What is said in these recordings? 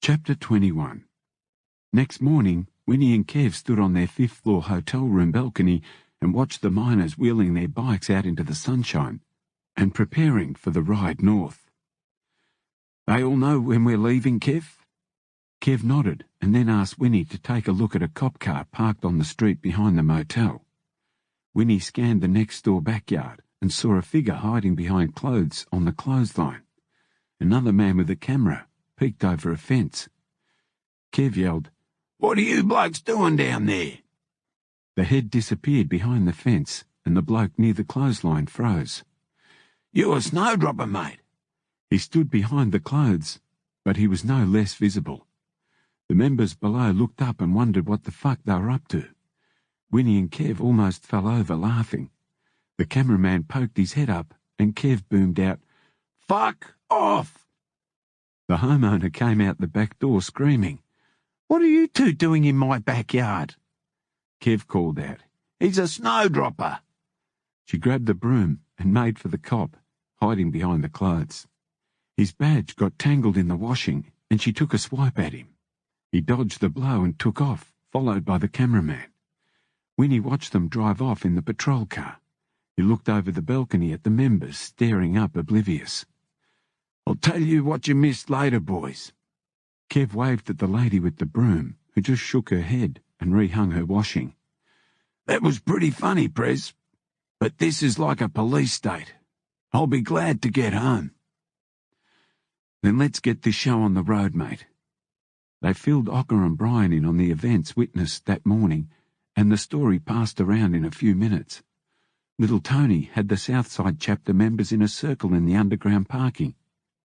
Chapter 21. Next morning, Winnie and Kev stood on their fifth-floor hotel room balcony and watched the miners wheeling their bikes out into the sunshine and preparing for the ride north. "They all know when we're leaving, Kev?" Kev nodded and then asked Winnie to take a look at a cop car parked on the street behind the motel. Winnie scanned the next-door backyard and saw a figure hiding behind clothes on the clothesline. Another man with a camera peeked over a fence. Kev yelled, "What are you blokes doing down there?" The head disappeared behind the fence and the bloke near the clothesline froze. "You a snowdropper, mate?" He stood behind the clothes, but he was no less visible. The members below looked up and wondered what the fuck they were up to. Winnie and Kev almost fell over laughing. The cameraman poked his head up and Kev boomed out, "Fuck off!" The homeowner came out the back door screaming, "What are you two doing in my backyard?" Kev called out, "He's a snowdropper." She grabbed the broom and made for the cop, hiding behind the clothes. His badge got tangled in the washing and she took a swipe at him. He dodged the blow and took off, followed by the cameraman. Winnie watched them drive off in the patrol car. He looked over the balcony at the members, staring up oblivious. "I'll tell you what you missed later, boys." Kev waved at the lady with the broom, who just shook her head and rehung her washing. "That was pretty funny, Prez, but this is like a police state. I'll be glad to get home." "Then let's get this show on the road, mate." They filled Ocker and Brian in on the events witnessed that morning, and the story passed around in a few minutes. Little Tony had the Southside chapter members in a circle in the underground parking,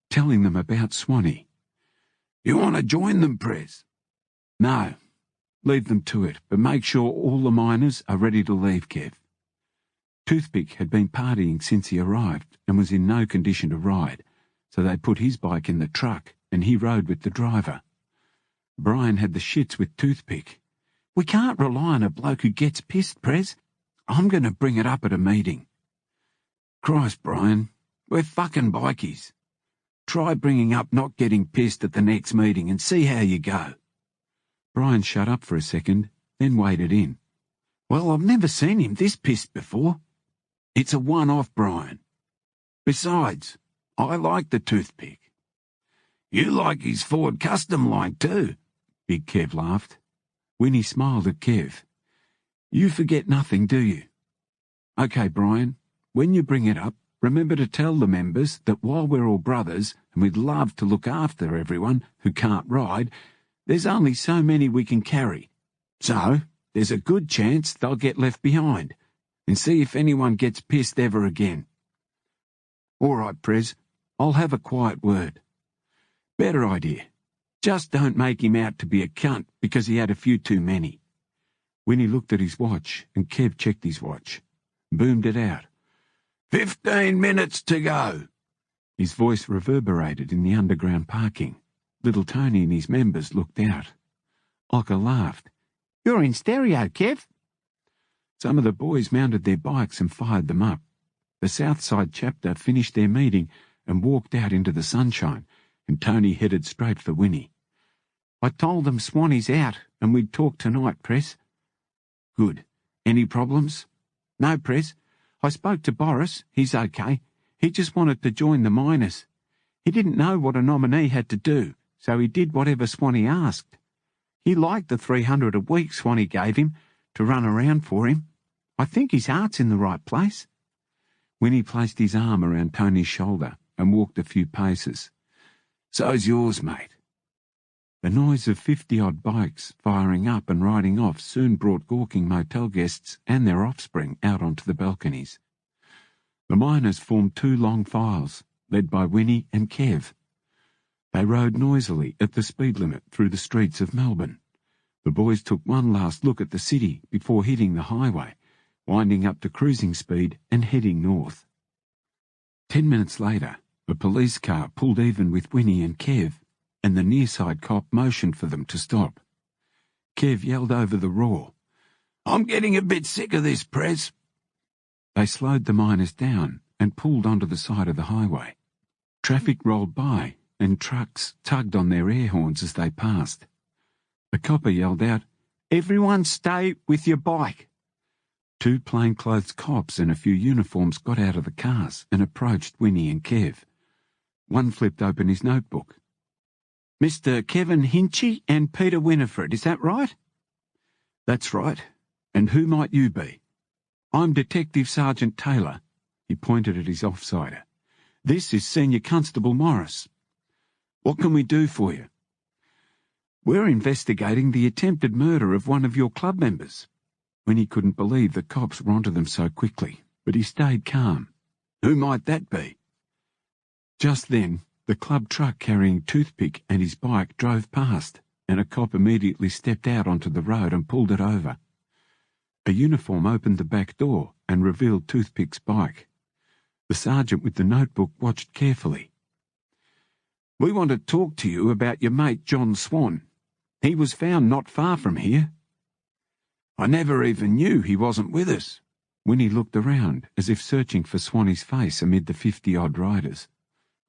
telling them about Swanee. "You want to join them, Prez?" "No. Leave them to it, but make sure all the miners are ready to leave, Kev." Toothpick had been partying since he arrived and was in no condition to ride, so they put his bike in the truck and he rode with the driver. Brian had the shits with Toothpick. "We can't rely on a bloke who gets pissed, Prez. I'm going to bring it up at a meeting." "Christ, Brian, we're fucking bikies. Try bringing up not getting pissed at the next meeting and see how you go." Brian shut up for a second, then waded in. "Well, I've never seen him this pissed before." "It's a one-off, Brian. Besides, I like the Toothpick." "You like his Ford Custom line too," Big Kev laughed. Winnie smiled at Kev. "You forget nothing, do you?" "Okay, Brian, when you bring it up, remember to tell the members that while we're all brothers and we'd love to look after everyone who can't ride, there's only so many we can carry. So there's a good chance they'll get left behind, and see if anyone gets pissed ever again." "All right, Prez, I'll have a quiet word." "Better idea. Just don't make him out to be a cunt because he had a few too many." Winnie looked at his watch and Kev checked his watch, boomed it out. 15 minutes to go." His voice reverberated in the underground parking. Little Tony and his members looked out. Ocker laughed. "You're in stereo, Kev." Some of the boys mounted their bikes and fired them up. The Southside chapter finished their meeting and walked out into the sunshine, and Tony headed straight for Winnie. "I told them Swanee's out and we'd talk tonight, Prez." "Good. Any problems?" "No, Prez. I spoke to Boris. He's okay. He just wanted to join the miners. He didn't know what a nominee had to do, so he did whatever Swanee asked. He liked the 300 a week Swanee gave him to run around for him. I think his heart's in the right place." Winnie placed his arm around Tony's shoulder and walked a few paces. "So's yours, mate." The noise of 50-odd bikes firing up and riding off soon brought gawking motel guests and their offspring out onto the balconies. The miners formed two long files, led by Winnie and Kev. They rode noisily at the speed limit through the streets of Melbourne. The boys took one last look at the city before hitting the highway, winding up to cruising speed and heading north. 10 minutes later, a police car pulled even with Winnie and Kev, and the nearside cop motioned for them to stop. Kev yelled over the roar, "I'm getting a bit sick of this, Prez." They slowed the miners down and pulled onto the side of the highway. Traffic rolled by, and trucks tugged on their air horns as they passed. The copper yelled out, "Everyone stay with your bike." 2 plainclothes cops and a few uniforms got out of the cars and approached Winnie and Kev. One flipped open his notebook. "Mr. Kevin Hinchy and Peter Winifred, is that right?" "That's right. And who might you be?" "I'm Detective Sergeant Taylor." He pointed at his offsider. "This is Senior Constable Morris. What can we do for you?" "We're investigating the attempted murder of one of your club members." Winnie couldn't believe the cops were onto them so quickly, but he stayed calm. "Who might that be?" Just then, the club truck carrying Toothpick and his bike drove past, and a cop immediately stepped out onto the road and pulled it over. A uniform opened the back door and revealed Toothpick's bike. The sergeant with the notebook watched carefully. "We want to talk to you about your mate John Swan. He was found not far from here." "I never even knew he wasn't with us." Winnie looked around, as if searching for Swanee's face amid the 50-odd riders.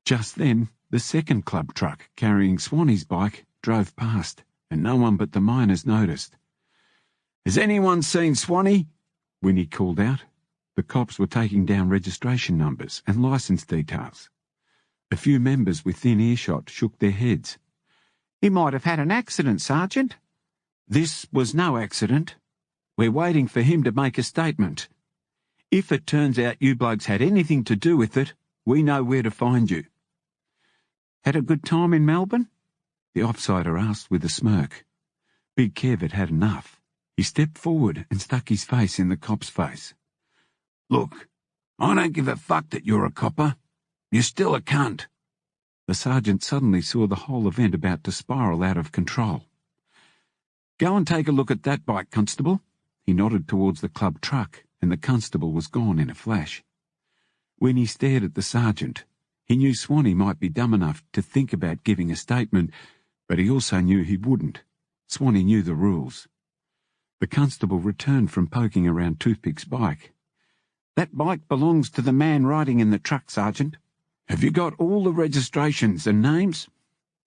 Just then, the second club truck carrying Swanee's bike drove past, and no one but the miners noticed. "Has anyone seen Swanee?" Winnie called out. The cops were taking down registration numbers and licence details. A few members within earshot shook their heads. "He might have had an accident, Sergeant." "This was no accident. We're waiting for him to make a statement. If it turns out you blokes had anything to do with it, we know where to find you." "Had a good time in Melbourne?" the offsider asked with a smirk. Big Kev had had enough. He stepped forward and stuck his face in the cop's face. "Look, I don't give a fuck that you're a copper. You're still a cunt." The sergeant suddenly saw the whole event about to spiral out of control. "Go and take a look at that bike, Constable." He nodded towards the club truck, and the constable was gone in a flash. Winnie stared at the sergeant. He knew Swanee might be dumb enough to think about giving a statement, but he also knew he wouldn't. Swanee knew the rules. The constable returned from poking around Toothpick's bike. "That bike belongs to the man riding in the truck, Sergeant." "Have you got all the registrations and names?"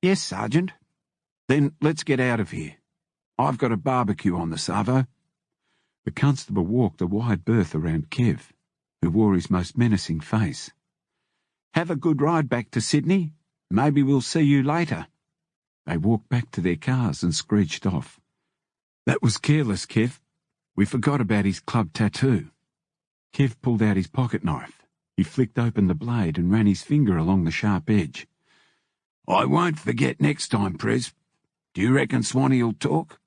"Yes, Sergeant." "Then let's get out of here. I've got a barbecue on the Savo." The constable walked a wide berth around Kev, who wore his most menacing face. "Have a good ride back to Sydney. Maybe we'll see you later." They walked back to their cars and screeched off. "That was careless, Kev. We forgot about his club tattoo." Kev pulled out his pocket knife. He flicked open the blade and ran his finger along the sharp edge. "I won't forget next time, Prez. Do you reckon Swanee'll talk?"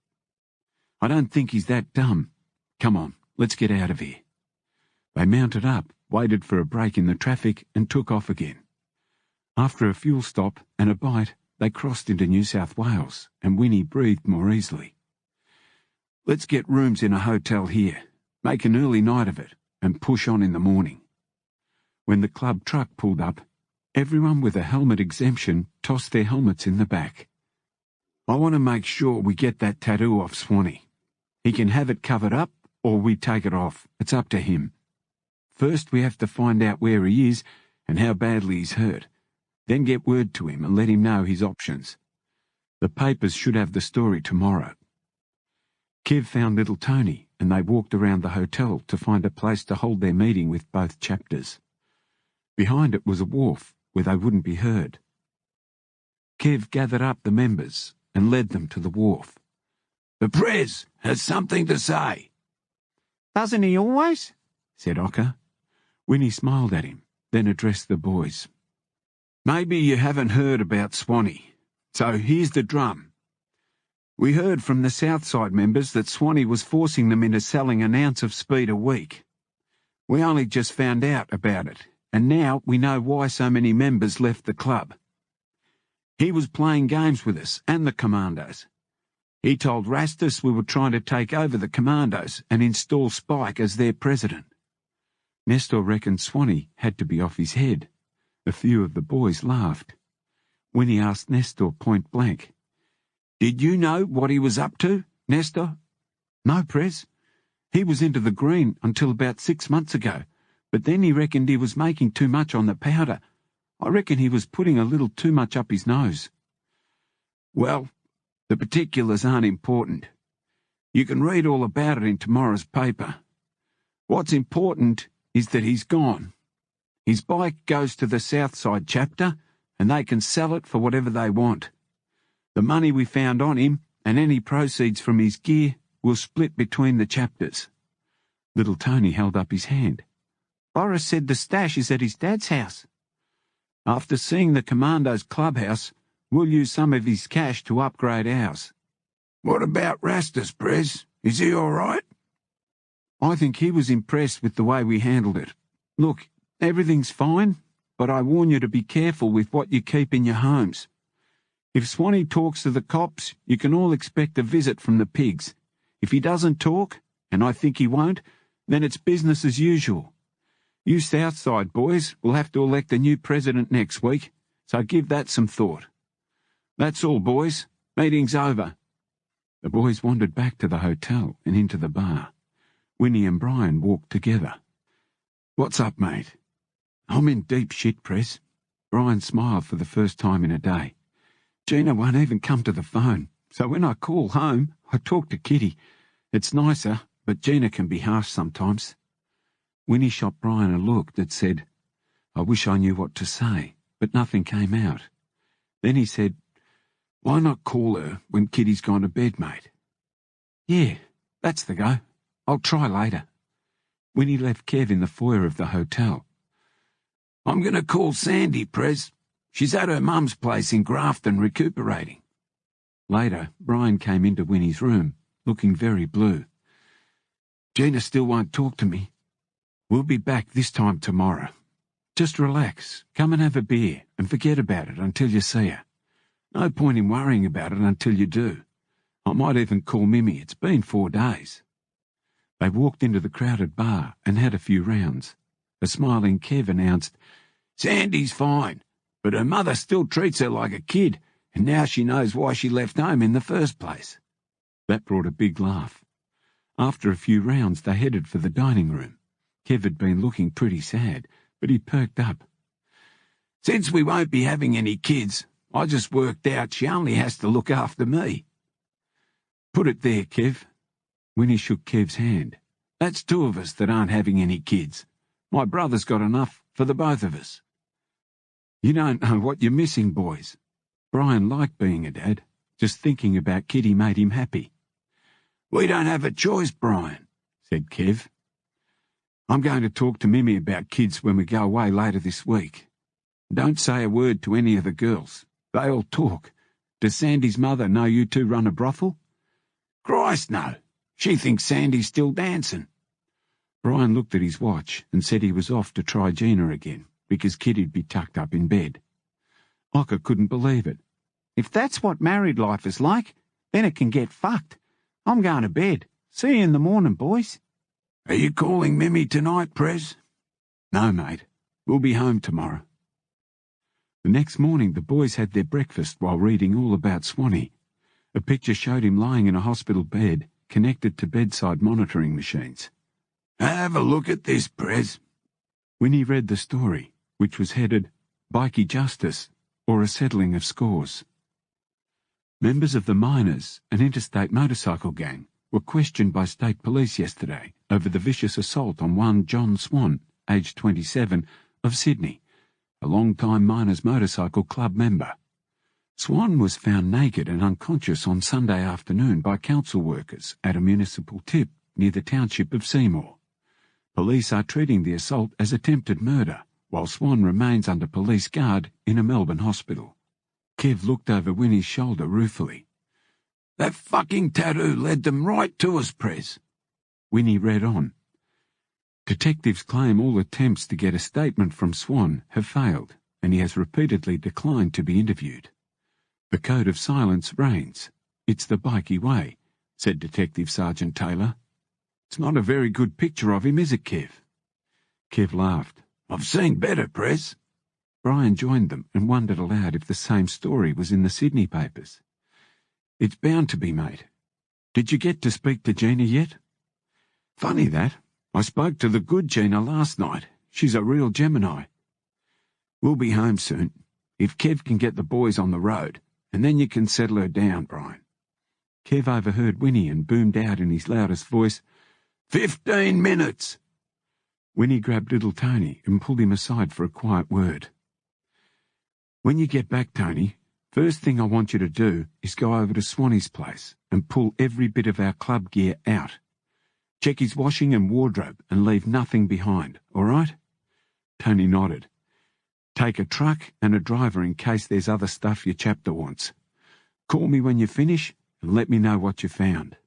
"I don't think he's that dumb. Come on, let's get out of here." They mounted up, waited for a break in the traffic, and took off again. After a fuel stop and a bite, they crossed into New South Wales, and Winnie breathed more easily. "Let's get rooms in a hotel here, make an early night of it, and push on in the morning." When the club truck pulled up, everyone with a helmet exemption tossed their helmets in the back. "I want to make sure we get that tattoo off Swanee. He can have it covered up, or we take it off. It's up to him. First we have to find out where he is and how badly he's hurt. Then get word to him and let him know his options. The papers should have the story tomorrow." Kev found little Tony, and they walked around the hotel to find a place to hold their meeting with both chapters. Behind it was a wharf where they wouldn't be heard. Kev gathered up the members and led them to the wharf. "The Prez has something to say." "Doesn't he always?" said Ocker. Winnie smiled at him, then addressed the boys. "Maybe you haven't heard about Swanee, so here's the drum. We heard from the Southside members that Swanee was forcing them into selling an ounce of speed a week. We only just found out about it, and now we know why so many members left the club. He was playing games with us and the Commandos. He told Rastus we were trying to take over the Commandos and install Spike as their president." Nestor reckoned Swanee had to be off his head. A few of the boys laughed. Winnie asked Nestor point blank, "Did you know what he was up to, Nestor?" "No, Prez. He was into the green until about 6 months ago, but then he reckoned he was making too much on the powder. I reckon he was putting a little too much up his nose. Well, the particulars aren't important. You can read all about it in tomorrow's paper. What's important is that he's gone. His bike goes to the Southside chapter, and they can sell it for whatever they want. The money we found on him and any proceeds from his gear will split between the chapters. Little Tony held up his hand. Boris said the stash is at his dad's house. After seeing the Commando's clubhouse, we'll use some of his cash to upgrade ours. What about Rastus, Prez? Is he all right? I think he was impressed with the way we handled it. Look, everything's fine, but I warn you to be careful with what you keep in your homes. If Swanee talks to the cops, you can all expect a visit from the pigs. If he doesn't talk, and I think he won't, then it's business as usual. You Southside boys will have to elect a new president next week, so give that some thought. That's all, boys. Meeting's over. The boys wandered back to the hotel and into the bar. Winnie and Brian walked together. What's up, mate? I'm in deep shit, Prez. Brian smiled for the first time in a day. Gina won't even come to the phone, so when I call home, I talk to Kitty. It's nicer, but Gina can be harsh sometimes. Winnie shot Brian a look that said, I wish I knew what to say, but nothing came out. Then he said, Why not call her when Kitty's gone to bed, mate? Yeah, that's the go. I'll try later. Winnie left Kev in the foyer of the hotel. I'm going to call Sandy, Prez. She's at her mum's place in Grafton recuperating. Later, Brian came into Winnie's room, looking very blue. Gina still won't talk to me. We'll be back this time tomorrow. Just relax, come and have a beer, and forget about it until you see her. No point in worrying about it until you do. I might even call Mimi. It's been 4 days. They walked into the crowded bar and had a few rounds. A smiling Kev announced, Sandy's fine, but her mother still treats her like a kid, and now she knows why she left home in the first place. That brought a big laugh. After a few rounds, they headed for the dining room. Kev had been looking pretty sad, but he perked up. Since we won't be having any kids, I just worked out she only has to look after me. Put it there, Kev. Winnie shook Kev's hand. That's 2 of us that aren't having any kids. My brother's got enough for the both of us. You don't know what you're missing, boys. Brian liked being a dad. Just thinking about Kitty made him happy. We don't have a choice, Brian, said Kev. I'm going to talk to Mimi about kids when we go away later this week. Don't say a word to any of the girls. They all talk. Does Sandy's mother know you two run a brothel? Christ, no. She thinks Sandy's still dancing. Brian looked at his watch and said he was off to try Gina again, because Kitty'd be tucked up in bed. Ocker couldn't believe it. If that's what married life is like, then it can get fucked. I'm going to bed. See you in the morning, boys. Are you calling Mimi tonight, Prez? No, mate. We'll be home tomorrow. The next morning the boys had their breakfast while reading all about Swanee. A picture showed him lying in a hospital bed, connected to bedside monitoring machines. Have a look at this, Prez. Winnie read the story, which was headed, Bikey Justice, or a Settling of Scores. Members of the Miners, an interstate motorcycle gang, were questioned by state police yesterday over the vicious assault on one John Swan, aged 27, of Sydney, a long-time Miners Motorcycle Club member. Swan was found naked and unconscious on Sunday afternoon by council workers at a municipal tip near the township of Seymour. Police are treating the assault as attempted murder, while Swan remains under police guard in a Melbourne hospital. Kev looked over Winnie's shoulder ruefully. That fucking tattoo led them right to us, Prez. Winnie read on. Detectives claim all attempts to get a statement from Swan have failed, and he has repeatedly declined to be interviewed. The code of silence reigns. It's the Bikey way, said Detective Sergeant Taylor. It's not a very good picture of him, is it, Kev? Kev laughed. I've seen better, Prez. Brian joined them and wondered aloud if the same story was in the Sydney papers. It's bound to be, mate. Did you get to speak to Gina yet? Funny that. I spoke to the good Gina last night. She's a real Gemini. We'll be home soon, if Kev can get the boys on the road, and then you can settle her down, Brian. Kev overheard Winnie and boomed out in his loudest voice, 15 minutes! Winnie grabbed little Tony and pulled him aside for a quiet word. When you get back, Tony, first thing I want you to do is go over to Swanee's place and pull every bit of our club gear out. Check his washing and wardrobe and leave nothing behind, all right? Tony nodded. Take a truck and a driver in case there's other stuff your chapter wants. Call me when you finish and let me know what you found.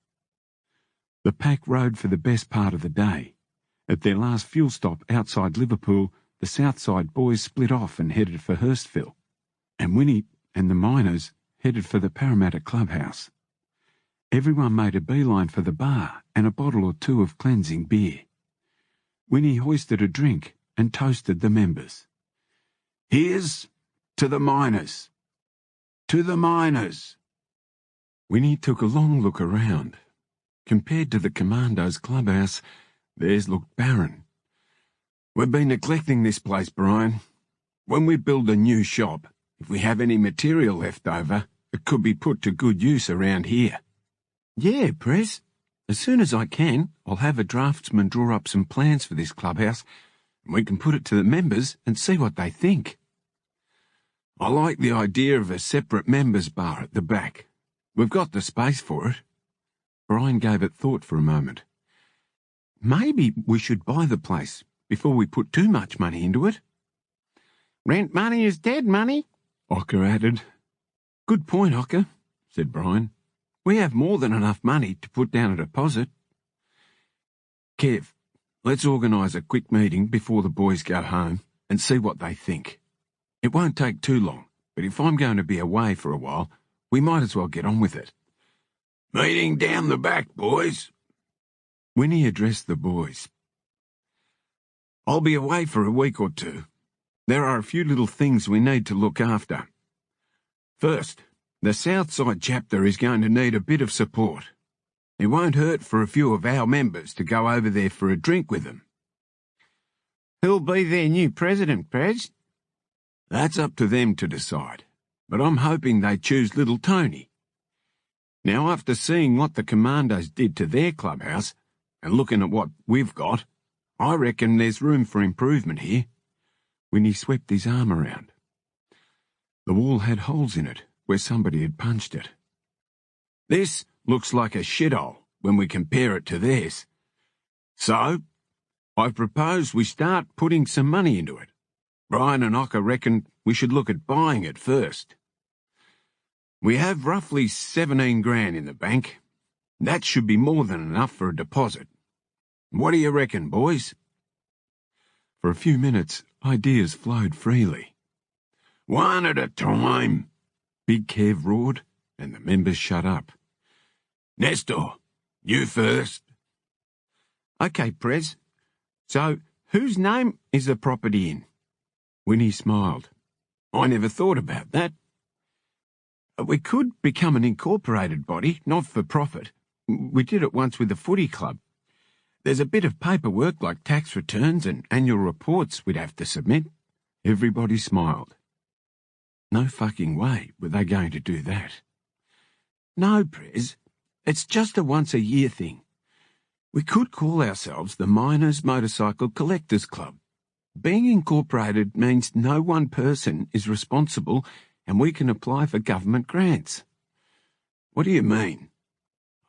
The pack rode for the best part of the day. At their last fuel stop outside Liverpool, the Southside boys split off and headed for Hurstville, and Winnie and the miners headed for the Parramatta clubhouse. Everyone made a beeline for the bar and a bottle or two of cleansing beer. Winnie hoisted a drink and toasted the members. Here's to the miners. To the miners. Winnie took a long look around. Compared to the Commando's clubhouse, theirs looked barren. We've been neglecting this place, Brian. When we build a new shop, if we have any material left over, it could be put to good use around here. Yeah, Prez. As soon as I can, I'll have a draftsman draw up some plans for this clubhouse, and we can put it to the members and see what they think. I like the idea of a separate members' bar at the back. We've got the space for it. Brian gave it thought for a moment. Maybe we should buy the place before we put too much money into it. Rent money is dead money, Ocker added. Good point, Ocker, said Brian. We have more than enough money to put down a deposit. Kev, let's organise a quick meeting before the boys go home and see what they think. It won't take too long, but if I'm going to be away for a while, we might as well get on with it. Meeting down the back, boys. Winnie addressed the boys. I'll be away for a week or two. There are a few little things we need to look after. First, the Southside chapter is going to need a bit of support. It won't hurt for a few of our members to go over there for a drink with them. Who'll be their new president, Prez? That's up to them to decide, but I'm hoping they choose little Tony. Now, after seeing what the Commandos did to their clubhouse, and looking at what we've got, I reckon there's room for improvement here. Winnie swept his arm around. The wall had holes in it, where somebody had punched it. This looks like a shithole when we compare it to theirs. So, I propose we start putting some money into it. Brian and Ocker reckon we should look at buying it first. We have roughly 17 grand in the bank. That should be more than enough for a deposit. What do you reckon, boys? For a few minutes, ideas flowed freely. One at a time, Big Kev roared, and the members shut up. Nestor, you first. OK, Prez. So, whose name is the property in? Winnie smiled. I never thought about that. We could become an incorporated body, not for profit. We did it once with the footy club. There's a bit of paperwork like tax returns and annual reports we'd have to submit. Everybody smiled. No fucking way were they going to do that. No, Prez. It's just a once-a-year thing. We could call ourselves the Miners Motorcycle Collectors Club. Being incorporated means no one person is responsible and we can apply for government grants. What do you mean?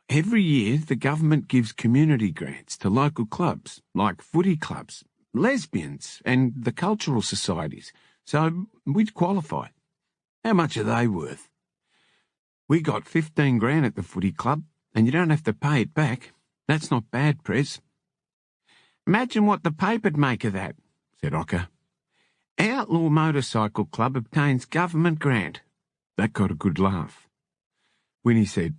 Every year the government gives community grants to local clubs, like footy clubs, lesbians and the cultural societies, so we'd qualify. How much are they worth? We got 15 grand at the footy club, and you don't have to pay it back. That's not bad, Prez. Imagine what the paper'd make of that, said Ocker. Outlaw Motorcycle Club obtains government grant. That got a good laugh. Winnie said,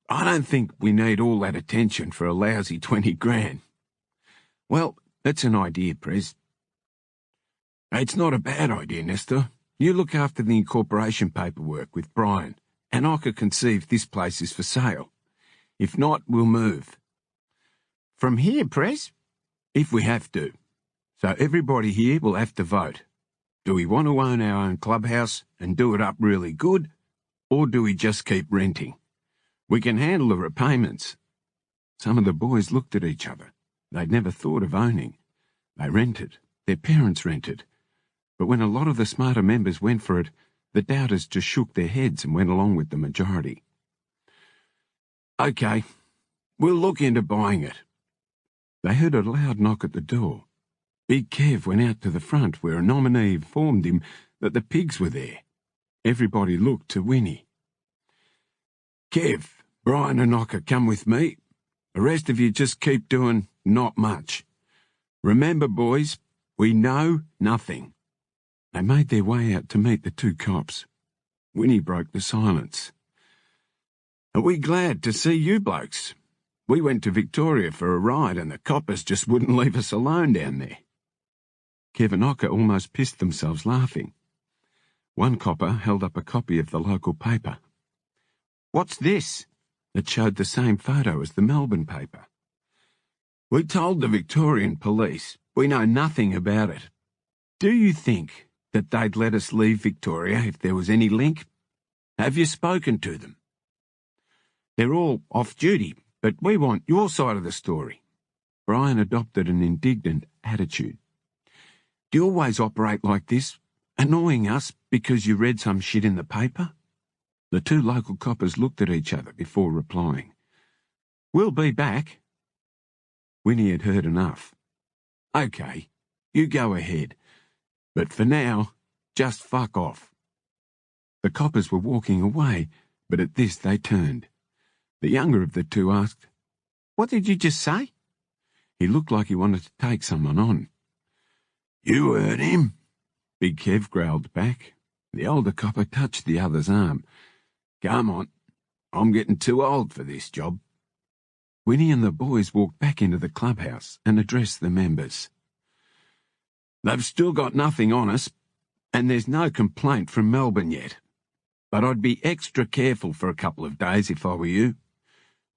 I don't think we need all that attention for a lousy 20 grand. Well, that's an idea, Prez. It's not a bad idea, Nestor. You look after the incorporation paperwork with Brian, and Ocker can see if this place is for sale. If not, we'll move. From here, Prez? If we have to. So everybody here will have to vote. Do we want to own our own clubhouse and do it up really good, or do we just keep renting? We can handle the repayments." Some of the boys looked at each other. They'd never thought of owning. They rented. Their parents rented. But when a lot of the smarter members went for it, the doubters just shook their heads and went along with the majority. "Okay, we'll look into buying it." They heard a loud knock at the door. Big Kev went out to the front where a nominee informed him that the pigs were there. Everybody looked to Winnie. "Kev, Brian and Ocker, come with me. The rest of you just keep doing not much. Remember, boys, we know nothing." They made their way out to meet the two cops. Winnie broke the silence. "Are we glad to see you blokes? We went to Victoria for a ride and the coppers just wouldn't leave us alone down there." Kev and Ocker almost pissed themselves laughing. One copper held up a copy of the local paper. "What's this?" It showed the same photo as the Melbourne paper. "We told the Victorian police. We know nothing about it. Do you think that they'd let us leave Victoria if there was any link? Have you spoken to them?" "They're all off duty, but we want your side of the story." Brian adopted an indignant attitude. "Do you always operate like this, annoying us because you read some shit in the paper?" The two local coppers looked at each other before replying. "We'll be back." Winnie had heard enough. "Okay, you go ahead. But for now, just fuck off." The coppers were walking away, but at this they turned. The younger of the two asked, "What did you just say?" He looked like he wanted to take someone on. "You heard him," Big Kev growled back. The older copper touched the other's arm. "Come on, I'm getting too old for this job." Winnie and the boys walked back into the clubhouse and addressed the members. "They've still got nothing on us, and there's no complaint from Melbourne yet. But I'd be extra careful for a couple of days if I were you.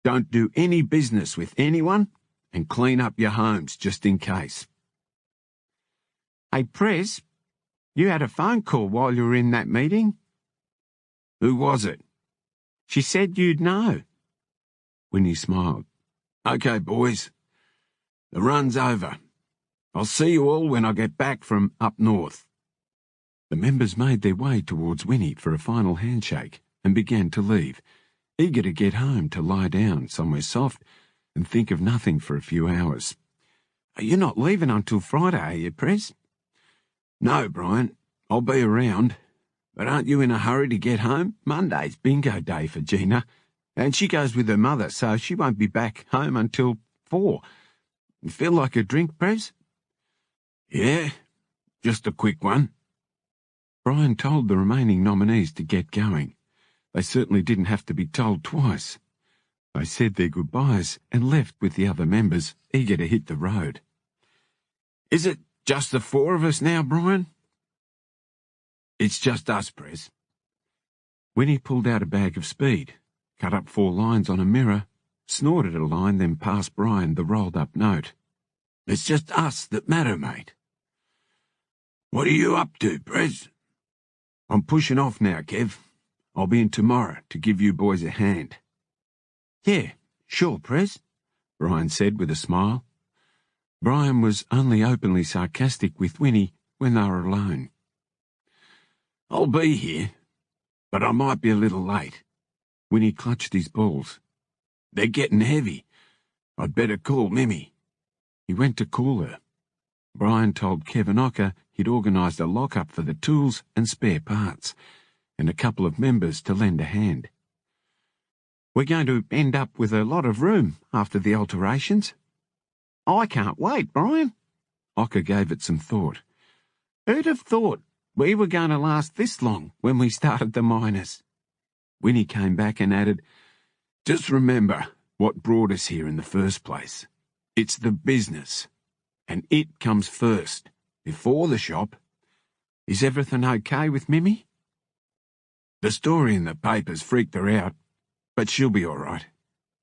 Don't do any business with anyone, and clean up your homes just in case." "Hey, Prez, you had a phone call while you were in that meeting?" "Who was it?" "She said you'd know." Winnie smiled. "Okay, boys. The run's over. I'll see you all when I get back from up north." The members made their way towards Winnie for a final handshake and began to leave, eager to get home to lie down somewhere soft and think of nothing for a few hours. "You're not leaving until Friday, are you, Prez?" "No, Brian. I'll be around. But aren't you in a hurry to get home? Monday's bingo day for Gina, and she goes with her mother, so she won't be back home until 4. Feel like a drink, Prez?" "Yeah, just a quick one." Brian told the remaining nominees to get going. They certainly didn't have to be told twice. They said their goodbyes and left with the other members, eager to hit the road. "Is it just the 4 of us now, Brian?" "It's just us, Prez." Winnie pulled out a bag of speed, cut up 4 lines on a mirror, snorted a line, then passed Brian the rolled-up note. "It's just us that matter, mate." "What are you up to, Prez?" "I'm pushing off now, Kev. I'll be in tomorrow to give you boys a hand." "Yeah, sure, Prez," Brian said with a smile. Brian was only openly sarcastic with Winnie when they were alone. "I'll be here, but I might be a little late." Winnie clutched his balls. "They're getting heavy. I'd better call Mimi." He went to call her. Brian told Kevin Ocker he'd organised a lock-up for the tools and spare parts, and a couple of members to lend a hand. "We're going to end up with a lot of room after the alterations." "I can't wait, Brian." Ocker gave it some thought. "Who'd have thought we were going to last this long when we started the miners?" Winnie came back and added, "Just remember what brought us here in the first place. It's the business, and it comes first, before the shop." "Is everything okay with Mimi?" "The story in the papers freaked her out, but she'll be all right.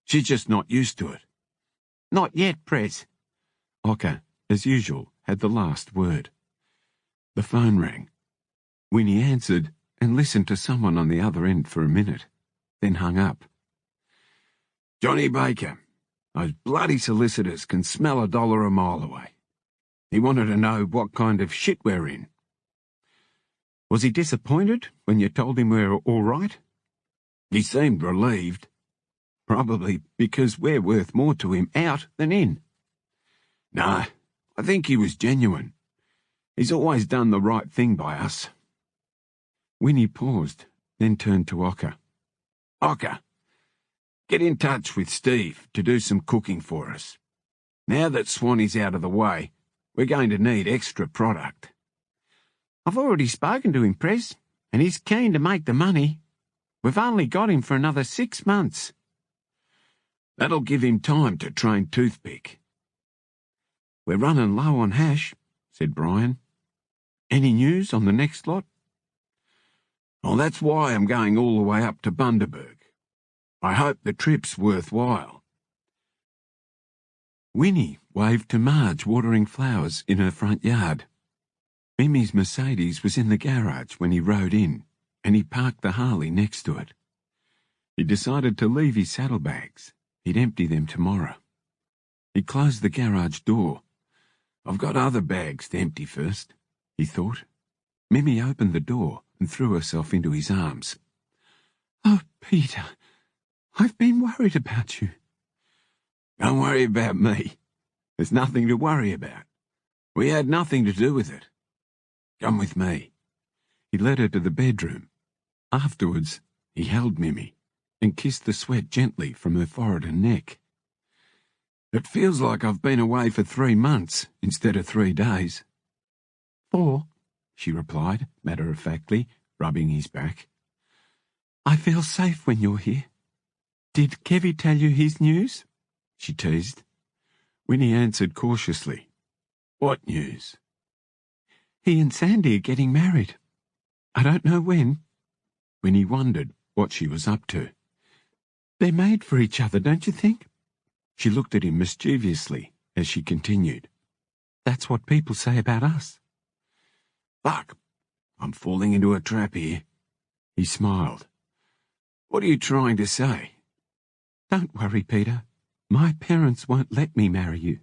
She's just not used to it." "Not yet, Prez." Ocker, as usual, had the last word. The phone rang. Winnie answered and listened to someone on the other end for a minute, then hung up. Johnny Baker. Those bloody solicitors can smell $1 a mile away. He wanted to know what kind of shit we're in. Was he disappointed when you told him we were all right? He seemed relieved. Probably because we're worth more to him out than in. No, I think he was genuine. He's always done the right thing by us. Winnie paused, then turned to Ocker. Ocker, get in touch with Steve to do some cooking for us. Now that Swanee's out of the way, we're going to need extra product. I've already spoken to him, Prez, and he's keen to make the money. We've only got him for another 6 months. That'll give him time to train Toothpick. We're running low on hash, said Brian. Any news on the next lot? Oh, that's why I'm going all the way up to Bundaberg. I hope the trip's worthwhile. Winnie waved to Marge watering flowers in her front yard. Mimi's Mercedes was in the garage when he rode in, and he parked the Harley next to it. He decided to leave his saddlebags. He'd empty them tomorrow. He closed the garage door. I've got other bags to empty first, he thought. Mimi opened the door and threw herself into his arms. Oh, Peter, I've been worried about you. Don't worry about me. There's nothing to worry about. We had nothing to do with it. Come with me. He led her to the bedroom. Afterwards, he held Mimi and kissed the sweat gently from her forehead and neck. It feels like I've been away for 3 months instead of 3 days. 4, she replied, matter-of-factly, rubbing his back. I feel safe when you're here. Did Kevy tell you his news? She teased. Winnie answered cautiously. What news? He and Sandy are getting married. I don't know when. Winnie wondered what she was up to. They're made for each other, don't you think? She looked at him mischievously as she continued. That's what people say about us. Fuck, I'm falling into a trap here. He smiled. What are you trying to say? Don't worry, Peter. My parents won't let me marry you.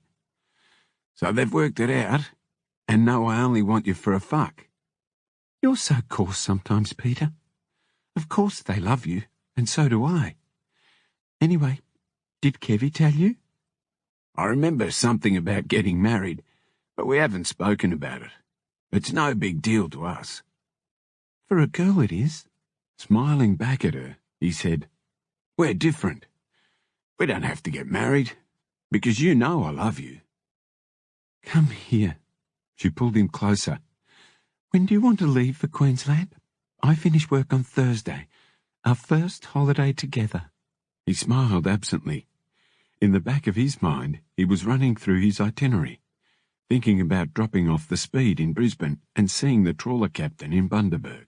So they've worked it out, and know I only want you for a fuck. You're so coarse sometimes, Peter. Of course they love you, and so do I. Anyway, did Kevy tell you? I remember something about getting married, but we haven't spoken about it. It's no big deal to us. For a girl it is. Smiling back at her, he said, We're different. We don't have to get married, because you know I love you. Come here. She pulled him closer. When do you want to leave for Queensland? I finish work on Thursday. Our first holiday together. He smiled absently. In the back of his mind, he was running through his itinerary, thinking about dropping off the Speed in Brisbane and seeing the trawler captain in Bundaberg.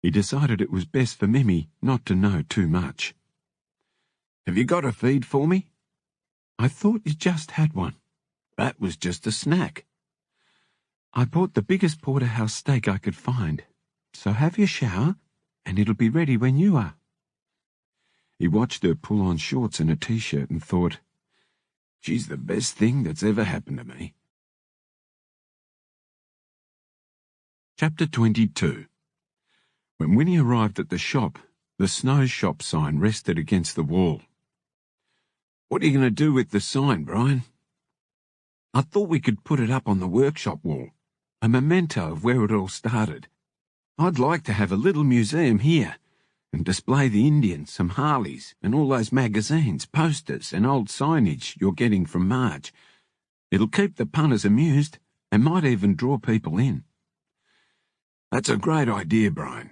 He decided it was best for Mimi not to know too much. Have you got a feed for me? I thought you just had one. That was just a snack. I bought the biggest porterhouse steak I could find, so have your shower, and it'll be ready when you are. He watched her pull on shorts and a t-shirt and thought, she's the best thing that's ever happened to me. Chapter 22. When Winnie arrived at the shop, the snow shop sign rested against the wall. What are you going to do with the sign, Brian? I thought we could put it up on the workshop wall, a memento of where it all started. I'd like to have a little museum here and display the Indians, some Harleys, and all those magazines, posters, and old signage you're getting from Marge. It'll keep the punters amused and might even draw people in. That's a great idea, Brian.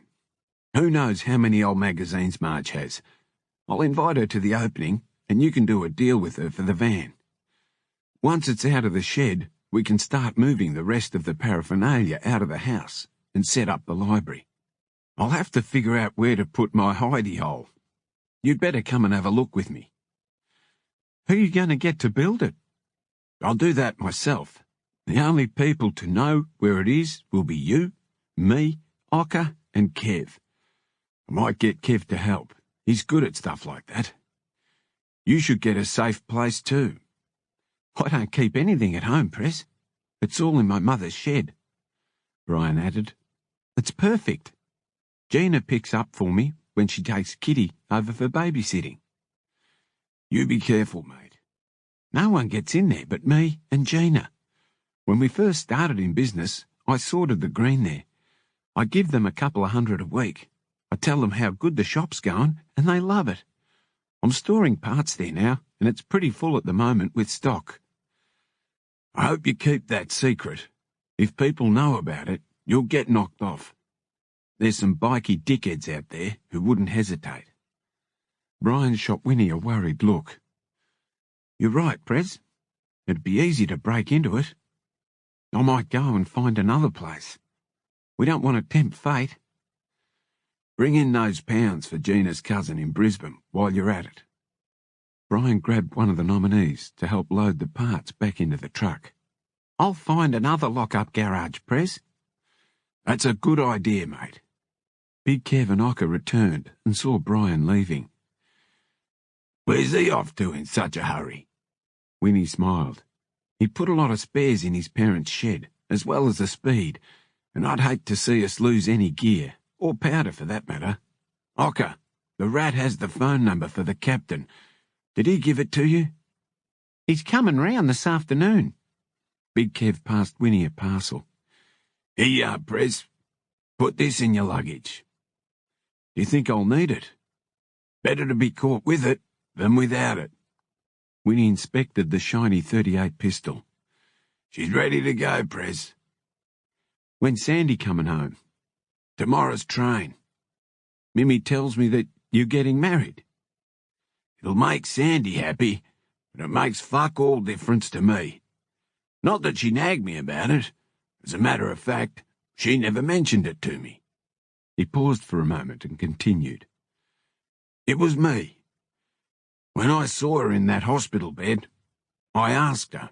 Who knows how many old magazines Marge has? I'll invite her to the opening, and you can do a deal with her for the van. Once it's out of the shed, we can start moving the rest of the paraphernalia out of the house and set up the library. I'll have to figure out where to put my hidey hole. You'd better come and have a look with me. Who are you going to get to build it? I'll do that myself. The only people to know where it is will be you, me, Ocker and Kev. I might get Kev to help. He's good at stuff like that. You should get a safe place too. I don't keep anything at home, Prez. It's all in my mother's shed. Brian added. It's perfect. Gina picks up for me when she takes Kitty over for babysitting. You be careful, mate. No one gets in there but me and Gina. When we first started in business, I sorted the green there. I give them a couple of $100 a week. I tell them how good the shop's going, and they love it. I'm storing parts there now, and it's pretty full at the moment with stock. I hope you keep that secret. If people know about it, you'll get knocked off. There's some bikey dickheads out there who wouldn't hesitate. Brian shot Winnie a worried look. You're right, Prez. It'd be easy to break into it. I might go and find another place. We don't want to tempt fate. Bring in those pounds for Gina's cousin in Brisbane while you're at it. Brian grabbed one of the nominees to help load the parts back into the truck. I'll find another lock-up garage, Prez. That's a good idea, mate. Big Kev and Ocker returned and saw Brian leaving. Where's he off to in such a hurry? Winnie smiled. He'd put a lot of spares in his parents' shed, as well as the speed, and I'd hate to see us lose any gear, or powder for that matter. Ocker, the rat has the phone number for the captain. Did he give it to you? He's coming round this afternoon. Big Kev passed Winnie a parcel. Here you are, Prez. Put this in your luggage. Do you think I'll need it? Better to be caught with it than without it. Winnie inspected the shiny .38 pistol. She's ready to go, Prez. When's Sandy coming home? Tomorrow's train. Mimmy tells me that you're getting married. It'll make Sandy happy, but it makes fuck all difference to me. Not that she nagged me about it. As a matter of fact, she never mentioned it to me. He paused for a moment and continued. It was me. When I saw her in that hospital bed, I asked her.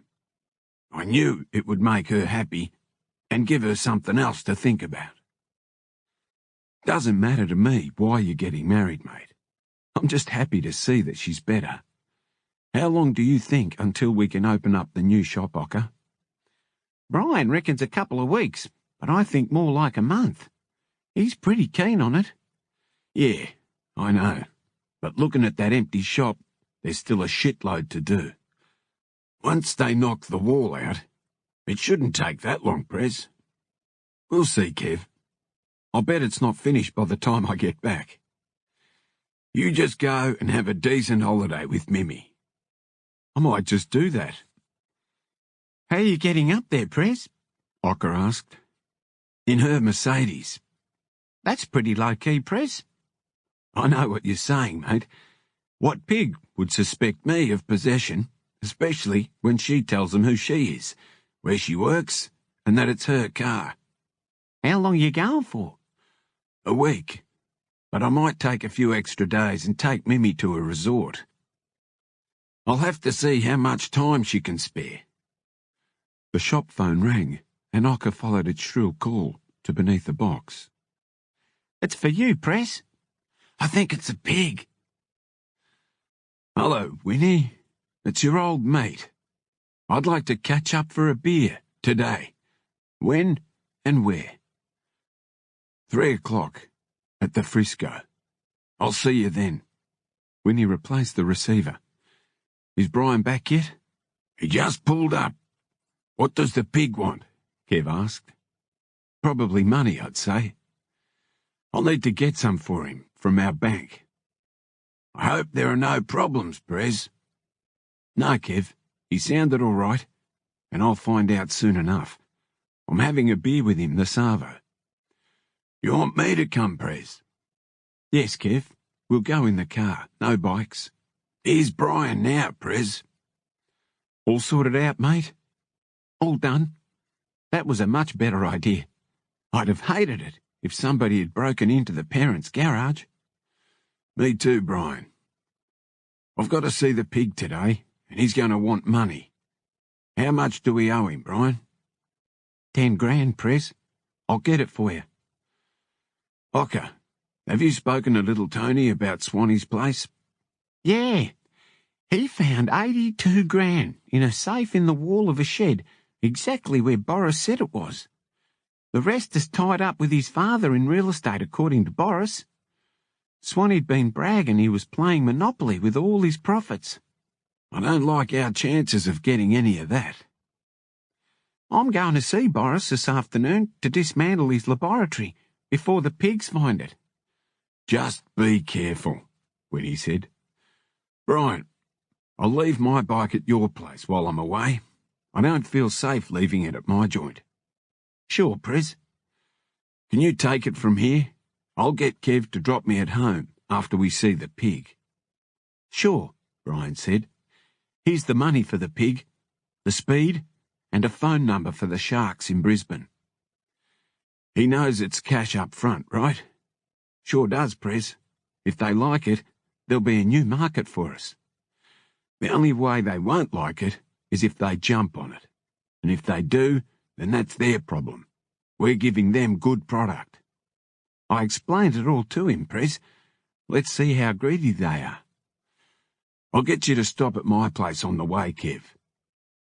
I knew it would make her happy and give her something else to think about. Doesn't matter to me why you're getting married, mate. I'm just happy to see that she's better. How long do you think until we can open up the new shop, Ocker? Brian reckons a couple of weeks, but I think more like a month. He's pretty keen on it. Yeah, I know. But looking at that empty shop, there's still a shitload to do. Once they knock the wall out, it shouldn't take that long, Prez. We'll see, Kev. I'll bet it's not finished by the time I get back. You just go and have a decent holiday with Mimmy. I might just do that. How are you getting up there, Prez? Ocker asked. In her Mercedes. That's pretty low-key, Prez. I know what you're saying, mate. What pig would suspect me of possession, especially when she tells them who she is, where she works, and that it's her car? How long are you going for? A week. But I might take a few extra days and take Mimmy to a resort. I'll have to see how much time she can spare. The shop phone rang, and Ocker followed its shrill call to beneath the box. It's for you, Prez. I think it's a pig. Hello, Winnie. It's your old mate. I'd like to catch up for a beer today. When and where? 3 o'clock at the Frisco. I'll see you then. Winnie replaced the receiver. Is Brian back yet? He just pulled up. What does the pig want? Kev asked. Probably money, I'd say. I'll need to get some for him from our bank. I hope there are no problems, Prez. No, Kev. He sounded all right, and I'll find out soon enough. I'm having a beer with him this arvo. You want me to come, Prez? Yes, Kev. We'll go in the car. No bikes. Here's Brian now, Prez. All sorted out, mate? All done? That was a much better idea. I'd have hated it if somebody had broken into the parents' garage. Me too, Brian. I've got to see the pig today, and he's going to want money. How much do we owe him, Brian? 10 grand, Prez. I'll get it for you. Ocker, have you spoken to little Tony about Swanee's place? Yeah. He found 82 grand in a safe in the wall of a shed, exactly where Boris said it was. The rest is tied up with his father in real estate, according to Boris. Swanee'd been bragging he was playing Monopoly with all his profits. I don't like our chances of getting any of that. I'm going to see Boris this afternoon to dismantle his laboratory before the pigs find it. Just be careful, Winnie said. Brian, I'll leave my bike at your place while I'm away. I don't feel safe leaving it at my joint. Sure, Prez. Can you take it from here? I'll get Kev to drop me at home after we see the pig. Sure, Brian said. Here's the money for the pig, the speed, and a phone number for the sharks in Brisbane. He knows it's cash up front, right? Sure does, Prez. If they like it, there'll be a new market for us. The only way they won't like it is if they jump on it. And if they do, then that's their problem. We're giving them good product. I explained it all to him, Prez. Let's see how greedy they are. I'll get you to stop at my place on the way, Kev.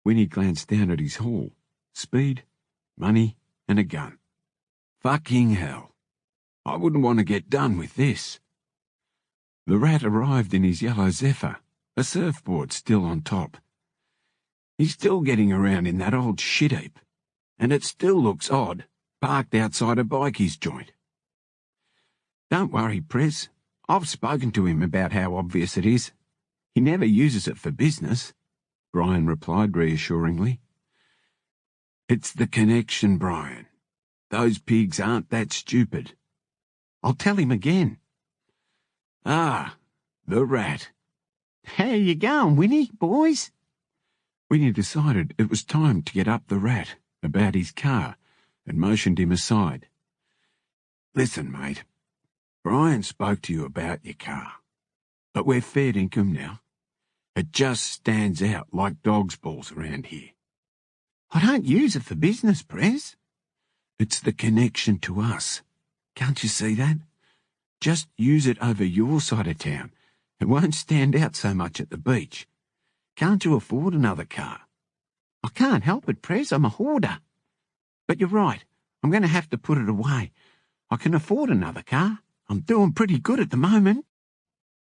Winnie glanced down at his haul. Speed, money, and a gun. Fucking hell. I wouldn't want to get done with this. The rat arrived in his yellow Zephyr, a surfboard still on top. He's still getting around in that old shit heap, and it still looks odd, parked outside a bikies joint. Don't worry, Prez. I've spoken to him about how obvious it is. He never uses it for business, Brian replied reassuringly. It's the connection, Brian. Those pigs aren't that stupid. I'll tell him again. Ah, the rat. How you going, Winnie, boys? Winnie decided it was time to get up the rat about his car and motioned him aside. Listen, mate. Brian spoke to you about your car, but we're fair income now. It just stands out like dog's balls around here. I don't use it for business, Prez. It's the connection to us. Can't you see that? Just use it over your side of town. It won't stand out so much at the beach. Can't you afford another car? I can't help it, Prez. I'm a hoarder. But you're right. I'm going to have to put it away. I can afford another car. I'm doing pretty good at the moment.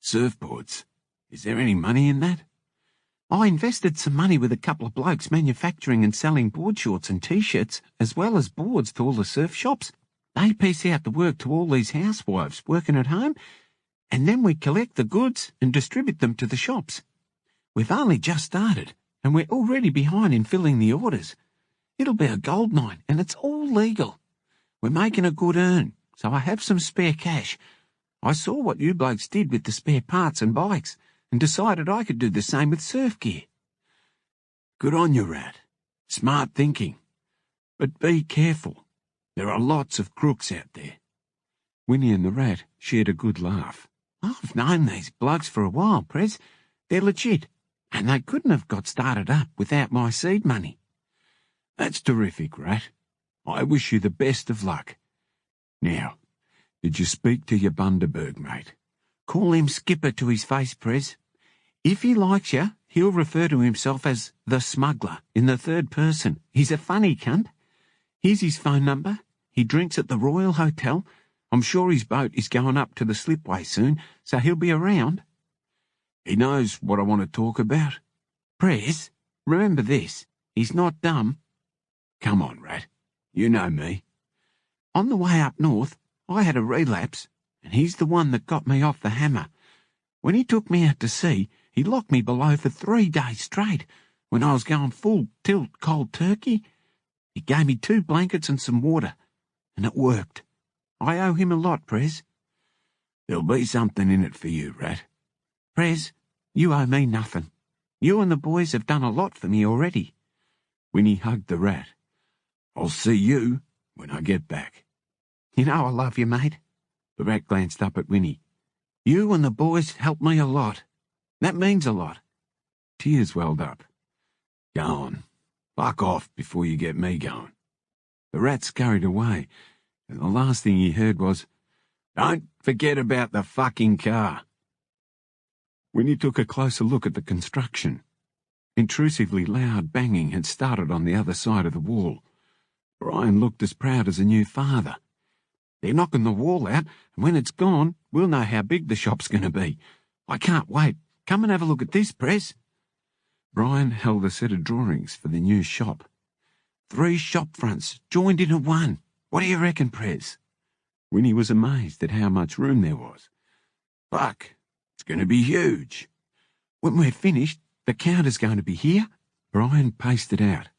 Surfboards. Is there any money in that? I invested some money with a couple of blokes manufacturing and selling board shorts and T-shirts, as well as boards to all the surf shops. They piece out the work to all these housewives working at home, and then we collect the goods and distribute them to the shops. We've only just started, and we're already behind in filling the orders. It'll be a gold mine, and it's all legal. We're making a good earn, so I have some spare cash. I saw what you blokes did with the spare parts and bikes, and decided I could do the same with surf gear. Good on you, Rat. Smart thinking. But be careful. There are lots of crooks out there. Winnie and the rat shared a good laugh. I've known these blokes for a while, Prez. They're legit, and they couldn't have got started up without my seed money. That's terrific, Rat. I wish you the best of luck. Now, did you speak to your Bundaberg, mate? Call him Skipper to his face, Prez. If he likes you, he'll refer to himself as the smuggler in the third person. He's a funny cunt. Here's his phone number. He drinks at the Royal Hotel. I'm sure his boat is going up to the slipway soon, so he'll be around. He knows what I want to talk about. Prez, remember this. He's not dumb. Come on, Rat. You know me. On the way up north, I had a relapse, and he's the one that got me off the hammer. When he took me out to sea, he locked me below for 3 days straight, when I was going full tilt cold turkey. He gave me 2 blankets and some water, and it worked. I owe him a lot, Prez. There'll be something in it for you, Rat. Prez, you owe me nothing. You and the boys have done a lot for me already. Winnie hugged the rat. I'll see you when I get back. You know I love you, mate. The rat glanced up at Winnie. You and the boys helped me a lot. That means a lot. Tears welled up. Go on. Fuck off before you get me going. The rat scurried away, and the last thing he heard was, Don't forget about the fucking car. Winnie took a closer look at the construction. Intrusively loud banging had started on the other side of the wall. Brian looked as proud as a new father. They're knocking the wall out, and when it's gone, we'll know how big the shop's going to be. I can't wait. Come and have a look at this, Prez. Brian held a set of drawings for the new shop. 3 shop fronts joined into one. What do you reckon, Prez? Winnie was amazed at how much room there was. Fuck, it's going to be huge. When we're finished, the counter's going to be here. Brian paced it out.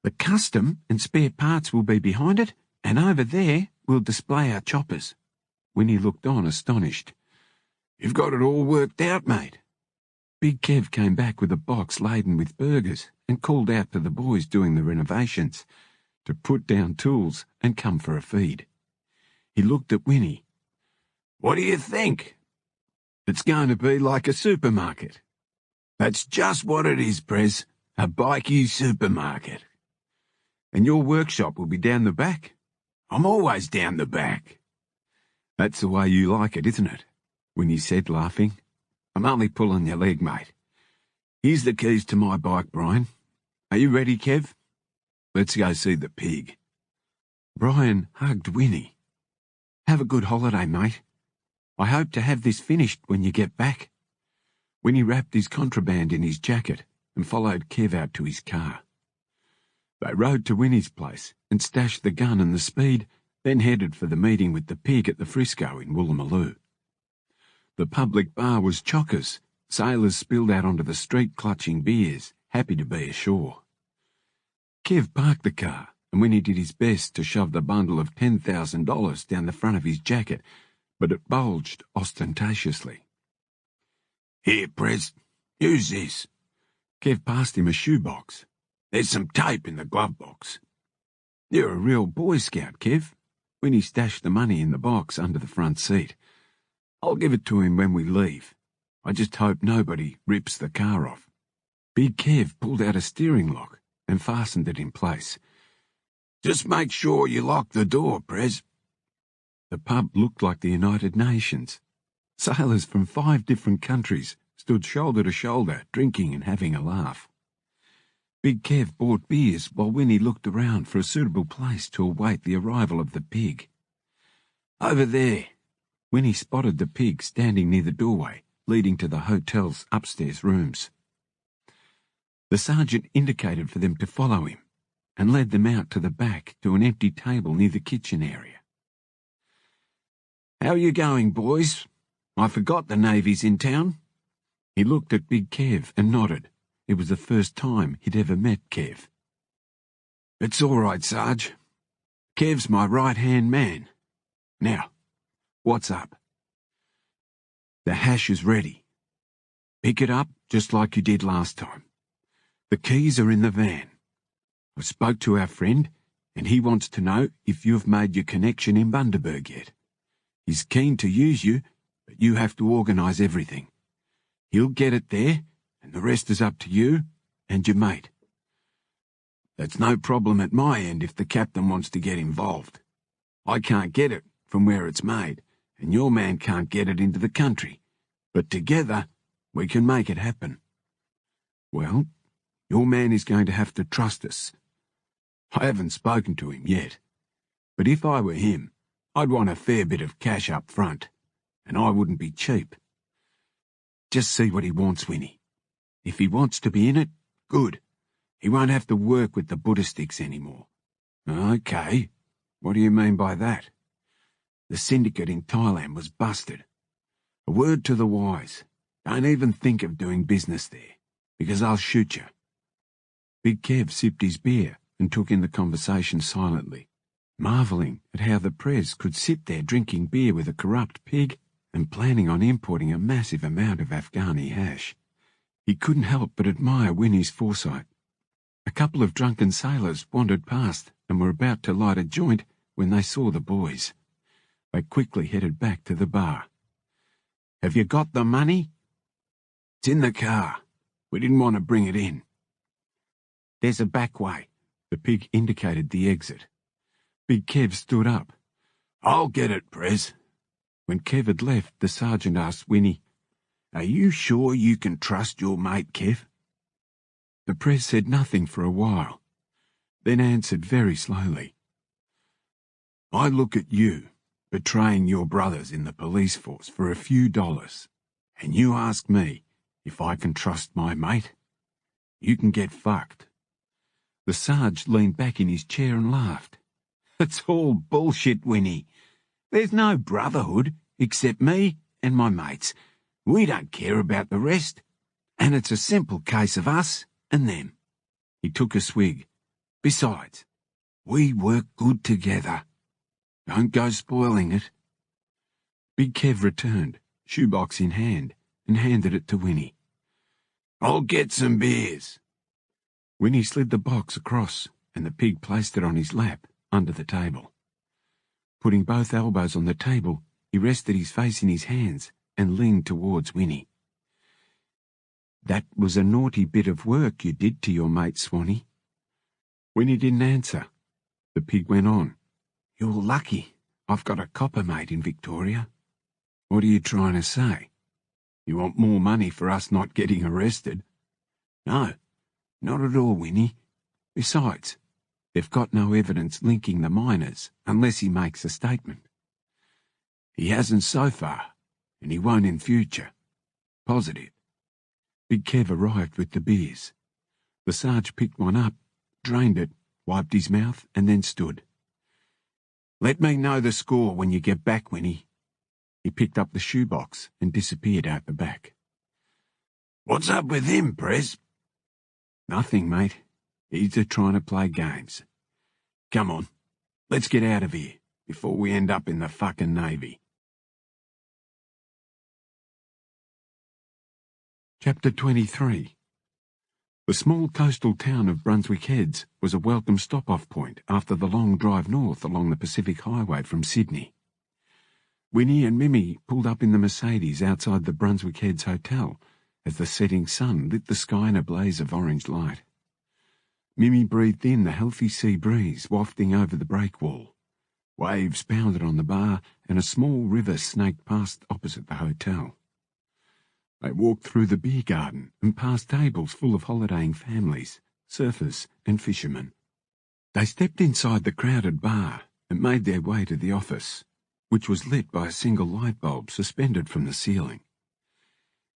The custom and spare parts will be behind it, and over there we'll display our choppers. Winnie looked on, astonished. You've got it all worked out, mate. Big Kev came back with a box laden with burgers and called out to the boys doing the renovations to put down tools and come for a feed. He looked at Winnie. What do you think? It's going to be like a supermarket. That's just what it is, Prez. A bikey supermarket. And your workshop will be down the back. I'm always down the back. That's the way you like it, isn't it? Winnie said, laughing. I'm only pulling your leg, mate. Here's the keys to my bike, Brian. Are you ready, Kev? Let's go see the pig. Brian hugged Winnie. Have a good holiday, mate. I hope to have this finished when you get back. Winnie wrapped his contraband in his jacket and followed Kev out to his car. They rode to Winnie's place and stashed the gun and the speed, then headed for the meeting with the pig at the Frisco in Woolloomooloo. The public bar was chockers. Sailors spilled out onto the street clutching beers, happy to be ashore. Kev parked the car, and Winnie did his best to shove the bundle of $10,000 down the front of his jacket, but it bulged ostentatiously. Here, Prez, use this. Kev passed him a shoebox. There's some tape in the glove box. You're a real Boy Scout, Kev. Winnie stashed the money in the box under the front seat. I'll give it to him when we leave. I just hope nobody rips the car off. Big Kev pulled out a steering lock and fastened it in place. Just make sure you lock the door, Prez. The pub looked like the United Nations. Sailors from 5 different countries stood shoulder to shoulder, drinking and having a laugh. Big Kev bought beers while Winnie looked around for a suitable place to await the arrival of the pig. Over there, Winnie spotted the pig standing near the doorway leading to the hotel's upstairs rooms. The sergeant indicated for them to follow him and led them out to the back to an empty table near the kitchen area. How are you going, boys? I forgot the Navy's in town. He looked at Big Kev and nodded. It was the first time he'd ever met Kev. It's all right, Sarge. Kev's my right-hand man. Now, what's up? The hash is ready. Pick it up just like you did last time. The keys are in the van. I spoke to our friend, and he wants to know if you've made your connection in Bundaberg yet. He's keen to use you, but you have to organise everything. He'll get it there, and the rest is up to you and your mate. That's no problem at my end if the captain wants to get involved. I can't get it from where it's made, and your man can't get it into the country. But together, we can make it happen. Well, your man is going to have to trust us. I haven't spoken to him yet, but if I were him, I'd want a fair bit of cash up front, and I wouldn't be cheap. Just see what he wants, Winnie. If he wants to be in it, good. He won't have to work with the Buddhistics anymore. Okay, what do you mean by that? The syndicate in Thailand was busted. A word to the wise. Don't even think of doing business there, because I'll shoot you. Big Kev sipped his beer and took in the conversation silently, marvelling at how the Prez could sit there drinking beer with a corrupt pig and planning on importing a massive amount of Afghani hash. He couldn't help but admire Winnie's foresight. A couple of drunken sailors wandered past and were about to light a joint when they saw the boys. They quickly headed back to the bar. Have you got the money? It's in the car. We didn't want to bring it in. There's a back way. The pig indicated the exit. Big Kev stood up. I'll get it, Prez. When Kev had left, the sergeant asked Winnie, "Are you sure you can trust your mate, Kev?" The Prez said nothing for a while, then answered very slowly. "I look at you, betraying your brothers in the police force for a few dollars, and you ask me if I can trust my mate? You can get fucked." The Sarge leaned back in his chair and laughed. "It's all bullshit, Winnie. There's no brotherhood except me and my mates. We don't care about the rest, and it's a simple case of us and them." He took a swig. "Besides, we work good together. Don't go spoiling it." Big Kev returned, shoebox in hand, and handed it to Winnie. "I'll get some beers." Winnie slid the box across, and the pig placed it on his lap, under the table. Putting both elbows on the table, he rested his face in his hands and leaned towards Winnie. "That was a naughty bit of work you did to your mate, Swanee." Winnie didn't answer. The pig went on. "You're lucky. I've got a copper mate in Victoria." "What are you trying to say? You want more money for us not getting arrested?" "No, not at all, Winnie. Besides, they've got no evidence linking the miners unless he makes a statement." "He hasn't so far, and he won't in future. Positive." Big Kev arrived with the beers. The Sarge picked one up, drained it, wiped his mouth, and then stood. "Let me know the score when you get back, Winnie." He picked up the shoebox and disappeared out the back. "What's up with him, Prez?" "Nothing, mate. He's just trying to play games. Come on, let's get out of here before we end up in the fucking Navy." Chapter 23. The small coastal town of Brunswick Heads was a welcome stop-off point after the long drive north along the Pacific Highway from Sydney. Winnie and Mimi pulled up in the Mercedes outside the Brunswick Heads Hotel as the setting sun lit the sky in a blaze of orange light. Mimi breathed in the healthy sea breeze wafting over the breakwall. Waves pounded on the bar and a small river snaked past opposite the hotel. They walked through the beer garden and past tables full of holidaying families, surfers and fishermen. They stepped inside the crowded bar and made their way to the office, which was lit by a single light bulb suspended from the ceiling.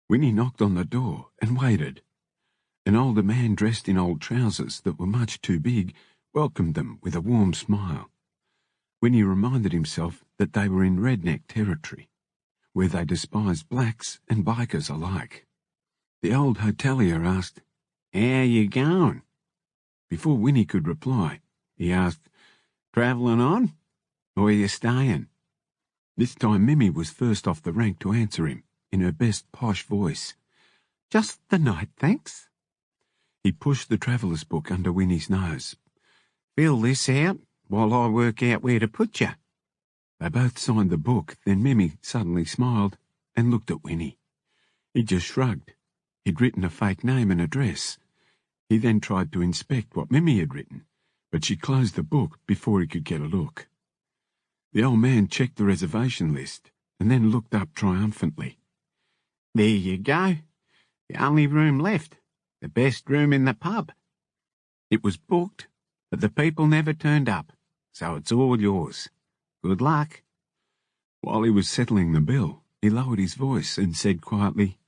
Winnie knocked on the door and waited. An older man dressed in old trousers that were much too big welcomed them with a warm smile. Winnie reminded himself that they were in redneck territory, where they despised blacks and bikers alike. The old hotelier asked, "How you going?" Before Winnie could reply, he asked, "Travelling on? Or are you staying?" This time Mimi was first off the rank to answer him, in her best posh voice. "Just the night, thanks." He pushed the traveller's book under Winnie's nose. "Fill this out while I work out where to put you." They both signed the book, then Mimi suddenly smiled and looked at Winnie. He just shrugged. He'd written a fake name and address. He then tried to inspect what Mimi had written, but she closed the book before he could get a look. The old man checked the reservation list and then looked up triumphantly. "There you go. The only room left. The best room in the pub. It was booked, but the people never turned up, so it's all yours. Good luck." While he was settling the bill, he lowered his voice and said quietly,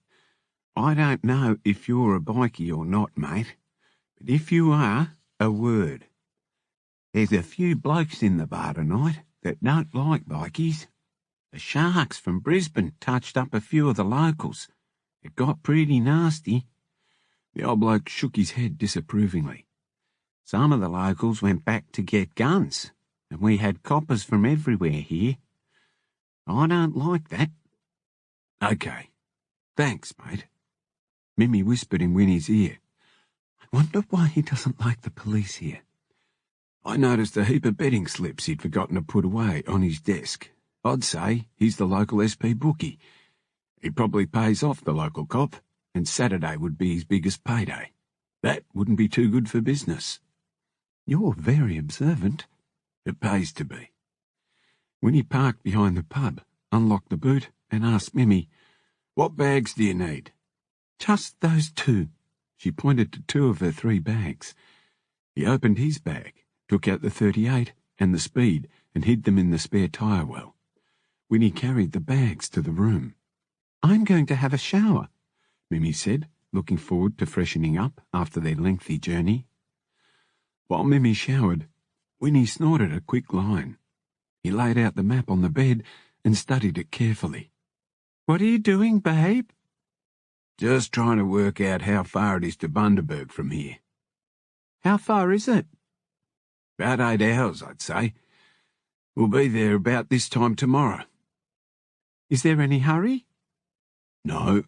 "I don't know if you're a bikie or not, mate, but if you are, a word. There's a few blokes in the bar tonight that don't like bikies. The sharks from Brisbane touched up a few of the locals. It got pretty nasty." The old bloke shook his head disapprovingly. "Some of the locals went back to get guns, and we had coppers from everywhere here. I don't like that." "Okay. Thanks, mate." Mimi whispered in Winnie's ear, "I wonder why he doesn't like the police here." "I noticed a heap of betting slips he'd forgotten to put away on his desk. I'd say he's the local SP bookie. He probably pays off the local cop, and Saturday would be his biggest payday. That wouldn't be too good for business." "You're very observant." "It pays to be." When he parked behind the pub, unlocked the boot, and asked Mimi, "What bags do you need?" "Just those two." She pointed to 2 of her 3 bags. He opened his bag, took out the 38 and the speed, and hid them in the spare tyre well. Winnie carried the bags to the room. "I'm going to have a shower," Mimi said, looking forward to freshening up after their lengthy journey. While Mimi showered, Winnie snorted a quick line. He laid out the map on the bed and studied it carefully. "What are you doing, babe?" "Just trying to work out how far it is to Bundaberg from here." "How far is it?" "About 8 hours, I'd say. We'll be there about this time tomorrow." "Is there any hurry?" "No,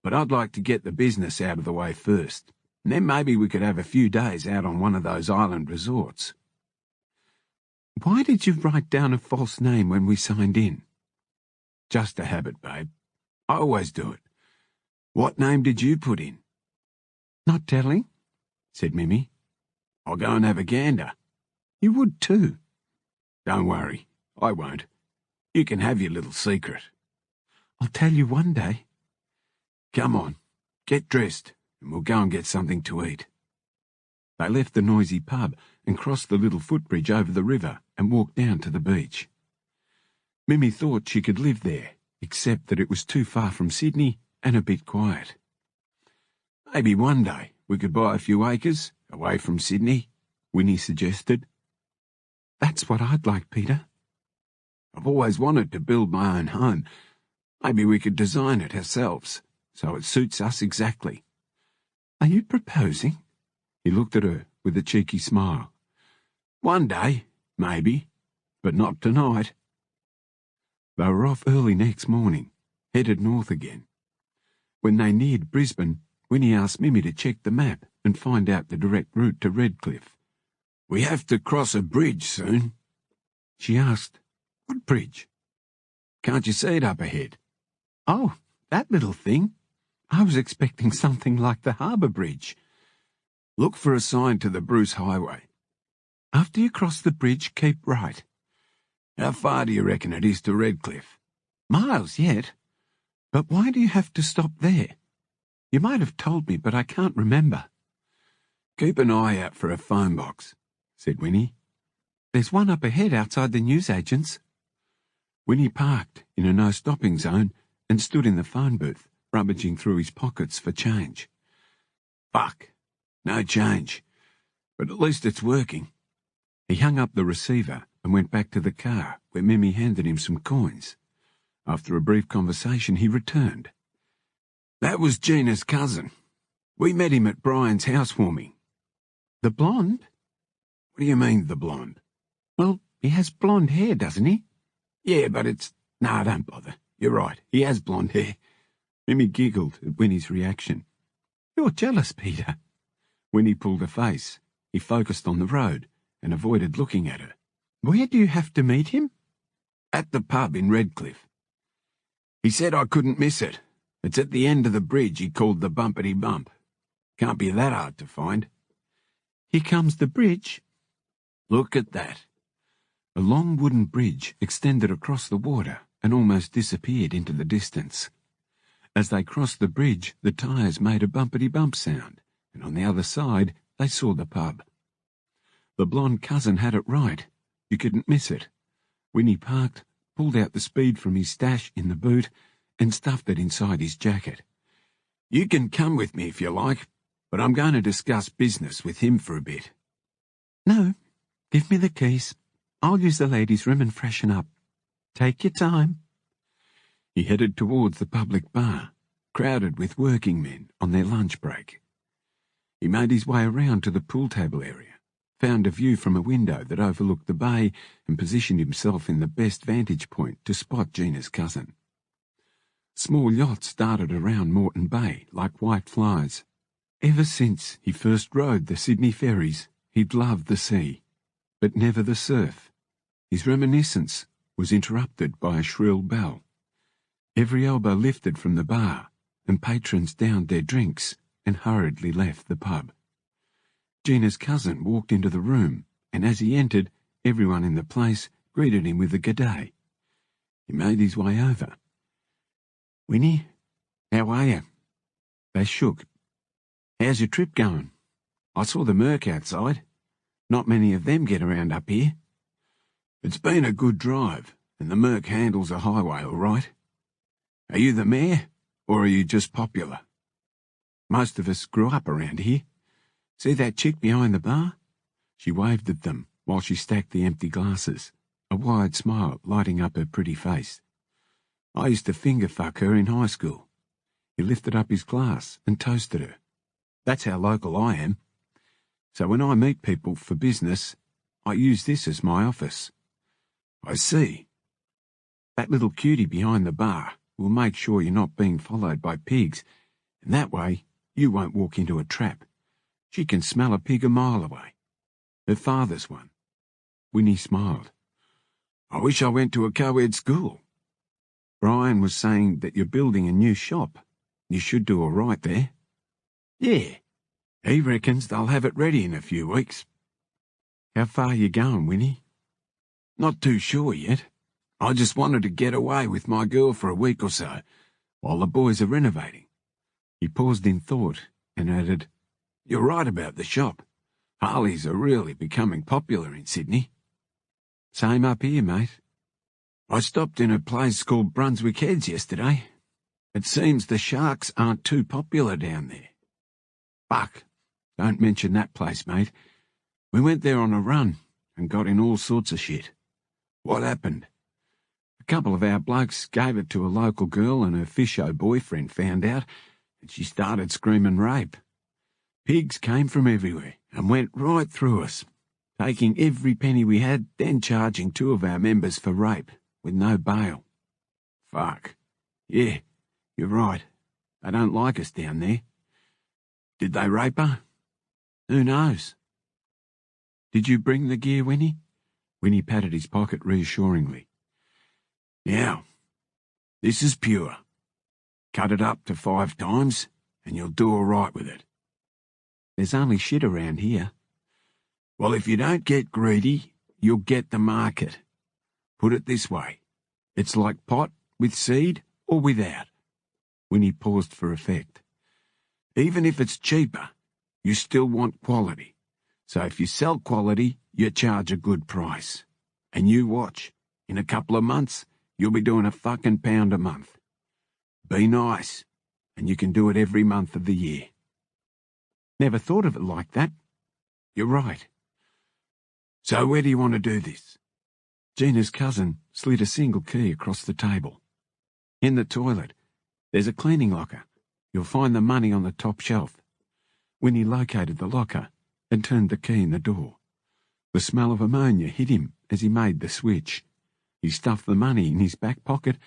but I'd like to get the business out of the way first, and then maybe we could have a few days out on one of those island resorts." "Why did you write down a false name when we signed in?" "Just a habit, babe. I always do it. What name did you put in?" "Not telling," said Mimi. "I'll go and have a gander." "You would too." "Don't worry, I won't. You can have your little secret." "I'll tell you one day." "Come on, get dressed, and we'll go and get something to eat." They left the noisy pub and crossed the little footbridge over the river and walked down to the beach. Mimi thought she could live there, except that it was too far from Sydney and a bit quiet. "Maybe one day we could buy a few acres away from Sydney," Winnie suggested. "That's what I'd like, Peter." "I've always wanted to build my own home. Maybe we could design it ourselves, so it suits us exactly." "Are you proposing?" He looked at her with a cheeky smile. "One day, maybe, but not tonight." They were off early next morning, headed north again. When they neared Brisbane, Winnie asked Mimi to check the map and find out the direct route to Redcliffe. "We have to cross a bridge soon." She asked, "What bridge?" "Can't you see it up ahead?" "Oh, that little thing. I was expecting something like the harbour bridge." "Look for a sign to the Bruce Highway." "After you cross the bridge, keep right." "How far do you reckon it is to Redcliffe?" "Miles yet. But why do you have to stop there? You might have told me, but I can't remember." "Keep an eye out for a phone box," said Winnie. "There's one up ahead outside the newsagent's." Winnie parked in a no-stopping zone and stood in the phone booth, rummaging through his pockets for change. "Fuck, no change. But at least it's working." He hung up the receiver and went back to the car, where Mimi handed him some coins. After a brief conversation, he returned. "That was Gina's cousin. We met him at Brian's housewarming." "The blonde?" "What do you mean, the blonde?" "Well, he has blonde hair, doesn't he?" "Yeah, but it's... No, don't bother. You're right, he has blonde hair." Mimi giggled at Winnie's reaction. "You're jealous, Peter." Winnie pulled a face. He focused on the road and avoided looking at her. "Where do you have to meet him?" "At the pub in Redcliffe. He said I couldn't miss it. It's at the end of the bridge he called the Bumpety Bump. Can't be that hard to find." "Here comes the bridge." "Look at that." A long wooden bridge extended across the water and almost disappeared into the distance. As they crossed the bridge, the tyres made a bumpety-bump sound, and on the other side they saw the pub. The blonde cousin had it right. You couldn't miss it. Winnie parked, pulled out the speed from his stash in the boot, and stuffed it inside his jacket. "You can come with me if you like, but I'm going to discuss business with him for a bit." "No, give me the keys. I'll use the ladies' room and freshen up. Take your time." He headed towards the public bar, crowded with working men on their lunch break. He made his way around to the pool table area, found a view from a window that overlooked the bay, and positioned himself in the best vantage point to spot Gina's cousin. Small yachts darted around Moreton Bay like white flies. Ever since he first rode the Sydney ferries, he'd loved the sea, but never the surf. His reminiscence was interrupted by a shrill bell. Every elbow lifted from the bar, and patrons downed their drinks and hurriedly left the pub. Gina's cousin walked into the room, and as he entered, everyone in the place greeted him with a g'day. He made his way over. "Winnie, how are you?" They shook. "How's your trip going? I saw the Merc outside. Not many of them get around up here." "It's been a good drive, and the Merc handles a highway all right. Are you the mayor, or are you just popular?" "Most of us grew up around here. See that chick behind the bar?" She waved at them while she stacked the empty glasses, a wide smile lighting up her pretty face. "I used to finger fuck her in high school." He lifted up his glass and toasted her. "That's how local I am. So when I meet people for business, I use this as my office." "I see." "That little cutie behind the bar will make sure you're not being followed by pigs, and that way you won't walk into a trap. She can smell a pig a mile away. Her father's one." Winnie smiled. "I wish I went to a co-ed school." "Brian was saying that you're building a new shop. You should do all right there." "Yeah. He reckons they'll have it ready in a few weeks." "How far you going, Winnie?" "Not too sure yet. I just wanted to get away with my girl for a week or so, while the boys are renovating." He paused in thought and added, "You're right about the shop. Harleys are really becoming popular in Sydney." "Same up here, mate. I stopped in a place called Brunswick Heads yesterday. It seems the sharks aren't too popular down there." "Fuck, don't mention that place, mate. We went there on a run and got in all sorts of shit." "What happened?" "A couple of our blokes gave it to a local girl and her fisho boyfriend found out, and she started screaming rape. Pigs came from everywhere and went right through us, taking every penny we had, then charging 2 of our members for rape, with no bail." "Fuck. Yeah, you're right. They don't like us down there." "Did they rape her?" "Who knows?" "Did you bring the gear, Winnie?" Winnie patted his pocket reassuringly. "Now, this is pure. Cut it up to 5 times, and you'll do all right with it." "There's only shit around here." "Well, if you don't get greedy, you'll get the market. Put it this way. It's like pot, with seed or without." Winnie paused for effect. "Even if it's cheaper, you still want quality. So if you sell quality, you charge a good price. And you watch. In a couple of months, you'll be doing a fucking pound a month. Be nice, and you can do it every month of the year." "Never thought of it like that." "You're right. So where do you want to do this?" Gina's cousin slid a single key across the table. "In the toilet. There's a cleaning locker. You'll find the money on the top shelf." Winnie located the locker and turned the key in the door. The smell of ammonia hit him as he made the switch. He stuffed the money in his back pocket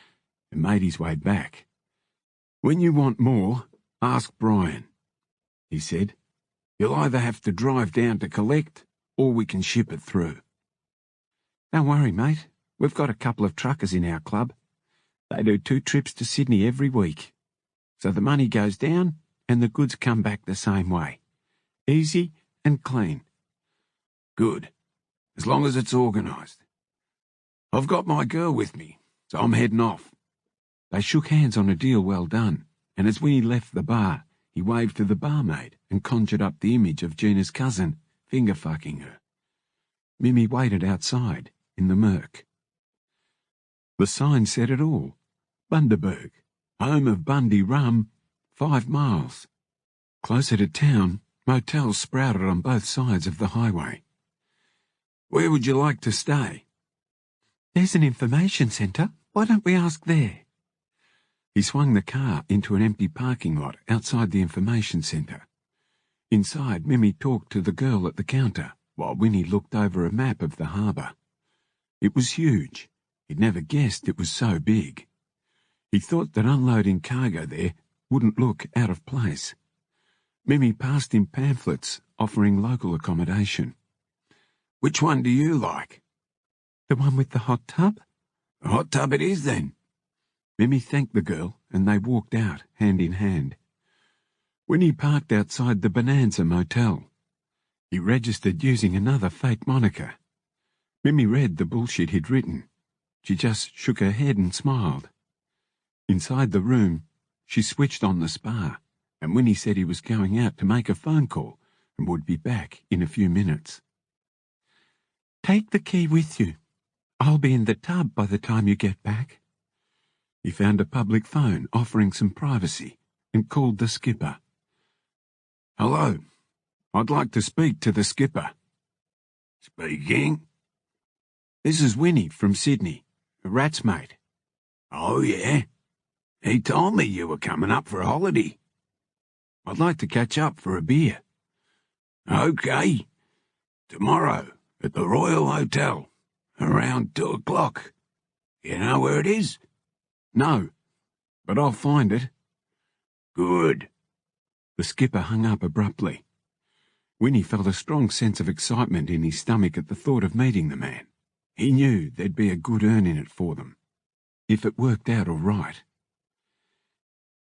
and made his way back. "When you want more, ask Brian," he said. "You'll either have to drive down to collect, or we can ship it through." "Don't worry, mate. We've got a couple of truckers in our club. They do 2 trips to Sydney every week. So the money goes down and the goods come back the same way. Easy and clean." "Good. As long as it's organised. I've got my girl with me, so I'm heading off." They shook hands on a deal well done, and as Winnie left the bar, he waved to the barmaid and conjured up the image of Gina's cousin, finger-fucking her. Mimi waited outside, in the murk. The sign said it all. Bundaberg, home of Bundy rum, 5 miles. Closer to town, motels sprouted on both sides of the highway. "Where would you like to stay?" "There's an information centre. Why don't we ask there?" He swung the car into an empty parking lot outside the information centre. Inside, Mimi talked to the girl at the counter, while Winnie looked over a map of the harbour. It was huge. He'd never guessed it was so big. He thought that unloading cargo there wouldn't look out of place. Mimi passed him pamphlets offering local accommodation. "Which one do you like?" "The one with the hot tub?" "A hot tub it is, then." Mimi thanked the girl, and they walked out, hand in hand. Winnie parked outside the Bonanza Motel. He registered using another fake moniker. Mimi read the bullshit he'd written. She just shook her head and smiled. Inside the room, she switched on the spa, and Winnie said he was going out to make a phone call and would be back in a few minutes. "Take the key with you. I'll be in the tub by the time you get back." He found a public phone offering some privacy and called the skipper. Hello. I'd like to speak to the skipper. Speaking. This is Winnie from Sydney, a rat's mate. Oh, yeah? He told me you were coming up for a holiday. I'd like to catch up for a beer. Okay. Tomorrow at the Royal Hotel, around 2 o'clock. You know where it is? No, but I'll find it. Good. The skipper hung up abruptly. Winnie felt a strong sense of excitement in his stomach at the thought of meeting the man. He knew there'd be a good earn in it for them, if it worked out all right.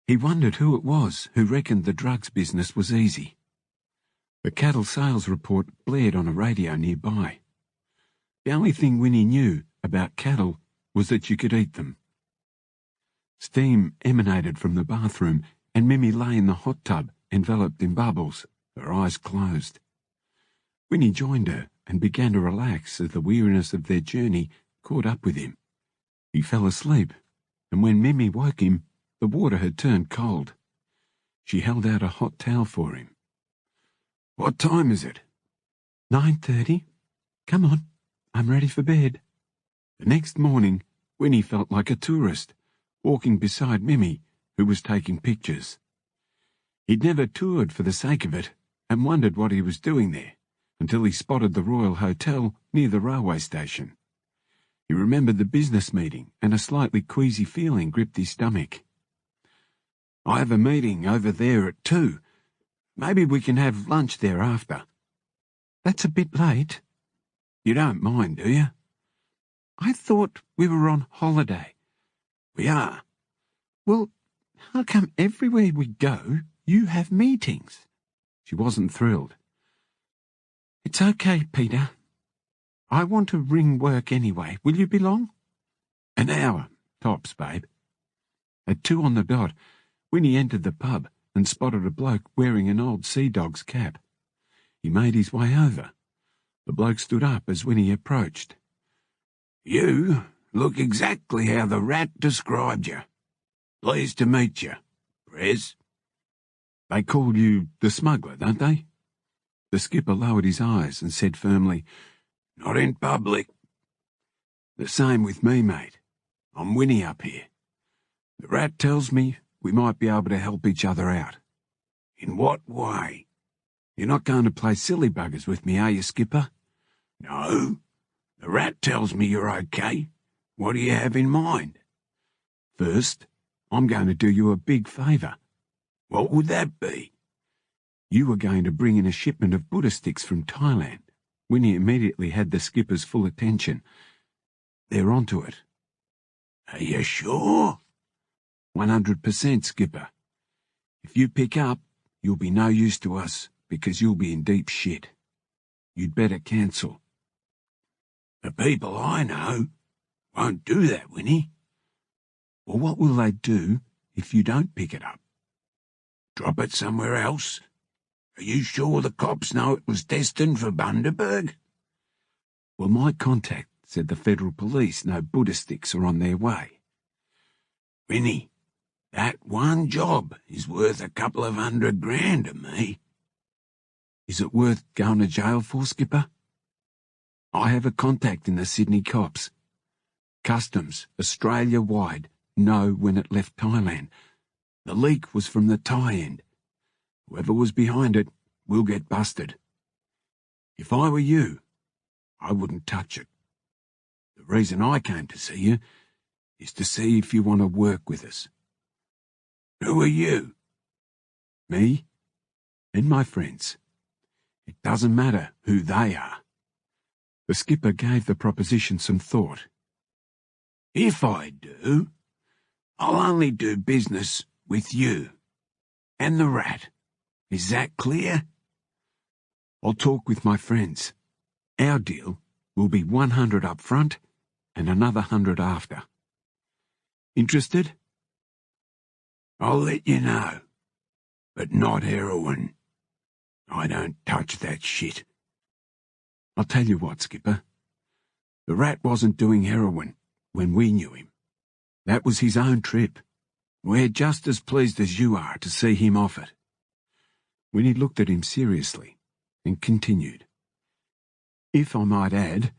He wondered who it was who reckoned the drugs business was easy. The cattle sales report blared on a radio nearby. The only thing Winnie knew about cattle was that you could eat them. Steam emanated from the bathroom, and Mimi lay in the hot tub, enveloped in bubbles, her eyes closed. Winnie joined her and began to relax as the weariness of their journey caught up with him. He fell asleep, and when Mimi woke him, the water had turned cold. She held out a hot towel for him. What time is it? 9:30. Come on, I'm ready for bed. The next morning, Winnie felt like a tourist, walking beside Mimi, who was taking pictures. He'd never toured for the sake of it, and wondered what he was doing there, until he spotted the Royal Hotel near the railway station. He remembered the business meeting, and a slightly queasy feeling gripped his stomach. "I have a meeting over there at 2. Maybe we can have lunch there after." "That's a bit late." "You don't mind, do you?" "I thought we were on holiday." "We are." "Well, how come everywhere we go, you have meetings?" She wasn't thrilled. "It's okay, Peter. I want to ring work anyway. Will you be long?" "An hour, tops, babe." At 2 on the dot, Winnie entered the pub and spotted a bloke wearing an old sea dog's cap. He made his way over. The bloke stood up as Winnie approached. "You look exactly how the rat described you. Pleased to meet you, Prez." "They call you the smuggler, don't they?" The skipper lowered his eyes and said firmly, "Not in public." "The same with me, mate. I'm Winnie up here. The rat tells me we might be able to help each other out." "In what way?" "You're not going to play silly buggers with me, are you, skipper?" "No. The rat tells me you're okay. What do you have in mind?" "First, I'm going to do you a big favour." "What would that be?" "You were going to bring in a shipment of Buddha sticks from Thailand." Winnie immediately had the skipper's full attention. "They're onto it." "Are you sure?" 100%, skipper. If you pick up, you'll be no use to us because you'll be in deep shit. You'd better cancel." "The people I know won't do that, Winnie." "Well, what will they do if you don't pick it up?" "Drop it somewhere else. Are you sure the cops know it was destined for Bundaberg?" "Well, my contact said the federal police know Buddha sticks are on their way." "Winnie, that one job is worth a couple of $100,000 to me." "Is it worth going to jail for, skipper?" "I have a contact in the Sydney cops. Customs, Australia-wide, know when it left Thailand. The leak was from the Thai end. Whoever was behind it will get busted. If I were you, I wouldn't touch it. The reason I came to see you is to see if you want to work with us." "Who are you?" "Me and my friends. It doesn't matter who they are." The skipper gave the proposition some thought. "If I do, I'll only do business with you and the rat. Is that clear?" "I'll talk with my friends. Our deal will be 100 up front and another 100 after. Interested? I'll let you know, but not heroin. I don't touch that shit. I'll tell you what, Skipper. The rat wasn't doing heroin when we knew him. That was his own trip. We're just as pleased as you are to see him off it. Winnie looked at him seriously and continued. If I might add,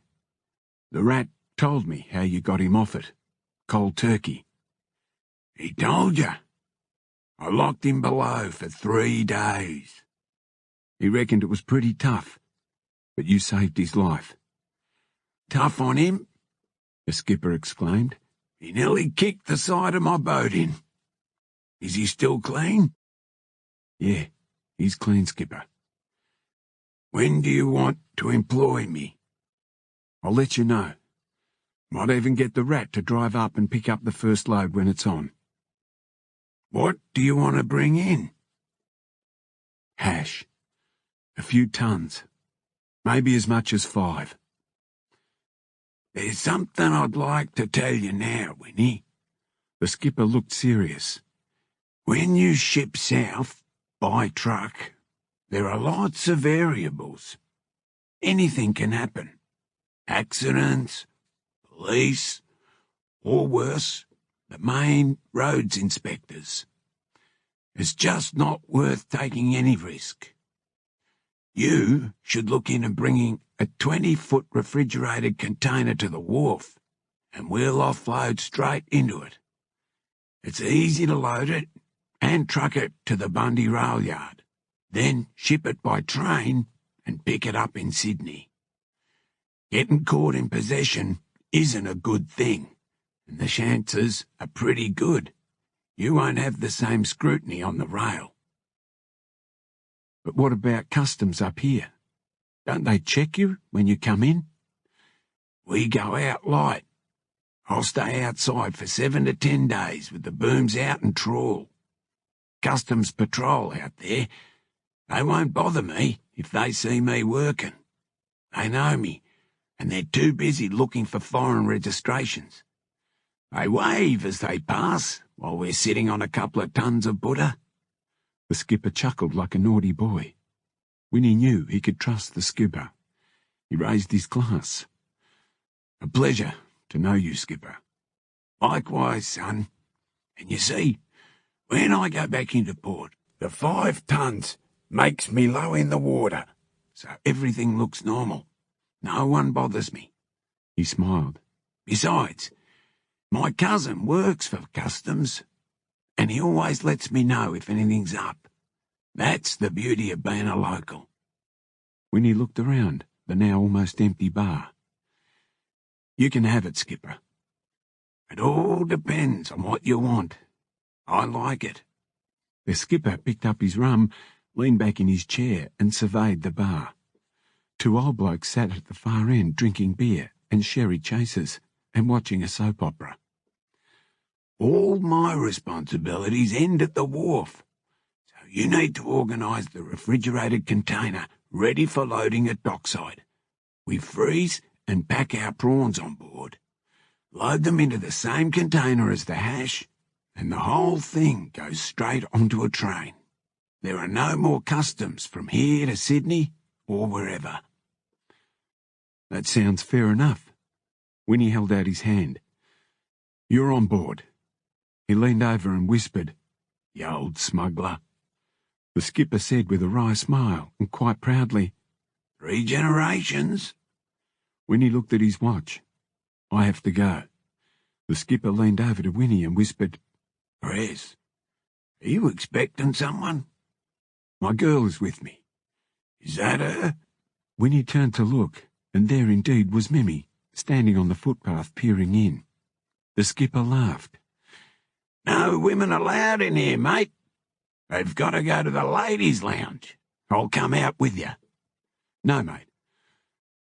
the rat told me how you got him off it, cold turkey. He told you? I locked him below for 3 days. He reckoned it was pretty tough, but you saved his life. Tough on him? The skipper exclaimed. He nearly kicked the side of my boat in. Is he still clean? Yeah, he's clean, Skipper. When do you want to employ me? I'll let you know. Might even get the rat to drive up and pick up the first load when it's on. What do you want to bring in? Hash. A few tons. Maybe as much as 5. There's something I'd like to tell you now, Winnie. The skipper looked serious. When you ship south, by truck, there are lots of variables. Anything can happen. Accidents, police, or worse, the main roads inspectors. It's just not worth taking any risk. You should look into bringing a 20-foot refrigerated container to the wharf, and we'll offload straight into it. It's easy to load it and truck it to the Bundy rail yard, then ship it by train and pick it up in Sydney. Getting caught in possession isn't a good thing, and the chances are pretty good. You won't have the same scrutiny on the rail. But what about customs up here? Don't they check you when you come in? We go out light. I'll stay outside for 7 to 10 days with the booms out and trawl. Customs patrol out there. They won't bother me if they see me working. They know me, and they're too busy looking for foreign registrations. They wave as they pass while we're sitting on a couple of tons of butter. The skipper chuckled like a naughty boy. Winnie knew he could trust the skipper. He raised his glass. A pleasure to know you, Skipper. Likewise, son. And you see, when I go back into port, the 5 tons makes me low in the water, so everything looks normal. No one bothers me. He smiled. Besides, my cousin works for customs, and he always lets me know if anything's up. That's the beauty of being a local. Winnie looked around the now almost empty bar. You can have it, Skipper. It all depends on what you want. I like it. The skipper picked up his rum, leaned back in his chair and surveyed the bar. 2 old blokes sat at the far end drinking beer and sherry chasers and watching a soap opera. All my responsibilities end at the wharf, so you need to organise the refrigerated container ready for loading at dockside. We freeze and pack our prawns on board, load them into the same container as the hash, and the whole thing goes straight onto a train. There are no more customs from here to Sydney or wherever. That sounds fair enough. Winnie held out his hand. You're on board. He leaned over and whispered, "You old smuggler." The skipper said with a wry smile and quite proudly, 3 generations. Winnie looked at his watch. I have to go. The skipper leaned over to Winnie and whispered, Prez, are you expecting someone? My girl is with me. Is that her? Winnie turned to look, and there indeed was Mimi, standing on the footpath peering in. The skipper laughed. No women allowed in here, mate. They've got to go to the ladies' lounge. I'll come out with you. No, mate.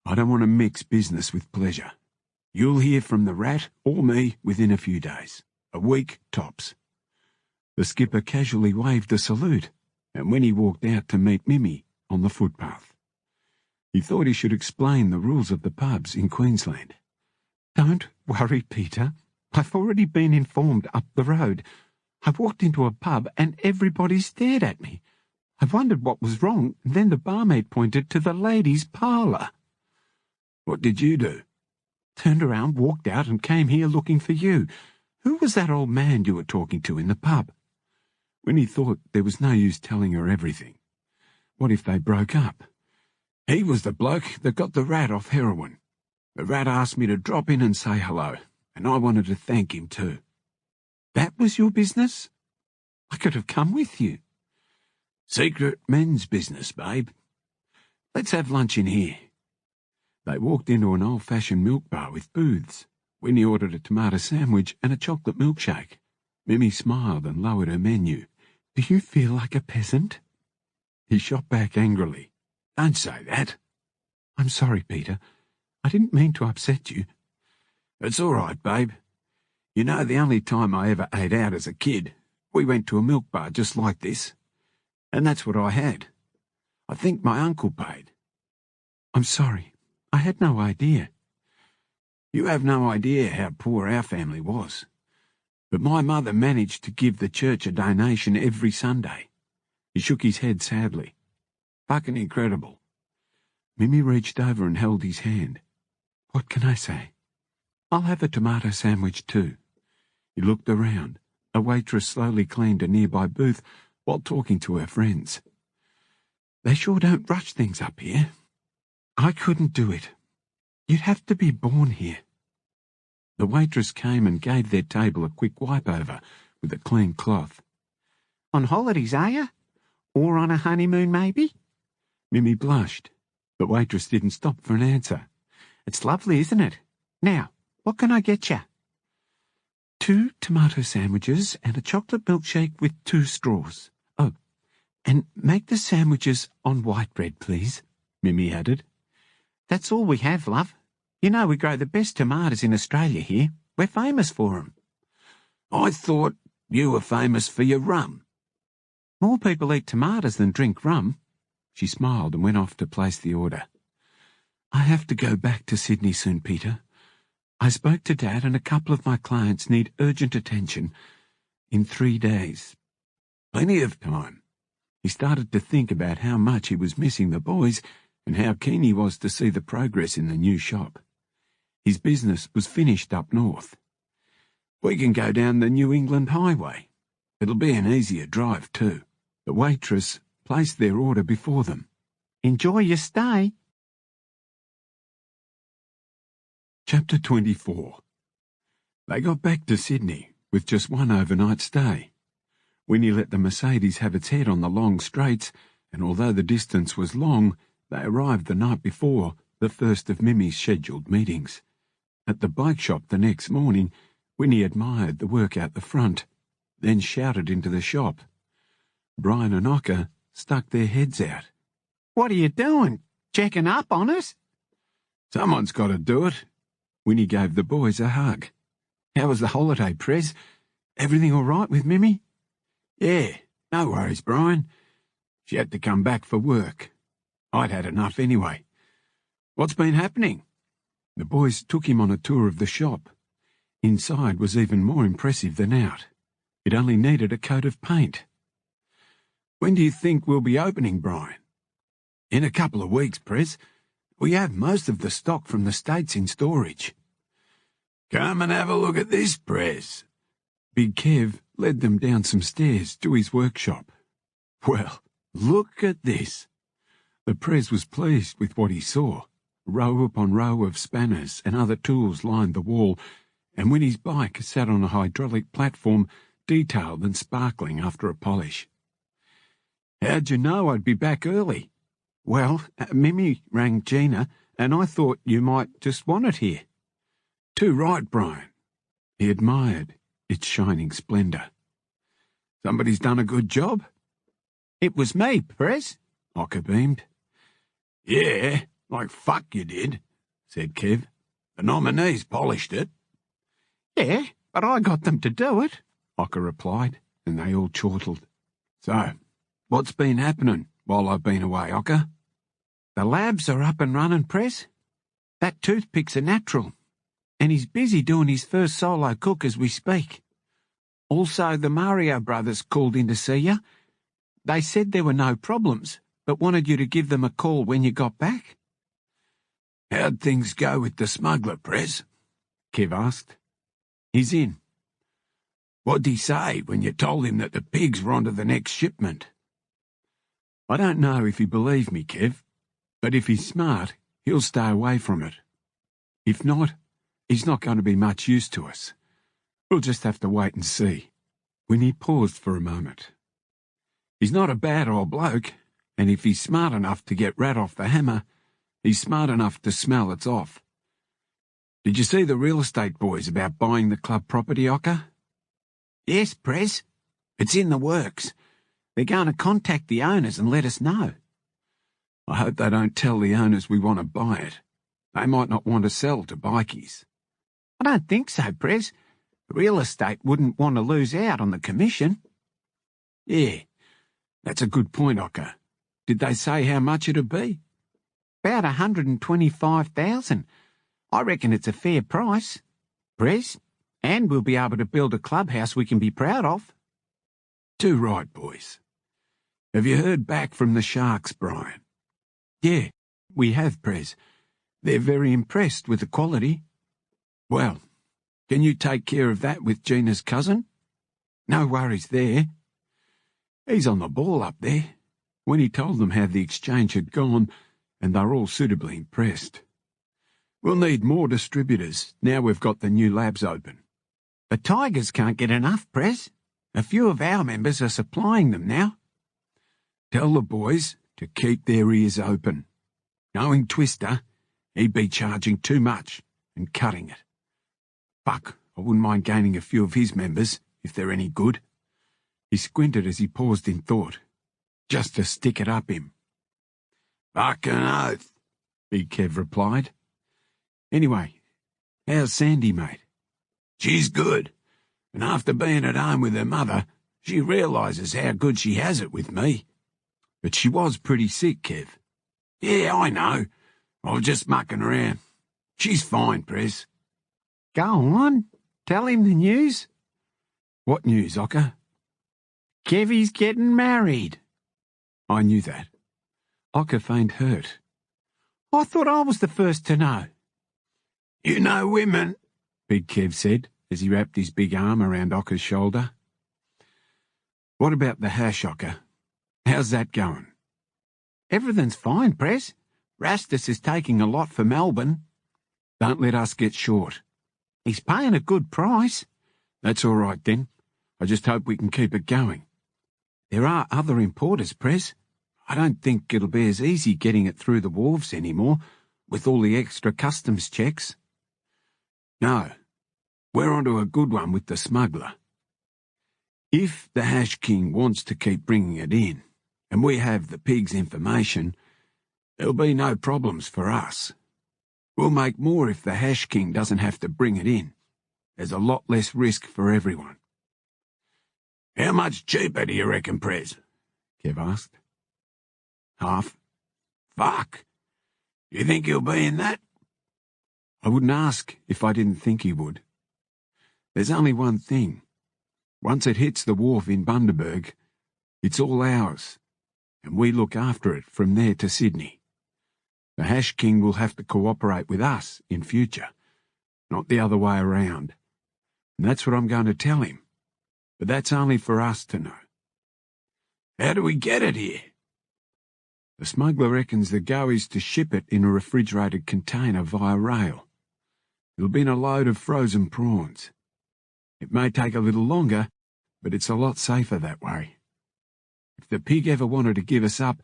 I don't want to mix business with pleasure. You'll hear from the rat or me within a few days. A week tops. The skipper casually waved a salute, and when he walked out to meet Mimi on the footpath, he thought he should explain the rules of the pubs in Queensland. Don't worry, Peter. I've already been informed up the road. I walked into a pub and everybody stared at me. I wondered what was wrong, and then the barmaid pointed to the ladies' parlour. What did you do? Turned around, walked out, and came here looking for you. Who was that old man you were talking to in the pub? Winnie thought there was no use telling her everything. What if they broke up? He was the bloke that got the rat off heroin. The rat asked me to drop in and say hello, and I wanted to thank him too. That was your business? I could have come with you. Secret men's business, babe. Let's have lunch in here. They walked into an old-fashioned milk bar with booths. Winnie ordered a tomato sandwich and a chocolate milkshake. Mimi smiled and lowered her menu. Do you feel like a peasant? He shot back angrily. Don't say that. I'm sorry, Peter. I didn't mean to upset you. It's all right, babe. You know, the only time I ever ate out as a kid, we went to a milk bar just like this. And that's what I had. I think my uncle paid. I'm sorry. I had no idea. You have no idea how poor our family was. But my mother managed to give the church a donation every Sunday. He shook his head sadly. Fucking incredible. Mimi reached over and held his hand. What can I say? I'll have a tomato sandwich too. He looked around. A waitress slowly cleaned a nearby booth while talking to her friends. They sure don't rush things up here. I couldn't do it. You'd have to be born here. The waitress came and gave their table a quick wipe-over with a clean cloth. On holidays, are you? Or on a honeymoon, maybe? Mimi blushed. The waitress didn't stop for an answer. It's lovely, isn't it? Now, what can I get you? 2 tomato sandwiches and a chocolate milkshake with 2 straws. Oh, and make the sandwiches on white bread, please, Mimi added. That's all we have, love. You know we grow the best tomatoes in Australia here. We're famous for 'em. I thought you were famous for your rum. More people eat tomatoes than drink rum. She smiled and went off to place the order. I have to go back to Sydney soon, Peter. I spoke to Dad and a couple of my clients need urgent attention in 3 days. Plenty of time. He started to think about how much he was missing the boys and how keen he was to see the progress in the new shop. His business was finished up north. We can go down the New England Highway. It'll be an easier drive too. The waitress placed their order before them. Enjoy your stay. Chapter 24. They got back to Sydney with just one overnight stay. Winnie let the Mercedes have its head on the long straights, and although the distance was long, they arrived the night before the first of Mimi's scheduled meetings. At the bike shop the next morning, Winnie admired the work out the front, then shouted into the shop. Brian and Ocker stuck their heads out. What are you doing? Checking up on us? Someone's got to do it. Winnie gave the boys a hug. How was the holiday, Prez? Everything all right with Mimi? Yeah, no worries, Brian. She had to come back for work. I'd had enough anyway. What's been happening? The boys took him on a tour of the shop. Inside was even more impressive than out. It only needed a coat of paint. When do you think we'll be opening, Brian? In a couple of weeks, Prez. We have most of the stock from the States in storage. Come and have a look at this, Prez. Big Kev led them down some stairs to his workshop. Well, look at this. The Prez was pleased with what he saw. Row upon row of spanners and other tools lined the wall, and Winnie's bike sat on a hydraulic platform, detailed and sparkling after a polish. How'd you know I'd be back early? Well, Mimi rang Gina, and I thought you might just want it here. Too right, Brian. He admired its shining splendour. Somebody's done a good job? It was me, Prez, Ocker beamed. Yeah, like fuck you did, said Kev. The nominees polished it. Yeah, but I got them to do it, Ocker replied, and they all chortled. So, what's been happening while I've been away, Ocker? The labs are up and running, Prez. That toothpick's a natural. and he's busy doing his first solo cook as we speak. Also, the Mario brothers called in to see you. They said there were no problems, but wanted you to give them a call when you got back. How'd things go with the smuggler, Prez? Kev asked. He's in. What'd he say when you told him that the pigs were on to the next shipment? I don't know if he believed me, Kev, but if he's smart, he'll stay away from it. If not, he's not going to be much use to us. We'll just have to wait and see. Winnie paused for a moment. He's not a bad old bloke, and if he's smart enough to get rat off the hammer, he's smart enough to smell it's off. Did you see the real estate boys about buying the club property, Ocker? Yes, Prez. It's in the works. They're going to contact the owners and let us know. I hope they don't tell the owners we want to buy it. They might not want to sell to bikies. I don't think so, Prez. Real estate wouldn't want to lose out on the commission. Yeah, that's a good point, Ocker. Did they say how much it'd be? About 125,000. I reckon it's a fair price, Prez, and we'll be able to build a clubhouse we can be proud of. Too right, boys. Have you heard back from the Sharks, Brian? Yeah, we have, Prez. They're very impressed with the quality. Well, can you take care of that with Gina's cousin? No worries there. He's on the ball up there. When he told them how the exchange had gone, and they're all suitably impressed. We'll need more distributors now we've got the new labs open. The Tigers can't get enough, Prez. A few of our members are supplying them now. Tell the boys to keep their ears open. Knowing Twister, he'd be charging too much and cutting it. Fuck, I wouldn't mind gaining a few of his members, if they're any good. He squinted as he paused in thought. Just to stick it up him. Fucking oath, Big Kev replied. Anyway, how's Sandy, mate? She's good, and after being at home with her mother, she realises how good she has it with me. But she was pretty sick, Kev. Yeah, I know. I was just mucking around. She's fine, Prez. Go on, tell him the news. What news, Ocker? Kevy's getting married. I knew that. Ocker feigned hurt. I thought I was the first to know. You know women, Big Kev said, as he wrapped his big arm around Ocker's shoulder. What about the hash, Ocker? How's that going? Everything's fine, Prez. Rastus is taking a lot for Melbourne. Don't let us get short. He's paying a good price. That's all right, then. I just hope we can keep it going. There are other importers, Prez. I don't think it'll be as easy getting it through the wharves anymore, with all the extra customs checks. No, we're onto a good one with the smuggler. If the Hash King wants to keep bringing it in, and we have the pig's information, there'll be no problems for us. We'll make more if the Hash King doesn't have to bring it in. There's a lot less risk for everyone. How much cheaper do you reckon, Prez? Kev asked. Half. Fuck. You think he'll be in that? I wouldn't ask if I didn't think he would. There's only one thing. Once it hits the wharf in Bundaberg, it's all ours, and we look after it from there to Sydney. The Hash King will have to cooperate with us in future, not the other way around. And that's what I'm going to tell him. But that's only for us to know. How do we get it here? The smuggler reckons the go is to ship it in a refrigerated container via rail. It'll be in a load of frozen prawns. It may take a little longer, but it's a lot safer that way. If the pig ever wanted to give us up,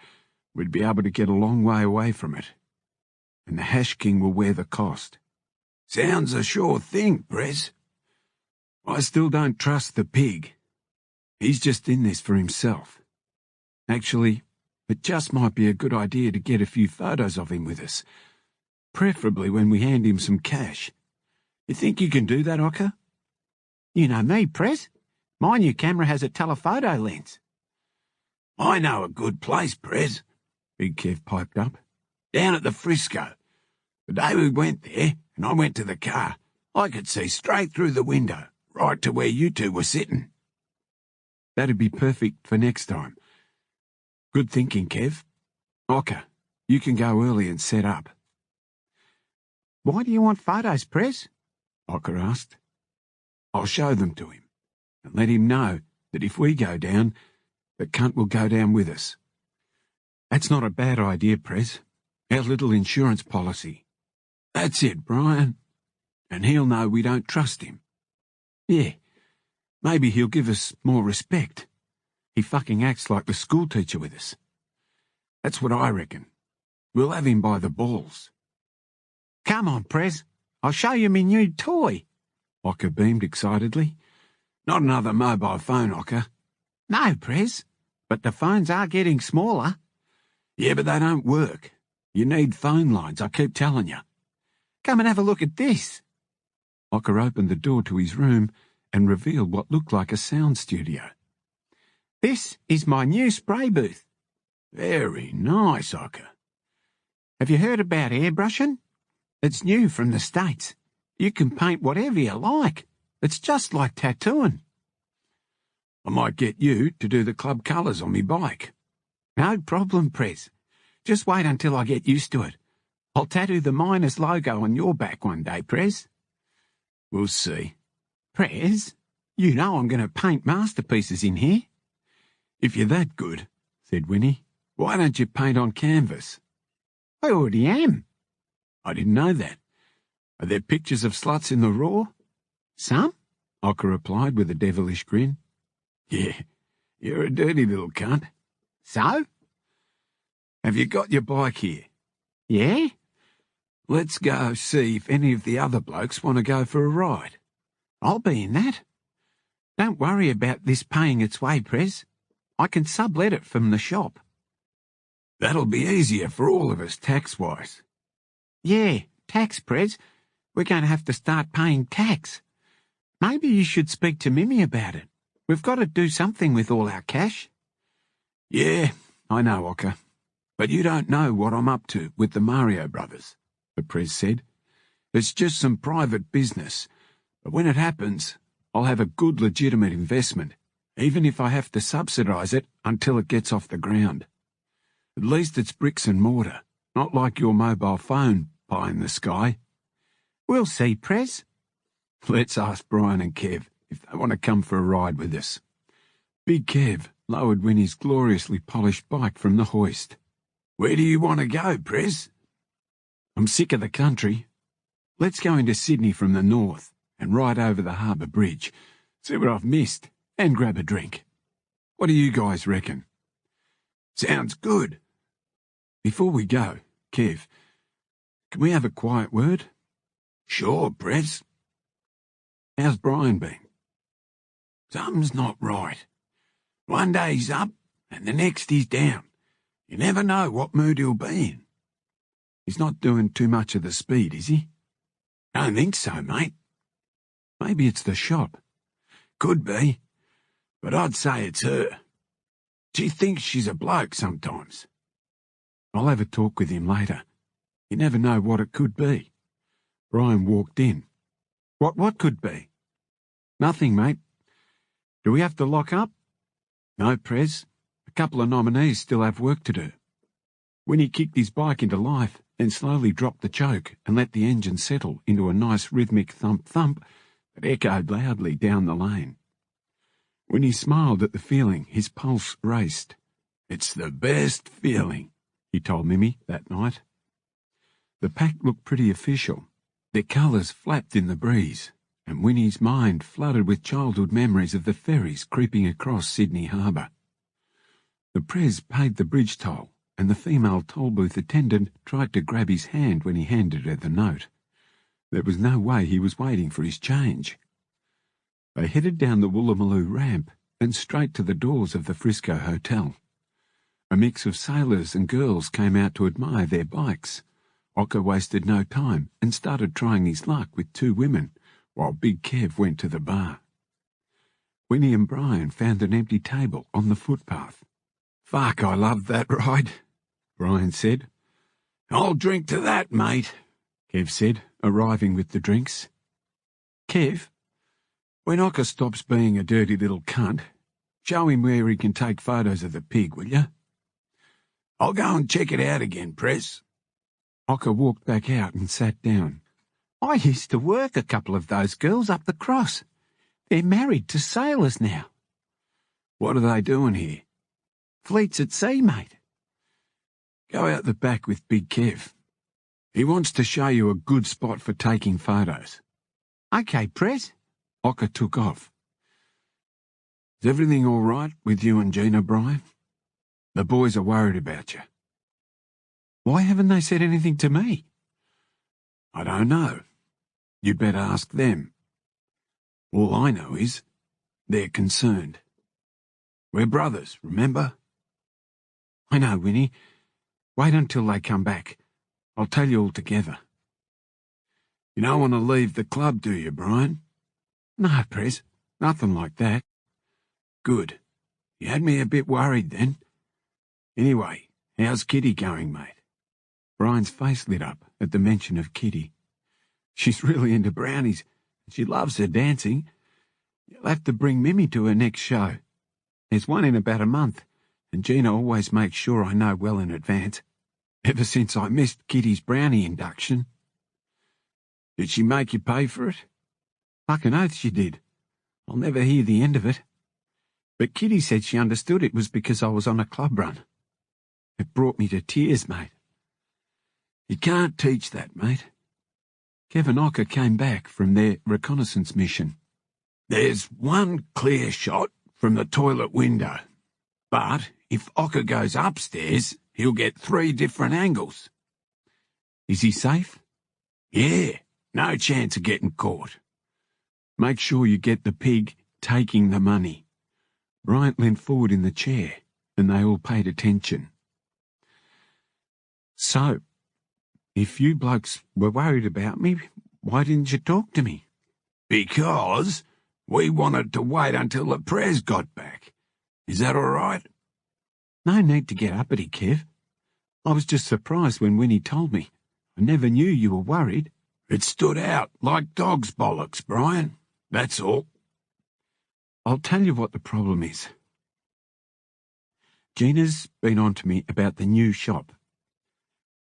we'd be able to get a long way away from it. And the Hash King will wear the cost. Sounds a sure thing, Prez. I still don't trust the pig. He's just in this for himself. Actually, it just might be a good idea to get a few photos of him with us, preferably when we hand him some cash. You think you can do that, Ocker? You know me, Prez. My new camera has a telephoto lens. I know a good place, Prez, Big Kev piped up. Down at the Frisco. The day we went there, and I went to the car, I could see straight through the window, right to where you two were sitting. That'd be perfect for next time. Good thinking, Kev. Ocker, you can go early and set up. Why do you want photos, Prez? Ocker asked. I'll show them to him, and let him know that if we go down, the cunt will go down with us. That's not a bad idea, Prez. Our little insurance policy. That's it, Brian. And he'll know we don't trust him. Yeah, maybe he'll give us more respect. He fucking acts like the school teacher with us. That's what I reckon. We'll have him by the balls. Come on, Prez. I'll show you me new toy. Ocker beamed excitedly. Not another mobile phone, Ocker. No, Prez. But the phones are getting smaller. Yeah, but they don't work. You need phone lines, I keep telling you. Come and have a look at this. Ocker opened the door to his room and revealed what looked like a sound studio. This is my new spray booth. Very nice, Ocker. Have you heard about airbrushing? It's new from the States. You can paint whatever you like. It's just like tattooing. I might get you to do the club colours on me bike. No problem, Prez. Just wait until I get used to it. I'll tattoo the Miners logo on your back one day, Prez. We'll see. Prez, you know I'm going to paint masterpieces in here. If you're that good, said Winnie, why don't you paint on canvas? I already am. I didn't know that. Are there pictures of sluts in the raw? Some, Ocker replied with a devilish grin. Yeah, you're a dirty little cunt. So? Have you got your bike here? Yeah? Let's go see if any of the other blokes want to go for a ride. I'll be in that. Don't worry about this paying its way, Prez. I can sublet it from the shop. That'll be easier for all of us tax-wise. Yeah, tax, Prez. We're going to have to start paying tax. Maybe you should speak to Mimi about it. We've got to do something with all our cash. Yeah, I know, Ocker. But you don't know what I'm up to with the Mario brothers, the Prez said. It's just some private business. But when it happens, I'll have a good legitimate investment, even if I have to subsidise it until it gets off the ground. At least it's bricks and mortar, not like your mobile phone pie in the sky. We'll see, Prez. Let's ask Brian and Kev if they want to come for a ride with us. Big Kev lowered Winnie's gloriously polished bike from the hoist. Where do you want to go, Prez? I'm sick of the country. Let's go into Sydney from the north and ride over the harbour bridge, see what I've missed, and grab a drink. What do you guys reckon? Sounds good. Before we go, Kev, can we have a quiet word? Sure, Prez. How's Brian been? Something's not right. One day he's up, and the next he's down. You never know what mood he'll be in. He's not doing too much of the speed, is he? Don't think so, mate. Maybe it's the shop. Could be. But I'd say it's her. She thinks she's a bloke sometimes. I'll have a talk with him later. You never know what it could be. Brian walked in. What could be? Nothing, mate. Do we have to lock up? No, Prez. A couple of nominees still have work to do. Winnie kicked his bike into life, then slowly dropped the choke and let the engine settle into a nice rhythmic thump-thump that echoed loudly down the lane. When he smiled at the feeling, his pulse raced. It's the best feeling, he told Mimi that night. The pack looked pretty official. Their colours flapped in the breeze, and Winnie's mind flooded with childhood memories of the ferries creeping across Sydney Harbour. The Prez paid the bridge toll, and the female toll booth attendant tried to grab his hand when he handed her the note. There was no way he was waiting for his change. They headed down the Woolloomooloo ramp and straight to the doors of the Frisco Hotel. A mix of sailors and girls came out to admire their bikes. Ocker wasted no time and started trying his luck with two women, while Big Kev went to the bar. Winnie and Brian found an empty table on the footpath. Fuck, I loved that ride, Brian said. I'll drink to that, mate, Kev said, arriving with the drinks. Kev, when Ocker stops being a dirty little cunt, show him where he can take photos of the pig, will you? I'll go and check it out again, Prez. Ocker walked back out and sat down. I used to work a couple of those girls up the cross. They're married to sailors now. What are they doing here? Fleets at sea, mate. Go out the back with Big Kev. He wants to show you a good spot for taking photos. Okay, Prez. Ocker took off. Is everything all right with you and Gina, Brian? The boys are worried about you. Why haven't they said anything to me? I don't know. You'd better ask them. All I know is they're concerned. We're brothers, remember? I know, Winnie. Wait until they come back. I'll tell you all together. You don't want to leave the club, do you, Brian? No, Prez. Nothing like that. Good. You had me a bit worried then. Anyway, how's Kitty going, mate? Brian's face lit up at the mention of Kitty. She's really into brownies. She loves her dancing. You'll have to bring Mimi to her next show. There's one in about a month, and Gina always makes sure I know well in advance. Ever since I missed Kitty's brownie induction. Did she make you pay for it? Fucking oath she did. I'll never hear the end of it. But Kitty said she understood it was because I was on a club run. It brought me to tears, mate. You can't teach that, mate. Kev and Ocker came back from their reconnaissance mission. There's one clear shot from the toilet window. But if Ocker goes upstairs, he'll get 3 different angles. Is he safe? Yeah, no chance of getting caught. Make sure you get the pig taking the money. Bryant leaned forward in the chair, and they all paid attention. So, if you blokes were worried about me, why didn't you talk to me? Because we wanted to wait until the Prez got back. Is that all right? No need to get uppity, Kev. I was just surprised when Winnie told me. I never knew you were worried. It stood out like dog's bollocks, Brian. That's all. I'll tell you what the problem is. Gina's been on to me about the new shop.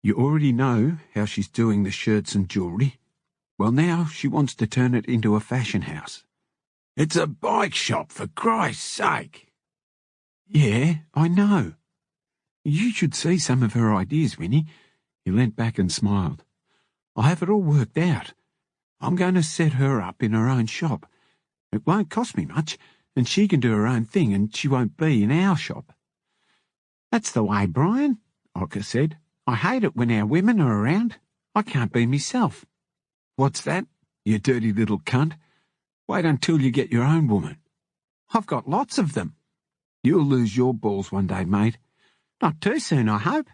You already know how she's doing the shirts and jewellery. Well, now she wants to turn it into a fashion house. It's a bike shop, for Christ's sake. Yeah, I know. You should see some of her ideas, Winnie. He leant back and smiled. I have it all worked out. I'm going to set her up in her own shop. It won't cost me much, and she can do her own thing, and she won't be in our shop. That's the way, Brian, Ocker said. I hate it when our women are around. I can't be myself. What's that, you dirty little cunt? Wait until you get your own woman. I've got lots of them. You'll lose your balls one day, mate. Not too soon, I hope.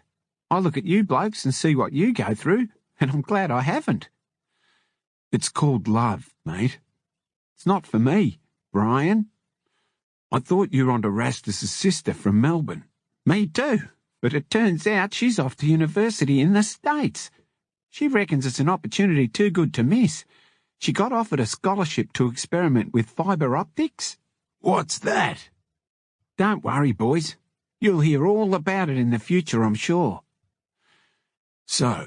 I look at you blokes and see what you go through, and I'm glad I haven't. It's called love, mate. It's not for me, Brian. I thought you were onto Rastus's sister from Melbourne. Me too, but it turns out she's off to university in the States. She reckons it's an opportunity too good to miss. She got offered a scholarship to experiment with fibre optics. What's that? Don't worry, boys. You'll hear all about it in the future, I'm sure. So,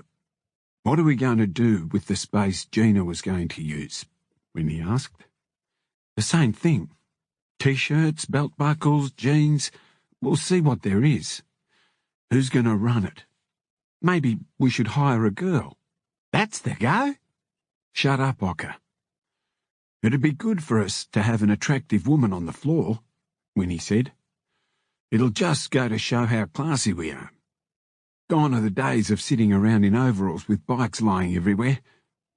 what are we going to do with the space Gina was going to use? Winnie asked. The same thing. T-shirts, belt buckles, jeans. We'll see what there is. Who's going to run it? Maybe we should hire a girl. That's the go. Shut up, Ocker. It'd be good for us to have an attractive woman on the floor, Winnie said. It'll just go to show how classy we are. Gone are the days of sitting around in overalls with bikes lying everywhere.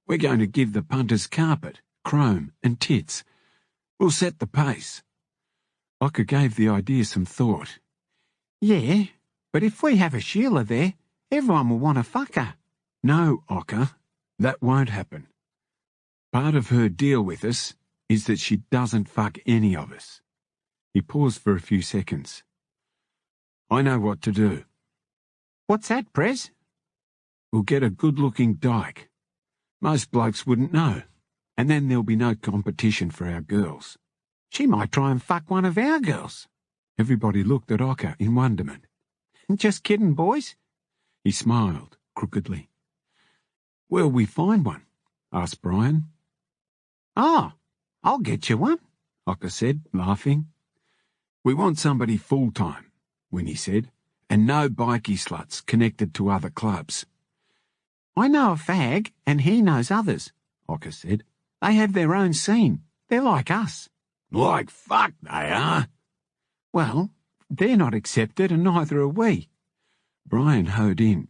We're going to give the punters carpet, chrome and tits. We'll set the pace. Ocker gave the idea some thought. Yeah, but if we have a Sheila there, everyone will want to fuck her. No, Ocker, that won't happen. Part of her deal with us is that she doesn't fuck any of us. He paused for a few seconds. I know what to do. What's that, Prez? We'll get a good-looking dyke. Most blokes wouldn't know. And then there'll be no competition for our girls. She might try and fuck one of our girls. Everybody looked at Ocker in wonderment. Just kidding, boys. He smiled crookedly. Where'll we find one? Asked Brian. Oh, I'll get you one, Ocker said, laughing. We want somebody full-time, Winnie said, and no bikie sluts connected to other clubs. I know a fag, and he knows others, Ocker said. They have their own scene. They're like us. Like fuck they are. Well, they're not accepted, and neither are we. Brian hoed in.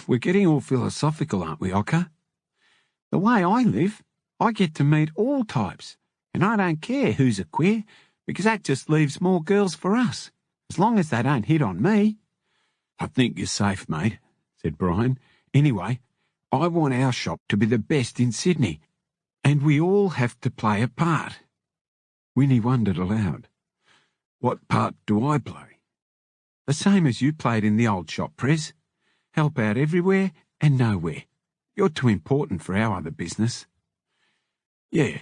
We're getting all philosophical, aren't we, Ocker? The way I live, I get to meet all types, and I don't care who's a queer, because that just leaves more girls for us, as long as they don't hit on me. I think you're safe, mate, said Brian. Anyway, I want our shop to be the best in Sydney, and we all have to play a part. Winnie wondered aloud. What part do I play? The same as you played in the old shop, Prez. Help out everywhere and nowhere. You're too important for our other business. Yeah,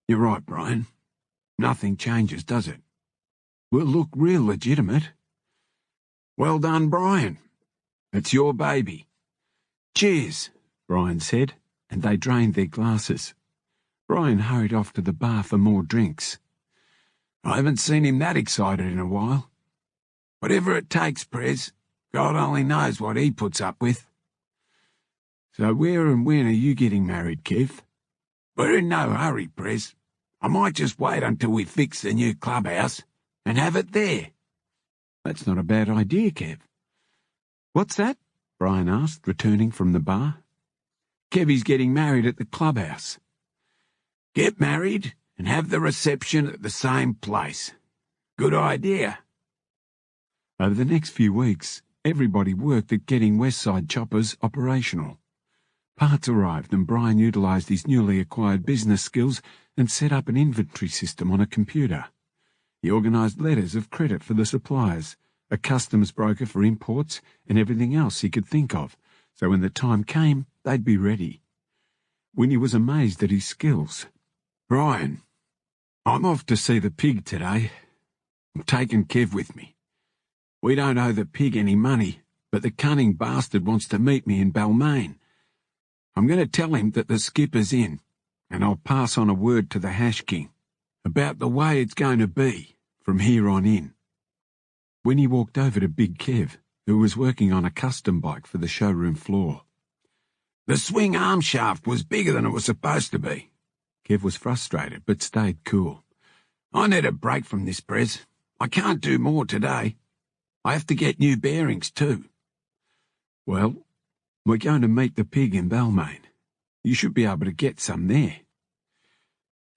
you're right, Brian. Nothing changes, does it? We'll look real legitimate. Well done, Brian. It's your baby. Cheers, Brian said, and they drained their glasses. Brian hurried off to the bar for more drinks. I haven't seen him that excited in a while. Whatever it takes, Prez. God only knows what he puts up with. So where and when are you getting married, Kev? We're in no hurry, Prez. I might just wait until we fix the new clubhouse and have it there. That's not a bad idea, Kev. What's that? Brian asked, returning from the bar. Kevy's getting married at the clubhouse. Get married and have the reception at the same place. Good idea. Over the next few weeks, everybody worked at getting Westside Choppers operational. Parts arrived and Brian utilised his newly acquired business skills and set up an inventory system on a computer. He organised letters of credit for the suppliers, a customs broker for imports, and everything else he could think of, so when the time came, they'd be ready. Winnie was amazed at his skills. Brian, I'm off to see the pig today. I'm taking Kev with me. We don't owe the pig any money, but the cunning bastard wants to meet me in Balmain. I'm going to tell him that the skipper's in, and I'll pass on a word to the Hash King about the way it's going to be from here on in. Winnie walked over to Big Kev, who was working on a custom bike for the showroom floor. The swing arm shaft was bigger than it was supposed to be. Kev was frustrated, but stayed cool. I need a break from this, Prez. I can't do more today. I have to get new bearings too. Well, we're going to meet the pig in Balmain. You should be able to get some there.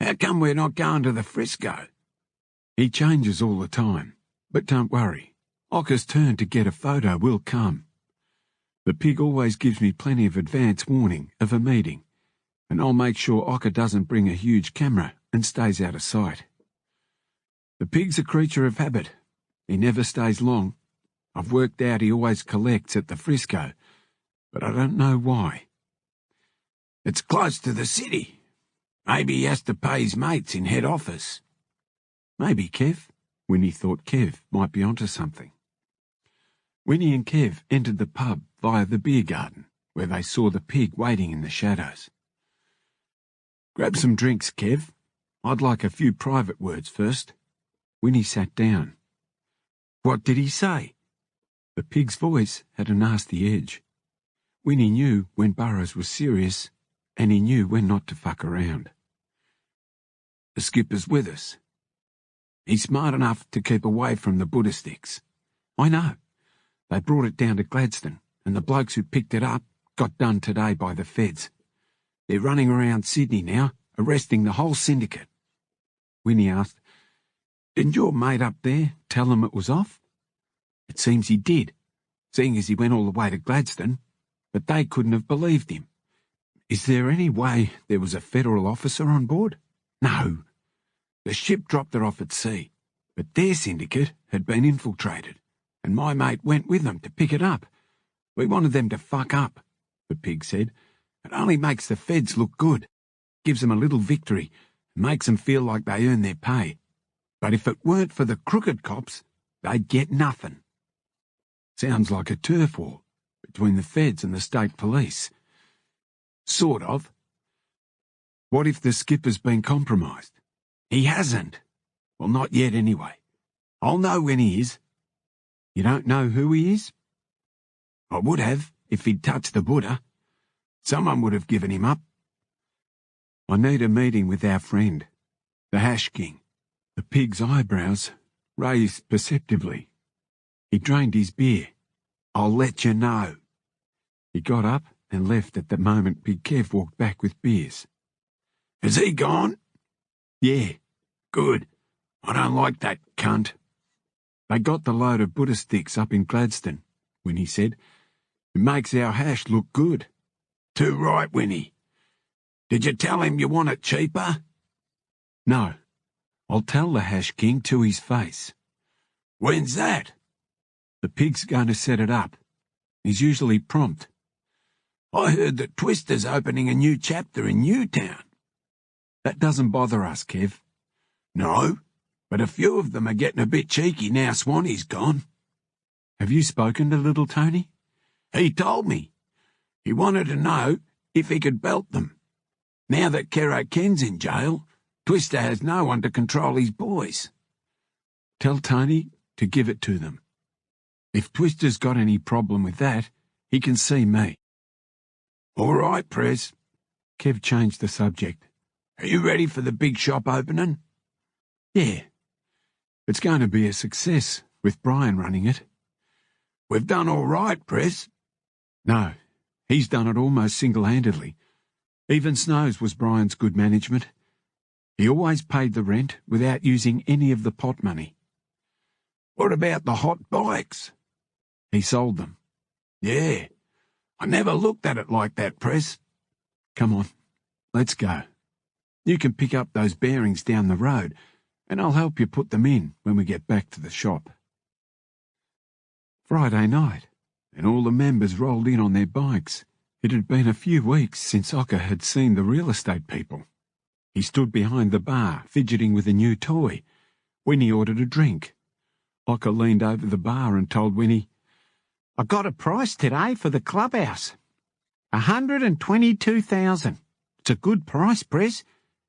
How come we're not going to the Frisco? He changes all the time, but don't worry. Ocker's turn to get a photo will come. The pig always gives me plenty of advance warning of a meeting, and I'll make sure Ocker doesn't bring a huge camera and stays out of sight. The pig's a creature of habit. He never stays long. I've worked out he always collects at the Frisco, but I don't know why. It's close to the city. Maybe he has to pay his mates in head office. Maybe, Kev. Winnie thought Kev might be onto something. Winnie and Kev entered the pub via the beer garden, where they saw the pig waiting in the shadows. Grab some drinks, Kev. I'd like a few private words first. Winnie sat down. What did he say? The pig's voice had a nasty edge. Winnie knew when Burrows was serious, and he knew when not to fuck around. The skipper's with us. He's smart enough to keep away from the Buddha sticks. I know. They brought it down to Gladstone, and the blokes who picked it up got done today by the feds. They're running around Sydney now, arresting the whole syndicate. Winnie asked, Didn't your mate up there tell them it was off? It seems he did, seeing as he went all the way to Gladstone, but they couldn't have believed him. Is there any way there was a federal officer on board? No. The ship dropped her off at sea, but their syndicate had been infiltrated, and my mate went with them to pick it up. We wanted them to fuck up, the pig said. It only makes the feds look good. gives them a little victory and makes them feel like they earn their pay. But if it weren't for the crooked cops, they'd get nothing. Sounds like a turf war between the feds and the state police. Sort of. What if the skipper's been compromised? He hasn't. Well, not yet anyway. I'll know when he is. You don't know who he is? I would have, if he'd touched the Buddha. Someone would have given him up. I need a meeting with our friend, the Hash King. The pig's eyebrows raised perceptibly. He drained his beer. I'll let you know. He got up and left at the moment Big Kev walked back with beers. Has he gone? Yeah. Good. I don't like that cunt. They got the load of Buddha sticks up in Gladstone, Winnie said. It makes our hash look good. Too right, Winnie. Did you tell him you want it cheaper? No. I'll tell the Hash King to his face. When's that? The pig's going to set it up. He's usually prompt. I heard that Twister's opening a new chapter in Newtown. That doesn't bother us, Kev. No, but a few of them are getting a bit cheeky now Swanee's gone. Have you spoken to little Tony? He told me. He wanted to know if he could belt them. Now that Kero Ken's in jail, Twister has no one to control his boys. Tell Tony to give it to them. If Twister's got any problem with that, he can see me. All right, Prez. Kev changed the subject. Are you ready for the big shop opening? Yeah. It's going to be a success, with Brian running it. We've done all right, Prez. No, he's done it almost single-handedly. Even Snow's was Brian's good management. He always paid the rent without using any of the pot money. What about the hot bikes? He sold them. Yeah, I never looked at it like that, Prez. Come on, let's go. You can pick up those bearings down the road, and I'll help you put them in when we get back to the shop. Friday night, and all the members rolled in on their bikes. It had been a few weeks since Ocker had seen the real estate people. He stood behind the bar, fidgeting with a new toy. Winnie ordered a drink. Ocker leaned over the bar and told Winnie, I got a price today for the clubhouse. 122,000. It's a good price, Prez.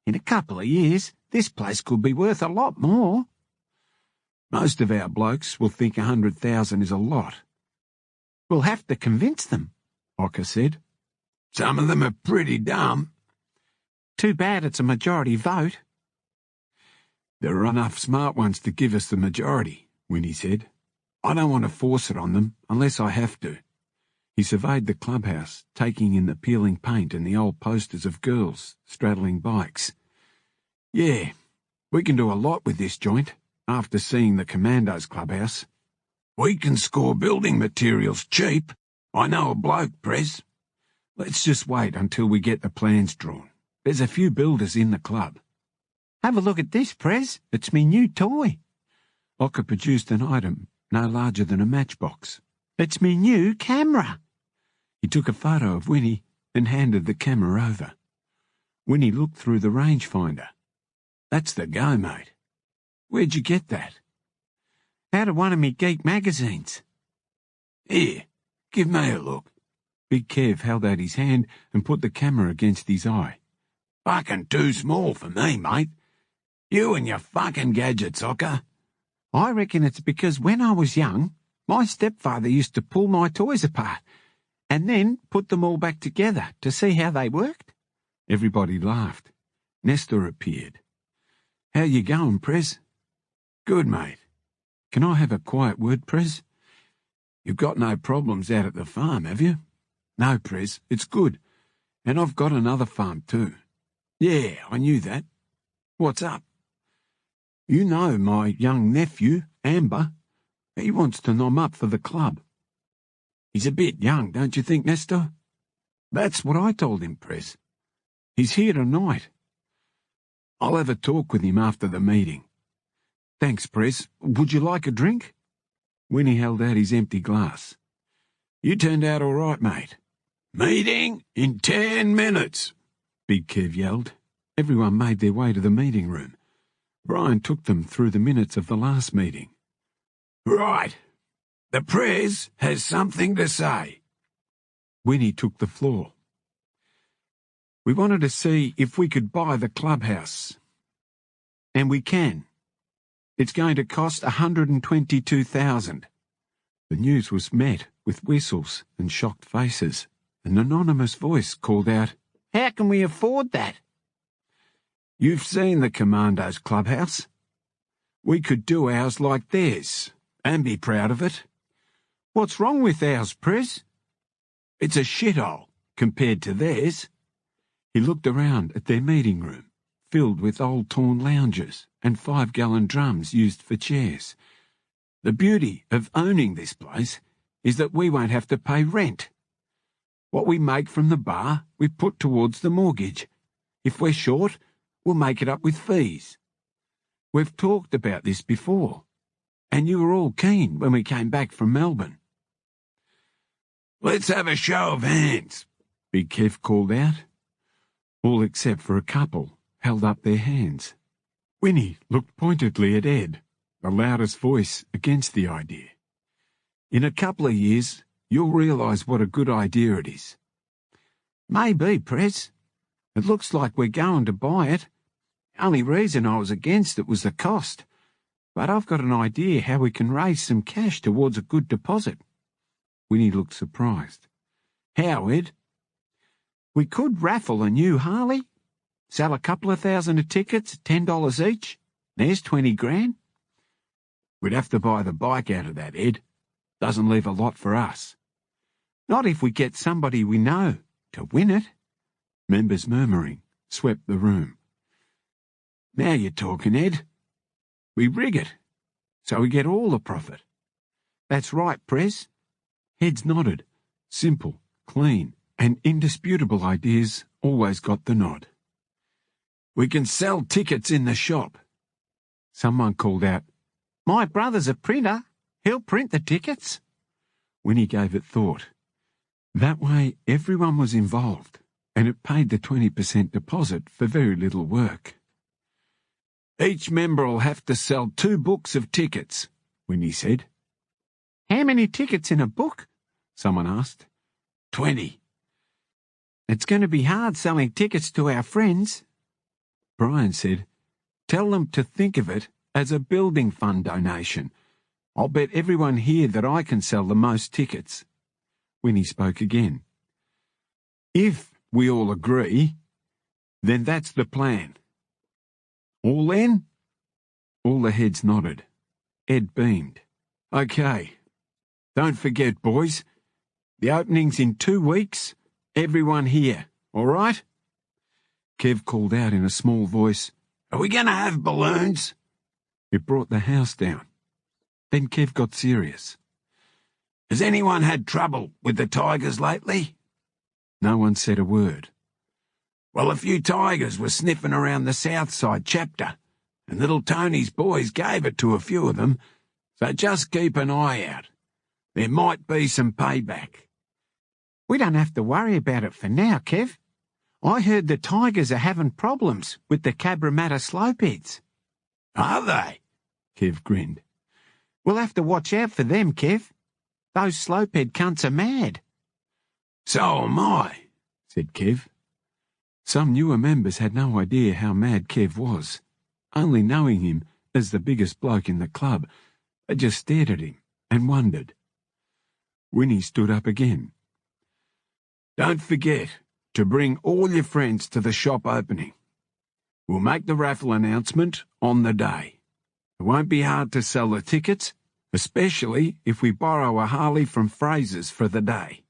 In a couple of years, this place could be worth a lot more. Most of our blokes will think 100,000 is a lot. We'll have to convince them, Ocker said. Some of them are pretty dumb. Too bad it's a majority vote. There are enough smart ones to give us the majority, Winnie said. I don't want to force it on them unless I have to. He surveyed the clubhouse, taking in the peeling paint and the old posters of girls straddling bikes. Yeah, we can do a lot with this joint, after seeing the Commandos clubhouse. We can score building materials cheap. I know a bloke, Prez. Let's just wait until we get the plans drawn. There's a few builders in the club. Have a look at this, Prez. It's me new toy. Ocker produced an item no larger than a matchbox. It's me new camera. He took a photo of Winnie and handed the camera over. Winnie looked through the rangefinder. That's the go, mate. Where'd you get that? Out of one of me geek magazines. Here, give me a look. Big Kev held out his hand and put the camera against his eye. Fucking too small for me, mate. You and your fucking gadgets, Ocker. I reckon it's because when I was young, my stepfather used to pull my toys apart and then put them all back together to see how they worked. Everybody laughed. Nestor appeared. How you going, Prez? Good, mate. Can I have a quiet word, Prez? You've got no problems out at the farm, have you? No, Prez, it's good. And I've got another farm too. Yeah, I knew that. What's up? You know my young nephew, Amber. He wants to nom up for the club. He's a bit young, don't you think, Nestor? That's what I told him, Prez. He's here tonight. I'll have a talk with him after the meeting. Thanks, Prez. Would you like a drink? Winnie held out his empty glass. You turned out all right, mate. Meeting in 10 minutes, Big Kev yelled. Everyone made their way to the meeting room. Brian took them through the minutes of the last meeting. Right. The Prez has something to say. Winnie took the floor. We wanted to see if we could buy the clubhouse. And we can. It's going to cost $122,000. The news was met with whistles and shocked faces. An anonymous voice called out, How can we afford that? You've seen the Commando's clubhouse. We could do ours like theirs, and be proud of it. What's wrong with ours, Prez? It's a shithole compared to theirs. He looked around at their meeting room, filled with old torn lounges and 5-gallon drums used for chairs. The beauty of owning this place is that we won't have to pay rent. What we make from the bar, we put towards the mortgage. If we're short, we'll make it up with fees. We've talked about this before, and you were all keen when we came back from Melbourne. Let's have a show of hands, Big Kev called out. All except for a couple held up their hands. Winnie looked pointedly at Ed, the loudest voice against the idea. In a couple of years, you'll realise what a good idea it is. Maybe, Prez. It looks like we're going to buy it. The only reason I was against it was the cost. But I've got an idea how we can raise some cash towards a good deposit. Winnie looked surprised. How, Ed? We could raffle a new Harley, sell a couple of thousand of tickets at $10 each. There's 20 grand. We'd have to buy the bike out of that, Ed. Doesn't leave a lot for us. Not if we get somebody we know to win it. Members murmuring swept the room. Now you're talking, Ed. We rig it, so we get all the profit. That's right, Prez. Heads nodded. Simple, clean, and indisputable ideas always got the nod. We can sell tickets in the shop. Someone called out, My brother's a printer. He'll print the tickets. Winnie gave it thought. That way everyone was involved, and it paid the 20% deposit for very little work. Each member'll have to sell 2 books of tickets, Winnie said. How many tickets in a book? Someone asked. 20. It's going to be hard selling tickets to our friends. Brian said, Tell them to think of it as a building fund donation. I'll bet everyone here that I can sell the most tickets. Winnie spoke again. If we all agree, then that's the plan. All in? All the heads nodded. Ed beamed. Okay. Don't forget, boys. The opening's in 2 weeks. Everyone here, all right? Kev called out in a small voice, Are we going to have balloons? It brought the house down. Then Kev got serious. Has anyone had trouble with the tigers lately? No one said a word. Well, a few tigers were sniffing around the South Side chapter, and little Tony's boys gave it to a few of them, so just keep an eye out. There might be some payback. We don't have to worry about it for now, Kev. I heard the tigers are having problems with the Cabramatta slopeheads. Are they? Kev grinned. We'll have to watch out for them, Kev. Those slopehead cunts are mad. So am I, said Kev. Some newer members had no idea how mad Kev was. Only knowing him as the biggest bloke in the club, they just stared at him and wondered. Winnie stood up again. Don't forget to bring all your friends to the shop opening. We'll make the raffle announcement on the day. It won't be hard to sell the tickets, especially if we borrow a Harley from Fraser's for the day.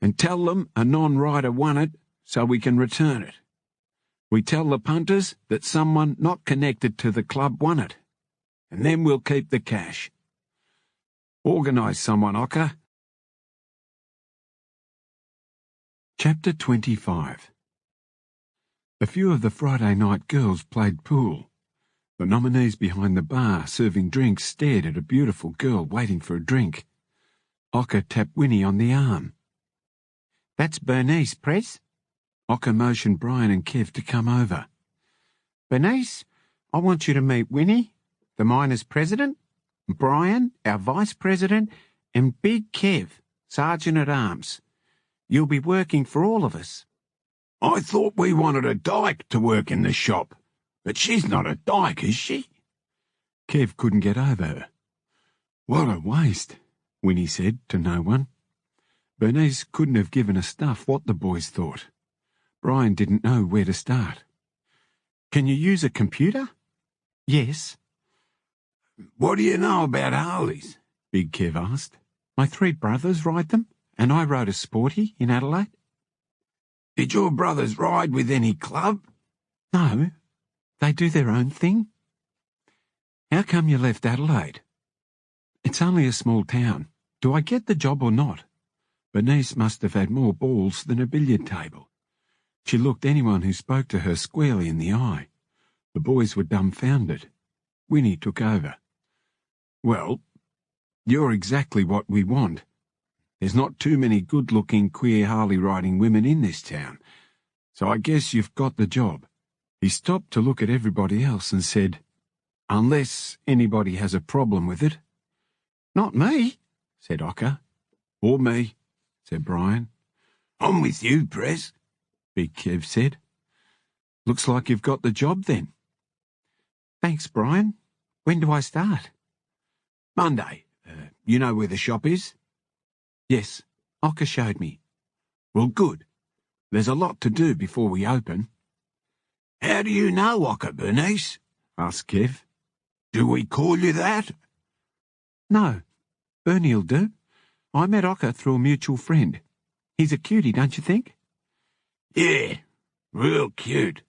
And tell them a non-rider won it so we can return it. We tell the punters that someone not connected to the club won it, and then we'll keep the cash. Organise someone, Ocker. Chapter 25. A few of the Friday night girls played pool. The nominees behind the bar serving drinks stared at a beautiful girl waiting for a drink. Ocker tapped Winnie on the arm. That's Bernice, Prez. Ocker motioned Brian and Kev to come over. Bernice, I want you to meet Winnie, the miners' president, Brian, our vice president, and Big Kev, sergeant-at-arms. You'll be working for all of us. I thought we wanted a dyke to work in the shop, but she's not a dyke, is she? Kev couldn't get over her. What a waste, Winnie said to no one. Bernice couldn't have given a stuff what the boys thought. Brian didn't know where to start. Can you use a computer? Yes. What do you know about Harleys? Big Kev asked. My 3 brothers ride them, and I rode a Sporty in Adelaide. Did your brothers ride with any club? No, they do their own thing. How come you left Adelaide? It's only a small town. Do I get the job or not? Bernice must have had more balls than a billiard table. She looked anyone who spoke to her squarely in the eye. The boys were dumbfounded. Winnie took over. Well, you're exactly what we want. There's not too many good-looking, queer Harley-riding women in this town, so I guess you've got the job. He stopped to look at everybody else and said, unless anybody has a problem with it. Not me, said Ocker. Or me, said Brian. I'm with you, Prez, Big Kev said. Looks like you've got the job then. Thanks, Brian. When do I start? Monday. You know where the shop is? Yes, Ocker showed me. Well, good. There's a lot to do before we open. How do you know Ocker, Bernice? Asked Kev. Do we call you that? No, Bernie'll do. I met Ocker through a mutual friend. He's a cutie, don't you think? Yeah, real cute.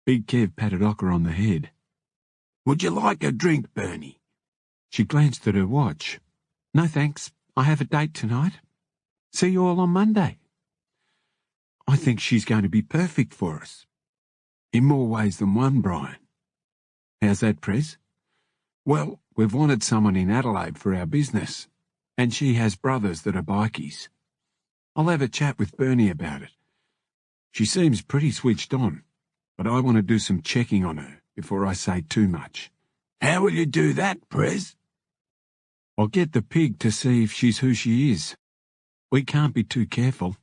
Big Kev patted Ocker on the head. Would you like a drink, Bernie? She glanced at her watch. No thanks, I have a date tonight. See you all on Monday. I think she's going to be perfect for us. In more ways than one, Brian. How's that, Prez? Well, we've wanted someone in Adelaide for our business, and she has brothers that are bikies. I'll have a chat with Bernie about it. She seems pretty switched on, but I want to do some checking on her before I say too much. How will you do that, Prez? I'll get the pig to see if she's who she is. We can't be too careful.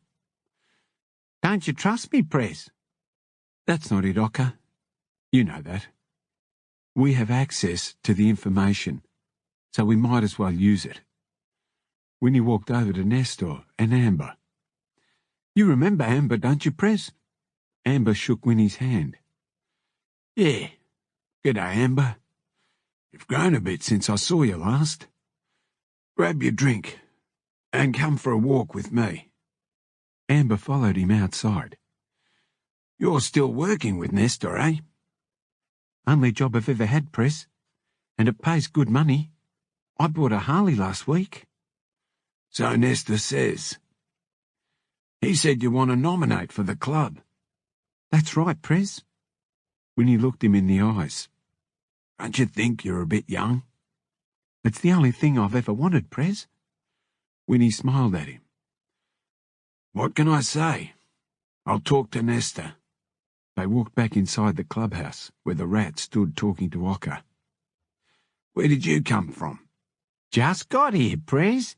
Don't you trust me, Prez? That's not it, Ocker. You know that. We have access to the information, so we might as well use it. Winnie walked over to Nestor and Amber. You remember Amber, don't you, Prez? Amber shook Winnie's hand. Yeah. G'day, Amber. You've grown a bit since I saw you last. Grab your drink and come for a walk with me. Amber followed him outside. You're still working with Nestor, eh? Only job I've ever had, Prez. And it pays good money. I bought a Harley last week. So Nestor says. He said you want to nominate for the club. That's right, Prez. Winnie looked him in the eyes. Don't you think you're a bit young? It's the only thing I've ever wanted, Prez. Winnie smiled at him. What can I say? I'll talk to Nestor. They walked back inside the clubhouse, where the rat stood talking to Ocker. Where did you come from? Just got here, Prez.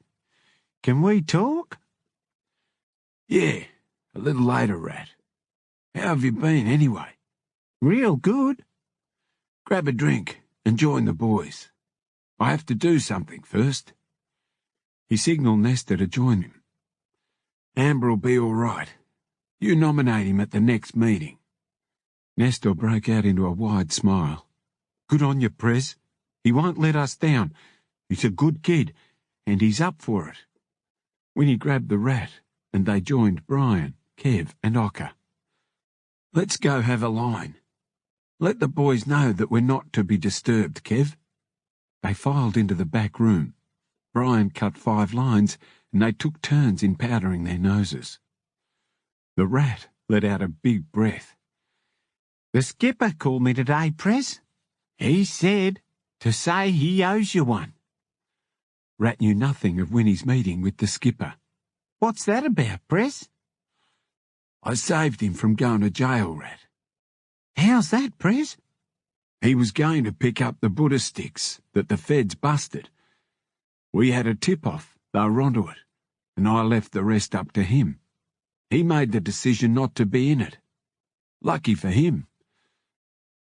Can we talk? Yeah, a little later, Rat. How have you been, anyway? Real good. Grab a drink and join the boys. I have to do something first. He signalled Nestor to join him. Amber'll be all right. You nominate him at the next meeting. Nestor broke out into a wide smile. Good on you, Prez. He won't let us down. He's a good kid, and he's up for it. Winnie grabbed the rat, and they joined Brian, Kev, and Ocker. Let's go have a line. Let the boys know that we're not to be disturbed, Kev. They filed into the back room. Brian cut 5 lines, and they took turns in powdering their noses. The rat let out a big breath. The skipper called me today, Prez. He said to say he owes you one. Rat knew nothing of Winnie's meeting with the skipper. What's that about, Prez? I saved him from going to jail, Rat. How's that, Prez? He was going to pick up the Buddha sticks that the feds busted. We had a tip-off, they were onto it, and I left the rest up to him. He made the decision not to be in it. Lucky for him.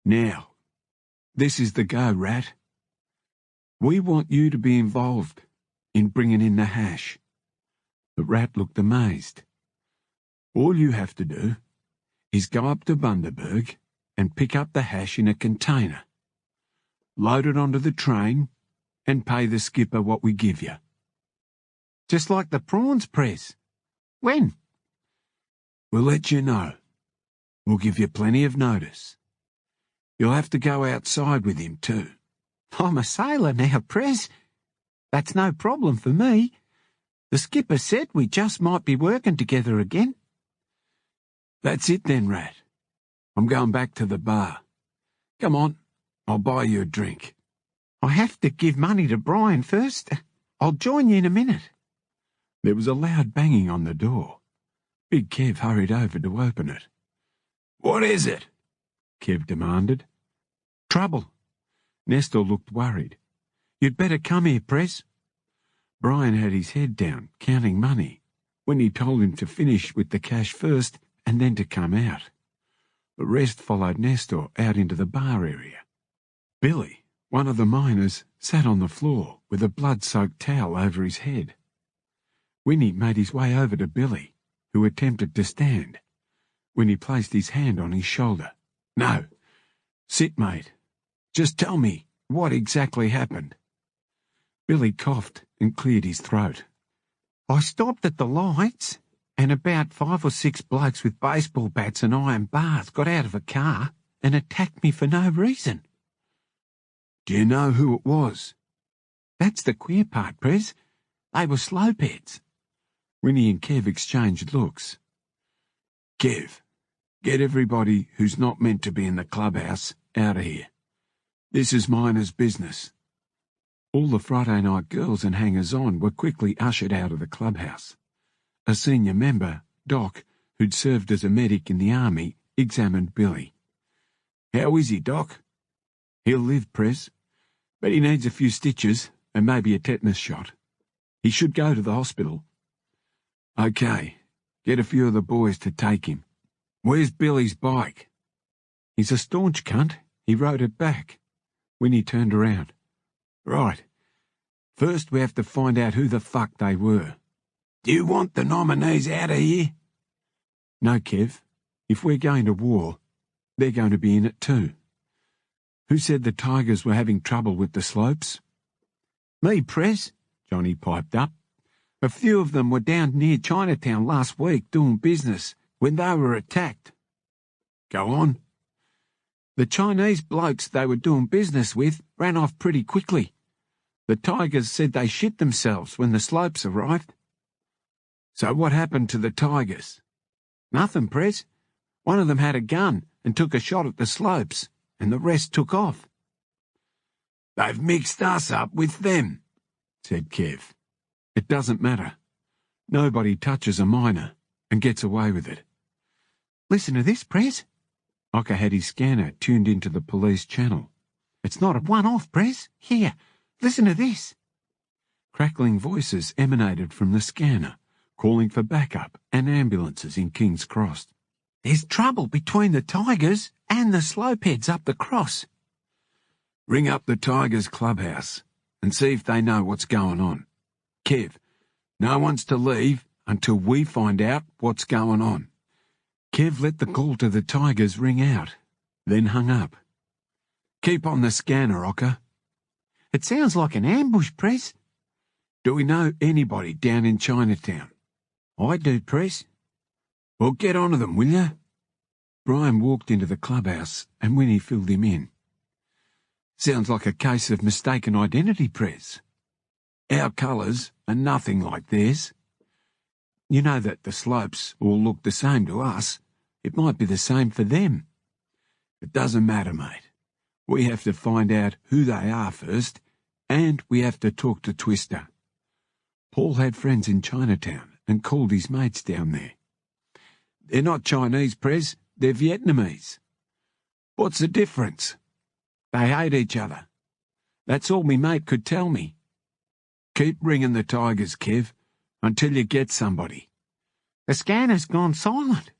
Now, this is the go, Rat. We want you to be involved in bringing in the hash. The Rat looked amazed. All you have to do is go up to Bundaberg and pick up the hash in a container, load it onto the train, and pay the skipper what we give you. Just like the prawns, Prez. When? We'll let you know. We'll give you plenty of notice. You'll have to go outside with him too. I'm a sailor now, Prez. That's no problem for me. The skipper said we just might be working together again. That's it then, Rat. I'm going back to the bar. Come on, I'll buy you a drink. I have to give money to Brian first. I'll join you in a minute. There was a loud banging on the door. Big Kev hurried over to open it. What is it? Kev demanded. Trouble. Nestor looked worried. You'd better come here, Prez. Brian had his head down, counting money, when he told him to finish with the cash first and then to come out. The rest followed Nestor out into the bar area. Billy, one of the miners, sat on the floor with a blood-soaked towel over his head. Winnie made his way over to Billy, who attempted to stand. Winnie placed his hand on his shoulder. No. Sit, mate. Just tell me what exactly happened. Billy coughed and cleared his throat. I stopped at the lights, and about 5 or 6 blokes with baseball bats and iron bars got out of a car and attacked me for no reason. Do you know who it was? That's the queer part, Prez. They were slopheads. Winnie and Kev exchanged looks. Kev, get everybody who's not meant to be in the clubhouse out of here. This is miners' business. All the Friday night girls and hangers-on were quickly ushered out of the clubhouse. A senior member, Doc, who'd served as a medic in the army, examined Billy. How is he, Doc? He'll live, Prez, but he needs a few stitches and maybe a tetanus shot. He should go to the hospital. Okay, get a few of the boys to take him. Where's Billy's bike? He's a staunch cunt. He rode it back. Winnie turned around. Right. First we have to find out who the fuck they were. Do you want the nominees out of here? No, Kev. If we're going to war, they're going to be in it too. Who said the Tigers were having trouble with the slopes? Me, Prez, Johnny piped up. A few of them were down near Chinatown last week doing business when they were attacked. Go on. The Chinese blokes they were doing business with ran off pretty quickly. The Tigers said they shit themselves when the slopes arrived. So what happened to the Tigers? Nothing, Prez. One of them had a gun and took a shot at the slopes, and the rest took off. They've mixed us up with them, said Kev. It doesn't matter. Nobody touches a miner and gets away with it. Listen to this, Prez. Ocker had his scanner tuned into the police channel. It's not a one-off, Prez. Here, listen to this. Crackling voices emanated from the scanner, calling for backup and ambulances in King's Cross. There's trouble between the Tigers and the slopeheads up the cross. Ring up the Tigers clubhouse and see if they know what's going on. Kev, no one's to leave until we find out what's going on. Kev let the call to the Tigers ring out, then hung up. Keep on the scanner, Ocker. It sounds like an ambush, Prez. Do we know anybody down in Chinatown? I do, Prez. Well, get onto them, will you? Brian walked into the clubhouse and Winnie filled him in. Sounds like a case of mistaken identity, Prez. Our colours are nothing like theirs. You know that the slopes all look the same to us. It might be the same for them. It doesn't matter, mate. We have to find out who they are first, and we have to talk to Twister. Paul had friends in Chinatown and called his mates down there. They're not Chinese, Prez. They're Vietnamese. What's the difference? They hate each other. That's all me mate could tell me. Keep ringing the Tigers, Kev, until you get somebody. The scanner's gone silent.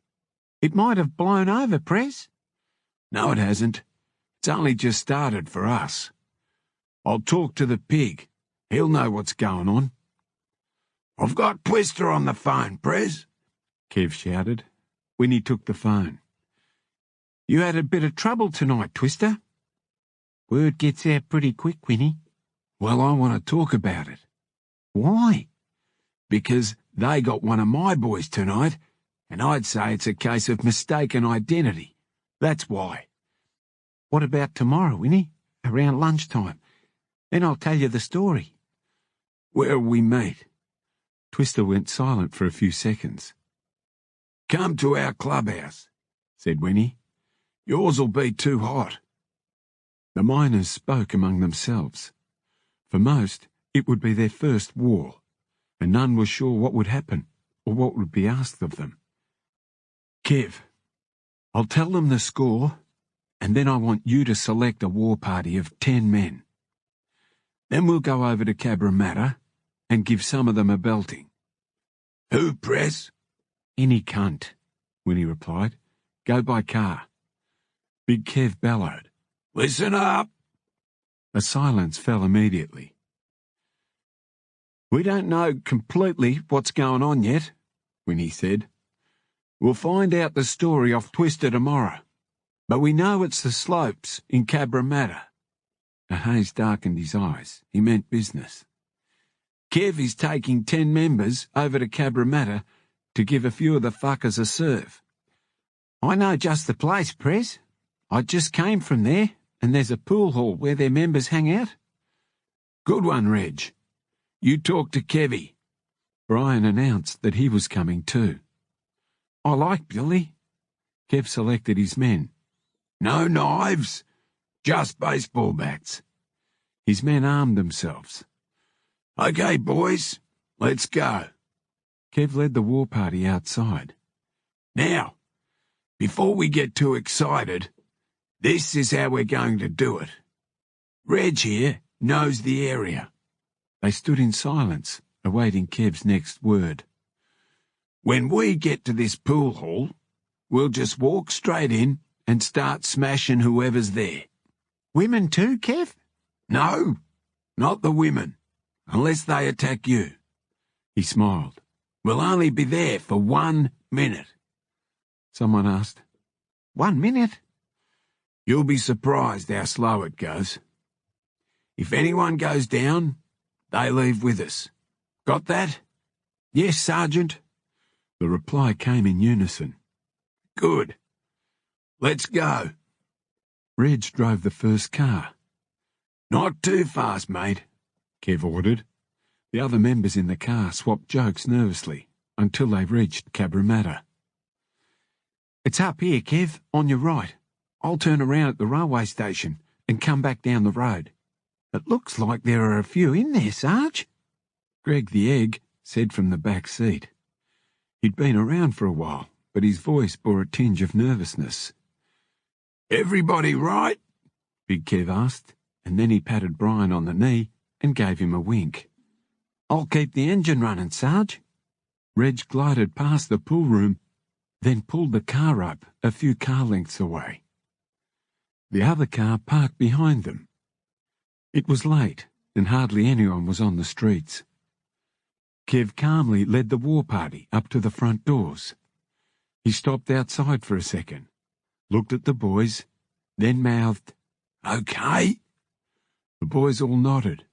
It might have blown over, Prez. No, it hasn't. It's only just started for us. I'll talk to the pig. He'll know what's going on. I've got Twister on the phone, Prez, Kev shouted. Winnie took the phone. You had a bit of trouble tonight, Twister. Word gets out pretty quick, Winnie. Well, I want to talk about it. Why? Because they got one of my boys tonight, and I'd say it's a case of mistaken identity. That's why. What about tomorrow, Winnie? Around lunchtime. Then I'll tell you the story. Where'll we meet? Twister went silent for a few seconds. Come to our clubhouse, said Winnie. Yours'll be too hot. The miners spoke among themselves. For most, it would be their first war, and none was sure what would happen or what would be asked of them. Kev, I'll tell them the score, and then I want you to select a war party of 10 men. Then we'll go over to Cabramatta and give some of them a belting. Who, Prez? Any cunt, Winnie replied. Go by car. Big Kev bellowed. Listen up! A silence fell immediately. We don't know completely what's going on yet, Winnie said. We'll find out the story off Twister tomorrow, but we know it's the slopes in Cabramatta. A haze darkened his eyes. He meant business. Kev is taking 10 members over to Cabramatta to give a few of the fuckers a serve. I know just the place, Prez. I just came from there, and there's a pool hall where their members hang out. Good one, Reg. You talk to Kevy. Brian announced that he was coming too. I like Billy. Kev selected his men. No knives, just baseball bats. His men armed themselves. Okay, boys, let's go. Kev led the war party outside. Now, before we get too excited, this is how we're going to do it. Reg here knows the area. They stood in silence, awaiting Kev's next word. When we get to this pool hall, we'll just walk straight in and start smashing whoever's there. Women too, Kev? No, not the women, unless they attack you. He smiled. We'll only be there for 1 minute. Someone asked, 1 minute? You'll be surprised how slow it goes. If anyone goes down, they leave with us. Got that? Yes, Sergeant. The reply came in unison. Good. Let's go. Reg drove the first car. Not too fast, mate, Kev ordered. The other members in the car swapped jokes nervously until they reached Cabramatta. It's up here, Kev, on your right. I'll turn around at the railway station and come back down the road. It looks like there are a few in there, Sarge. Greg the Egg said from the back seat. He'd been around for a while, but his voice bore a tinge of nervousness. Everybody right? Big Kev asked, and then he patted Brian on the knee and gave him a wink. I'll keep the engine running, Sarge. Reg glided past the pool room, then pulled the car up a few car lengths away. The other car parked behind them. It was late, and hardly anyone was on the streets. Kev calmly led the war party up to the front doors. He stopped outside for a second, looked at the boys, then mouthed, Okay. The boys all nodded.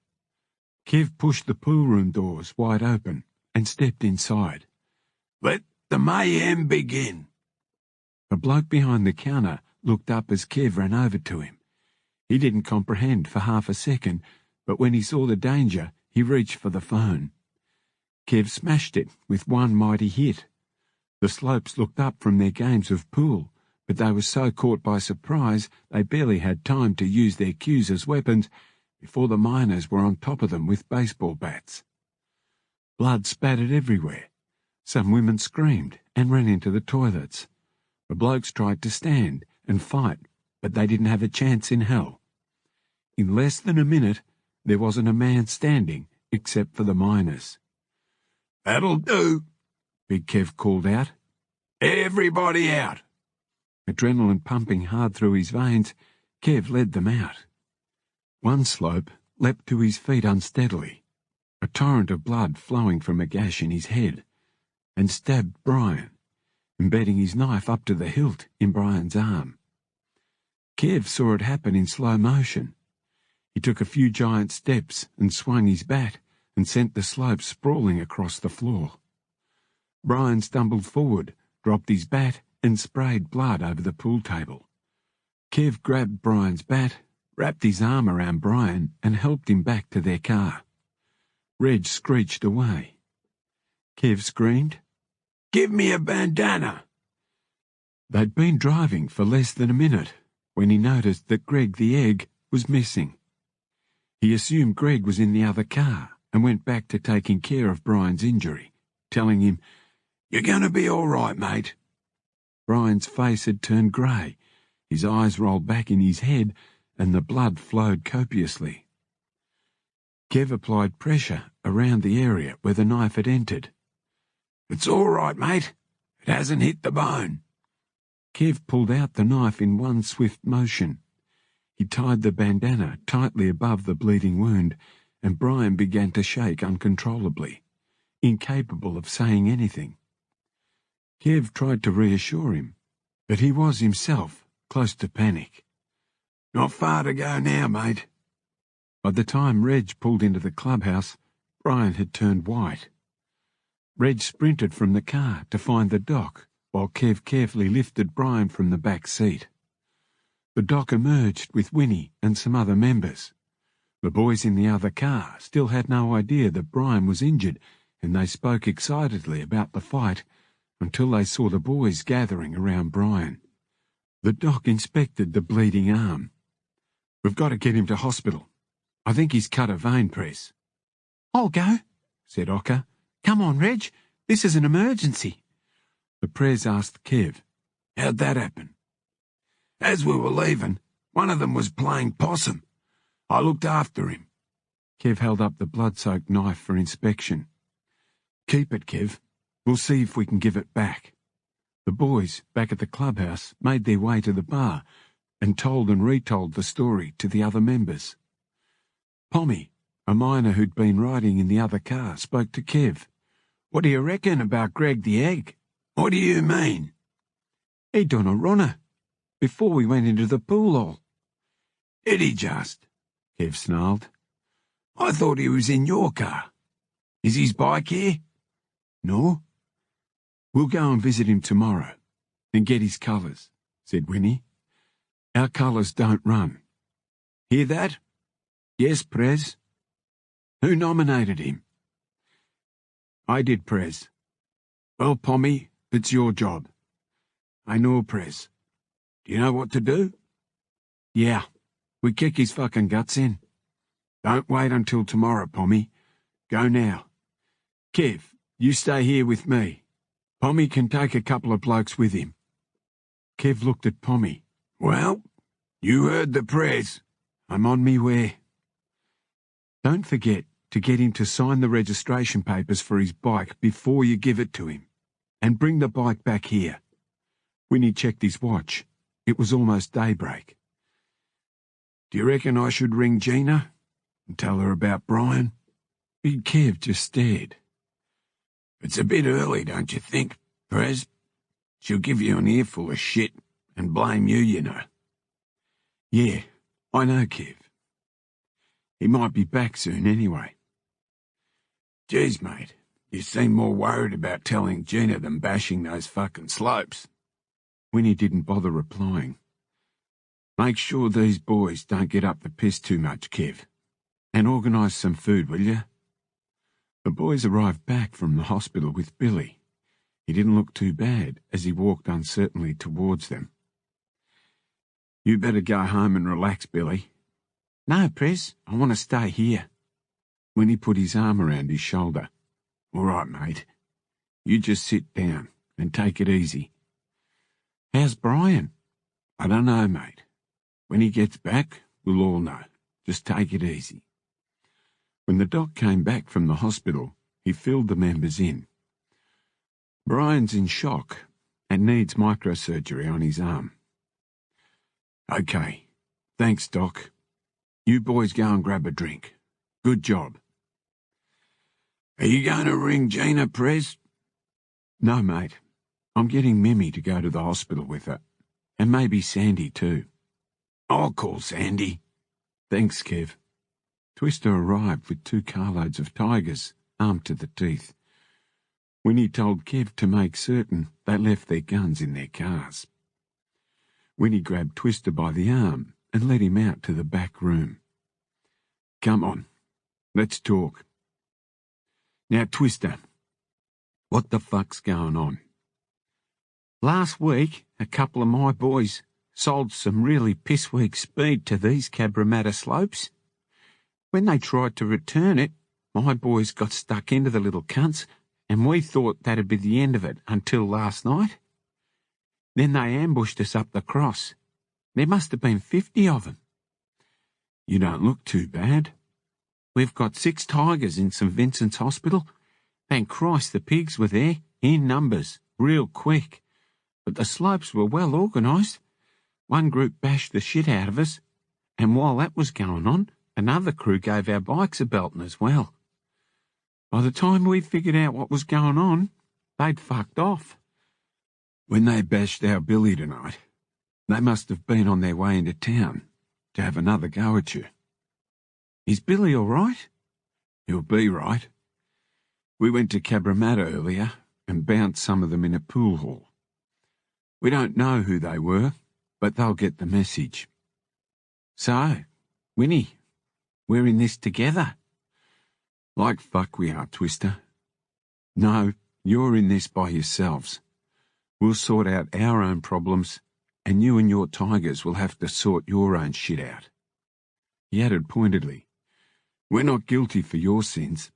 Kev pushed the pool room doors wide open and stepped inside. Let the mayhem begin. A bloke behind the counter looked up as Kev ran over to him. He didn't comprehend for half a second, but when he saw the danger, he reached for the phone. Kev smashed it with one mighty hit. The slopes looked up from their games of pool, but they were so caught by surprise they barely had time to use their cues as weapons before the miners were on top of them with baseball bats. Blood spattered everywhere. Some women screamed and ran into the toilets. The blokes tried to stand and fight, but they didn't have a chance in hell. In less than a minute, there wasn't a man standing except for the miners. "That'll do," Big Kev called out. "Everybody out." Adrenaline pumping hard through his veins, Kev led them out. One slope leapt to his feet unsteadily, a torrent of blood flowing from a gash in his head, and stabbed Brian, embedding his knife up to the hilt in Brian's arm. Kev saw it happen in slow motion. He took a few giant steps and swung his bat and sent the slope sprawling across the floor. Brian stumbled forward, dropped his bat, and sprayed blood over the pool table. Kev grabbed Brian's bat, wrapped his arm around Brian, and helped him back to their car. Reg screeched away. Kev screamed, "Give me a bandana!" They'd been driving for less than a minute when he noticed that Greg the Egg was missing. He assumed Greg was in the other car and went back to taking care of Brian's injury, telling him, "You're going to be all right, mate." Brian's face had turned grey, his eyes rolled back in his head, and the blood flowed copiously. Kev applied pressure around the area where the knife had entered. "It's all right, mate. It hasn't hit the bone." Kev pulled out the knife in one swift motion. He tied the bandana tightly above the bleeding wound, and Brian began to shake uncontrollably, incapable of saying anything. Kev tried to reassure him, but he was himself close to panic. "Not far to go now, mate." By the time Reg pulled into the clubhouse, Brian had turned white. Reg sprinted from the car to find the doc, while Kev carefully lifted Brian from the back seat. The doc emerged with Winnie and some other members. The boys in the other car still had no idea that Brian was injured, and they spoke excitedly about the fight until they saw the boys gathering around Brian. The doc inspected the bleeding arm. "We've got to get him to hospital. I think he's cut a vein, Prez." "I'll go," said Ocker. "Come on, Reg. This is an emergency." The Prez asked Kev, "How'd that happen?" "As we were leaving, one of them was playing possum. I looked after him." Kev held up the blood-soaked knife for inspection. "Keep it, Kev. We'll see if we can give it back." The boys, back at the clubhouse, made their way to the bar and told and retold the story to the other members. Pommy, a miner who'd been riding in the other car, spoke to Kev. "What do you reckon about Greg the Egg?" "What do you mean?" "He done a runner before we went into the pool hall." "Did he just?" Kev snarled. "I thought he was in your car. Is his bike here?" "No." "We'll go and visit him tomorrow and get his colours," said Winnie. "Our colours don't run. Hear that?" "Yes, Prez." "Who nominated him?" "I did, Prez." "Well, Pommy, it's your job." "I know, Prez." "Do you know what to do?" "Yeah, we kick his fucking guts in." "Don't wait until tomorrow, Pommy. Go now. Kev, you stay here with me. Pommy can take a couple of blokes with him." Kev looked at Pommy. "Well, you heard the Prez. "I'm on me way." "Don't forget to get him to sign the registration papers for his bike before you give it to him. And bring the bike back here." Winnie checked his watch. It was almost daybreak. "Do you reckon I should ring Gina and tell her about Brian?" Big Kev just stared. "It's a bit early, don't you think, Prez? She'll give you an earful of shit and blame you, you know." "Yeah, I know, Kev. He might be back soon anyway." "Geez, mate, you seem more worried about telling Gina than bashing those fucking slopes." Winnie didn't bother replying. "Make sure these boys don't get up the piss too much, Kev. And organise some food, will you?" The boys arrived back from the hospital with Billy. He didn't look too bad as he walked uncertainly towards them. "You better go home and relax, Billy." "No, Prez, I want to stay here." Winnie put his arm around his shoulder. "All right, mate. You just sit down and take it easy." "How's Brian?" "I don't know, mate. When he gets back, we'll all know." Just take it easy." When the doc came back from the hospital, he filled the members in. "Brian's in shock and needs microsurgery on his arm." "Okay. Thanks, Doc. You boys go and grab a drink. Good job." "Are you going to ring Gina, Prez?" "No, mate. I'm getting Mimi to go to the hospital with her. And maybe Sandy too." "I'll call Sandy." "Thanks, Kev." Twister arrived with 2 carloads of tigers, armed to the teeth. Winnie told Kev to make certain they left their guns in their cars. Winnie grabbed Twister by the arm and led him out to the back room. "Come on, let's talk. Now, Twister, what the fuck's going on?" "Last week, a couple of my boys sold some really piss-weak speed to these Cabramatta slopes. When they tried to return it, my boys got stuck into the little cunts, and we thought that'd be the end of it until last night. Then they ambushed us up the cross. There must have been 50 of them. "You don't look too bad." We've got 6 tigers in St. Vincent's Hospital. Thank Christ the pigs were there, in numbers, real quick. But the slopes were well organised. One group bashed the shit out of us, and while that was going on, another crew gave our bikes a belting as well. By the time we figured out what was going on, they'd fucked off." "When they bashed our Billy tonight, they must have been on their way into town to have another go at you." "Is Billy all right?" "He'll be right. We went to Cabramatta earlier and bounced some of them in a pool hall. We don't know who they were, but they'll get the message." "So, Winnie, we're in this together." "Like fuck we are, Twister. No, you're in this by yourselves. We'll sort out our own problems, and you and your tigers will have to sort your own shit out." He added pointedly, "We're not guilty for your sins."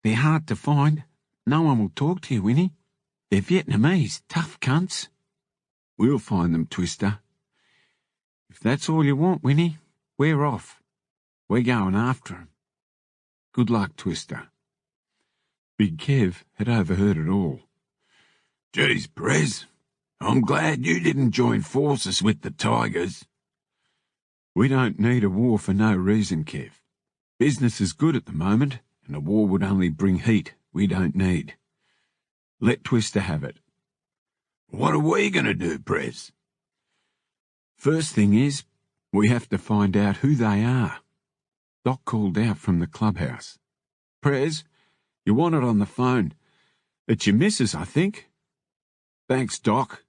"They're hard to find. No one will talk to you, Winnie. They're Vietnamese, tough cunts." "We'll find them, Twister." "If that's all you want, Winnie, we're off. We're going after 'em." "Good luck, Twister." Big Kev had overheard it all. "Geez, Prez, I'm glad you didn't join forces with the tigers." "We don't need a war for no reason, Kev. Business is good at the moment, and a war would only bring heat we don't need. Let Twister have it." "What are we going to do, Prez?" "First thing is, we have to find out who they are." Doc called out from the clubhouse. "Prez, you want it on the phone. It's your missus, I think." "Thanks, Doc."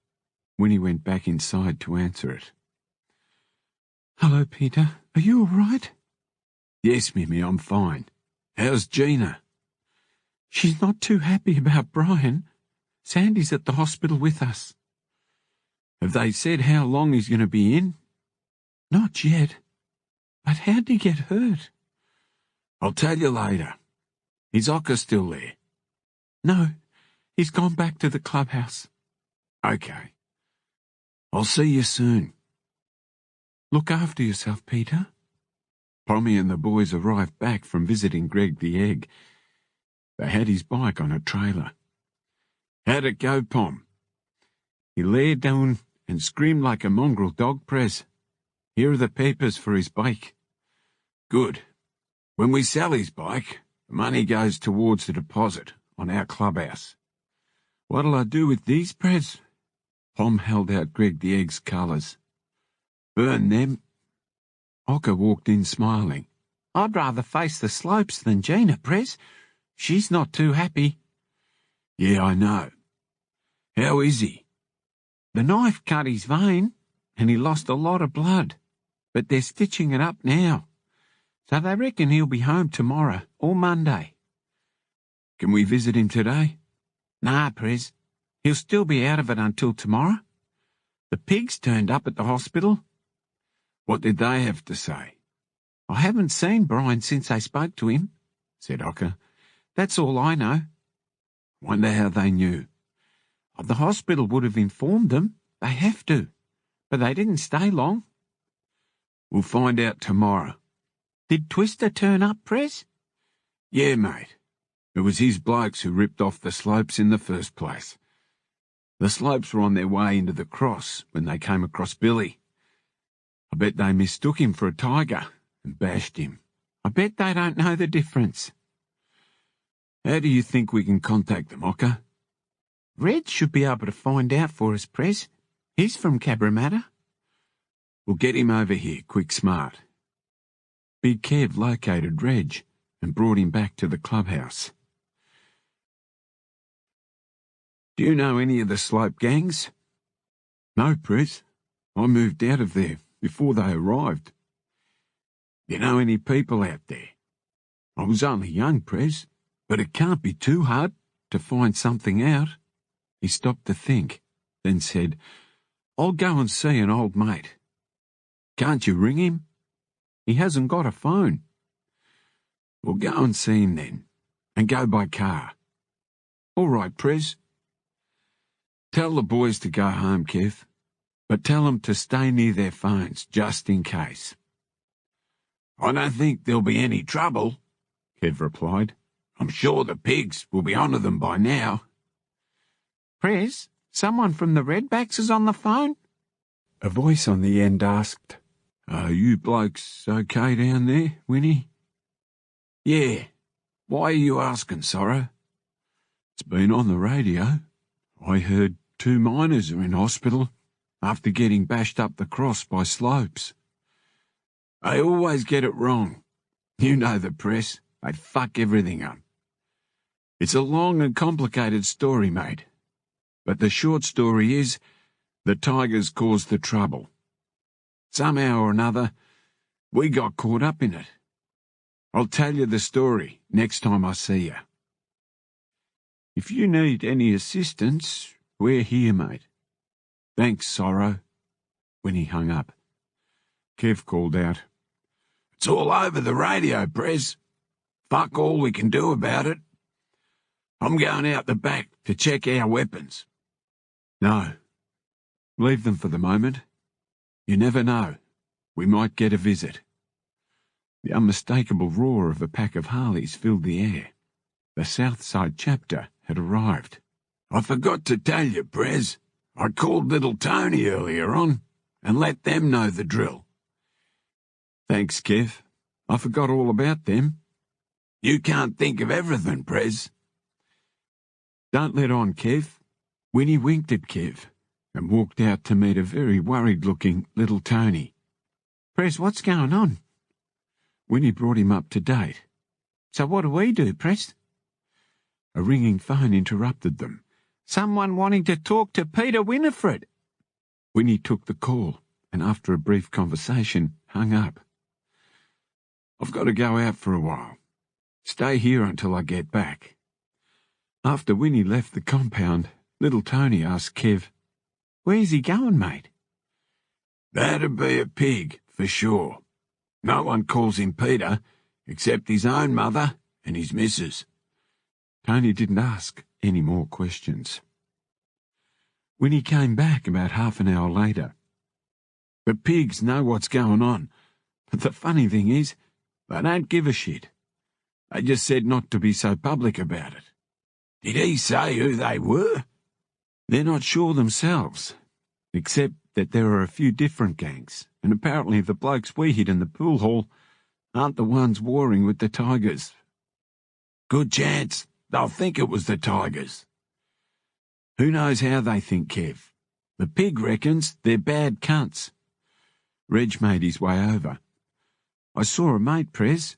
Winnie went back inside to answer it. "Hello, Peter. Are you all right?" "Yes, Mimi, I'm fine. How's Gina?" "She's not too happy about Brian. Sandy's at the hospital with us." "Have they said how long he's going to be in?" "Not yet. But how'd he get hurt?" "I'll tell you later. Is Ocker still there?" "No, he's gone back to the clubhouse." "Okay. I'll see you soon." "Look after yourself, Peter." Pommy and the boys arrived back from visiting Greg the Egg. They had his bike on a trailer. "How'd it go, Pom?" "He lay down and screamed like a mongrel dog, Prez. Here are the papers for his bike." "Good. When we sell his bike, the money goes towards the deposit on our clubhouse." "What'll I do with these, Prez?" Pom held out Greg the Egg's colours. "Burn them." Ocker walked in smiling. "I'd rather face the slopes than Gina, Prez. She's not too happy." "Yeah, I know. How is he?" "The knife cut his vein, and he lost a lot of blood. But they're stitching it up now. So they reckon he'll be home tomorrow or Monday." "Can we visit him today?" "Nah, Prez. He'll still be out of it until tomorrow. The pigs turned up at the hospital." "What did they have to say?" "I haven't seen Brian since I spoke to him," said Ocker. "That's all I know." "Wonder how they knew." "The hospital would have informed them. They have to. But they didn't stay long." "We'll find out tomorrow. Did Twister turn up, Prez? Yeah, mate. It was his blokes who ripped off the slopes in the first place. The slopes were on their way into the cross when they came across Billy. I bet they mistook him for a tiger and bashed him. I bet they don't know the difference. How do you think we can contact them, Ocker? Reg should be able to find out for us, Prez. He's from Cabramatta. We'll get him over here, quick smart. Big Kev located Reg and brought him back to the clubhouse. Do you know any of the slope gangs? No, Prez. I moved out of there before they arrived. You know any people out there? I was only young, Prez, but it can't be too hard to find something out. He stopped to think, then said, I'll go and see an old mate. Can't you ring him? He hasn't got a phone. We'll go and see him then, and go by car. All right, Prez. Tell the boys to go home, Kev, but tell them to stay near their phones, just in case. I don't think there'll be any trouble, Kev replied. I'm sure the pigs will be onto them by now. Prez, someone from the Redbacks is on the phone? A voice on the end asked, Are you blokes okay down there, Winnie? Yeah. Why are you asking, Sorrow? It's been on the radio. I heard 2 miners are in hospital after getting bashed up the cross by slopes. They always get it wrong. You know the press. They fuck everything up. It's a long and complicated story, mate. But the short story is, the tigers caused the trouble. Somehow or another, we got caught up in it. I'll tell you the story next time I see you. If you need any assistance, we're here, mate. Thanks, Sorrow. When he hung up, Kev called out, It's all over the radio, Prez. Fuck all we can do about it. I'm going out the back to check our weapons. No. Leave them for the moment. You never know. We might get a visit. The unmistakable roar of a pack of Harleys filled the air. The South Side chapter had arrived. I forgot to tell you, Prez. I called little Tony earlier on and let them know the drill. Thanks, Kev. I forgot all about them. You can't think of everything, Prez. Don't let on, Kev. Winnie winked at Kev and walked out to meet a very worried-looking little Tony. Prez, what's going on? Winnie brought him up to date. So what do we do, Prez? A ringing phone interrupted them. Someone wanting to talk to Peter Winifred. Winnie took the call and after a brief conversation hung up. I've got to go out for a while. Stay here until I get back. After Winnie left the compound, little Tony asked Kev, Where's he going, mate? That'd be a pig, for sure. No one calls him Peter, except his own mother and his missus. Tony didn't ask any more questions. Winnie came back about half an hour later. The pigs know what's going on, but the funny thing is, they don't give a shit. They just said not to be so public about it. Did he say who they were? They're not sure themselves, except that there are a few different gangs, and apparently the blokes we hit in the pool hall aren't the ones warring with the tigers. Good chance they'll think it was the tigers. Who knows how they think, Kev? The pig reckons they're bad cunts. Reg made his way over. I saw a mate, Prez.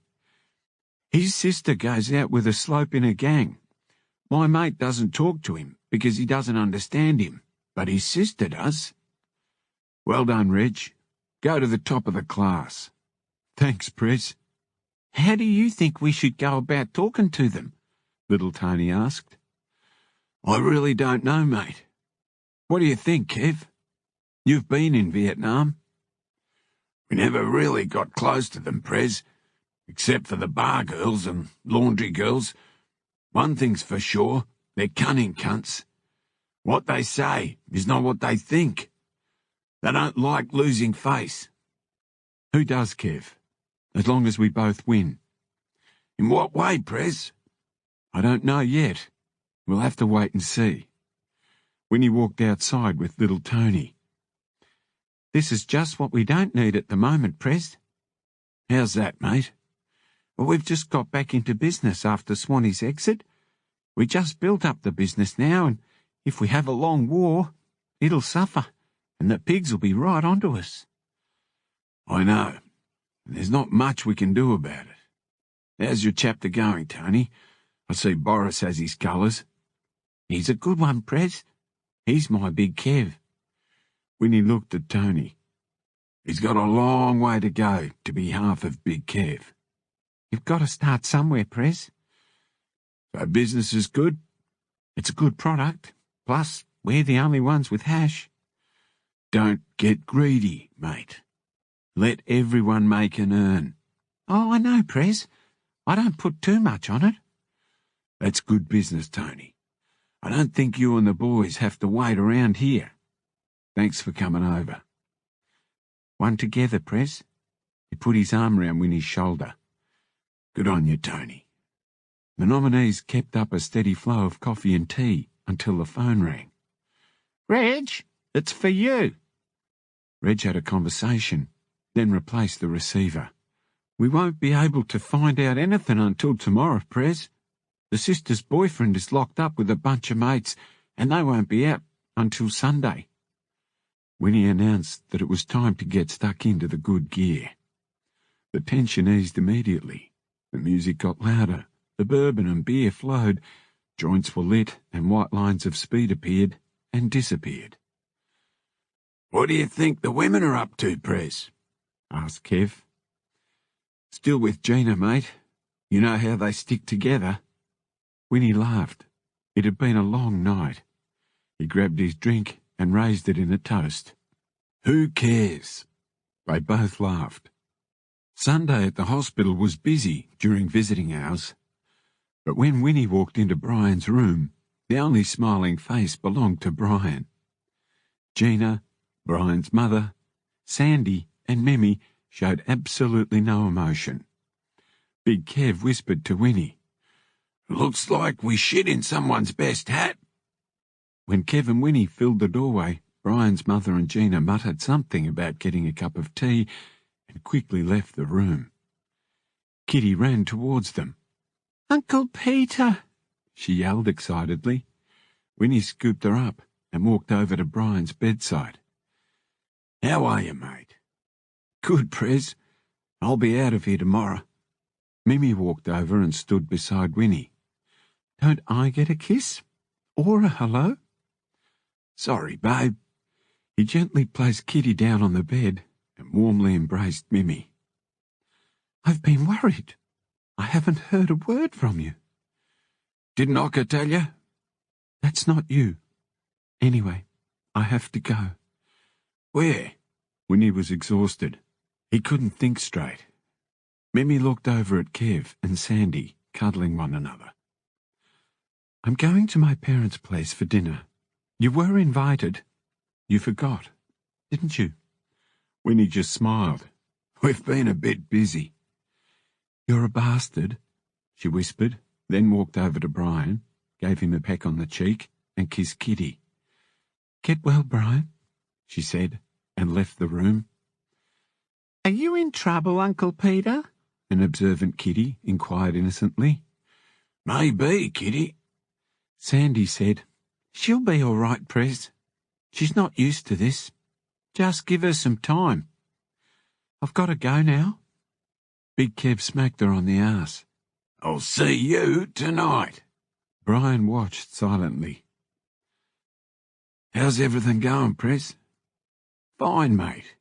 His sister goes out with a slope in a gang. My mate doesn't talk to him because he doesn't understand him, but his sister does. Well done, Reg. Go to the top of the class. Thanks, Prez. How do you think we should go about talking to them? Little Tony asked. I really don't know, mate. What do you think, Kev? You've been in Vietnam. We never really got close to them, Prez, except for the bar girls and laundry girls. One thing's for sure, they're cunning cunts. What they say is not what they think. They don't like losing face. Who does, Kev? as long as we both win. In what way, Prez? I don't know yet. We'll have to wait and see. Winnie walked outside with little Tony. This is just what we don't need at the moment, Prez. How's that, mate? Well, we've just got back into business after Swanee's exit. We just built up the business now, and if we have a long war, it'll suffer, and the pigs will be right onto us. I know. There's not much we can do about it. How's your chapter going, Tony? I see Boris has his colours. He's a good one, Prez. He's my big Kev. Winnie looked at Tony. He's got a long way to go to be half of Big Kev. You've got to start somewhere, Prez. So business is good? It's a good product. Plus, we're the only ones with hash. Don't get greedy, mate. Let everyone make and earn. Oh, I know, Prez. I don't put too much on it. That's good business, Tony. I don't think you and the boys have to wait around here. Thanks for coming over. One together, Prez. He put his arm round Winnie's shoulder. Good on you, Tony. The nominees kept up a steady flow of coffee and tea until the phone rang. Reg, it's for you. Reg had a conversation, then replaced the receiver. We won't be able to find out anything until tomorrow, Prez. The sister's boyfriend is locked up with a bunch of mates, and they won't be out until Sunday. Winnie announced that it was time to get stuck into the good gear. The tension eased immediately. The music got louder, the bourbon and beer flowed, joints were lit, and white lines of speed appeared and disappeared. What do you think the women are up to, Prez? Asked Kev. Still with Gina, mate. You know how they stick together. Winnie laughed. It had been a long night. He grabbed his drink and raised it in a toast. Who cares? They both laughed. Sunday at the hospital was busy during visiting hours, but when Winnie walked into Brian's room, the only smiling face belonged to Brian. Gina, Brian's mother, Sandy and Mimi showed absolutely no emotion. Big Kev whispered to Winnie, "Looks like we shit in someone's best hat." When Kev and Winnie filled the doorway, Brian's mother and Gina muttered something about getting a cup of tea and quickly left the room. Kitty ran towards them. Uncle Peter, she yelled excitedly. Winnie scooped her up and walked over to Brian's bedside. How are you, mate? Good, Prez. I'll be out of here tomorrow. Mimi walked over and stood beside Winnie. Don't I get a kiss? Or a hello? Sorry, babe. He gently placed Kitty down on the bed and warmly embraced Mimi. I've been worried. I haven't heard a word from you. Didn't Ocker tell you? That's not you. Anyway, I have to go. Where? Winnie was exhausted. He couldn't think straight. Mimi looked over at Kev and Sandy, cuddling one another. I'm going to my parents' place for dinner. You were invited. You forgot, didn't you? Winnie just smiled. We've been a bit busy. You're a bastard, she whispered, then walked over to Brian, gave him a peck on the cheek, and kissed Kitty. Get well, Brian, she said, and left the room. Are you in trouble, Uncle Peter? An observant Kitty inquired innocently. Maybe, Kitty. Sandy said, She'll be all right, Prez. She's not used to this. Just give her some time. I've got to go now. Big Kev smacked her on the arse. I'll see you tonight. Brian watched silently. How's everything going, Prez? Fine, mate.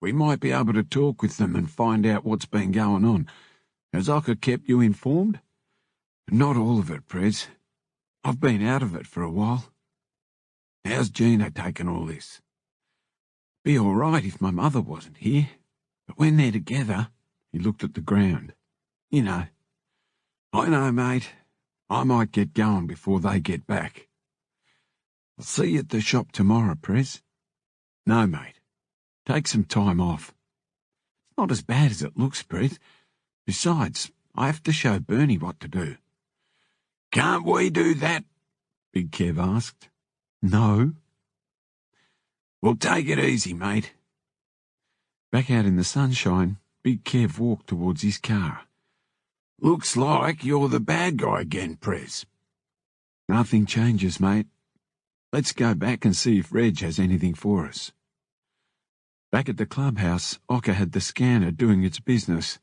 We might be able to talk with them and find out what's been going on. Has Ocker kept you informed? Not all of it, Prez. I've been out of it for a while. How's Gina taken all this? Be all right if my mother wasn't here, but when they're together, he looked at the ground. You know. I know, mate. I might get going before they get back. I'll see you at the shop tomorrow, Prez. No, mate. Take some time off. not as bad as it looks, Prez. Besides, I have to show Bernie what to do. Can't we do that? Big Kev asked. No. Well, take it easy, mate. Back out in the sunshine, Big Kev walked towards his car. Looks like you're the bad guy again, Prez. Nothing changes, mate. Let's go back and see if Reg has anything for us. Back at the clubhouse, Ocker had the scanner doing its business.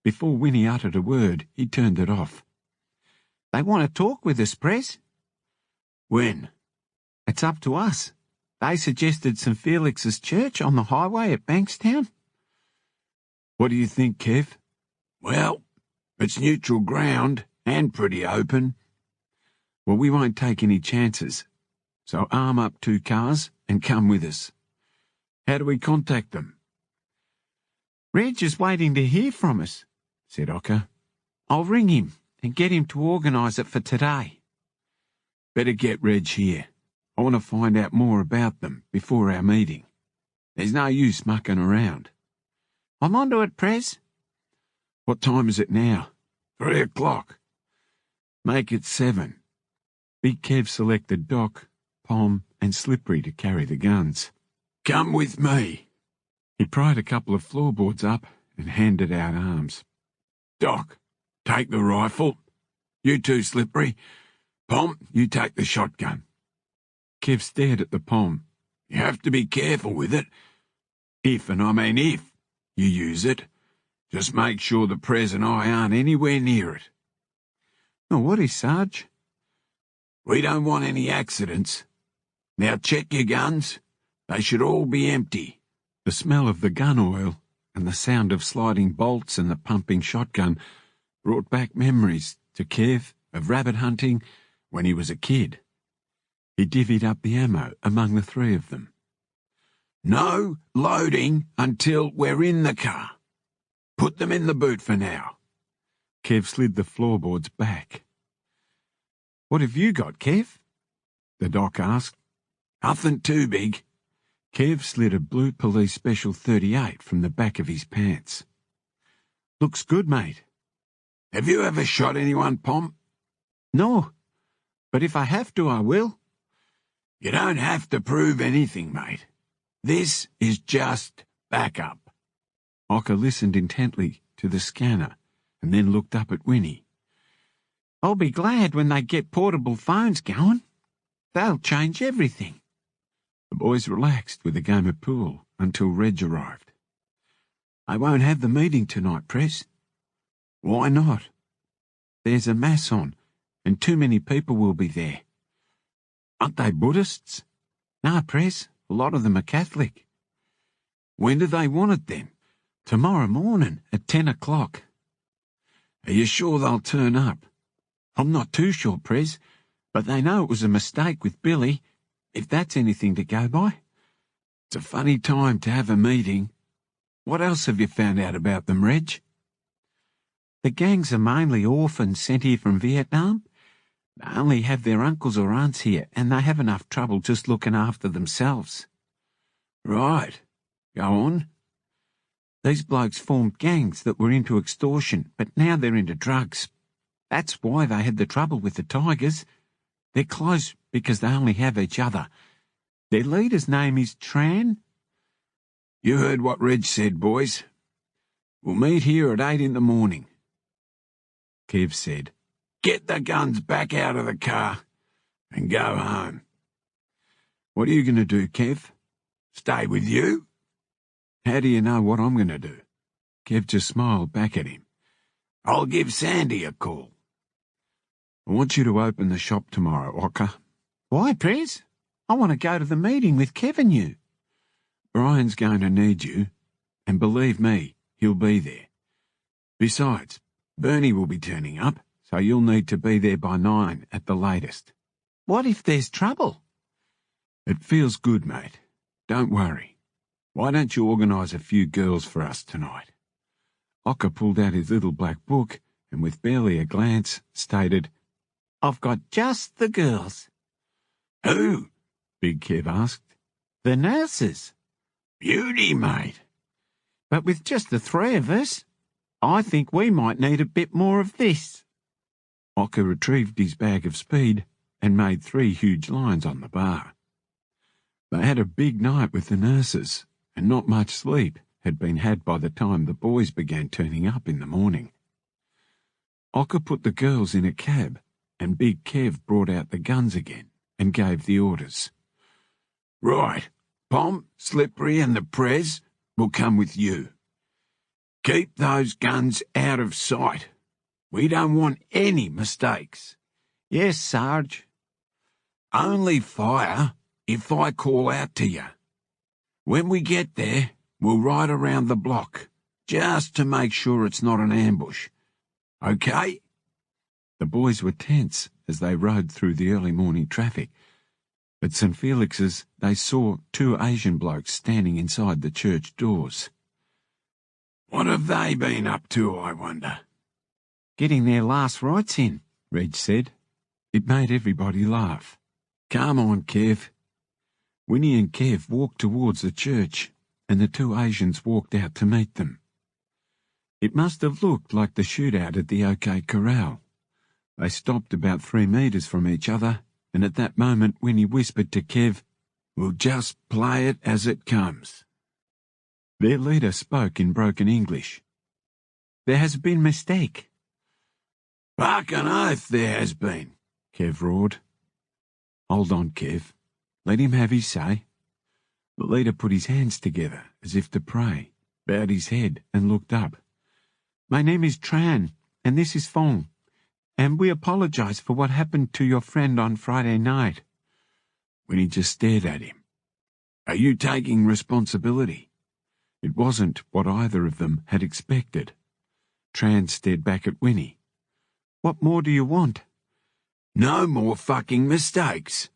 Before Winnie uttered a word, he turned it off. They want to talk with us, Prez. When? It's up to us. They suggested St. Felix's Church on the highway at Bankstown. What do you think, Kev? Well, it's neutral ground and pretty open. Well, we won't take any chances. So arm up 2 cars and come with us. How do we contact them? Reg is waiting to hear from us, said Ocker. I'll ring him and get him to organise it for today. Better get Reg here. I want to find out more about them before our meeting. There's no use mucking around. I'm onto it, Prez. What time is it now? 3 o'clock. Make it 7. Big Kev selected Doc, Pom and Slippery to carry the guns. Come with me. He pried a couple of floorboards up and handed out arms. Doc, take the rifle. You too, Slippery. Pom, you take the shotgun. Kev stared at the Pom. You have to be careful with it. If, and I mean if, you use it. Just make sure the Prez and I aren't anywhere near it. Oh, what is, Sarge? We don't want any accidents. Now check your guns. They should all be empty. The smell of the gun oil and the sound of sliding bolts and the pumping shotgun brought back memories to Kev of rabbit hunting when he was a kid. He divvied up the ammo among the 3 of them. No loading until we're in the car. Put them in the boot for now. Kev slid the floorboards back. What have you got, Kev? The Doc asked. Nothing too big. Kev slid a blue police special 38 from the back of his pants. Looks good, mate. Have you ever shot anyone, Pom? No, but if I have to, I will. You don't have to prove anything, mate. This is just backup. Ocker listened intently to the scanner and then looked up at Winnie. I'll be glad when they get portable phones going. They'll change everything. The boys relaxed with a game of pool until Reg arrived. I won't have the meeting tonight, Prez. Why not? There's a mass on, and too many people will be there. Aren't they Buddhists? No, Prez. A lot of them are Catholic. When do they want it then? Tomorrow morning at 10 o'clock. Are you sure they'll turn up? I'm not too sure, Prez, but they know it was a mistake with Billy, if that's anything to go by. It's a funny time to have a meeting. What else have you found out about them, Reg? The gangs are mainly orphans sent here from Vietnam. They only have their uncles or aunts here, and they have enough trouble just looking after themselves. Right. Go on. These blokes formed gangs that were into extortion, but now they're into drugs. That's why they had the trouble with the Tigers. They're close because they only have each other. Their leader's name is Tran. You heard what Reg said, boys. We'll meet here at 8 in the morning. Kev said, Get the guns back out of the car and go home. What are you going to do, Kev? Stay with you? How do you know what I'm going to do? Kev just smiled back at him. I'll give Sandy a call. I want you to open the shop tomorrow, Ocker. Why, Prez? I want to go to the meeting with Kev and you. Brian's going to need you, and believe me, he'll be there. Besides, Bernie will be turning up, so you'll need to be there by 9 at the latest. What if there's trouble? It feels good, mate. Don't worry. Why don't you organise a few girls for us tonight? Ocker pulled out his little black book and with barely a glance stated, I've got just the girls. Who? Big Kev asked. The nurses. Beauty, mate. But with just the three of us, I think we might need a bit more of this. Ocker retrieved his bag of speed and made 3 huge lines on the bar. They had a big night with the nurses, and not much sleep had been had by the time the boys began turning up in the morning. Ocker put the girls in a cab, and Big Kev brought out the guns again and gave the orders. Right, Pom, Slippery and the Prez will come with you. Keep those guns out of sight. We don't want any mistakes. Yes, Sarge. Only fire if I call out to you. When we get there, we'll ride around the block, just to make sure it's not an ambush. Okay? The boys were tense as they rode through the early morning traffic. At St. Felix's, they saw 2 Asian blokes standing inside the church doors. What have they been up to, I wonder? Getting their last rites in, Reg said. It made everybody laugh. Come on, Kev. Winnie and Kev walked towards the church, and the 2 Asians walked out to meet them. It must have looked like the shootout at the OK Corral. They stopped about 3 metres from each other, and at that moment Winnie whispered to Kev, "We'll just play it as it comes." Their leader spoke in broken English. "There has been mistake." "Fucking oath there has been," Kev roared. "Hold on, Kev. Let him have his say." The leader put his hands together as if to pray, bowed his head and looked up. "My name is Tran, and this is Fong, and we apologize for what happened to your friend on Friday night." Winnie just stared at him. "Are you taking responsibility?" It wasn't what either of them had expected. Tran stared back at Winnie. "What more do you want?" "No more fucking mistakes,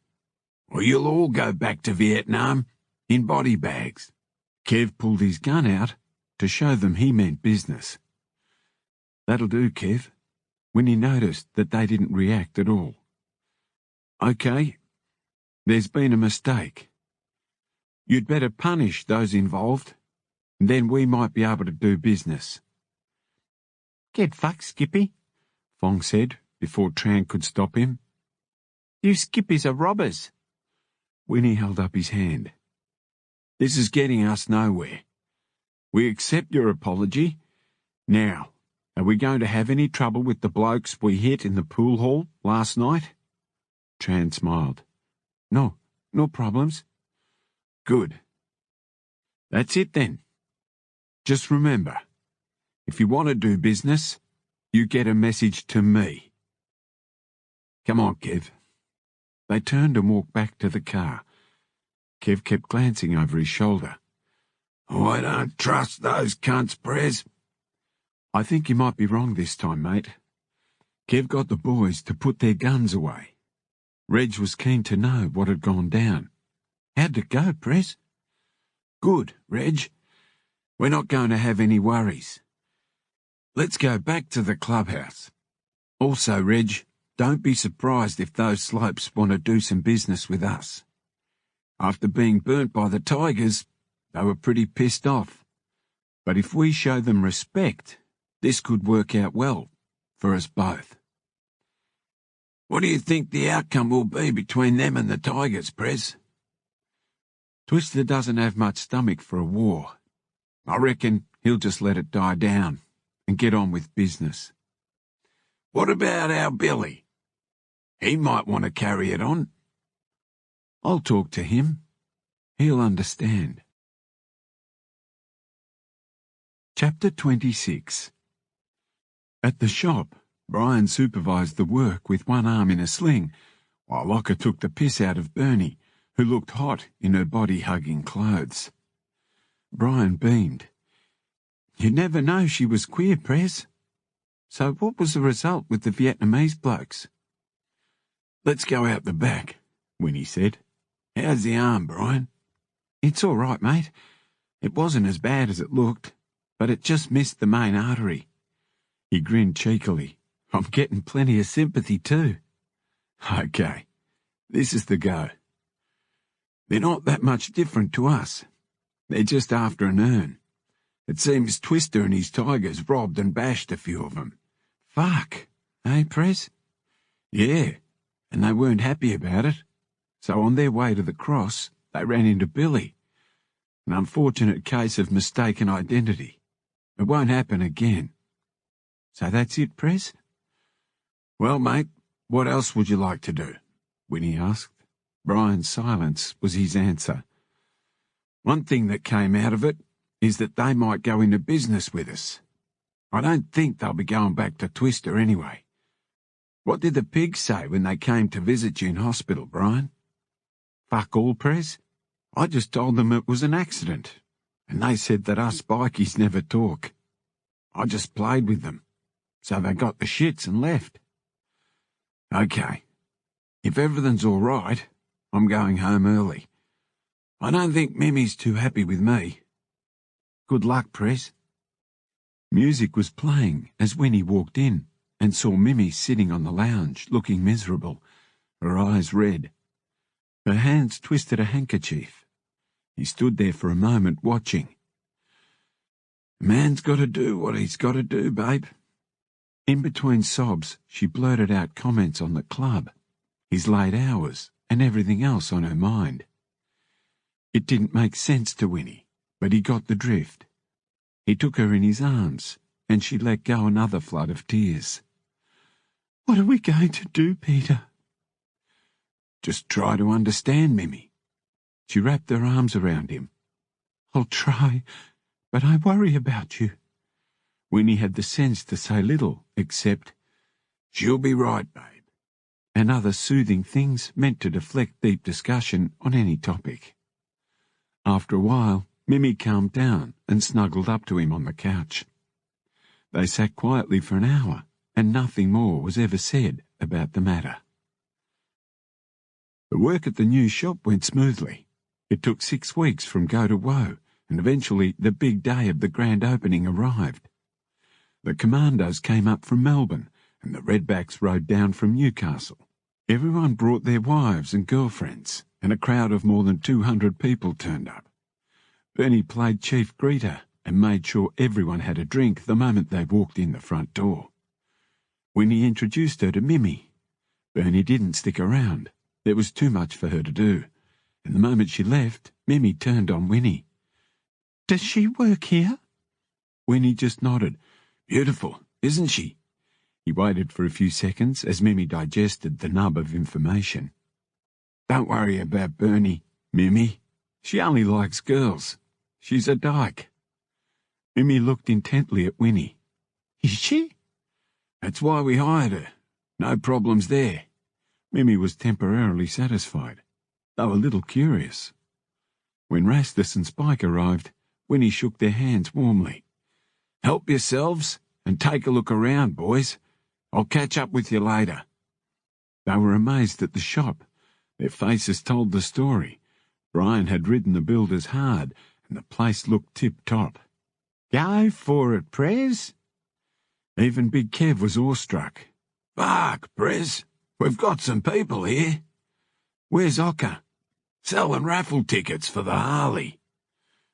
or you'll all go back to Vietnam in body bags." Kev pulled his gun out to show them he meant business. "That'll do, Kev." Winnie noticed that they didn't react at all. "Okay, there's been a mistake. You'd better punish those involved, and then we might be able to do business." "Get fucked, Skippy," Fong said before Tran could stop him. "You Skippies are robbers." Winnie held up his hand. "This is getting us nowhere. We accept your apology. Now, are we going to have any trouble with the blokes we hit in the pool hall last night?" Tran smiled. No problems." "Good. That's it then. Just remember, if you want to do business, you get a message to me. Come on, Kev." They turned and walked back to the car. Kev kept glancing over his shoulder. "I don't trust those cunts, Prez." "I think you might be wrong this time, mate." Kev got the boys to put their guns away. Reg was keen to know what had gone down. "How'd it go, Prez?" "Good, Reg. We're not going to have any worries. Let's go back to the clubhouse. Also, Reg, don't be surprised if those slopes want to do some business with us. After being burnt by the Tigers, they were pretty pissed off. But if we show them respect, this could work out well for us both." "What do you think the outcome will be between them and the Tigers, Prez?" "Twister doesn't have much stomach for a war. I reckon he'll just let it die down and get on with business." "What about our Billy? He might want to carry it on." "I'll talk to him. He'll understand." Chapter 26. At the shop, Brian supervised the work with one arm in a sling, while Ocker took the piss out of Bernie, who looked hot in her body-hugging clothes. Brian beamed. "You'd never know she was queer, Prez. So what was the result with the Vietnamese blokes?" "Let's go out the back," Winnie said. "How's the arm, Brian?" "It's all right, mate. It wasn't as bad as it looked, but it just missed the main artery." He grinned cheekily. "I'm getting plenty of sympathy too." "Okay, this is the go. They're not that much different to us. They're just after an urn. It seems Twister and his tigers robbed and bashed a few of them. Fuck. Eh, Prez? Yeah, and they weren't happy about it. So on their way to the cross, they ran into Billy. An unfortunate case of mistaken identity. It won't happen again. So that's it, Prez? Well, mate, what else would you like to do? Winnie asked. Brian's silence was his answer. One thing that came out of it is that they might go into business with us. I don't think they'll be going back to Twister anyway. What did the pigs say when they came to visit you in hospital, Brian? Fuck all, Prez. I just told them it was an accident, and they said that us bikies never talk. I just played with them, so they got the shits and left. Okay. If everything's all right, I'm going home early. I don't think Mimi's too happy with me. Good luck, Prez. Music was playing as Winnie walked in and saw Mimi sitting on the lounge, looking miserable, her eyes red. Her hands twisted a handkerchief. He stood there for a moment watching. Man's got to do what he's got to do, babe. In between sobs, she blurted out comments on the club, his late hours, and everything else on her mind. It didn't make sense to Winnie, but he got the drift. He took her in his arms, and she let go another flood of tears. What are we going to do, Peter? Just try to understand, Mimi. She wrapped her arms around him. I'll try, but I worry about you. Winnie had the sense to say little, except, "She'll be right, babe," and other soothing things meant to deflect deep discussion on any topic. After a while, Mimi calmed down and snuggled up to him on the couch. They sat quietly for an hour, and nothing more was ever said about the matter. The work at the new shop went smoothly. It took 6 weeks from go to woe, and eventually the big day of the grand opening arrived. The commandos came up from Melbourne, and the Redbacks rode down from Newcastle. Everyone brought their wives and girlfriends, and a crowd of more than 200 people turned up. Bernie played chief greeter and made sure everyone had a drink the moment they walked in the front door. Winnie introduced her to Mimi. Bernie didn't stick around. There was too much for her to do, and the moment she left, Mimi turned on Winnie. Does she work here? Winnie just nodded. Beautiful, isn't she? He waited for a few seconds as Mimi digested the nub of information. Don't worry about Bernie, Mimi. She only likes girls. She's a dyke. Mimi looked intently at Winnie. Is she? That's why we hired her. No problems there. Mimi was temporarily satisfied, though a little curious. When Rastus and Spike arrived, Winnie shook their hands warmly. Help yourselves and take a look around, boys. I'll catch up with you later. They were amazed at the shop. Their faces told the story. Brian had ridden the builders hard, and the place looked tip-top. Go for it, Prez. Even Big Kev was awestruck. Fuck, Prez. We've got some people here. Where's Ocker? Selling raffle tickets for the Harley.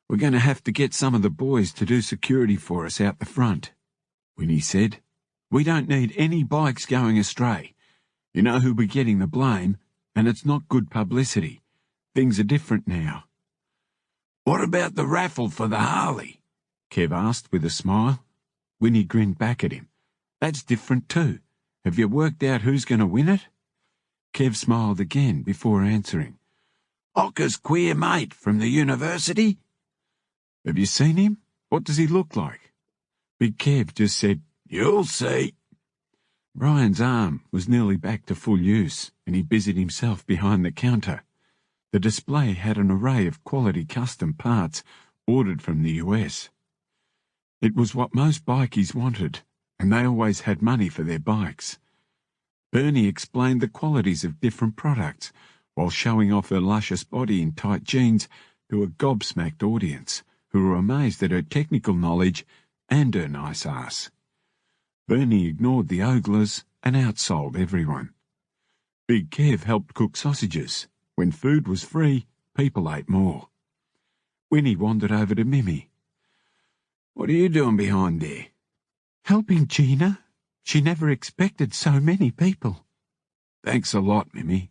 We're going to have to get some of the boys to do security for us out the front, Winnie said. We don't need any bikes going astray. You know who'll be getting the blame, and it's not good publicity. Things are different now. What about the raffle for the Harley? Kev asked with a smile. Winnie grinned back at him. That's different too. Have you worked out who's going to win it? Kev smiled again before answering. Ocker's queer mate from the university. Have you seen him? What does he look like? Big Kev just said, You'll see. Brian's arm was nearly back to full use, and he busied himself behind the counter. The display had an array of quality custom parts ordered from the US. It was what most bikies wanted, and they always had money for their bikes. Bernie explained the qualities of different products, while showing off her luscious body in tight jeans to a gobsmacked audience, who were amazed at her technical knowledge and her nice ass. Bernie ignored the oglers and outsold everyone. Big Kev helped cook sausages. When food was free, people ate more. Winnie wandered over to Mimi. What are you doing behind there? Helping Gina. She never expected so many people. Thanks a lot, Mimi.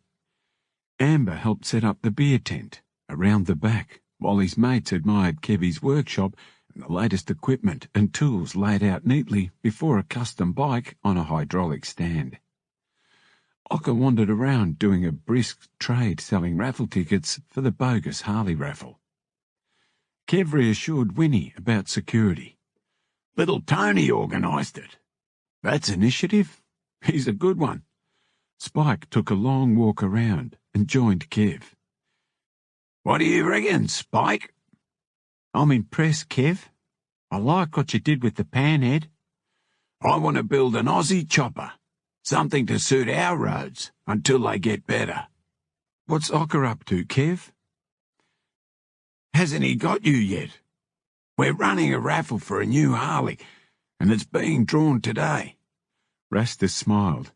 Amber helped set up the beer tent around the back, while his mates admired Kevy's workshop and the latest equipment and tools laid out neatly before a custom bike on a hydraulic stand. Ocker wandered around doing a brisk trade selling raffle tickets for the bogus Harley raffle. Kev reassured Winnie about security. Little Tony organised it. That's initiative. He's a good one. Spike took a long walk around and joined Kev. What do you reckon, Spike? I'm impressed, Kev. I like what you did with the panhead. I want to build an Aussie chopper. Something to suit our roads until they get better. What's Ocker up to, Kev? Hasn't he got you yet? We're running a raffle for a new Harley, and it's being drawn today. Rastus smiled.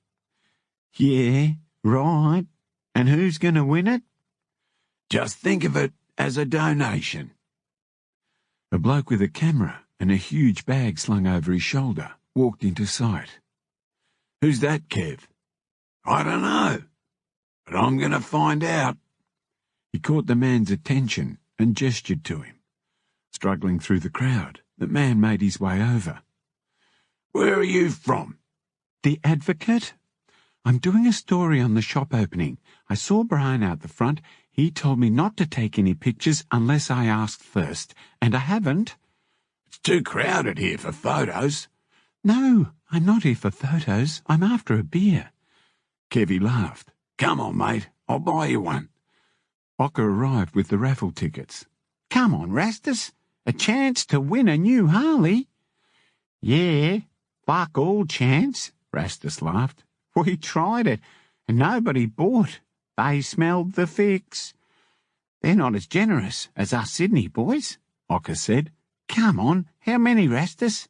Yeah, right. And who's going to win it? Just think of it as a donation. A bloke with a camera and a huge bag slung over his shoulder walked into sight. Who's that, Kev? I don't know, but I'm going to find out. He caught the man's attention and gestured to him. Struggling through the crowd, the man made his way over. Where are you from? The Advocate? I'm doing a story on the shop opening. I saw Brian out the front. He told me not to take any pictures unless I asked first, and I haven't. It's too crowded here for photos. No, I'm not here for photos. I'm after a beer. Kevy laughed. Come on, mate. I'll buy you one. Ocker arrived with the raffle tickets. Come on, Rastus. A chance to win a new Harley. Yeah, fuck all chance, Rastus laughed. We tried it, and nobody bought. They smelled the fix. They're not as generous as us Sydney boys, Ocker said. Come on, how many, Rastus?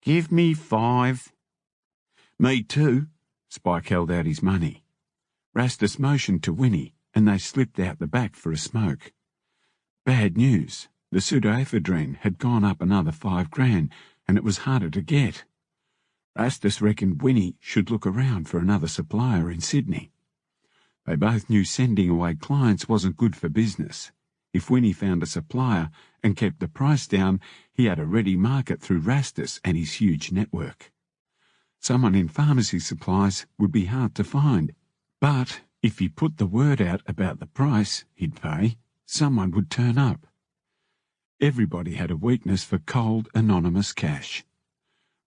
Give me 5. Me too. Spike held out his money. Rastus motioned to Winnie, and they slipped out the back for a smoke. Bad news. The pseudoephedrine had gone up another $5,000, and it was harder to get. Rastus reckoned Winnie should look around for another supplier in Sydney. They both knew sending away clients wasn't good for business. If Winnie found a supplier and kept the price down, he had a ready market through Rastus and his huge network. Someone in pharmacy supplies would be hard to find, but if he put the word out about the price he'd pay, someone would turn up. Everybody had a weakness for cold, anonymous cash.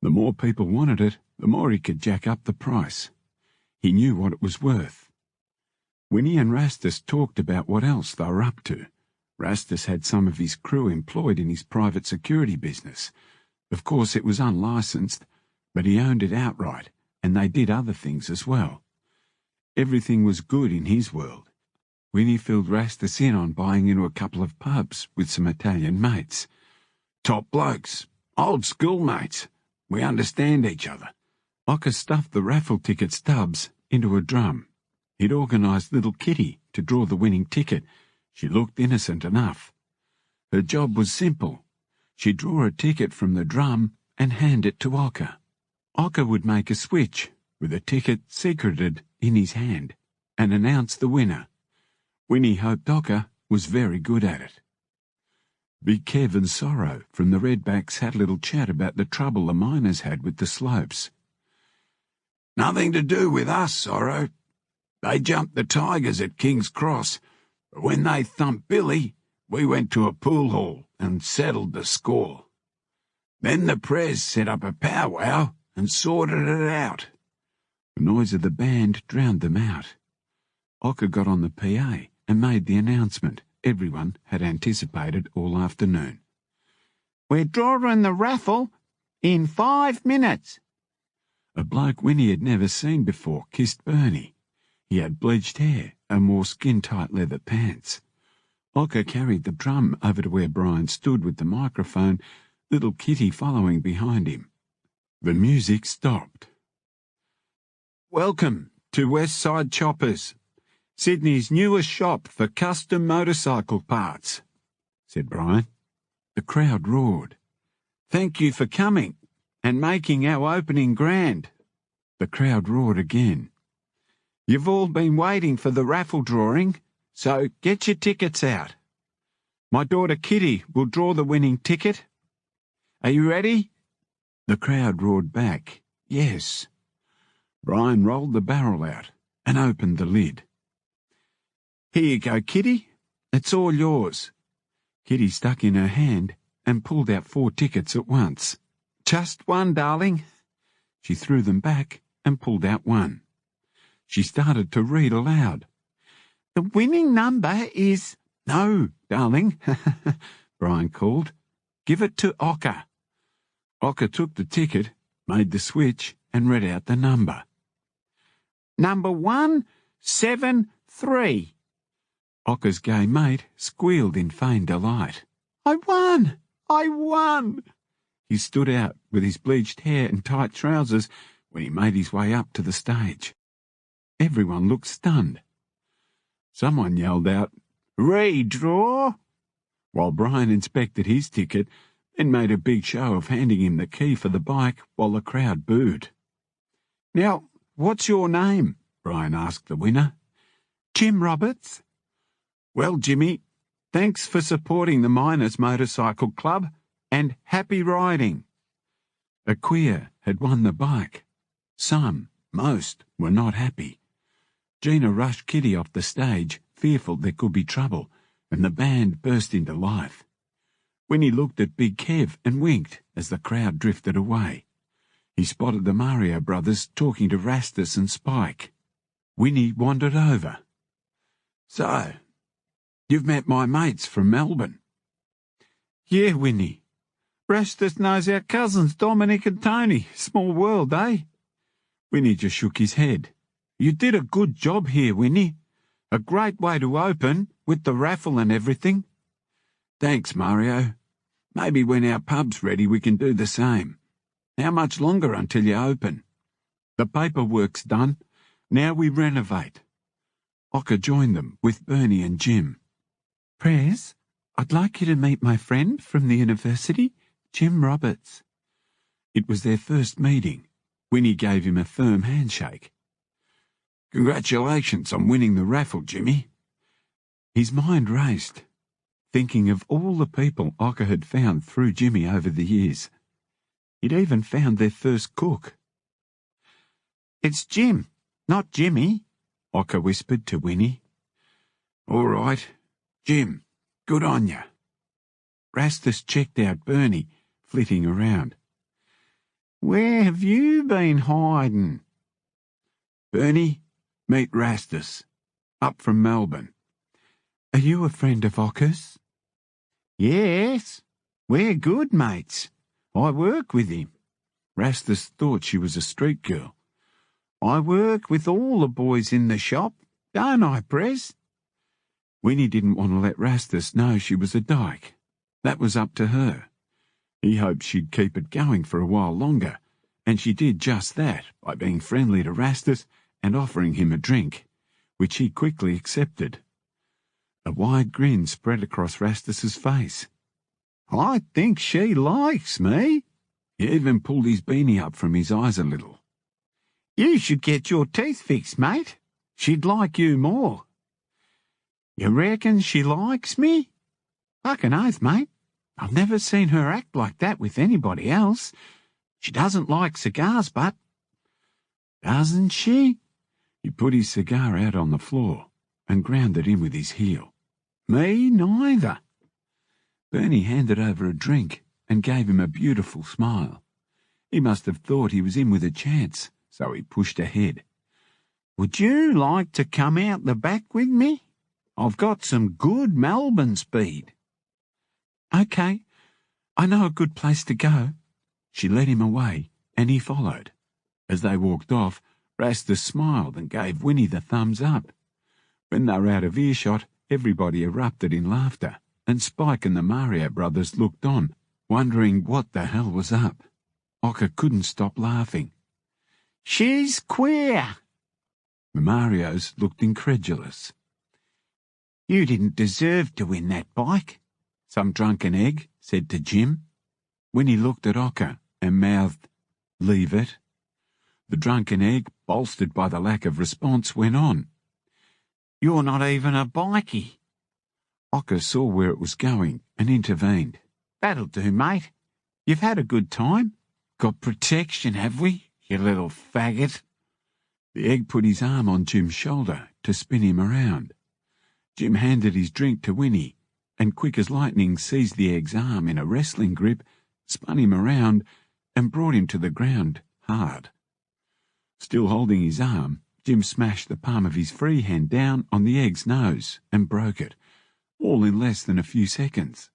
The more people wanted it, the more he could jack up the price. He knew what it was worth. Winnie and Rastus talked about what else they were up to. Rastus had some of his crew employed in his private security business. Of course, it was unlicensed, but he owned it outright, and they did other things as well. Everything was good in his world. Winnie filled Rastus in on buying into a couple of pubs with some Italian mates. Top blokes, old school mates. We understand each other. Ocker stuffed the raffle ticket stubs into a drum. He'd organised little Kitty to draw the winning ticket. She looked innocent enough. Her job was simple. She'd draw a ticket from the drum and hand it to Ocker. Ocker would make a switch, with a ticket secreted in his hand, and announce the winner. Winnie hoped Ocker was very good at it. Big Kev and Sorrow from the Redbacks had a little chat about the trouble the miners had with the slopes. Nothing to do with us, Sorrow. They jumped the Tigers at King's Cross, but when they thumped Billy, we went to a pool hall and settled the score. Then the Prez set up a powwow and sorted it out. The noise of the band drowned them out. Ocker got on the PA and made the announcement everyone had anticipated all afternoon. We're drawing the raffle in 5 minutes. A bloke Winnie had never seen before kissed Bernie. He had bleached hair and wore skin-tight leather pants. Ocker carried the drum over to where Brian stood with the microphone, little Kitty following behind him. The music stopped. Welcome to West Side Choppers, Sydney's newest shop for custom motorcycle parts, said Brian. The crowd roared. Thank you for coming and making our opening grand. The crowd roared again. You've all been waiting for the raffle drawing, so get your tickets out. My daughter Kitty will draw the winning ticket. Are you ready? The crowd roared back, yes. Brian rolled the barrel out and opened the lid. Here you go, Kitty. It's all yours. Kitty stuck in her hand and pulled out 4 tickets at once. Just one, darling. She threw them back and pulled out one. She started to read aloud. The winning number is... No, darling, Brian called. Give it to Ocker. Ocker took the ticket, made the switch, and read out the number. Number 173. Ocker's gay mate squealed in feigned delight. I won! I won! He stood out with his bleached hair and tight trousers when he made his way up to the stage. Everyone looked stunned. Someone yelled out, Redraw! While Brian inspected his ticket, then made a big show of handing him the key for the bike while the crowd booed. Now, what's your name? Brian asked the winner. Jim Roberts. Well, Jimmy, thanks for supporting the Miners Motorcycle Club, and happy riding. A queer had won the bike. Most, were not happy. Gina rushed Kitty off the stage, fearful there could be trouble, and the band burst into life. Winnie looked at Big Kev and winked as the crowd drifted away. He spotted the Mario brothers talking to Rastus and Spike. Winnie wandered over. So, you've met my mates from Melbourne? Yeah, Winnie. Rastus knows our cousins Dominic and Tony. Small world, eh? Winnie just shook his head. You did a good job here, Winnie. A great way to open, with the raffle and everything. Thanks, Mario. Maybe when our pub's ready we can do the same. How much longer until you open? The paperwork's done. Now we renovate. Ocker joined them with Bernie and Jim. Prez, I'd like you to meet my friend from the university, Jim Roberts. It was their first meeting. Winnie gave him a firm handshake. Congratulations on winning the raffle, Jimmy. His mind raced, thinking of all the people Ocker had found through Jimmy over the years. He'd even found their first cook. It's Jim, not Jimmy, Ocker whispered to Winnie. All right, Jim, good on you. Rastus checked out Bernie, flitting around. Where have you been hiding? Bernie, meet Rastus, up from Melbourne. Are you a friend of Ocker's? Yes, we're good mates. I work with him. Rastus thought she was a street girl. I work with all the boys in the shop, don't I, Prez? Winnie didn't want to let Rastus know she was a dyke. That was up to her. He hoped she'd keep it going for a while longer, and she did just that by being friendly to Rastus and offering him a drink, which he quickly accepted. A wide grin spread across Rastus's face. I think she likes me. He even pulled his beanie up from his eyes a little. You should get your teeth fixed, mate. She'd like you more. You reckon she likes me? Fucking oath, mate. I've never seen her act like that with anybody else. She doesn't like cigars, but... Doesn't she? He put his cigar out on the floor and ground it in with his heel. Me neither. Bernie handed over a drink and gave him a beautiful smile. He must have thought he was in with a chance, so he pushed ahead. Would you like to come out the back with me? I've got some good Melbourne speed. Okay, I know a good place to go. She led him away, and he followed. As they walked off, Rastus smiled and gave Winnie the thumbs up. When they were out of earshot, everybody erupted in laughter, and Spike and the Mario brothers looked on, wondering what the hell was up. Ocker couldn't stop laughing. She's queer. The Marios looked incredulous. You didn't deserve to win that bike, some drunken egg said to Jim. Winnie looked at Ocker and mouthed, "Leave it." The drunken egg, bolstered by the lack of response, went on. "You're not even a bikie." Ocker saw where it was going and intervened. "That'll do, mate. You've had a good time. Got protection, have we, you little faggot?" The egg put his arm on Jim's shoulder to spin him around. Jim handed his drink to Winnie, and quick as lightning seized the egg's arm in a wrestling grip, spun him around, and brought him to the ground hard. Still holding his arm, Jim smashed the palm of his free hand down on the egg's nose and broke it, all in less than a few seconds.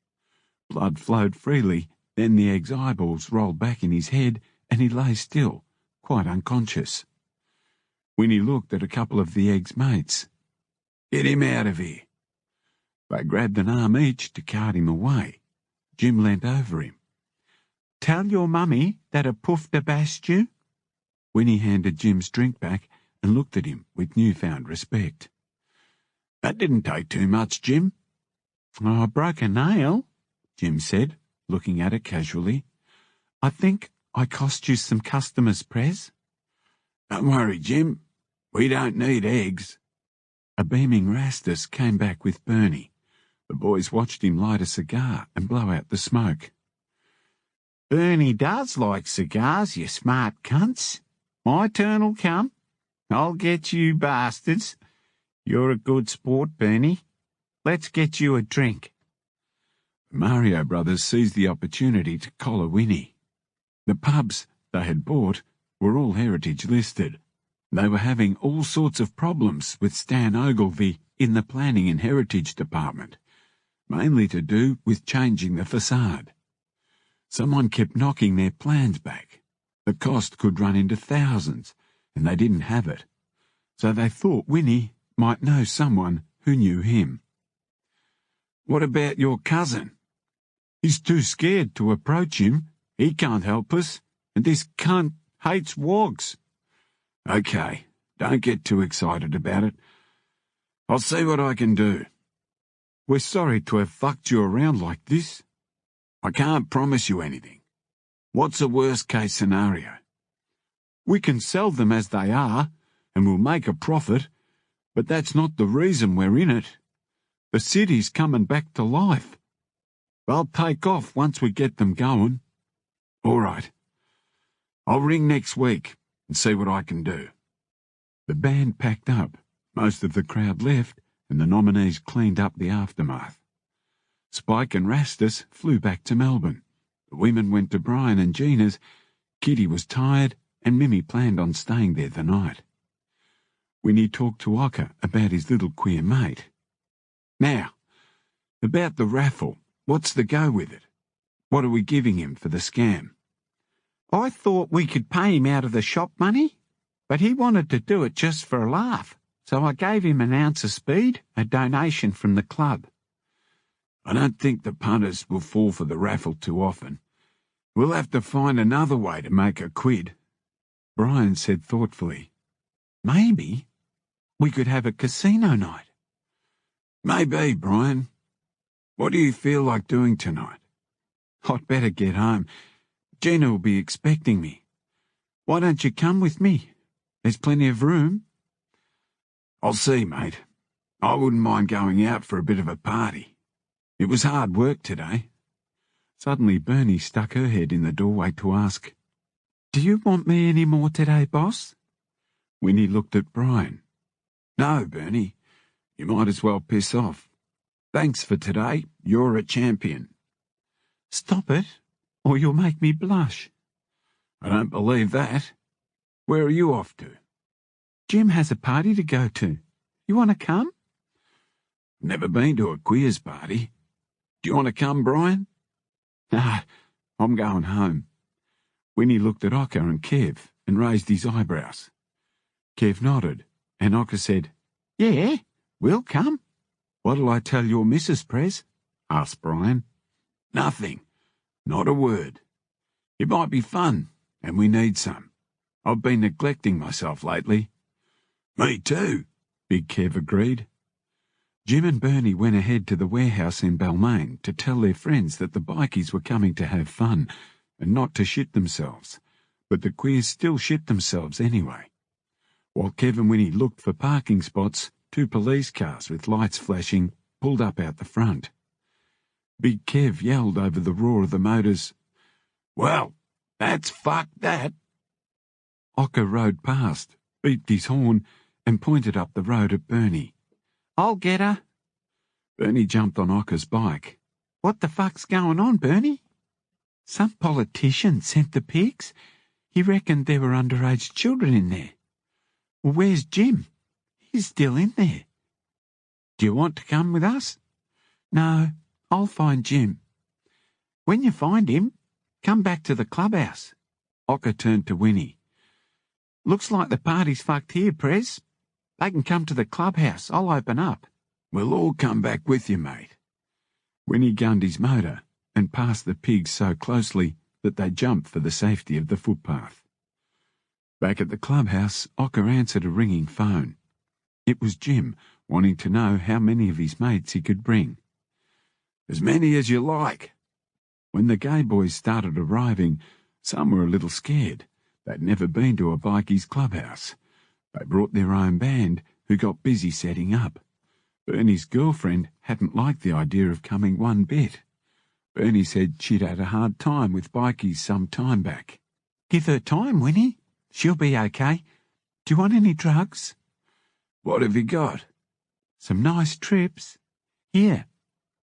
Blood flowed freely, then the egg's eyeballs rolled back in his head, and he lay still, quite unconscious. Winnie looked at a couple of the egg's mates. "Get him out of here." They grabbed an arm each to cart him away. Jim leant over him. "Tell your mummy that a poofed bashed you." Winnie handed Jim's drink back and looked at him with newfound respect. "That didn't take too much, Jim." "I broke a nail," Jim said, looking at it casually. "I think I cost you some customers, Prez." "Don't worry, Jim. We don't need eggs." A beaming Rastus came back with Bernie. The boys watched him light a cigar and blow out the smoke. "Bernie does like cigars, you smart cunts. My turn'll come. I'll get you bastards. You're a good sport, Bernie. Let's get you a drink." The Mario brothers seized the opportunity to collar Winnie. The pubs they had bought were all heritage listed. They were having all sorts of problems with Stan Ogilvy in the planning and heritage department, mainly to do with changing the facade. Someone kept knocking their plans back. The cost could run into thousands, and they didn't have it. So they thought Winnie might know someone who knew him. "What about your cousin?" "He's too scared to approach him. He can't help us, and this cunt hates wogs." "Okay, don't get too excited about it. I'll see what I can do." "We're sorry to have fucked you around like this." "I can't promise you anything. What's the worst-case scenario?" "We can sell them as they are, and we'll make a profit, but that's not the reason we're in it. The city's coming back to life. They'll take off once we get them going." "All right. I'll ring next week and see what I can do." The band packed up, most of the crowd left, and the nominees cleaned up the aftermath. Spike and Rastus flew back to Melbourne. The women went to Brian and Gina's. Kitty was tired, and Mimi planned on staying there the night. Winnie talked to Ocker about his little queer mate. "Now, about the raffle, what's the go with it? What are we giving him for the scam?" "I thought we could pay him out of the shop money, but he wanted to do it just for a laugh, so I gave him an ounce of speed, a donation from the club." "I don't think the punters will fall for the raffle too often. We'll have to find another way to make a quid." Brian said thoughtfully, "Maybe we could have a casino night." "Maybe, Brian. What do you feel like doing tonight?" "I'd better get home. Gina will be expecting me. Why don't you come with me? There's plenty of room." "I'll see, mate. I wouldn't mind going out for a bit of a party. It was hard work today." Suddenly Bernie stuck her head in the doorway to ask, "Do you want me any more today, boss?" Winnie looked at Brian. "No, Bernie. You might as well piss off. Thanks for today. You're a champion." "Stop it, or you'll make me blush." "I don't believe that. Where are you off to?" "Jim has a party to go to. You want to come?" "Never been to a queers party. Do you want to come, Brian?" "No, I'm going home." Winnie looked at Ocker and Kev and raised his eyebrows. Kev nodded, and Ocker said, "Yeah, we'll come." "What'll I tell your missus, Prez?" asked Brian. "Nothing. Not a word. It might be fun, and we need some. I've been neglecting myself lately." "Me too," Big Kev agreed. Jim and Bernie went ahead to the warehouse in Balmain to tell their friends that the bikies were coming to have fun and not to shit themselves, but the queers still shit themselves anyway. While Kev and Winnie looked for parking spots, 2 police cars with lights flashing pulled up out the front. Big Kev yelled over the roar of the motors, "Well, that's fucked that." Ocker rode past, beeped his horn, and pointed up the road at Bernie. "I'll get her." Bernie jumped on Ocker's bike. "What the fuck's going on, Bernie?" "Some politician sent the pigs. He reckoned there were underage children in there." "Well, where's Jim?" "He's still in there." "Do you want to come with us?" "No, I'll find Jim." "When you find him, come back to the clubhouse." Ocker turned to Winnie. "Looks like the party's fucked here, Prez. They can come to the clubhouse. I'll open up." "We'll all come back with you, mate." Winnie gunned his motor and passed the pigs so closely that they jumped for the safety of the footpath. Back at the clubhouse, Ocker answered a ringing phone. It was Jim, wanting to know how many of his mates he could bring. "As many as you like." When the gay boys started arriving, some were a little scared. They'd never been to a bikies clubhouse. They brought their own band, who got busy setting up. Bernie's girlfriend hadn't liked the idea of coming one bit. Bernie said she'd had a hard time with bikies some time back. "Give her time, Winnie. She'll be okay. Do you want any drugs?" "What have you got?" "Some nice trips. Here,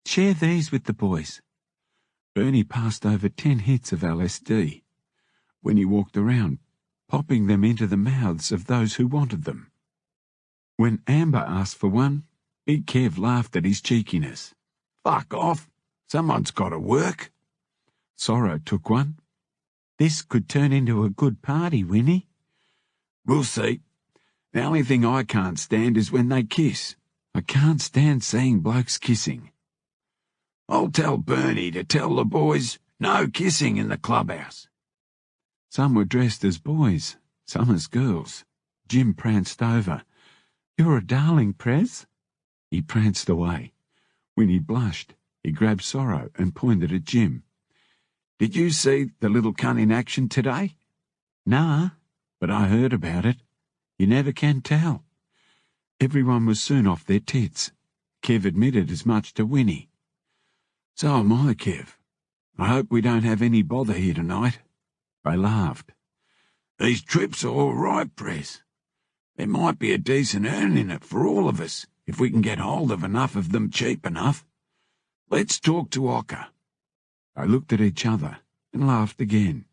share these with the boys." Bernie passed over 10 hits of LSD. When he walked around, popping them into the mouths of those who wanted them. When Amber asked for one, Big Kev laughed at his cheekiness. "Fuck off. Someone's got to work." Sorrow took one. "This could turn into a good party, Winnie." "We'll see. The only thing I can't stand is when they kiss. I can't stand seeing blokes kissing." "I'll tell Bernie to tell the boys no kissing in the clubhouse." Some were dressed as boys, some as girls. Jim pranced over. "You're a darling, Prez." He pranced away. Winnie blushed. He grabbed Sorrow and pointed at Jim. "Did you see the little cunt in action today?" "Nah, but I heard about it. You never can tell." Everyone was soon off their tits. Kev admitted as much to Winnie. "So am I, Kev. I hope we don't have any bother here tonight." They laughed. "These trips are all right, Prez. There might be a decent earn in it for all of us if we can get hold of enough of them cheap enough. Let's talk to Ocker." They looked at each other and laughed again.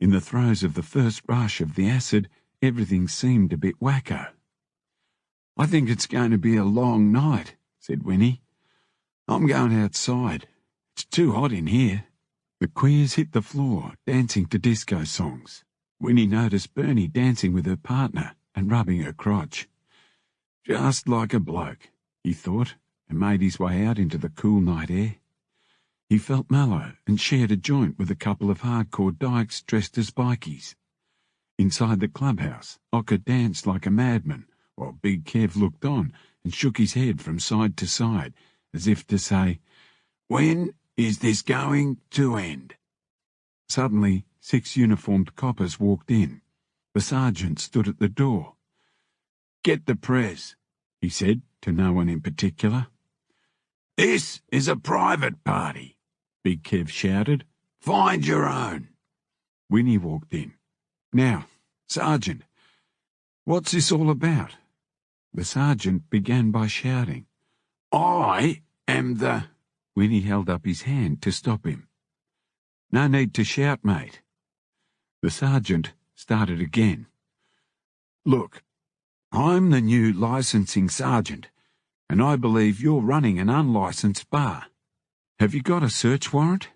In the throes of the first rush of the acid, everything seemed a bit wacko. "I think it's going to be a long night," said Winnie. "I'm going outside. It's too hot in here." The queers hit the floor, dancing to disco songs. Winnie noticed Bernie dancing with her partner and rubbing her crotch. "Just like a bloke," he thought, and made his way out into the cool night air. He felt mellow and shared a joint with a couple of hardcore dykes dressed as bikies. Inside the clubhouse, Ocker danced like a madman, while Big Kev looked on and shook his head from side to side, as if to say, "When is this going to end?" Suddenly, 6 uniformed coppers walked in. The sergeant stood at the door. "Get the Prez," he said, to no one in particular. "This is a private party," Big Kev shouted. "Find your own." Winnie walked in. "Now, Sergeant, what's this all about?" The sergeant began by shouting. "I am the—" Winnie held up his hand to stop him. "No need to shout, mate." The sergeant started again. "Look, I'm the new licensing sergeant, and I believe you're running an unlicensed bar. Have you got a search warrant?"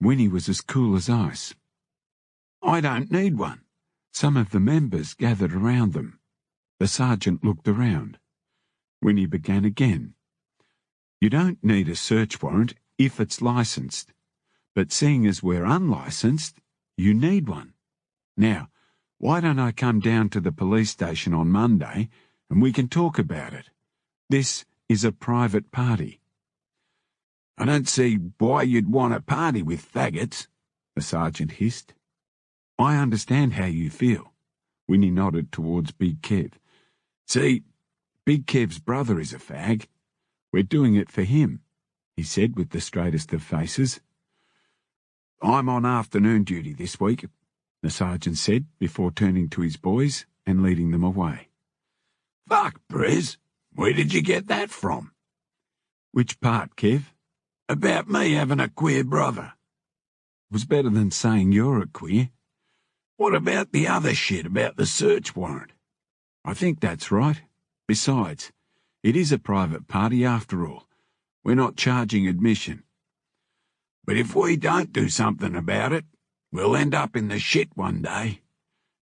Winnie was as cool as ice. "I don't need one." Some of the members gathered around them. The sergeant looked around. Winnie began again. "You don't need a search warrant if it's licensed, but seeing as we're unlicensed, you need one. Now, why don't I come down to the police station on Monday and we can talk about it? This is a private party. I don't see why you'd want a party with faggots, the sergeant hissed. I understand how you feel. Winnie nodded towards Big Kev. See, Big Kev's brother is a fag. We're doing it for him, he said with the straightest of faces. I'm on afternoon duty this week, the sergeant said before turning to his boys and leading them away. Fuck, Prez, where did you get that from? Which part, Kev? About me having a queer brother. It was better than saying you're a queer. What about the other shit about the search warrant? I think that's right. Besides, it is a private party after all. We're not charging admission. But if we don't do something about it, we'll end up in the shit one day.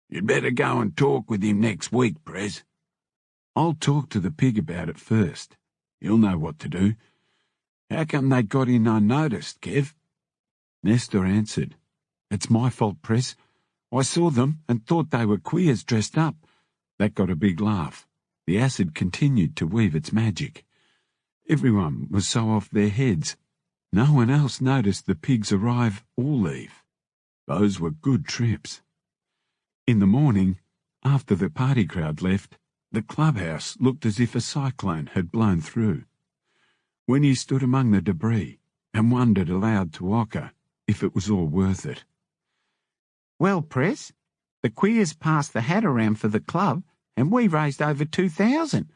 You'd better go and talk with him next week, Prez. I'll talk to the pig about it first. He'll know what to do. How come they got in unnoticed, Kev? Nestor answered. It's my fault, Prez. I saw them and thought they were queers dressed up. That got a big laugh. The acid continued to weave its magic. Everyone was so off their heads. No one else noticed the pigs arrive or leave. Those were good trips. In the morning, after the party crowd left, the clubhouse looked as if a cyclone had blown through. Winnie stood among the debris and wondered aloud to Ocker if it was all worth it. Well, Prez, the queers passed the hat around for the club, and we raised over 2,000,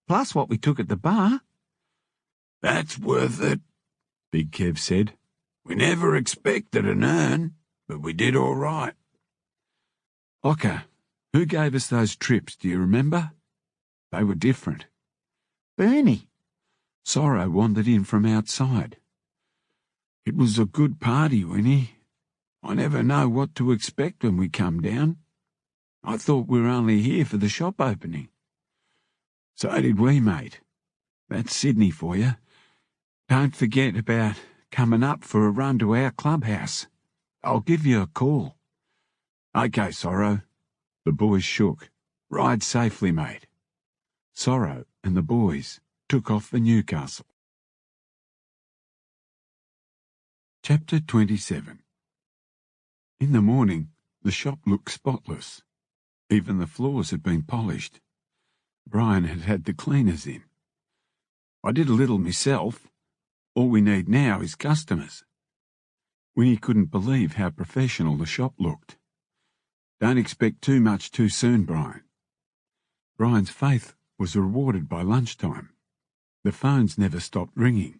plus what we took at the bar. That's worth it, Big Kev said. We never expected an earn, but we did all right. Ocker, who gave us those trips, do you remember? They were different. Bernie. Sorrow wandered in from outside. It was a good party, Winnie. I never know what to expect when we come down. I thought we were only here for the shop opening. So did we, mate. That's Sydney for you. Don't forget about coming up for a run to our clubhouse. I'll give you a call. Okay, Sorrow. The boys shook. Ride safely, mate. Sorrow and the boys took off for Newcastle. Chapter 27. In the morning, the shop looked spotless. Even the floors had been polished. Brian had had the cleaners in. I did a little myself. All we need now is customers. Winnie couldn't believe how professional the shop looked. Don't expect too much too soon, Brian. Brian's faith was rewarded by lunchtime. The phones never stopped ringing.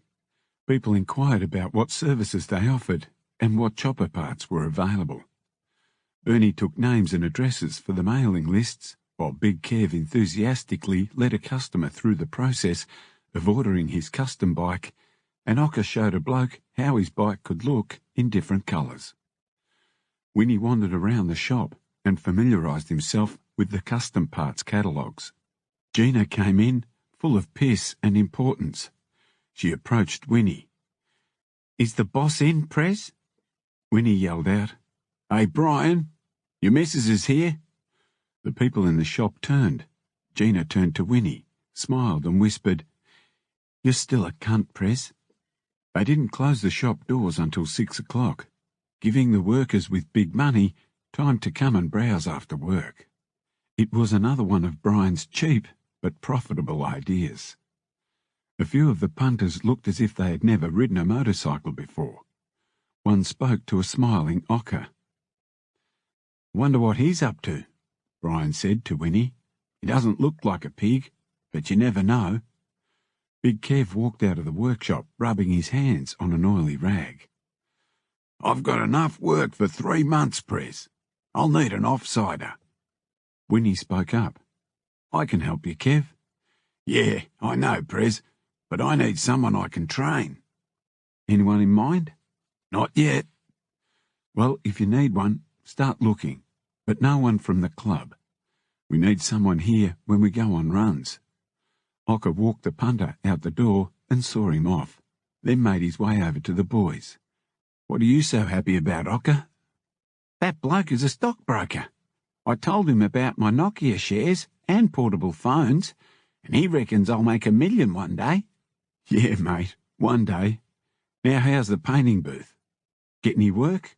People inquired about what services they offered and what chopper parts were available. Bernie took names and addresses for the mailing lists, while Big Kev enthusiastically led a customer through the process of ordering his custom bike, and Ocker showed a bloke how his bike could look in different colours. Winnie wandered around the shop and familiarised himself with the custom parts catalogues. Gina came in, full of piss and importance. She approached Winnie. Is the boss in, Prez? Winnie yelled out, Hey, Brian, your missus is here. The people in the shop turned. Gina turned to Winnie, smiled and whispered, You're still a cunt, Prez. They didn't close the shop doors until 6 o'clock, giving the workers with big money time to come and browse after work. It was another one of Brian's cheap but profitable ideas. A few of the punters looked as if they had never ridden a motorcycle before. One spoke to a smiling Ocker. Wonder what he's up to, Brian said to Winnie. He doesn't look like a pig, but you never know. Big Kev walked out of the workshop, rubbing his hands on an oily rag. I've got enough work for 3 months, Prez. I'll need an offsider. Winnie spoke up. I can help you, Kev. Yeah, I know, Prez, but I need someone I can train. Anyone in mind? Not yet. Well, if you need one, start looking, but no one from the club. We need someone here when we go on runs. Ocker walked the punter out the door and saw him off, then made his way over to the boys. What are you so happy about, Ocker? That bloke is a stockbroker. I told him about my Nokia shares and portable phones, and he reckons I'll make $1 million one day. Yeah, mate, one day. Now how's the painting booth? Get any work?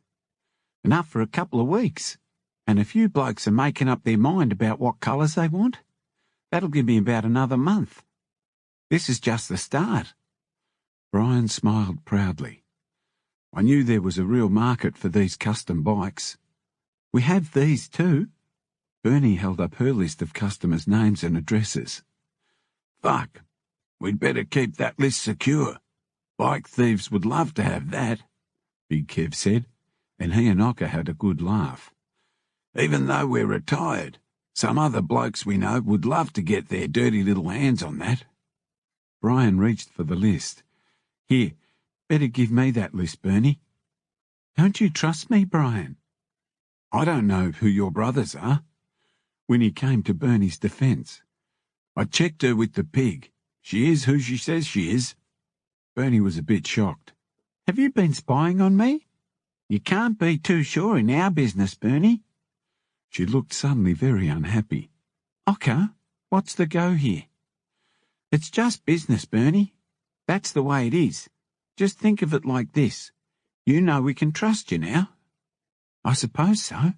Enough for a couple of weeks, and a few blokes are making up their mind about what colours they want. That'll give me about another month. This is just the start. Brian smiled proudly. I knew there was a real market for these custom bikes. We have these too. Bernie held up her list of customers' names and addresses. Fuck, we'd better keep that list secure. Bike thieves would love to have that, Big Kev said, and he and Ocker had a good laugh. Even though we're retired, some other blokes we know would love to get their dirty little hands on that. Brian reached for the list. Here, better give me that list, Bernie. Don't you trust me, Brian? I don't know who your brothers are. Winnie came to Bernie's defence. I checked her with the pig. She is who she says she is. Bernie was a bit shocked. Have you been spying on me? You can't be too sure in our business, Bernie. She looked suddenly very unhappy. Ocker, what's the go here? It's just business, Bernie. That's the way it is. Just think of it like this. You know we can trust you now. I suppose so.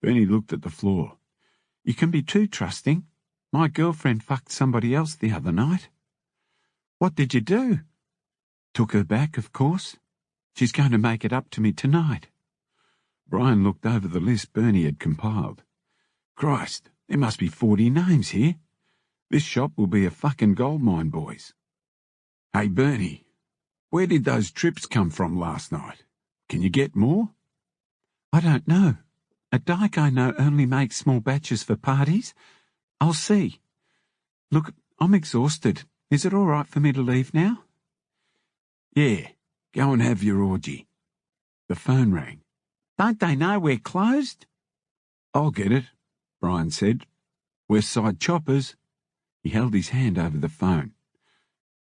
Bernie looked at the floor. You can be too trusting. My girlfriend fucked somebody else the other night. What did you do? Took her back, of course. She's going to make it up to me tonight. Brian looked over the list Bernie had compiled. Christ, there must be 40 names here. This shop will be a fucking goldmine, boys. Hey, Bernie, where did those trips come from last night? Can you get more? I don't know. A dyke I know only makes small batches for parties. I'll see. Look, I'm exhausted. Is it all right for me to leave now? Yeah, go and have your orgy. The phone rang. Don't they know we're closed? I'll get it, Brian said. West Side Choppers. He held his hand over the phone.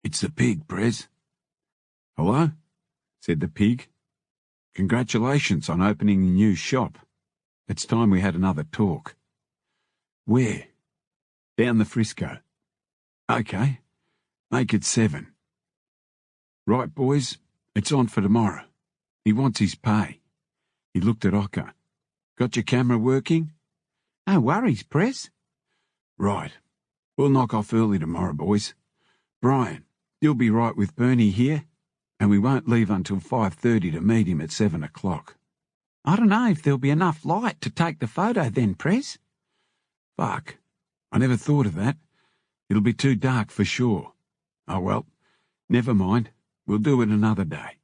It's the pig, Prez. Hello? Said the pig. Congratulations on opening the new shop. It's time we had another talk. Where? Down the Frisco. Okay. Make it 7. Right, boys. It's on for tomorrow. He wants his pay. He looked at Ocker. Got your camera working? No worries, Prez. Right. We'll knock off early tomorrow, boys. Brian, you'll be right with Bernie here, and we won't leave until 5:30 to meet him at 7 o'clock. I don't know if there'll be enough light to take the photo then, Prez. Fuck. I never thought of that. It'll be too dark for sure. Oh well, never mind. We'll do it another day.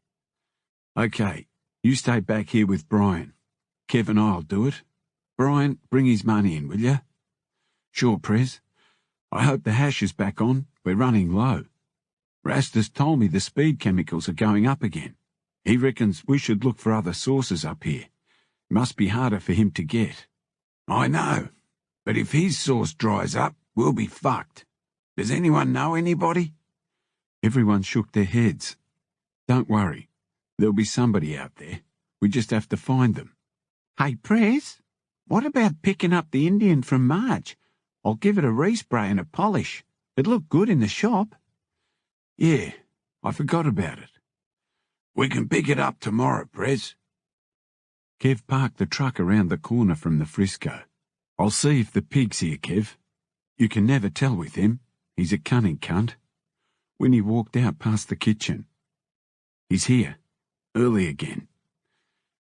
Okay, you stay back here with Brian. Kev and I'll do it. Brian, bring his money in, will you? Sure, Prez. I hope the hash is back on. We're running low. Rastus told me the speed chemicals are going up again. He reckons we should look for other sources up here. Must be harder for him to get. I know, but if his source dries up, we'll be fucked. Does anyone know anybody? Everyone shook their heads. Don't worry. There'll be somebody out there. We just have to find them. Hey, Prez, what about picking up the Indian from Marge? I'll give it a respray and a polish. It'll look good in the shop. Yeah, I forgot about it. We can pick it up tomorrow, Prez. Kev parked the truck around the corner from the Frisco. I'll see if the pig's here, Kev. You can never tell with him. He's a cunning cunt. Winnie walked out past the kitchen. He's here. Early again.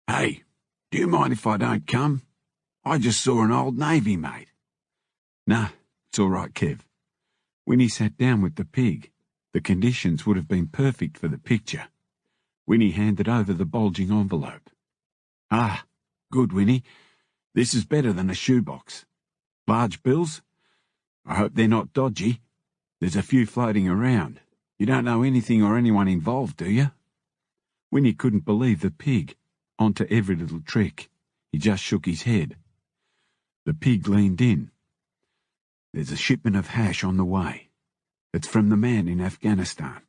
Hey, do you mind if I don't come? I just saw an old Navy mate. Nah, it's all right, Kev. Winnie sat down with the pig. The conditions would have been perfect for the picture. Winnie handed over the bulging envelope. Ah, good, Winnie. This is better than a shoebox. Large bills? I hope they're not dodgy. There's a few floating around. You don't know anything or anyone involved, do you? Winnie couldn't believe the pig. Onto every little trick. He just shook his head. The pig leaned in. There's a shipment of hash on the way. It's from the man in Afghanistan.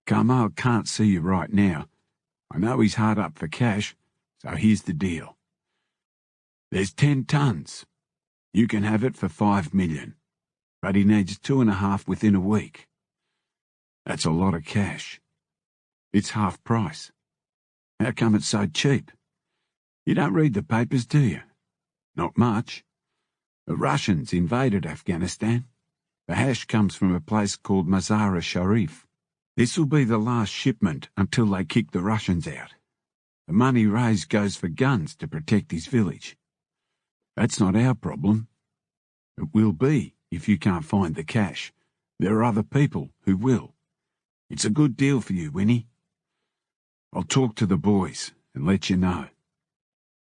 Carmel can't see you right now. I know he's hard up for cash, so here's the deal. There's 10 tons. You can have it for $5 million. but he needs 2.5 within a week. That's a lot of cash. It's half price. How come it's so cheap? You don't read the papers, do you? Not much. The Russians invaded Afghanistan. The hash comes from a place called Mazar-e-Sharif. This'll be the last shipment until they kick the Russians out. The money raised goes for guns to protect his village. That's not our problem. It will be if you can't find the cash. There are other people who will. It's a good deal for you, Winnie. I'll talk to the boys and let you know.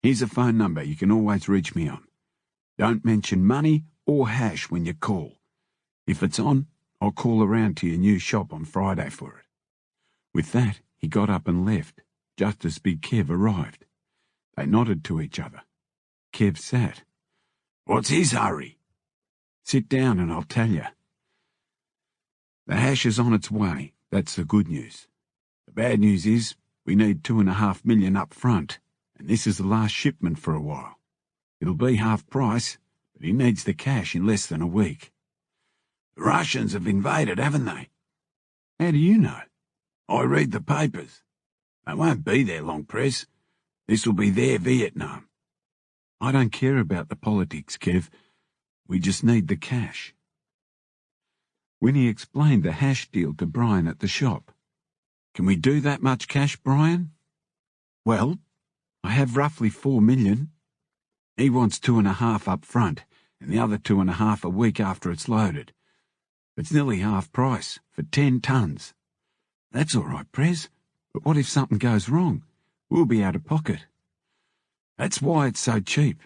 Here's a phone number you can always reach me on. Don't mention money or hash when you call. If it's on, I'll call around to your new shop on Friday for it. With that, he got up and left, just as Big Kev arrived. They nodded to each other. Kev sat. What's his hurry? Sit down and I'll tell you. The hash is on its way. That's the good news. The bad news is we need 2.5 million up front, and this is the last shipment for a while. It'll be half price, but he needs the cash in less than a week. The Russians have invaded, haven't they? How do you know? I read the papers. They won't be there long, Prez. This'll be their Vietnam. I don't care about the politics, Kev. We just need the cash. Winnie explained the hash deal to Brian at the shop. Can we do that much cash, Brian? Well, I have roughly 4 million. He wants 2.5 up front, and the other 2.5 a week after it's loaded. It's nearly half price for 10 tons. That's all right, Prez, but what if something goes wrong? We'll be out of pocket. That's why it's so cheap.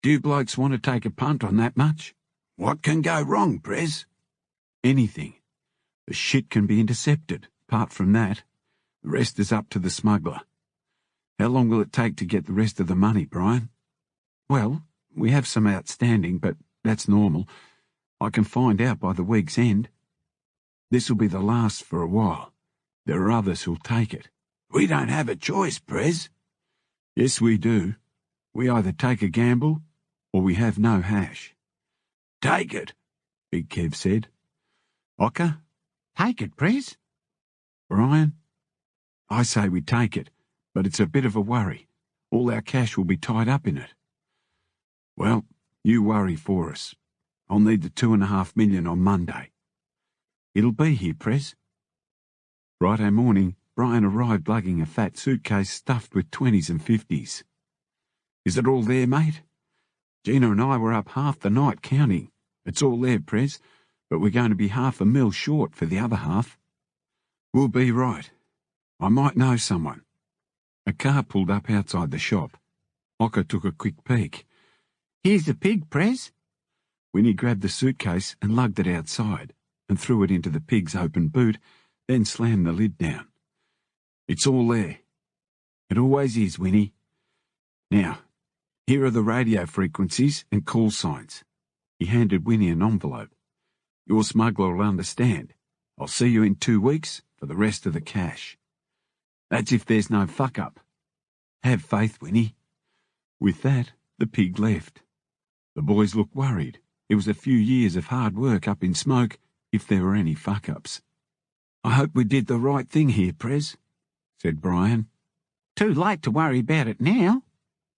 Do you blokes want to take a punt on that much? What can go wrong, Prez? Anything. The shit can be intercepted. Apart from that, the rest is up to the smuggler. How long will it take to get the rest of the money, Brian? Well, we have some outstanding, but that's normal. I can find out by the week's end. This'll be the last for a while. There are others who'll take it. We don't have a choice, Prez. Yes, we do. We either take a gamble, or we have no hash. Take it, Big Kev said. Ocker? Take it, Prez. Brian? I say we take it, but it's a bit of a worry. All our cash will be tied up in it. Well, you worry for us. I'll need the 2.5 million on Monday. It'll be here, Prez. Friday morning, Brian arrived lugging a fat suitcase stuffed with 20s and 50s. Is it all there, mate? Gina and I were up half the night counting. It's all there, Prez, but we're going to be $500,000 short for the other half. We'll be right. I might know someone. A car pulled up outside the shop. Ocker took a quick peek. Here's the pig, Prez. Winnie grabbed the suitcase and lugged it outside and threw it into the pig's open boot, then slammed the lid down. It's all there. It always is, Winnie. Now, here are the radio frequencies and call signs. He handed Winnie an envelope. Your smuggler will understand. I'll see you in 2 weeks for the rest of the cash. That's if there's no fuck-up. Have faith, Winnie. With that, the pig left. The boys looked worried. It was a few years of hard work up in smoke if there were any fuck-ups. I hope we did the right thing here, Prez, said Brian. Too late to worry about it now,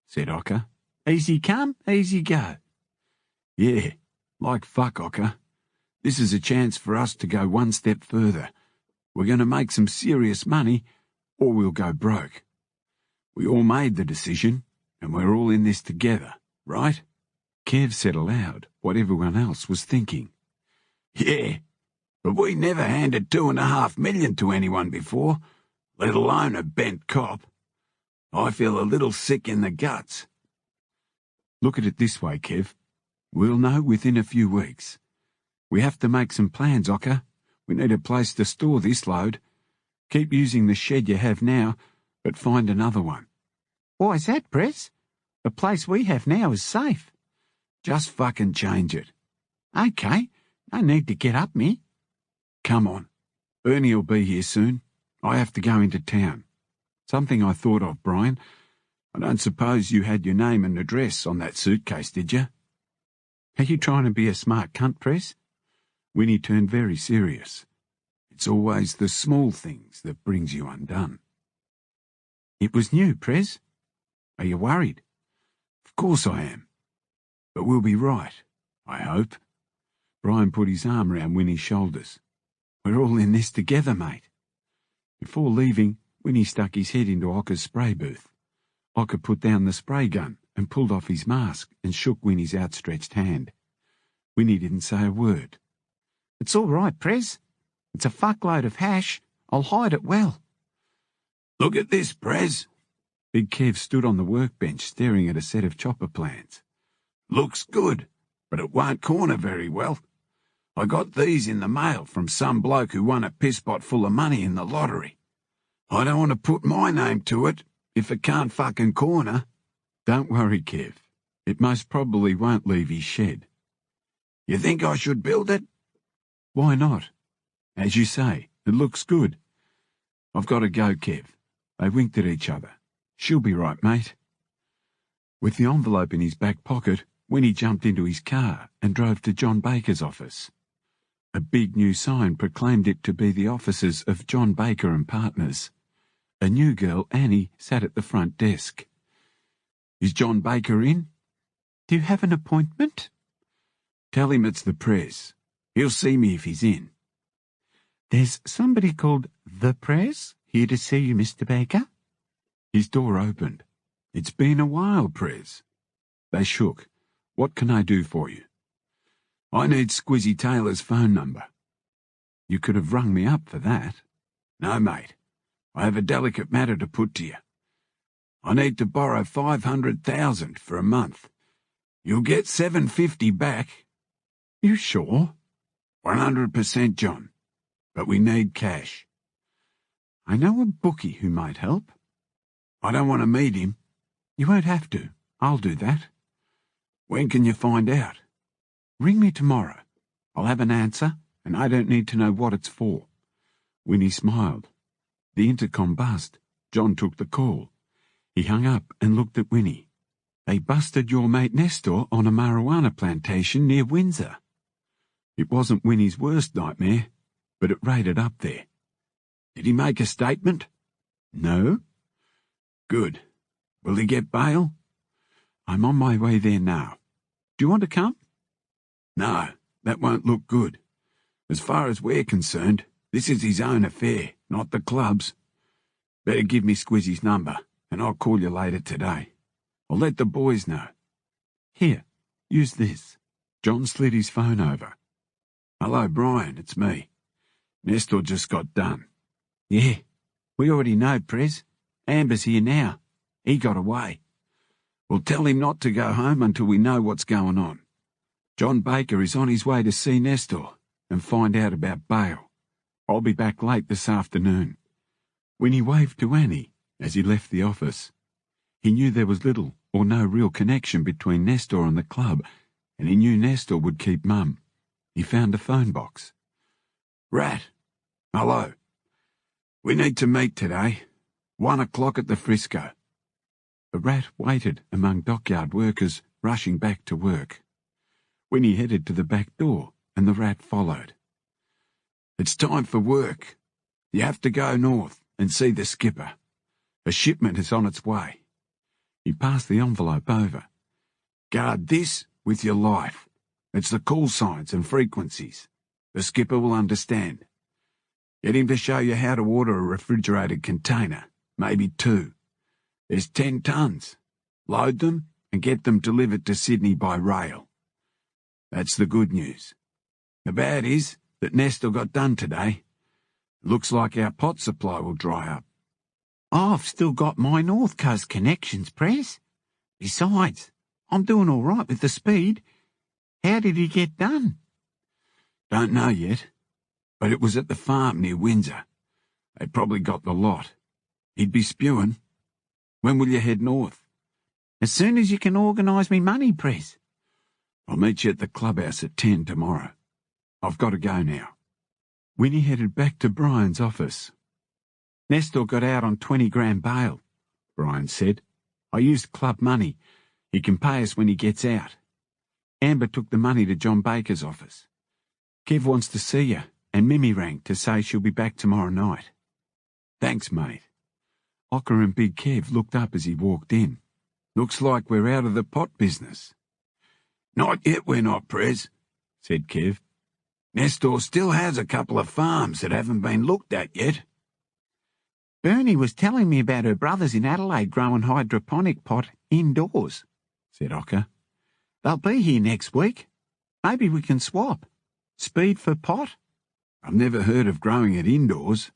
said Ocker. Easy come, easy go. Yeah, like fuck, Ocker. This is a chance for us to go one step further. We're going to make some serious money, or we'll go broke. We all made the decision, and we're all in this together, right? Kev said aloud what everyone else was thinking. Yeah, but we never handed 2.5 million to anyone before, let alone a bent cop. I feel a little sick in the guts. Look at it this way, Kev. We'll know within a few weeks. We have to make some plans, Ocker. We need a place to store this load. Keep using the shed you have now, but find another one. Why's that, Prez? The place we have now is safe. Just fucking change it. Okay, no need to get up me. Come on. Bernie'll be here soon. I have to go into town. Something I thought of, Brian. I don't suppose you had your name and address on that suitcase, did you? Are you trying to be a smart cunt, Prez? Winnie turned very serious. It's always the small things that brings you undone. It was new, Prez. Are you worried? Of course I am. But we'll be right, I hope. Brian put his arm round Winnie's shoulders. We're all in this together, mate. Before leaving, Winnie stuck his head into Ocker's spray booth. Ocker put down the spray gun and pulled off his mask and shook Winnie's outstretched hand. Winnie didn't say a word. It's all right, Prez. It's a fuckload of hash. I'll hide it well. Look at this, Prez. Big Kev stood on the workbench staring at a set of chopper plans. Looks good, but it won't corner very well. I got these in the mail from some bloke who won a piss pot full of money in the lottery. I don't want to put my name to it if it can't fucking corner. Don't worry, Kev. It most probably won't leave his shed. You think I should build it? Why not? As you say, it looks good. I've got to go, Kev. They winked at each other. She'll be right, mate. With the envelope in his back pocket, Winnie jumped into his car and drove to John Baker's office. A big new sign proclaimed it to be the offices of John Baker and Partners. A new girl, Annie, sat at the front desk. Is John Baker in? Do you have an appointment? Tell him it's the Prez. He'll see me if he's in. There's somebody called the Prez here to see you, Mr. Baker. His door opened. It's been a while, Prez. They shook. What can I do for you? I need Squizzy Taylor's phone number. You could have rung me up for that. No, mate. I have a delicate matter to put to you. I need to borrow 500,000 for a month. You'll get 750 back. You sure? 100%, John. But we need cash. I know a bookie who might help. I don't want to meet him. You won't have to. I'll do that. When can you find out? Ring me tomorrow. I'll have an answer, and I don't need to know what it's for. Winnie smiled. The intercom buzzed. John took the call. He hung up and looked at Winnie. They busted your mate Nestor on a marijuana plantation near Windsor. It wasn't Winnie's worst nightmare, but it rated up there. Did he make a statement? No. Good. Will he get bail? I'm on my way there now. Do you want to come? No, that won't look good. As far as we're concerned, this is his own affair, not the club's. Better give me Squizzy's number, and I'll call you later today. I'll let the boys know. Here, use this. John slid his phone over. Hello, Brian, it's me. Nestor just got done. Yeah, we already know, Prez. Amber's here now. He got away. We'll tell him not to go home until we know what's going on. John Baker is on his way to see Nestor and find out about bail. I'll be back late this afternoon. Winnie waved to Annie as he left the office. He knew there was little or no real connection between Nestor and the club, and he knew Nestor would keep mum. He found a phone box. Rat. Hello. We need to meet today. 1 o'clock at the Frisco. The Rat waited among dockyard workers rushing back to work. Winnie headed to the back door, and the Rat followed. It's time for work. You have to go north and see the skipper. A shipment is on its way. He passed the envelope over. Guard this with your life. It's the call signs and frequencies. The skipper will understand. Get him to show you how to order a refrigerated container, maybe 2. There's 10 tons. Load them and get them delivered to Sydney by rail. That's the good news. The bad is that Nestor got done today. Looks like our pot supply will dry up. I've still got my North Coast connections, Prez. Besides, I'm doing all right with the speed. How did he get done? Don't know yet, but it was at the farm near Windsor. They probably got the lot. He'd be spewing. When will you head north? As soon as you can organise me money, Prez. I'll meet you at the clubhouse at 10 tomorrow. I've got to go now. Winnie headed back to Brian's office. Nestor got out on 20 grand bail, Brian said. I used club money. He can pay us when he gets out. Amber took the money to John Baker's office. Kev wants to see you, and Mimi rang to say she'll be back tomorrow night. Thanks, mate. Ocker and Big Kev looked up as he walked in. Looks like we're out of the pot business. Not yet we're not, Prez, said Kev. Nestor still has a couple of farms that haven't been looked at yet. Bernie was telling me about her brothers in Adelaide growing hydroponic pot indoors, said Ocker. They'll be here next week. Maybe we can swap. Speed for pot. I've never heard of growing it indoors.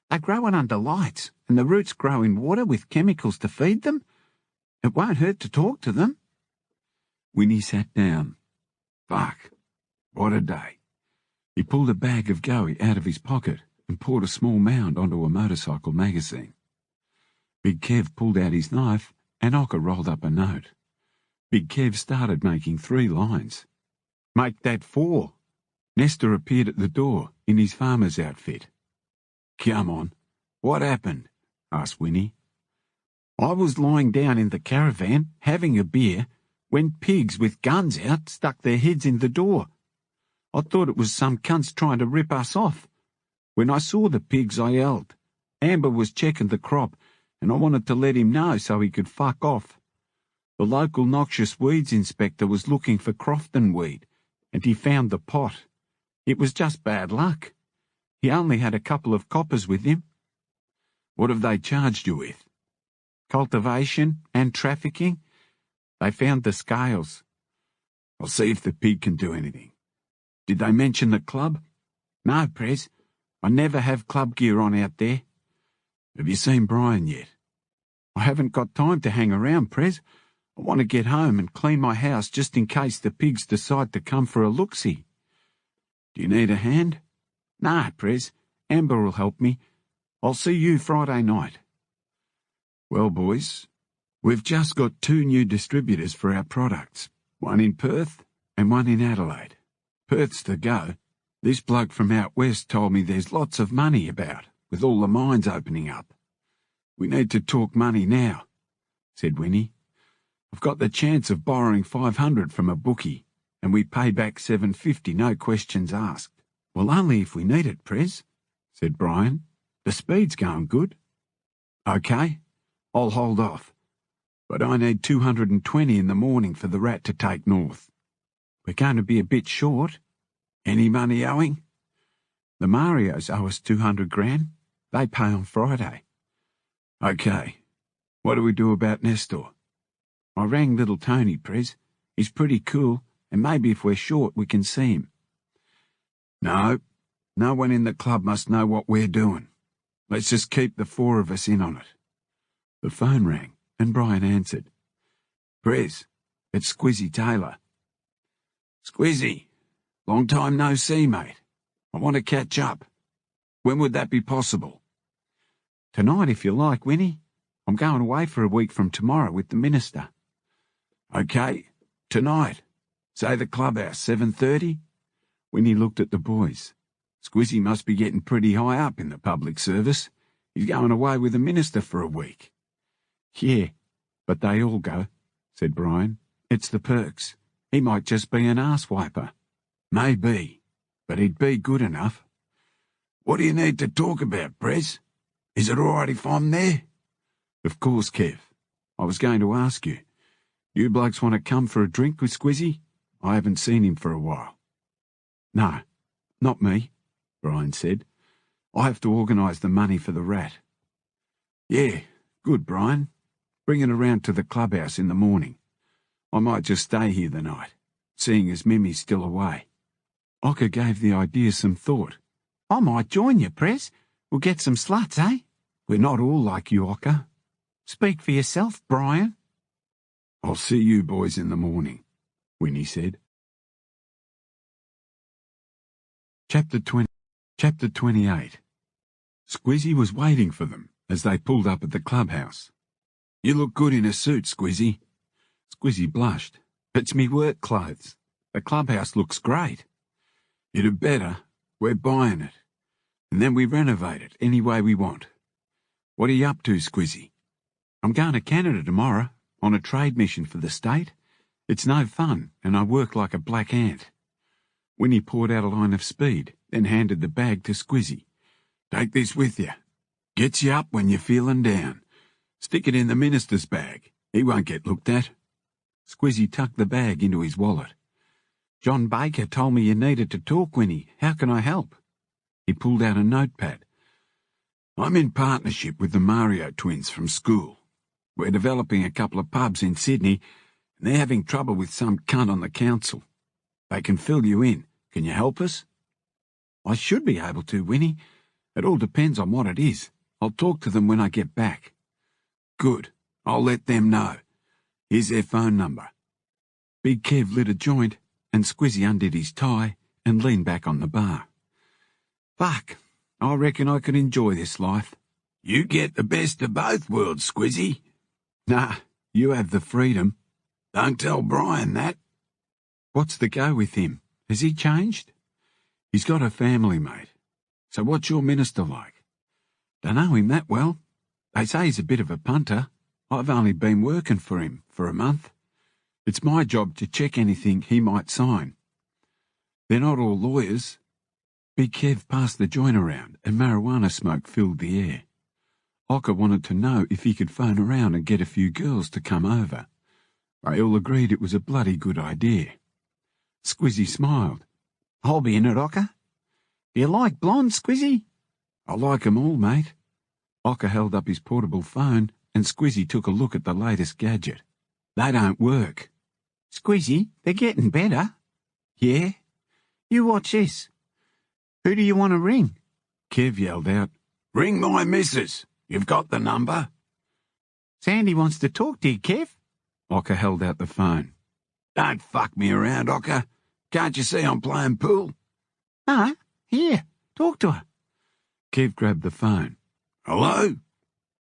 They're growing under lights, and the roots grow in water with chemicals to feed them. It won't hurt to talk to them. Winnie sat down. Fuck. What a day. He pulled a bag of goey out of his pocket and poured a small mound onto a motorcycle magazine. Big Kev pulled out his knife and Ocker rolled up a note. Big Kev started making 3 lines. Make that 4. Nestor appeared at the door in his farmer's outfit. Come on, what happened? Asked Winnie. I was lying down in the caravan, having a beer, when pigs with guns out stuck their heads in the door. I thought it was some cunts trying to rip us off. When I saw the pigs, I yelled. Amber was checking the crop, and I wanted to let him know so he could fuck off. The local noxious weeds inspector was looking for Crofton weed, and he found the pot. It was just bad luck. He only had a couple of coppers with him. What have they charged you with? Cultivation and trafficking. They found the scales. I'll see if the pig can do anything. Did they mention the club? No, Prez. I never have club gear on out there. Have you seen Brian yet? I haven't got time to hang around, Prez. I want to get home and clean my house just in case the pigs decide to come for a look-see. Do you need a hand? Nah, Prez. Amber will help me. I'll see you Friday night. Well, boys, we've just got 2 new distributors for our products, one in Perth and one in Adelaide. Perth's the go. This bloke from out west told me there's lots of money about, with all the mines opening up. We need to talk money now, said Winnie. I've got the chance of borrowing 500 from a bookie, and we pay back 750, no questions asked. Well, only if we need it, Prez, said Brian. The speed's going good. OK, I'll hold off. But I need 220 in the morning for the rat to take north. We're going to be a bit short. Any money owing? The Marios owe us 200 grand. They pay on Friday. OK. What do we do about Nestor? I rang little Tony, Prez. He's pretty cool, and maybe if we're short we can see him. No one in the club must know what we're doing. Let's just keep the 4 of us in on it. The phone rang, and Brian answered. Prez, it's Squizzy Taylor. Squizzy, long time no see, mate. I want to catch up. When would that be possible? Tonight, if you like, Winnie. I'm going away for a week from tomorrow with the minister. OK, tonight. Say the clubhouse, 7:30? Winnie looked at the boys. Squizzy must be getting pretty high up in the public service. He's going away with the minister for a week. Yeah, but they all go, said Brian. It's the perks. He might just be an arse-wiper. Maybe, but he'd be good enough. What do you need to talk about, Prez? Is it all right if I'm there? Of course, Kev. I was going to ask you. You blokes want to come for a drink with Squizzy? I haven't seen him for a while. No, not me, Brian said. I have to organise the money for the rat. Yeah, good, Brian. Bring it around to the clubhouse in the morning. I might just stay here the night, seeing as Mimi's still away. Ocker gave the idea some thought. I might join you, Prez. We'll get some sluts, eh? We're not all like you, Ocker. Speak for yourself, Brian. I'll see you boys in the morning, Winnie said. Chapter 28. Squizzy was waiting for them as they pulled up at the clubhouse. You look good in a suit, Squizzy. Squizzy blushed. It's me work clothes. The clubhouse looks great. You'd have better. We're buying it. And then we renovate it any way we want. What are you up to, Squizzy? I'm going to Canada tomorrow, on a trade mission for the state. It's no fun, and I work like a black ant. Winnie poured out a line of speed, then handed the bag to Squizzy. Take this with you. Gets you up when you're feeling down. Stick it in the minister's bag. He won't get looked at. Squizzy tucked the bag into his wallet. John Baker told me you needed to talk, Winnie. How can I help? He pulled out a notepad. I'm in partnership with the Mario twins from school. We're developing a couple of pubs in Sydney, and they're having trouble with some cunt on the council. They can fill you in. Can you help us? I should be able to, Winnie. It all depends on what it is. I'll talk to them when I get back. Good. I'll let them know. Here's their phone number. Big Kev lit a joint, and Squizzy undid his tie and leaned back on the bar. Fuck, I reckon I could enjoy this life. You get the best of both worlds, Squizzy. Nah, you have the freedom. Don't tell Brian that. What's the go with him? Has he changed? He's got a family, mate. So what's your minister like? Don't know him that well. They say he's a bit of a punter. I've only been working for him for a month. It's my job to check anything he might sign. They're not all lawyers. Big Kev passed the joint around and marijuana smoke filled the air. Ocker wanted to know if he could phone around and get a few girls to come over. They all agreed it was a bloody good idea. Squizzy smiled. I'll be in it, Ocker. Do you like blondes, Squizzy? I like 'em all, mate. Ocker held up his portable phone and Squizzy took a look at the latest gadget. They don't work. Squizzy, they're getting better. Yeah? You watch this. Who do you want to ring? Kev yelled out. Ring my missus. You've got the number. Sandy wants to talk to you, Kev. Ocker held out the phone. Don't fuck me around, Ocker. Can't you see I'm playing pool? No. Here, talk to her. Kev grabbed the phone. Hello?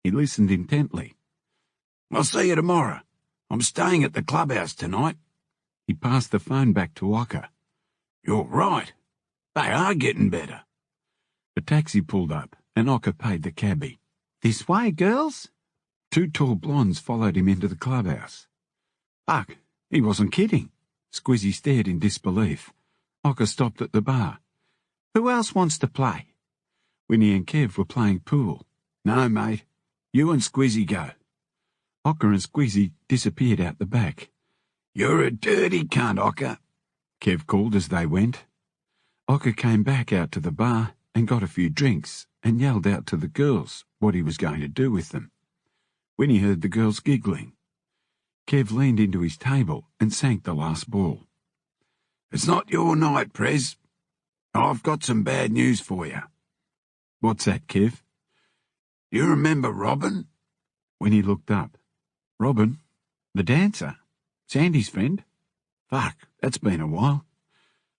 He listened intently. I'll see you tomorrow. I'm staying at the clubhouse tonight. He passed the phone back to Ocker. You're right. They are getting better. The taxi pulled up, and Ocker paid the cabbie. This way, girls. Two tall blondes followed him into the clubhouse. Fuck, he wasn't kidding. Squizzy stared in disbelief. Ocker stopped at the bar. Who else wants to play? Winnie and Kev were playing pool. No, mate. You and Squizzy go. Ocker and Squizzy disappeared out the back. You're a dirty cunt, Ocker, Kev called as they went. Ocker came back out to the bar and got a few drinks and yelled out to the girls what he was going to do with them. Winnie heard the girls giggling. Kev leaned into his table and sank the last ball. It's not your night, Prez. I've got some bad news for you. What's that, Kev? You remember Robin? Winnie looked up. Robin? The dancer? Sandy's friend? Fuck, that's been a while.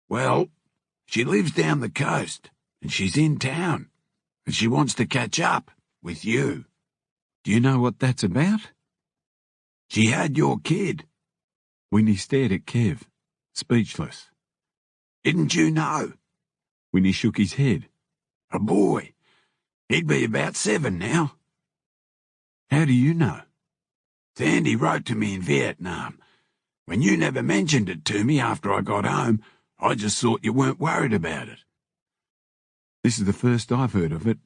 Well, she lives down the coast, and she's in town, and she wants to catch up with you. Do you know what that's about? She had your kid. Winnie stared at Kev, speechless. Didn't you know? Winnie shook his head. A boy. He'd be about 7 now. How do you know? Sandy wrote to me in Vietnam. When you never mentioned it to me after I got home, I just thought you weren't worried about it. This is the first I've heard of it.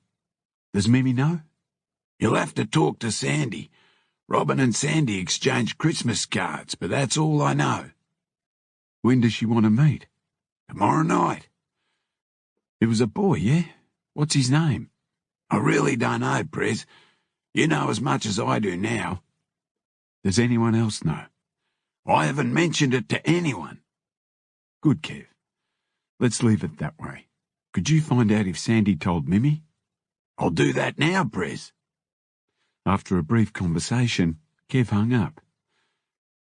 Does Mimi know? You'll have to talk to Sandy. Robin and Sandy exchanged Christmas cards, but that's all I know. When does she want to meet? Tomorrow night. It was a boy, yeah? What's his name? I really don't know, Prez. You know as much as I do now. Does anyone else know? I haven't mentioned it to anyone. Good, Kev. Let's leave it that way. Could you find out if Sandy told Mimi? I'll do that now, Prez. After a brief conversation, Kev hung up.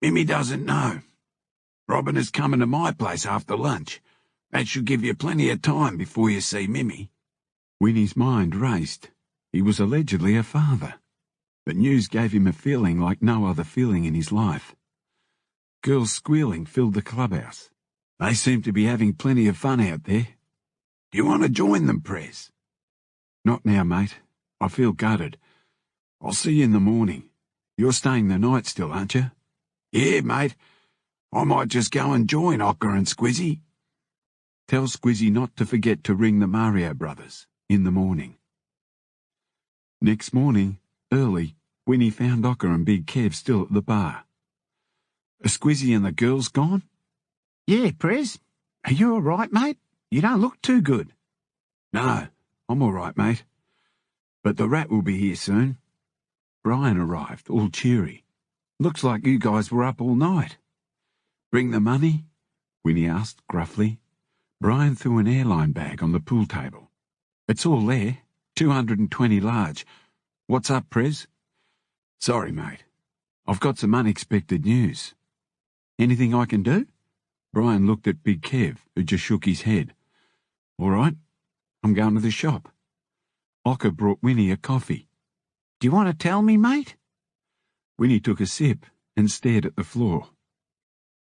Mimi doesn't know. Robin is coming to my place after lunch. That should give you plenty of time before you see Mimi. Winnie's mind raced. He was allegedly a father. But news gave him a feeling like no other feeling in his life. Girls squealing filled the clubhouse. They seemed to be having plenty of fun out there. Do you want to join them, Prez? Not now, mate. I feel gutted. I'll see you in the morning. You're staying the night still, aren't you? Yeah, mate. I might just go and join Ocker and Squizzy. Tell Squizzy not to forget to ring the Mario brothers in the morning. Next morning, early, Winnie found Ocker and Big Kev still at the bar. Are Squizzy and the girls gone? Yeah, Prez. Are you all right, mate? You don't look too good. No, I'm all right, mate. But the rat will be here soon. Brian arrived, all cheery. Looks like you guys were up all night. Bring the money? Winnie asked gruffly. Brian threw an airline bag on the pool table. It's all there, 220 large. What's up, Prez? Sorry, mate. I've got some unexpected news. Anything I can do? Brian looked at Big Kev, who just shook his head. All right, I'm going to the shop. Ocker brought Winnie a coffee. Do you want to tell me, mate? Winnie took a sip and stared at the floor.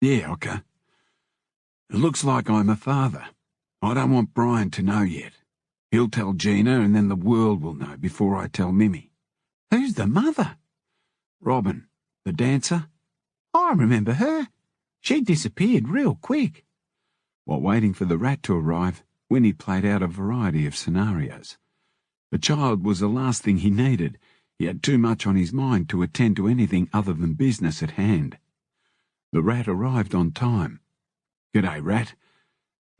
Yeah, Ocker. It looks like I'm a father. I don't want Brian to know yet. He'll tell Gina and then the world will know before I tell Mimmy. Who's the mother? Robin, the dancer. I remember her. She disappeared real quick. While waiting for the rat to arrive, Winnie played out a variety of scenarios. The child was the last thing he needed. He had too much on his mind to attend to anything other than business at hand. The rat arrived on time. G'day, Rat.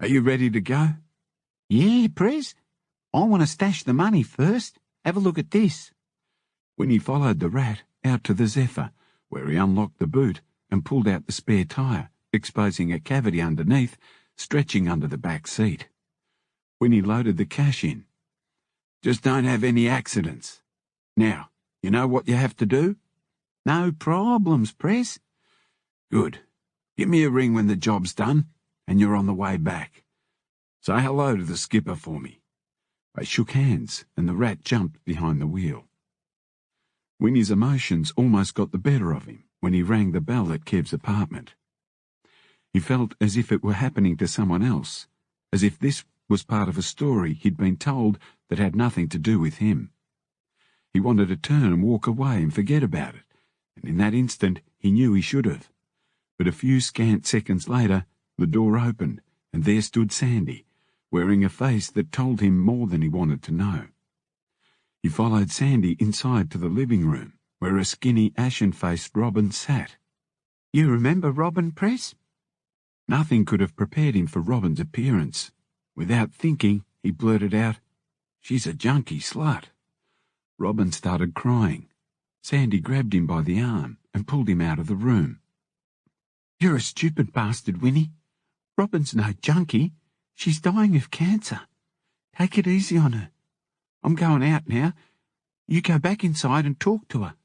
Are you ready to go? Yeah, Prez. I want to stash the money first. Have a look at this. Winnie followed the rat out to the Zephyr, where he unlocked the boot and pulled out the spare tyre, exposing a cavity underneath, stretching under the back seat. Winnie loaded the cash in. Just don't have any accidents. Now, you know what you have to do? No problems, Prez. Good. Give me a ring when the job's done, and you're on the way back. Say hello to the skipper for me. They shook hands, and the rat jumped behind the wheel. Winnie's emotions almost got the better of him when he rang the bell at Kev's apartment. He felt as if it were happening to someone else, as if this was part of a story he'd been told that had nothing to do with him. He wanted to turn and walk away and forget about it, and in that instant he knew he should have. But a few scant seconds later, the door opened, and there stood Sandy, wearing a face that told him more than he wanted to know. He followed Sandy inside to the living room, where a skinny, ashen-faced Robin sat. You remember Robin, Prez? Nothing could have prepared him for Robin's appearance. Without thinking, he blurted out, "She's a junkie slut." Robin started crying. Sandy grabbed him by the arm and pulled him out of the room. You're a stupid bastard, Winnie. Robin's no junkie. She's dying of cancer. Take it easy on her. I'm going out now. You go back inside and talk to her.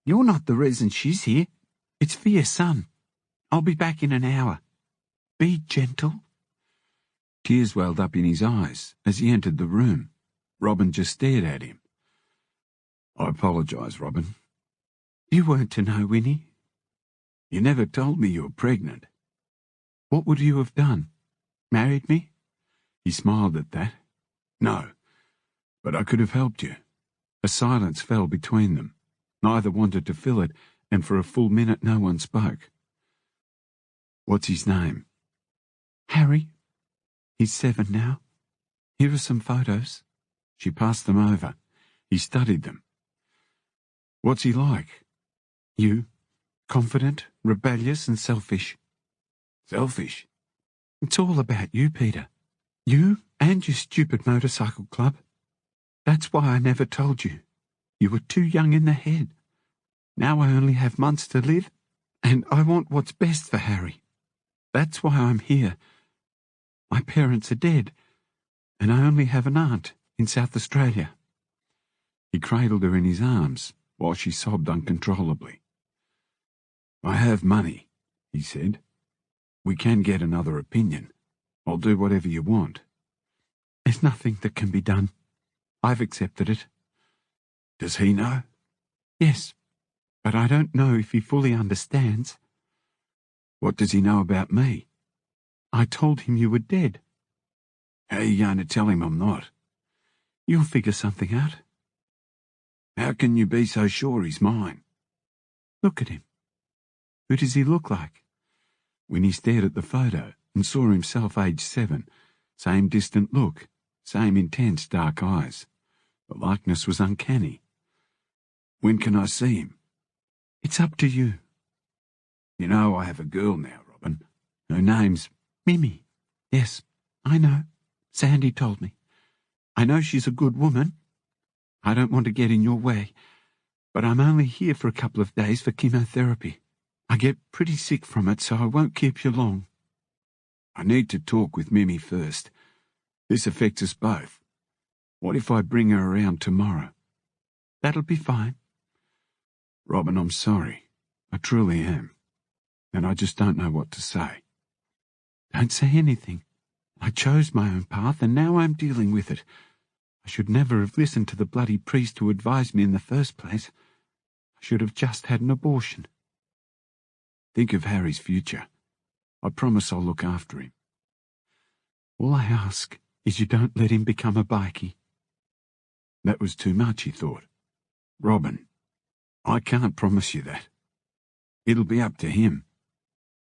You're not the reason she's here. It's for your son. I'll be back in an hour. Be gentle. Tears welled up in his eyes as he entered the room. Robin just stared at him. I apologise, Robin. You weren't to know, Winnie. You never told me you were pregnant. What would you have done? Married me? He smiled at that. No, but I could have helped you. A silence fell between them. Neither wanted to fill it, and for a full minute no one spoke. What's his name? Harry. He's 7 now. Here are some photos. She passed them over. He studied them. What's he like? You. Confident, rebellious and selfish. Selfish? It's all about you, Peter. You and your stupid motorcycle club. That's why I never told you. You were too young in the head. Now I only have months to live, and I want what's best for Harry. That's why I'm here. My parents are dead, and I only have an aunt in South Australia. He cradled her in his arms while she sobbed uncontrollably. I have money, he said. We can get another opinion. I'll do whatever you want. There's nothing that can be done. I've accepted it. Does he know? Yes, but I don't know if he fully understands. What does he know about me? I told him you were dead. How are you going to tell him I'm not? You'll figure something out. How can you be so sure he's mine? Look at him. Who does he look like? Winnie stared at the photo and saw himself aged 7, same distant look, same intense dark eyes. The likeness was uncanny. "When can I see him?" "It's up to you." "You know I have a girl now, Robin. Her name's Mimi. Yes, I know. Sandy told me. I know she's a good woman. I don't want to get in your way, but I'm only here for a couple of days for chemotherapy. I get pretty sick from it, so I won't keep you long." "I need to talk with Mimi first. This affects us both. What if I bring her around tomorrow?" "That'll be fine." "Robin, I'm sorry. I truly am. And I just don't know what to say." "Don't say anything. I chose my own path, and now I'm dealing with it. I should never have listened to the bloody priest who advised me in the first place. I should have just had an abortion." "Think of Harry's future. I promise I'll look after him." "All I ask is you don't let him become a bikie." That was too much, he thought. "Robin, I can't promise you that. It'll be up to him.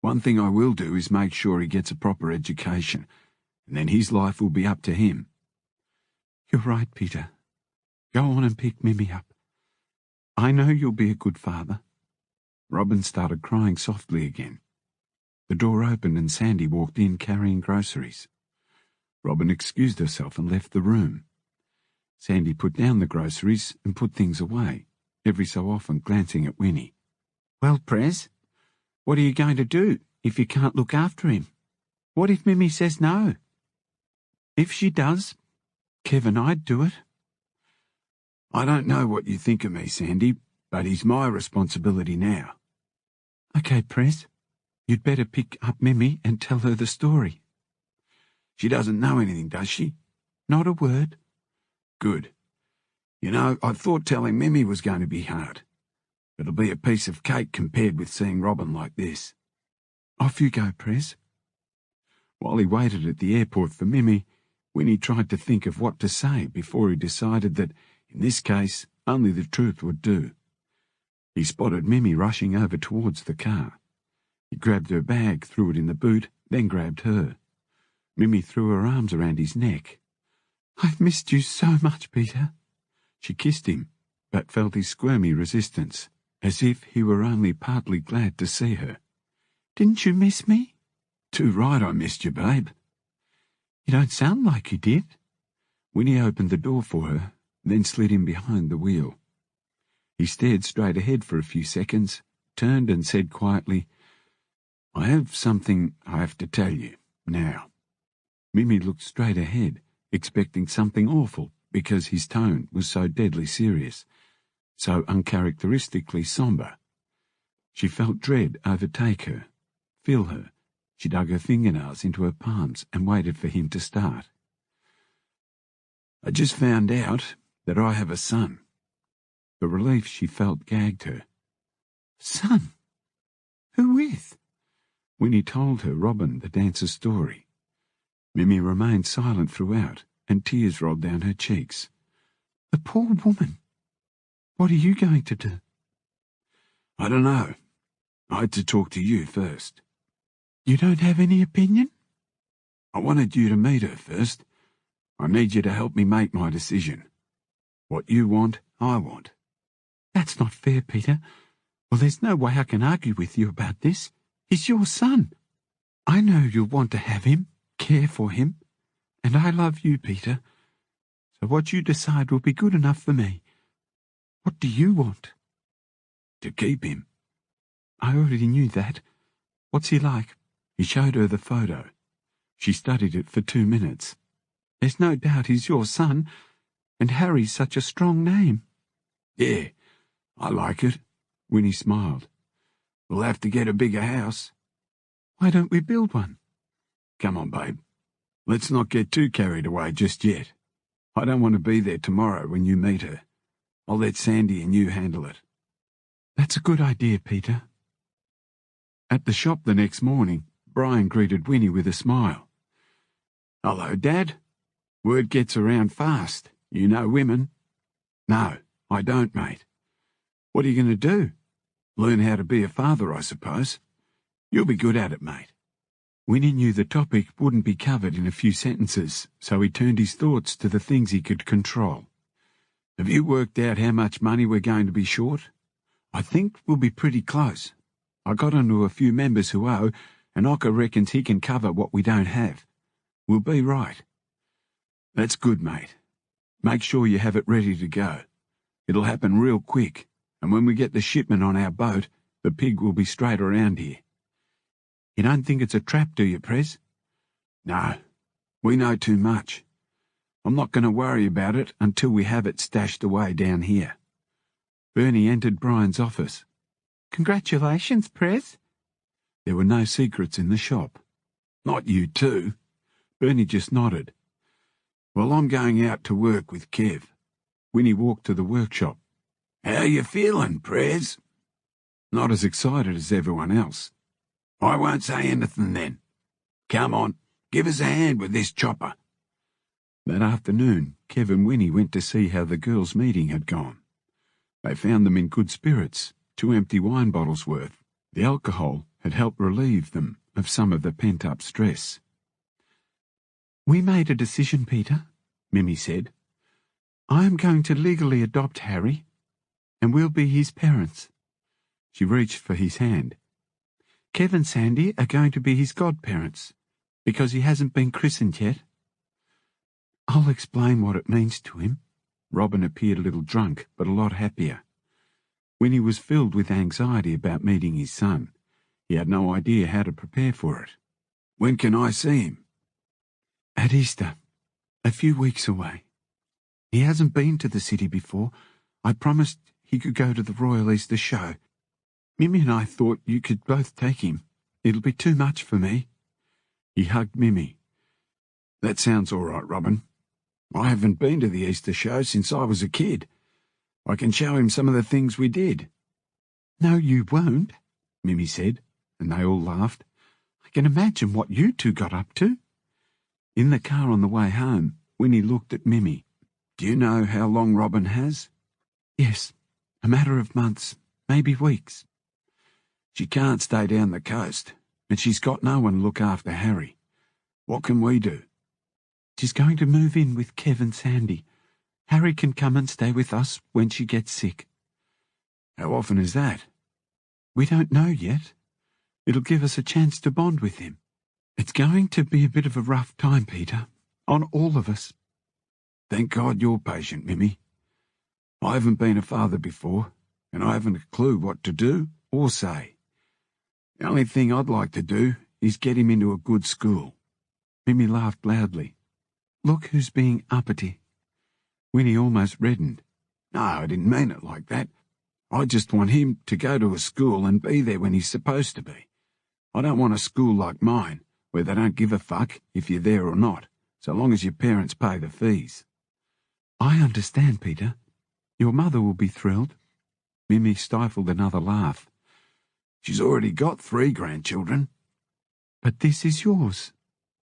One thing I will do is make sure he gets a proper education, and then his life will be up to him." "You're right, Peter. Go on and pick Mimi up. I know you'll be a good father." Robin started crying softly again. The door opened and Sandy walked in carrying groceries. Robin excused herself and left the room. Sandy put down the groceries and put things away, every so often glancing at Winnie. "Well, Prez, what are you going to do if you can't look after him? What if Mimi says no?" "If she does, Kev and I'd do it." "I don't know what you think of me, Sandy, but he's my responsibility now." "Okay, Prez, you'd better pick up Mimi and tell her the story." "She doesn't know anything, does she?" "Not a word." "Good. You know, I thought telling Mimi was going to be hard. It'll be a piece of cake compared with seeing Robin like this." "Off you go, Prez." While he waited at the airport for Mimi, Winnie tried to think of what to say before he decided that, in this case, only the truth would do. He spotted Mimi rushing over towards the car. He grabbed her bag, threw it in the boot, then grabbed her. Mimi threw her arms around his neck. "I've missed you so much, Peter." She kissed him, but felt his squirmy resistance, as if he were only partly glad to see her. "Didn't you miss me?" "Too right I missed you, babe." "You don't sound like you did." Winnie opened the door for her, then slid in behind the wheel. He stared straight ahead for a few seconds, turned and said quietly, "I have something I have to tell you, now." Mimi looked straight ahead, expecting something awful because his tone was so deadly serious, so uncharacteristically sombre. She felt dread overtake her, fill her. She dug her fingernails into her palms and waited for him to start. "I just found out that I have a son." The relief she felt gagged her. "Son? Who with?" Winnie told her Robin the dancer's story. Mimi remained silent throughout, and tears rolled down her cheeks. "The poor woman. What are you going to do?" "I don't know. I had to talk to you first." "You don't have any opinion?" "I wanted you to meet her first. I need you to help me make my decision. What you want, I want." "That's not fair, Peter. Well, there's no way I can argue with you about this. He's your son. I know you'll want to have him, care for him, and I love you, Peter. So what you decide will be good enough for me. What do you want?" "To keep him." "I already knew that. What's he like?" He showed her the photo. She studied it for 2 minutes. "There's no doubt he's your son, and Harry's such a strong name." "Yeah, I like it." Winnie smiled. "We'll have to get a bigger house." "Why don't we build one?" "Come on, babe. Let's not get too carried away just yet. I don't want to be there tomorrow when you meet her. I'll let Sandy and you handle it." "That's a good idea, Peter." At the shop the next morning, Brian greeted Winnie with a smile. "Hello, Dad. Word gets around fast. You know women." "No, I don't, mate." "What are you going to do? Learn how to be a father, I suppose." You'll be good at it, mate. Winnie knew the topic wouldn't be covered in a few sentences, so he turned his thoughts to the things he could control. Have you worked out how much money we're going to be short? I think we'll be pretty close. I got onto a few members who owe, and Ocker reckons he can cover what we don't have. We'll be right. That's good, mate. Make sure you have it ready to go. It'll happen real quick, and when we get the shipment on our boat, the pig will be straight around here. You don't think it's a trap, do you, Prez? No, we know too much. I'm not going to worry about it until we have it stashed away down here. Bernie entered Brian's office. Congratulations, Prez. There were no secrets in the shop. Not you too. Bernie just nodded. Well, I'm going out to work with Kev. Winnie walked to the workshop. How you feeling, Prez? Not as excited as everyone else. I won't say anything then. Come on, give us a hand with this chopper. That afternoon, Kev and Winnie went to see how the girls' meeting had gone. They found them in good spirits, 2 empty wine bottles worth. The alcohol had helped relieve them of some of the pent-up stress. We made a decision, Peter, Mimi said. I am going to legally adopt Harry, and we'll be his parents. She reached for his hand. Kev and Sandy are going to be his godparents, because he hasn't been christened yet. I'll explain what it means to him. Robin appeared a little drunk, but a lot happier. Winnie was filled with anxiety about meeting his son. He had no idea how to prepare for it. When can I see him? At Easter, a few weeks away. He hasn't been to the city before. I promised he could go to the Royal Easter Show. Mimi and I thought you could both take him. It'll be too much for me. He hugged Mimi. That sounds all right, Robin. I haven't been to the Easter Show since I was a kid. I can show him some of the things we did. No, you won't, Mimi said, and they all laughed. I can imagine what you two got up to. In the car on the way home, Winnie looked at Mimi. Do you know how long Robin has? Yes, a matter of months, maybe weeks. She can't stay down the coast, and she's got no one to look after Harry. What can we do? She's going to move in with Kev and Sandy. Harry can come and stay with us when she gets sick. How often is that? We don't know yet. It'll give us a chance to bond with him. It's going to be a bit of a rough time, Peter, on all of us. Thank God you're patient, Mimi. I haven't been a father before, and I haven't a clue what to do or say. The only thing I'd like to do is get him into a good school. Mimi laughed loudly. Look who's being uppity. Winnie almost reddened. No, I didn't mean it like that. I just want him to go to a school and be there when he's supposed to be. I don't want a school like mine, where they don't give a fuck if you're there or not, so long as your parents pay the fees. I understand, Peter. Your mother will be thrilled. Mimi stifled another laugh. She's already got 3 grandchildren. But this is yours.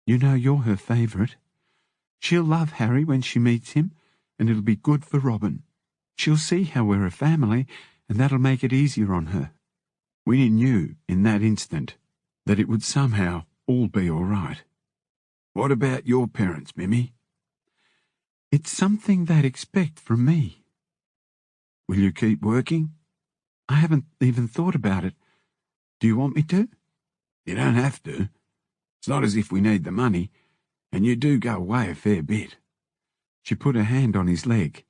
You know you're her favourite. She'll love Harry when she meets him, and it'll be good for Robin. She'll see how we're a family, and that'll make it easier on her. Winnie knew in that instant that it would somehow all be all right. What about your parents, Mimi? It's something they'd expect from me. Will you keep working? I haven't even thought about it. Do you want me to? You don't have to. It's not as if we need the money, and you do go away a fair bit. She put her hand on his leg.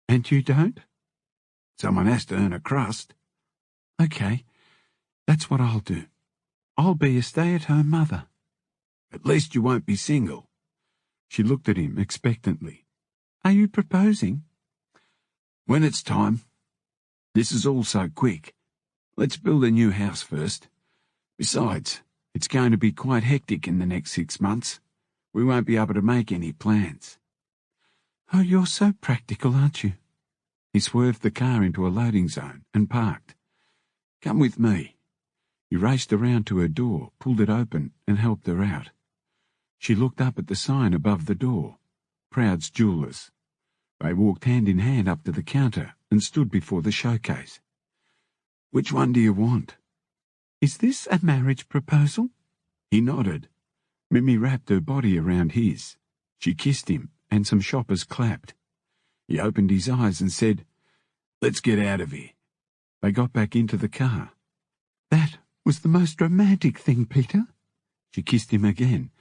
And you don't? Someone has to earn a crust. Okay, that's what I'll do. I'll be a stay-at-home mother. At least you won't be single. She looked at him expectantly. Are you proposing? When it's time. This is all so quick. Let's build a new house first. Besides, it's going to be quite hectic in the next 6 months. We won't be able to make any plans. Oh, you're so practical, aren't you? He swerved the car into a loading zone and parked. Come with me. He raced around to her door, pulled it open, and helped her out. She looked up at the sign above the door, Proud's Jewellers. They walked hand in hand up to the counter and stood before the showcase. Which one do you want? Is this a marriage proposal? He nodded. Mimi wrapped her body around his. She kissed him, and some shoppers clapped. He opened his eyes and said, "Let's get out of here." They got back into the car. That was the most romantic thing, Peter. She kissed him again.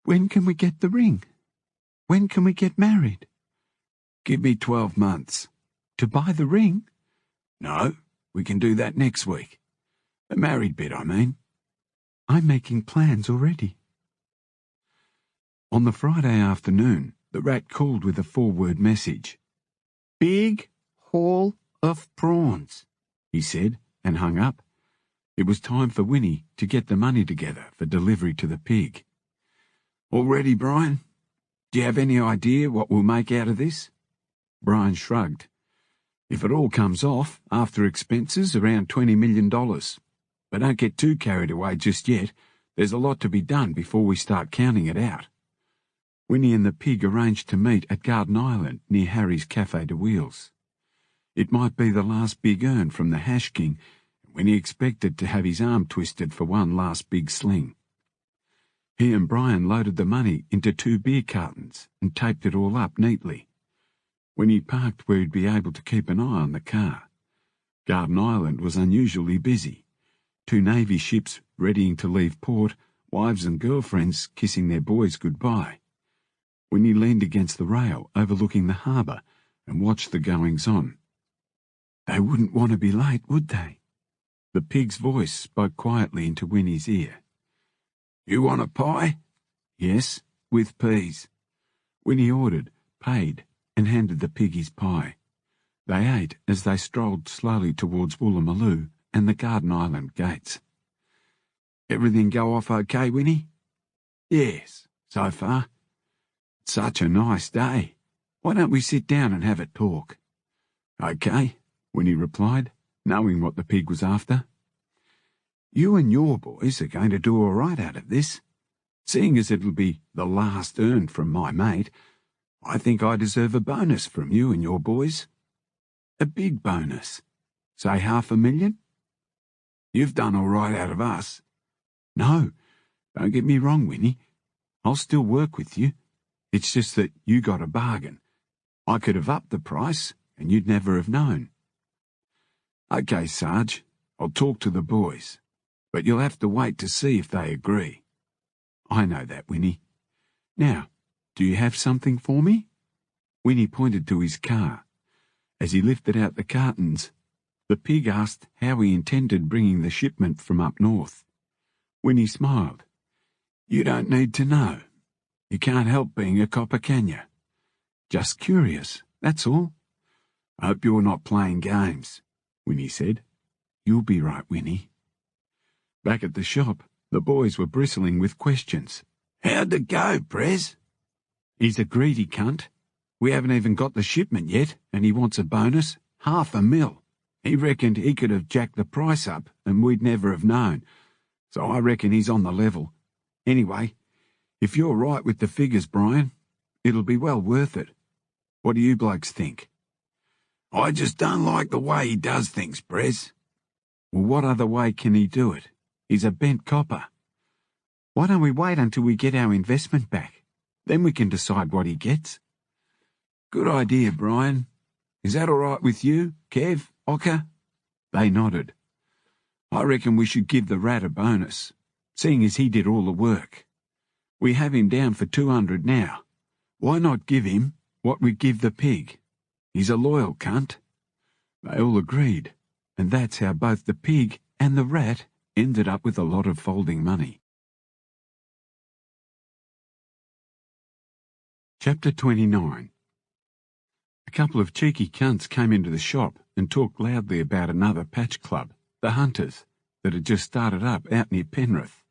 When can we get the ring? When can we get married? Give me 12 months. To buy the ring? No, we can do that next week. The married bit, I mean. I'm making plans already. On the Friday afternoon, the rat called with a 4-word message. "Big haul of prawns," he said, and hung up. It was time for Winnie to get the money together for delivery to the pig. "All ready, Brian? Do you have any idea what we'll make out of this?" Brian shrugged. "If it all comes off, after expenses, around $20 million. But don't get too carried away just yet. There's a lot to be done before we start counting it out." Winnie and the pig arranged to meet at Garden Island near Harry's Café de Wheels. It might be the last big earn from the Hash King, when he expected to have his arm twisted for one last big sling. He and Brian loaded the money into 2 beer cartons and taped it all up neatly. When he parked where he'd be able to keep an eye on the car, Garden Island was unusually busy. 2 Navy ships readying to leave port, wives and girlfriends kissing their boys goodbye. Winnie leaned against the rail overlooking the harbour and watched the goings-on. They wouldn't want to be late, would they? The pig's voice spoke quietly into Winnie's ear. "You want a pie?" "Yes, with peas." Winnie ordered, paid, and handed the pig his pie. They ate as they strolled slowly towards Woolloomooloo and the Garden Island gates. "Everything go off okay, Winnie?" "Yes, so far." "It's such a nice day. Why don't we sit down and have a talk?" "Okay," Winnie replied, knowing what the pig was after. "You and your boys are going to do all right out of this. Seeing as it'll be the last earned from my mate, I think I deserve a bonus from you and your boys. A big bonus. Say $500,000? You've done all right out of us." "No, don't get me wrong, Winnie. I'll still work with you. It's just that you got a bargain. I could have upped the price, and you'd never have known." "Okay, Sarge, I'll talk to the boys, but you'll have to wait to see if they agree." "I know that, Winnie. Now, do you have something for me?" Winnie pointed to his car. As he lifted out the cartons, the pig asked how he intended bringing the shipment from up north. Winnie smiled. "You don't need to know. You can't help being a copper, can you? Just curious, that's all." "I hope you're not playing games," Winnie said. "You'll be right, Winnie." Back at the shop, the boys were bristling with questions. "How'd it go, Prez?" "He's a greedy cunt. We haven't even got the shipment yet, and he wants a bonus, $500,000. He reckoned he could have jacked the price up, and we'd never have known. So I reckon he's on the level. Anyway, if you're right with the figures, Brian, it'll be well worth it. What do you blokes think?" "I just don't like the way he does things, Prez." "Well, what other way can he do it? He's a bent copper." "Why don't we wait until we get our investment back? Then we can decide what he gets." "Good idea, Brian. Is that all right with you, Kev, Ocker?" They nodded. "I reckon we should give the rat a bonus, seeing as he did all the work. We have him down for 200 now. Why not give him what we give the pig? He's a loyal cunt." They all agreed, and that's how both the pig and the rat ended up with a lot of folding money. Chapter 29. A couple of cheeky cunts came into the shop and talked loudly about another patch club, the Hunters, that had just started up out near Penrith.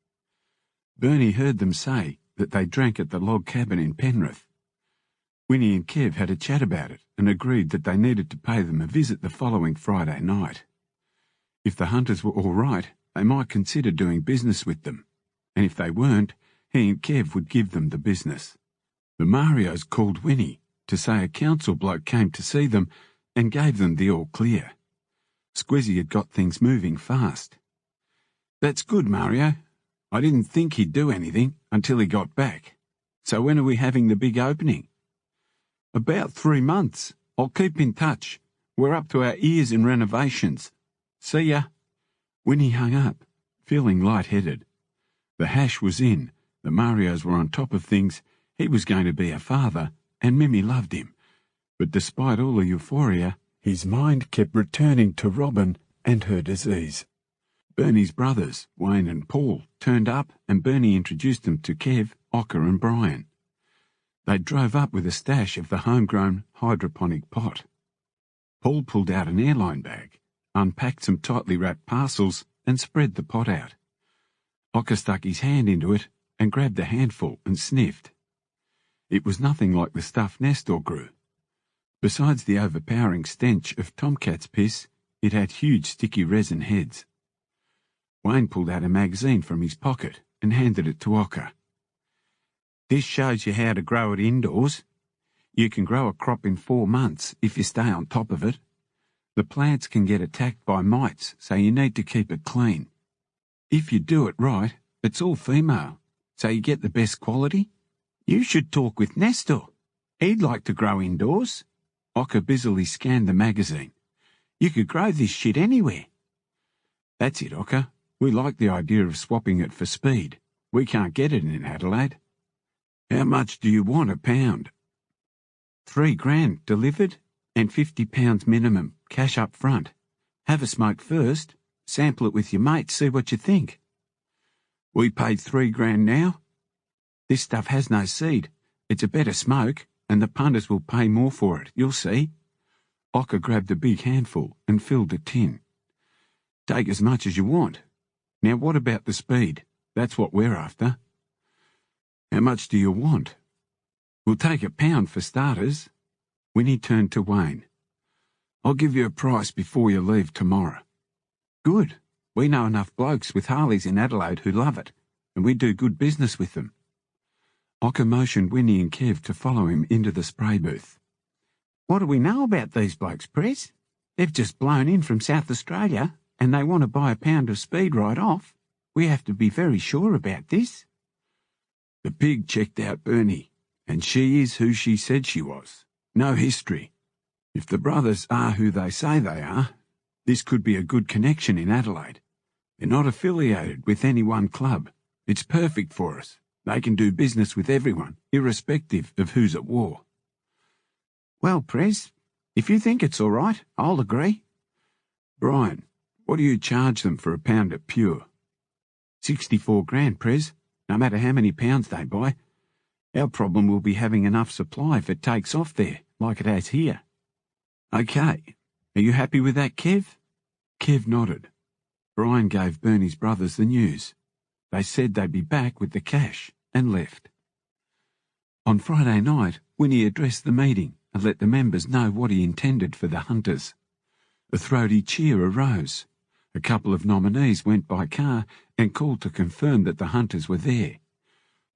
Bernie heard them say that they drank at the log cabin in Penrith. Winnie and Kev had a chat about it and agreed that they needed to pay them a visit the following Friday night. If the Hunters were all right, they might consider doing business with them, and if they weren't, he and Kev would give them the business. The Marios called Winnie to say a council bloke came to see them and gave them the all clear. Squizzy had got things moving fast. That's good, Mario. I didn't think he'd do anything until he got back. So when are we having the big opening? About 3 months. I'll keep in touch. We're up to our ears in renovations. See ya. Winnie hung up, feeling light-headed. The hash was in, the Marios were on top of things, he was going to be a father, and Mimi loved him. But despite all the euphoria, his mind kept returning to Robin and her disease. Bernie's brothers, Wayne and Paul, turned up and Bernie introduced them to Kev, Ocker and Brian. They drove up with a stash of the homegrown hydroponic pot. Paul pulled out an airline bag, unpacked some tightly wrapped parcels and spread the pot out. Ocker stuck his hand into it and grabbed a handful and sniffed. It was nothing like the stuff Nestor grew. Besides the overpowering stench of tomcat's piss, it had huge sticky resin heads. Wayne pulled out a magazine from his pocket and handed it to Ocker. This shows you how to grow it indoors. You can grow a crop in 4 months if you stay on top of it. The plants can get attacked by mites, so you need to keep it clean. If you do it right, it's all female, so you get the best quality. You should talk with Nestor. He'd like to grow indoors. Ocker busily scanned the magazine. You could grow this shit anywhere. That's it, Ocker. We like the idea of swapping it for speed. We can't get it in Adelaide. How much do you want a pound? $3,000 delivered and £50 minimum, cash up front. Have a smoke first, sample it with your mates, see what you think. We paid $3,000 now? This stuff has no seed. It's a better smoke, and the punters will pay more for it, you'll see. Ocker grabbed a big handful and filled a tin. Take as much as you want. Now what about the speed? That's what we're after. How much do you want? We'll take a pound for starters. Winnie turned to Wayne. I'll give you a price before you leave tomorrow. Good. We know enough blokes with Harleys in Adelaide who love it, and we do good business with them. Ocker motioned Winnie and Kev to follow him into the spray booth. What do we know about these blokes, Prez? They've just blown in from South Australia, and they want to buy a pound of speed right off. We have to be very sure about this. The pig checked out Bernie, and she is who she said she was. No history. If the brothers are who they say they are, this could be a good connection in Adelaide. They're not affiliated with any one club. It's perfect for us. They can do business with everyone, irrespective of who's at war. Well, Prez, if you think it's all right, I'll agree. Brian, what do you charge them for a pound of pure? $64,000, Prez, no matter how many pounds they buy. Our problem will be having enough supply if it takes off there, like it has here. Okay. Are you happy with that, Kev? Kev nodded. Brian gave Bernie's brothers the news. They said they'd be back with the cash and left. On Friday night, Winnie addressed the meeting and let the members know what he intended for the hunters. A throaty cheer arose. A couple of nominees went by car and called to confirm that the hunters were there.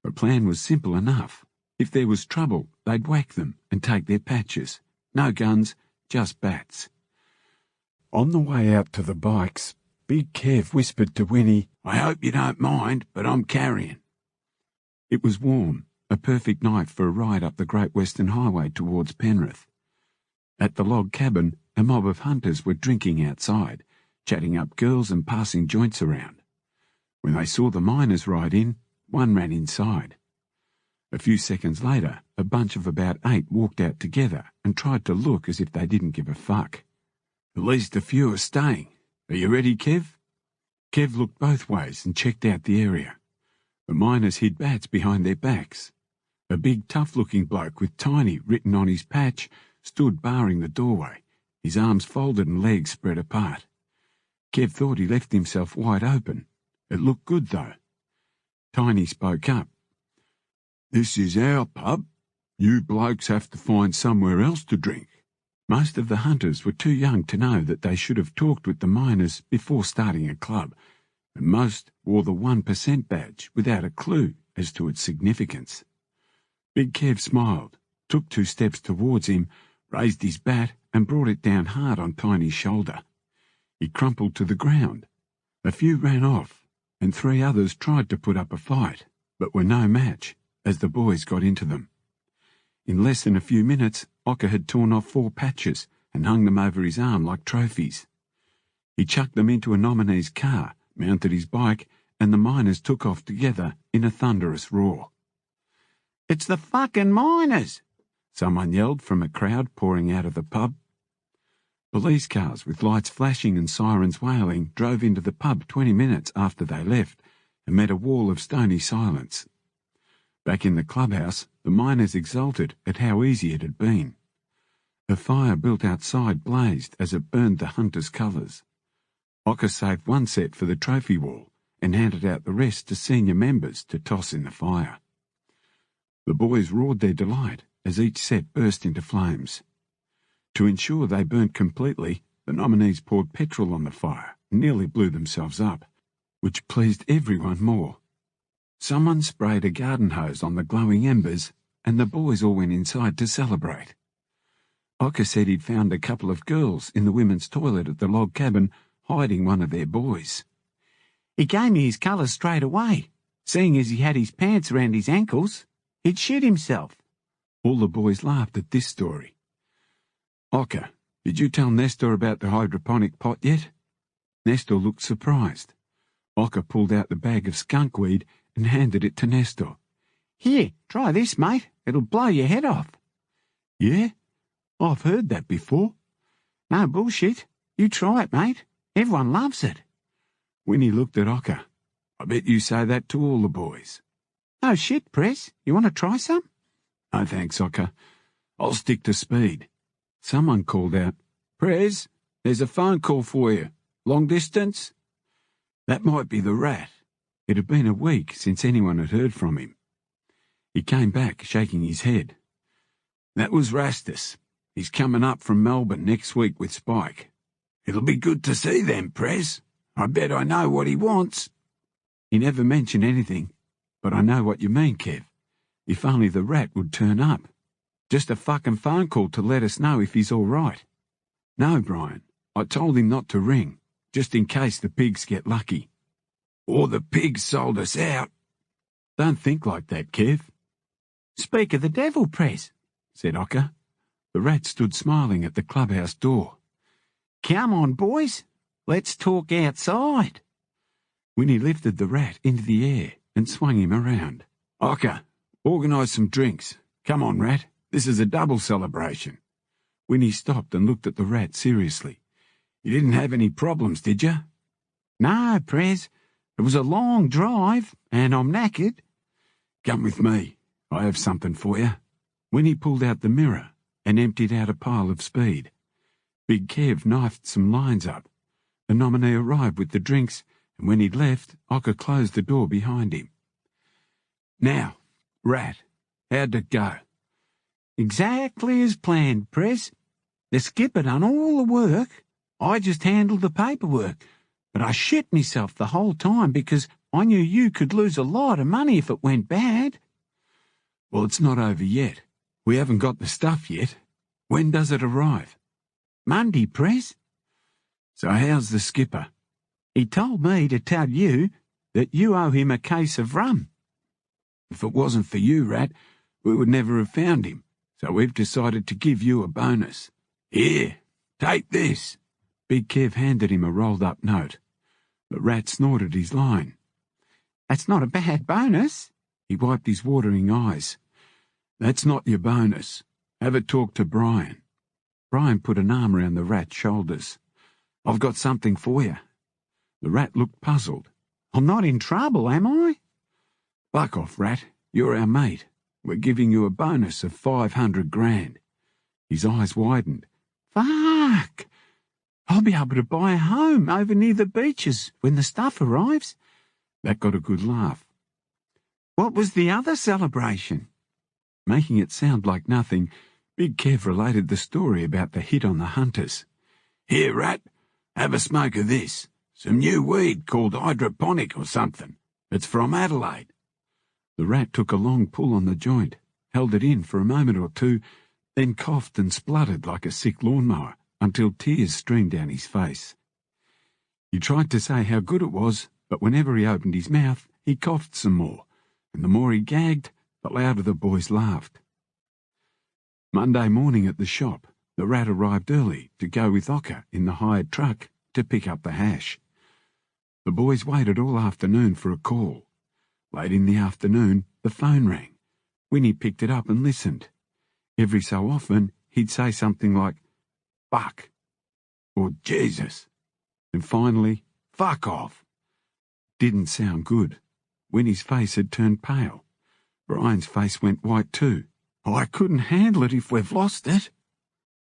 The plan was simple enough. If there was trouble, they'd whack them and take their patches. No guns, just bats. On the way out to the bikes, Big Kev whispered to Winnie, I hope you don't mind, but I'm carrying. It was warm, a perfect night for a ride up the Great Western Highway towards Penrith. At the log cabin, a mob of hunters were drinking outside, chatting up girls and passing joints around. When they saw the miners ride in, one ran inside. A few seconds later, a bunch of about 8 walked out together and tried to look as if they didn't give a fuck. At least a few are staying. Are you ready, Kev? Kev looked both ways and checked out the area. The miners hid bats behind their backs. A big, tough-looking bloke with Tiny written on his patch stood barring the doorway, his arms folded and legs spread apart. Kev thought he left himself wide open. It looked good, though. Tiny spoke up. This is our pub. You blokes have to find somewhere else to drink. Most of the hunters were too young to know that they should have talked with the miners before starting a club, and most wore the 1% badge without a clue as to its significance. Big Kev smiled, took 2 steps towards him, raised his bat and brought it down hard on Tiny's shoulder. He crumpled to the ground. A few ran off, and 3 others tried to put up a fight, but were no match as the boys got into them. In less than a few minutes, Ocker had torn off 4 patches and hung them over his arm like trophies. He chucked them into a nominee's car, mounted his bike, and the miners took off together in a thunderous roar. "It's the fucking miners!" someone yelled from a crowd pouring out of the pub. Police cars with lights flashing and sirens wailing drove into the pub 20 minutes after they left and met a wall of stony silence. Back in the clubhouse, the miners exulted at how easy it had been. A fire built outside blazed as it burned the hunters' colours. Ocker saved 1 set for the trophy wall and handed out the rest to senior members to toss in the fire. The boys roared their delight as each set burst into flames. To ensure they burnt completely, the nominees poured petrol on the fire and nearly blew themselves up, which pleased everyone more. Someone sprayed a garden hose on the glowing embers, and the boys all went inside to celebrate. Ocker said he'd found a couple of girls in the women's toilet at the log cabin hiding one of their boys. "He gave me his colours straight away, seeing as he had his pants around his ankles. He'd shit himself." All the boys laughed at this story. "Ocker, did you tell Nestor about the hydroponic pot yet?" Nestor looked surprised. Ocker pulled out the bag of skunkweed and handed it to Nestor. "Here, try this, mate. It'll blow your head off." "Yeah? I've heard that before." "No bullshit. You try it, mate. Everyone loves it." Winnie looked at Ocker. "I bet you say that to all the boys." "No shit, Prez. You want to try some?" "No thanks, Ocker. I'll stick to speed." Someone called out, "Prez, there's a phone call for you. Long distance?" That might be the Rat. It had been a week since anyone had heard from him. He came back, shaking his head. "That was Rastus. He's coming up from Melbourne next week with Spike. It'll be good to see them, Prez. I bet I know what he wants." "He never mentioned anything, but I know what you mean, Kev. If only the Rat would turn up. Just a fucking phone call to let us know if he's all right." "No, Brian. I told him not to ring, just in case the pigs get lucky." "Or the pigs sold us out." "Don't think like that, Kev." "Speak of the devil, Prez," said Ocker. The Rat stood smiling at the clubhouse door. "Come on, boys. Let's talk outside." Winnie lifted the Rat into the air and swung him around. "Ocker, organise some drinks. Come on, Rat. This is a double celebration." Winnie stopped and looked at the Rat seriously. "You didn't have any problems, did you?" "No, Prez. It was a long drive, and I'm knackered." "Come with me. I have something for you." Winnie pulled out the mirror and emptied out a pile of speed. Big Kev knifed some lines up. The nominee arrived with the drinks, and when he'd left, Ocker closed the door behind him. "Now, Rat, how'd it go?" "Exactly as planned, Prez. The skipper done all the work. I just handled the paperwork, but I shit myself the whole time because I knew you could lose a lot of money if it went bad." "Well, it's not over yet. We haven't got the stuff yet. When does it arrive?" "Monday, Prez." "So how's the skipper?" "He told me to tell you that you owe him a case of rum." "If it wasn't for you, Rat, we would never have found him, so we've decided to give you a bonus. Here, take this." Big Kev handed him a rolled-up note. The Rat snorted his line. "That's not a bad bonus." He wiped his watering eyes. "That's not your bonus. Have a talk to Brian." Brian put an arm around the Rat's shoulders. "I've got something for you." The Rat looked puzzled. "I'm not in trouble, am I?" "Fuck off, Rat. You're our mate. We're giving you a bonus of 500 grand. His eyes widened. "Fuck! I'll be able to buy a home over near the beaches when the stuff arrives." That got a good laugh. "What was the other celebration?" Making it sound like nothing, Big Kev related the story about the hit on the hunters. "Here, Rat, have a smoke of this. Some new weed called hydroponic or something. It's from Adelaide." The Rat took a long pull on the joint, held it in for a moment or two, then coughed and spluttered like a sick lawnmower until tears streamed down his face. He tried to say how good it was, but whenever he opened his mouth, he coughed some more, and the more he gagged, the louder the boys laughed. Monday morning at the shop, the Rat arrived early to go with Ocker in the hired truck to pick up the hash. The boys waited all afternoon for a call. Late in the afternoon, the phone rang. Winnie picked it up and listened. Every so often, he'd say something like, "Fuck," or "Jesus," and finally, "Fuck off." Didn't sound good. Winnie's face had turned pale. Brian's face went white too. "I couldn't handle it if we've lost it."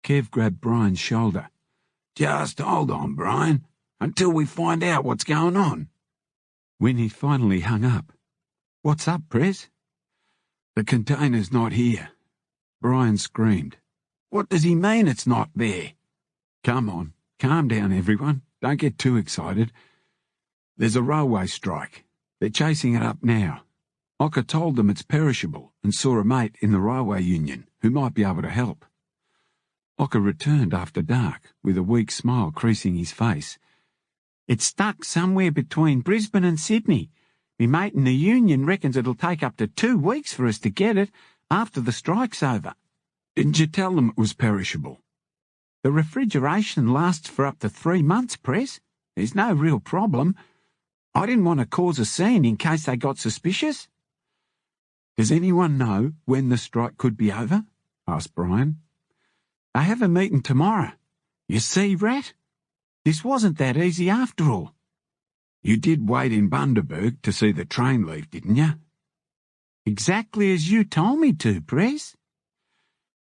Kev grabbed Brian's shoulder. "Just hold on, Brian, until we find out what's going on." Winnie finally hung up. "What's up, Prez?" "The container's not here." Brian screamed. "What does he mean it's not there?" "Come on, calm down everyone. Don't get too excited. There's a railway strike. They're chasing it up now. Ocker told them it's perishable and saw a mate in the railway union who might be able to help." Ocker returned after dark with a weak smile creasing his face. "It's stuck somewhere between Brisbane and Sydney. Me mate in the union reckons it'll take up to 2 weeks for us to get it after the strike's over." "Didn't you tell them it was perishable?" "The refrigeration lasts for up to 3 months, Prez. There's no real problem. I didn't want to cause a scene in case they got suspicious." "Does anyone know when the strike could be over?" asked Brian. "They have a meeting tomorrow. You see, Rat? This wasn't that easy after all." "You did wait in Bundaberg to see the train leave, didn't you?" "Exactly as you told me to, Prez."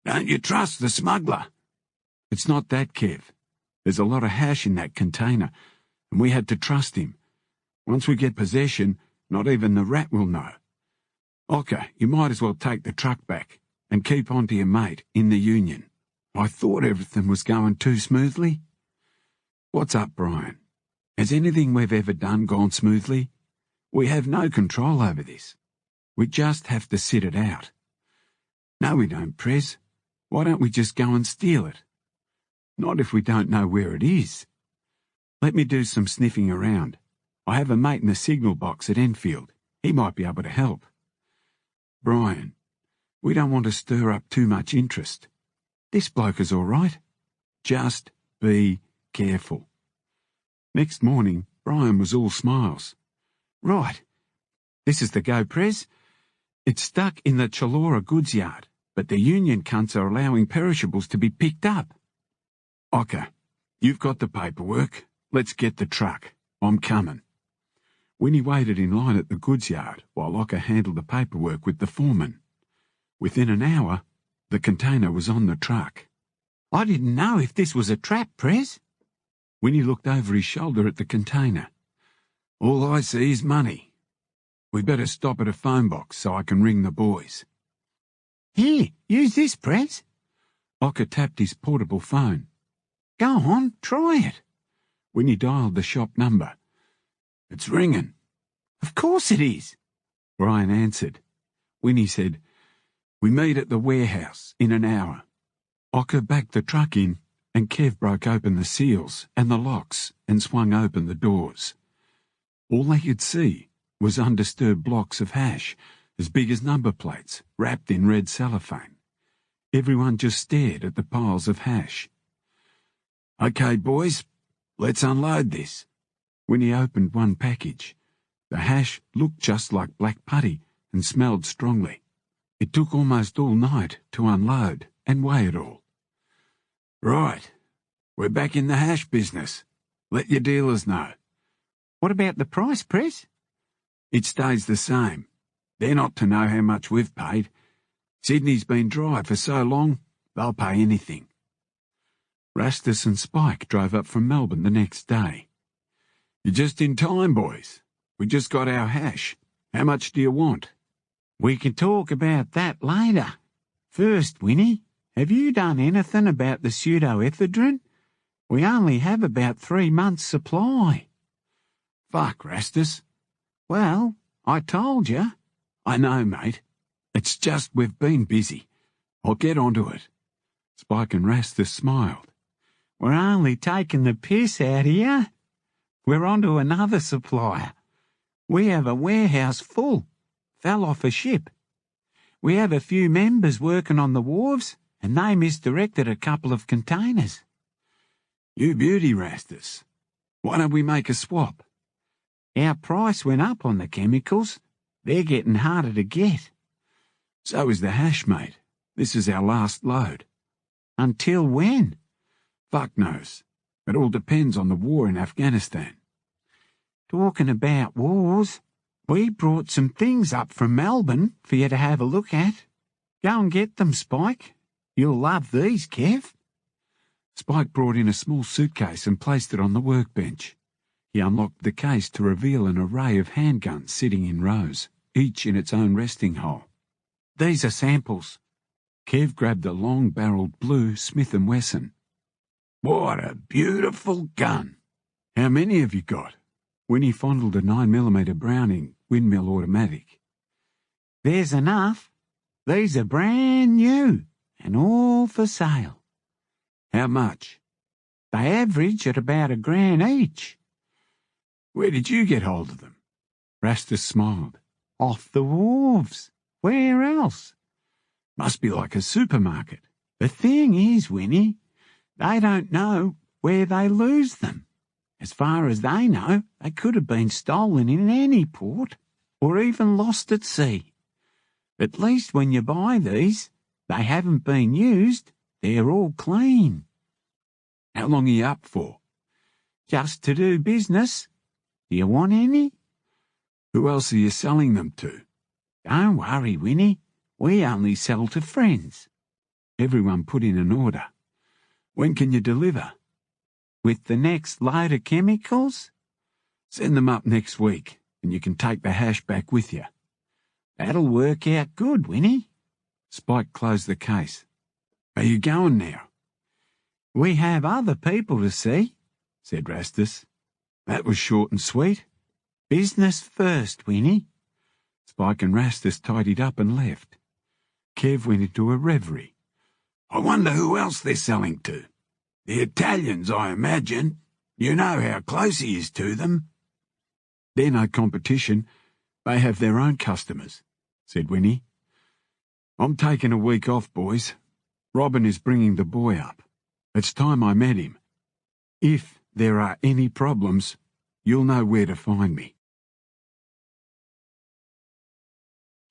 "Don't you trust the smuggler?" "It's not that, Kev. There's a lot of hash in that container, and we had to trust him. Once we get possession, not even the Rat will know. Ocker, you might as well take the truck back and keep on to your mate in the union. I thought everything was going too smoothly." "What's up, Brian? Has anything we've ever done gone smoothly? We have no control over this. We just have to sit it out." "No, we don't, Prez. Why don't we just go and steal it?" "Not if we don't know where it is. Let me do some sniffing around. I have a mate in the signal box at Enfield. He might be able to help." "Brian, we don't want to stir up too much interest. This bloke is all right. Just be careful." Next morning, Brian was all smiles. "Right. This is the go, Prez. It's stuck in the Chalora goods yard, but the union cunts are allowing perishables to be picked up." "Ocker, you've got the paperwork. Let's get the truck. I'm coming." Winnie waited in line at the goods yard while Ocker handled the paperwork with the foreman. Within an hour, the container was on the truck. "I didn't know if this was a trap, Prez." Winnie looked over his shoulder at the container. "All I see is money. We better stop at a phone box so I can ring the boys." "Here, use this, Prez." Ocker tapped his portable phone. "Go on, try it." Winnie dialed the shop number. "It's ringing." "Of course it is." Brian answered. Winnie said, "We meet at the warehouse in an hour." Ocker backed the truck in, and Kev broke open the seals and the locks and swung open the doors. All they could see was undisturbed blocks of hash, as big as number plates, wrapped in red cellophane. Everyone just stared at the piles of hash. "Okay, boys, let's unload this." Winnie opened one package. The hash looked just like black putty and smelled strongly. It took almost all night to unload and weigh it all. "Right, we're back in the hash business. Let your dealers know." "What about the price, Prez?" "It stays the same. They're not to know how much we've paid. Sydney's been dry for so long, they'll pay anything." Rastus and Spike drove up from Melbourne the next day. "You're just in time, boys. We just got our hash. How much do you want?" "We can talk about that later. First, Winnie, have you done anything about the pseudoephedrine? We only have about 3 months' supply." "Fuck, Rastus." "Well, I told you." "I know, mate. It's just we've been busy. I'll get onto it." Spike and Rastus smiled. "We're only taking the piss out of you. We're on to another supplier. We have a warehouse full. Fell off a ship. We have a few members working on the wharves, and they misdirected a couple of containers. You beauty, Rastus. Why don't we make a swap? Our price went up on the chemicals. They're getting harder to get. So is the hash, mate. This is our last load. Until when? Fuck knows. It all depends on the war in Afghanistan. Talking about wars, we brought some things up from Melbourne for you to have a look at. Go and get them, Spike. You'll love these, Kev. Spike brought in a small suitcase and placed it on the workbench. He unlocked the case to reveal an array of handguns sitting in rows, each in its own resting hole. These are samples. Kev grabbed a long-barreled blue Smith & Wesson. What a beautiful gun. How many have you got? Winnie fondled a 9mm Browning windmill automatic. There's enough. These are brand new and all for sale. How much? They average at about $1,000 each. Where did you get hold of them? Rastus smiled. Off the wharves. Where else? Must be like a supermarket. The thing is, Winnie, they don't know where they lose them. As far as they know, they could have been stolen in any port, or even lost at sea. At least when you buy these, they haven't been used. They're all clean. How long are you up for? Just to do business. Do you want any? Who else are you selling them to? Don't worry, Winnie. We only sell to friends. Everyone put in an order. When can you deliver? With the next load of chemicals? Send them up next week, and you can take the hash back with you. That'll work out good, Winnie. Spike closed the case. Are you going now? We have other people to see, said Rastus. That was short and sweet. Business first, Winnie. Spike and Rastus tidied up and left. Kev went into a reverie. I wonder who else they're selling to. The Italians, I imagine. You know how close he is to them. They're no competition. They have their own customers, said Winnie. I'm taking a week off, boys. Robin is bringing the boy up. It's time I met him. If there are any problems, you'll know where to find me.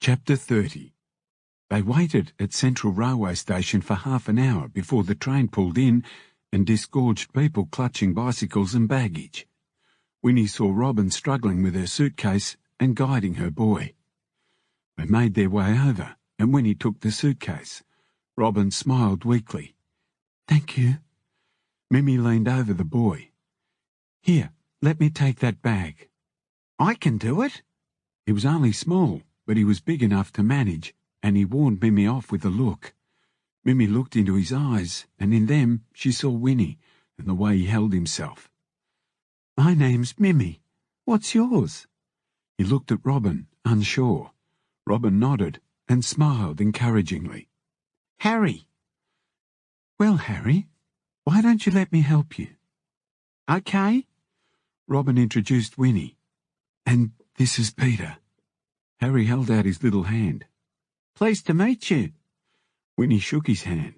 Chapter 30. They waited at Central Railway Station for half an hour before the train pulled in and disgorged people clutching bicycles and baggage. Winnie saw Robin struggling with her suitcase and guiding her boy. They made their way over, and Winnie took the suitcase. Robin smiled weakly. Thank you. Mimi leaned over the boy. Here, let me take that bag. I can do it. He was only small, but he was big enough to manage, and he warned Mimi off with a look. Mimi looked into his eyes, and in them she saw Winnie and the way he held himself. My name's Mimi. What's yours? He looked at Robin, unsure. Robin nodded and smiled encouragingly. Harry. Well, Harry, why don't you let me help you? Okay. Robin introduced Winnie. And this is Peter. Harry held out his little hand. Pleased to meet you. Winnie shook his hand.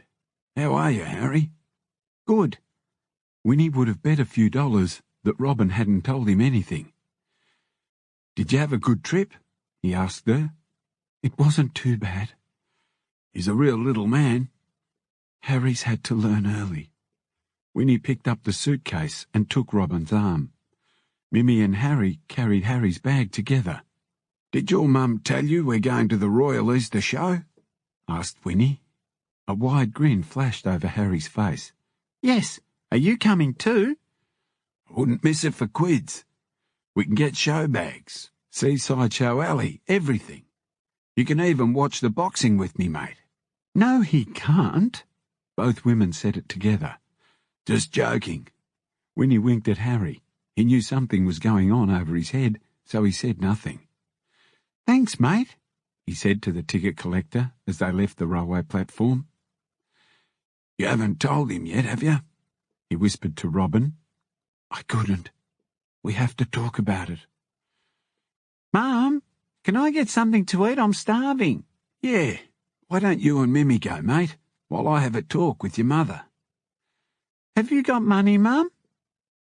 How are you, Harry? Good. Winnie would have bet a few dollars that Robin hadn't told him anything. Did you have a good trip? He asked her. It wasn't too bad. He's a real little man. Harry's had to learn early. Winnie picked up the suitcase and took Robin's arm. Mimi and Harry carried Harry's bag together. Did your mum tell you we're going to the Royal Easter Show? Asked Winnie. A wide grin flashed over Harry's face. Yes. Are you coming too? I wouldn't miss it for quids. We can get show bags, Seaside Show Alley, everything. You can even watch the boxing with me, mate. No, he can't. Both women said it together. Just joking. Winnie winked at Harry. He knew something was going on over his head, so he said nothing. Thanks, mate, he said to the ticket collector as they left the railway platform. You haven't told him yet, have you? He whispered to Robin. I couldn't. We have to talk about it. Mum, can I get something to eat? I'm starving. Yeah, why don't you and Mimmy go, mate, while I have a talk with your mother? Have you got money, Mum?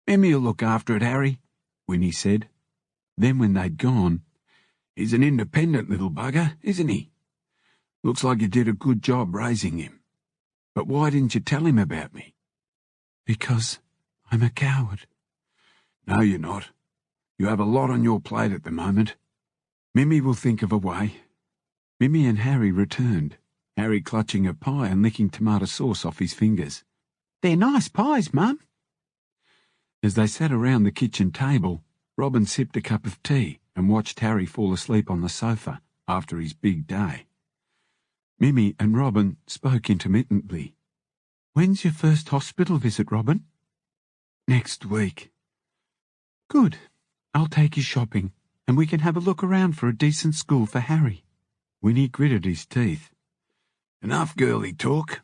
Mimmy'll look after it, Harry, Winnie said. Then when they'd gone, he's an independent little bugger, isn't he? Looks like you did a good job raising him. But why didn't you tell him about me? Because I'm a coward. No, you're not. You have a lot on your plate at the moment. Mimmy will think of a way. Mimmy and Harry returned, Harry clutching a pie and licking tomato sauce off his fingers. They're nice pies, Mum. As they sat around the kitchen table, Robin sipped a cup of tea and watched Harry fall asleep on the sofa after his big day. Mimmy and Robin spoke intermittently. When's your first hospital visit, Robin? Next week. Good. I'll take you shopping, and we can have a look around for a decent school for Harry. Winnie gritted his teeth. Enough girly talk.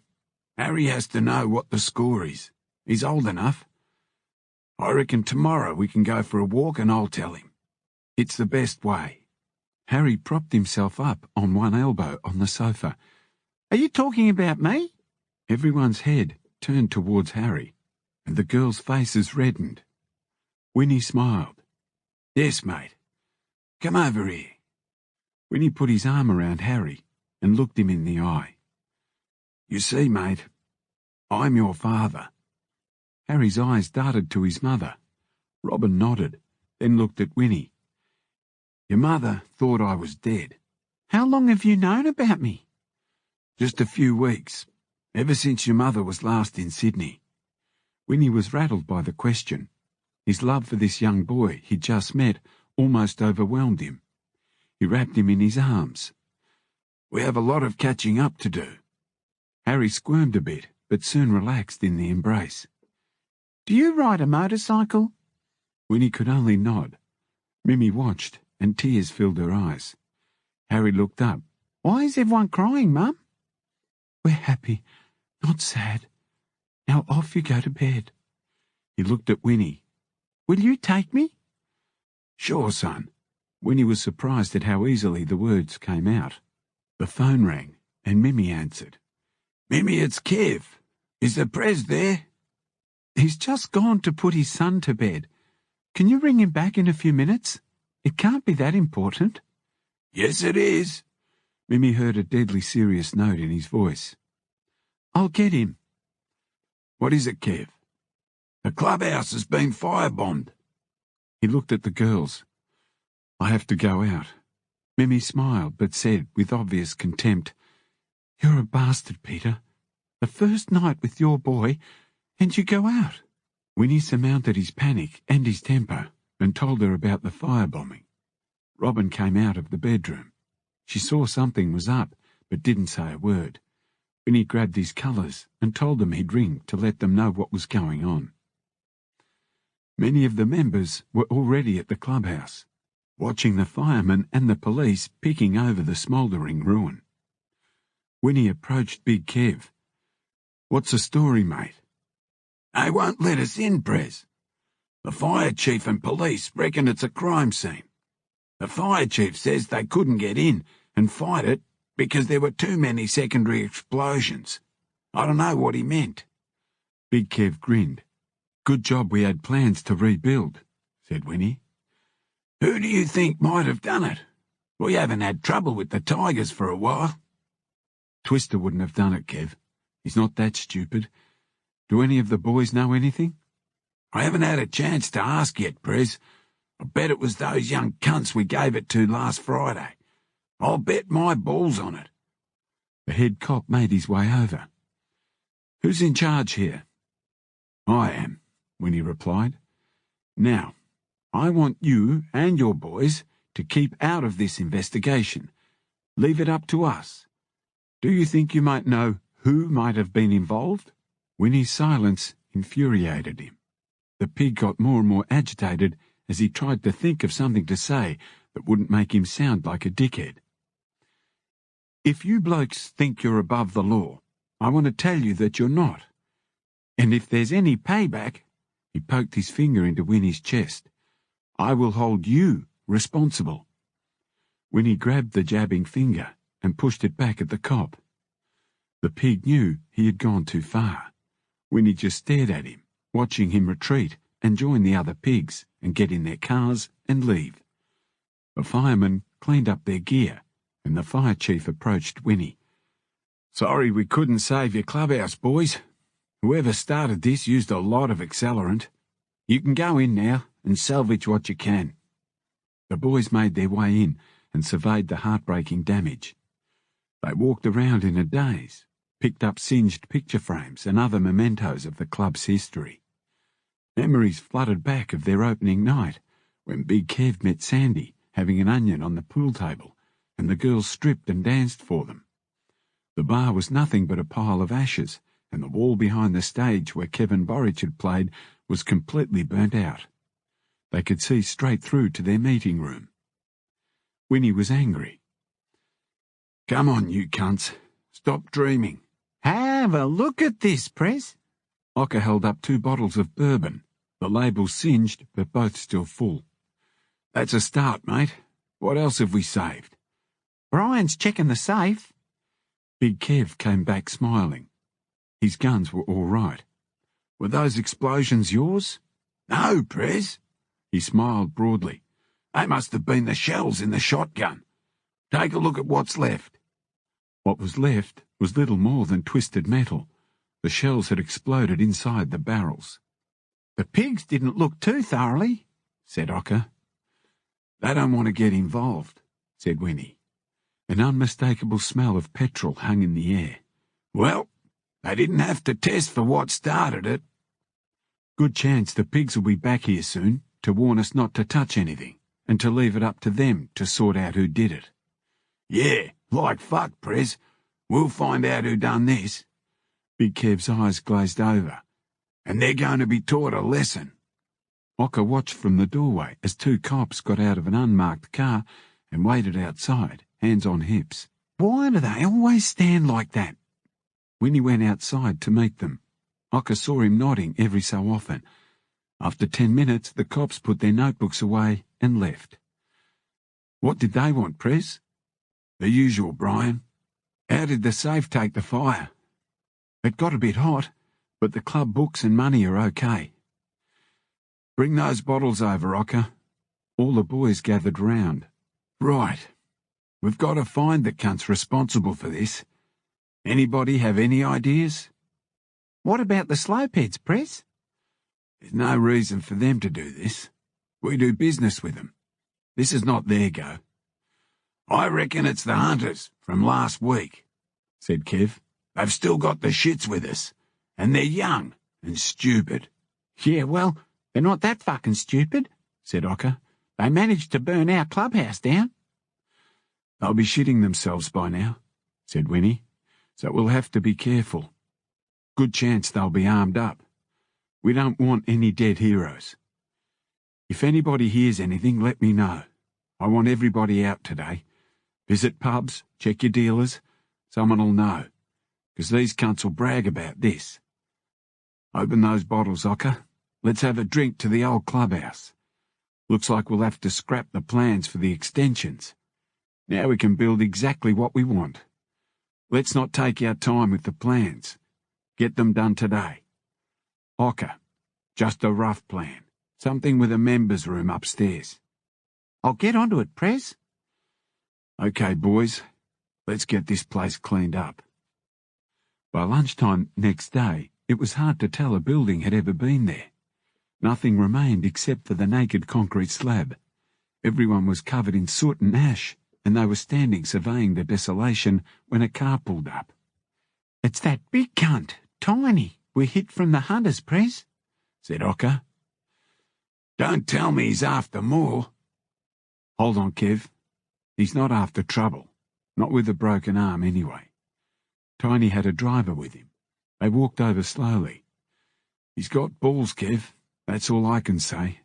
Harry has to know what the score is. He's old enough. I reckon tomorrow we can go for a walk and I'll tell him. It's the best way. Harry propped himself up on one elbow on the sofa. Are you talking about me? Everyone's head turned towards Harry, and the girls' faces reddened. Winnie smiled. Yes, mate. Come over here. Winnie put his arm around Harry and looked him in the eye. You see, mate, I'm your father. Harry's eyes darted to his mother. Robin nodded, then looked at Winnie. Your mother thought I was dead. How long have you known about me? Just a few weeks, ever since your mother was last in Sydney. Winnie was rattled by the question. His love for this young boy he'd just met almost overwhelmed him. He wrapped him in his arms. We have a lot of catching up to do. Harry squirmed a bit, but soon relaxed in the embrace. Do you ride a motorcycle? Winnie could only nod. Mimmy watched, and tears filled her eyes. Harry looked up. Why is everyone crying, Mum? We're happy, not sad. Now off you go to bed. He looked at Winnie. Will you take me? Sure, son. Winnie was surprised at how easily the words came out. The phone rang, and Mimmy answered. Mimmy, it's Kev. Is the Prez there? He's just gone to put his son to bed. Can you ring him back in a few minutes? It can't be that important. Yes, it is. Mimmy heard a deadly serious note in his voice. I'll get him. What is it, Kev? The clubhouse has been firebombed. He looked at the girls. I have to go out. Mimmy smiled, but said with obvious contempt, You're a bastard, Peter. The first night with your boy, and you go out. Winnie surmounted his panic and his temper and told her about the firebombing. Robin came out of the bedroom. She saw something was up, but didn't say a word. Winnie grabbed his colours and told them he'd ring to let them know what was going on. Many of the members were already at the clubhouse, watching the firemen and the police picking over the smouldering ruin. Winnie approached Big Kev. What's the story, mate? They won't let us in, Prez. The fire chief and police reckon it's a crime scene. The fire chief says they couldn't get in and fight it because there were too many secondary explosions. I don't know what he meant. Big Kev grinned. Good job we had plans to rebuild, said Winnie. Who do you think might have done it? We haven't had trouble with the Tigers for a while. Twister wouldn't have done it, Kev. He's not that stupid. Do any of the boys know anything? I haven't had a chance to ask yet, Prez. I bet it was those young cunts we gave it to last Friday. I'll bet my balls on it. The head cop made his way over. Who's in charge here? I am, Winnie replied. Now, I want you and your boys to keep out of this investigation. Leave it up to us. Do you think you might know who might have been involved? Winnie's silence infuriated him. The pig got more and more agitated as he tried to think of something to say that wouldn't make him sound like a dickhead. If you blokes think you're above the law, I want to tell you that you're not. And if there's any payback, he poked his finger into Winnie's chest, I will hold you responsible. Winnie grabbed the jabbing finger and pushed it back at the cop. The pig knew he had gone too far. Winnie just stared at him, watching him retreat and join the other pigs and get in their cars and leave. The firemen cleaned up their gear, and the fire chief approached Winnie. "Sorry we couldn't save your clubhouse, boys. Whoever started this used a lot of accelerant. You can go in now and salvage what you can." The boys made their way in and surveyed the heartbreaking damage. They walked around in a daze, picked up singed picture frames and other mementos of the club's history. Memories flooded back of their opening night, when Big Kev met Sandy having an onion on the pool table, and the girls stripped and danced for them. The bar was nothing but a pile of ashes, and the wall behind the stage where Kevin Borich had played was completely burnt out. They could see straight through to their meeting room. Winnie was angry. "Come on, you cunts. Stop dreaming." Have a look at this, Prez. Ocker held up 2 bottles of bourbon, the labels singed but both still full. "That's a start, mate. What else have we saved?" Brian's checking the safe. Big Kev came back smiling. His guns were all right. "Were those explosions yours?" "No, Prez." He smiled broadly. "They must have been the shells in the shotgun. Take a look at what's left." What was left was little more than twisted metal. The shells had exploded inside the barrels. The pigs didn't look too thoroughly, said Ocker. "They don't want to get involved," said Winnie. An unmistakable smell of petrol hung in the air. "Well, they didn't have to test for what started it." "Good chance the pigs will be back here soon to warn us not to touch anything, and to leave it up to them to sort out who did it." "Yeah, like fuck, Prez. We'll find out who done this." Big Kev's eyes glazed over. "And they're going to be taught a lesson." Ocker watched from the doorway as 2 cops got out of an unmarked car and waited outside, hands on hips. Why do they always stand like that? Winnie went outside to meet them. Ocker saw him nodding every so often. After 10 minutes, the cops put their notebooks away and left. "What did they want, Prez?" "The usual, Brian. How did the safe take the fire?" "It got a bit hot, but the club books and money are okay." "Bring those bottles over, Ocker." All the boys gathered round. "Right. We've got to find the cunts responsible for this. Anybody have any ideas?" What about the slowpeds, Prez? "There's no reason for them to do this. We do business with them. This is not their go." "I reckon it's the hunters from last week," said Kev. "They've still got the shits with us, and they're young and stupid." "Yeah, well, they're not that fucking stupid," said Ocker. "They managed to burn our clubhouse down." "They'll be shitting themselves by now," said Winnie, "so we'll have to be careful. Good chance they'll be armed up. We don't want any dead heroes. If anybody hears anything, let me know. I want everybody out today. Visit pubs, check your dealers. Someone'll know, 'cause these cunts will brag about this. Open those bottles, Ocker. Let's have a drink to the old clubhouse. Looks like we'll have to scrap the plans for the extensions. Now we can build exactly what we want. Let's not take our time with the plans. Get them done today. Ocker, just a rough plan. Something with a members' room upstairs." "I'll get onto it, Prez." "Okay, boys. Let's get this place cleaned up." By lunchtime next day, it was hard to tell a building had ever been there. Nothing remained except for the naked concrete slab. Everyone was covered in soot and ash, and they were standing surveying the desolation when a car pulled up. "It's that big cunt, Tiny, we hit from the hunters, Prez," said Ocker. "Don't tell me he's after more." "Hold on, Kev. He's not after trouble. Not with a broken arm, anyway." Tiny had a driver with him. They walked over slowly. "He's got balls, Kev. That's all I can say."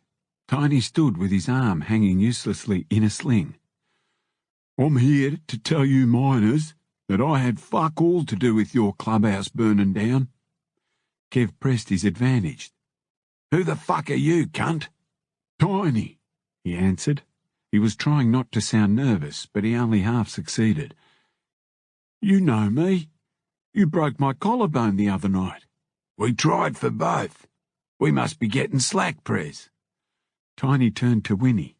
Tiny stood with his arm hanging uselessly in a sling. "I'm here to tell you miners that I had fuck all to do with your clubhouse burning down." Kev pressed his advantage. "Who the fuck are you, cunt?" "Tiny," he answered. He was trying not to sound nervous, but he only half succeeded. "You know me. You broke my collarbone the other night." "We tried for both. We must be getting slack, Prez." Tiny turned to Winnie.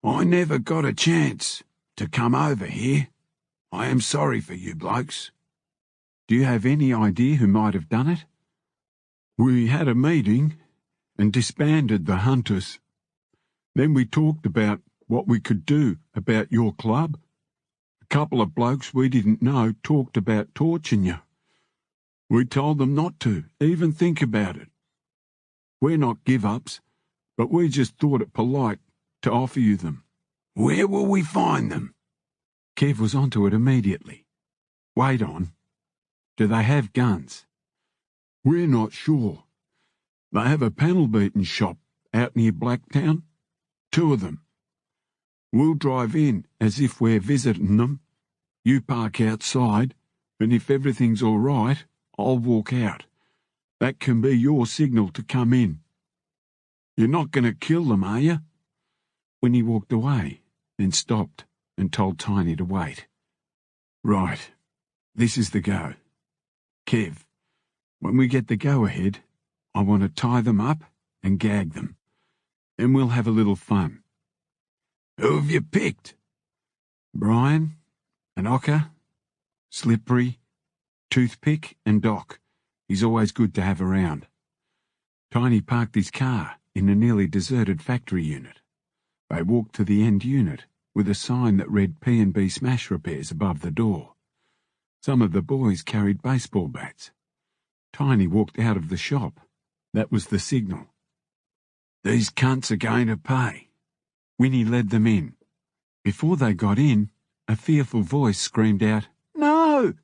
"I never got a chance to come over here. I am sorry for you blokes." "Do you have any idea who might have done it?" "We had a meeting and disbanded the hunters. Then we talked about what we could do about your club. A couple of blokes we didn't know talked about torching you. We told them not to even think about it. We're not give-ups, but we just thought it polite to offer you them." "Where will we find them?" Kev was onto it immediately. "Wait on. Do they have guns?" "We're not sure. They have a panel-beating shop out near Blacktown. 2 of them. We'll drive in as if we're visiting them. You park outside, and if everything's all right, I'll walk out. That can be your signal to come in. You're not going to kill them, are you?" Winnie walked away, then stopped and told Tiny to wait. "Right. This is the go. Kev, when we get the go-ahead, I want to tie them up and gag them. Then we'll have a little fun." "Who have you picked?" "Brian, and Ocker, Slippery, Toothpick, and Doc. He's always good to have around." Tiny parked his car in a nearly deserted factory unit. They walked to the end unit, with a sign that read P&B Smash Repairs above the door. Some of the boys carried baseball bats. Tiny walked out of the shop. That was the signal. "These cunts are going to pay." Winnie led them in. Before they got in, a fearful voice screamed out, "No!"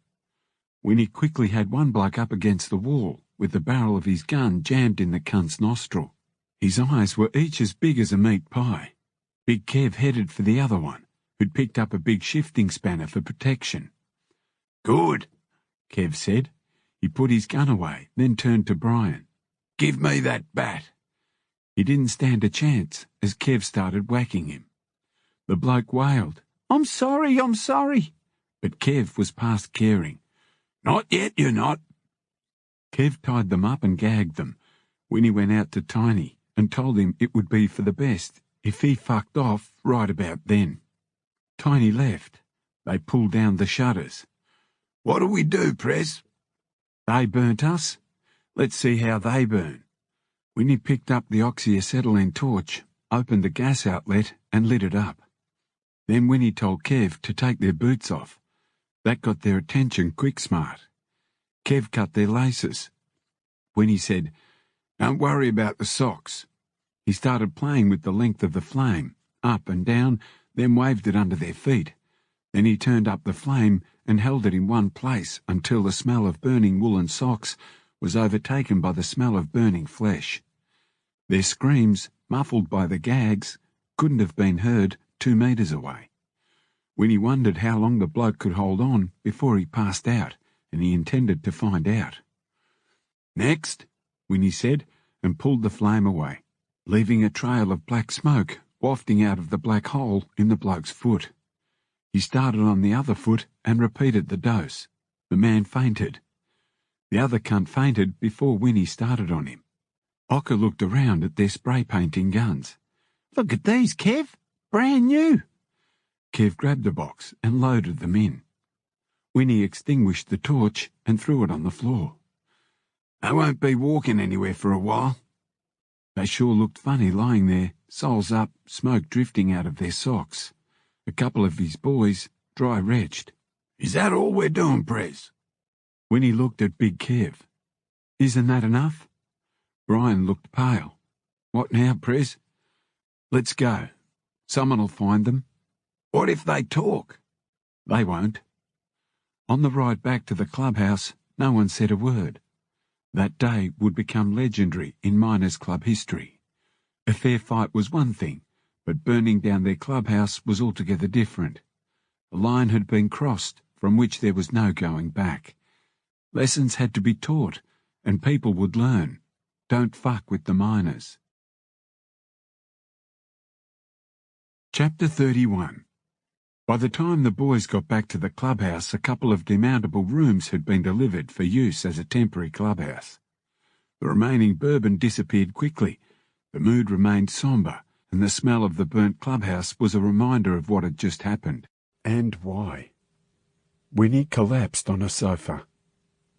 Winnie quickly had one bloke up against the wall, with the barrel of his gun jammed in the cunt's nostril. His eyes were each as big as a meat pie. Big Kev headed for the other one, who'd picked up a big shifting spanner for protection. "Good," Kev said. He put his gun away, then turned to Brian. "Give me that bat." He didn't stand a chance as Kev started whacking him. The bloke wailed, I'm sorry. But Kev was past caring. "Not yet, you're not." Kev tied them up and gagged them. Winnie went out to Tiny and told him it would be for the best if he fucked off right about then. Tiny left. They pulled down the shutters. "What do we do, Prez?" They burnt us. Let's see how they burn. Winnie picked up the oxyacetylene torch, opened the gas outlet and lit it up. Then Winnie told Kev to take their boots off. That got their attention quick smart. Kev cut their laces. Winnie said, "Don't worry about the socks." He started playing with the length of the flame, up and down, then waved it under their feet. Then he turned up the flame and held it in one place until the smell of burning woolen socks was overtaken by the smell of burning flesh. Their screams, muffled by the gags, couldn't have been heard 2 meters away. Winnie wondered how long the bloke could hold on before he passed out, and he intended to find out. "Next," Winnie said, and pulled the flame away, leaving a trail of black smoke wafting out of the black hole in the bloke's foot. He started on the other foot and repeated the dose. The man fainted. The other cunt fainted before Winnie started on him. Ocker looked around at their spray-painting guns. Look at these, Kev. Brand new. Kev grabbed a box and loaded them in. Winnie extinguished the torch and threw it on the floor. "They won't be walking anywhere for a while." They sure looked funny lying there, soles up, smoke drifting out of their socks. A couple of his boys, dry-retched. "Is that all we're doing, Prez?" Winnie looked at Big Kev. "Isn't that enough?" Brian looked pale. "What now, Prez?" "Let's go. Someone'll find them." "What if they talk?" "They won't." On the ride back to the clubhouse, no one said a word. That day would become legendary in Miners' Club history. A fair fight was one thing, but burning down their clubhouse was altogether different. The line had been crossed from which there was no going back. Lessons had to be taught, and people would learn. Don't fuck with the miners. Chapter 31. By the time the boys got back to the clubhouse, a couple of demountable rooms had been delivered for use as a temporary clubhouse. The remaining bourbon disappeared quickly, the mood remained sombre, and the smell of the burnt clubhouse was a reminder of what had just happened. And why? Winnie collapsed on a sofa.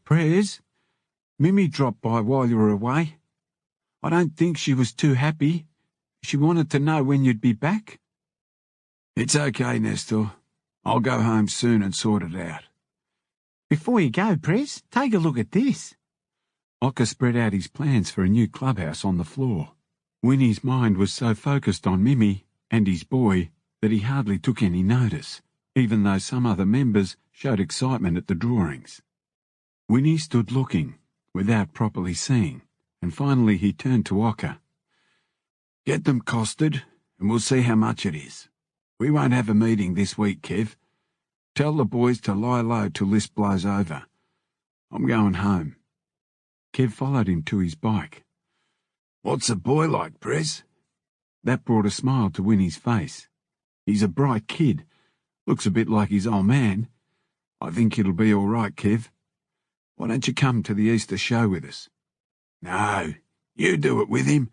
Prez, Mimi dropped by while you were away. I don't think she was too happy. She wanted to know when you'd be back. It's okay, Nestor. I'll go home soon and sort it out. Before you go, Prez, take a look at this. Ocker spread out his plans for a new clubhouse on the floor. Winnie's mind was so focused on Mimi and his boy that he hardly took any notice, even though some other members showed excitement at the drawings. Winnie stood looking, without properly seeing, and finally he turned to Ocker. Get them costed, and we'll see how much it is. We won't have a meeting this week, Kev. Tell the boys to lie low till this blows over. I'm going home. Kev followed him to his bike. What's the boy like, Prez? That brought a smile to Winnie's face. He's a bright kid. Looks a bit like his old man. I think it'll be all right, Kev. Why don't you come to the Easter show with us? No, you do it with him.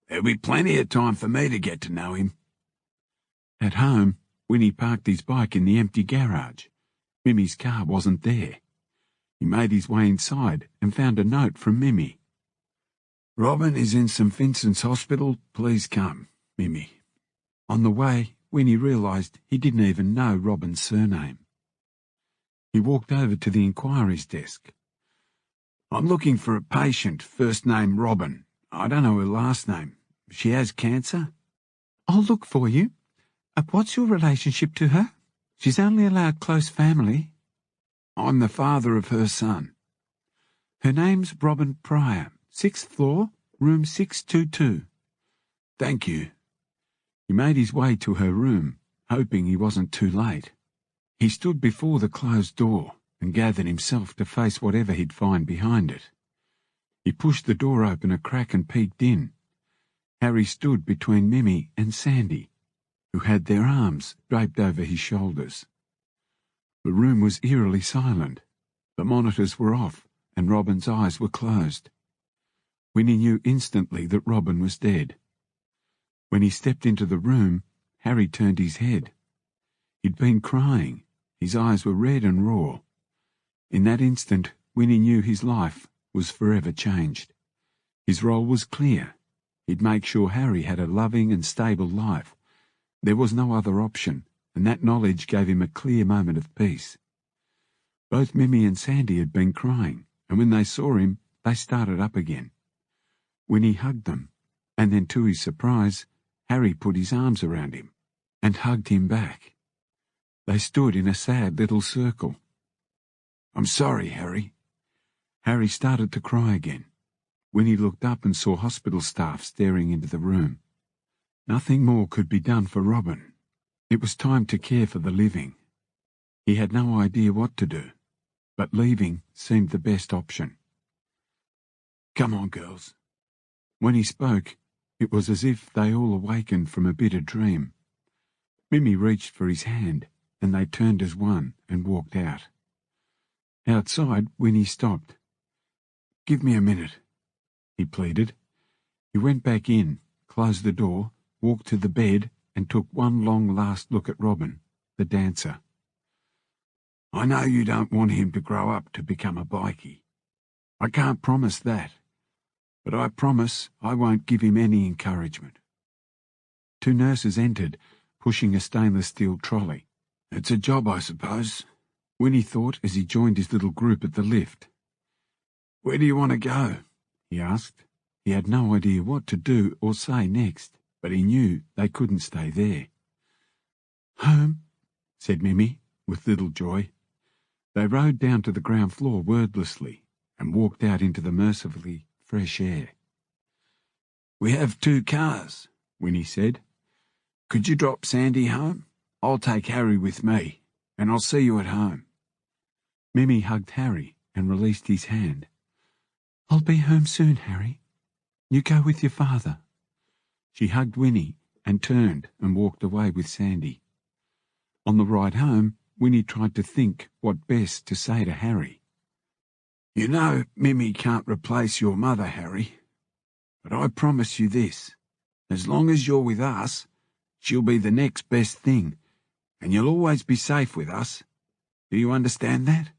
There'll be plenty of time for me to get to know him. At home, Winnie parked his bike in the empty garage. Mimi's car wasn't there. He made his way inside and found a note from Mimi. Robin is in St. Vincent's Hospital. Please come, Mimi. On the way, Winnie realised he didn't even know Robin's surname. He walked over to the inquiries desk. I'm looking for a patient, first name Robin. I don't know her last name. She has cancer? I'll look for you. What's your relationship to her? She's only allowed close family. I'm the father of her son. Her name's Robin Pryor, 6th floor, room 622. Thank you. He made his way to her room, hoping he wasn't too late. He stood before the closed door and gathered himself to face whatever he'd find behind it. He pushed the door open a crack and peeked in. Harry stood between Mimi and Sandy, who had their arms draped over his shoulders. The room was eerily silent. The monitors were off, and Robin's eyes were closed. Winnie knew instantly that Robin was dead. When he stepped into the room, Harry turned his head. He'd been crying. His eyes were red and raw. In that instant, Winnie knew his life was forever changed. His role was clear. He'd make sure Harry had a loving and stable life. There was no other option, and that knowledge gave him a clear moment of peace. Both Mimi and Sandy had been crying, and when they saw him, they started up again. Winnie hugged them, and then to his surprise, Harry put his arms around him and hugged him back. They stood in a sad little circle. I'm sorry, Harry. Harry started to cry again. Winnie looked up and saw hospital staff staring into the room. Nothing more could be done for Robin. It was time to care for the living. He had no idea what to do, but leaving seemed the best option. Come on, girls. When he spoke, it was as if they all awakened from a bitter dream. Mimi reached for his hand, and they turned as one and walked out. Outside, Winnie stopped. Give me a minute, he pleaded. He went back in, closed the door, walked to the bed, and took one long last look at Robin, the dancer. I know you don't want him to grow up to become a bikie. I can't promise that, but I promise I won't give him any encouragement. Two nurses entered, pushing a stainless steel trolley. It's a job, I suppose, Winnie thought as he joined his little group at the lift. Where do you want to go? He asked. He had no idea what to do or say next, but he knew they couldn't stay there. Home, said Mimi, with little joy. They rode down to the ground floor wordlessly and walked out into the mercifully fresh air. We have 2 cars, Winnie said. Could you drop Sandy home? I'll take Harry with me, and I'll see you at home. Mimi hugged Harry and released his hand. I'll be home soon, Harry. You go with your father. She hugged Winnie and turned and walked away with Sandy. On the ride home, Winnie tried to think what best to say to Harry. "You know Mimmy can't replace your mother, Harry. But I promise you this, as long as you're with us, she'll be the next best thing, and you'll always be safe with us. Do you understand that?"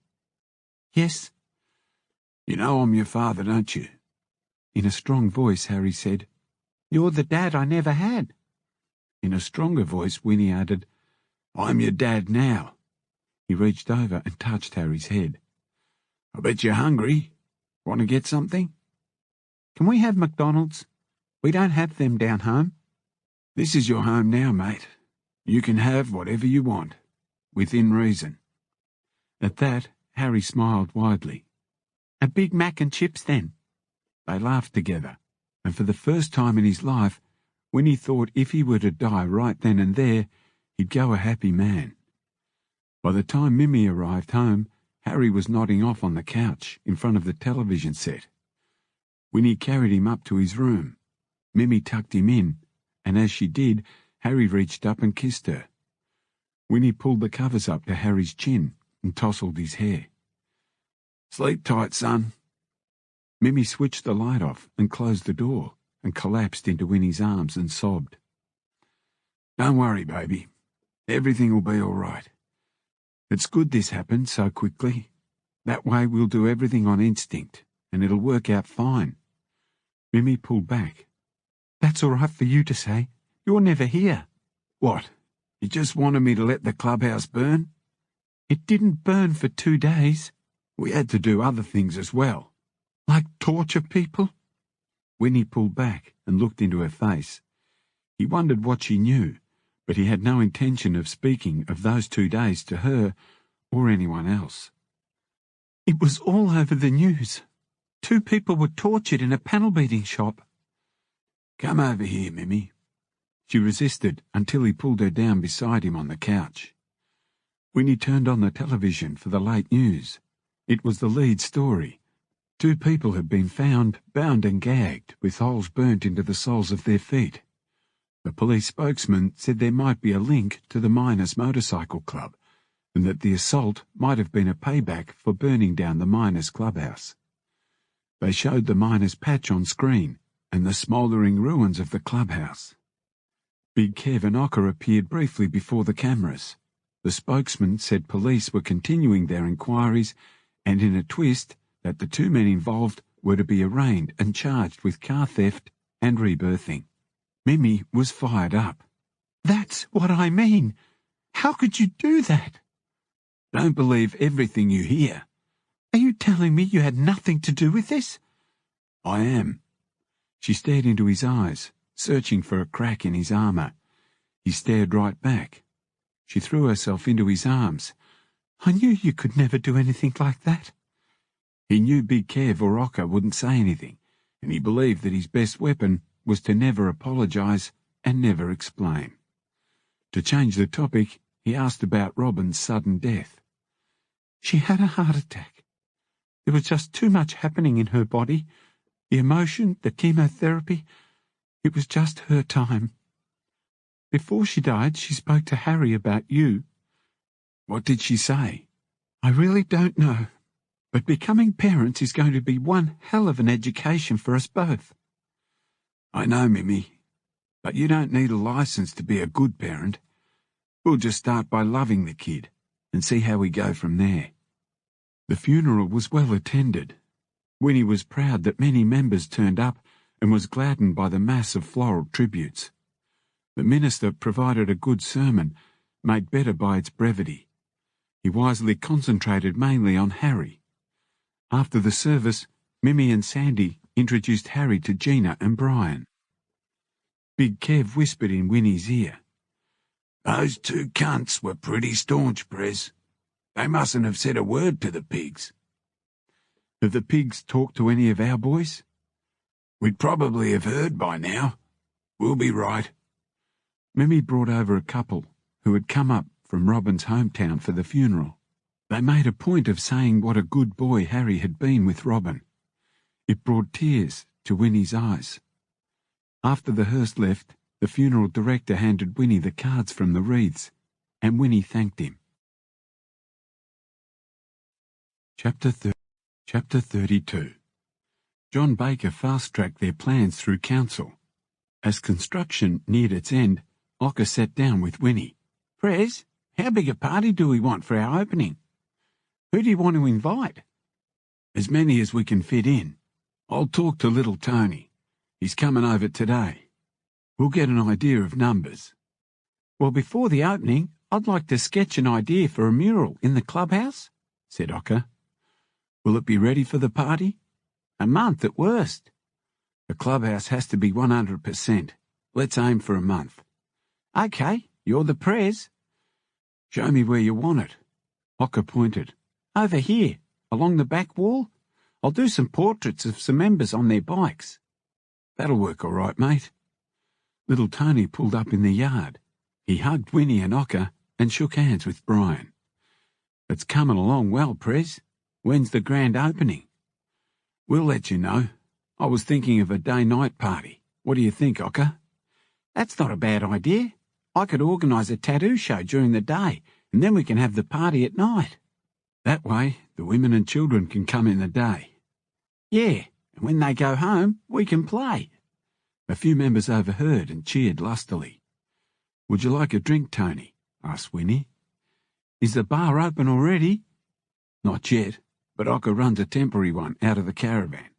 Yes. "You know I'm your father, don't you?" In a strong voice, Harry said, You're the dad I never had. In a stronger voice, Winnie added, "I'm your dad now." He reached over and touched Harry's head. "I bet you're hungry. Want to get something?" Can we have McDonald's? We don't have them down home. "This is your home now, mate. You can have whatever you want, within reason." At that, Harry smiled widely. A Big Mac and chips, then. They laughed together, and for the first time in his life, Winnie thought if he were to die right then and there, he'd go a happy man. By the time Mimmy arrived home, Harry was nodding off on the couch in front of the television set. Winnie carried him up to his room. Mimmy tucked him in, and as she did, Harry reached up and kissed her. Winnie pulled the covers up to Harry's chin and tousled his hair. "Sleep tight, son." Mimmy switched the light off and closed the door and collapsed into Winnie's arms and sobbed. "Don't worry, baby. Everything will be all right. It's good this happened so quickly. That way we'll do everything on instinct, and it'll work out fine." Mimmy pulled back. That's all right for you to say. You're never here. "What? You just wanted me to let the clubhouse burn?" It didn't burn for 2 days. "We had to do other things as well." Like torture people? Winnie pulled back and looked into her face. He wondered what she knew, but he had no intention of speaking of those 2 days to her or anyone else. It was all over the news. 2 people were tortured in a panel beating shop. "Come over here, Mimmy." She resisted until he pulled her down beside him on the couch. Winnie turned on the television for the late news. It was the lead story. 2 people had been found bound and gagged with holes burnt into the soles of their feet. The police spokesman said there might be a link to the Miners' Motorcycle Club, and that the assault might have been a payback for burning down the Miners' Clubhouse. They showed the Miners' patch on screen and the smouldering ruins of the clubhouse. Big Kev and Ocker appeared briefly before the cameras. The spokesman said police were continuing their inquiries, and in a twist, that the 2 men involved were to be arraigned and charged with car theft and rebirthing. Mimmy was fired up. That's what I mean. How could you do that? "Don't believe everything you hear." Are you telling me you had nothing to do with this? "I am." She stared into his eyes, searching for a crack in his armour. He stared right back. She threw herself into his arms. I knew you could never do anything like that. He knew Big Kev or Ocker wouldn't say anything, and he believed that his best weapon was to never apologise and never explain. To change the topic, he asked about Robin's sudden death. She had a heart attack. There was just too much happening in her body. The emotion, the chemotherapy. It was just her time. Before she died, she spoke to Harry about you. What did she say? I really don't know. But becoming parents is going to be one hell of an education for us both. I know, Mimmy, but you don't need a license to be a good parent. We'll just start by loving the kid and see how we go from there. The funeral was well attended. Winnie was proud that many members turned up and was gladdened by the mass of floral tributes. The minister provided a good sermon, made better by its brevity. He wisely concentrated mainly on Harry. After the service, Mimmy and Sandy introduced Harry to Gina and Brian. Big Kev whispered in Winnie's ear. Those 2 cunts were pretty staunch, Prez. They mustn't have said a word to the pigs. Have the pigs talked to any of our boys? We'd probably have heard by now. We'll be right. Mimmy brought over a couple who had come up from Robin's hometown for the funeral. They made a point of saying what a good boy Harry had been with Robin. It brought tears to Winnie's eyes. After the hearse left, The funeral director handed Winnie the cards from the wreaths, and Winnie thanked him. Chapter 32. John Baker fast-tracked their plans through council. As construction neared its end, Ocker sat down with Winnie. Prez, how big a party do we want for our opening? Who do you want to invite? As many as we can fit in. I'll talk to little Tony. He's coming over today. We'll get an idea of numbers. Well, before the opening, I'd like to sketch an idea for a mural in the clubhouse, said Ocker. Will it be ready for the party? A month at worst. The clubhouse has to be 100%. Let's aim for a month. OK, you're the Prez. Show me where you want it. Ocker pointed. Over here, along the back wall. I'll do some portraits of some members on their bikes. That'll work all right, mate. Little Tony pulled up in the yard. He hugged Winnie and Ocker and shook hands with Brian. It's coming along well, Prez. When's the grand opening? We'll let you know. I was thinking of a day-night party. What do you think, Ocker? That's not a bad idea. I could organise a tattoo show during the day, and then we can have the party at night. That way, the women and children can come in the day. Yeah, and when they go home, we can play. A few members overheard and cheered lustily. Would you like a drink, Tony? Asked Winnie. Is the bar open already? Not yet, but Ocker runs a temporary one out of the caravan.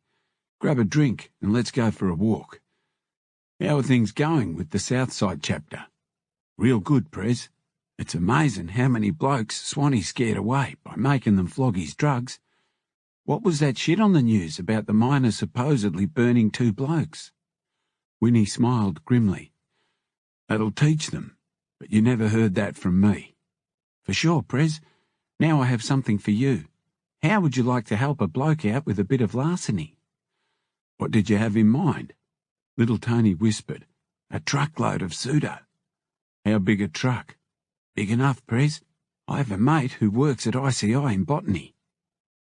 Grab a drink and let's go for a walk. How are things going with the Southside chapter? Real good, Prez. It's amazing how many blokes Swanee scared away by making them flog his drugs. What was that shit on the news about the miners supposedly burning 2 blokes? Winnie smiled grimly. That'll teach them, but you never heard that from me. For sure, Prez. Now I have something for you. How would you like to help a bloke out with a bit of larceny? What did you have in mind? Little Tony whispered. A truckload of pseudo. How big a truck? Big enough, Prez. I have a mate who works at ICI in botany.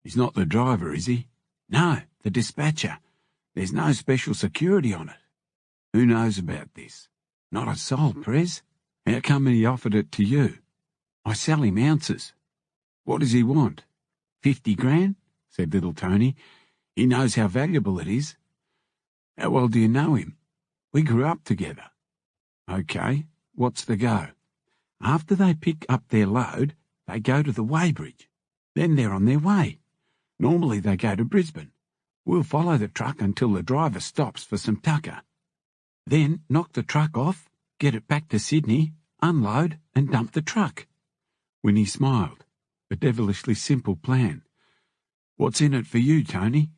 He's not the driver, is he? No, the dispatcher. There's no special security on it. Who knows about this? Not a soul, Prez. How come he offered it to you? I sell him ounces. What does he want? 50 grand, said little Tony. He knows how valuable it is. How well do you know him? We grew up together. OK, what's the go? After they pick up their load, they go to the weighbridge. Then they're on their way. Normally they go to Brisbane. We'll follow the truck until the driver stops for some tucker. Then knock the truck off, get it back to Sydney, unload and dump the truck. Winnie smiled. A devilishly simple plan. What's in it for you, Tony?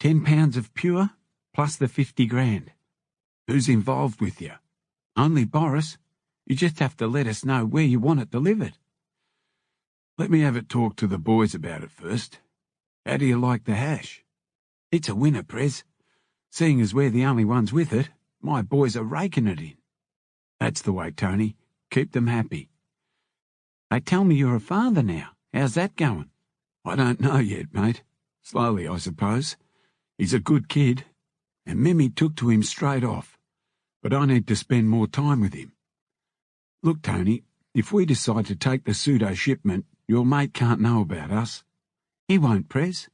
10 pounds of pure, plus the 50 grand. Who's involved with you? Only Boris. You just have to let us know where you want it delivered. Let me have it talk to the boys about it first. How do you like the hash? It's a winner, Prez. Seeing as we're the only ones with it, my boys are raking it in. That's the way, Tony. Keep them happy. They tell me you're a father now. How's that going? I don't know yet, mate. Slowly, I suppose. He's a good kid, and Mimi took to him straight off. But I need to spend more time with him. Look, Tony, if we decide to take the pseudo shipment, your mate can't know about us. He won't, Prez.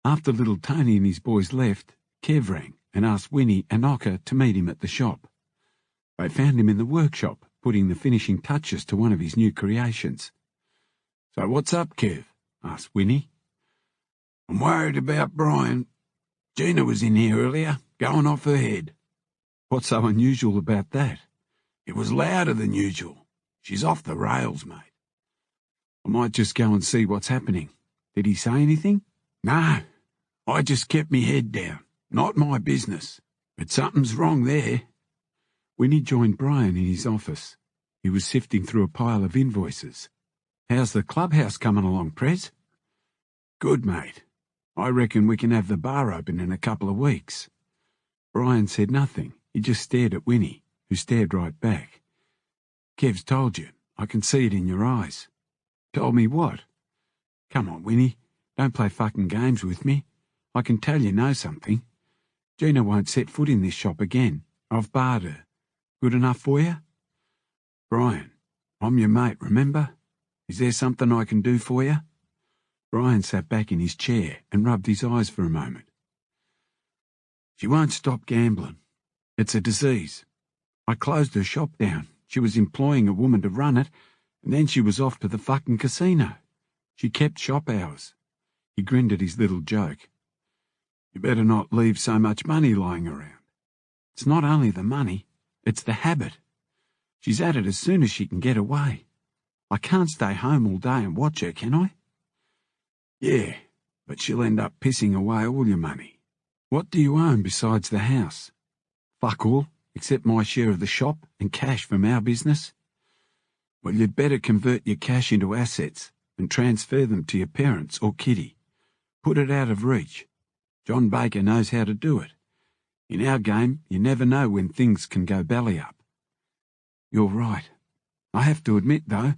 After little Tony and his boys left, Kev rang and asked Winnie and Ocker to meet him at the shop. They found him in the workshop, putting the finishing touches to one of his new creations. So what's up, Kev? Asked Winnie. I'm worried about Brian. Gina was in here earlier, going off her head. What's so unusual about that? It was louder than usual. She's off the rails, mate. I might just go and see what's happening. Did he say anything? No, I just kept me head down. Not my business. But something's wrong there. Winnie joined Brian in his office. He was sifting through a pile of invoices. How's the clubhouse coming along, Prez? Good, mate. I reckon we can have the bar open in a couple of weeks. Brian said nothing. He just stared at Winnie, who stared right back. Kev's told you. I can see it in your eyes. Told me what? Come on, Winnie. Don't play fucking games with me. I can tell you know something. Gina won't set foot in this shop again. I've barred her. Good enough for you? Brian, I'm your mate, remember? Is there something I can do for you? Brian sat back in his chair and rubbed his eyes for a moment. She won't stop gambling. It's a disease. I closed her shop down. She was employing a woman to run it, and then she was off to the fucking casino. She kept shop hours. He grinned at his little joke. You better not leave so much money lying around. It's not only the money, it's the habit. She's at it as soon as she can get away. I can't stay home all day and watch her, can I? Yeah, but she'll end up pissing away all your money. What do you own besides the house? Fuck all, except my share of the shop and cash from our business. Well, you'd better convert your cash into assets and transfer them to your parents or Kitty. Put it out of reach. John Baker knows how to do it. In our game, you never know when things can go belly up. You're right. I have to admit, though,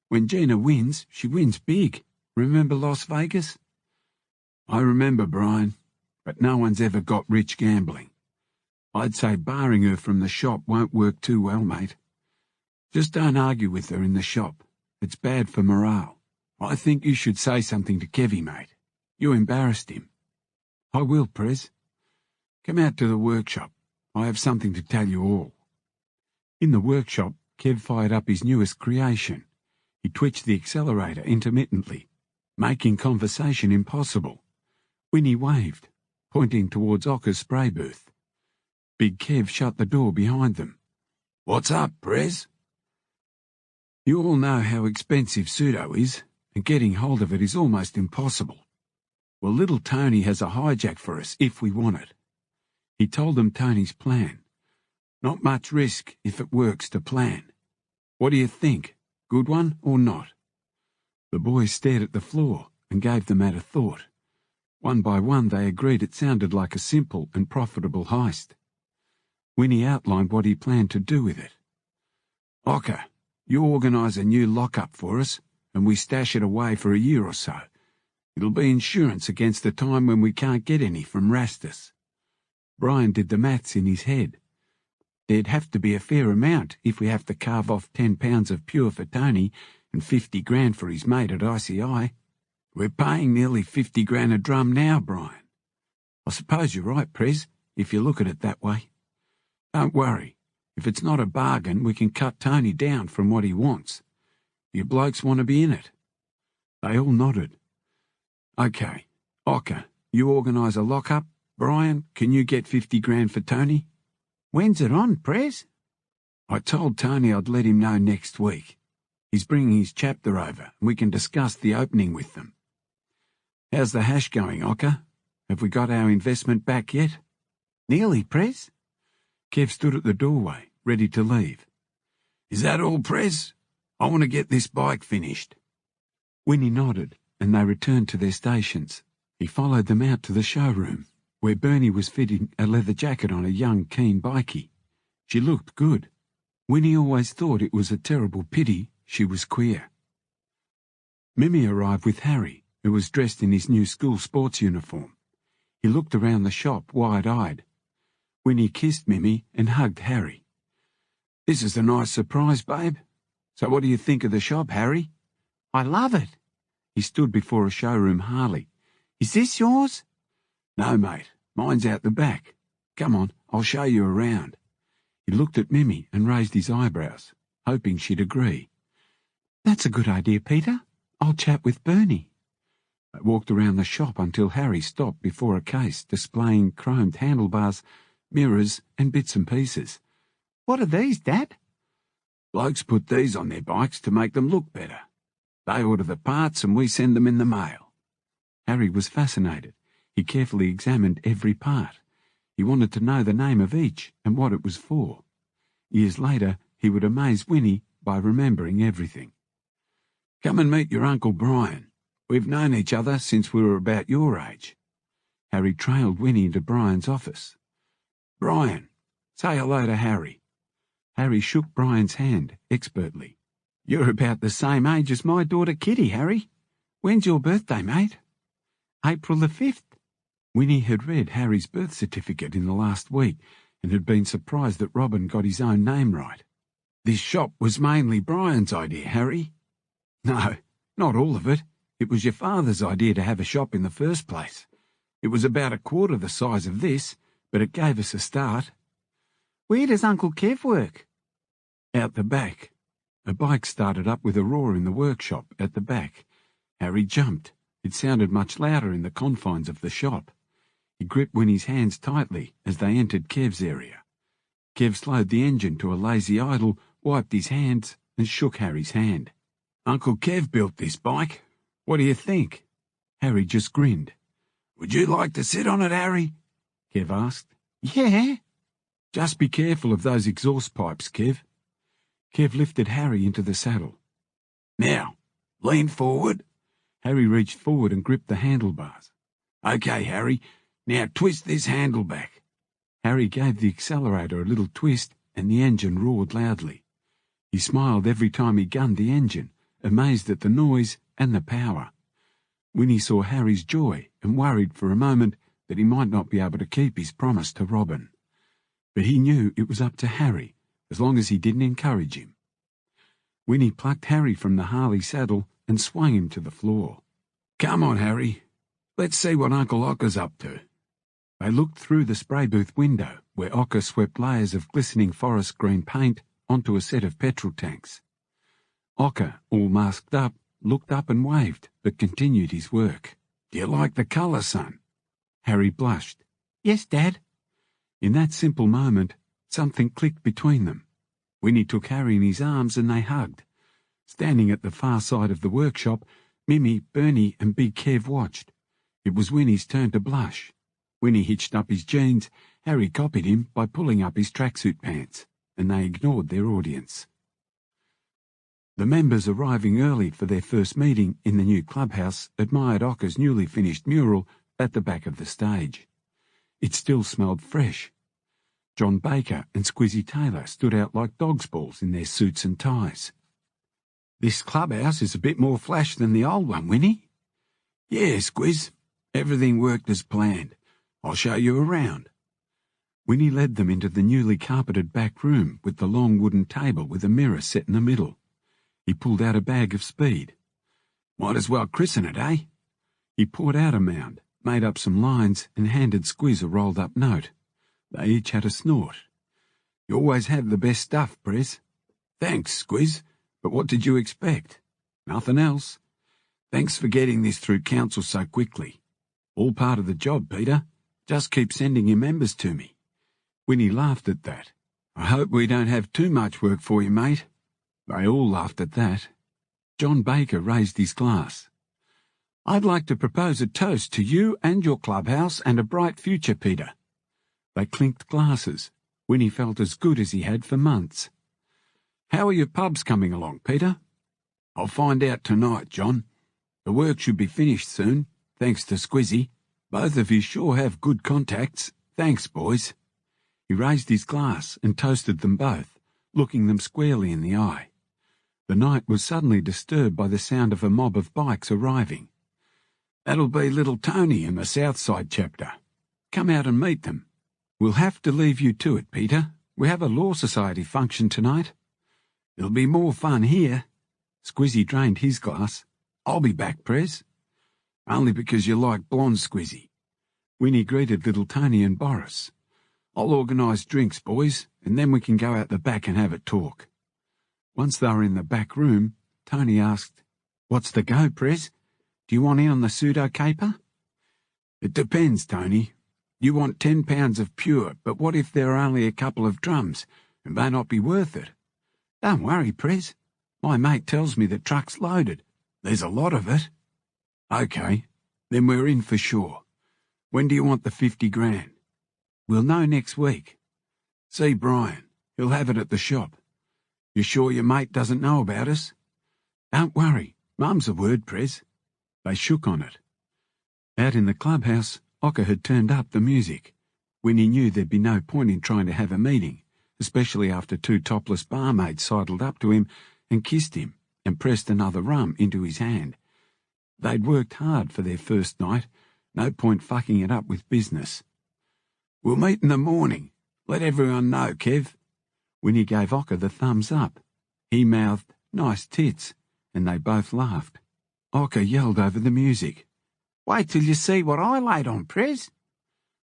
when Gina wins, she wins big. Remember Las Vegas? I remember, Brian, but no one's ever got rich gambling. I'd say barring her from the shop won't work too well, mate. Just don't argue with her in the shop. It's bad for morale. I think you should say something to Kevy, mate. You embarrassed him. I will, Prez. Come out to the workshop. I have something to tell you all. In the workshop, Kev fired up his newest creation. He twitched the accelerator intermittently, making conversation impossible. Winnie waved, pointing towards Ocker's spray booth. Big Kev shut the door behind them. What's up, Prez? You all know how expensive pseudo is, and getting hold of it is almost impossible. Well, little Tony has a hijack for us if we want it. He told them Tony's plan. Not much risk if it works to plan. What do you think? Good one or not? The boys stared at the floor and gave the matter thought. One by one they agreed it sounded like a simple and profitable heist. Winnie outlined what he planned to do with it. Ocker, you organise a new lock-up for us, and we stash it away for a year or so. It'll be insurance against the time when we can't get any from Rastus. Brian did the maths in his head. There'd have to be a fair amount if we have to carve off 10 pounds of pure for Tony and 50 grand for his mate at ICI. We're paying nearly 50 grand a drum now, Brian. I suppose you're right, Prez, if you look at it that way. Don't worry. If it's not a bargain, we can cut Tony down from what he wants. You blokes want to be in it? They all nodded. OK. Ocker, you organise a lock-up. Brian, can you get 50 grand for Tony? When's it on, Prez? I told Tony I'd let him know next week. He's bringing his chapter over, and we can discuss the opening with them. How's the hash going, Ocker? Have we got our investment back yet? Nearly, Prez. Kev stood at the doorway, ready to leave. Is that all, Prez? I want to get this bike finished. Winnie nodded, and they returned to their stations. He followed them out to the showroom, where Bernie was fitting a leather jacket on a young, keen bikie. She looked good. Winnie always thought it was a terrible pity she was queer. Mimi arrived with Harry, who was dressed in his new school sports uniform. He looked around the shop wide-eyed. Winnie kissed Mimi and hugged Harry. This is a nice surprise, babe. So what do you think of the shop, Harry? I love it. He stood before a showroom Harley. Is this yours? No, mate. Mine's out the back. Come on, I'll show you around. He looked at Mimi and raised his eyebrows, hoping she'd agree. That's a good idea, Peter. I'll chat with Bernie. They walked around the shop until Harry stopped before a case displaying chromed handlebars, mirrors and bits and pieces. What are these, Dad? Blokes put these on their bikes to make them look better. They order the parts and we send them in the mail. Harry was fascinated. He carefully examined every part. He wanted to know the name of each and what it was for. Years later, he would amaze Winnie by remembering everything. Come and meet your Uncle Brian. We've known each other since we were about your age. Harry trailed Winnie into Brian's office. Brian, say hello to Harry. Harry shook Brian's hand expertly. You're about the same age as my daughter Kitty, Harry. When's your birthday, mate? April the 5th. Winnie had read Harry's birth certificate in the last week and had been surprised that Robin got his own name right. "This shop was mainly Brian's idea, Harry." "No, not all of it. It was your father's idea to have a shop in the first place. It was about a quarter the size of this, but it gave us a start." "Where does Uncle Kev work?" "Out the back." A bike started up with a roar in the workshop at the back. Harry jumped. It sounded much louder in the confines of the shop. He gripped Winnie's hands tightly as they entered Kev's area. Kev slowed the engine to a lazy idle, wiped his hands, and shook Harry's hand. "Uncle Kev built this bike. What do you think?" Harry just grinned. "Would you like to sit on it, Harry?" Kev asked. "Yeah." "Just be careful of those exhaust pipes, Kev." Kev lifted Harry into the saddle. "Now, lean forward." Harry reached forward and gripped the handlebars. "Okay, Harry, now twist this handle back." Harry gave the accelerator a little twist and the engine roared loudly. He smiled every time he gunned the engine, amazed at the noise and the power. Winnie saw Harry's joy and worried for a moment that he might not be able to keep his promise to Robin. But he knew it was up to Harry, as long as he didn't encourage him. Winnie plucked Harry from the Harley saddle and swung him to the floor. "Come on, Harry. Let's see what Uncle Ocker's up to." They looked through the spray booth window, where Ocker swept layers of glistening forest green paint onto a set of petrol tanks. Ocker, all masked up, looked up and waved, but continued his work. "Do you like the colour, son?" Harry blushed. "Yes, Dad." In that simple moment, something clicked between them. Winnie took Harry in his arms and they hugged. Standing at the far side of the workshop, Mimi, Bernie and Big Kev watched. It was Winnie's turn to blush. Winnie hitched up his jeans. Harry copied him by pulling up his tracksuit pants, and they ignored their audience. The members arriving early for their first meeting in the new clubhouse admired Ocker's newly finished mural at the back of the stage. It still smelled fresh. John Baker and Squizzy Taylor stood out like dog's balls in their suits and ties. "This clubhouse is a bit more flash than the old one, Winnie." "Yeah, Squiz. Everything worked as planned. I'll show you around." Winnie led them into the newly carpeted back room with the long wooden table with a mirror set in the middle. He pulled out a bag of speed. "Might as well christen it, eh?" He poured out a mound, made up some lines, and handed Squiz a rolled-up note. They each had a snort. "You always have the best stuff, Prez." "Thanks, Squiz, but what did you expect?" "Nothing else. Thanks for getting this through council so quickly. All part of the job, Peter. Just keep sending your members to me." Winnie laughed at that. "I hope we don't have too much work for you, mate." They all laughed at that. John Baker raised his glass. "I'd like to propose a toast to you and your clubhouse and a bright future, Peter." They clinked glasses. Winnie felt as good as he had for months. "How are your pubs coming along, Peter?" "I'll find out tonight, John. The work should be finished soon, thanks to Squizzy. Both of you sure have good contacts. Thanks, boys." He raised his glass and toasted them both, looking them squarely in the eye. The night was suddenly disturbed by the sound of a mob of bikes arriving. "That'll be little Tony in the Southside chapter. Come out and meet them." "We'll have to leave you to it, Peter. We have a Law Society function tonight." "It'll be more fun here." Squizzy drained his glass. "I'll be back, Prez." "Only because you like blonde, Squizzy." Winnie greeted little Tony and Boris. "I'll organise drinks, boys, and then we can go out the back and have a talk." Once they were in the back room, Tony asked, "What's the go, Prez? Do you want in on the pseudo-caper?" "It depends, Tony. You want 10 pounds of pure, but what if there are only a couple of drums? It may not be worth it." "Don't worry, Prez. My mate tells me the truck's loaded. There's a lot of it." "OK, then we're in for sure. When do you want the 50 grand? "We'll know next week." "See Brian. He'll have it at the shop. You sure your mate doesn't know about us?" "Don't worry. Mum's a word, Prez." They shook on it. Out in the clubhouse, Ocker had turned up the music. Winnie knew there'd be no point in trying to have a meeting, especially after 2 topless barmaids sidled up to him and kissed him and pressed another rum into his hand. They'd worked hard for their first night. No point fucking it up with business. "We'll meet in the morning. Let everyone know, Kev. Winnie gave Ocker the thumbs up. He mouthed, "Nice tits," and they both laughed. Ocker yelled over the music. Wait till you see what I laid on, Prez.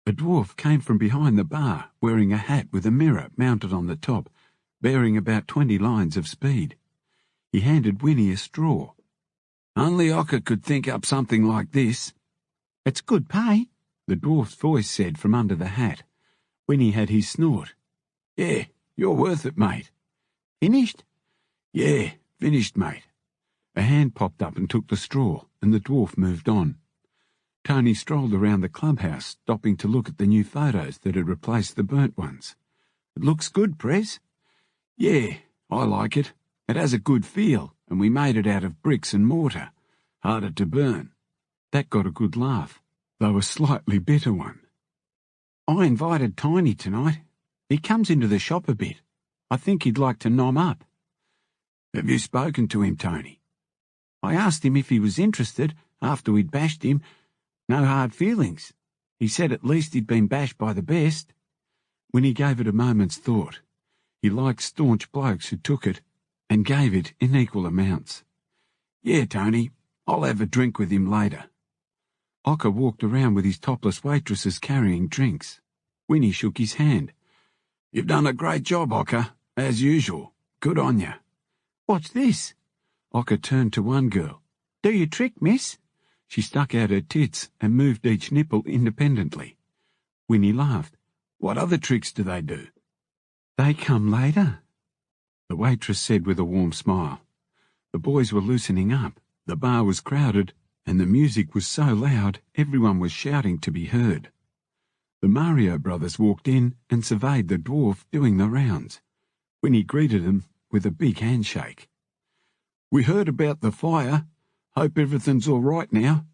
A dwarf came from behind the bar, wearing a hat with a mirror mounted on the top, bearing about 20 lines of speed. He handed Winnie a straw. Only Ocker could think up something like this. It's good pay, the dwarf's voice said from under the hat. Winnie had his snort. Yeah, you're worth it, mate. Finished? Yeah, finished, mate. A hand popped up and took the straw, and the dwarf moved on. Tony strolled around the clubhouse, stopping to look at the new photos that had replaced the burnt ones. It looks good, Prez. Yeah, I like it. It has a good feel, and we made it out of bricks and mortar. Harder to burn. That got a good laugh, though a slightly bitter one. I invited Tiny tonight. He comes into the shop a bit. I think he'd like to nom up. Have you spoken to him, Tony? I asked him if he was interested after we'd bashed him. No hard feelings. He said at least he'd been bashed by the best. Winnie gave it a moment's thought. He liked staunch blokes who took it and gave it in equal amounts. Yeah, Tony, I'll have a drink with him later. Ocker walked around with his topless waitresses carrying drinks. Winnie shook his hand. You've done a great job, Ocker, as usual. Good on you. What's this? Ocker turned to one girl. Do you trick, miss? She stuck out her tits and moved each nipple independently. Winnie laughed. What other tricks do they do? They come later, the waitress said with a warm smile. The boys were loosening up. The bar was crowded, and the music was so loud everyone was shouting to be heard. The Mario brothers walked in and surveyed the dwarf doing the rounds. Winnie greeted them with a big handshake. We heard about the fire. Hope everything's all right now.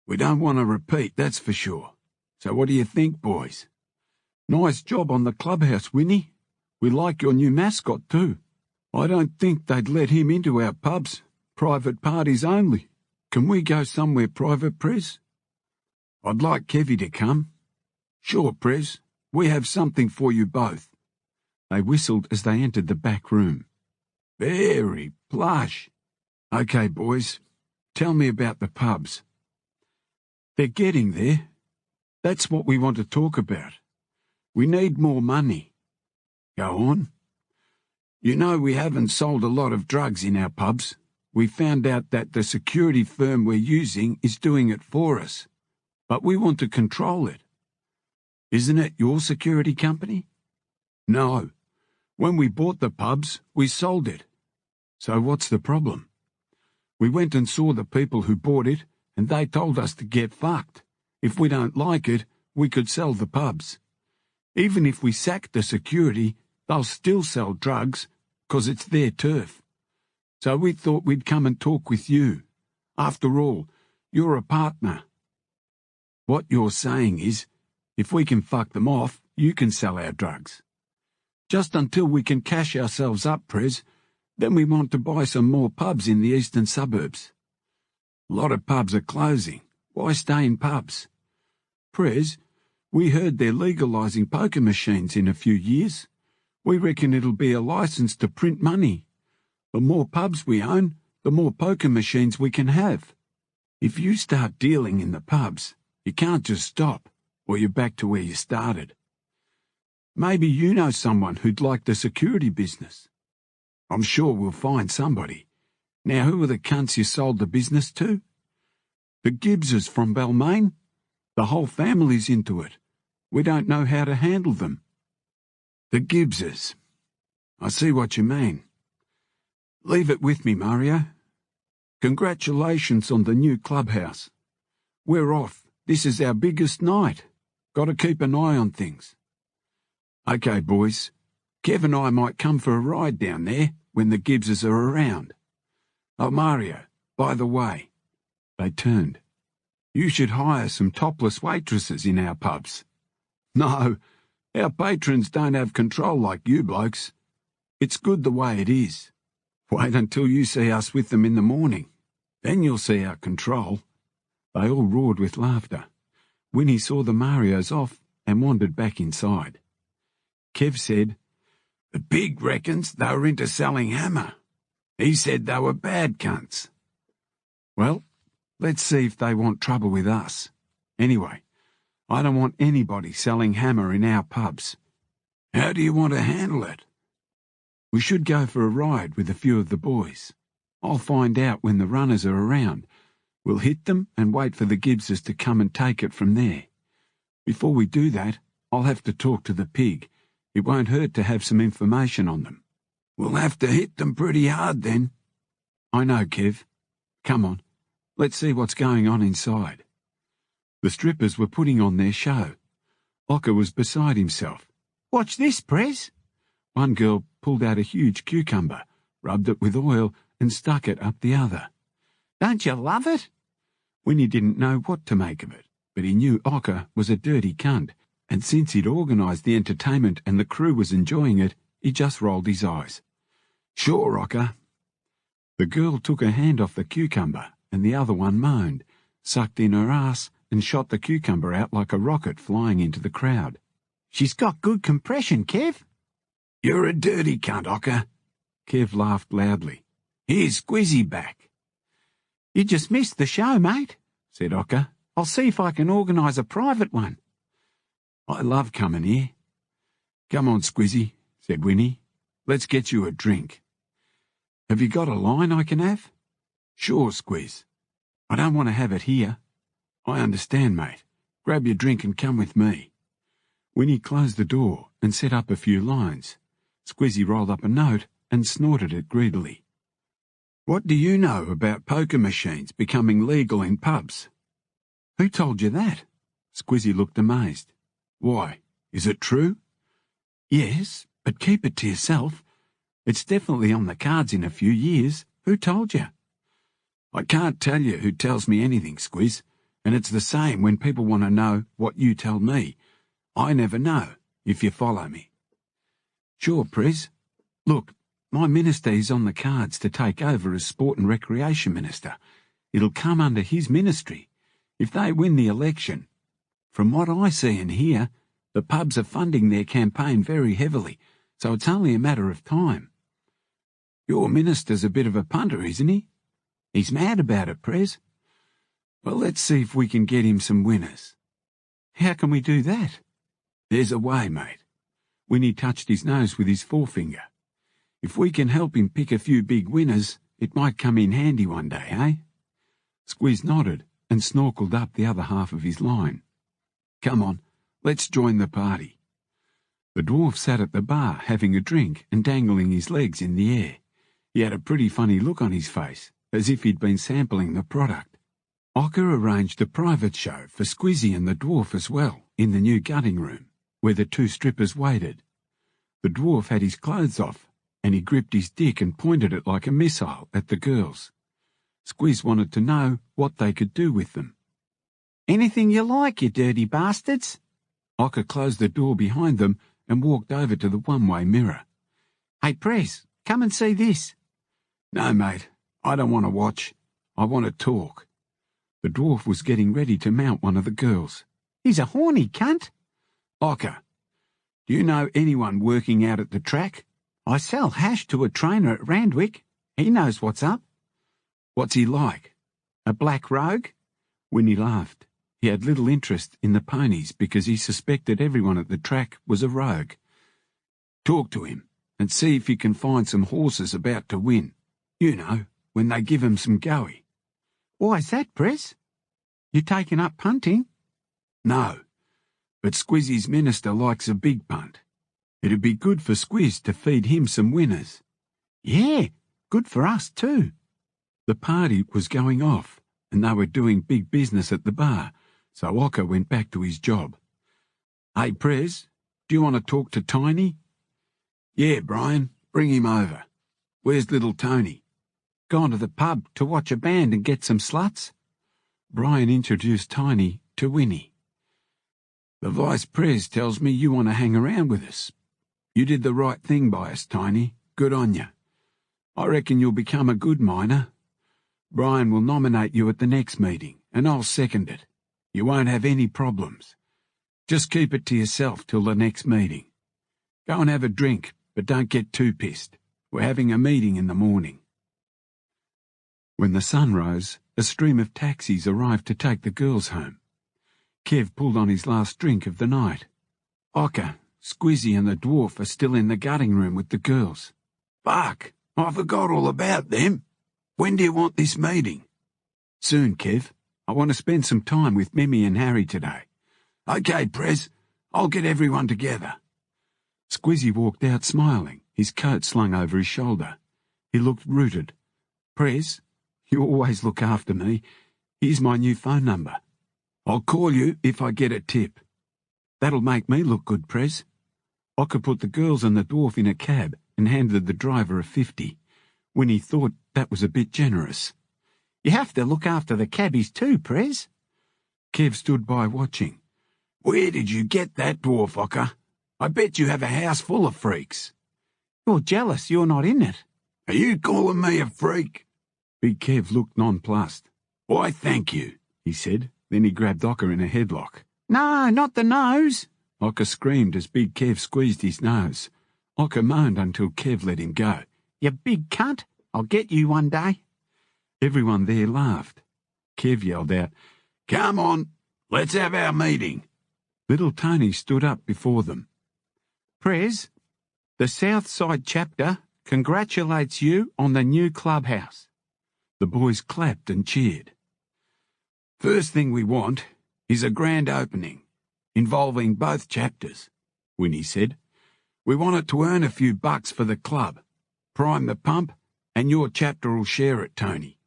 We don't want a repeat, that's for sure. So what do you think, boys? Nice job on the clubhouse, Winnie. We like your new mascot too. I don't think they'd let him into our pubs. Private parties only. Can we go somewhere private, Prez? I'd like Kevy to come. Sure, Prez. We have something for you both. They whistled as they entered the back room. Very plush. Okay, boys. Tell me about the pubs. They're getting there. That's what we want to talk about. We need more money. Go on. You know we haven't sold a lot of drugs in our pubs. We found out that the security firm we're using is doing it for us. But we want to control it. Isn't it your security company? No. When we bought the pubs, we sold it. So what's the problem? We went and saw the people who bought it, and they told us to get fucked. If we don't like it, we could sell the pubs. Even if we sack the security, they'll still sell drugs, 'cause it's their turf. So we thought we'd come and talk with you. After all, you're a partner. What you're saying is, if we can fuck them off, you can sell our drugs. Just until we can cash ourselves up, Prez. Then we want to buy some more pubs in the eastern suburbs. A lot of pubs are closing. Why stay in pubs? Prez, we heard they're legalising poker machines in a few years. We reckon it'll be a licence to print money. The more pubs we own, the more poker machines we can have. If you start dealing in the pubs, you can't just stop, or you're back to where you started. Maybe you know someone who'd like the security business. I'm sure we'll find somebody. Now who are the cunts you sold the business to? The Gibbses from Balmain. The whole family's into it. We don't know how to handle them. The Gibbses. I see what you mean. Leave it with me, Mario. Congratulations on the new clubhouse. We're off. This is our biggest night. Got to keep an eye on things. Okay, boys. Kev and I might come for a ride down there when the Gibbses are around. Oh, Mario, by the way. They turned. You should hire some topless waitresses in our pubs. No, our patrons don't have control like you blokes. It's good the way it is. Wait until you see us with them in the morning. Then you'll see our control. They all roared with laughter. Winnie saw the Marios off and wandered back inside. Kev said, "The pig reckons they were into selling hammer. He said they were bad cunts." Well, let's see if they want trouble with us. Anyway, I don't want anybody selling hammer in our pubs. How do you want to handle it? We should go for a ride with a few of the boys. I'll find out when the runners are around. We'll hit them and wait for the Gibbses to come and take it from there. Before we do that, I'll have to talk to the pig. It won't hurt to have some information on them. We'll have to hit them pretty hard then. I know, Kev. Come on, let's see what's going on inside. The strippers were putting on their show. Ocker was beside himself. Watch this, Prez. One girl pulled out a huge cucumber, rubbed it with oil, and stuck it up the other. Don't you love it? Winnie didn't know what to make of it, but he knew Ocker was a dirty cunt, and since he'd organised the entertainment and the crew was enjoying it, he just rolled his eyes. Sure, Ocker. The girl took her hand off the cucumber, and the other one moaned, sucked in her ass, and shot the cucumber out like a rocket flying into the crowd. She's got good compression, Kev. You're a dirty cunt, Ocker. Kev laughed loudly. Here's Squizzy back. You just missed the show, mate, said Ocker. I'll see if I can organise a private one. I love coming here. Come on, Squizzy, said Winnie. Let's get you a drink. Have you got a line I can have? Sure, Squiz. I don't want to have it here. I understand, mate. Grab your drink and come with me. Winnie closed the door and set up a few lines. Squizzy rolled up a note and snorted it greedily. What do you know about poker machines becoming legal in pubs? Who told you that? Squizzy looked amazed. Why, is it true? Yes, but keep it to yourself. It's definitely on the cards in a few years. Who told you? I can't tell you who tells me anything, Squiz, and it's the same when people want to know what you tell me. I never know, if you follow me. Sure, Prez. Look, my minister is on the cards to take over as Sport and Recreation Minister. It'll come under his ministry. If they win the election, from what I see and hear, the pubs are funding their campaign very heavily, so it's only a matter of time. Your minister's a bit of a punter, isn't he? He's mad about it, Prez. Well, let's see if we can get him some winners. How can we do that? There's a way, mate. Winnie touched his nose with his forefinger. If we can help him pick a few big winners, it might come in handy one day, eh? Squiz nodded and snorkeled up the other half of his line. Come on, let's join the party. The dwarf sat at the bar having a drink and dangling his legs in the air. He had a pretty funny look on his face, as if he'd been sampling the product. Ocker arranged a private show for Squizzy and the dwarf as well, in the new gutting room, where the two strippers waited. The dwarf had his clothes off, and he gripped his dick and pointed it like a missile at the girls. Squiz wanted to know what they could do with them. Anything you like, you dirty bastards. Ocker closed the door behind them and walked over to the one-way mirror. Hey, Prez, come and see this. No, mate, I don't want to watch. I want to talk. The dwarf was getting ready to mount one of the girls. He's a horny cunt. Ocker, do you know anyone working out at the track? I sell hash to a trainer at Randwick. He knows what's up. What's he like? A black rogue? Winnie laughed. He had little interest in the ponies because he suspected everyone at the track was a rogue. Talk to him and see if you can find some horses about to win. You know, when they give him some goey. Why's that, Prez? You taking up punting? No, but Squizzy's minister likes a big punt. It'd be good for Squiz to feed him some winners. Yeah, good for us too. The party was going off, and they were doing big business at the bar, so Ocker went back to his job. Hey, Prez, do you want to talk to Tiny? Yeah, Brian, bring him over. Where's little Tony? Gone to the pub to watch a band and get some sluts? Brian introduced Tiny to Winnie. The Vice Prez tells me you want to hang around with us. You did the right thing by us, Tiny. Good on you. I reckon you'll become a good miner. Brian will nominate you at the next meeting, and I'll second it. You won't have any problems. Just keep it to yourself till the next meeting. Go and have a drink, but don't get too pissed. We're having a meeting in the morning." When the sun rose, a stream of taxis arrived to take the girls home. Kev pulled on his last drink of the night. Ocker, Squizzy and the dwarf are still in the gutting room with the girls. Fuck, I forgot all about them. When do you want this meeting? Soon, Kev. I want to spend some time with Mimi and Harry today. Okay, Prez. I'll get everyone together. Squizzy walked out smiling, his coat slung over his shoulder. He looked rooted. "Prez, you always look after me. Here's my new phone number. I'll call you if I get a tip." "That'll make me look good, Prez." Ocker put the girls and the dwarf in a cab and handed the driver a 50. Winnie thought that was a bit generous. "You have to look after the cabbies too, Prez." Kev stood by watching. "Where did you get that, dwarf, Ocker? I bet you have a house full of freaks." "You're jealous you're not in it." "Are you calling me a freak?" Big Kev looked nonplussed. "Why, thank you," he said. Then he grabbed Ocker in a headlock. "No, not the nose." Ocker screamed as Big Kev squeezed his nose. Ocker moaned until Kev let him go. "You big cunt. I'll get you one day." Everyone there laughed. Kev yelled out, "Come on, let's have our meeting." Little Tony stood up before them. "Prez, the South Side chapter congratulates you on the new clubhouse." The boys clapped and cheered. "First thing we want is a grand opening, involving both chapters," Winnie said. "We want it to earn a few bucks for the club, prime the pump, and your chapter will share it, Tony.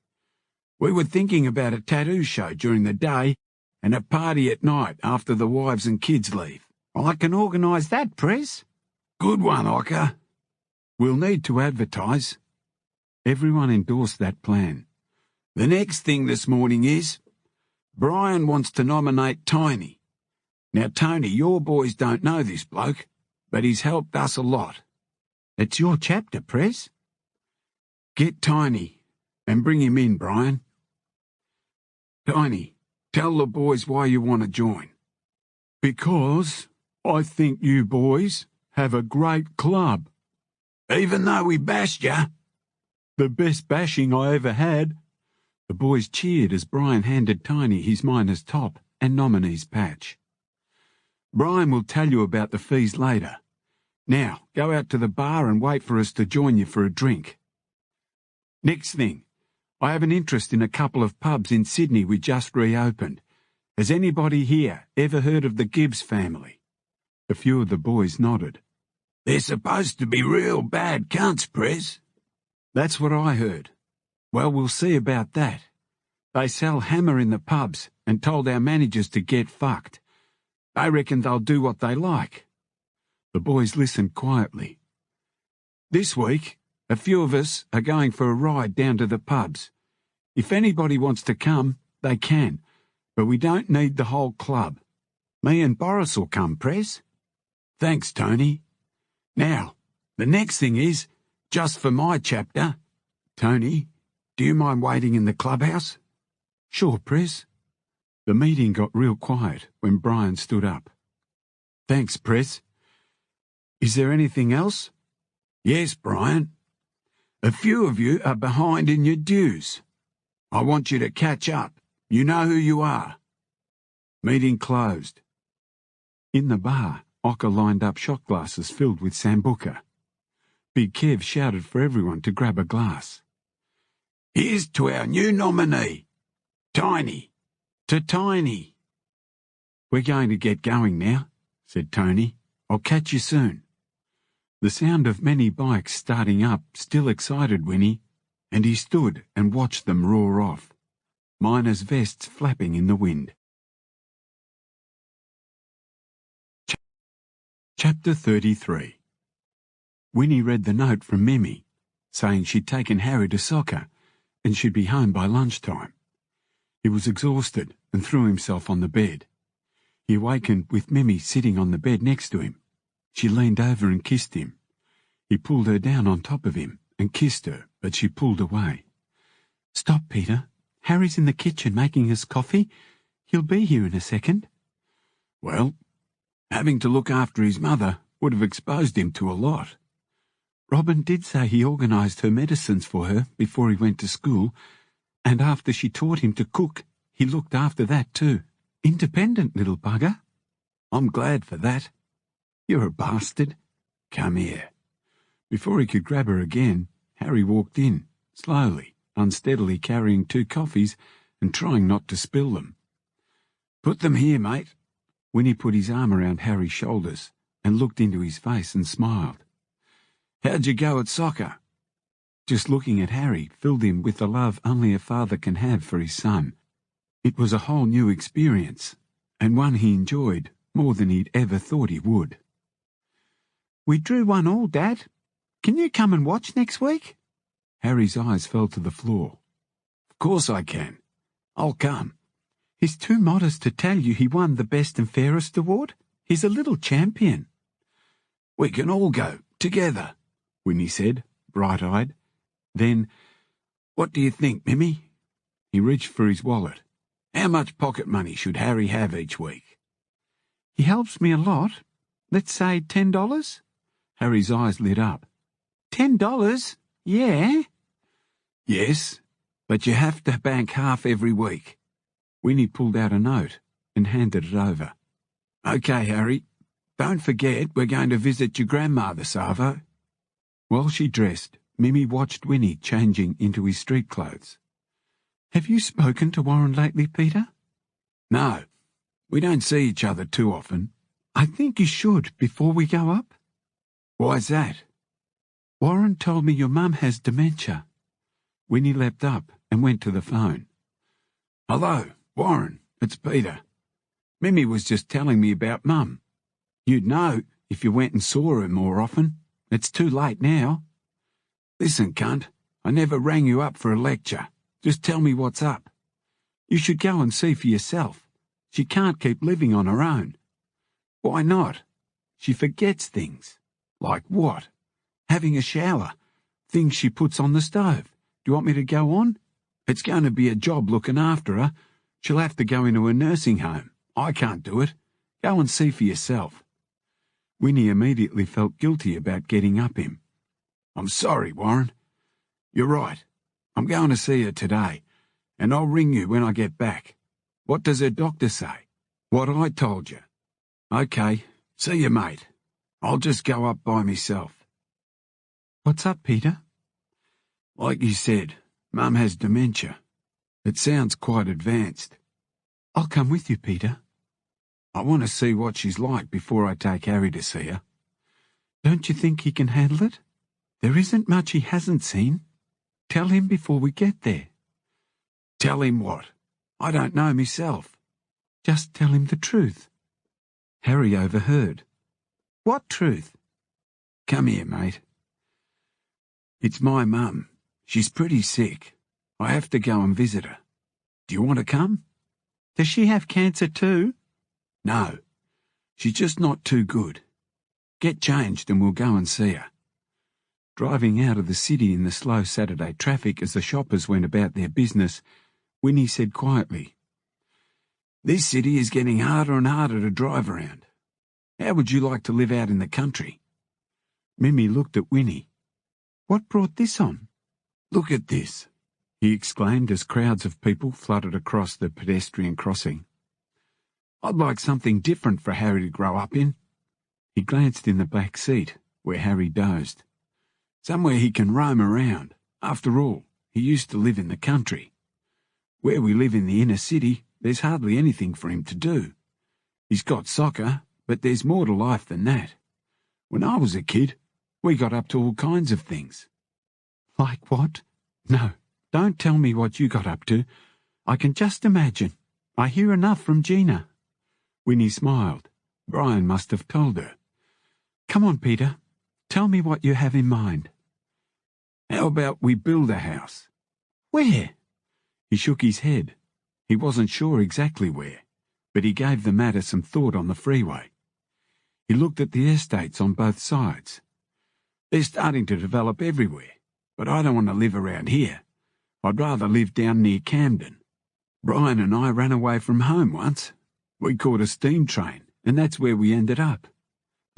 We were thinking about a tattoo show during the day and a party at night after the wives and kids leave." "I can organise that, Prez." "Good one, Ocker." "We'll need to advertise." Everyone endorsed that plan. "The next thing this morning is, Brian wants to nominate Tiny. Now, Tony, your boys don't know this bloke, but he's helped us a lot." "It's your chapter, Prez." "Get Tiny and bring him in, Brian. Tiny, tell the boys why you want to join." "Because I think you boys have a great club." "Even though we bashed you?" "The best bashing I ever had." The boys cheered as Brian handed Tiny his miner's top and nominee's patch. "Brian will tell you about the fees later. Now, go out to the bar and wait for us to join you for a drink. Next thing, I have an interest in a couple of pubs in Sydney we just reopened. Has anybody here ever heard of the Gibbs family?" A few of the boys nodded. "They're supposed to be real bad cunts, Prez." "That's what I heard. Well, we'll see about that. They sell hammer in the pubs and told our managers to get fucked. They reckon they'll do what they like." The boys listened quietly. "This week, a few of us are going for a ride down to the pubs. If anybody wants to come, they can, but we don't need the whole club. Me and Boris will come, Prez." "Thanks, Tony. Now, the next thing is, just for my chapter, Tony, do you mind waiting in the clubhouse?" "Sure, Prez." The meeting got real quiet when Brian stood up. "Thanks, Prez. Is there anything else?" "Yes, Brian. A few of you are behind in your dues. I want you to catch up. You know who you are." Meeting closed. In the bar, Ocker lined up shot glasses filled with Sambuca. Big Kev shouted for everyone to grab a glass. "Here's to our new nominee, Tiny. To Tiny." "We're going to get going now," said Tony. "I'll catch you soon." The sound of many bikes starting up still excited Winnie, and he stood and watched them roar off, miners' vests flapping in the wind. Chapter 33. Winnie read the note from Mimi, saying she'd taken Harry to soccer and she'd be home by lunchtime. He was exhausted and threw himself on the bed. He awakened with Mimi sitting on the bed next to him. She leaned over and kissed him. He pulled her down on top of him and kissed her, but she pulled away. "Stop, Peter. Harry's in the kitchen making us coffee. He'll be here in a second." "Well, having to look after his mother would have exposed him to a lot. Robin did say he organised her medicines for her before he went to school, and after she taught him to cook, he looked after that too. Independent little bugger. I'm glad for that. You're a bastard. Come here. Before he could grab her again, Harry walked in, slowly, unsteadily carrying 2 coffees and trying not to spill them. Put them here, mate. Winnie put his arm around Harry's shoulders and looked into his face and smiled. How'd you go at soccer? Just looking at Harry filled him with the love only a father can have for his son. It was a whole new experience, and one he enjoyed more than he'd ever thought he would. We drew 1-1, Dad. Can you come and watch next week? Harry's eyes fell to the floor. Of course I can. I'll come. He's too modest to tell you he won the Best and Fairest award. He's a little champion. We can all go, together, Winnie said, bright-eyed. Then, what do you think, Mimmy? He reached for his wallet. How much pocket money should Harry have each week? He helps me a lot. Let's say $10? Harry's eyes lit up. $10? Yeah? Yes, but you have to bank half every week. Winnie pulled out a note and handed it over. Okay, Harry. Don't forget we're going to visit your grandmother, Savo. While she dressed, Mimi watched Winnie changing into his street clothes. Have you spoken to Warren lately, Peter? No, we don't see each other too often. I think you should before we go up. Why's that? Warren told me your mum has dementia. Winnie leapt up and went to the phone. Hello, Warren, it's Peter. Mimi was just telling me about Mum. You'd know if you went and saw her more often. It's too late now. Listen, cunt, I never rang you up for a lecture. Just tell me what's up. You should go and see for yourself. She can't keep living on her own. Why not? She forgets things. Like what? Having a shower. Things she puts on the stove. Do you want me to go on? It's going to be a job looking after her. She'll have to go into a nursing home. I can't do it. Go and see for yourself. Winnie immediately felt guilty about getting up him. I'm sorry, Warren. You're right. I'm going to see her today, and I'll ring you when I get back. What does her doctor say? What I told you. Okay, see you, mate. I'll just go up by myself. What's up, Peter? Like you said, Mum has dementia. It sounds quite advanced. I'll come with you, Peter. I want to see what she's like before I take Harry to see her. Don't you think he can handle it? There isn't much he hasn't seen. Tell him before we get there. Tell him what? I don't know myself. Just tell him the truth. Harry overheard. What truth? Come here, mate. It's my mum. She's pretty sick. I have to go and visit her. Do you want to come? Does she have cancer too? No. She's just not too good. Get changed and we'll go and see her. Driving out of the city in the slow Saturday traffic as the shoppers went about their business, Winnie said quietly, This city is getting harder and harder to drive around. How would you like to live out in the country? Mimi looked at Winnie. What brought this on? Look at this, he exclaimed as crowds of people flooded across the pedestrian crossing. I'd like something different for Harry to grow up in. He glanced in the back seat, where Harry dozed. Somewhere he can roam around. After all, he used to live in the country. Where we live in the inner city, there's hardly anything for him to do. He's got soccer, but there's more to life than that. When I was a kid, we got up to all kinds of things. Like what? No, don't tell me what you got up to. I can just imagine. I hear enough from Gina. Winnie smiled. Brian must have told her. Come on, Peter. Tell me what you have in mind. How about we build a house? Where? He shook his head. He wasn't sure exactly where, but he gave the matter some thought on the freeway. He looked at the estates on both sides. They're starting to develop everywhere, but I don't want to live around here. I'd rather live down near Camden. Brian and I ran away from home once. We caught a steam train, and that's where we ended up.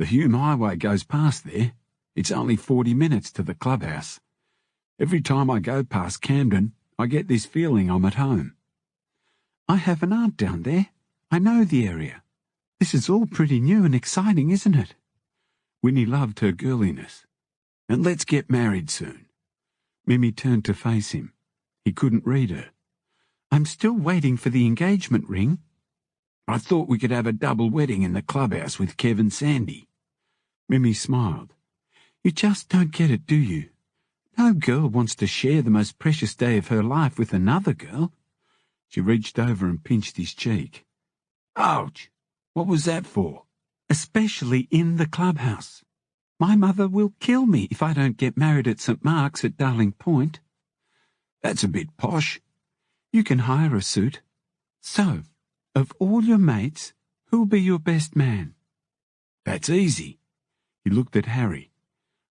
The Hume Highway goes past there. It's only 40 minutes to the clubhouse. Every time I go past Camden, I get this feeling I'm at home. I have an aunt down there. I know the area. This is all pretty new and exciting, isn't it? Winnie loved her girliness. And let's get married soon. Mimi turned to face him. He couldn't read her. I'm still waiting for the engagement ring. I thought we could have a double wedding in the clubhouse with Kev and Sandy. Mimi smiled. You just don't get it, do you? No girl wants to share the most precious day of her life with another girl. She reached over and pinched his cheek. Ouch! What was that for? Especially in the clubhouse. My mother will kill me if I don't get married at St. Mark's at Darling Point. That's a bit posh. You can hire a suit. So, of all your mates, who'll be your best man? That's easy. He looked at Harry.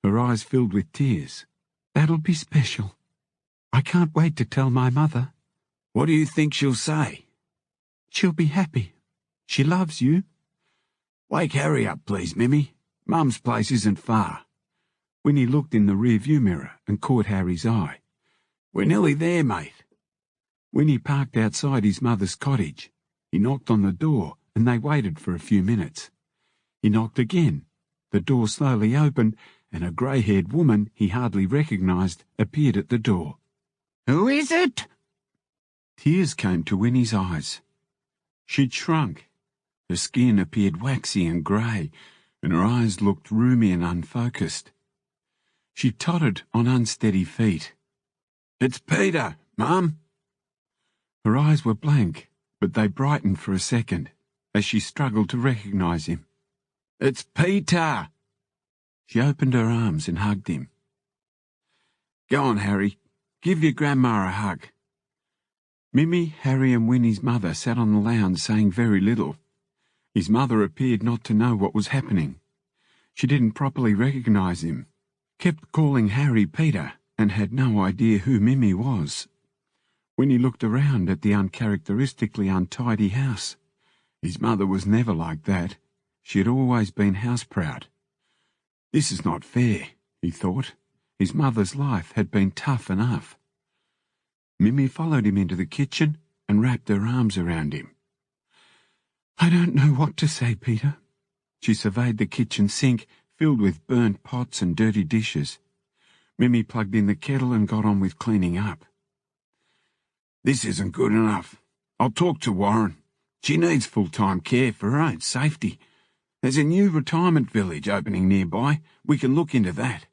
Her eyes filled with tears. That'll be special. I can't wait to tell my mother. What do you think she'll say? She'll be happy. She loves you. Wake Harry up, please, Mimi. Mum's place isn't far. Winnie looked in the rear-view mirror and caught Harry's eye. We're nearly there, mate. Winnie parked outside his mother's cottage. He knocked on the door and they waited for a few minutes. He knocked again. The door slowly opened and a grey-haired woman he hardly recognised appeared at the door. Who is it? Tears came to Winnie's eyes. She'd shrunk. Her skin appeared waxy and grey, and her eyes looked rheumy and unfocused. She tottered on unsteady feet. It's Peter, Mum. Her eyes were blank, but they brightened for a second, as she struggled to recognise him. It's Peter! She opened her arms and hugged him. Go on, Harry. Give your grandma a hug. Mimi, Harry and Winnie's mother sat on the lounge saying very little. His mother appeared not to know what was happening. She didn't properly recognise him, kept calling Harry Peter, and had no idea who Mimi was. Winnie looked around at the uncharacteristically untidy house. His mother was never like that. She had always been house-proud. This is not fair, he thought. His mother's life had been tough enough. Mimi followed him into the kitchen and wrapped her arms around him. I don't know what to say, Peter. She surveyed the kitchen sink, filled with burnt pots and dirty dishes. Mimi plugged in the kettle and got on with cleaning up. This isn't good enough. I'll talk to Warren. She needs full-time care for her own safety. There's a new retirement village opening nearby. We can look into that.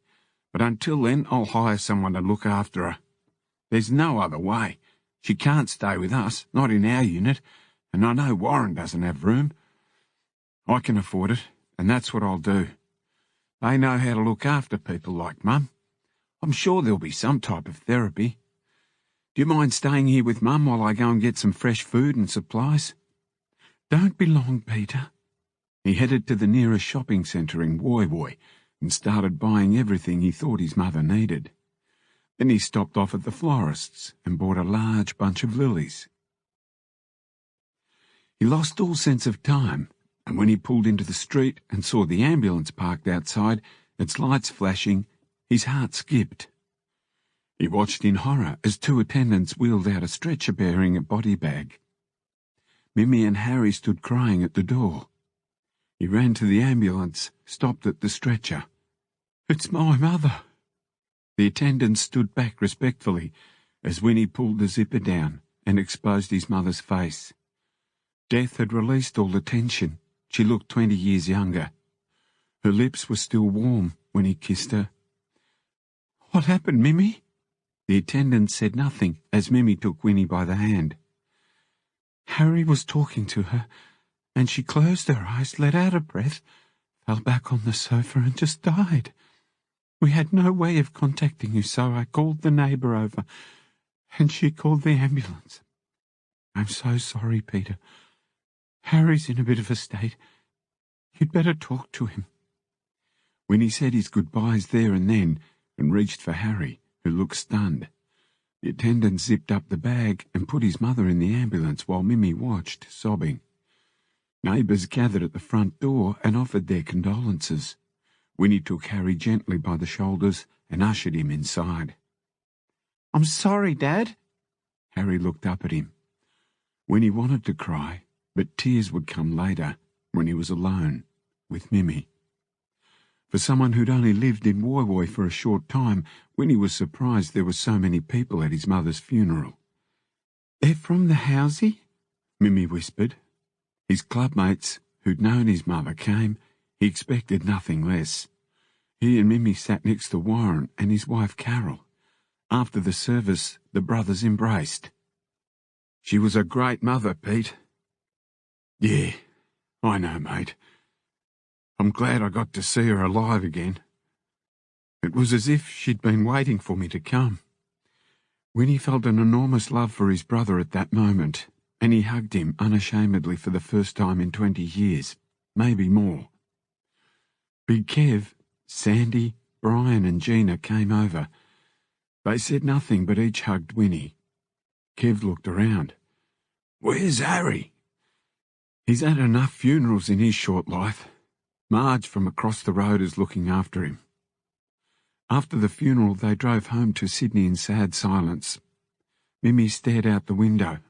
But until then, I'll hire someone to look after her. There's no other way. She can't stay with us, not in our unit, and I know Warren doesn't have room. I can afford it, and that's what I'll do. They know how to look after people like Mum. I'm sure there'll be some type of therapy. Do you mind staying here with Mum while I go and get some fresh food and supplies? Don't be long, Peter. He headed to the nearest shopping centre in Woy Woy and started buying everything he thought his mother needed. Then he stopped off at the florist's and bought a large bunch of lilies. He lost all sense of time, and when he pulled into the street and saw the ambulance parked outside, its lights flashing, his heart skipped. He watched in horror as two attendants wheeled out a stretcher bearing a body bag. Mimi and Harry stood crying at the door. He ran to the ambulance, stopped at the stretcher. It's my mother. The attendants stood back respectfully as Winnie pulled the zipper down and exposed his mother's face. Death had released all the tension. She looked 20 years younger. Her lips were still warm when he kissed her. What happened, Mimi? The attendant said nothing as Mimi took Winnie by the hand. Harry was talking to her, and she closed her eyes, let out a breath, fell back on the sofa and just died. We had no way of contacting you, so I called the neighbour over, and she called the ambulance. I'm so sorry, Peter. Harry's in a bit of a state. You'd better talk to him. Winnie said his goodbyes there and then and reached for Harry, who looked stunned. The attendant zipped up the bag and put his mother in the ambulance while Mimi watched, sobbing. Neighbours gathered at the front door and offered their condolences. Winnie took Harry gently by the shoulders and ushered him inside. "I'm sorry, Dad." Harry looked up at him. Winnie wanted to cry, but tears would come later, when he was alone, with Mimi. For someone who'd only lived in Woy Woy for a short time, Winnie was surprised there were so many people at his mother's funeral. "They're from the housey?" Mimi whispered. His clubmates, who'd known his mother, came. He expected nothing less. He and Mimi sat next to Warren and his wife Carol. After the service, the brothers embraced. "She was a great mother, Pete." "Yeah, I know, mate. I'm glad I got to see her alive again. It was as if she'd been waiting for me to come." Winnie felt an enormous love for his brother at that moment, and he hugged him unashamedly for the first time in 20 years, maybe more. Big Kev, Sandy, Brian and Gina came over. They said nothing, but each hugged Winnie. Kev looked around. "Where's Harry?" "He's had enough funerals in his short life. Marge from across the road is looking after him." After the funeral, they drove home to Sydney in sad silence. Mimi stared out the window.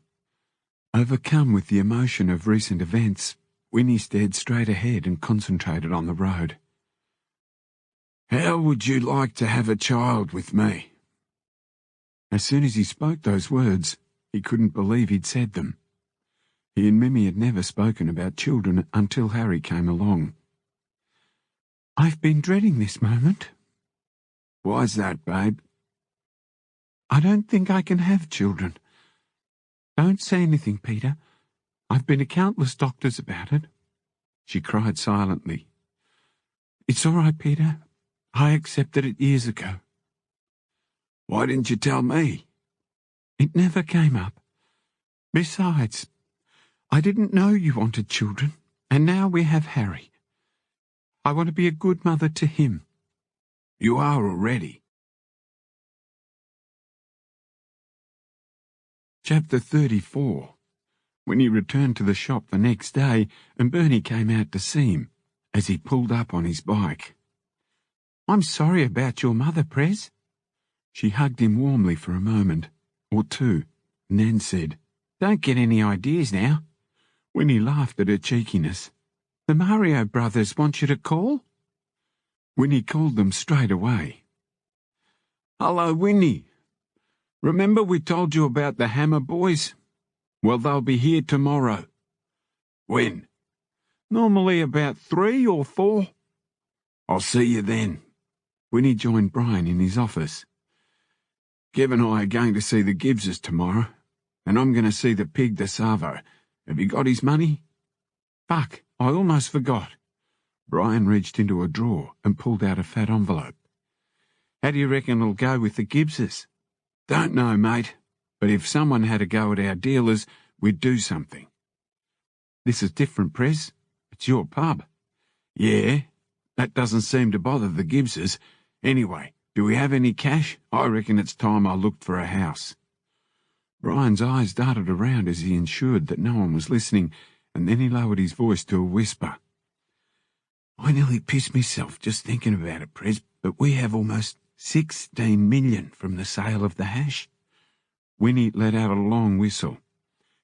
Overcome with the emotion of recent events, Winnie stared straight ahead and concentrated on the road. "How would you like to have a child with me?" As soon as he spoke those words, he couldn't believe he'd said them. He and Mimi had never spoken about children until Harry came along. "I've been dreading this moment." "Why's that, babe?" "I don't think I can have children. Don't say anything, Peter. I've been to countless doctors about it." She cried silently. "It's all right, Peter. I accepted it years ago." "Why didn't you tell me?" "It never came up. Besides, I didn't know you wanted children, and now we have Harry. I want to be a good mother to him." "You are already." Chapter 34. When he returned to the shop the next day, and Bernie came out to see him, as he pulled up on his bike. "I'm sorry about your mother, Prez." She hugged him warmly for a moment, or two, and then said, "Don't get any ideas now." when he laughed at her cheekiness. "The Mario brothers want you to call?" Winnie called them straight away. "Hello, Winnie. Remember we told you about the Hammer boys? Well, they'll be here tomorrow." "When?" "Normally about 3 or 4. "I'll see you then." Winnie joined Brian in his office. "Kev and I are going to see the Gibbses tomorrow, and I'm going to see the pig de Savo. Have you got his money?" "Fuck, I almost forgot." Brian reached into a drawer and pulled out a fat envelope. "How do you reckon it'll go with the Gibbses?" "Don't know, mate, but if someone had a go at our dealers, we'd do something." "This is different, Prez. It's your pub." "Yeah, that doesn't seem to bother the Gibbses. Anyway, do we have any cash? I reckon it's time I looked for a house." Brian's eyes darted around as he ensured that no one was listening, and then he lowered his voice to a whisper. "I nearly pissed myself just thinking about it, Prez, but we have almost 16 million from the sale of the hash." Winnie let out a long whistle.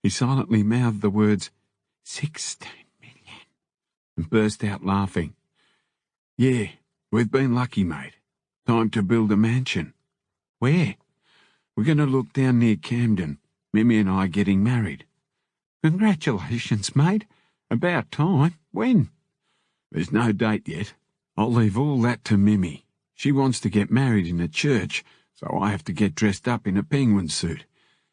He silently mouthed the words, 16 million, and burst out laughing. "Yeah, we've been lucky, mate. Time to build a mansion." "Where?" "We're going to look down near Camden. Mimi and I are getting married." "Congratulations, mate. About time. When?" "There's no date yet. I'll leave all that to Mimi. She wants to get married in a church, so I have to get dressed up in a penguin suit.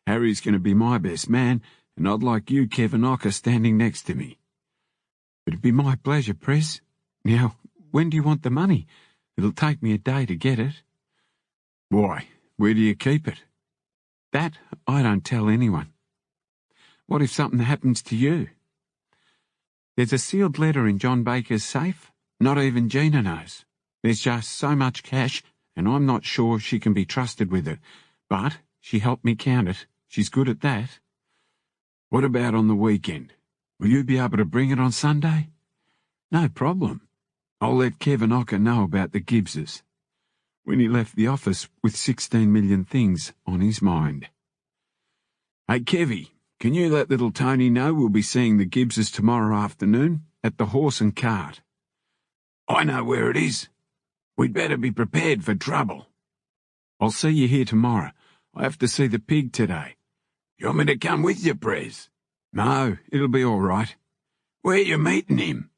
Harry's going to be my best man, and I'd like you, Kevin Ocker, standing next to me." "It'd be my pleasure, Prez. Now, when do you want the money? It'll take me a day to get it." "Why, where do you keep it?" "That I don't tell anyone." "What if something happens to you?" "There's a sealed letter in John Baker's safe. Not even Gina knows. There's just so much cash, and I'm not sure she can be trusted with it. But she helped me count it. She's good at that." "What about on the weekend? Will you be able to bring it on Sunday? No problem. I'll let Kev and Ocker know about the Gibbses. Winnie left the office with 16 million things on his mind. Hey, Kevy, can you let little Tony know we'll be seeing the Gibbses tomorrow afternoon at the Horse and Cart? I know where it is. We'd better be prepared for trouble. I'll see you here tomorrow. I have to see the pig today. You want me to come with you, Prez? No, it'll be all right. Where you meeting him?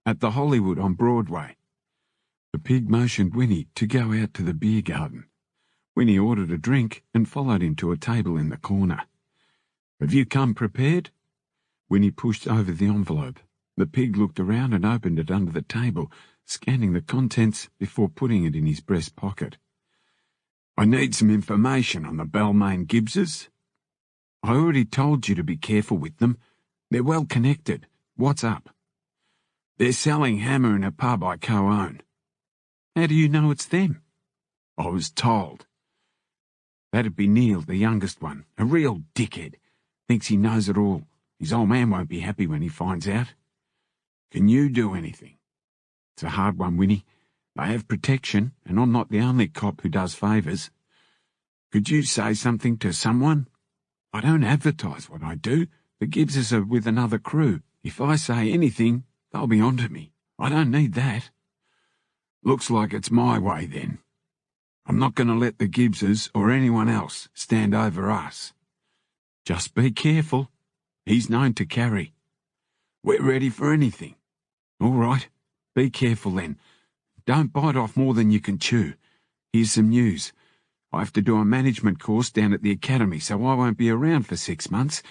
At the Hollywood on Broadway. The pig motioned Winnie to go out to the beer garden. Winnie ordered a drink and followed him to a table in the corner. Have you come prepared? Winnie pushed over the envelope. The pig looked around and opened it under the table, scanning the contents before putting it in his breast pocket. I need some information on the Balmain Gibbses. I already told you to be careful with them. They're well connected. What's up? They're selling hammer in a pub I co-own. How do you know it's them? I was told. That'd be Neil, the youngest one, a real dickhead. Thinks he knows it all. His old man won't be happy when he finds out. Can you do anything? It's a hard one, Winnie. They have protection, and I'm not the only cop who does favours. Could you say something to someone? I don't advertise what I do. The Gibbses are with another crew. If I say anything, they'll be onto me. I don't need that. Looks like it's my way, then. I'm not going to let the Gibbses or anyone else stand over us. Just be careful. He's known to carry. We're ready for anything. All right. Be careful, then. Don't bite off more than you can chew. Here's some news. I have to do a management course down at the academy, so I won't be around for 6 months.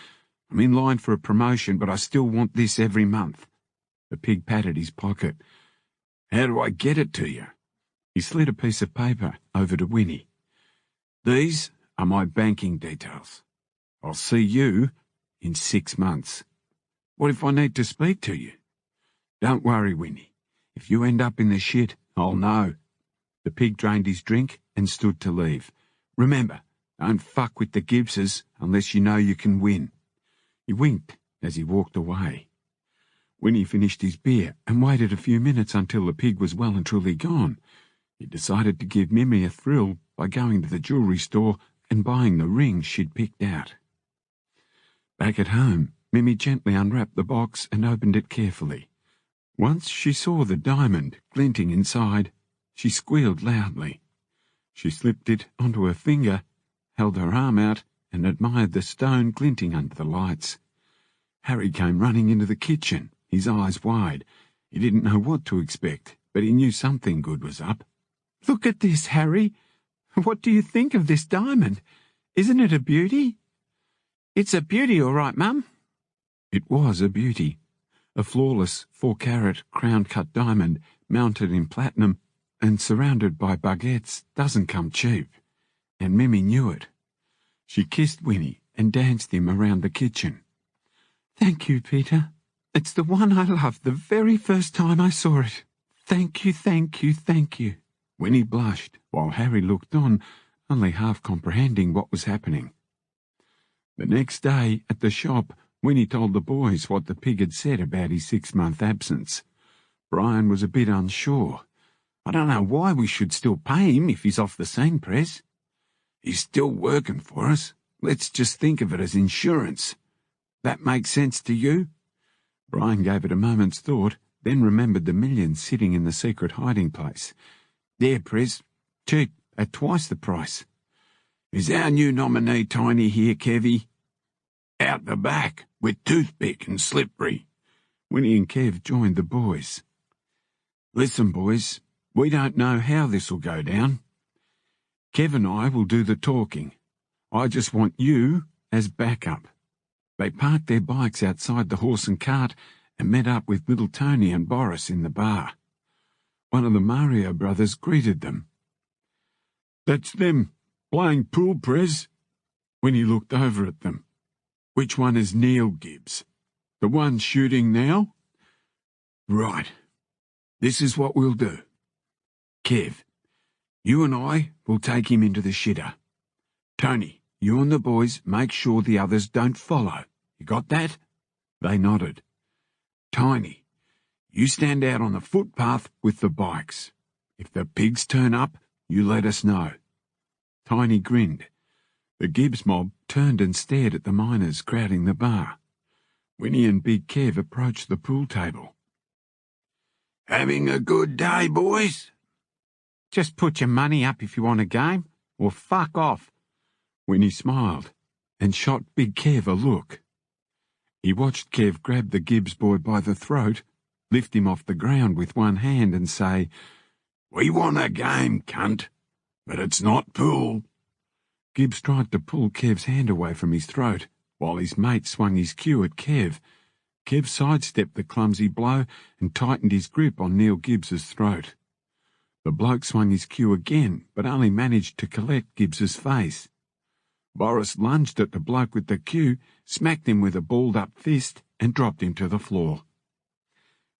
I'm in line for a promotion, but I still want this every month. The pig patted his pocket. How do I get it to you? He slid a piece of paper over to Winnie. These are my banking details. I'll see you in 6 months. What if I need to speak to you? Don't worry, Winnie. If you end up in the shit, I'll know. The pig drained his drink and stood to leave. Remember, don't fuck with the Gibbses unless you know you can win. He winked as he walked away. Winnie finished his beer and waited a few minutes until the pig was well and truly gone. He decided to give Mimi a thrill by going to the jewellery store and buying the ring she'd picked out. Back at home, Mimi gently unwrapped the box and opened it carefully. Once she saw the diamond glinting inside, she squealed loudly. She slipped it onto her finger, held her arm out, and admired the stone glinting under the lights. Harry came running into the kitchen, his eyes wide. He didn't know what to expect, but he knew something good was up. Look at this, Harry. What do you think of this diamond? Isn't it a beauty? It's a beauty, all right, Mum. It was a beauty. A flawless 4-carat crown-cut diamond mounted in platinum and surrounded by baguettes doesn't come cheap, and Mimi knew it. She kissed Winnie and danced him around the kitchen. Thank you, Peter. It's the one I loved the very first time I saw it. Thank you, thank you, thank you. Winnie blushed, while Harry looked on, only half comprehending what was happening. The next day, at the shop, Winnie told the boys what the pig had said about his 6-month absence. Brian was a bit unsure. I don't know why we should still pay him if he's off the scene, Prez. He's still working for us. Let's just think of it as insurance. That makes sense to you? Brian gave it a moment's thought, then remembered the millions sitting in the secret hiding place. There, Prez. Cheap, at twice the price. Is our new nominee Tiny here, Kevy? Out the back, with Toothpick and Slippery. Winnie and Kev joined the boys. Listen, boys, we don't know how this'll go down. Kev and I will do the talking. I just want you as backup. They parked their bikes outside the Horse and Cart and met up with little Tony and Boris in the bar. One of the Mario brothers greeted them. That's them, playing pool, Prez. Winnie looked over at them. Which one is Neil Gibbs? The one shooting now? Right. This is what we'll do. Kev, you and I will take him into the shitter. Tony, you and the boys make sure the others don't follow. You got that? They nodded. Tiny, you stand out on the footpath with the bikes. If the pigs turn up, you let us know." Tiny grinned. The Gibbs mob turned and stared at the miners crowding the bar. Winnie and Big Kev approached the pool table. "Having a good day, boys?" "Just put your money up if you want a game, or fuck off." Winnie smiled and shot Big Kev a look. He watched Kev grab the Gibbs boy by the throat, lift him off the ground with one hand and say, "We want a game, cunt, but it's not pool." Gibbs tried to pull Kev's hand away from his throat, while his mate swung his cue at Kev. Kev sidestepped the clumsy blow and tightened his grip on Neil Gibbs's throat. The bloke swung his cue again, but only managed to collect Gibbs's face. Boris lunged at the bloke with the cue, smacked him with a balled-up fist, and dropped him to the floor.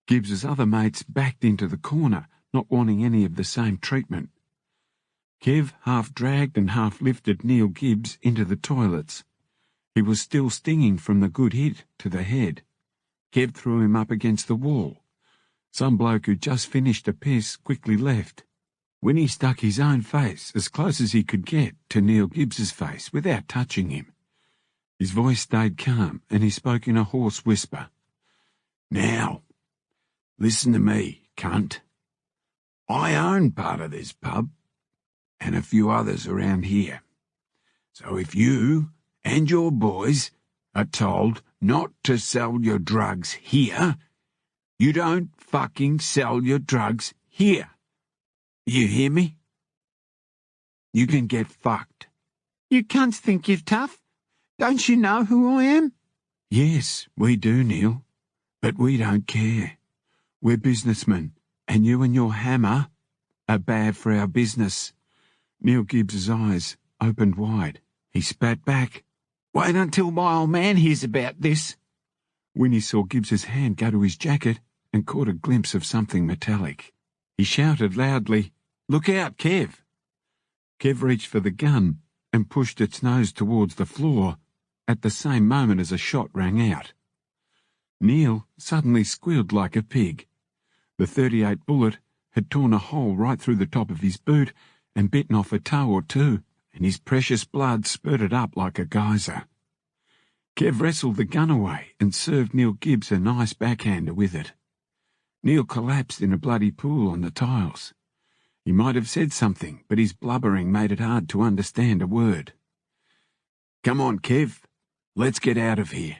Gibbs's other mates backed into the corner, not wanting any of the same treatment. Kev half dragged and half lifted Neil Gibbs into the toilets. He was still stinging from the good hit to the head. Kev threw him up against the wall. Some bloke who'd just finished a piss quickly left. Winnie stuck his own face as close as he could get to Neil Gibbs's face without touching him. His voice stayed calm and he spoke in a hoarse whisper. "Now, listen to me, cunt. I own part of this pub, and a few others around here. So if you and your boys are told not to sell your drugs here, you don't fucking sell your drugs here. You hear me? You can get fucked." "You cunts think you're tough? Don't you know who I am?" "Yes, we do, Neil. But we don't care. We're businessmen, and you and your hammer are bad for our business." Neil Gibbs's eyes opened wide. He spat back. "Wait until my old man hears about this." Winnie saw Gibbs's hand go to his jacket and caught a glimpse of something metallic. He shouted loudly, "Look out, Kev!" Kev reached for the gun and pushed its nose towards the floor at the same moment as a shot rang out. Neil suddenly squealed like a pig. The .38 bullet had torn a hole right through the top of his boot and bitten off a toe or two, and his precious blood spurted up like a geyser. Kev wrestled the gun away and served Neil Gibbs a nice backhander with it. Neil collapsed in a bloody pool on the tiles. He might have said something, but his blubbering made it hard to understand a word. "Come on, Kev. Let's get out of here."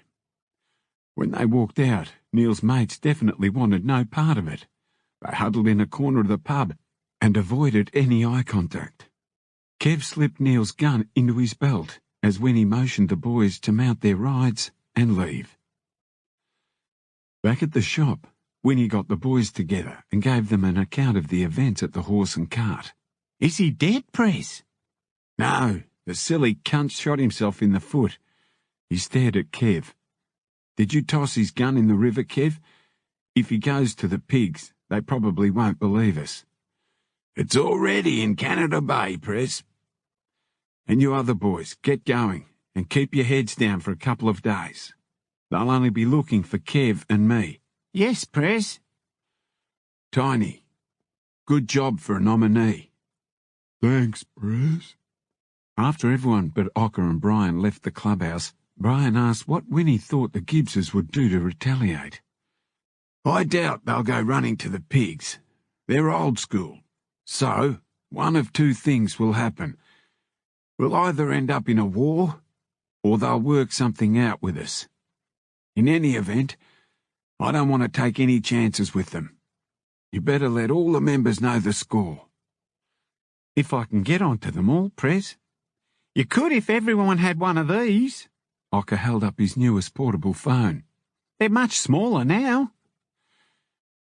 When they walked out, Neil's mates definitely wanted no part of it. They huddled in a corner of the pub and avoided any eye contact. Kev slipped Neil's gun into his belt as Winnie motioned the boys to mount their rides and leave. Back at the shop, Winnie got the boys together and gave them an account of the events at the Horse and Cart. "Is he dead, Prez?" "No, the silly cunt shot himself in the foot." He stared at Kev. "Did you toss his gun in the river, Kev? If he goes to the pigs, they probably won't believe us." "It's already in Canada Bay, Prez." "And you other boys, get going and keep your heads down for a couple of days. They'll only be looking for Kev and me." "Yes, Prez." "Tiny, good job for a nominee." "Thanks, Prez." After everyone but Ocker and Brian left the clubhouse, Brian asked what Winnie thought the Gibbses would do to retaliate. "I doubt they'll go running to the pigs. They're old school. So, one of two things will happen. We'll either end up in a war, or they'll work something out with us. In any event, I don't want to take any chances with them. You better let all the members know the score." "If I can get onto them all, Prez." "You could if everyone had one of these." Ocker held up his newest portable phone. "They're much smaller now."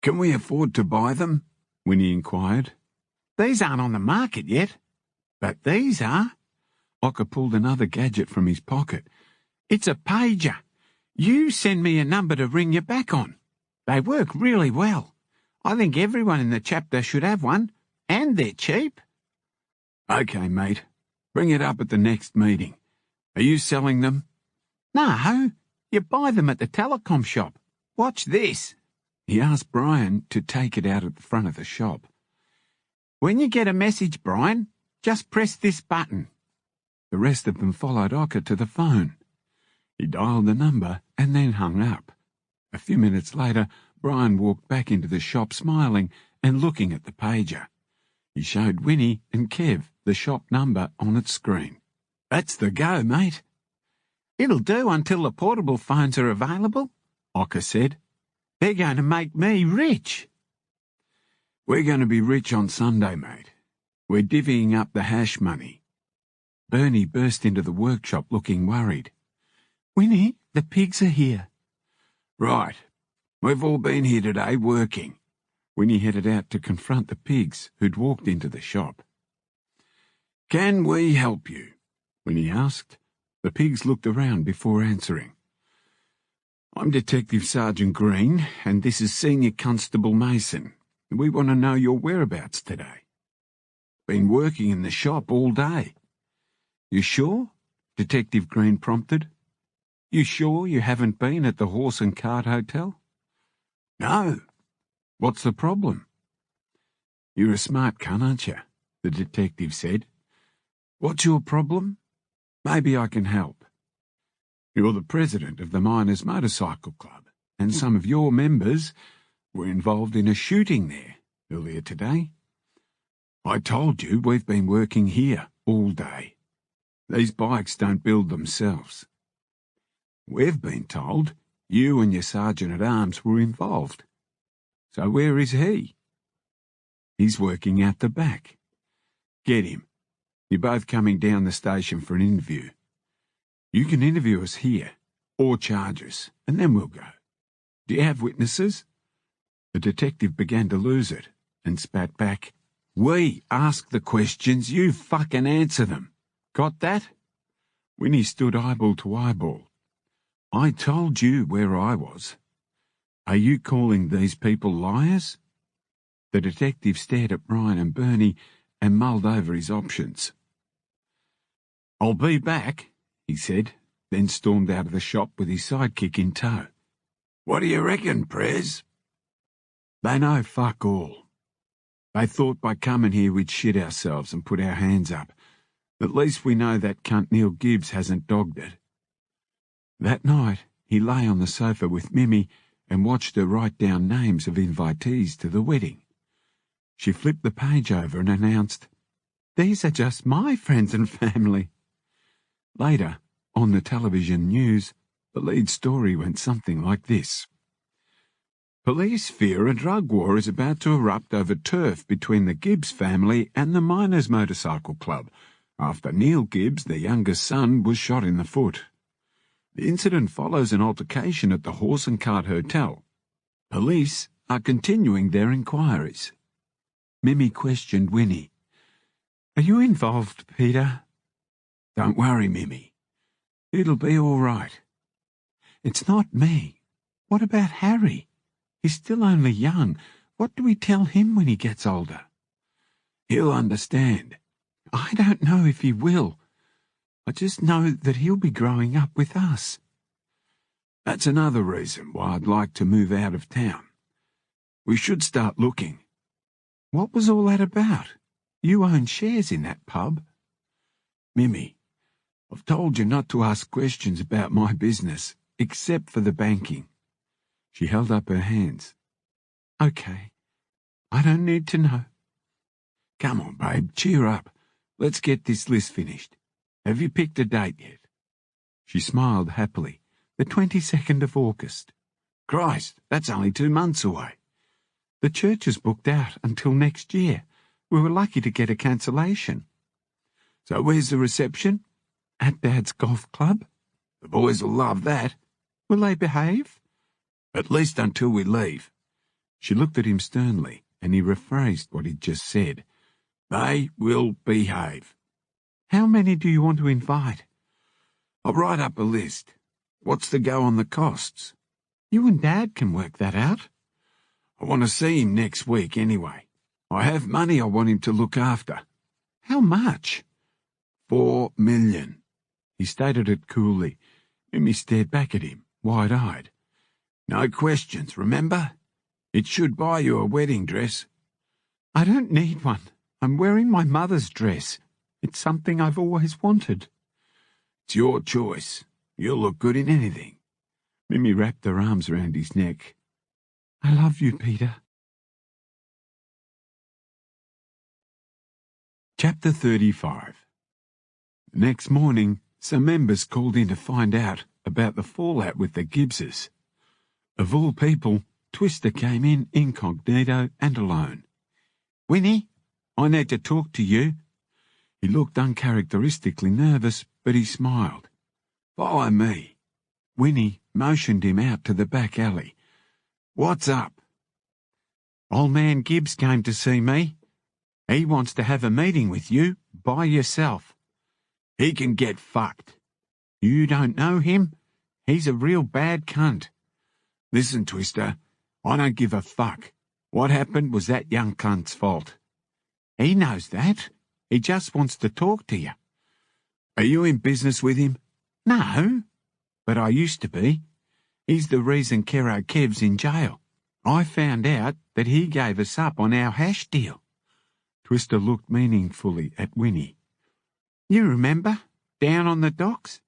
"Can we afford to buy them?" Winnie inquired. "These aren't on the market yet, but these are." Ocker pulled another gadget from his pocket. "It's a pager. You send me a number to ring you back on. They work really well. I think everyone in the chapter should have one, and they're cheap." "Okay, mate. Bring it up at the next meeting. Are you selling them?" "No, you buy them at the telecom shop. Watch this. He asked Brian to take it out at the front of the shop. When you get a message, Brian, just press this button. The rest of them followed Ocker to the phone. He dialed the number and then hung up. A few minutes later, Brian walked back into the shop smiling and looking at the pager. He showed Winnie and Kev the shop number on its screen. That's the go, mate. It'll do until the portable phones are available, Ocker said. They're going to make me rich. We're going to be rich on Sunday, mate. We're divvying up the hash money. Bernie burst into the workshop looking worried. Winnie, the pigs are here. Right. We've all been here today working. Winnie headed out to confront the pigs who'd walked into the shop. Can we help you? Winnie asked. The pigs looked around before answering. I'm Detective Sergeant Green, and this is Senior Constable Mason. We want to know your whereabouts today. Been working in the shop all day. You sure? Detective Green prompted. You sure you haven't been at the Horse and Cart Hotel? No. What's the problem? You're a smart cunt, aren't you? The detective said. What's your problem? Maybe I can help. You're the president of the Miners' Motorcycle Club, and some of your members were involved in a shooting there earlier today. I told you we've been working here all day. These bikes don't build themselves. We've been told you and your sergeant-at-arms were involved. So where is he? He's working out the back. Get him. You're both coming down the station for an interview. You can interview us here, or charge us, and then we'll go. Do you have witnesses? The detective began to lose it, and spat back. We ask the questions, you fucking answer them. Got that? Winnie stood eyeball to eyeball. I told you where I was. Are you calling these people liars? The detective stared at Brian and Bernie and mulled over his options. I'll be back, he said, then stormed out of the shop with his sidekick in tow. What do you reckon, Prez? They know fuck all. They thought by coming here we'd shit ourselves and put our hands up. At least we know that cunt Neil Gibbs hasn't dogged it. That night, he lay on the sofa with Mimi and watched her write down names of invitees to the wedding. She flipped the page over and announced, These are just my friends and family. Later, on the television news, the lead story went something like this. Police fear a drug war is about to erupt over turf between the Gibbs family and the Miners' Motorcycle Club, after Neil Gibbs, their youngest son, was shot in the foot. The incident follows an altercation at the Horse and Cart Hotel. Police are continuing their inquiries. Mimi questioned Winnie. Are you involved, Peter? Don't worry, Mimi. It'll be all right. It's not me. What about Harry? He's still only young. What do we tell him when he gets older? He'll understand. I don't know if he will. I just know that he'll be growing up with us. That's another reason why I'd like to move out of town. We should start looking. What was all that about? You own shares in that pub. Mimi, I've told you not to ask questions about my business, except for the banking. She held up her hands. Okay. I don't need to know. Come on, babe, cheer up. Let's get this list finished. Have you picked a date yet? She smiled happily. The 22nd of August. Christ, that's only 2 months away. The church is booked out until next year. We were lucky to get a cancellation. So where's the reception? At Dad's golf club. The boys will love that. Will they behave? At least until we leave. She looked at him sternly, and he rephrased what he'd just said. They will behave. How many do you want to invite? I'll write up a list. What's the go on the costs? You and Dad can work that out. I want to see him next week anyway. I have money I want him to look after. How much? 4 million. He stated it coolly. Mimi stared back at him, wide-eyed. No questions, remember? It should buy you a wedding dress. I don't need one. I'm wearing my mother's dress. It's something I've always wanted. It's your choice. You'll look good in anything. Mimi wrapped her arms around his neck. I love you, Peter. Chapter 35. Next morning, some members called in to find out about the fallout with the Gibbses. Of all people, Twister came in incognito and alone. Winnie, I need to talk to you. He looked uncharacteristically nervous, but he smiled. Follow me. Winnie motioned him out to the back alley. What's up? Old man Gibbs came to see me. He wants to have a meeting with you by yourself. He can get fucked. You don't know him? He's a real bad cunt. Listen, Twister, I don't give a fuck. What happened was that young cunt's fault. He knows that. He just wants to talk to you. Are you in business with him? No, but I used to be. He's the reason Kero Kev's in jail. I found out that he gave us up on our hash deal. Twister looked meaningfully at Winnie. You remember? Down on the docks?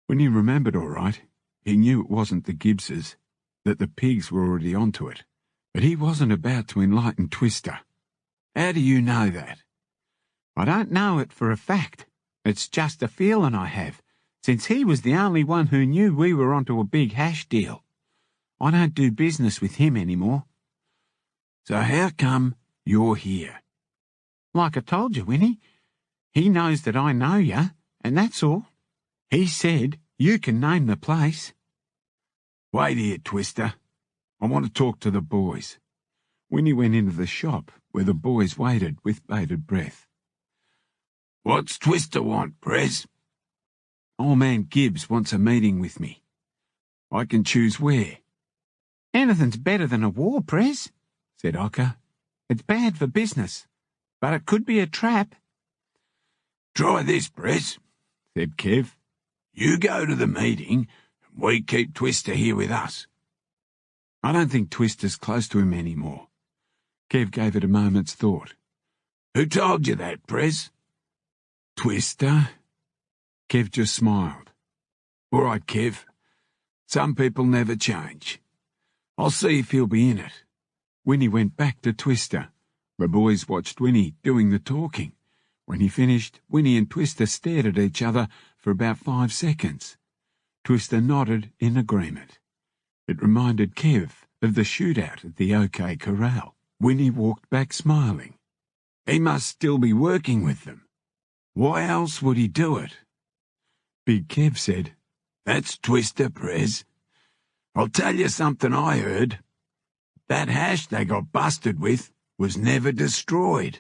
Winnie remembered all right. He knew it wasn't the Gibbses, that the pigs were already onto it. But he wasn't about to enlighten Twister. How do you know that? I don't know it for a fact. It's just a feeling I have, since he was the only one who knew we were onto a big hash deal. I don't do business with him anymore. So how come you're here? Like I told you, Winnie, he knows that I know you, and that's all. He said you can name the place. Wait here, Twister. I want to talk to the boys. Winnie went into the shop, where the boys waited with bated breath. What's Twister want, Prez? Old man Gibbs wants a meeting with me. I can choose where. Anything's better than a war, Prez, said Ocker. It's bad for business, but it could be a trap. Try this, Prez, said Kev. You go to the meeting, and we keep Twister here with us. I don't think Twister's close to him anymore. Kev gave it a moment's thought. Who told you that, Prez? Twister? Kev just smiled. All right, Kev. Some people never change. I'll see if he'll be in it. Winnie went back to Twister. The boys watched Winnie doing the talking. When he finished, Winnie and Twister stared at each other for about 5 seconds. Twister nodded in agreement. It reminded Kev of the shootout at the OK Corral. Winnie walked back smiling. He must still be working with them. Why else would he do it? Big Kev said, That's Twister, Prez. I'll tell you something I heard. That hash they got busted with was never destroyed.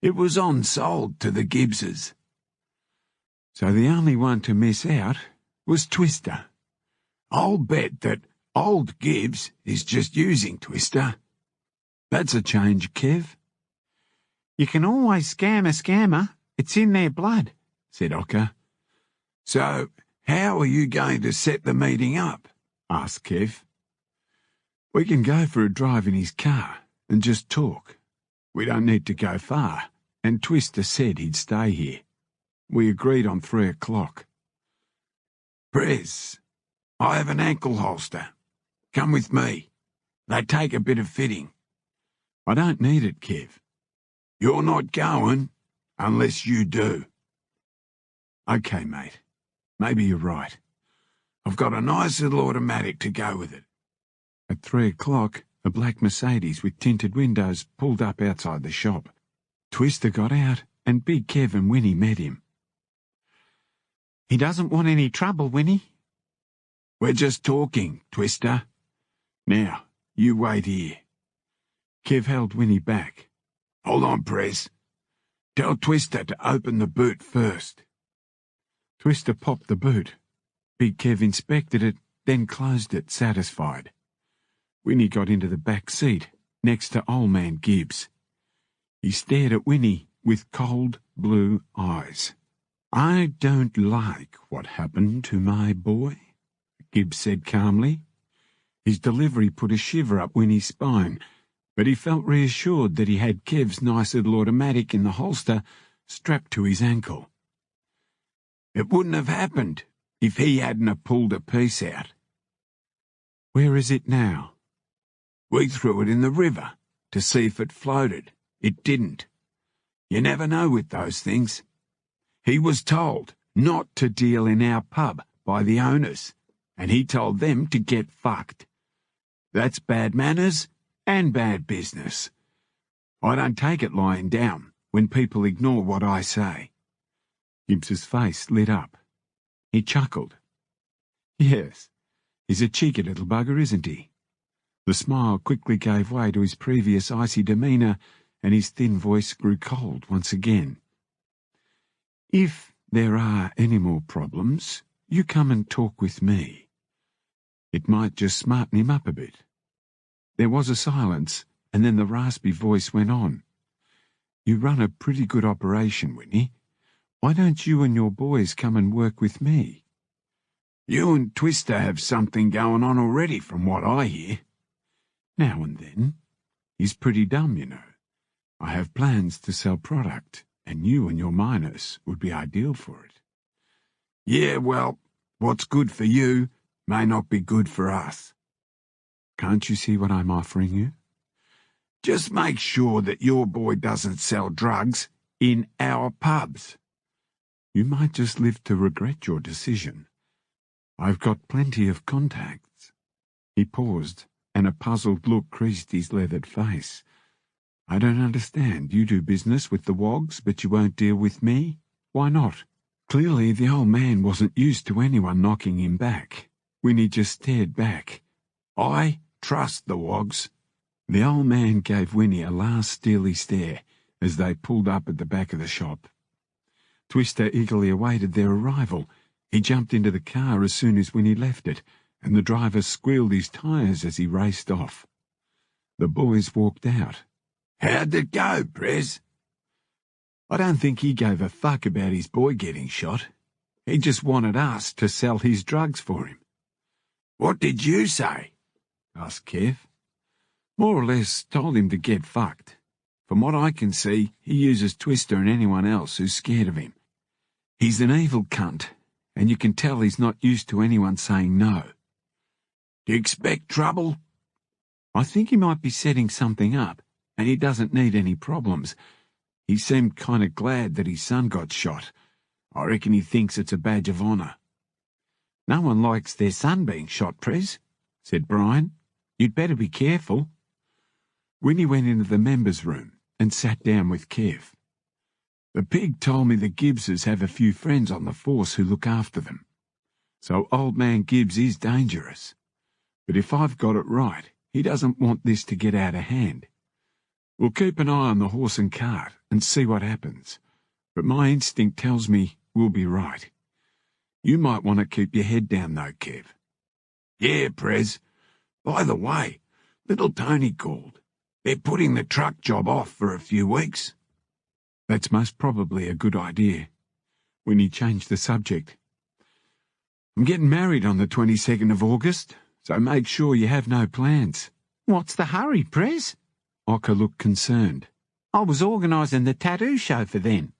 It was on-sold to the Gibbses. So the only one to miss out was Twister. I'll bet that old Gibbs is just using Twister. That's a change, Kev. You can always scam a scammer. It's in their blood, said Ocker. So how are you going to set the meeting up? Asked Kev. We can go for a drive in his car and just talk. We don't need to go far, and Twister said he'd stay here. We agreed on 3 o'clock. Prez, I have an ankle holster. Come with me. They take a bit of fitting. I don't need it, Kev. You're not going unless you do. Okay, mate. Maybe you're right. I've got a nice little automatic to go with it. At 3 o'clock, a black Mercedes with tinted windows pulled up outside the shop. Twister got out, and Big Kev and Winnie met him. He doesn't want any trouble, Winnie. We're just talking, Twister. Now, you wait here. Kev held Winnie back. Hold on, Prez. Tell Twister to open the boot first. Twister popped the boot. Big Kev inspected it, then closed it, satisfied. Winnie got into the back seat, next to old man Gibbs. He stared at Winnie with cold blue eyes. I don't like what happened to my boy, Gibbs said calmly. His delivery put a shiver up Winnie's spine, but he felt reassured that he had Kev's nice little automatic in the holster strapped to his ankle. It wouldn't have happened if he hadn't have pulled a piece out. Where is it now? We threw it in the river to see if it floated. It didn't. You never know with those things. He was told not to deal in our pub by the owners, and he told them to get fucked. That's bad manners and bad business. I don't take it lying down when people ignore what I say. Gibbs's face lit up. He chuckled. Yes, he's a cheeky little bugger, isn't he? The smile quickly gave way to his previous icy demeanour, and his thin voice grew cold once again. If there are any more problems, you come and talk with me. It might just smarten him up a bit. There was a silence, and then the raspy voice went on. You run a pretty good operation, Winnie. Why don't you and your boys come and work with me? You and Twister have something going on already, from what I hear. Now and then. He's pretty dumb, you know. I have plans to sell product, and you and your miners would be ideal for it. Yeah, well, what's good for you may not be good for us. Can't you see what I'm offering you? Just make sure that your boy doesn't sell drugs in our pubs. You might just live to regret your decision. I've got plenty of contacts. He paused, and a puzzled look creased his leathered face. I don't understand. You do business with the Wogs, but you won't deal with me? Why not? Clearly the old man wasn't used to anyone knocking him back. Winnie just stared back. I trust the Wogs. The old man gave Winnie a last steely stare as they pulled up at the back of the shop. Twister eagerly awaited their arrival. He jumped into the car as soon as Winnie left it, and the driver squealed his tyres as he raced off. The boys walked out. How'd it go, Prez? I don't think he gave a fuck about his boy getting shot. He just wanted us to sell his drugs for him. What did you say? Asked Kev. More or less told him to get fucked. From what I can see, he uses Twister and anyone else who's scared of him. He's an evil cunt, and you can tell he's not used to anyone saying no. Do you expect trouble? I think he might be setting something up, and he doesn't need any problems. He seemed kind of glad that his son got shot. I reckon he thinks it's a badge of honour. No one likes their son being shot, Prez, said Brian. You'd better be careful. Winnie went into the members' room and sat down with Kev. The pig told me the Gibbses have a few friends on the force who look after them. So old man Gibbs is dangerous. But if I've got it right, he doesn't want this to get out of hand. We'll keep an eye on the horse and cart and see what happens. But my instinct tells me we'll be right. You might want to keep your head down though, Kev. Yeah, Prez. By the way, little Tony called. They're putting the truck job off for a few weeks. That's most probably a good idea. Winnie changed the subject. I'm getting married on the 22nd of August, so make sure you have no plans. What's the hurry, Prez? Ocker looked concerned. I was organising the tattoo show for then.